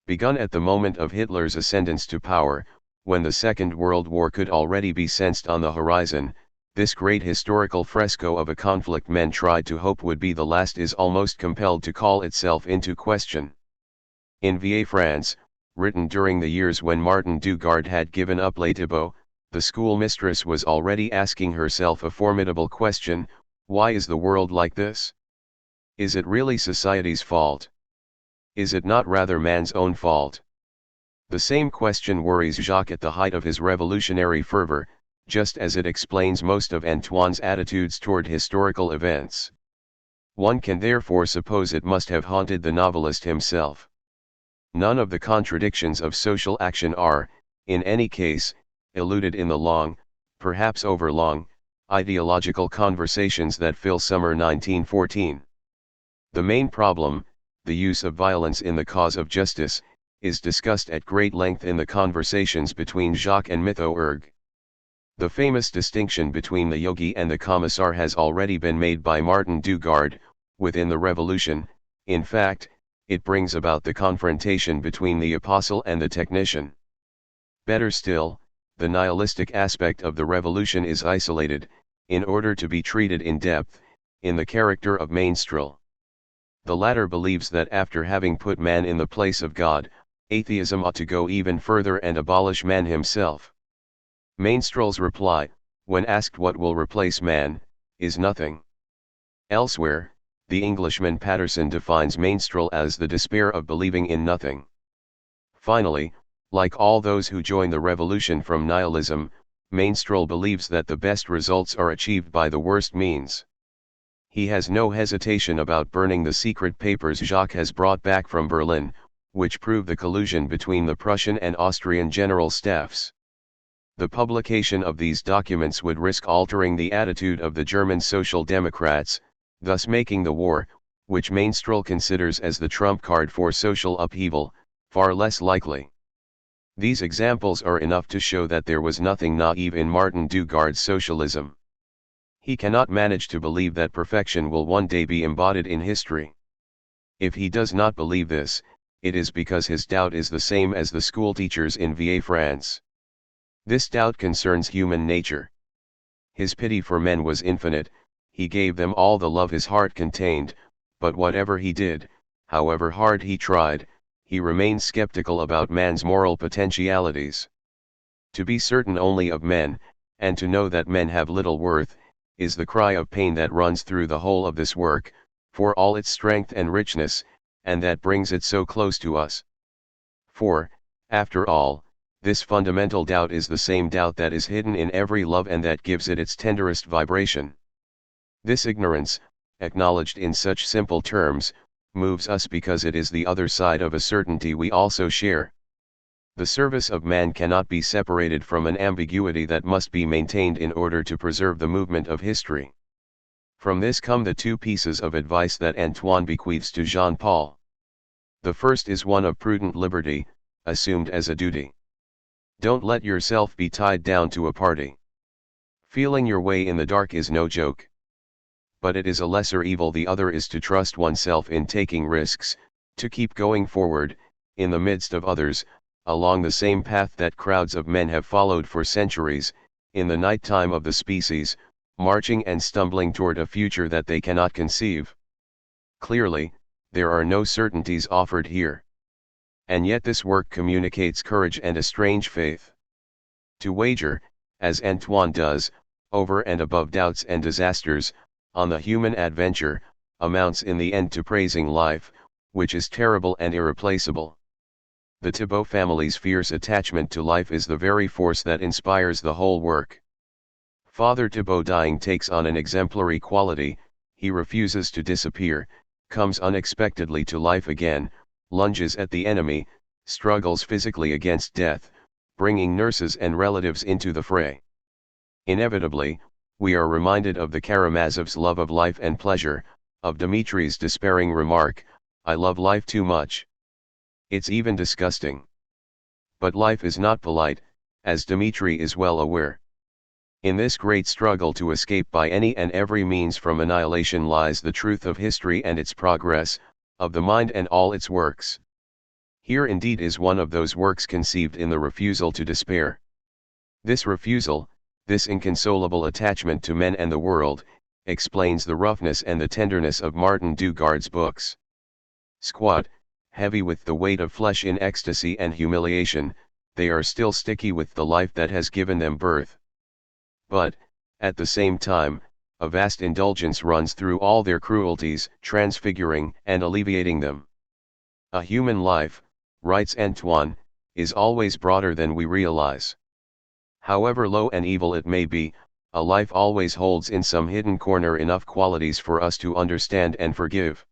Begun at the moment of Hitler's ascendance to power, when the Second World War could already be sensed on the horizon, this great historical fresco of a conflict men tried to hope would be the last is almost compelled to call itself into question. In Vieille France, written during the years when Martin Dugard had given up Les Thibault, the schoolmistress was already asking herself a formidable question: why is the world like this? Is it really society's fault? Is it not rather man's own fault? The same question worries Jacques at the height of his revolutionary fervor, just as it explains most of Antoine's attitudes toward historical events. One can therefore suppose it must have haunted the novelist himself. None of the contradictions of social action are, in any case, eluded in the long, perhaps overlong, ideological conversations that fill Summer 1914. The main problem, the use of violence in the cause of justice, is discussed at great length in the conversations between Jacques and Mytho-Erg. The famous distinction between the yogi and the commissar has already been made by Martin Dugard. Within the revolution, in fact, it brings about the confrontation between the apostle and the technician. Better still, the nihilistic aspect of the revolution is isolated, in order to be treated in depth, in the character of Mainstrel. The latter believes that after having put man in the place of God, atheism ought to go even further and abolish man himself. Mainstrel's reply, when asked what will replace man, is nothing. Elsewhere, the Englishman Patterson defines Mainstrel as the despair of believing in nothing. Finally, like all those who join the revolution from nihilism, Mainstrel believes that the best results are achieved by the worst means. He has no hesitation about burning the secret papers Jacques has brought back from Berlin, which prove the collusion between the Prussian and Austrian general staffs. The publication of these documents would risk altering the attitude of the German Social Democrats, thus making the war, which Mainstrel considers as the trump card for social upheaval, far less likely. These examples are enough to show that there was nothing naive in Martin Dugard's socialism. He cannot manage to believe that perfection will one day be embodied in history. If he does not believe this, it is because his doubt is the same as the schoolteacher's in Vieille France. This doubt concerns human nature. His pity for men was infinite, he gave them all the love his heart contained, but whatever he did, however hard he tried, he remained skeptical about man's moral potentialities. To be certain only of men, and to know that men have little worth, is the cry of pain that runs through the whole of this work, for all its strength and richness, and that brings it so close to us. For, after all, this fundamental doubt is the same doubt that is hidden in every love and that gives it its tenderest vibration. This ignorance, acknowledged in such simple terms, moves us because it is the other side of a certainty we also share. The service of man cannot be separated from an ambiguity that must be maintained in order to preserve the movement of history. From this come the two pieces of advice that Antoine bequeaths to Jean-Paul. The first is one of prudent liberty, assumed as a duty. Don't let yourself be tied down to a party. Feeling your way in the dark is no joke. But it is a lesser evil. The other is to trust oneself in taking risks, to keep going forward, in the midst of others, along the same path that crowds of men have followed for centuries, in the night time of the species, marching and stumbling toward a future that they cannot conceive. Clearly, there are no certainties offered here. And yet this work communicates courage and a strange faith. To wager, as Antoine does, over and above doubts and disasters, on the human adventure, amounts in the end to praising life, which is terrible and irreplaceable. The Thibault family's fierce attachment to life is the very force that inspires the whole work. Father Thibault dying takes on an exemplary quality, he refuses to disappear, comes unexpectedly to life again, lunges at the enemy, struggles physically against death, bringing nurses and relatives into the fray. Inevitably, we are reminded of the Karamazov's love of life and pleasure, of Dmitri's despairing remark, "I love life too much. It's even disgusting." But life is not polite, as Dmitri is well aware. In this great struggle to escape by any and every means from annihilation lies the truth of history and its progress, of the mind and all its works. Here indeed is one of those works conceived in the refusal to despair. This refusal, this inconsolable attachment to men and the world, explains the roughness and the tenderness of Martin Dugard's books. Squat, heavy with the weight of flesh in ecstasy and humiliation, they are still sticky with the life that has given them birth. But, at the same time, a vast indulgence runs through all their cruelties, transfiguring and alleviating them. A human life, writes Antoine, is always broader than we realize. However low and evil it may be, a life always holds in some hidden corner enough qualities for us to understand and forgive.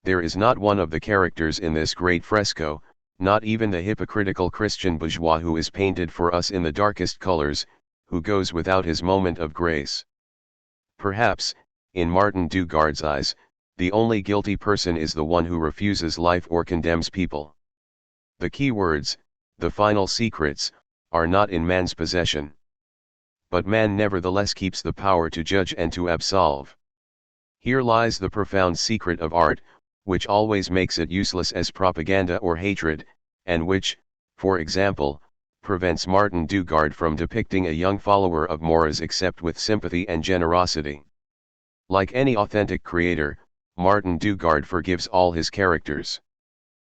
There is not one of the characters in this great fresco, not even the hypocritical Christian bourgeois who is painted for us in the darkest colors, who goes without his moment of grace. Perhaps, in Martin Dugard's eyes, the only guilty person is the one who refuses life or condemns people. The key words, the final secrets, are not in man's possession. But man nevertheless keeps the power to judge and to absolve. Here lies the profound secret of art, which always makes it useless as propaganda or hatred, and which, for example, prevents Martin Dugard from depicting a young follower of Maurras except with sympathy and generosity. Like any authentic creator, Martin Dugard forgives all his characters.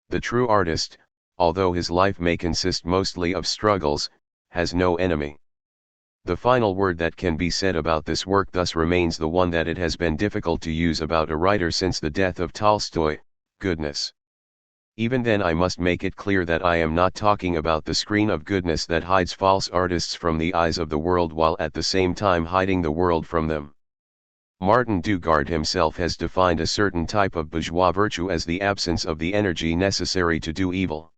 The true artist, although his life may consist mostly of struggles, has no enemy. The final word that can be said about this work thus remains the one that it has been difficult to use about a writer since the death of Tolstoy: goodness. Even then I must make it clear that I am not talking about the screen of goodness that hides false artists from the eyes of the world while at the same time hiding the world from them. Martin Dugard himself has defined a certain type of bourgeois virtue as the absence of the energy necessary to do evil.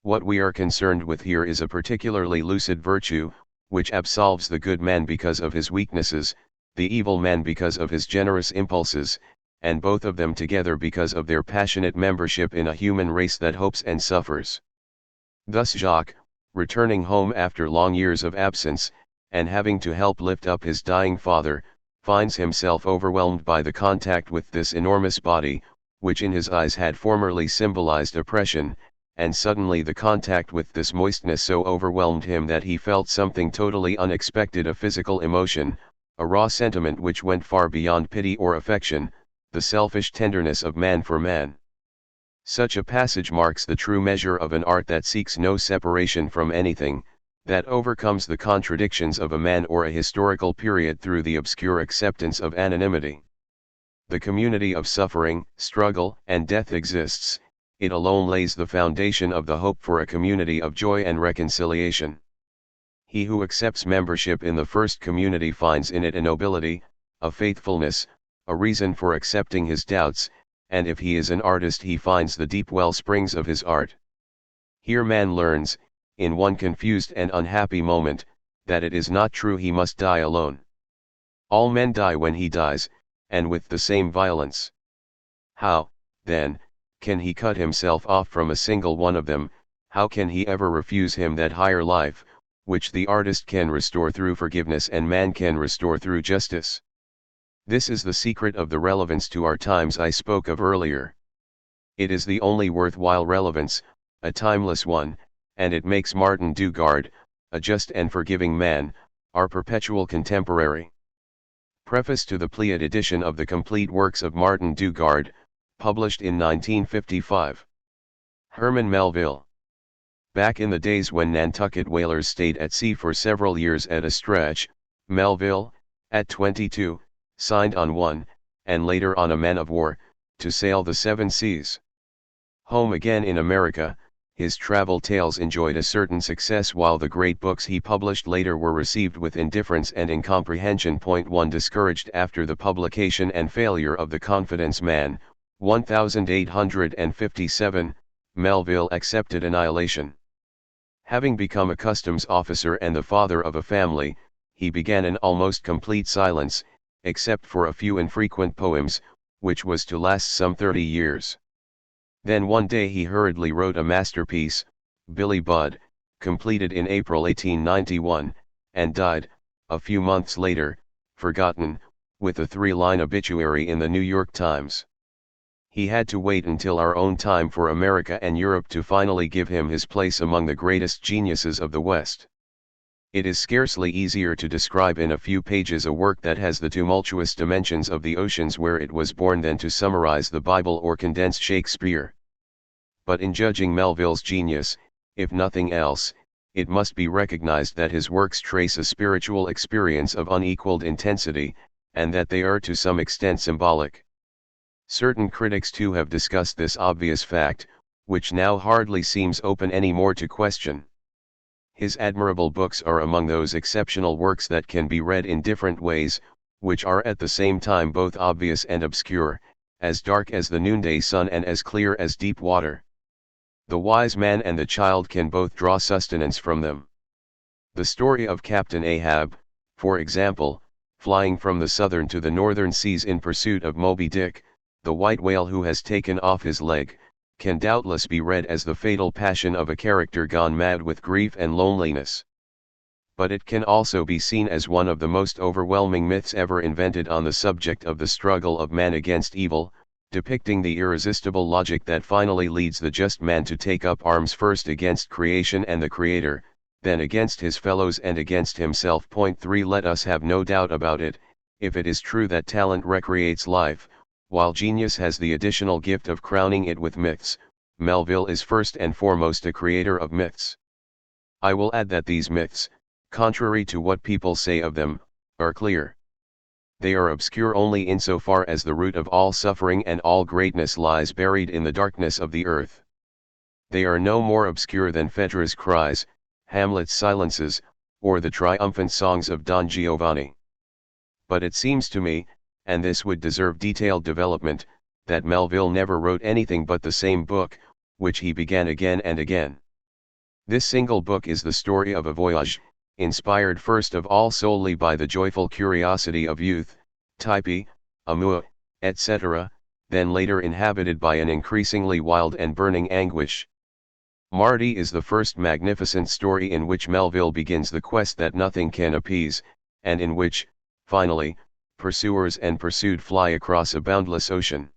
What we are concerned with here is a particularly lucid virtue, which absolves the good man because of his weaknesses, the evil man because of his generous impulses, and both of them together because of their passionate membership in a human race that hopes and suffers. Thus Jacques, returning home after long years of absence, and having to help lift up his dying father, finds himself overwhelmed by the contact with this enormous body, which in his eyes had formerly symbolized oppression, and suddenly the contact with this moistness so overwhelmed him that he felt something totally unexpected, a physical emotion, a raw sentiment which went far beyond pity or affection, the selfish tenderness of man for man. Such a passage marks the true measure of an art that seeks no separation from anything, that overcomes the contradictions of a man or a historical period through the obscure acceptance of anonymity. The community of suffering, struggle, and death exists, it alone lays the foundation of the hope for a community of joy and reconciliation. He who accepts membership in the first community finds in it a nobility, a faithfulness, a reason for accepting his doubts, and if he is an artist he finds the deep well springs of his art. Here man learns, in one confused and unhappy moment, that it is not true he must die alone. All men die when he dies, and with the same violence. How, then, can he cut himself off from a single one of them? How can he ever refuse him that higher life, which the artist can restore through forgiveness and man can restore through justice? This is the secret of the relevance to our times I spoke of earlier. It is the only worthwhile relevance, a timeless one, and it makes Martin Dugard, a just and forgiving man, our perpetual contemporary. Preface to the Pleiad edition of the complete works of Martin Dugard, published in 1955. Herman Melville. Back in the days when Nantucket whalers stayed at sea for several years at a stretch, Melville, at 22, signed on one, and later on a man of war, to sail the seven seas. Home again in America, his travel tales enjoyed a certain success while the great books he published later were received with indifference and incomprehension. 1 Discouraged after the publication and failure of The Confidence Man, 1857, Melville accepted annihilation. Having become a customs officer and the father of a family, he began an almost complete silence, except for a few infrequent poems, which was to last some 30 years. Then one day he hurriedly wrote a masterpiece, Billy Budd, completed in April 1891, and died, a few months later, forgotten, with a 3-line obituary in the New York Times. He had to wait until our own time for America and Europe to finally give him his place among the greatest geniuses of the West. It is scarcely easier to describe in a few pages a work that has the tumultuous dimensions of the oceans where it was born than to summarize the Bible or condense Shakespeare. But in judging Melville's genius, if nothing else, it must be recognized that his works trace a spiritual experience of unequaled intensity, and that they are to some extent symbolic. Certain critics too have discussed this obvious fact, which now hardly seems open any more to question. His admirable books are among those exceptional works that can be read in different ways, which are at the same time both obvious and obscure, as dark as the noonday sun and as clear as deep water. The wise man and the child can both draw sustenance from them. The story of Captain Ahab, for example, flying from the southern to the northern seas in pursuit of Moby Dick, the white whale who has taken off his leg, can doubtless be read as the fatal passion of a character gone mad with grief and loneliness. But it can also be seen as one of the most overwhelming myths ever invented on the subject of the struggle of man against evil, depicting the irresistible logic that finally leads the just man to take up arms first against creation and the Creator, then against his fellows and against himself. 3 Let us have no doubt about it, if it is true that talent recreates life, while genius has the additional gift of crowning it with myths, Melville is first and foremost a creator of myths. I will add that these myths, contrary to what people say of them, are clear. They are obscure only insofar as the root of all suffering and all greatness lies buried in the darkness of the earth. They are no more obscure than Phaedra's cries, Hamlet's silences, or the triumphant songs of Don Giovanni. But it seems to me, and this would deserve detailed development, that Melville never wrote anything but the same book, which he began again and again. This single book is the story of a voyage, inspired first of all solely by the joyful curiosity of youth, type, amour, etc., then later inhabited by an increasingly wild and burning anguish. Marty is the first magnificent story in which Melville begins the quest that nothing can appease, and in which, finally, pursuers and pursued fly across a boundless ocean.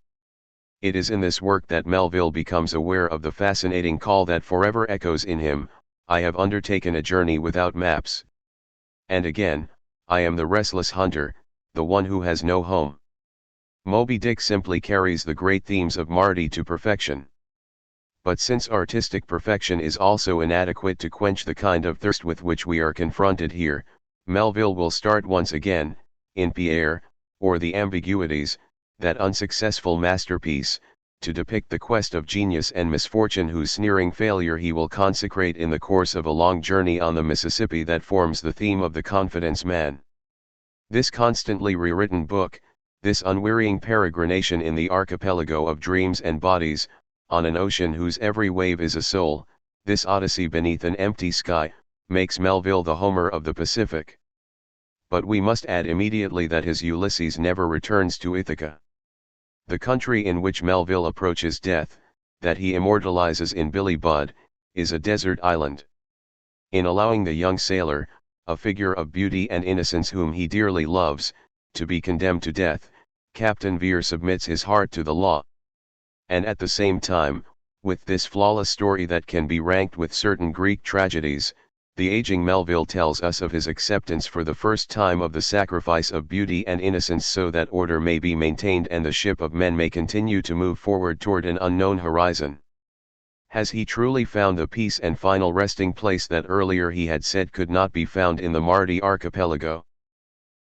It is in this work that Melville becomes aware of the fascinating call that forever echoes in him: I have undertaken a journey without maps. And again, I am the restless hunter, the one who has no home. Moby Dick simply carries the great themes of Marty to perfection. But since artistic perfection is also inadequate to quench the kind of thirst with which we are confronted here, Melville will start once again, in Pierre, or the Ambiguities, that unsuccessful masterpiece, to depict the quest of genius and misfortune whose sneering failure he will consecrate in the course of a long journey on the Mississippi that forms the theme of The Confidence Man. This constantly rewritten book, this unwearying peregrination in the archipelago of dreams and bodies, on an ocean whose every wave is a soul, this odyssey beneath an empty sky, makes Melville the Homer of the Pacific. But we must add immediately that his Ulysses never returns to Ithaca. The country in which Melville approaches death, that he immortalizes in Billy Budd, is a desert island. In allowing the young sailor, a figure of beauty and innocence whom he dearly loves, to be condemned to death, Captain Vere submits his heart to the law. And at the same time, with this flawless story that can be ranked with certain Greek tragedies, the aging Melville tells us of his acceptance for the first time of the sacrifice of beauty and innocence so that order may be maintained and the ship of men may continue to move forward toward an unknown horizon. Has he truly found the peace and final resting place that earlier he had said could not be found in the Mardi archipelago?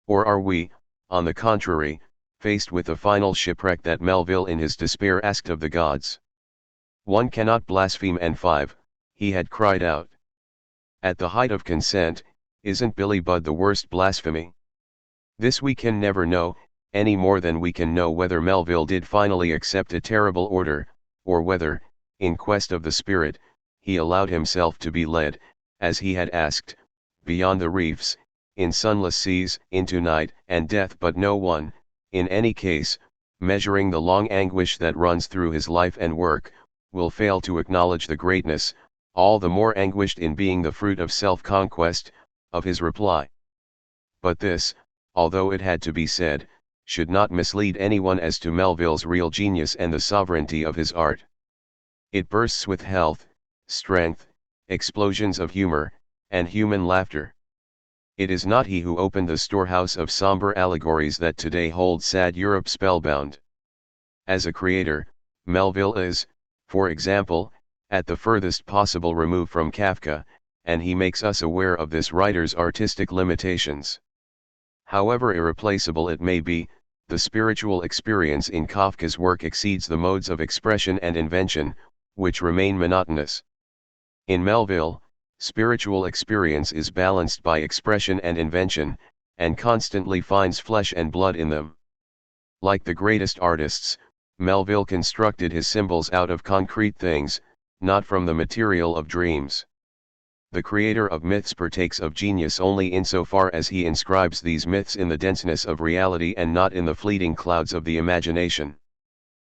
Or are we, on the contrary, faced with the final shipwreck that Melville in his despair asked of the gods? One cannot blaspheme, and he had cried out. At the height of consent, isn't Billy Budd the worst blasphemy? This we can never know, any more than we can know whether Melville did finally accept a terrible order, or whether, in quest of the spirit, he allowed himself to be led, as he had asked, beyond the reefs, in sunless seas, into night and death. But no one, in any case, measuring the long anguish that runs through his life and work, will fail to acknowledge the greatness, all the more anguished in being the fruit of self-conquest, of his reply. But this, although it had to be said, should not mislead anyone as to Melville's real genius and the sovereignty of his art. It bursts with health, strength, explosions of humor, and human laughter. It is not he who opened the storehouse of somber allegories that today hold sad Europe spellbound. As a creator, Melville is, for example, at the furthest possible remove from Kafka, and he makes us aware of this writer's artistic limitations. However irreplaceable it may be, the spiritual experience in Kafka's work exceeds the modes of expression and invention, which remain monotonous. In Melville, spiritual experience is balanced by expression and invention, and constantly finds flesh and blood in them. Like the greatest artists, Melville constructed his symbols out of concrete things, not from the material of dreams. The creator of myths partakes of genius only insofar as he inscribes these myths in the denseness of reality and not in the fleeting clouds of the imagination.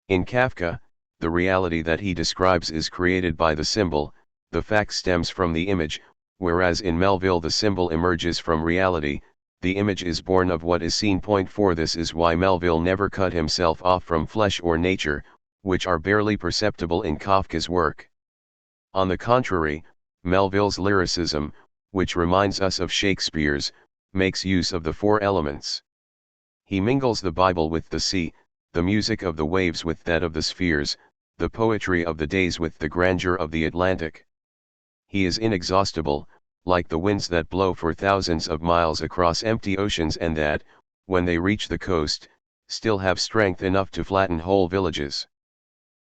In Kafka, the reality that he describes is created by the symbol, the fact stems from the image, whereas in Melville the symbol emerges from reality, the image is born of what is seen. 4 This is why Melville never cut himself off from flesh or nature, which are barely perceptible in Kafka's work. On the contrary, Melville's lyricism, which reminds us of Shakespeare's, makes use of the four elements. He mingles the Bible with the sea, the music of the waves with that of the spheres, the poetry of the days with the grandeur of the Atlantic. He is inexhaustible, like the winds that blow for thousands of miles across empty oceans and that, when they reach the coast, still have strength enough to flatten whole villages.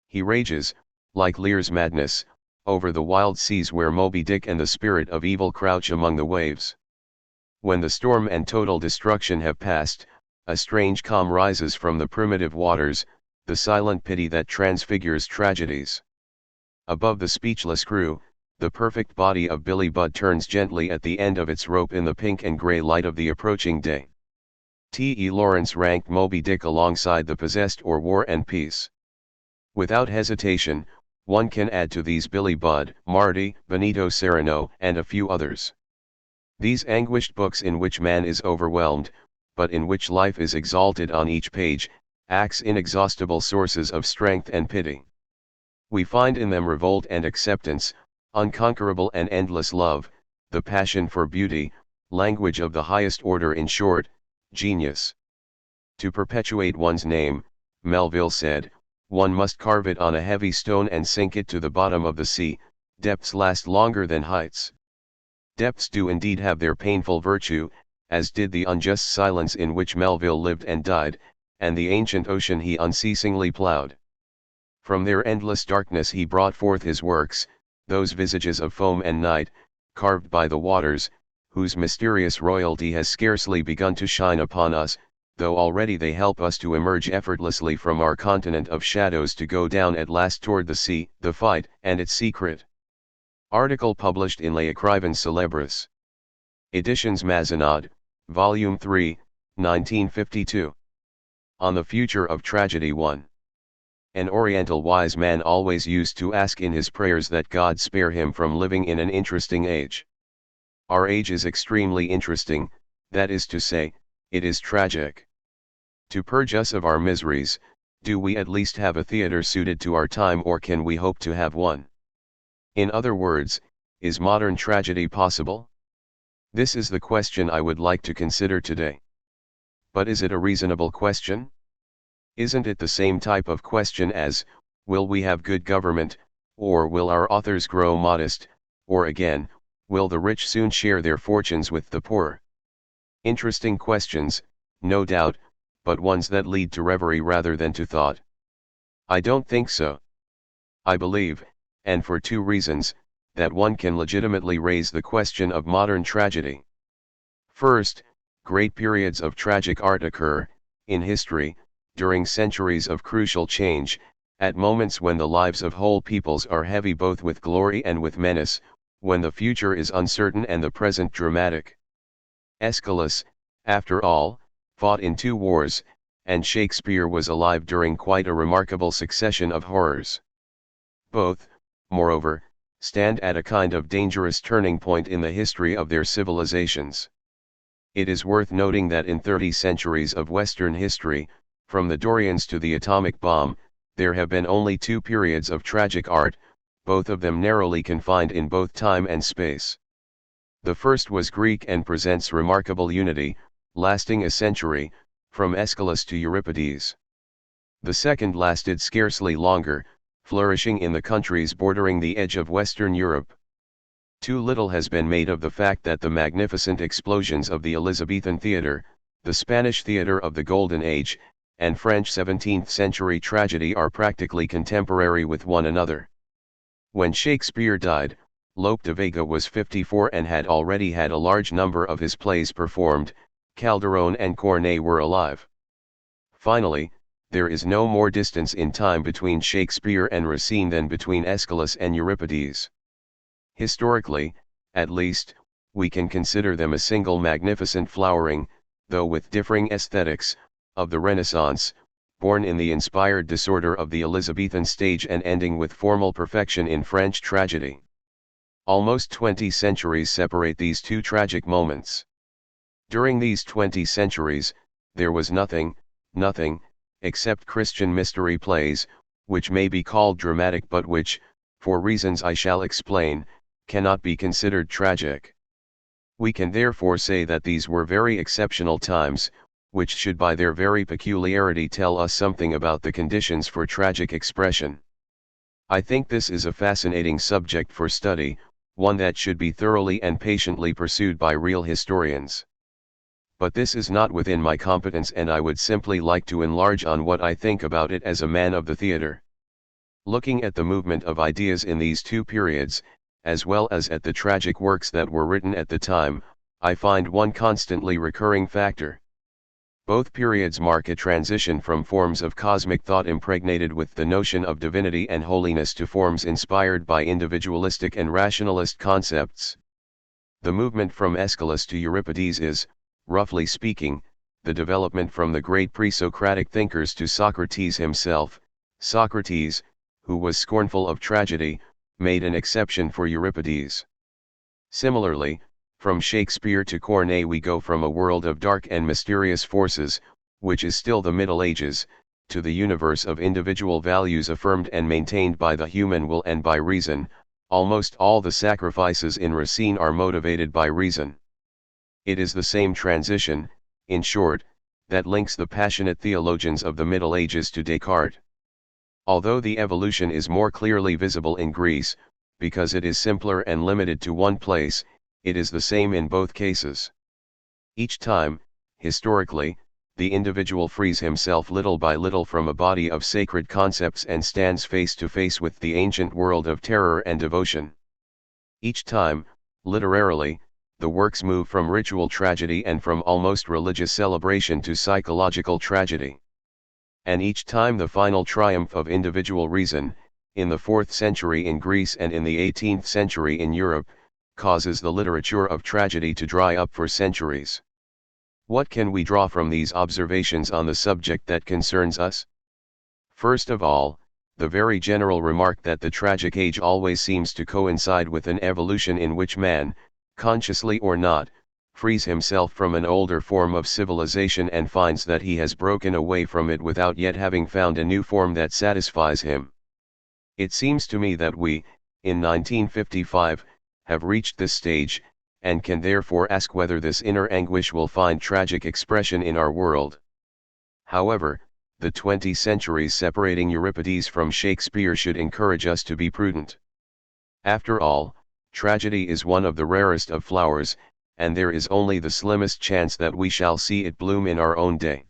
He rages, like Lear's madness, over the wild seas where Moby Dick and the spirit of evil crouch among the waves. When the storm and total destruction have passed, a strange calm rises from the primitive waters, the silent pity that transfigures tragedies. Above the speechless crew, the perfect body of Billy Budd turns gently at the end of its rope in the pink and gray light of the approaching day. T.E. Lawrence ranked Moby Dick alongside The Possessed or War and Peace. Without hesitation, one can add to these Billy Budd, Marty, Benito Cereno, and a few others. These anguished books in which man is overwhelmed, but in which life is exalted on each page, acts inexhaustible sources of strength and pity. We find in them revolt and acceptance, unconquerable and endless love, the passion for beauty, language of the highest order, in short, genius. To perpetuate one's name, Melville said, one must carve it on a heavy stone and sink it to the bottom of the sea. Depths last longer than heights. Depths do indeed have their painful virtue, as did the unjust silence in which Melville lived and died, and the ancient ocean he unceasingly ploughed. From their endless darkness he brought forth his works, those visages of foam and night, carved by the waters, whose mysterious royalty has scarcely begun to shine upon us, though already they help us to emerge effortlessly from our continent of shadows to go down at last toward the sea, the fight, and its secret. Article published in Les Écrivains Célèbres. Editions Mazenod, Volume 3, 1952. On the Future of Tragedy 1. An Oriental wise man always used to ask in his prayers that God spare him from living in an interesting age. Our age is extremely interesting, that is to say, it is tragic. To purge us of our miseries, do we at least have a theater suited to our time, or can we hope to have one? In other words, is modern tragedy possible? This is the question I would like to consider today. But is it a reasonable question? Isn't it the same type of question as, will we have good government, or will our authors grow modest, or again, will the rich soon share their fortunes with the poor? Interesting questions, no doubt, but ones that lead to reverie rather than to thought. I don't think so. I believe, and for two reasons, that one can legitimately raise the question of modern tragedy. First, great periods of tragic art occur, in history, during centuries of crucial change, at moments when the lives of whole peoples are heavy both with glory and with menace, when the future is uncertain and the present dramatic. Aeschylus, after all, fought in 2 wars, and Shakespeare was alive during quite a remarkable succession of horrors. Both, moreover, stand at a kind of dangerous turning point in the history of their civilizations. It is worth noting that in 30 centuries of Western history, from the Dorians to the atomic bomb, there have been only 2 periods of tragic art, both of them narrowly confined in both time and space. The first was Greek and presents remarkable unity, lasting a century, from Aeschylus to Euripides. The second lasted scarcely longer, flourishing in the countries bordering the edge of Western Europe. Too little has been made of the fact that the magnificent explosions of the Elizabethan theatre, the Spanish theatre of the Golden Age, and French 17th century tragedy are practically contemporary with one another. When Shakespeare died, Lope de Vega was 54 and had already had a large number of his plays performed. Calderon and Corneille were alive. Finally, there is no more distance in time between Shakespeare and Racine than between Aeschylus and Euripides. Historically, at least, we can consider them a single magnificent flowering, though with differing aesthetics, of the Renaissance, born in the inspired disorder of the Elizabethan stage and ending with formal perfection in French tragedy. Almost 20 centuries separate these two tragic moments. During these 20 centuries, there was nothing, except Christian mystery plays, which may be called dramatic but which, for reasons I shall explain, cannot be considered tragic. We can therefore say that these were very exceptional times, which should by their very peculiarity tell us something about the conditions for tragic expression. I think this is a fascinating subject for study, one that should be thoroughly and patiently pursued by real historians. But this is not within my competence, and I would simply like to enlarge on what I think about it as a man of the theatre. Looking at the movement of ideas in these two periods, as well as at the tragic works that were written at the time, I find one constantly recurring factor. Both periods mark a transition from forms of cosmic thought impregnated with the notion of divinity and holiness to forms inspired by individualistic and rationalist concepts. The movement from Aeschylus to Euripides is, roughly speaking, the development from the great pre-Socratic thinkers to Socrates himself. Socrates, who was scornful of tragedy, made an exception for Euripides. Similarly, from Shakespeare to Corneille we go from a world of dark and mysterious forces, which is still the Middle Ages, to the universe of individual values affirmed and maintained by the human will and by reason. Almost all the sacrifices in Racine are motivated by reason. It is the same transition, in short, that links the passionate theologians of the Middle Ages to Descartes. Although the evolution is more clearly visible in Greece, because it is simpler and limited to one place, it is the same in both cases. Each time, historically, the individual frees himself little by little from a body of sacred concepts and stands face to face with the ancient world of terror and devotion. Each time, literarily, the works move from ritual tragedy and from almost religious celebration to psychological tragedy. And each time the final triumph of individual reason, in the 4th century in Greece and in the 18th century in Europe, causes the literature of tragedy to dry up for centuries. What can we draw from these observations on the subject that concerns us? First of all, the very general remark that the tragic age always seems to coincide with an evolution in which man, consciously or not, frees himself from an older form of civilization and finds that he has broken away from it without yet having found a new form that satisfies him. It seems to me that we, in 1955, have reached this stage, and can therefore ask whether this inner anguish will find tragic expression in our world. However, the 20 centuries separating Euripides from Shakespeare should encourage us to be prudent. After all, tragedy is one of the rarest of flowers, and there is only the slimmest chance that we shall see it bloom in our own day.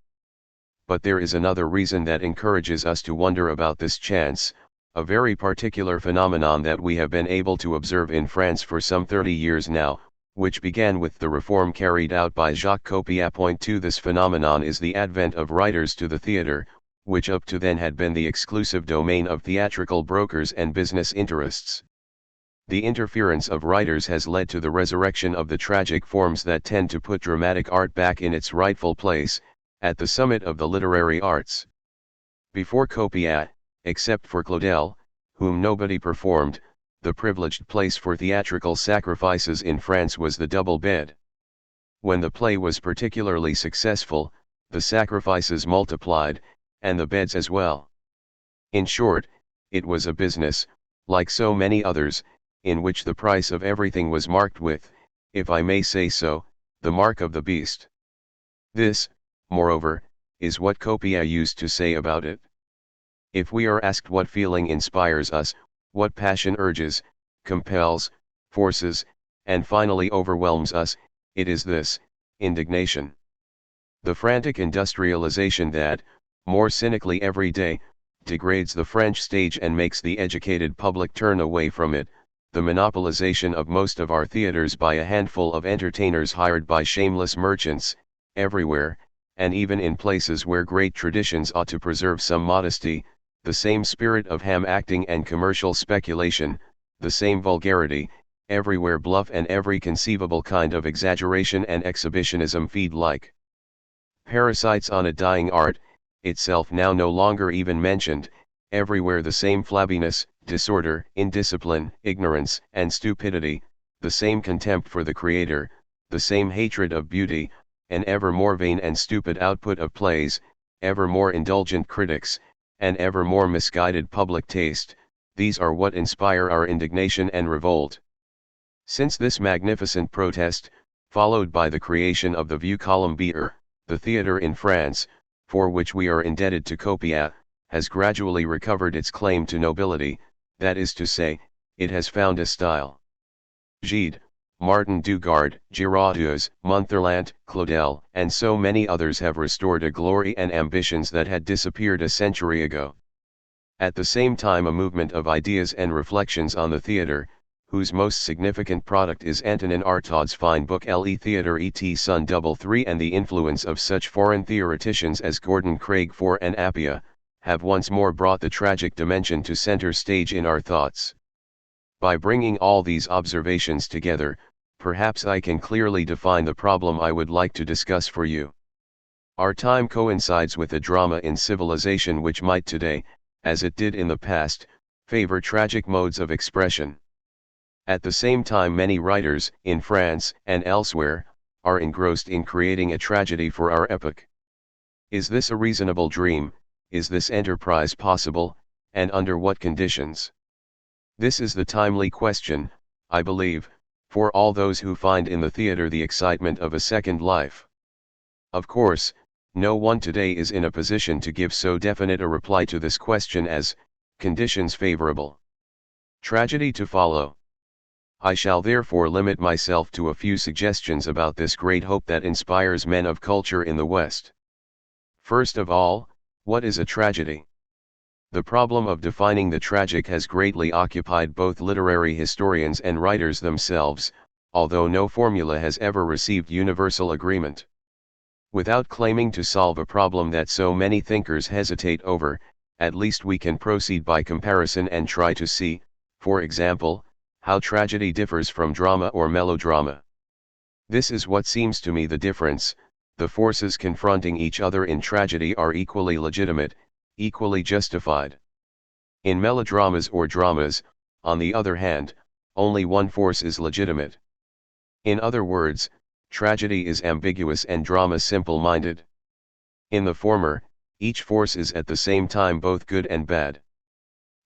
But there is another reason that encourages us to wonder about this chance, a very particular phenomenon that we have been able to observe in France for some 30 years now, which began with the reform carried out by Jacques Copiat. Point 2. This phenomenon is the advent of writers to the theatre, which up to then had been the exclusive domain of theatrical brokers and business interests. The interference of writers has led to the resurrection of the tragic forms that tend to put dramatic art back in its rightful place, at the summit of the literary arts. Before Copiat, except for Claudel, whom nobody performed, the privileged place for theatrical sacrifices in France was the double bed. When the play was particularly successful, the sacrifices multiplied, and the beds as well. In short, it was a business, like so many others, in which the price of everything was marked with, if I may say so, the mark of the beast. This, moreover, is what Copiat used to say about it. If we are asked what feeling inspires us, what passion urges, compels, forces, and finally overwhelms us, it is this, indignation. The frantic industrialization that, more cynically every day, degrades the French stage and makes the educated public turn away from it, the monopolization of most of our theaters by a handful of entertainers hired by shameless merchants, everywhere, and even in places where great traditions ought to preserve some modesty, the same spirit of ham acting and commercial speculation, the same vulgarity, everywhere bluff and every conceivable kind of exaggeration and exhibitionism feed like parasites on a dying art, itself now no longer even mentioned, everywhere the same flabbiness, disorder, indiscipline, ignorance, and stupidity, the same contempt for the creator, the same hatred of beauty, an ever more vain and stupid output of plays, ever more indulgent critics, and ever more misguided public taste, these are what inspire our indignation and revolt. Since this magnificent protest, followed by the creation of the Vieux Colombier, the theatre in France, for which we are indebted to Copiat, has gradually recovered its claim to nobility, that is to say, it has found a style. Gide, Martin Dugard, Giraudoux, Montherlant, Claudel, and so many others have restored a glory and ambitions that had disappeared a century ago. At the same time, a movement of ideas and reflections on the theatre, whose most significant product is Antonin Artaud's fine book Le Theatre et son double 3, and the influence of such foreign theoreticians as Gordon Craig IV and Appia, have once more brought the tragic dimension to center stage in our thoughts. By bringing all these observations together, perhaps I can clearly define the problem I would like to discuss for you. Our time coincides with a drama in civilization which might today, as it did in the past, favor tragic modes of expression. At the same time, many writers, in France and elsewhere, are engrossed in creating a tragedy for our epoch. Is this a reasonable dream? is this enterprise possible, and under what conditions? This is the timely question, I believe, for all those who find in the theater the excitement of a second life. Of course, no one today is in a position to give so definite a reply to this question as, conditions favorable. Tragedy to follow. I shall therefore limit myself to a few suggestions about this great hope that inspires men of culture in the West. First of all, what is a tragedy? The problem of defining the tragic has greatly occupied both literary historians and writers themselves, although no formula has ever received universal agreement. Without claiming to solve a problem that so many thinkers hesitate over, at least we can proceed by comparison and try to see, for example, how tragedy differs from drama or melodrama. This is what seems to me the difference: the forces confronting each other in tragedy are equally legitimate, equally justified. In melodramas or dramas, on the other hand, only one force is legitimate. In other words, tragedy is ambiguous and drama simple-minded. In the former, each force is at the same time both good and bad.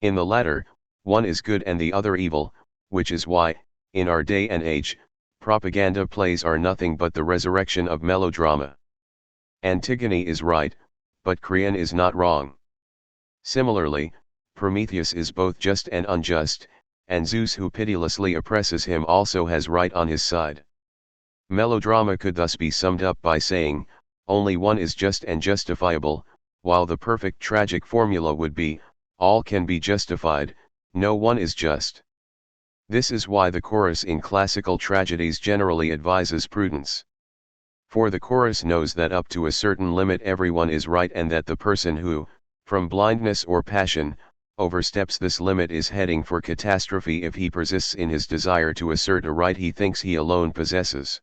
In the latter, one is good and the other evil, which is why, in our day and age, propaganda plays are nothing but the resurrection of melodrama. Antigone is right, but Creon is not wrong. Similarly, Prometheus is both just and unjust, and Zeus who pitilessly oppresses him also has right on his side. Melodrama could thus be summed up by saying, only one is just and justifiable, while the perfect tragic formula would be, all can be justified, no one is just. This is why the chorus in classical tragedies generally advises prudence. For the chorus knows that up to a certain limit everyone is right and that the person who, from blindness or passion, oversteps this limit is heading for catastrophe if he persists in his desire to assert a right he thinks he alone possesses.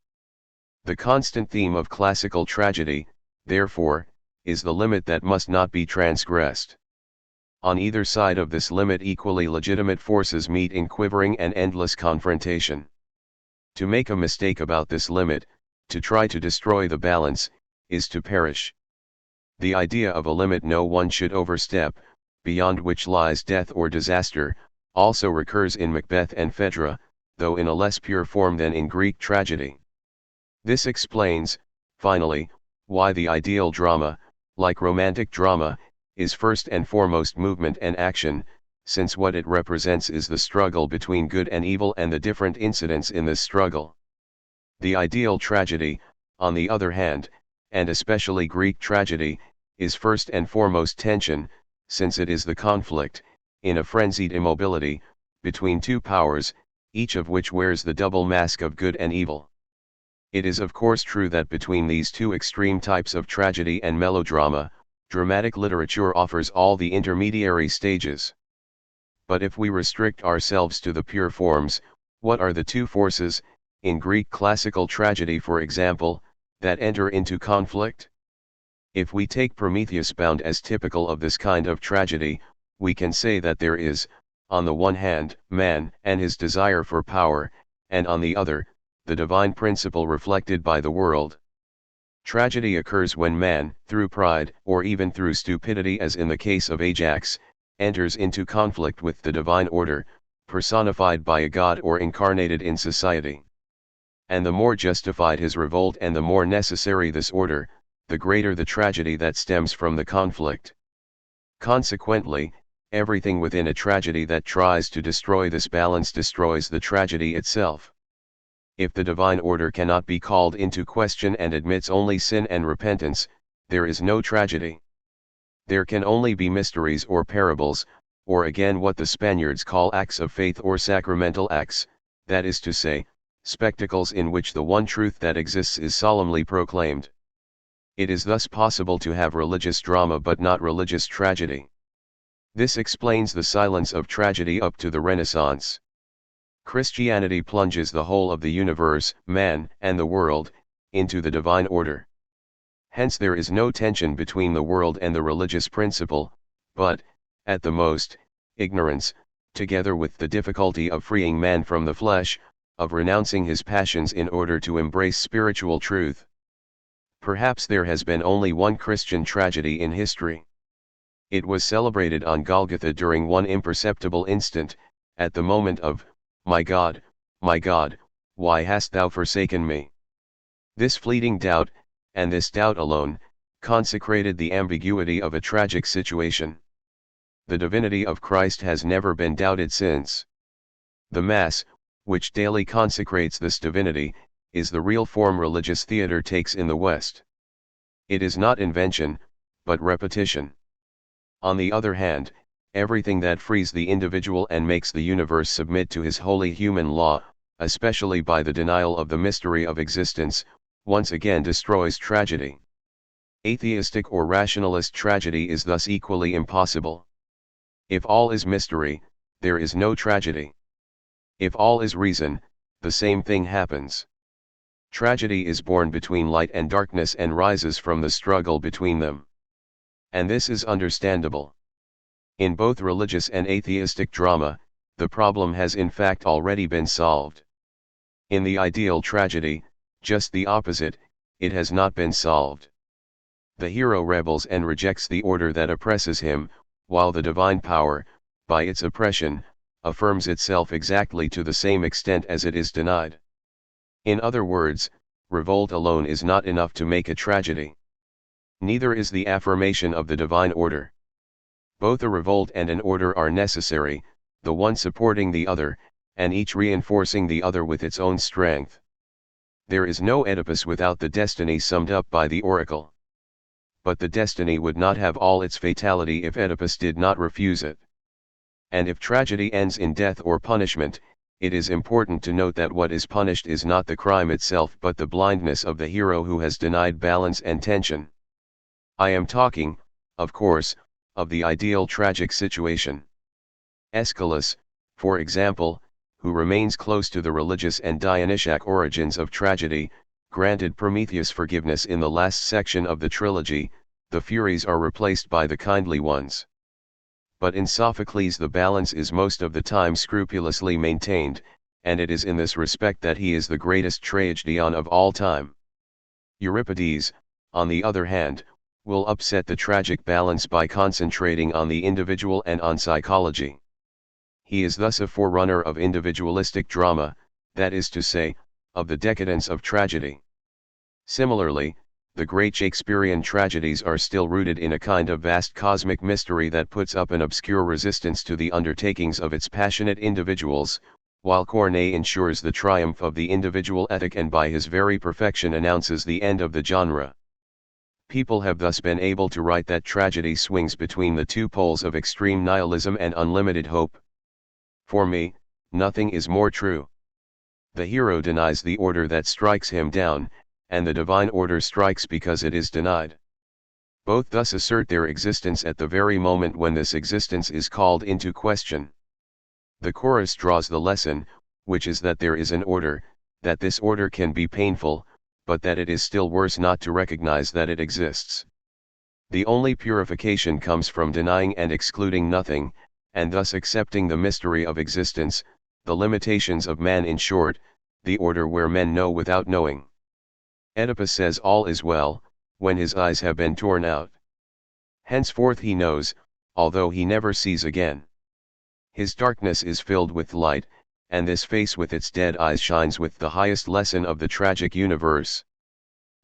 The constant theme of classical tragedy, therefore, is the limit that must not be transgressed. On either side of this limit equally legitimate forces meet in quivering and endless confrontation. To make a mistake about this limit, to try to destroy the balance, is to perish. The idea of a limit no one should overstep, beyond which lies death or disaster, also recurs in Macbeth and Phaedra, though in a less pure form than in Greek tragedy. This explains, finally, why the ideal drama, like romantic drama, is first and foremost movement and action, since what it represents is the struggle between good and evil and the different incidents in this struggle. The ideal tragedy, on the other hand, and especially Greek tragedy, is first and foremost tension, since it is the conflict, in a frenzied immobility, between two powers, each of which wears the double mask of good and evil. It is of course true that between these two extreme types of tragedy and melodrama, dramatic literature offers all the intermediary stages. But if we restrict ourselves to the pure forms, what are the two forces, in Greek classical tragedy for example, that enter into conflict? If we take Prometheus Bound as typical of this kind of tragedy, we can say that there is, on the one hand, man and his desire for power, and on the other, the divine principle reflected by the world. Tragedy occurs when man, through pride, or even through stupidity as in the case of Ajax, enters into conflict with the divine order, personified by a god or incarnated in society. And the more justified his revolt and the more necessary this order, the greater the tragedy that stems from the conflict. Consequently, everything within a tragedy that tries to destroy this balance destroys the tragedy itself. If the divine order cannot be called into question and admits only sin and repentance, there is no tragedy. There can only be mysteries or parables, or again what the Spaniards call acts of faith or sacramental acts, that is to say, spectacles in which the one truth that exists is solemnly proclaimed. It is thus possible to have religious drama but not religious tragedy. This explains the silence of tragedy up to the Renaissance. Christianity plunges the whole of the universe, man, and the world, into the divine order. Hence there is no tension between the world and the religious principle, but, at the most, ignorance, together with the difficulty of freeing man from the flesh, of renouncing his passions in order to embrace spiritual truth. Perhaps there has been only one Christian tragedy in history. It was celebrated on Golgotha during one imperceptible instant, at the moment of, my God, why hast thou forsaken me?" This fleeting doubt, and this doubt alone, consecrated the ambiguity of a tragic situation. The divinity of Christ has never been doubted since. The Mass, which daily consecrates this divinity, is the real form religious theater takes in the West. It is not invention, but repetition. On the other hand, everything that frees the individual and makes the universe submit to his holy human law, especially by the denial of the mystery of existence, once again destroys tragedy. Atheistic or rationalist tragedy is thus equally impossible. If all is mystery, there is no tragedy. If all is reason, the same thing happens. Tragedy is born between light and darkness and rises from the struggle between them. And this is understandable. In both religious and atheistic drama, the problem has in fact already been solved. In the ideal tragedy, just the opposite, it has not been solved. The hero rebels and rejects the order that oppresses him, while the divine power, by its oppression, affirms itself exactly to the same extent as it is denied. In other words, revolt alone is not enough to make a tragedy. Neither is the affirmation of the divine order. Both a revolt and an order are necessary, the one supporting the other, and each reinforcing the other with its own strength. There is no Oedipus without the destiny summed up by the oracle. But the destiny would not have all its fatality if Oedipus did not refuse it. And if tragedy ends in death or punishment, it is important to note that what is punished is not the crime itself but the blindness of the hero who has denied balance and tension. I am talking, of course, of the ideal tragic situation. Aeschylus, for example, who remains close to the religious and Dionysiac origins of tragedy, granted Prometheus forgiveness in the last section of the trilogy. The Furies are replaced by the kindly ones. But in Sophocles the balance is most of the time scrupulously maintained, and it is in this respect that he is the greatest tragedian of all time. Euripides, on the other hand, will upset the tragic balance by concentrating on the individual and on psychology. He is thus a forerunner of individualistic drama, that is to say, of the decadence of tragedy. Similarly, the great Shakespearean tragedies are still rooted in a kind of vast cosmic mystery that puts up an obscure resistance to the undertakings of its passionate individuals, while Corneille ensures the triumph of the individual ethic and by his very perfection announces the end of the genre. People have thus been able to write that tragedy swings between the two poles of extreme nihilism and unlimited hope. For me, nothing is more true. The hero denies the order that strikes him down, and the divine order strikes because it is denied. Both thus assert their existence at the very moment when this existence is called into question. The chorus draws the lesson, which is that there is an order, that this order can be painful, but that it is still worse not to recognize that it exists. The only purification comes from denying and excluding nothing, and thus accepting the mystery of existence, the limitations of man, in short, the order where men know without knowing. Oedipus says all is well, when his eyes have been torn out. Henceforth he knows, although he never sees again. His darkness is filled with light, and this face with its dead eyes shines with the highest lesson of the tragic universe.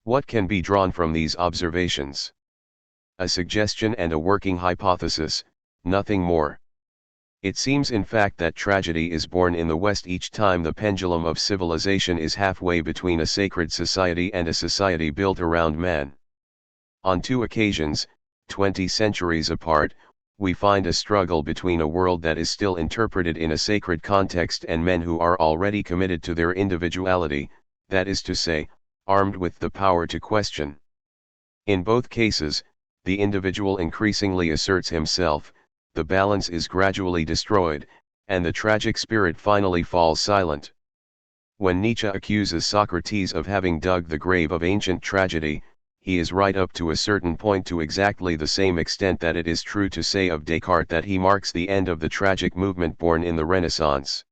What can be drawn from these observations? A suggestion and a working hypothesis, nothing more. It seems in fact that tragedy is born in the West each time the pendulum of civilization is halfway between a sacred society and a society built around man. On two occasions, 20 centuries apart, we find a struggle between a world that is still interpreted in a sacred context and men who are already committed to their individuality, that is to say, armed with the power to question. In both cases, the individual increasingly asserts himself, the balance is gradually destroyed, and the tragic spirit finally falls silent. When Nietzsche accuses Socrates of having dug the grave of ancient tragedy, he is right up to a certain point to exactly the same extent that it is true to say of Descartes that he marks the end of the tragic movement born in the Renaissance.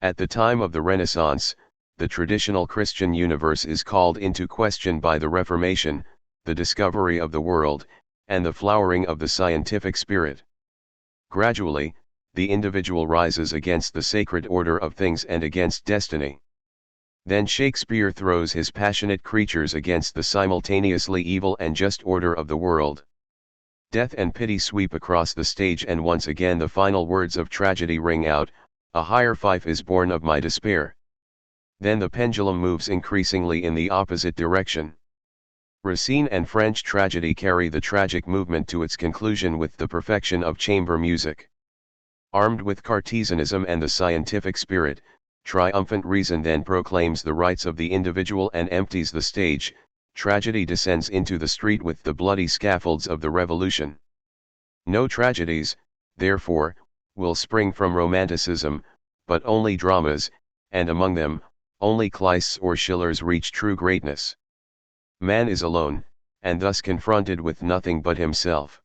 At the time of the Renaissance, the traditional Christian universe is called into question by the Reformation, the discovery of the world, and the flowering of the scientific spirit. Gradually, the individual rises against the sacred order of things and against destiny. Then Shakespeare throws his passionate creatures against the simultaneously evil and just order of the world. Death and pity sweep across the stage, and once again the final words of tragedy ring out, "A higher fife is born of my despair." Then the pendulum moves increasingly in the opposite direction. Racine and French tragedy carry the tragic movement to its conclusion with the perfection of chamber music. Armed with Cartesianism and the scientific spirit, triumphant reason then proclaims the rights of the individual and empties the stage. Tragedy descends into the street with the bloody scaffolds of the revolution. No tragedies, therefore, will spring from Romanticism, but only dramas, and among them, only Kleists or Schillers reach true greatness. Man is alone, and thus confronted with nothing but himself.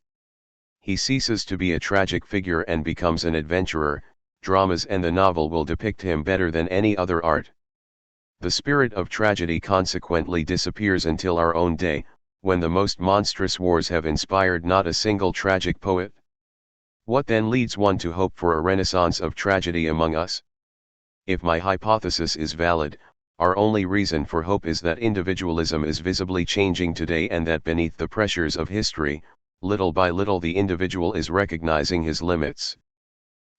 He ceases to be a tragic figure and becomes an adventurer. Dramas and the novel will depict him better than any other art. The spirit of tragedy consequently disappears until our own day, when the most monstrous wars have inspired not a single tragic poet. What then leads one to hope for a renaissance of tragedy among us? If my hypothesis is valid, our only reason for hope is that individualism is visibly changing today, and that beneath the pressures of history, little by little the individual is recognizing his limits.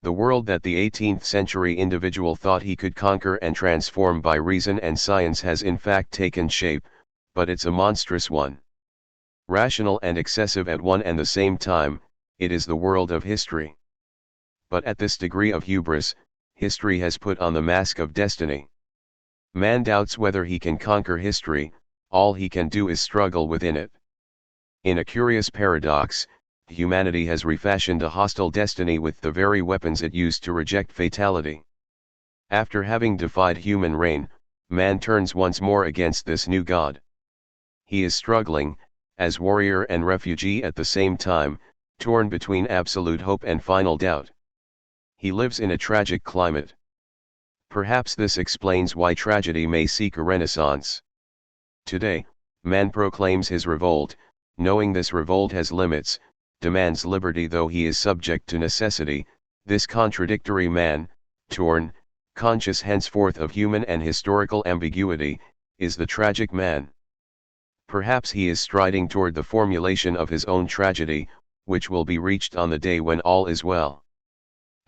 The world that the 18th century individual thought he could conquer and transform by reason and science has in fact taken shape, but it's a monstrous one. Rational and excessive at one and the same time, it is the world of history. But at this degree of hubris, history has put on the mask of destiny. Man doubts whether he can conquer history, all he can do is struggle within it. In a curious paradox, humanity has refashioned a hostile destiny with the very weapons it used to reject fatality. After having defied human reign, man turns once more against this new god. He is struggling, as warrior and refugee at the same time, torn between absolute hope and final doubt. He lives in a tragic climate. Perhaps this explains why tragedy may seek a renaissance. Today, man proclaims his revolt, knowing this revolt has limits, demands liberty though he is subject to necessity. This contradictory man, torn, conscious henceforth of human and historical ambiguity, is the tragic man. Perhaps he is striding toward the formulation of his own tragedy, which will be reached on the day when all is well.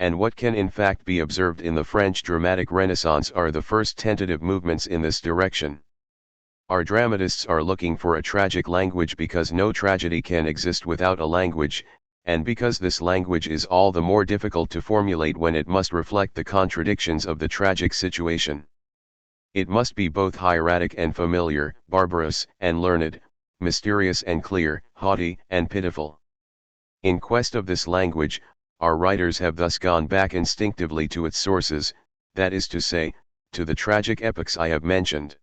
And what can in fact be observed in the French dramatic Renaissance are the first tentative movements in this direction. Our dramatists are looking for a tragic language because no tragedy can exist without a language, and because this language is all the more difficult to formulate when it must reflect the contradictions of the tragic situation. It must be both hieratic and familiar, barbarous and learned, mysterious and clear, haughty and pitiful. In quest of this language, our writers have thus gone back instinctively to its sources, that is to say, to the tragic epochs I have mentioned.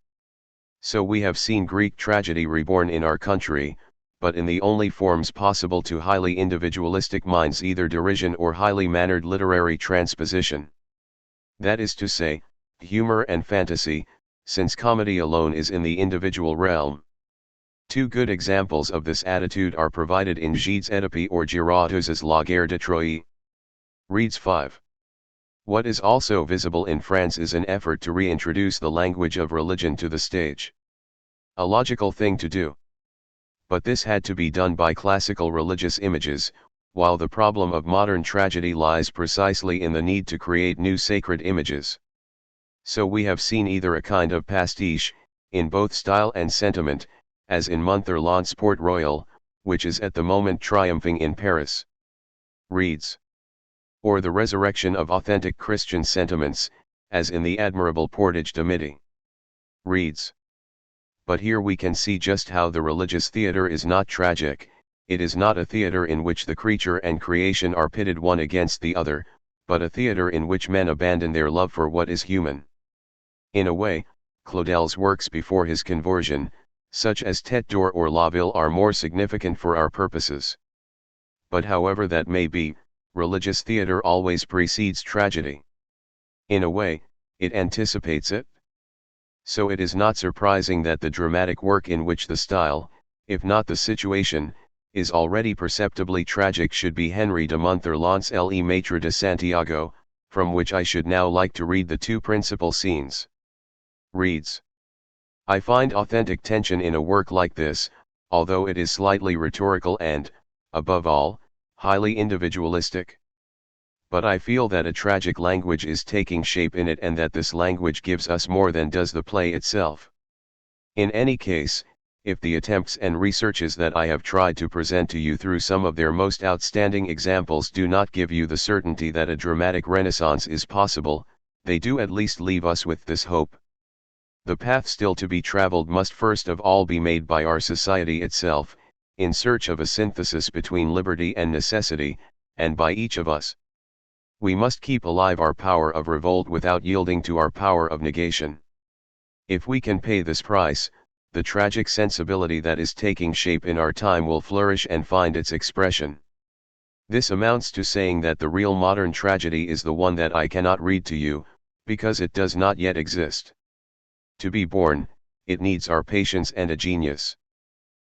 So we have seen Greek tragedy reborn in our country, but in the only forms possible to highly individualistic minds, either derision or highly mannered literary transposition. That is to say, humor and fantasy, since comedy alone is in the individual realm. Two good examples of this attitude are provided in Gide's Oedipe or Girardot's La Guerre de Troie. Reads 5. What is also visible in France is an effort to reintroduce the language of religion to the stage. A logical thing to do. But this had to be done by classical religious images, while the problem of modern tragedy lies precisely in the need to create new sacred images. So we have seen either a kind of pastiche, in both style and sentiment, as in Montherlant's Port Royal, which is at the moment triumphing in Paris. Reads. Or the resurrection of authentic Christian sentiments, as in the admirable Portage de Midi. Reads. But here we can see just how the religious theatre is not tragic. It is not a theatre in which the creature and creation are pitted one against the other, but a theatre in which men abandon their love for what is human. In a way, Claudel's works before his conversion, such as Tête d'Or or La Ville, are more significant for our purposes. But however that may be, religious theatre always precedes tragedy. In a way, it anticipates it. So it is not surprising that the dramatic work in which the style, if not the situation, is already perceptibly tragic should be Henry de Montherlant's Le Maître de Santiago, from which I should now like to read the two principal scenes. Reads. I find authentic tension in a work like this, although it is slightly rhetorical and, above all, highly individualistic. But I feel that a tragic language is taking shape in it and that this language gives us more than does the play itself. In any case, if the attempts and researches that I have tried to present to you through some of their most outstanding examples do not give you the certainty that a dramatic renaissance is possible, they do at least leave us with this hope. The path still to be traveled must first of all be made by our society itself, in search of a synthesis between liberty and necessity, and by each of us. We must keep alive our power of revolt without yielding to our power of negation. If we can pay this price, the tragic sensibility that is taking shape in our time will flourish and find its expression. This amounts to saying that the real modern tragedy is the one that I cannot read to you, because it does not yet exist. To be born, it needs our patience and a genius.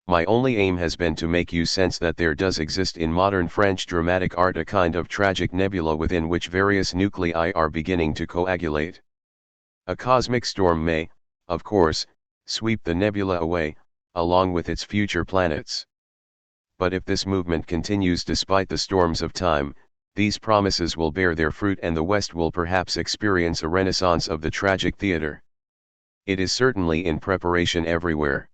My only aim has been to make you sense that there does exist in modern French dramatic art a kind of tragic nebula within which various nuclei are beginning to coagulate. A cosmic storm may, of course, sweep the nebula away, along with its future planets. But if this movement continues despite the storms of time, these promises will bear their fruit and the West will perhaps experience a renaissance of the tragic theater. It is certainly in preparation everywhere.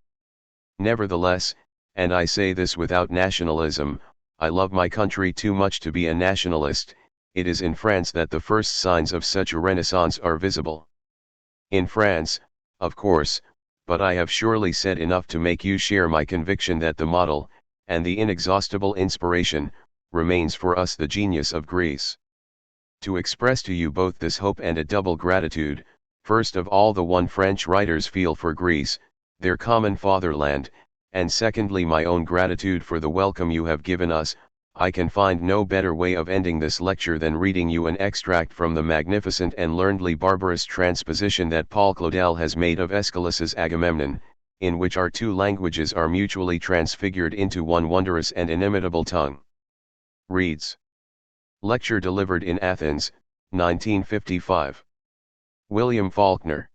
Nevertheless, and I say this without nationalism, I love my country too much to be a nationalist. It is in France that the first signs of such a renaissance are visible. In France, of course, but I have surely said enough to make you share my conviction that the model, and the inexhaustible inspiration, remains for us the genius of Greece. To express to you both this hope and a double gratitude, first of all the one French writers feel for Greece, their common fatherland, and secondly my own gratitude for the welcome you have given us, I can find no better way of ending this lecture than reading you an extract from the magnificent and learnedly barbarous transposition that Paul Claudel has made of Aeschylus's Agamemnon, in which our two languages are mutually transfigured into one wondrous and inimitable tongue. Reads. Lecture delivered in Athens, 1955. William Faulkner.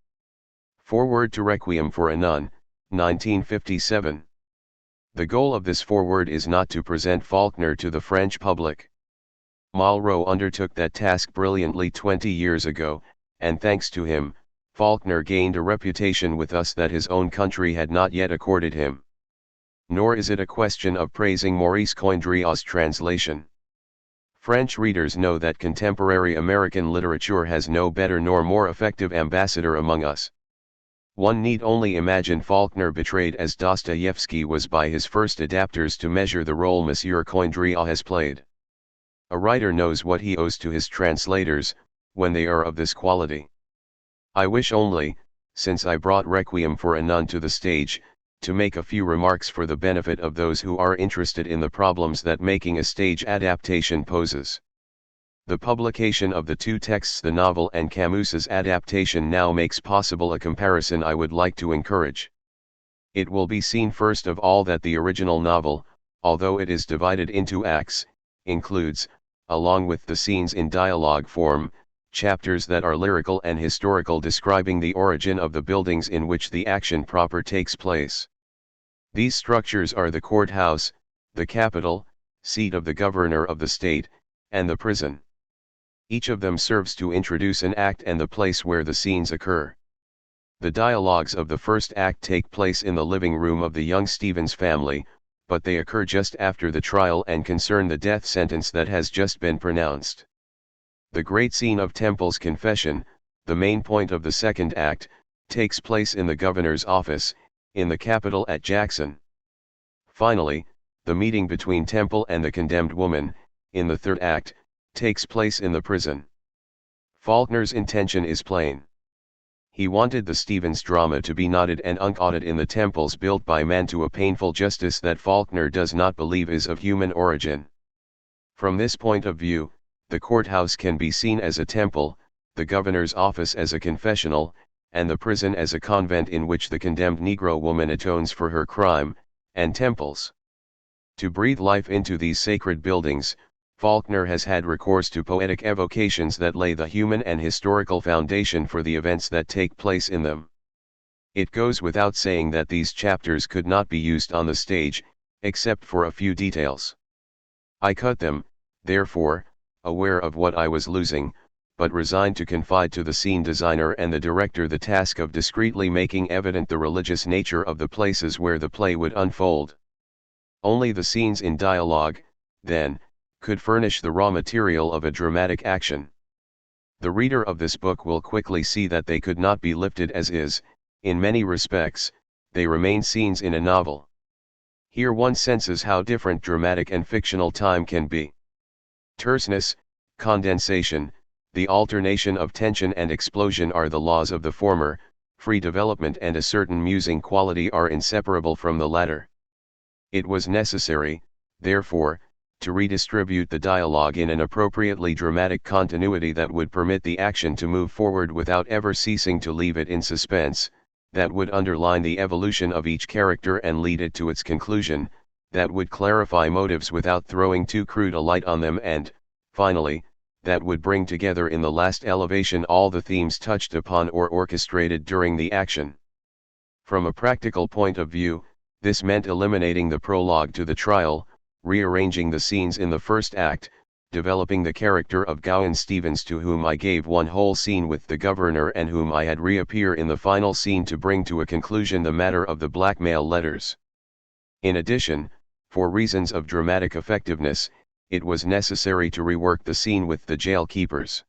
Foreword to Requiem for a Nun, 1957. The goal of this foreword is not to present Faulkner to the French public. Malraux undertook that task brilliantly 20 years ago, and thanks to him, Faulkner gained a reputation with us that his own country had not yet accorded him. Nor is it a question of praising Maurice Coindreau's translation. French readers know that contemporary American literature has no better nor more effective ambassador among us. One need only imagine Faulkner betrayed as Dostoevsky was by his first adapters to measure the role Monsieur Coindreau has played. A writer knows what he owes to his translators, when they are of this quality. I wish only, since I brought Requiem for a Nun to the stage, to make a few remarks for the benefit of those who are interested in the problems that making a stage adaptation poses. The publication of the two texts, the novel and Camus's adaptation, now makes possible a comparison I would like to encourage. It will be seen first of all that the original novel, although it is divided into acts, includes, along with the scenes in dialogue form, chapters that are lyrical and historical describing the origin of the buildings in which the action proper takes place. These structures are the courthouse, the capital, seat of the governor of the state, and the prison. Each of them serves to introduce an act and the place where the scenes occur. The dialogues of the first act take place in the living room of the young Stevens family, but they occur just after the trial and concern the death sentence that has just been pronounced. The great scene of Temple's confession, the main point of the second act, takes place in the governor's office, in the capital at Jackson. Finally, the meeting between Temple and the condemned woman, in the third act, takes place in the prison. Faulkner's intention is plain. He wanted the Stevens drama to be knotted and uncaught in the temples built by man to a painful justice that Faulkner does not believe is of human origin. From this point of view, the courthouse can be seen as a temple, the governor's office as a confessional, and the prison as a convent in which the condemned Negro woman atones for her crime, and Temple's To breathe life into these sacred buildings, Faulkner has had recourse to poetic evocations that lay the human and historical foundation for the events that take place in them. It goes without saying that these chapters could not be used on the stage, except for a few details. I cut them, therefore, aware of what I was losing, but resigned to confide to the scene designer and the director the task of discreetly making evident the religious nature of the places where the play would unfold. Only the scenes in dialogue, then, could furnish the raw material of a dramatic action. The reader of this book will quickly see that they could not be lifted as is. In many respects, they remain scenes in a novel. Here one senses how different dramatic and fictional time can be. Terseness, condensation, the alternation of tension and explosion are the laws of the former, free development and a certain musing quality are inseparable from the latter. It was necessary, therefore, to redistribute the dialogue in an appropriately dramatic continuity that would permit the action to move forward without ever ceasing to leave it in suspense, that would underline the evolution of each character and lead it to its conclusion, that would clarify motives without throwing too crude a light on them and, finally, that would bring together in the last elevation all the themes touched upon or orchestrated during the action. From a practical point of view, this meant eliminating the prologue to the trial, rearranging the scenes in the first act, developing the character of Gowan Stevens, to whom I gave one whole scene with the governor and whom I had reappear in the final scene to bring to a conclusion the matter of the blackmail letters. In addition, for reasons of dramatic effectiveness, it was necessary to rework the scene with the jail keepers.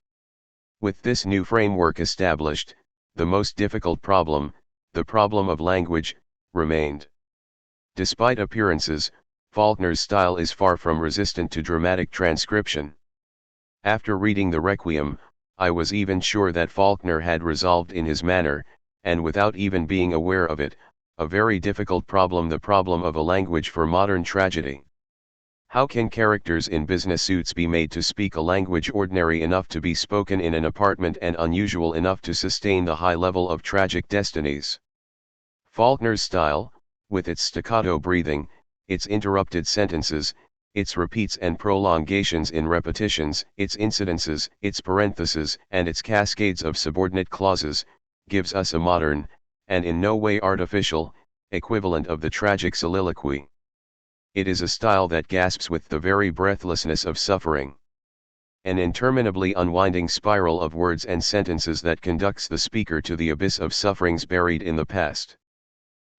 With this new framework established, the most difficult problem, the problem of language, remained. Despite appearances, Faulkner's style is far from resistant to dramatic transcription. After reading the Requiem, I was even sure that Faulkner had resolved in his manner, and without even being aware of it, a very difficult problem, the problem of a language for modern tragedy. How can characters in business suits be made to speak a language ordinary enough to be spoken in an apartment and unusual enough to sustain the high level of tragic destinies? Faulkner's style, with its staccato breathing, its interrupted sentences, its repeats and prolongations in repetitions, its incidences, its parentheses, and its cascades of subordinate clauses, gives us a modern, and in no way artificial, equivalent of the tragic soliloquy. It is a style that gasps with the very breathlessness of suffering. An interminably unwinding spiral of words and sentences that conducts the speaker to the abyss of sufferings buried in the past.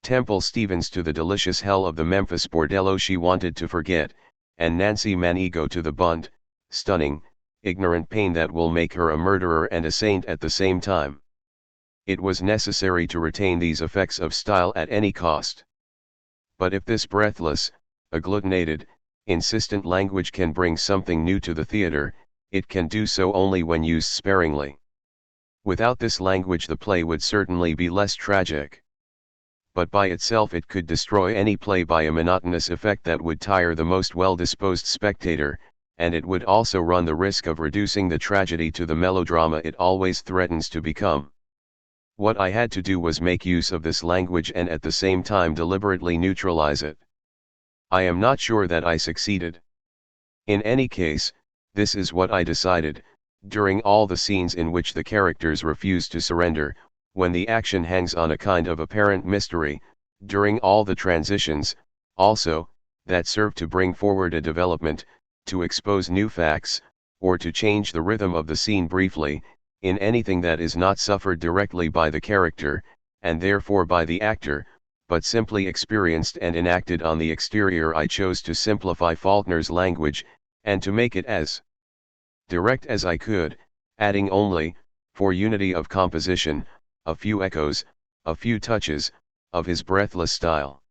Temple Stevens to the delicious hell of the Memphis bordello she wanted to forget, and Nancy Manigo to the bunt, stunning, ignorant pain that will make her a murderer and a saint at the same time. It was necessary to retain these effects of style at any cost. But if this breathless, agglutinated, insistent language can bring something new to the theater, it can do so only when used sparingly. Without this language the play would certainly be less tragic. But by itself it could destroy any play by a monotonous effect that would tire the most well-disposed spectator, and it would also run the risk of reducing the tragedy to the melodrama it always threatens to become. What I had to do was make use of this language and at the same time deliberately neutralize it. I am not sure that I succeeded. In any case, this is what I decided, during all the scenes in which the characters refuse to surrender, when the action hangs on a kind of apparent mystery, during all the transitions, also, that serve to bring forward a development, to expose new facts, or to change the rhythm of the scene briefly, in anything that is not suffered directly by the character, and therefore by the actor, but simply experienced and enacted on the exterior, I chose to simplify Faulkner's language, and to make it as direct as I could, adding only, for unity of composition, a few echoes, a few touches, of his breathless style.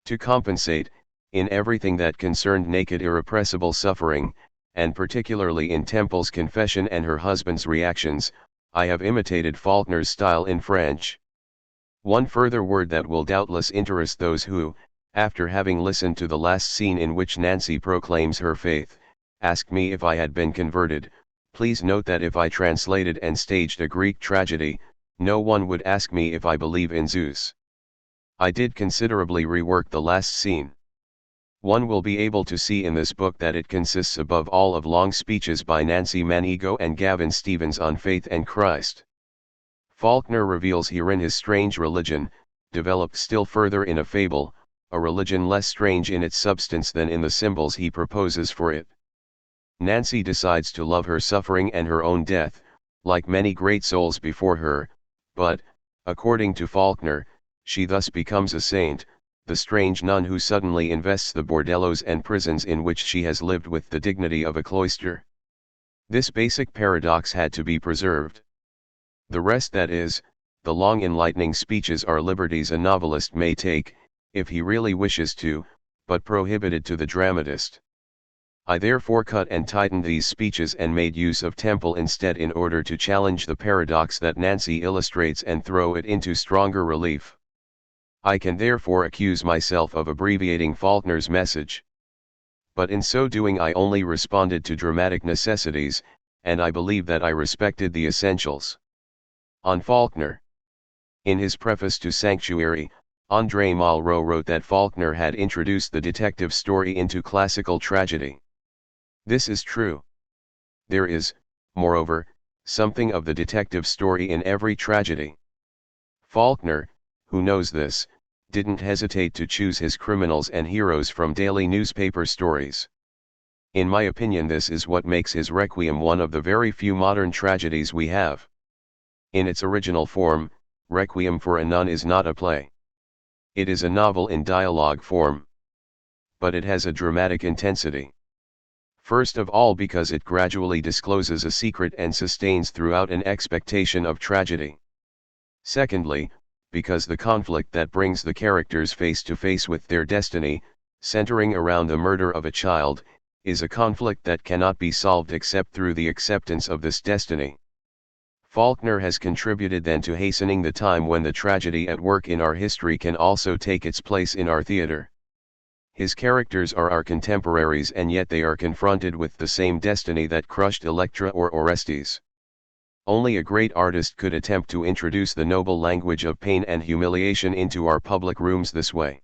To compensate, in everything that concerned naked irrepressible suffering, and particularly in Temple's confession and her husband's reactions, I have imitated Faulkner's style in French. One further word that will doubtless interest those who, after having listened to the last scene in which Nancy proclaims her faith, asked me if I had been converted. Please note that if I translated and staged a Greek tragedy, no one would ask me if I believe in Zeus. I did considerably rework the last scene. One will be able to see in this book that it consists above all of long speeches by Nancy Manigo and Gavin Stevens on faith and Christ. Faulkner reveals herein his strange religion, developed still further in a fable, a religion less strange in its substance than in the symbols he proposes for it. Nancy decides to love her suffering and her own death, like many great souls before her, but, according to Faulkner, she thus becomes a saint, the strange nun who suddenly invests the bordellos and prisons in which she has lived with the dignity of a cloister. This basic paradox had to be preserved. The rest, that is, the long enlightening speeches, are liberties a novelist may take, if he really wishes to, but prohibited to the dramatist. I therefore cut and tightened these speeches and made use of Temple instead in order to challenge the paradox that Nancy illustrates and throw it into stronger relief. I can therefore accuse myself of abbreviating Faulkner's message. But in so doing I only responded to dramatic necessities, and I believe that I respected the essentials. On Faulkner. In his preface to Sanctuary, André Malraux wrote that Faulkner had introduced the detective story into classical tragedy. This is true. There is, moreover, something of the detective story in every tragedy. Faulkner, who knows this, didn't hesitate to choose his criminals and heroes from daily newspaper stories. In my opinion, this is what makes his Requiem one of the very few modern tragedies we have. In its original form, Requiem for a Nun is not a play. It is a novel in dialogue form. But it has a dramatic intensity. First of all, because it gradually discloses a secret and sustains throughout an expectation of tragedy. Secondly, because the conflict that brings the characters face to face with their destiny, centering around the murder of a child, is a conflict that cannot be solved except through the acceptance of this destiny. Faulkner has contributed then to hastening the time when the tragedy at work in our history can also take its place in our theater. His characters are our contemporaries, and yet they are confronted with the same destiny that crushed Electra or Orestes. Only a great artist could attempt to introduce the noble language of pain and humiliation into our public rooms this way.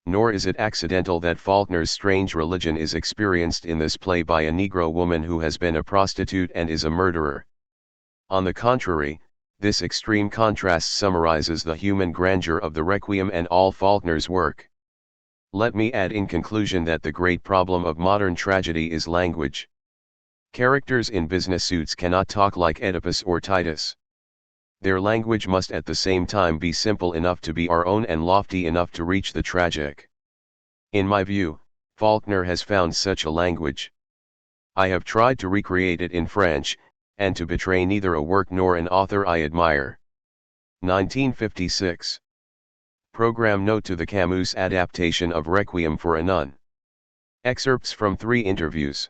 Nor is it accidental that Faulkner's strange religion is experienced in this play by a Negro woman who has been a prostitute and is a murderer. On the contrary, this extreme contrast summarizes the human grandeur of the Requiem and all Faulkner's work. Let me add in conclusion that the great problem of modern tragedy is language. Characters in business suits cannot talk like Oedipus or Titus. Their language must at the same time be simple enough to be our own and lofty enough to reach the tragic. In my view, Faulkner has found such a language. I have tried to recreate it in French, and to betray neither a work nor an author I admire. 1956. Program note to the Camus adaptation of Requiem for a Nun. Excerpts from 3 interviews.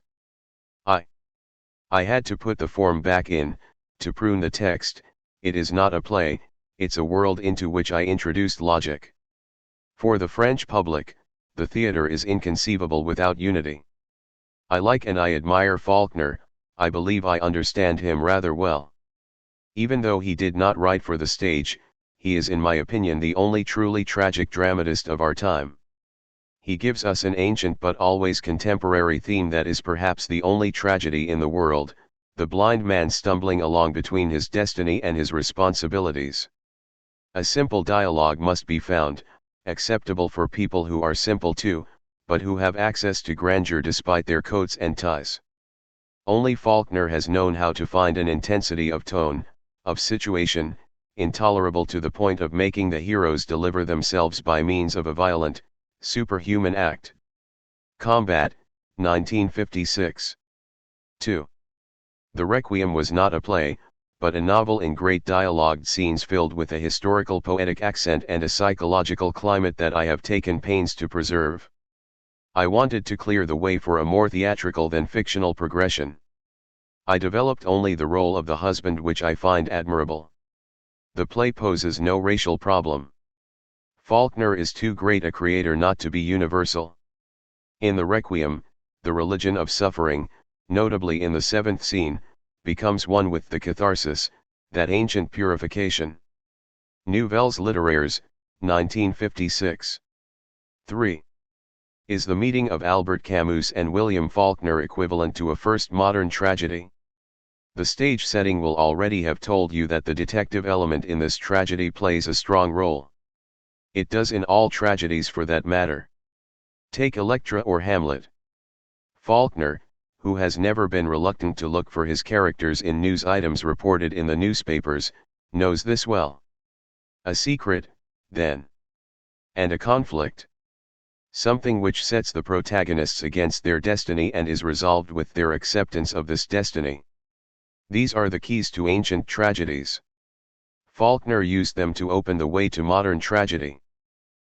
I had to put the form back in, to prune the text. It is not a play, it's a world into which I introduced logic. For the French public, the theater is inconceivable without unity. I like and I admire Faulkner, I believe I understand him rather well. Even though he did not write for the stage, he is in my opinion the only truly tragic dramatist of our time. He gives us an ancient but always contemporary theme that is perhaps the only tragedy in the world, the blind man stumbling along between his destiny and his responsibilities. A simple dialogue must be found, acceptable for people who are simple too, but who have access to grandeur despite their coats and ties. Only Faulkner has known how to find an intensity of tone, of situation, intolerable to the point of making the heroes deliver themselves by means of a violent, superhuman act. Combat, 1956. 2. The Requiem was not a play, but a novel in great dialogued scenes filled with a historical poetic accent and a psychological climate that I have taken pains to preserve. I wanted to clear the way for a more theatrical than fictional progression. I developed only the role of the husband, which I find admirable. The play poses no racial problem. Faulkner is too great a creator not to be universal. In the Requiem, the religion of suffering, notably in the 7th scene, becomes one with the catharsis, that ancient purification. Nouvelles littéraires, 1956. 3. Is the meeting of Albert Camus and William Faulkner equivalent to a first modern tragedy? The stage setting will already have told you that the detective element in this tragedy plays a strong role. It does in all tragedies for that matter. Take Electra or Hamlet. Faulkner, who has never been reluctant to look for his characters in news items reported in the newspapers, knows this well. A secret, then. And a conflict. Something which sets the protagonists against their destiny and is resolved with their acceptance of this destiny. These are the keys to ancient tragedies. Faulkner used them to open the way to modern tragedy.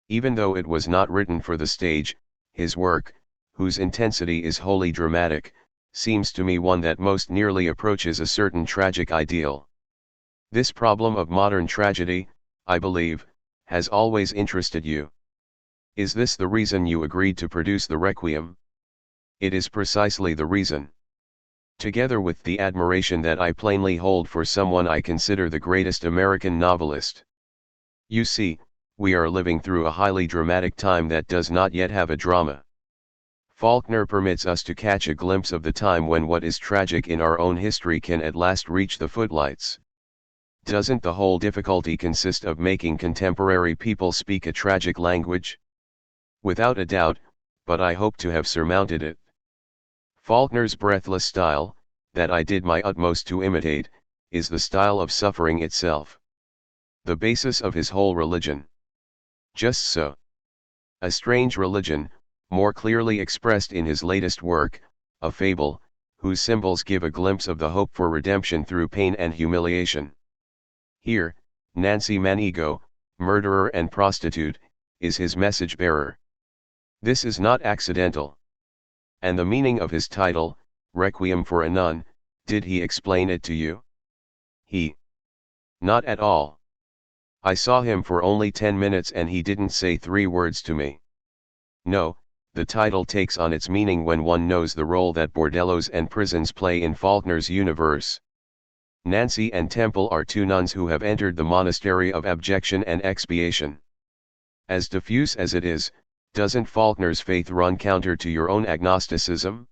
Even though it was not written for the stage, his work, whose intensity is wholly dramatic, seems to me one that most nearly approaches a certain tragic ideal. This problem of modern tragedy, I believe, has always interested you. Is this the reason you agreed to produce the Requiem? It is precisely the reason. Together with the admiration that I plainly hold for someone I consider the greatest American novelist. You see, we are living through a highly dramatic time that does not yet have a drama. Faulkner permits us to catch a glimpse of the time when what is tragic in our own history can at last reach the footlights. Doesn't the whole difficulty consist of making contemporary people speak a tragic language? Without a doubt, but I hope to have surmounted it. Faulkner's breathless style, that I did my utmost to imitate, is the style of suffering itself. The basis of his whole religion. Just so. A strange religion, more clearly expressed in his latest work, A Fable, whose symbols give a glimpse of the hope for redemption through pain and humiliation. Here, Nancy Manigo, murderer and prostitute, is his message bearer. This is not accidental. And the meaning of his title, Requiem for a Nun, did he explain it to you? Not at all. I saw him for only 10 minutes and he didn't say 3 words to me. No, the title takes on its meaning when one knows the role that bordellos and prisons play in Faulkner's universe. Nancy and Temple are 2 nuns who have entered the monastery of abjection and expiation. As diffuse as it is, doesn't Faulkner's faith run counter to your own agnosticism?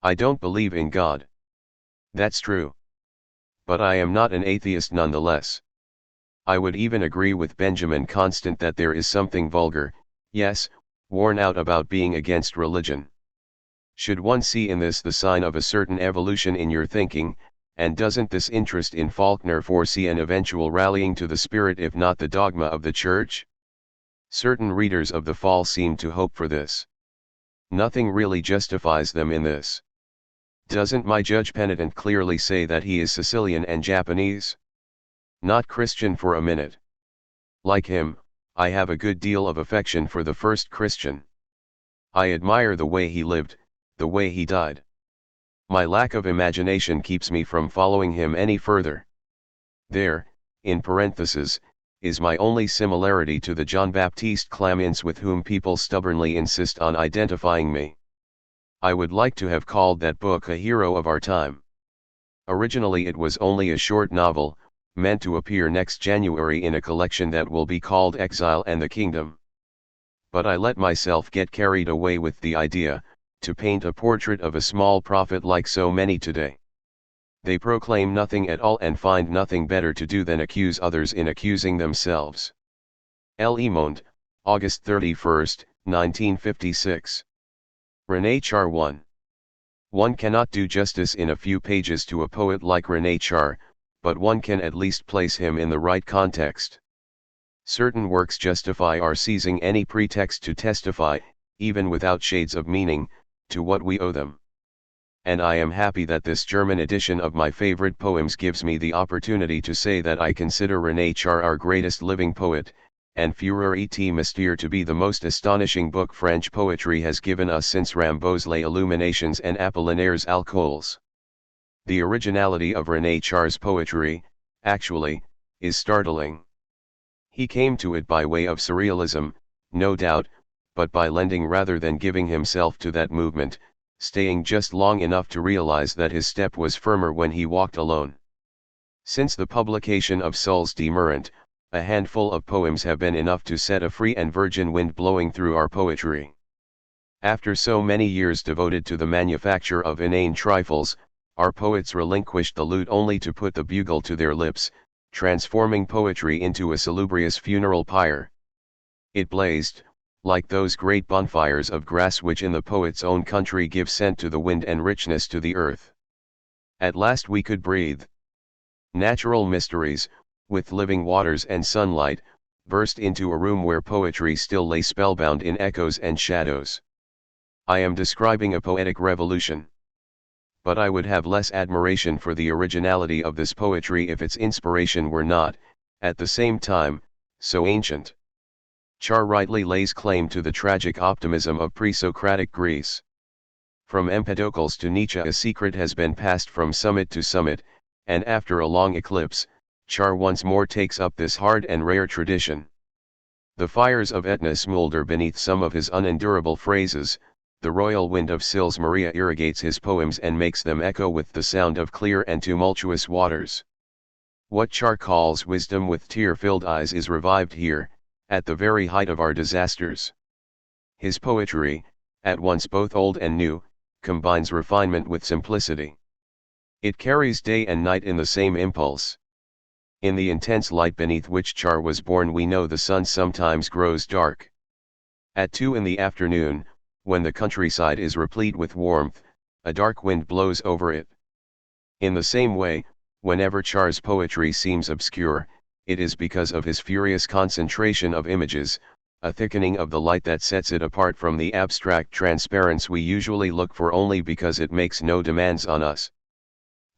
I don't believe in God. That's true. But I am not an atheist nonetheless. I would even agree with Benjamin Constant that there is something vulgar, yes, worn out about being against religion. Should one see in this the sign of a certain evolution in your thinking, and doesn't this interest in Faulkner foresee an eventual rallying to the spirit if not the dogma of the Church? Certain readers of the Fall seem to hope for this. Nothing really justifies them in this. Doesn't my judge penitent clearly say that he is Sicilian and Japanese? Not Christian for a minute. Like him, I have a good deal of affection for the first Christian. I admire the way he lived, the way he died. My lack of imagination keeps me from following him any further. There, in parenthesis, is my only similarity to the Jean-Baptiste Clamence with whom people stubbornly insist on identifying me. I would like to have called that book A Hero of Our Time. Originally it was only a short novel, meant to appear next January in a collection that will be called Exile and the Kingdom. But I let myself get carried away with the idea, to paint a portrait of a small prophet like so many today. They proclaim nothing at all and find nothing better to do than accuse others in accusing themselves. Le Monde, August 31, 1956. René Char 1. One cannot do justice in a few pages to a poet like René Char, but one can at least place him in the right context. Certain works justify our seizing any pretext to testify, even without shades of meaning, to what we owe them. And I am happy that this German edition of my favorite poems gives me the opportunity to say that I consider René Char our greatest living poet, and Fureur et Mystère to be the most astonishing book French poetry has given us since Rimbaud's Les Illuminations and Apollinaire's Alcools. The originality of René Char's poetry, actually, is startling. He came to it by way of surrealism, no doubt, but by lending rather than giving himself to that movement, staying just long enough to realize that his step was firmer when he walked alone. Since the publication of Souls Demurrant, a handful of poems have been enough to set a free and virgin wind blowing through our poetry. After so many years devoted to the manufacture of inane trifles, our poets relinquished the lute only to put the bugle to their lips, transforming poetry into a salubrious funeral pyre. It blazed, like those great bonfires of grass which in the poet's own country give scent to the wind and richness to the earth. At last we could breathe. Natural mysteries, with living waters and sunlight, burst into a room where poetry still lay spellbound in echoes and shadows. I am describing a poetic revolution. But I would have less admiration for the originality of this poetry if its inspiration were not, at the same time, so ancient. Char rightly lays claim to the tragic optimism of pre-Socratic Greece. From Empedocles to Nietzsche a secret has been passed from summit to summit, and after a long eclipse, Char once more takes up this hard and rare tradition. The fires of Etna smolder beneath some of his unendurable phrases, the royal wind of Sils Maria irrigates his poems and makes them echo with the sound of clear and tumultuous waters. What Char calls wisdom with tear-filled eyes is revived here, at the very height of our disasters. His poetry, at once both old and new, combines refinement with simplicity. It carries day and night in the same impulse. In the intense light beneath which Char was born we know the sun sometimes grows dark. At 2 in the afternoon, when the countryside is replete with warmth, a dark wind blows over it. In the same way, whenever Char's poetry seems obscure, it is because of his furious concentration of images, a thickening of the light that sets it apart from the abstract transparence we usually look for only because it makes no demands on us.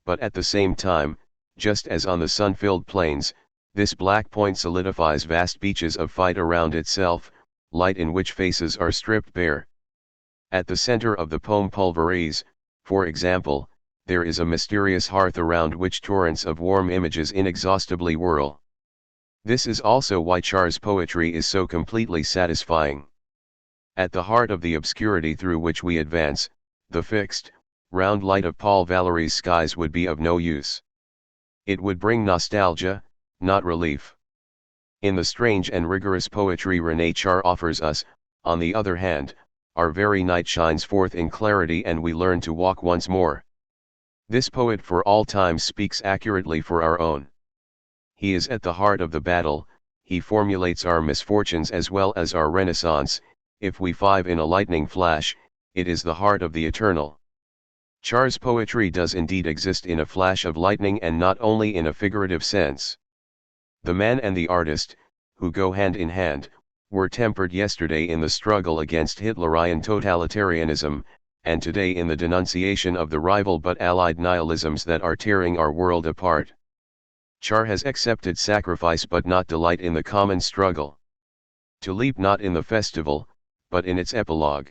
But at the same time, just as on the sun-filled plains, this black point solidifies vast beaches of fight around itself, light in which faces are stripped bare. At the center of the poem Pulverise, for example, there is a mysterious hearth around which torrents of warm images inexhaustibly whirl. This is also why Char's poetry is so completely satisfying. At the heart of the obscurity through which we advance, the fixed, round light of Paul Valéry's skies would be of no use. It would bring nostalgia, not relief. In the strange and rigorous poetry René Char offers us, on the other hand, our very night shines forth in clarity and we learn to walk once more. This poet for all time speaks accurately for our own. He is at the heart of the battle, he formulates our misfortunes as well as our renaissance. If we five in a lightning flash, it is the heart of the eternal. Char's poetry does indeed exist in a flash of lightning and not only in a figurative sense. The man and the artist, who go hand in hand, were tempered yesterday in the struggle against Hitlerian totalitarianism, and today in the denunciation of the rival but allied nihilisms that are tearing our world apart. Char has accepted sacrifice but not delight in the common struggle. To leap not in the festival, but in its epilogue.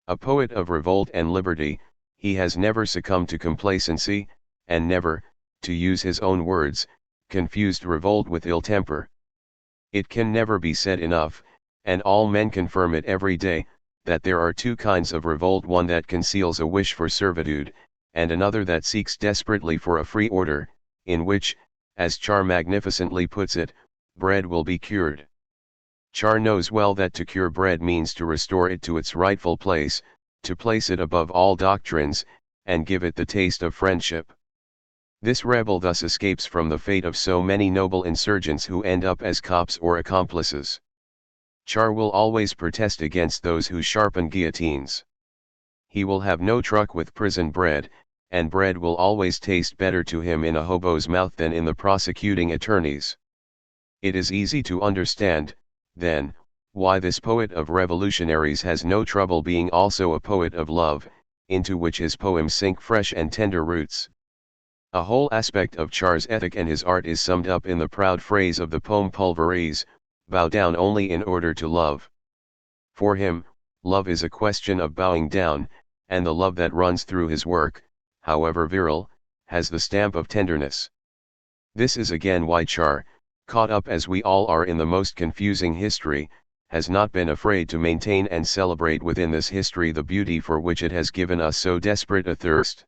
A poet of revolt and liberty, he has never succumbed to complacency, and never, to use his own words, confused revolt with ill temper. It can never be said enough, and all men confirm it every day, that there are two kinds of revolt, one that conceals a wish for servitude, and another that seeks desperately for a free order, in which, as Char magnificently puts it, bread will be cured. Char knows well that to cure bread means to restore it to its rightful place, to place it above all doctrines, and give it the taste of friendship. This rebel thus escapes from the fate of so many noble insurgents who end up as cops or accomplices. Char will always protest against those who sharpen guillotines. He will have no truck with prison bread, and bread will always taste better to him in a hobo's mouth than in the prosecuting attorney's. It is easy to understand, then, why this poet of revolutionaries has no trouble being also a poet of love, into which his poems sink fresh and tender roots. A whole aspect of Char's ethic and his art is summed up in the proud phrase of the poem Pulverise, bow down only in order to love. For him, love is a question of bowing down, and the love that runs through his work, however virile, has the stamp of tenderness. This is again why Char, caught up as we all are in the most confusing history, has not been afraid to maintain and celebrate within this history the beauty for which it has given us so desperate a thirst.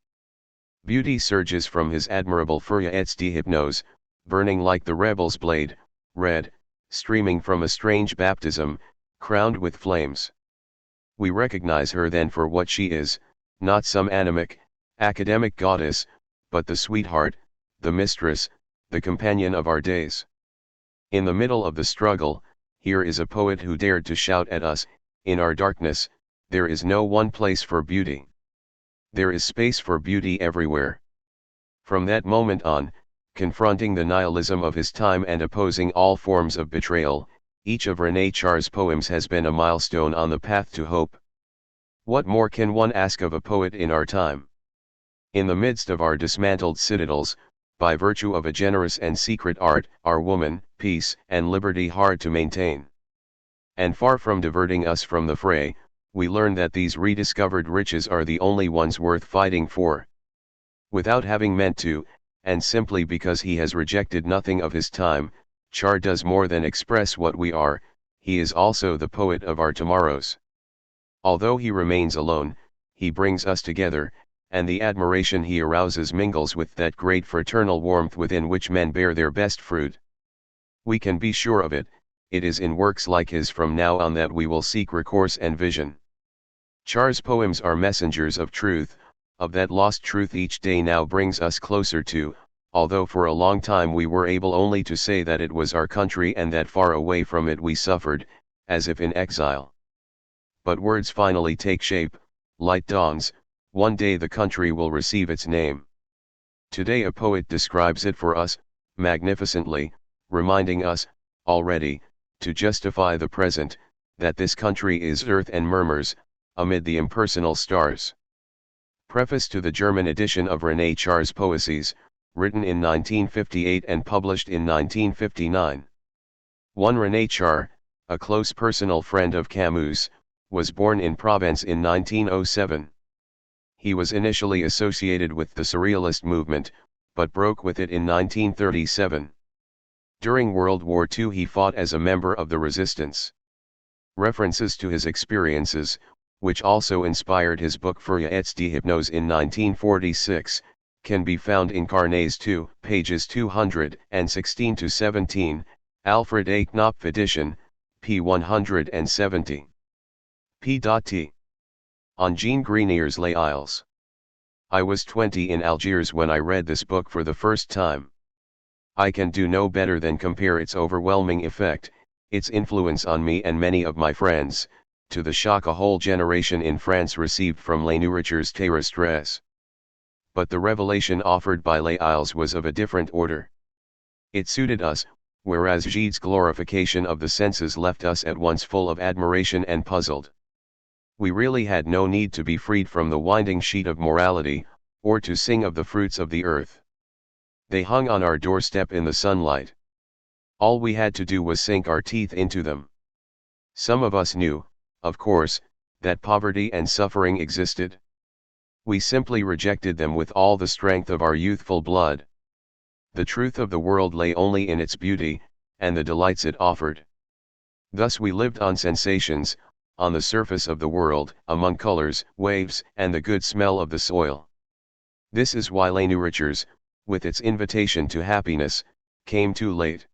Beauty surges from his admirable Furia et Hypnose, burning like the rebel's blade, red, streaming from a strange baptism, crowned with flames. We recognize her then for what she is, not some anemic, academic goddess, but the sweetheart, the mistress, the companion of our days. In the middle of the struggle, here is a poet who dared to shout at us, in our darkness, there is no one place for beauty. There is space for beauty everywhere. From that moment on, confronting the nihilism of his time and opposing all forms of betrayal, each of René Char's poems has been a milestone on the path to hope. What more can one ask of a poet in our time? In the midst of our dismantled citadels, by virtue of a generous and secret art, are woman, peace, and liberty hard to maintain. And far from diverting us from the fray, we learn that these rediscovered riches are the only ones worth fighting for. Without having meant to, and simply because he has rejected nothing of his time, Char does more than express what we are, he is also the poet of our tomorrows. Although he remains alone, he brings us together, and the admiration he arouses mingles with that great fraternal warmth within which men bear their best fruit. We can be sure of it, it is in works like his from now on that we will seek recourse and vision. Char's poems are messengers of truth, of that lost truth each day now brings us closer to, although for a long time we were able only to say that it was our country and that far away from it we suffered, as if in exile. But words finally take shape, light dawns, one day the country will receive its name. Today a poet describes it for us, magnificently, reminding us, already, to justify the present, that this country is earth and murmurs, amid the impersonal stars. Preface to the German edition of René Char's Poesies, written in 1958 and published in 1959. 1. René Char, a close personal friend of Camus, was born in Provence in 1907. He was initially associated with the Surrealist movement, but broke with it in 1937. During World War II he fought as a member of the resistance. References to his experiences, which also inspired his book Feuilles et d'Hypnose in 1946, can be found in Carnets 2, pages 216-17, Alfred A. Knopf edition, p. 170. P.T. On Jean Grenier's Les Isles. I was 20 in Algiers when I read this book for the first time. I can do no better than compare its overwhelming effect, its influence on me and many of my friends, to the shock a whole generation in France received from Les Nourritures terrestres. But the revelation offered by Les Isles was of a different order. It suited us, whereas Gide's glorification of the senses left us at once full of admiration and puzzled. We really had no need to be freed from the winding sheet of morality, or to sing of the fruits of the earth. They hung on our doorstep in the sunlight. All we had to do was sink our teeth into them. Some of us knew, of course, that poverty and suffering existed. We simply rejected them with all the strength of our youthful blood. The truth of the world lay only in its beauty, and the delights it offered. Thus we lived on sensations, on the surface of the world, among colors, waves, and the good smell of the soil. This is why Les Nourritures, with its invitation to happiness, came too late.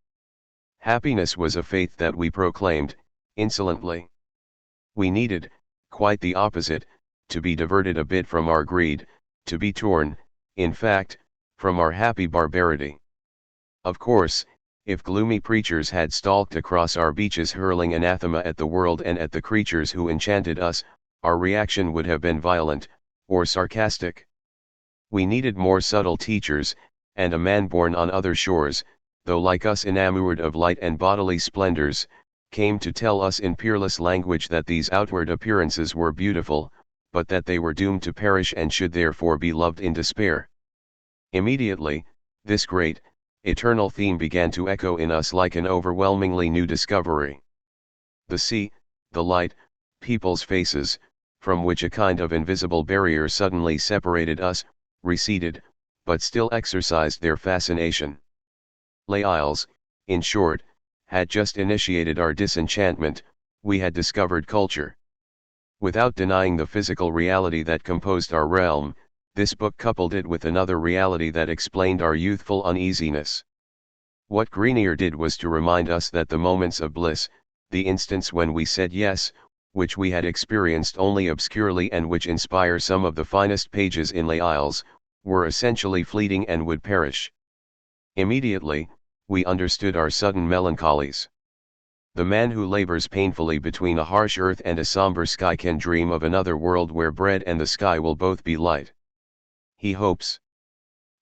Happiness was a faith that we proclaimed, insolently. We needed, quite the opposite, to be diverted a bit from our greed, to be torn, in fact, from our happy barbarity. Of course, if gloomy preachers had stalked across our beaches hurling anathema at the world and at the creatures who enchanted us, our reaction would have been violent, or sarcastic. We needed more subtle teachers, and a man born on other shores, though like us enamored of light and bodily splendors, came to tell us in peerless language that these outward appearances were beautiful, but that they were doomed to perish and should therefore be loved in despair. Immediately, this great, eternal theme began to echo in us like an overwhelmingly new discovery. The sea, the light, people's faces, from which a kind of invisible barrier suddenly separated us, receded, but still exercised their fascination. Les Isles, in short, had just initiated our disenchantment, we had discovered culture. Without denying the physical reality that composed our realm, this book coupled it with another reality that explained our youthful uneasiness. What Grenier did was to remind us that the moments of bliss, the instants when we said yes, which we had experienced only obscurely and which inspire some of the finest pages in Les Isles, were essentially fleeting and would perish. Immediately, we understood our sudden melancholies. The man who labors painfully between a harsh earth and a somber sky can dream of another world where bread and the sky will both be light. He hopes.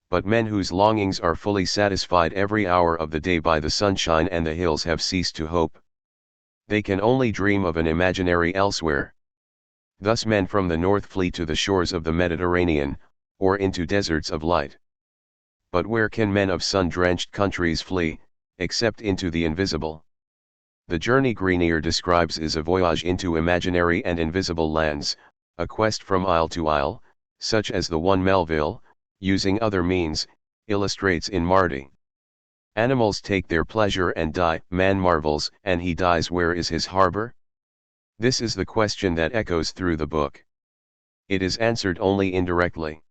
But men whose longings are fully satisfied every hour of the day by the sunshine and the hills have ceased to hope. They can only dream of an imaginary elsewhere. Thus men from the north flee to the shores of the Mediterranean, or into deserts of light. But where can men of sun-drenched countries flee, except into the invisible? The journey Grenier describes is a voyage into imaginary and invisible lands, a quest from isle to isle, such as the one Melville, using other means, illustrates in Mardi. Animals take their pleasure and die, man marvels, and he dies. Where is his harbor? This is the question that echoes through the book. It is answered only indirectly.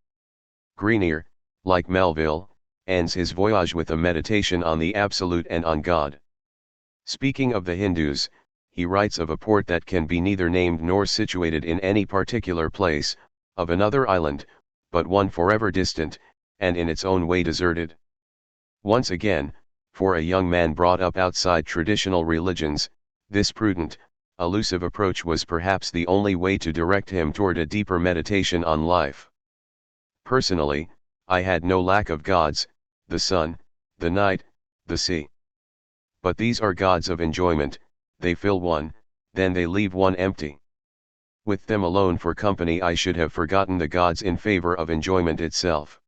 Grenier, like Melville, ends his voyage with a meditation on the Absolute and on God. Speaking of the Hindus, he writes of a port that can be neither named nor situated in any particular place, of another island, but one forever distant, and in its own way deserted. Once again, for a young man brought up outside traditional religions, this prudent, elusive approach was perhaps the only way to direct him toward a deeper meditation on life. Personally, I had no lack of gods, the sun, the night, the sea. But these are gods of enjoyment, they fill one, then they leave one empty. With them alone for company I should have forgotten the gods in favor of enjoyment itself.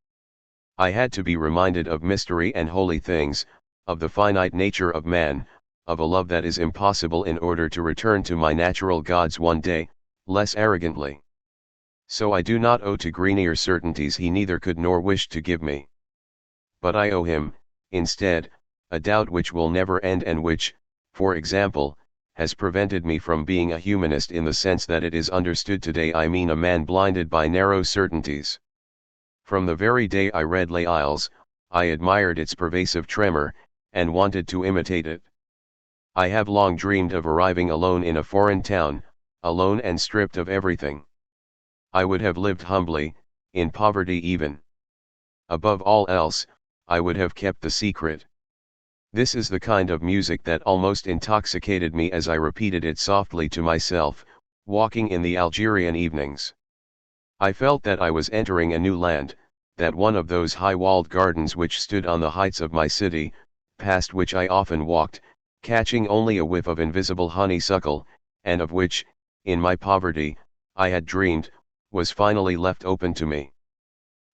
I had to be reminded of mystery and holy things, of the finite nature of man, of a love that is impossible in order to return to my natural gods one day, less arrogantly. So I do not owe to Grenier certainties he neither could nor wished to give me. But I owe him, instead, a doubt which will never end and which, for example, has prevented me from being a humanist in the sense that it is understood today. I mean a man blinded by narrow certainties. From the very day I read Les Isles, I admired its pervasive tremor, and wanted to imitate it. I have long dreamed of arriving alone in a foreign town, alone and stripped of everything. I would have lived humbly, in poverty even. Above all else, I would have kept the secret. This is the kind of music that almost intoxicated me as I repeated it softly to myself, walking in the Algerian evenings. I felt that I was entering a new land, that one of those high-walled gardens which stood on the heights of my city, past which I often walked, catching only a whiff of invisible honeysuckle, and of which, in my poverty, I had dreamed, was finally left open to me.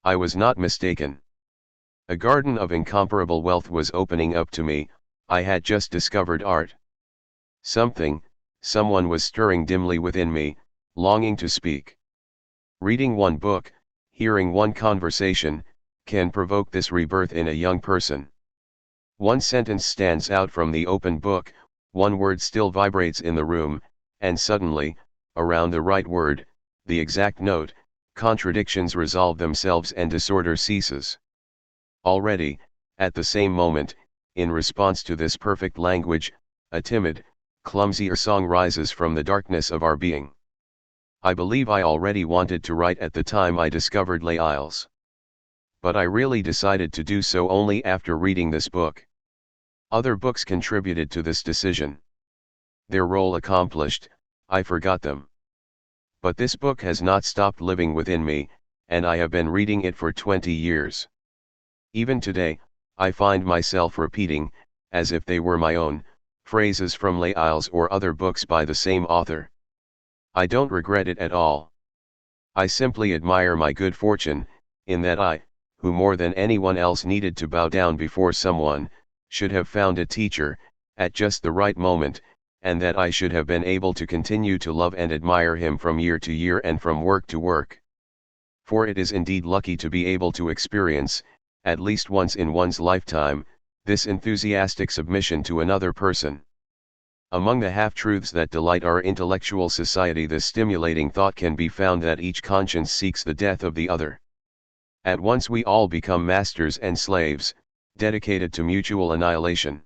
I was not mistaken. A garden of incomparable wealth was opening up to me. I had just discovered art. Someone was stirring dimly within me, longing to speak. Reading one book, hearing one conversation, can provoke this rebirth in a young person. One sentence stands out from the open book, one word still vibrates in the room, and suddenly, around the right word, the exact note, contradictions resolve themselves and disorder ceases. Already, at the same moment, in response to this perfect language, a timid, clumsier song rises from the darkness of our being. I believe I already wanted to write at the time I discovered Les Isles. But I really decided to do so only after reading this book. Other books contributed to this decision. Their role accomplished, I forgot them. But this book has not stopped living within me, and I have been reading it for 20 years. Even today, I find myself repeating, as if they were my own, phrases from Les Isles or other books by the same author. I don't regret it at all. I simply admire my good fortune, in that I, who more than anyone else needed to bow down before someone, should have found a teacher, at just the right moment, and that I should have been able to continue to love and admire him from year to year and from work to work. For it is indeed lucky to be able to experience, at least once in one's lifetime, this enthusiastic submission to another person. Among the half-truths that delight our intellectual society, this stimulating thought can be found that each conscience seeks the death of the other. At once we all become masters and slaves, dedicated to mutual annihilation.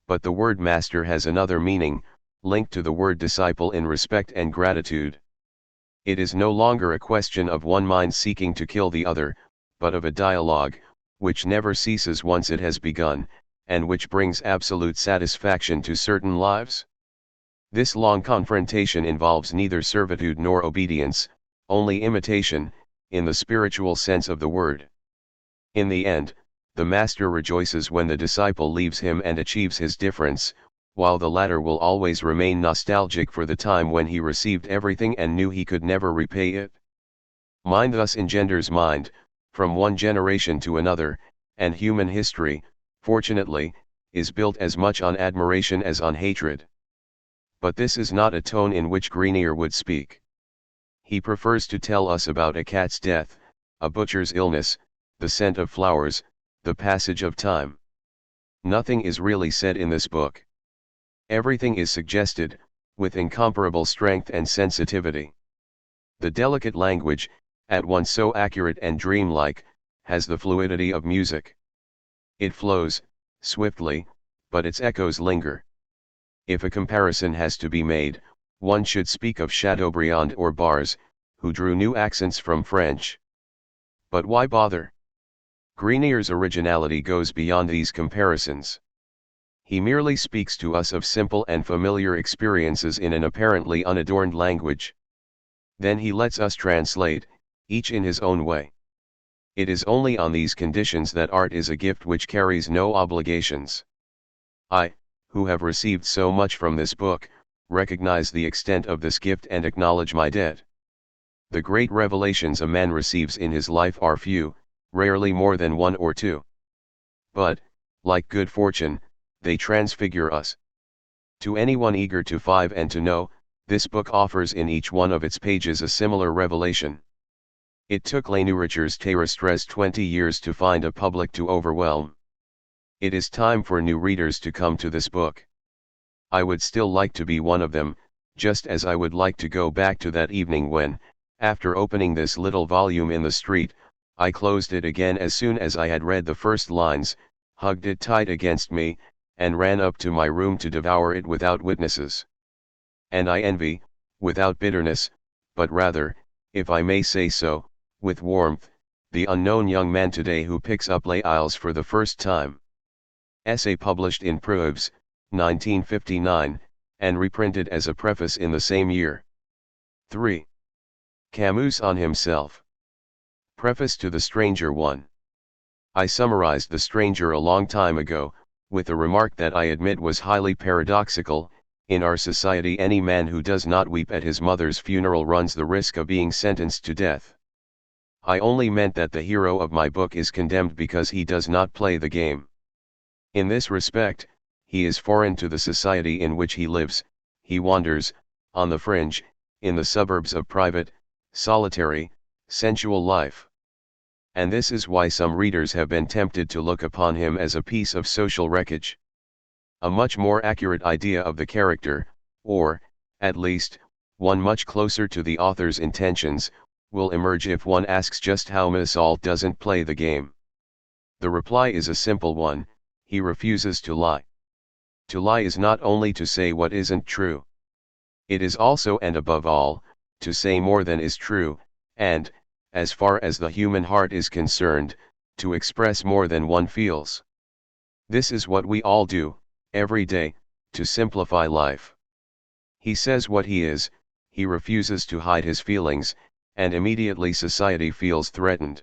But the word master has another meaning, linked to the word disciple in respect and gratitude. It is no longer a question of one mind seeking to kill the other, but of a dialogue, which never ceases once it has begun, and which brings absolute satisfaction to certain lives. This long confrontation involves neither servitude nor obedience, only imitation, in the spiritual sense of the word. In the end, the master rejoices when the disciple leaves him and achieves his difference, while the latter will always remain nostalgic for the time when he received everything and knew he could never repay it. Mind thus engenders mind, from one generation to another, and human history, fortunately, is built as much on admiration as on hatred. But this is not a tone in which Grenier would speak. He prefers to tell us about a cat's death, a butcher's illness, the scent of flowers, the passage of time. Nothing is really said in this book. Everything is suggested, with incomparable strength and sensitivity. The delicate language, at once so accurate and dreamlike, has the fluidity of music. It flows, swiftly, but its echoes linger. If a comparison has to be made, one should speak of Chateaubriand or Bars, who drew new accents from French. But why bother? Grenier's originality goes beyond these comparisons. He merely speaks to us of simple and familiar experiences in an apparently unadorned language. Then he lets us translate, each in his own way. It is only on these conditions that art is a gift which carries no obligations. I, who have received so much from this book, recognize the extent of this gift and acknowledge my debt. The great revelations a man receives in his life are few, rarely more than one or two. But, like good fortune, they transfigure us. To anyone eager to find and to know, this book offers in each one of its pages a similar revelation. It took Les Nourritures Terrestres 20 years to find a public to overwhelm. It is time for new readers to come to this book. I would still like to be one of them, just as I would like to go back to that evening when, after opening this little volume in the street, I closed it again as soon as I had read the first lines, hugged it tight against me, and ran up to my room to devour it without witnesses. And I envy, without bitterness, but rather, if I may say so, with warmth, the unknown young man today who picks up Les Isles for the first time. Essay published in Proeuvres, 1959, and reprinted as a preface in the same year. 3. Camus on himself. Preface to The Stranger 1. I summarized The Stranger a long time ago, with a remark that I admit was highly paradoxical. In our society, any man who does not weep at his mother's funeral runs the risk of being sentenced to death. I only meant that the hero of my book is condemned because he does not play the game. In this respect, he is foreign to the society in which he lives. He wanders, on the fringe, in the suburbs of private, solitary, sensual life. And this is why some readers have been tempted to look upon him as a piece of social wreckage. A much more accurate idea of the character, or, at least, one much closer to the author's intentions, will emerge if one asks just how Meursault doesn't play the game. The reply is a simple one: he refuses to lie. To lie is not only to say what isn't true. It is also and above all, to say more than is true, and, as far as the human heart is concerned, to express more than one feels. This is what we all do, every day, to simplify life. He says what he is, he refuses to hide his feelings, and immediately society feels threatened.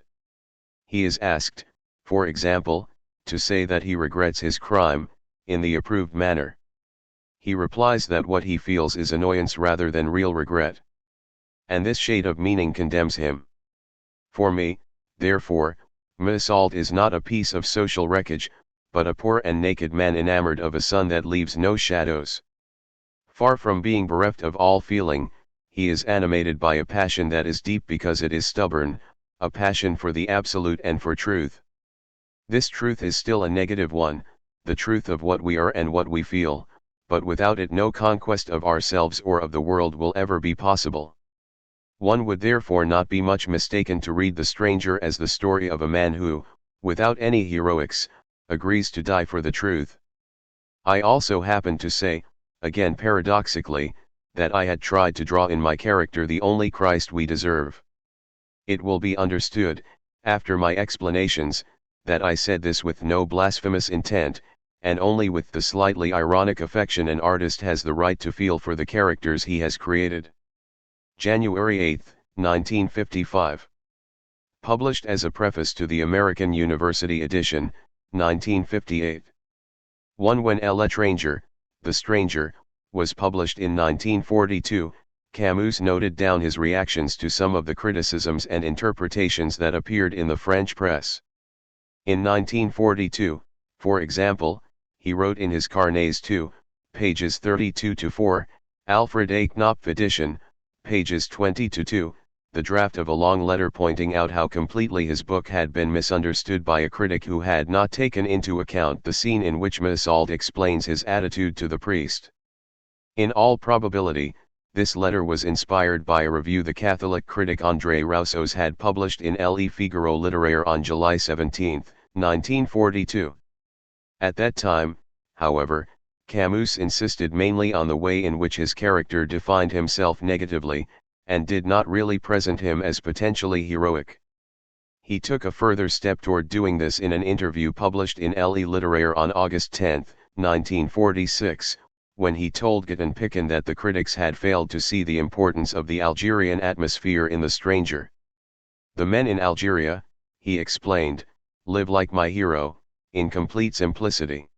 He is asked, for example, to say that he regrets his crime, in the approved manner. He replies that what he feels is annoyance rather than real regret. And this shade of meaning condemns him. For me, therefore, Meursault is not a piece of social wreckage, but a poor and naked man enamored of a sun that leaves no shadows. Far from being bereft of all feeling, he is animated by a passion that is deep because it is stubborn, a passion for the absolute and for truth. This truth is still a negative one, the truth of what we are and what we feel, but without it no conquest of ourselves or of the world will ever be possible. One would therefore not be much mistaken to read The Stranger as the story of a man who, without any heroics, agrees to die for the truth. I also happen to say, again paradoxically, that I had tried to draw in my character the only Christ we deserve. It will be understood, after my explanations, that I said this with no blasphemous intent, and only with the slightly ironic affection an artist has the right to feel for the characters he has created. January 8, 1955. Published as a preface to the American University edition, 1958. 1. When L'Étranger, The Stranger, was published in 1942, Camus noted down his reactions to some of the criticisms and interpretations that appeared in the French press. In 1942, for example, he wrote in his Carnets 2, pages 32-4, Alfred A. Knopf edition, pages 20-2, the draft of a long letter pointing out how completely his book had been misunderstood by a critic who had not taken into account the scene in which Meursault explains his attitude to the priest. In all probability, this letter was inspired by a review the Catholic critic André Rousseau's had published in Le Figaro Littéraire on July 17, 1942. At that time, however, Camus insisted mainly on the way in which his character defined himself negatively, and did not really present him as potentially heroic. He took a further step toward doing this in an interview published in Le Littéraire on August 10, 1946, when he told Guiton Picon that the critics had failed to see the importance of the Algerian atmosphere in The Stranger. The men in Algeria, he explained, live like my hero, in complete simplicity.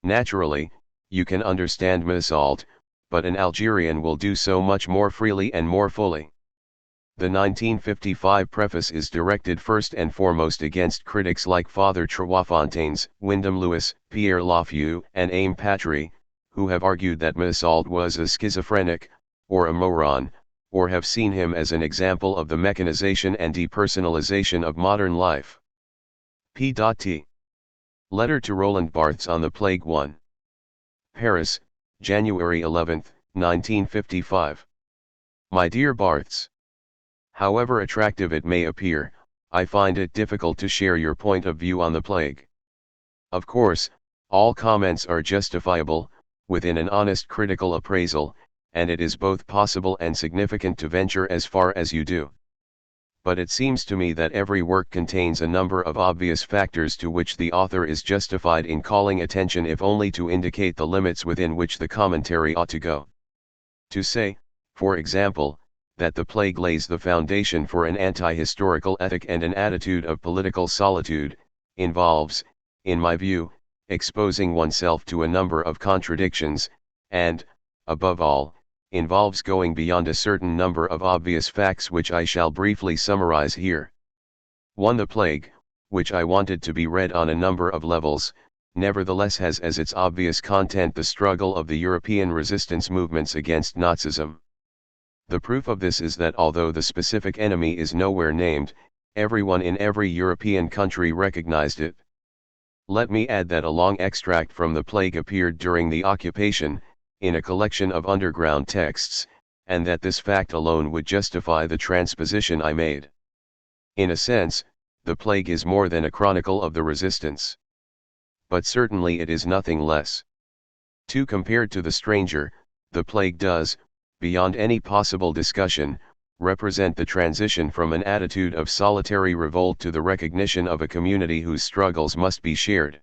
Naturally, you can understand Meursault, but an Algerian will do so much more freely and more fully. The 1955 preface is directed first and foremost against critics like Father Trois-Fontaines, Wyndham Lewis, Pierre Lafeu, and Aime Patry, who have argued that Meursault was a schizophrenic, or a moron, or have seen him as an example of the mechanization and depersonalization of modern life. P.T. Letter to Roland Barthes on the Plague 1. Paris, January 11, 1955. My dear Barthes. However attractive it may appear, I find it difficult to share your point of view on the plague. Of course, all comments are justifiable, within an honest critical appraisal, and it is both possible and significant to venture as far as you do. But it seems to me that every work contains a number of obvious factors to which the author is justified in calling attention if only to indicate the limits within which the commentary ought to go. To say, for example, that the plague lays the foundation for an anti-historical ethic and an attitude of political solitude, involves, in my view, exposing oneself to a number of contradictions, and, above all, involves going beyond a certain number of obvious facts which I shall briefly summarize here. 1. The plague, which I wanted to be read on a number of levels, nevertheless has as its obvious content the struggle of the European resistance movements against Nazism. The proof of this is that although the specific enemy is nowhere named, everyone in every European country recognized it. Let me add that a long extract from the plague appeared during the occupation, in a collection of underground texts, and that this fact alone would justify the transposition I made. In a sense, the plague is more than a chronicle of the resistance. But certainly it is nothing less. 2. Compared to The Stranger, the plague does, beyond any possible discussion, represent the transition from an attitude of solitary revolt to the recognition of a community whose struggles must be shared.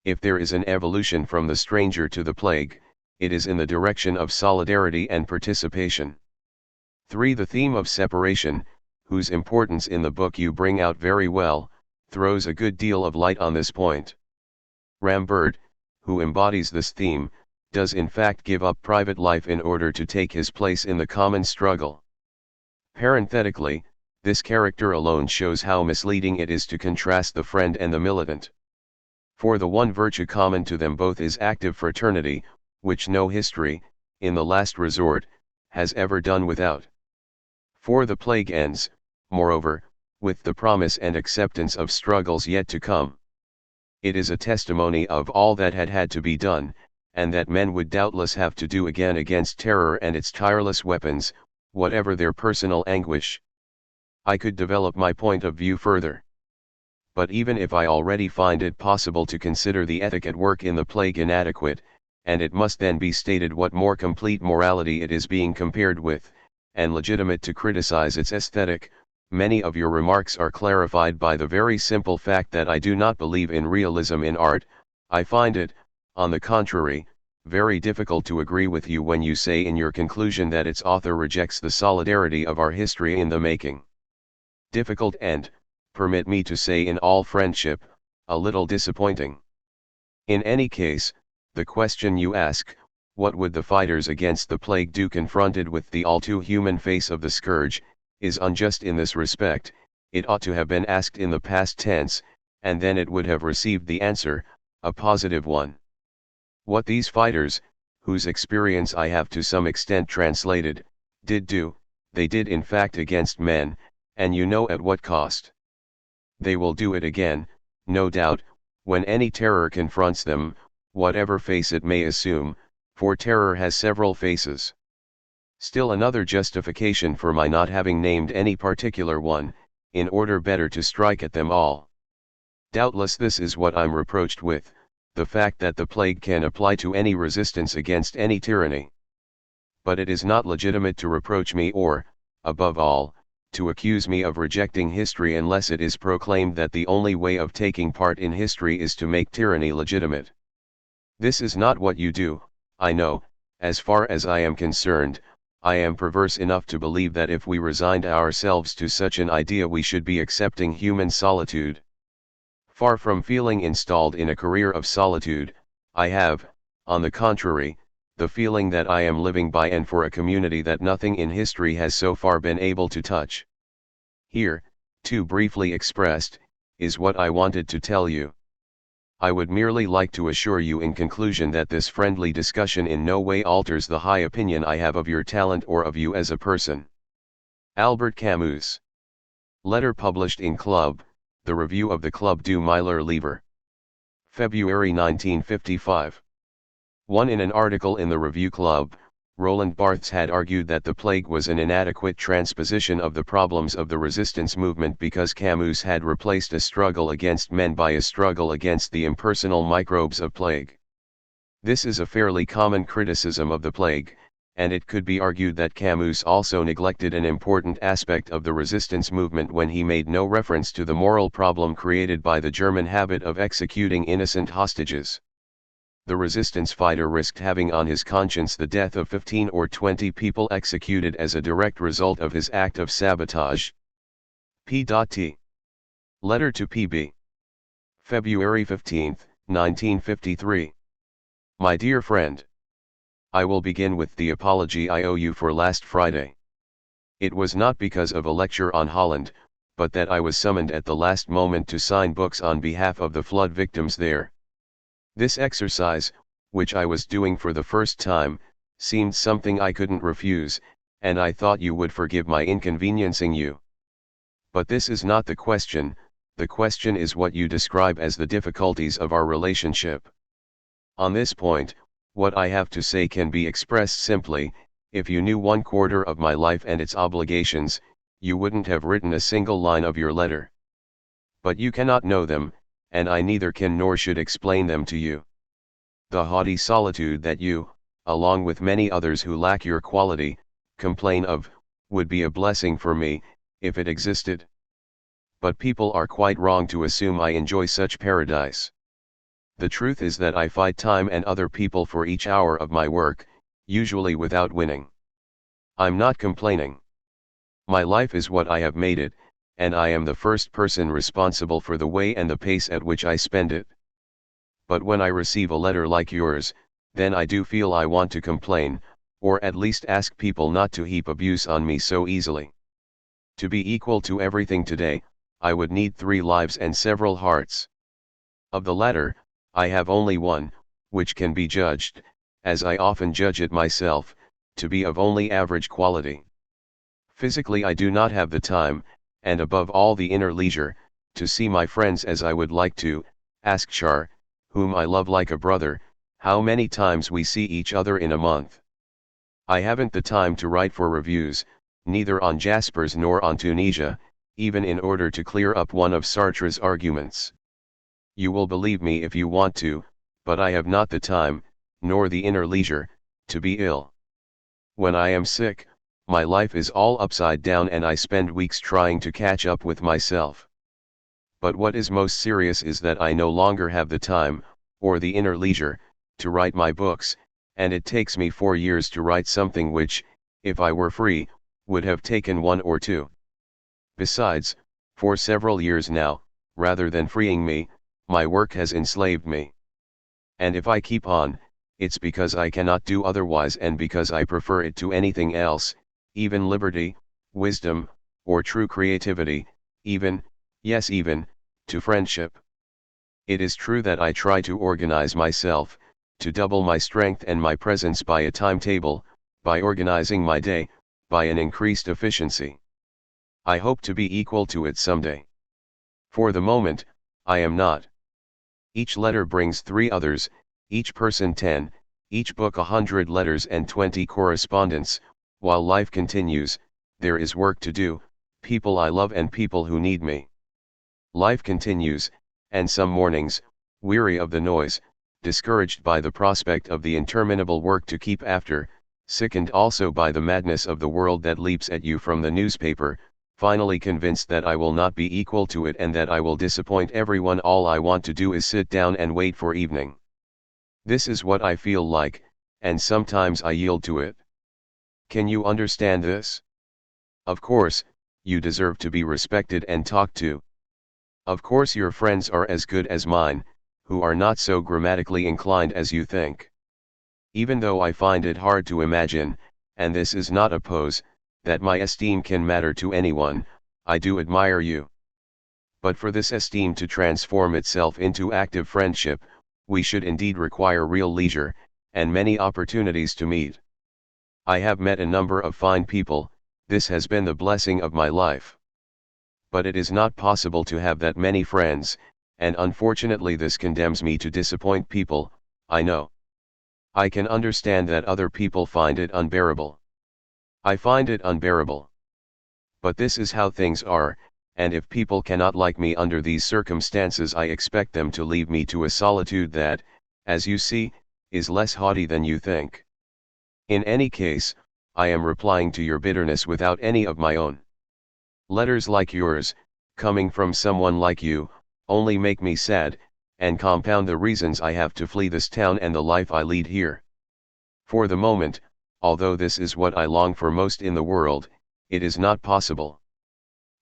If there is an evolution from The Stranger to the plague, it is in the direction of solidarity and participation. 3. The theme of separation, whose importance in the book you bring out very well, throws a good deal of light on this point. Rambert, who embodies this theme, does in fact give up private life in order to take his place in the common struggle. Parenthetically, this character alone shows how misleading it is to contrast the friend and the militant. For the one virtue common to them both is active fraternity, which no history, in the last resort, has ever done without. For the plague ends, moreover, with the promise and acceptance of struggles yet to come. It is a testimony of all that had to be done, and that men would doubtless have to do again against terror and its tireless weapons, whatever their personal anguish. I could develop my point of view further. But even if I already find it possible to consider the ethic at work in the plague inadequate, and it must then be stated what more complete morality it is being compared with, and legitimate to criticize its aesthetic. Many of your remarks are clarified by the very simple fact that I do not believe in realism in art. I find it, on the contrary, very difficult to agree with you when you say in your conclusion that its author rejects the solidarity of our history in the making. Difficult and, permit me to say in all friendship, a little disappointing. In any case, the question you ask, what would the fighters against the plague do confronted with the all too human face of the scourge, is unjust in this respect. It ought to have been asked in the past tense, and then it would have received the answer, a positive one. What these fighters, whose experience I have to some extent translated, did do, they did in fact against men, and you know at what cost. They will do it again, no doubt, when any terror confronts them, whatever face it may assume, for terror has several faces. Still another justification for my not having named any particular one, in order better to strike at them all. Doubtless this is what I'm reproached with, the fact that the plague can apply to any resistance against any tyranny. But it is not legitimate to reproach me or, above all, to accuse me of rejecting history unless it is proclaimed that the only way of taking part in history is to make tyranny legitimate. This is not what you do, I know. As far as I am concerned, I am perverse enough to believe that if we resigned ourselves to such an idea we should be accepting human solitude. Far from feeling installed in a career of solitude, I have, on the contrary, the feeling that I am living by and for a community that nothing in history has so far been able to touch. Here, too briefly expressed, is what I wanted to tell you. I would merely like to assure you in conclusion that this friendly discussion in no way alters the high opinion I have of your talent or of you as a person. Albert Camus. Letter published in Club, the Review of the Club du Miller Livre. February 1955. 1. In an article in the Review Club, Roland Barthes had argued that the plague was an inadequate transposition of the problems of the resistance movement because Camus had replaced a struggle against men by a struggle against the impersonal microbes of plague. This is a fairly common criticism of the plague, and it could be argued that Camus also neglected an important aspect of the resistance movement when he made no reference to the moral problem created by the German habit of executing innocent hostages. The resistance fighter risked having on his conscience the death of 15 or 20 people executed as a direct result of his act of sabotage. P.T. Letter to P.B. February 15, 1953. My dear friend. I will begin with the apology I owe you for last Friday. It was not because of a lecture on Holland, but that I was summoned at the last moment to sign books on behalf of the flood victims there. This exercise, which I was doing for the first time, seemed something I couldn't refuse, and I thought you would forgive my inconveniencing you. But this is not the question is what you describe as the difficulties of our relationship. On this point, what I have to say can be expressed simply: if you knew 1/4 of my life and its obligations, you wouldn't have written a single line of your letter. But you cannot know them, and I neither can nor should explain them to you. The haughty solitude that you, along with many others who lack your quality, complain of, would be a blessing for me, if it existed. But people are quite wrong to assume I enjoy such paradise. The truth is that I fight time and other people for each hour of my work, usually without winning. I'm not complaining. My life is what I have made it, and I am the first person responsible for the way and the pace at which I spend it. But when I receive a letter like yours, then I do feel I want to complain, or at least ask people not to heap abuse on me so easily. To be equal to everything today, I would need 3 lives and several hearts. Of the latter, I have only one, which can be judged, as I often judge it myself, to be of only average quality. Physically I do not have the time, and above all the inner leisure, to see my friends as I would like to. Ask Char, whom I love like a brother, how many times we see each other in a month. I haven't the time to write for reviews, neither on Jaspers nor on Tunisia, even in order to clear up one of Sartre's arguments. You will believe me if you want to, but I have not the time, nor the inner leisure, to be ill. When I am sick, my life is all upside down and I spend weeks trying to catch up with myself. But what is most serious is that I no longer have the time, or the inner leisure, to write my books, and it takes me 4 years to write something which, if I were free, would have taken 1 or 2. Besides, for several years now, rather than freeing me, my work has enslaved me. And if I keep on, it's because I cannot do otherwise and because I prefer it to anything else, even liberty, wisdom, or true creativity, even, yes even, to friendship. It is true that I try to organize myself, to double my strength and my presence by a timetable, by organizing my day, by an increased efficiency. I hope to be equal to it someday. For the moment, I am not. Each letter brings 3 others, each person 10, each book 100 letters and 20 correspondents. While life continues, there is work to do, people I love and people who need me. Life continues, and some mornings, weary of the noise, discouraged by the prospect of the interminable work to keep after, sickened also by the madness of the world that leaps at you from the newspaper, finally convinced that I will not be equal to it and that I will disappoint everyone, all I want to do is sit down and wait for evening. This is what I feel like, and sometimes I yield to it. Can you understand this? Of course, you deserve to be respected and talked to. Of course your friends are as good as mine, who are not so grammatically inclined as you think. Even though I find it hard to imagine, and this is not a pose, that my esteem can matter to anyone, I do admire you. But for this esteem to transform itself into active friendship, we should indeed require real leisure, and many opportunities to meet. I have met a number of fine people, this has been the blessing of my life. But it is not possible to have that many friends, and unfortunately this condemns me to disappoint people, I know. I can understand that other people find it unbearable. I find it unbearable. But this is how things are, and if people cannot like me under these circumstances, I expect them to leave me to a solitude that, as you see, is less haughty than you think. In any case, I am replying to your bitterness without any of my own. Letters like yours, coming from someone like you, only make me sad, and compound the reasons I have to flee this town and the life I lead here. For the moment, although this is what I long for most in the world, it is not possible.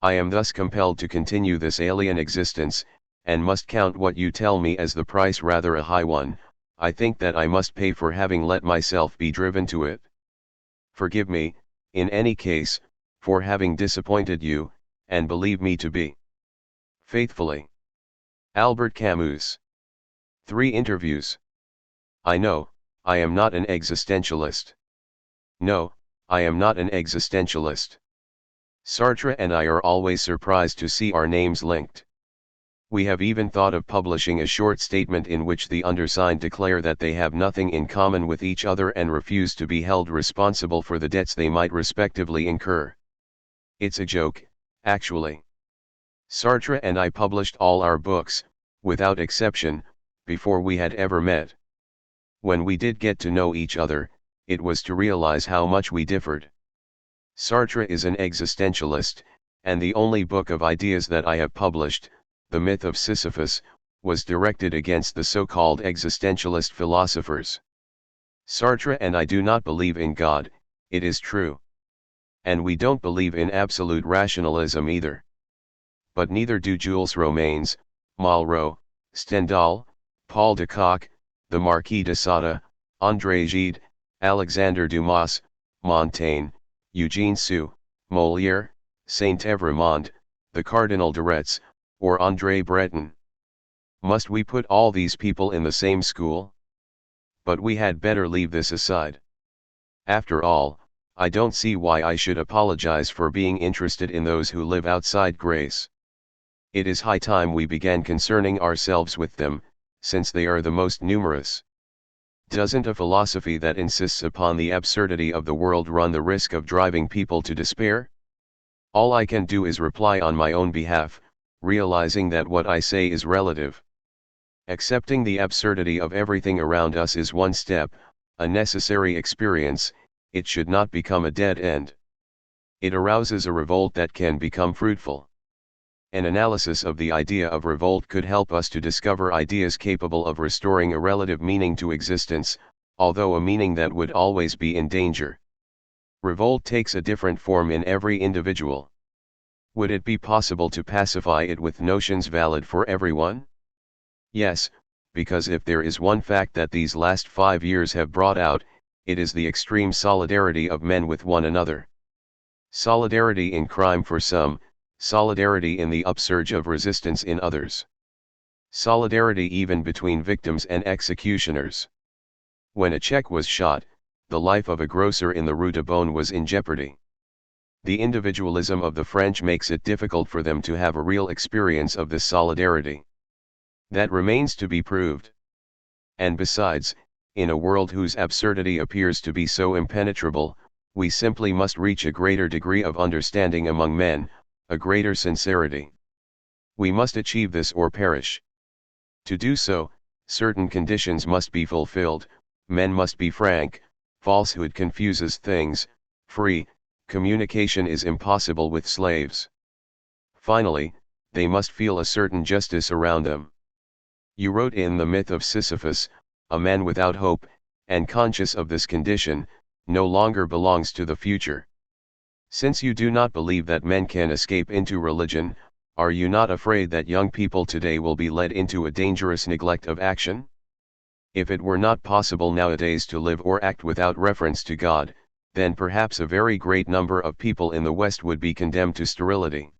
I am thus compelled to continue this alien existence, and must count what you tell me as the price rather a high one. I think that I must pay for having let myself be driven to it. Forgive me, in any case, for having disappointed you, and believe me to be faithfully, Albert Camus. 3 interviews. I know, I am not an existentialist. No, I am not an existentialist. Sartre and I are always surprised to see our names linked. We have even thought of publishing a short statement in which the undersigned declare that they have nothing in common with each other and refuse to be held responsible for the debts they might respectively incur. It's a joke, actually. Sartre and I published all our books, without exception, before we had ever met. When we did get to know each other, it was to realize how much we differed. Sartre is an existentialist, and the only book of ideas that I have published, The Myth of Sisyphus, was directed against the so-called existentialist philosophers. Sartre and I do not believe in God, it is true. And we don't believe in absolute rationalism either. But neither do Jules Romains, Malraux, Stendhal, Paul de Kock, the Marquis de Sade, André Gide, Alexandre Dumas, Montaigne, Eugene Sue, Molière, Saint-Evremond, the Cardinal de Retz, or André Breton. Must we put all these people in the same school? But we had better leave this aside. After all, I don't see why I should apologize for being interested in those who live outside grace. It is high time we began concerning ourselves with them, since they are the most numerous. Doesn't a philosophy that insists upon the absurdity of the world run the risk of driving people to despair? All I can do is reply on my own behalf, realizing that what I say is relative. Accepting the absurdity of everything around us is one step, a necessary experience. It should not become a dead end. It arouses a revolt that can become fruitful. An analysis of the idea of revolt could help us to discover ideas capable of restoring a relative meaning to existence, although a meaning that would always be in danger. Revolt takes a different form in every individual. Would it be possible to pacify it with notions valid for everyone? Yes, because if there is one fact that these last 5 years have brought out, it is the extreme solidarity of men with one another. Solidarity in crime for some, solidarity in the upsurge of resistance in others. Solidarity even between victims and executioners. When a Czech was shot, the life of a grocer in the Rue de Beaune was in jeopardy. The individualism of the French makes it difficult for them to have a real experience of this solidarity. That remains to be proved. And besides, in a world whose absurdity appears to be so impenetrable, we simply must reach a greater degree of understanding among men, a greater sincerity. We must achieve this or perish. To do so, certain conditions must be fulfilled. Men must be frank, falsehood confuses things, free, communication is impossible with slaves. Finally, they must feel a certain justice around them. You wrote in The Myth of Sisyphus, a man without hope, and conscious of this condition, no longer belongs to the future. Since you do not believe that men can escape into religion, are you not afraid that young people today will be led into a dangerous neglect of action? If it were not possible nowadays to live or act without reference to God, then perhaps a very great number of people in the West would be condemned to sterility.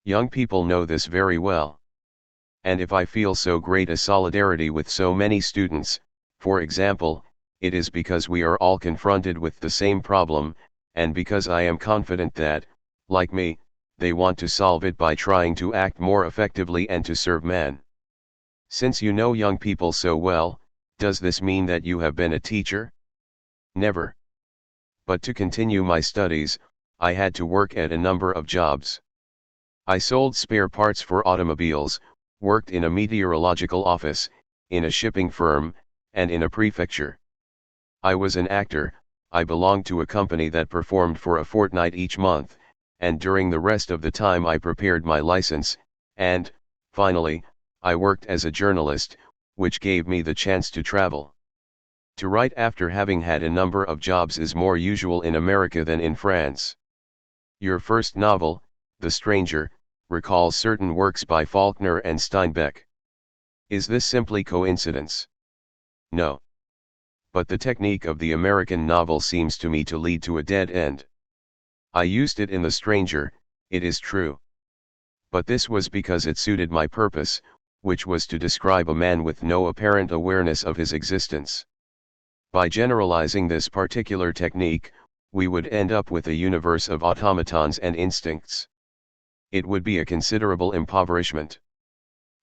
Young people know this very well. And if I feel so great a solidarity with so many students, for example, it is because we are all confronted with the same problem, and because I am confident that, like me, they want to solve it by trying to act more effectively and to serve man. Since you know young people so well, does this mean that you have been a teacher? Never. But to continue my studies, I had to work at a number of jobs. I sold spare parts for automobiles, worked in a meteorological office, in a shipping firm, and in a prefecture. I was an actor. I belonged to a company that performed for a fortnight each month, and during the rest of the time I prepared my license, and, finally, I worked as a journalist, which gave me the chance to travel. To write after having had a number of jobs is more usual in America than in France. Your first novel, The Stranger, recalls certain works by Faulkner and Steinbeck. Is this simply coincidence? No. But the technique of the American novel seems to me to lead to a dead end. I used it in The Stranger, it is true. But this was because it suited my purpose, which was to describe a man with no apparent awareness of his existence. By generalizing this particular technique, we would end up with a universe of automatons and instincts. It would be a considerable impoverishment.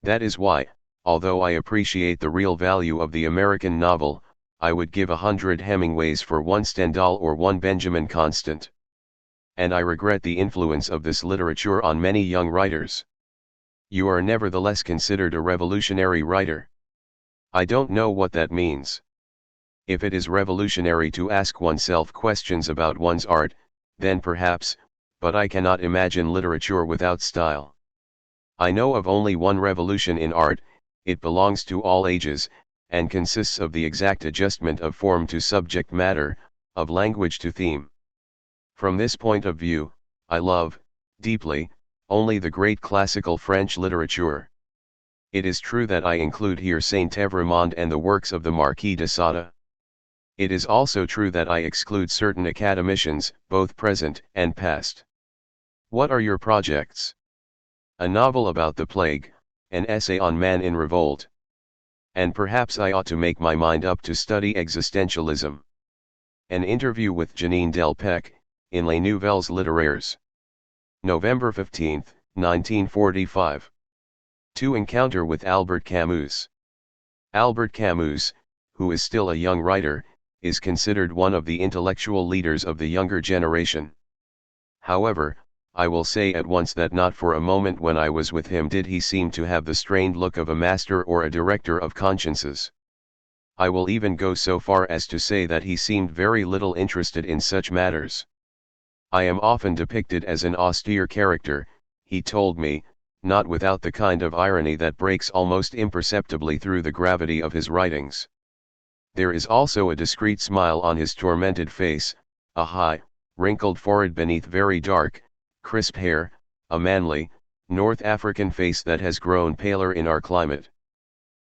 That is why, although I appreciate the real value of the American novel, I would give 100 Hemingways for one Stendhal or one Benjamin Constant. And I regret the influence of this literature on many young writers. You are nevertheless considered a revolutionary writer. I don't know what that means. If it is revolutionary to ask oneself questions about one's art, then perhaps, but I cannot imagine literature without style. I know of only one revolution in art. It belongs to all ages, and consists of the exact adjustment of form to subject matter, of language to theme. From this point of view, I love, deeply, only the great classical French literature. It is true that I include here Saint-Evremond and the works of the Marquis de Sade. It is also true that I exclude certain academicians, both present and past. What are your projects? A novel about the plague, an essay on man in revolt. And perhaps I ought to make my mind up to study existentialism. An interview with Janine Delpech, in Les Nouvelles Littéraires. November 15, 1945. To encounter with Albert Camus. Albert Camus, who is still a young writer, is considered one of the intellectual leaders of the younger generation. However, I will say at once that not for a moment when I was with him did he seem to have the strained look of a master or a director of consciences. I will even go so far as to say that he seemed very little interested in such matters. I am often depicted as an austere character, he told me, not without the kind of irony that breaks almost imperceptibly through the gravity of his writings. There is also a discreet smile on his tormented face, a high, wrinkled forehead beneath very dark, crisp hair, a manly, North African face that has grown paler in our climate.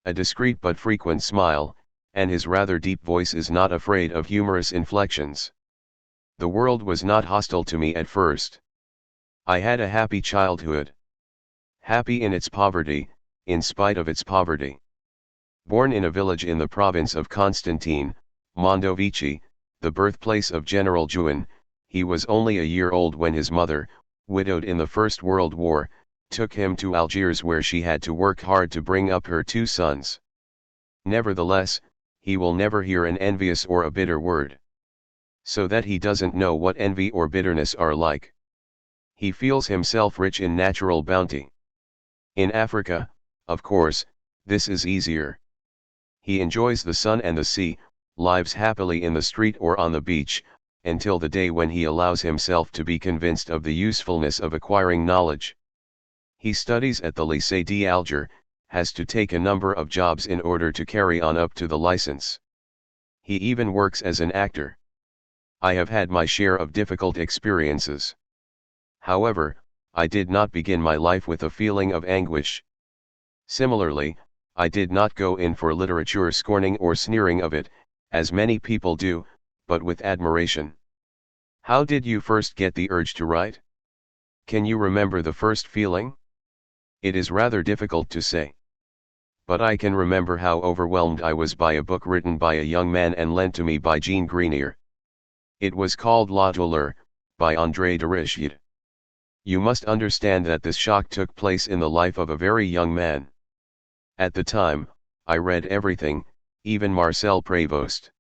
A discreet but frequent smile, and his rather deep voice is not afraid of humorous inflections. The world was not hostile to me at first. I had a happy childhood. Happy in its poverty, in spite of its poverty. Born in a village in the province of Constantine, Mondovici, the birthplace of General Juin, he was only a year old when his mother, widowed in the First World War, took him to Algiers where she had to work hard to bring up her two sons. Nevertheless, he will never hear an envious or a bitter word. So that he doesn't know what envy or bitterness are like. He feels himself rich in natural bounty. In Africa, of course, this is easier. He enjoys the sun and the sea, lives happily in the street or on the beach, until the day when he allows himself to be convinced of the usefulness of acquiring knowledge. He studies at the Lycée d'Alger, has to take a number of jobs in order to carry on up to the license. He even works as an actor. I have had my share of difficult experiences. However, I did not begin my life with a feeling of anguish. Similarly, I did not go in for literature scorning or sneering of it, as many people do, but with admiration. How did you first get the urge to write? Can you remember the first feeling? It is rather difficult to say. But I can remember how overwhelmed I was by a book written by a young man and lent to me by Jean Grenier. It was called La Douleur, by André de Richelieu. You must understand that this shock took place in the life of a very young man. At the time, I read everything, even Marcel Prévost.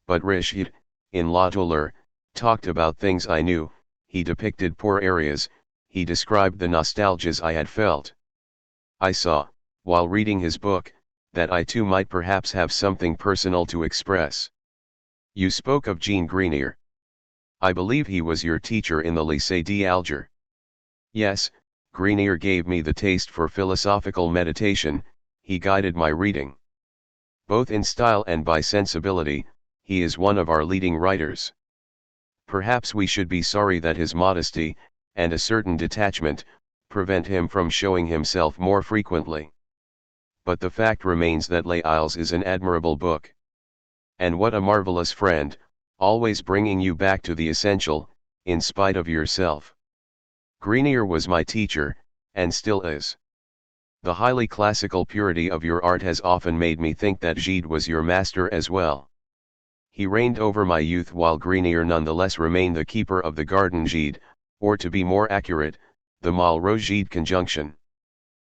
But Richelieu, in La Douleur, talked about things I knew, he depicted poor areas, he described the nostalgias I had felt. I saw, while reading his book, that I too might perhaps have something personal to express. You spoke of Jean Grenier. I believe he was your teacher in the Lycée d'Alger. Yes, Grenier gave me the taste for philosophical meditation, he guided my reading. Both in style and by sensibility, he is one of our leading writers. Perhaps we should be sorry that his modesty, and a certain detachment, prevent him from showing himself more frequently. But the fact remains that Les Isles is an admirable book. And what a marvelous friend, always bringing you back to the essential, in spite of yourself. Grenier was my teacher, and still is. The highly classical purity of your art has often made me think that Gide was your master as well. He reigned over my youth while Grenier nonetheless remained the keeper of the garden Gide, or to be more accurate, the Malraux-Gide conjunction.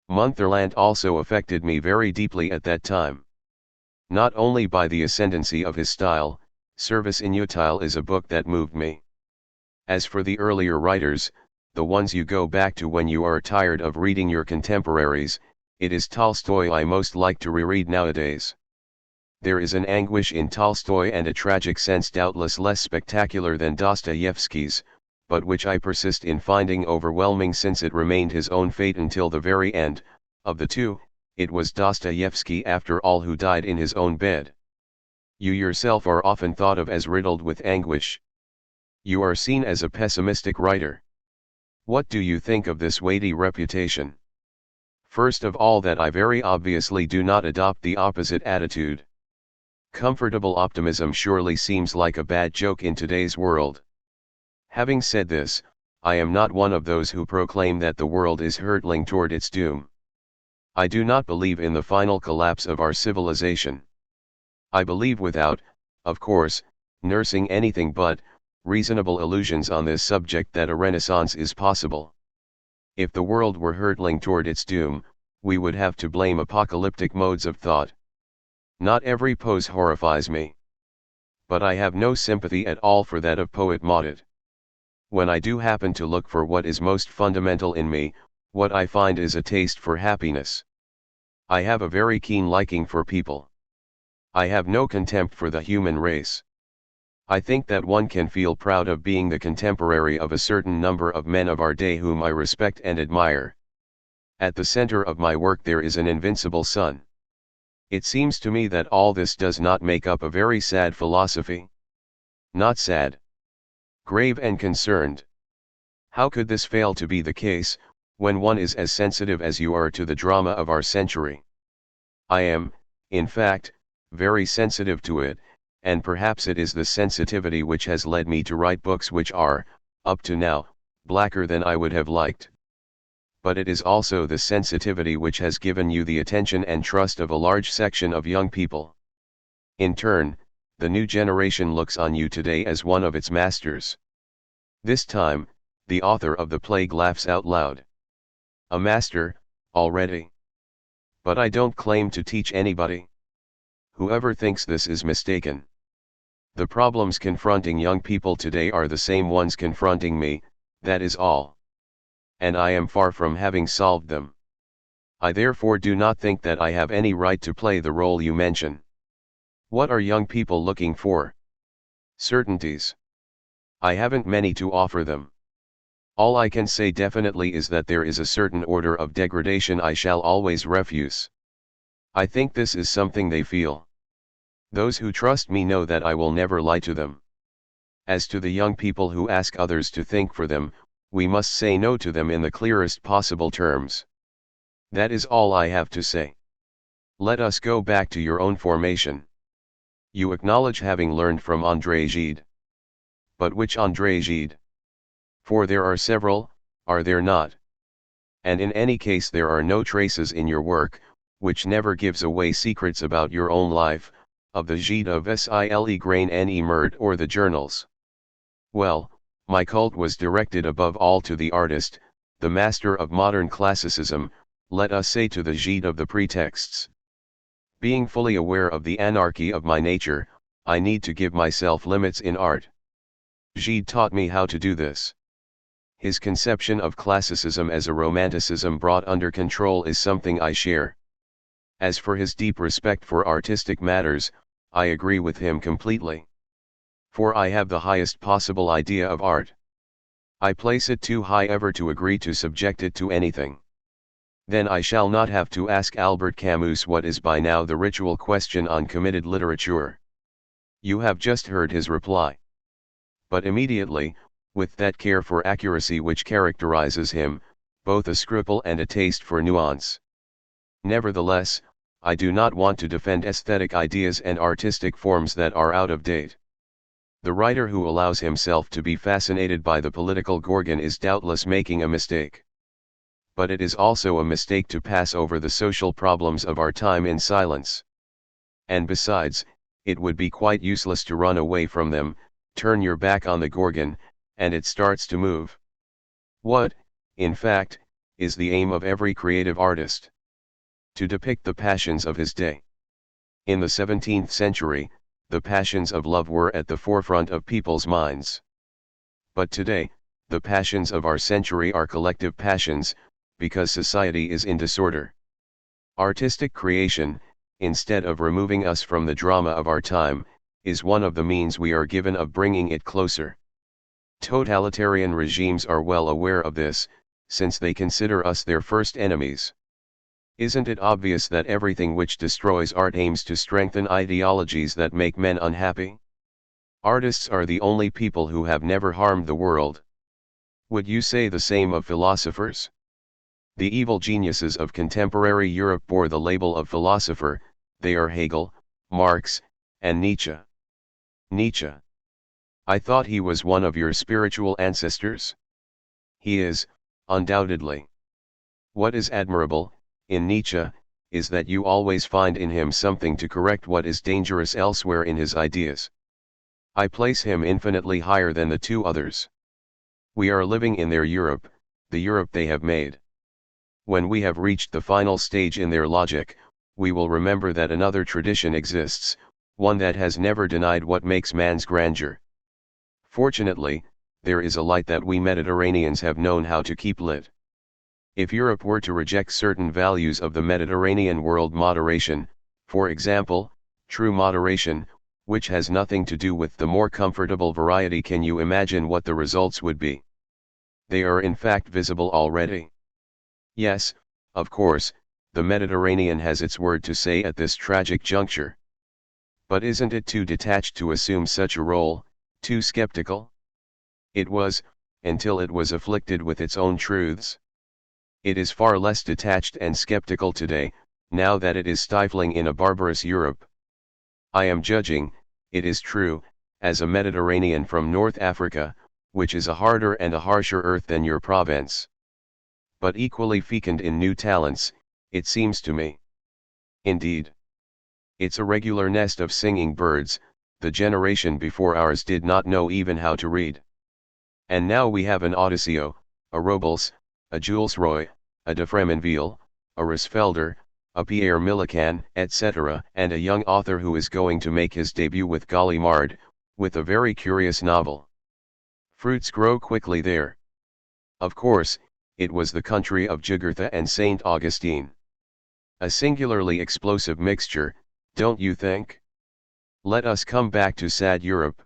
Montherlant also affected me very deeply at that time. Not only by the ascendancy of his style, Service Inutile is a book that moved me. As for the earlier writers, the ones you go back to when you are tired of reading your contemporaries, it is Tolstoy I most like to reread nowadays. There is an anguish in Tolstoy and a tragic sense doubtless less spectacular than Dostoevsky's, but which I persist in finding overwhelming since it remained his own fate until the very end. Of the two, it was Dostoevsky after all who died in his own bed. You yourself are often thought of as riddled with anguish. You are seen as a pessimistic writer. What do you think of this weighty reputation? First of all, that I very obviously do not adopt the opposite attitude. Comfortable optimism surely seems like a bad joke in today's world. Having said this, I am not one of those who proclaim that the world is hurtling toward its doom. I do not believe in the final collapse of our civilization. I believe without, of course, nursing anything but reasonable illusions on this subject that a renaissance is possible. If the world were hurtling toward its doom, we would have to blame apocalyptic modes of thought. Not every pose horrifies me. But I have no sympathy at all for that of poet Maudit. When I do happen to look for what is most fundamental in me, what I find is a taste for happiness. I have a very keen liking for people. I have no contempt for the human race. I think that one can feel proud of being the contemporary of a certain number of men of our day whom I respect and admire. At the center of my work there is an invincible sun. It seems to me that all this does not make up a very sad philosophy. Not sad. Grave and concerned. How could this fail to be the case, when one is as sensitive as you are to the drama of our century? I am, in fact, very sensitive to it, and perhaps it is the sensitivity which has led me to write books which are, up to now, blacker than I would have liked. But it is also the sensitivity which has given you the attention and trust of a large section of young people. In turn, the new generation looks on you today as one of its masters. This time, the author of The Plague laughs out loud. A master, already. But I don't claim to teach anybody. Whoever thinks this is mistaken. The problems confronting young people today are the same ones confronting me, that is all. And I am far from having solved them. I therefore do not think that I have any right to play the role you mention. What are young people looking for? Certainties. I haven't many to offer them. All I can say definitely is that there is a certain order of degradation I shall always refuse. I think this is something they feel. Those who trust me know that I will never lie to them. As to the young people who ask others to think for them, we must say no to them in the clearest possible terms. That is all I have to say. Let us go back to your own formation. You acknowledge having learned from André Gide. But which André Gide? For there are several, are there not? And in any case there are no traces in your work, which never gives away secrets about your own life, of the Gide of Sile Grain ne Merd or the journals. Well, my cult was directed above all to the artist, the master of modern classicism, let us say to the Gide of the pretexts. Being fully aware of the anarchy of my nature, I need to give myself limits in art. Gide taught me how to do this. His conception of classicism as a romanticism brought under control is something I share. As for his deep respect for artistic matters, I agree with him completely. For I have the highest possible idea of art. I place it too high ever to agree to subject it to anything. Then I shall not have to ask Albert Camus what is by now the ritual question on committed literature. You have just heard his reply. But immediately, with that care for accuracy which characterizes him, both a scruple and a taste for nuance. Nevertheless, I do not want to defend aesthetic ideas and artistic forms that are out of date. The writer who allows himself to be fascinated by the political Gorgon is doubtless making a mistake. But it is also a mistake to pass over the social problems of our time in silence. And besides, it would be quite useless to run away from them, turn your back on the Gorgon, and it starts to move. What, in fact, is the aim of every creative artist? To depict the passions of his day. In the 17th century, the passions of love were at the forefront of people's minds. But today, the passions of our century are collective passions, because society is in disorder. Artistic creation, instead of removing us from the drama of our time, is one of the means we are given of bringing it closer. Totalitarian regimes are well aware of this, since they consider us their first enemies. Isn't it obvious that everything which destroys art aims to strengthen ideologies that make men unhappy? Artists are the only people who have never harmed the world. Would you say the same of philosophers? The evil geniuses of contemporary Europe bore the label of philosopher, they are Hegel, Marx, and Nietzsche. Nietzsche. I thought he was one of your spiritual ancestors? He is, undoubtedly. What is admirable, in Nietzsche, is that you always find in him something to correct what is dangerous elsewhere in his ideas. I place him infinitely higher than the two others. We are living in their Europe, the Europe they have made. When we have reached the final stage in their logic, we will remember that another tradition exists, one that has never denied what makes man's grandeur. Fortunately, there is a light that we Mediterraneans have known how to keep lit. If Europe were to reject certain values of the Mediterranean world, moderation, for example, true moderation, which has nothing to do with the more comfortable variety, can you imagine what the results would be? They are in fact visible already. Yes, of course, the Mediterranean has its word to say at this tragic juncture. But isn't it too detached to assume such a role, too skeptical? It was, until it was afflicted with its own truths. It is far less detached and skeptical today, now that it is stifling in a barbarous Europe. I am judging, it is true, as a Mediterranean from North Africa, which is a harder and a harsher earth than your province. But equally fecund in new talents, it seems to me. Indeed. It's a regular nest of singing birds. The generation before ours did not know even how to read. And now we have an Odisseo, a Robles, a Jules Roy, a de Fremenville, a Risfelder, a Pierre Millican, etc., and a young author who is going to make his debut with Gallimard, with a very curious novel. Fruits grow quickly there. Of course, it was the country of Jugurtha and Saint Augustine. A singularly explosive mixture, don't you think? Let us come back to sad Europe.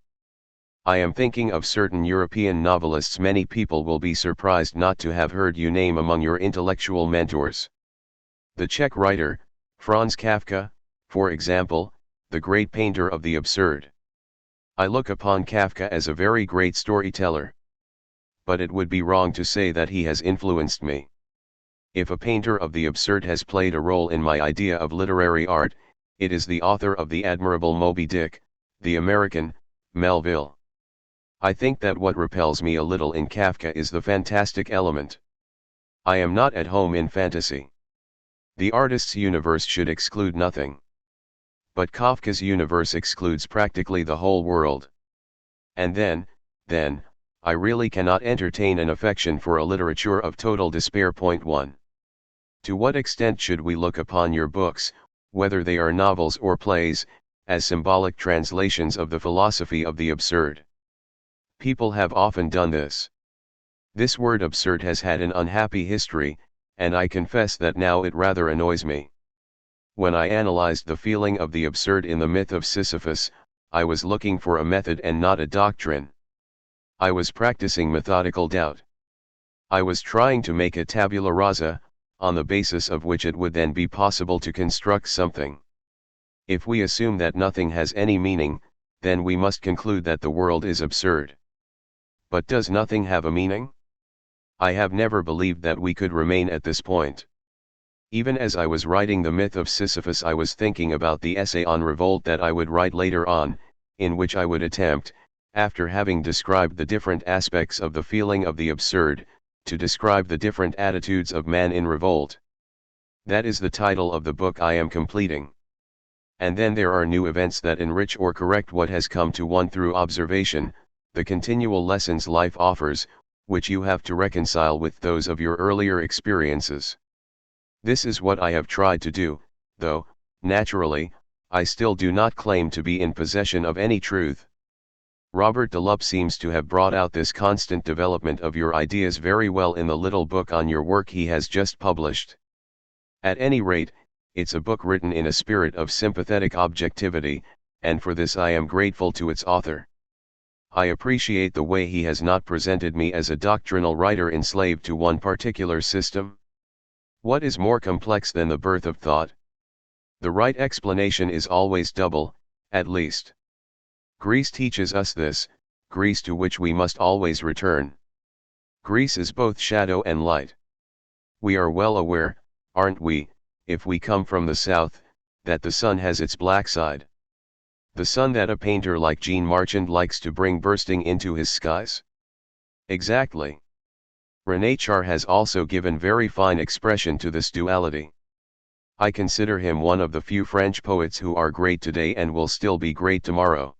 I am thinking of certain European novelists many people will be surprised not to have heard you name among your intellectual mentors. The Czech writer, Franz Kafka, for example, the great painter of the absurd. I look upon Kafka as a very great storyteller. But it would be wrong to say that he has influenced me. If a painter of the absurd has played a role in my idea of literary art, it is the author of the admirable Moby Dick, the American, Melville. I think that what repels me a little in Kafka is the fantastic element. I am not at home in fantasy. The artist's universe should exclude nothing. But Kafka's universe excludes practically the whole world. And then, I really cannot entertain an affection for a literature of total despair. 1. To what extent should we look upon your books, whether they are novels or plays, as symbolic translations of the philosophy of the absurd? People have often done this. This word absurd has had an unhappy history, and I confess that now it rather annoys me. When I analyzed the feeling of the absurd in the myth of Sisyphus, I was looking for a method and not a doctrine. I was practicing methodical doubt. I was trying to make a tabula rasa, on the basis of which it would then be possible to construct something. If we assume that nothing has any meaning, then we must conclude that the world is absurd. But does nothing have a meaning? I have never believed that we could remain at this point. Even as I was writing the myth of Sisyphus, I was thinking about the essay on revolt that I would write later on, in which I would attempt, after having described the different aspects of the feeling of the absurd, to describe the different attitudes of man in revolt. That is the title of the book I am completing. And then there are new events that enrich or correct what has come to one through observation, the continual lessons life offers, which you have to reconcile with those of your earlier experiences. This is what I have tried to do, though, naturally, I still do not claim to be in possession of any truth. Robert Delup seems to have brought out this constant development of your ideas very well in the little book on your work he has just published. At any rate, it's a book written in a spirit of sympathetic objectivity, and for this I am grateful to its author. I appreciate the way he has not presented me as a doctrinal writer enslaved to one particular system. What is more complex than the birth of thought? The right explanation is always double, at least. Greece teaches us this, Greece to which we must always return. Greece is both shadow and light. We are well aware, aren't we, if we come from the south, that the sun has its black side. The sun that a painter like Jean Marchand likes to bring bursting into his skies? Exactly. René Char has also given very fine expression to this duality. I consider him one of the few French poets who are great today and will still be great tomorrow.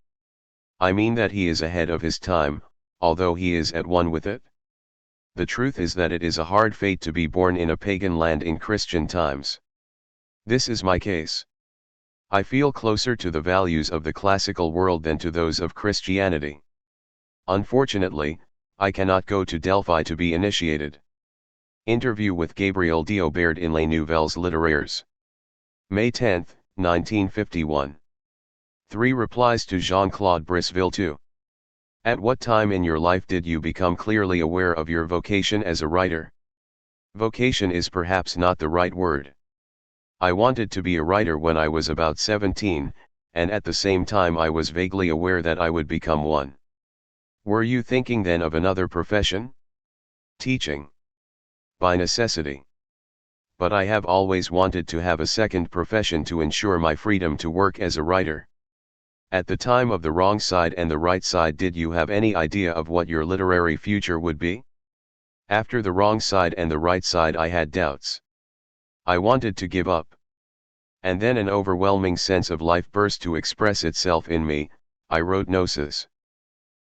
I mean that he is ahead of his time, although he is at one with it. The truth is that it is a hard fate to be born in a pagan land in Christian times. This is my case. I feel closer to the values of the classical world than to those of Christianity. Unfortunately, I cannot go to Delphi to be initiated. Interview with Gabriel d'Aubert in Les Nouvelles Littéraires. May 10, 1951. 3 Replies to Jean-Claude Brisseville 2. At what time in your life did you become clearly aware of your vocation as a writer? Vocation is perhaps not the right word. I wanted to be a writer when I was about 17, and at the same time I was vaguely aware that I would become one. Were you thinking then of another profession? Teaching. By necessity. But I have always wanted to have a second profession to ensure my freedom to work as a writer. At the time of the wrong side and the right side, did you have any idea of what your literary future would be? After the wrong side and the right side I had doubts. I wanted to give up. And then an overwhelming sense of life burst to express itself in me. I wrote Gnosis.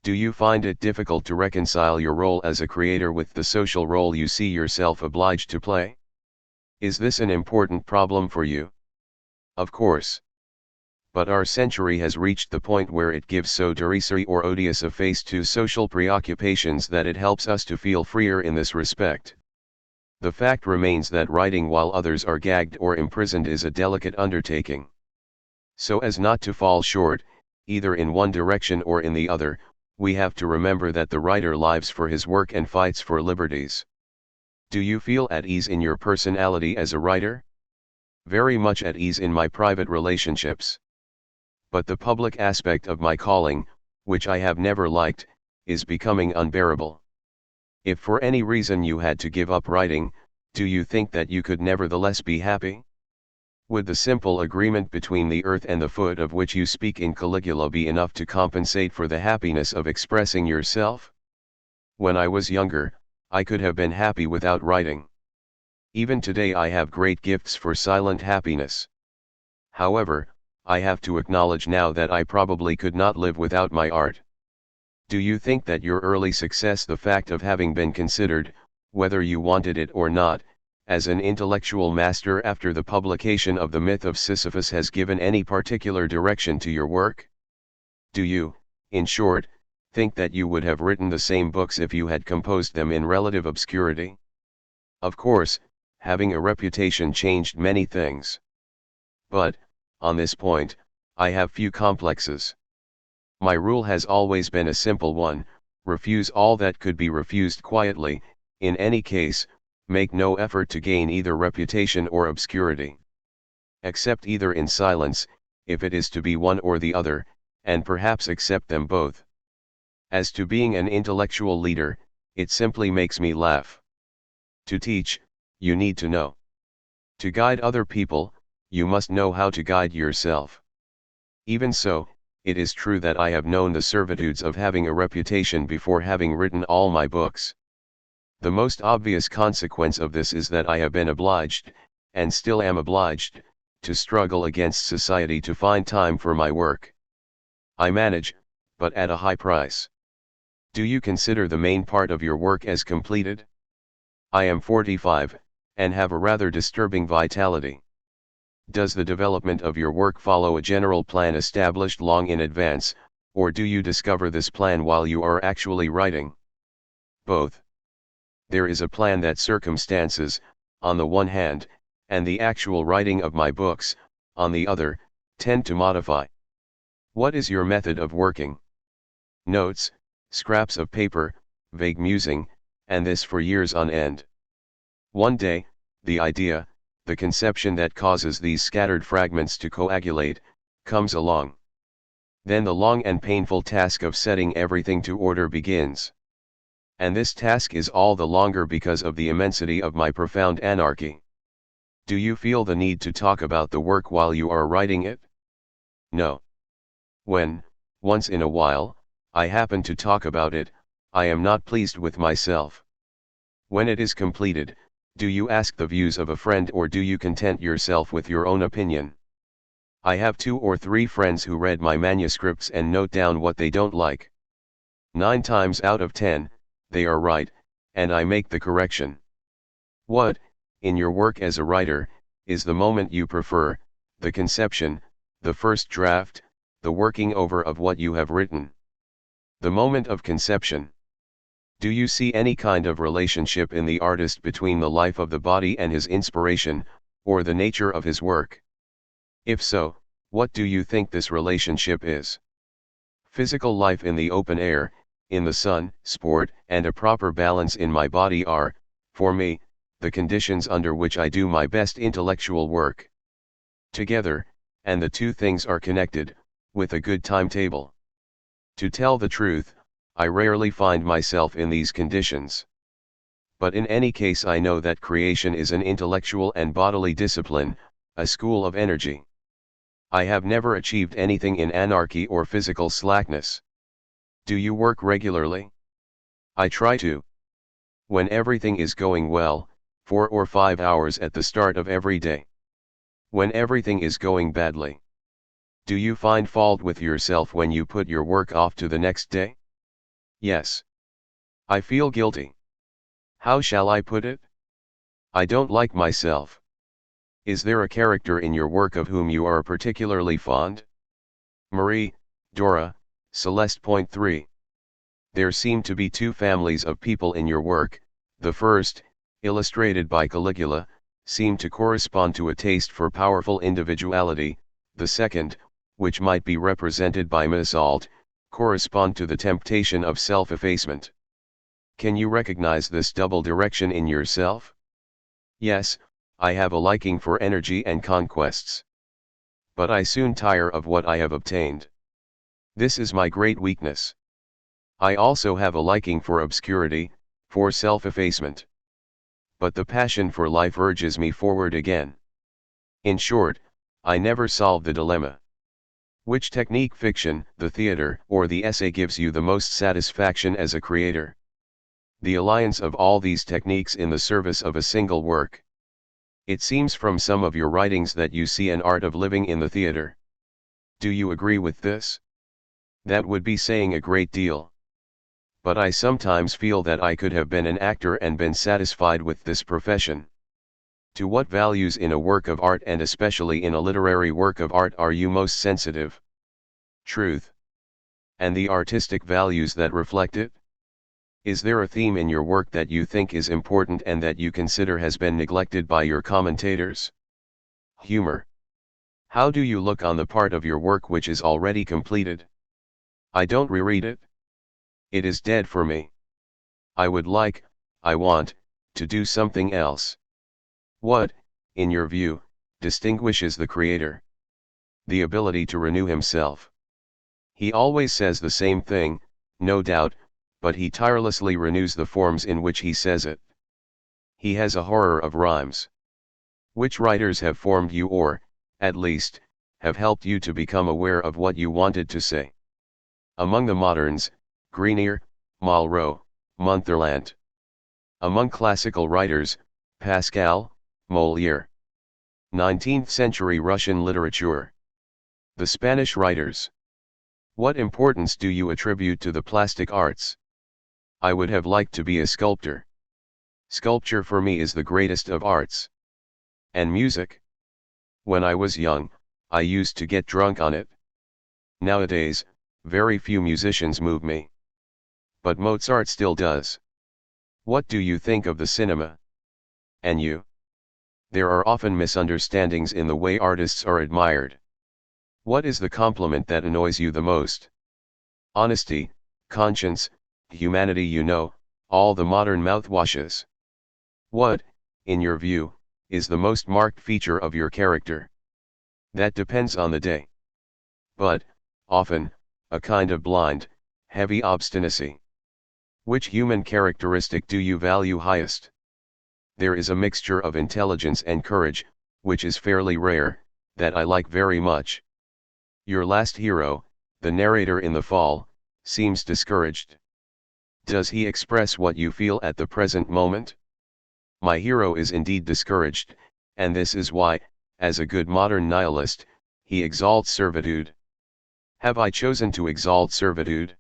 Do you find it difficult to reconcile your role as a creator with the social role you see yourself obliged to play? Is this an important problem for you? Of course. But our century has reached the point where it gives so derisory or odious a face to social preoccupations that it helps us to feel freer in this respect. The fact remains that writing while others are gagged or imprisoned is a delicate undertaking. So as not to fall short, either in one direction or in the other, we have to remember that the writer lives for his work and fights for liberties. Do you feel at ease in your personality as a writer? Very much at ease in my private relationships. But the public aspect of my calling, which I have never liked, is becoming unbearable. If for any reason you had to give up writing, do you think that you could nevertheless be happy? Would the simple agreement between the earth and the foot of which you speak in Caligula be enough to compensate for the happiness of expressing yourself? When I was younger, I could have been happy without writing. Even today I have great gifts for silent happiness. However, I have to acknowledge now that I probably could not live without my art. Do you think that your early success, the fact of having been considered, whether you wanted it or not, as an intellectual master after the publication of the Myth of Sisyphus, has given any particular direction to your work? Do you, in short, think that you would have written the same books if you had composed them in relative obscurity? Of course, having a reputation changed many things. But, on this point, I have few complexes. My rule has always been a simple one: refuse all that could be refused quietly. In any case, make no effort to gain either reputation or obscurity. Accept either in silence, if it is to be one or the other, and perhaps accept them both. As to being an intellectual leader, it simply makes me laugh. To teach, you need to know. To guide other people, you must know how to guide yourself. Even so, it is true that I have known the servitudes of having a reputation before having written all my books. The most obvious consequence of this is that I have been obliged, and still am obliged, to struggle against society to find time for my work. I manage, but at a high price. Do you consider the main part of your work as completed? I am 45, and have a rather disturbing vitality. Does the development of your work follow a general plan established long in advance, or do you discover this plan while you are actually writing? Both. There is a plan that circumstances, on the one hand, and the actual writing of my books, on the other, tend to modify. What is your method of working? Notes, scraps of paper, vague musing, and this for years on end. One day, the idea, the conception that causes these scattered fragments to coagulate, comes along. Then the long and painful task of setting everything to order begins. And this task is all the longer because of the immensity of my profound anarchy. Do you feel the need to talk about the work while you are writing it? No. When, once in a while, I happen to talk about it, I am not pleased with myself. When it is completed, do you ask the views of a friend, or do you content yourself with your own opinion? I have 2 or 3 friends who read my manuscripts and note down what they don't like. 9 times out of 10, they are right, and I make the correction. What, in your work as a writer, is the moment you prefer, the conception, the first draft, the working over of what you have written? The moment of conception. Do you see any kind of relationship in the artist between the life of the body and his inspiration, or the nature of his work? If so, what do you think this relationship is? Physical life in the open air, in the sun, sport, and a proper balance in my body are, for me, the conditions under which I do my best intellectual work. Together, and the two things are connected, with a good timetable. To tell the truth, I rarely find myself in these conditions. But in any case I know that creation is an intellectual and bodily discipline, a school of energy. I have never achieved anything in anarchy or physical slackness. Do you work regularly? I try to. When everything is going well, 4 or 5 hours at the start of every day. When everything is going badly. Do you find fault with yourself when you put your work off to the next day? Yes. I feel guilty. How shall I put it? I don't like myself. Is there a character in your work of whom you are particularly fond? Marie, Dora, Celeste. Point 3. There seem to be two families of people in your work. The first, illustrated by Caligula, seem to correspond to a taste for powerful individuality. The second, which might be represented by Miss Alt, correspond to the temptation of self-effacement. Can you recognize this double direction in yourself? Yes, I have a liking for energy and conquests. But I soon tire of what I have obtained. This is my great weakness. I also have a liking for obscurity, for self-effacement. But the passion for life urges me forward again. In short, I never solve the dilemma. Which technique, fiction, the theater, or the essay, gives you the most satisfaction as a creator? The alliance of all these techniques in the service of a single work. It seems from some of your writings that you see an art of living in the theater. Do you agree with this? That would be saying a great deal. But I sometimes feel that I could have been an actor and been satisfied with this profession. To what values in a work of art, and especially in a literary work of art, are you most sensitive? Truth. And the artistic values that reflect it? Is there a theme in your work that you think is important and that you consider has been neglected by your commentators? Humor. How do you look on the part of your work which is already completed? I don't reread it. It is dead for me. I want, to do something else. What, in your view, distinguishes the creator? The ability to renew himself. He always says the same thing, no doubt, but he tirelessly renews the forms in which he says it. He has a horror of rhymes. Which writers have formed you, or, at least, have helped you to become aware of what you wanted to say? Among the moderns, Grenier, Malraux, Montherlant. Among classical writers, Pascal, Molière. 19th century Russian literature. The Spanish writers. What importance do you attribute to the plastic arts? I would have liked to be a sculptor. Sculpture for me is the greatest of arts. And music? When I was young, I used to get drunk on it. Nowadays, very few musicians move me. But Mozart still does. What do you think of the cinema? And you? There are often misunderstandings in the way artists are admired. What is the compliment that annoys you the most? Honesty, conscience, humanity, all the modern mouthwashes. What, in your view, is the most marked feature of your character? That depends on the day. But, often, a kind of blind, heavy obstinacy. Which human characteristic do you value highest? There is a mixture of intelligence and courage, which is fairly rare, that I like very much. Your last hero, the narrator in The Fall, seems discouraged. Does he express what you feel at the present moment? My hero is indeed discouraged, and this is why, as a good modern nihilist, he exalts servitude. Have I chosen to exalt servitude?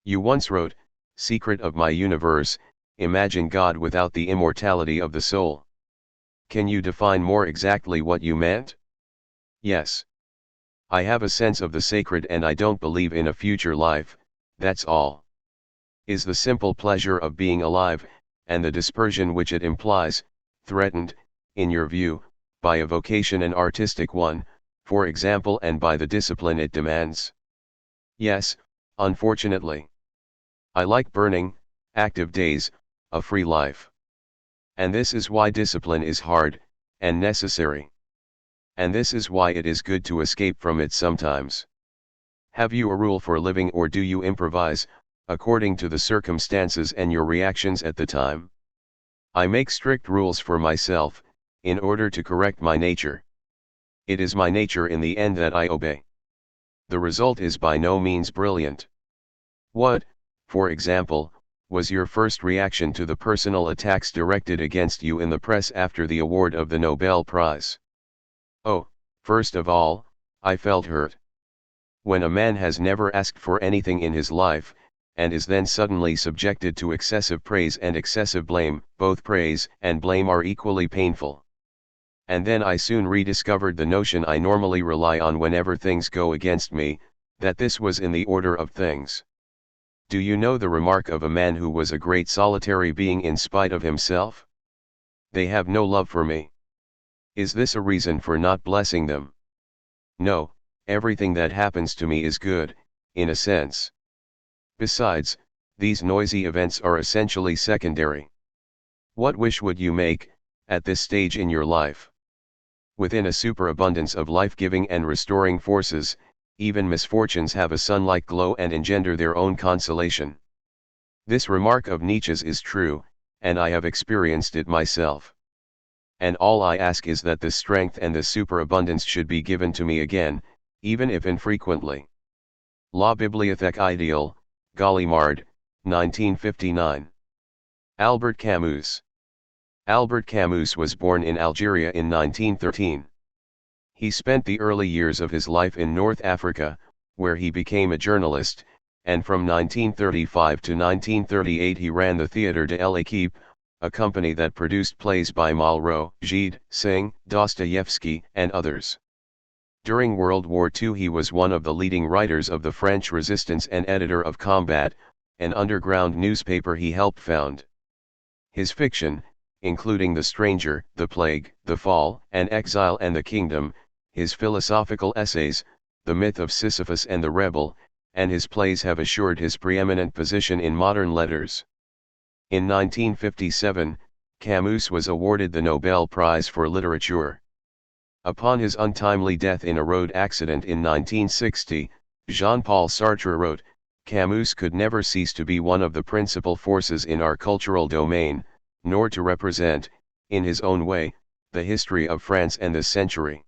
You once wrote, "Secret of my universe, imagine God without the immortality of the soul." Can you define more exactly what you meant? Yes. I have a sense of the sacred and I don't believe in a future life, that's all. is the simple pleasure of being alive, and the dispersion which it implies, threatened, in your view, by a vocation an artistic one, for example, and by the discipline it demands? Yes, unfortunately. I like burning, active days, a free life. And this is why discipline is hard, and necessary. And this is why it is good to escape from it sometimes. Have you a rule for living, or do you improvise, according to the circumstances and your reactions at the time? I make strict rules for myself, in order to correct my nature. It is my nature in the end that I obey. The result is by no means brilliant. What, for example, was your first reaction to the personal attacks directed against you in the press after the award of the Nobel Prize? Oh, first of all, I felt hurt. When a man has never asked for anything in his life, and is then suddenly subjected to excessive praise and excessive blame, both praise and blame are equally painful. And then I soon rediscovered the notion I normally rely on whenever things go against me, that this was in the order of things. Do you know the remark of a man who was a great solitary being in spite of himself? They have no love for me. Is this a reason for not blessing them? No, everything that happens to me is good, in a sense. Besides, these noisy events are essentially secondary. What wish would you make, at this stage in your life? Within a superabundance of life-giving and restoring forces, even misfortunes have a sun-like glow and engender their own consolation. This remark of Nietzsche's is true, and I have experienced it myself. And all I ask is that this strength and this superabundance should be given to me again, even if infrequently. La Bibliothèque idéale, Gallimard, 1959. Albert Camus. Albert Camus was born in Algeria in 1913. He spent the early years of his life in North Africa, where he became a journalist, and from 1935 to 1938 he ran the Théâtre de l'Équipe, a company that produced plays by Malraux, Gide, Synge, Dostoevsky, and others. During World War II he was one of the leading writers of the French Resistance and editor of Combat, an underground newspaper he helped found. His fiction, including The Stranger, The Plague, The Fall, and Exile and the Kingdom, his philosophical essays, The Myth of Sisyphus and the Rebel, and his plays have assured his preeminent position in modern letters. In 1957, Camus was awarded the Nobel Prize for Literature. Upon his untimely death in a road accident in 1960, Jean-Paul Sartre wrote, "Camus could never cease to be one of the principal forces in our cultural domain, nor to represent, in his own way, the history of France and this century."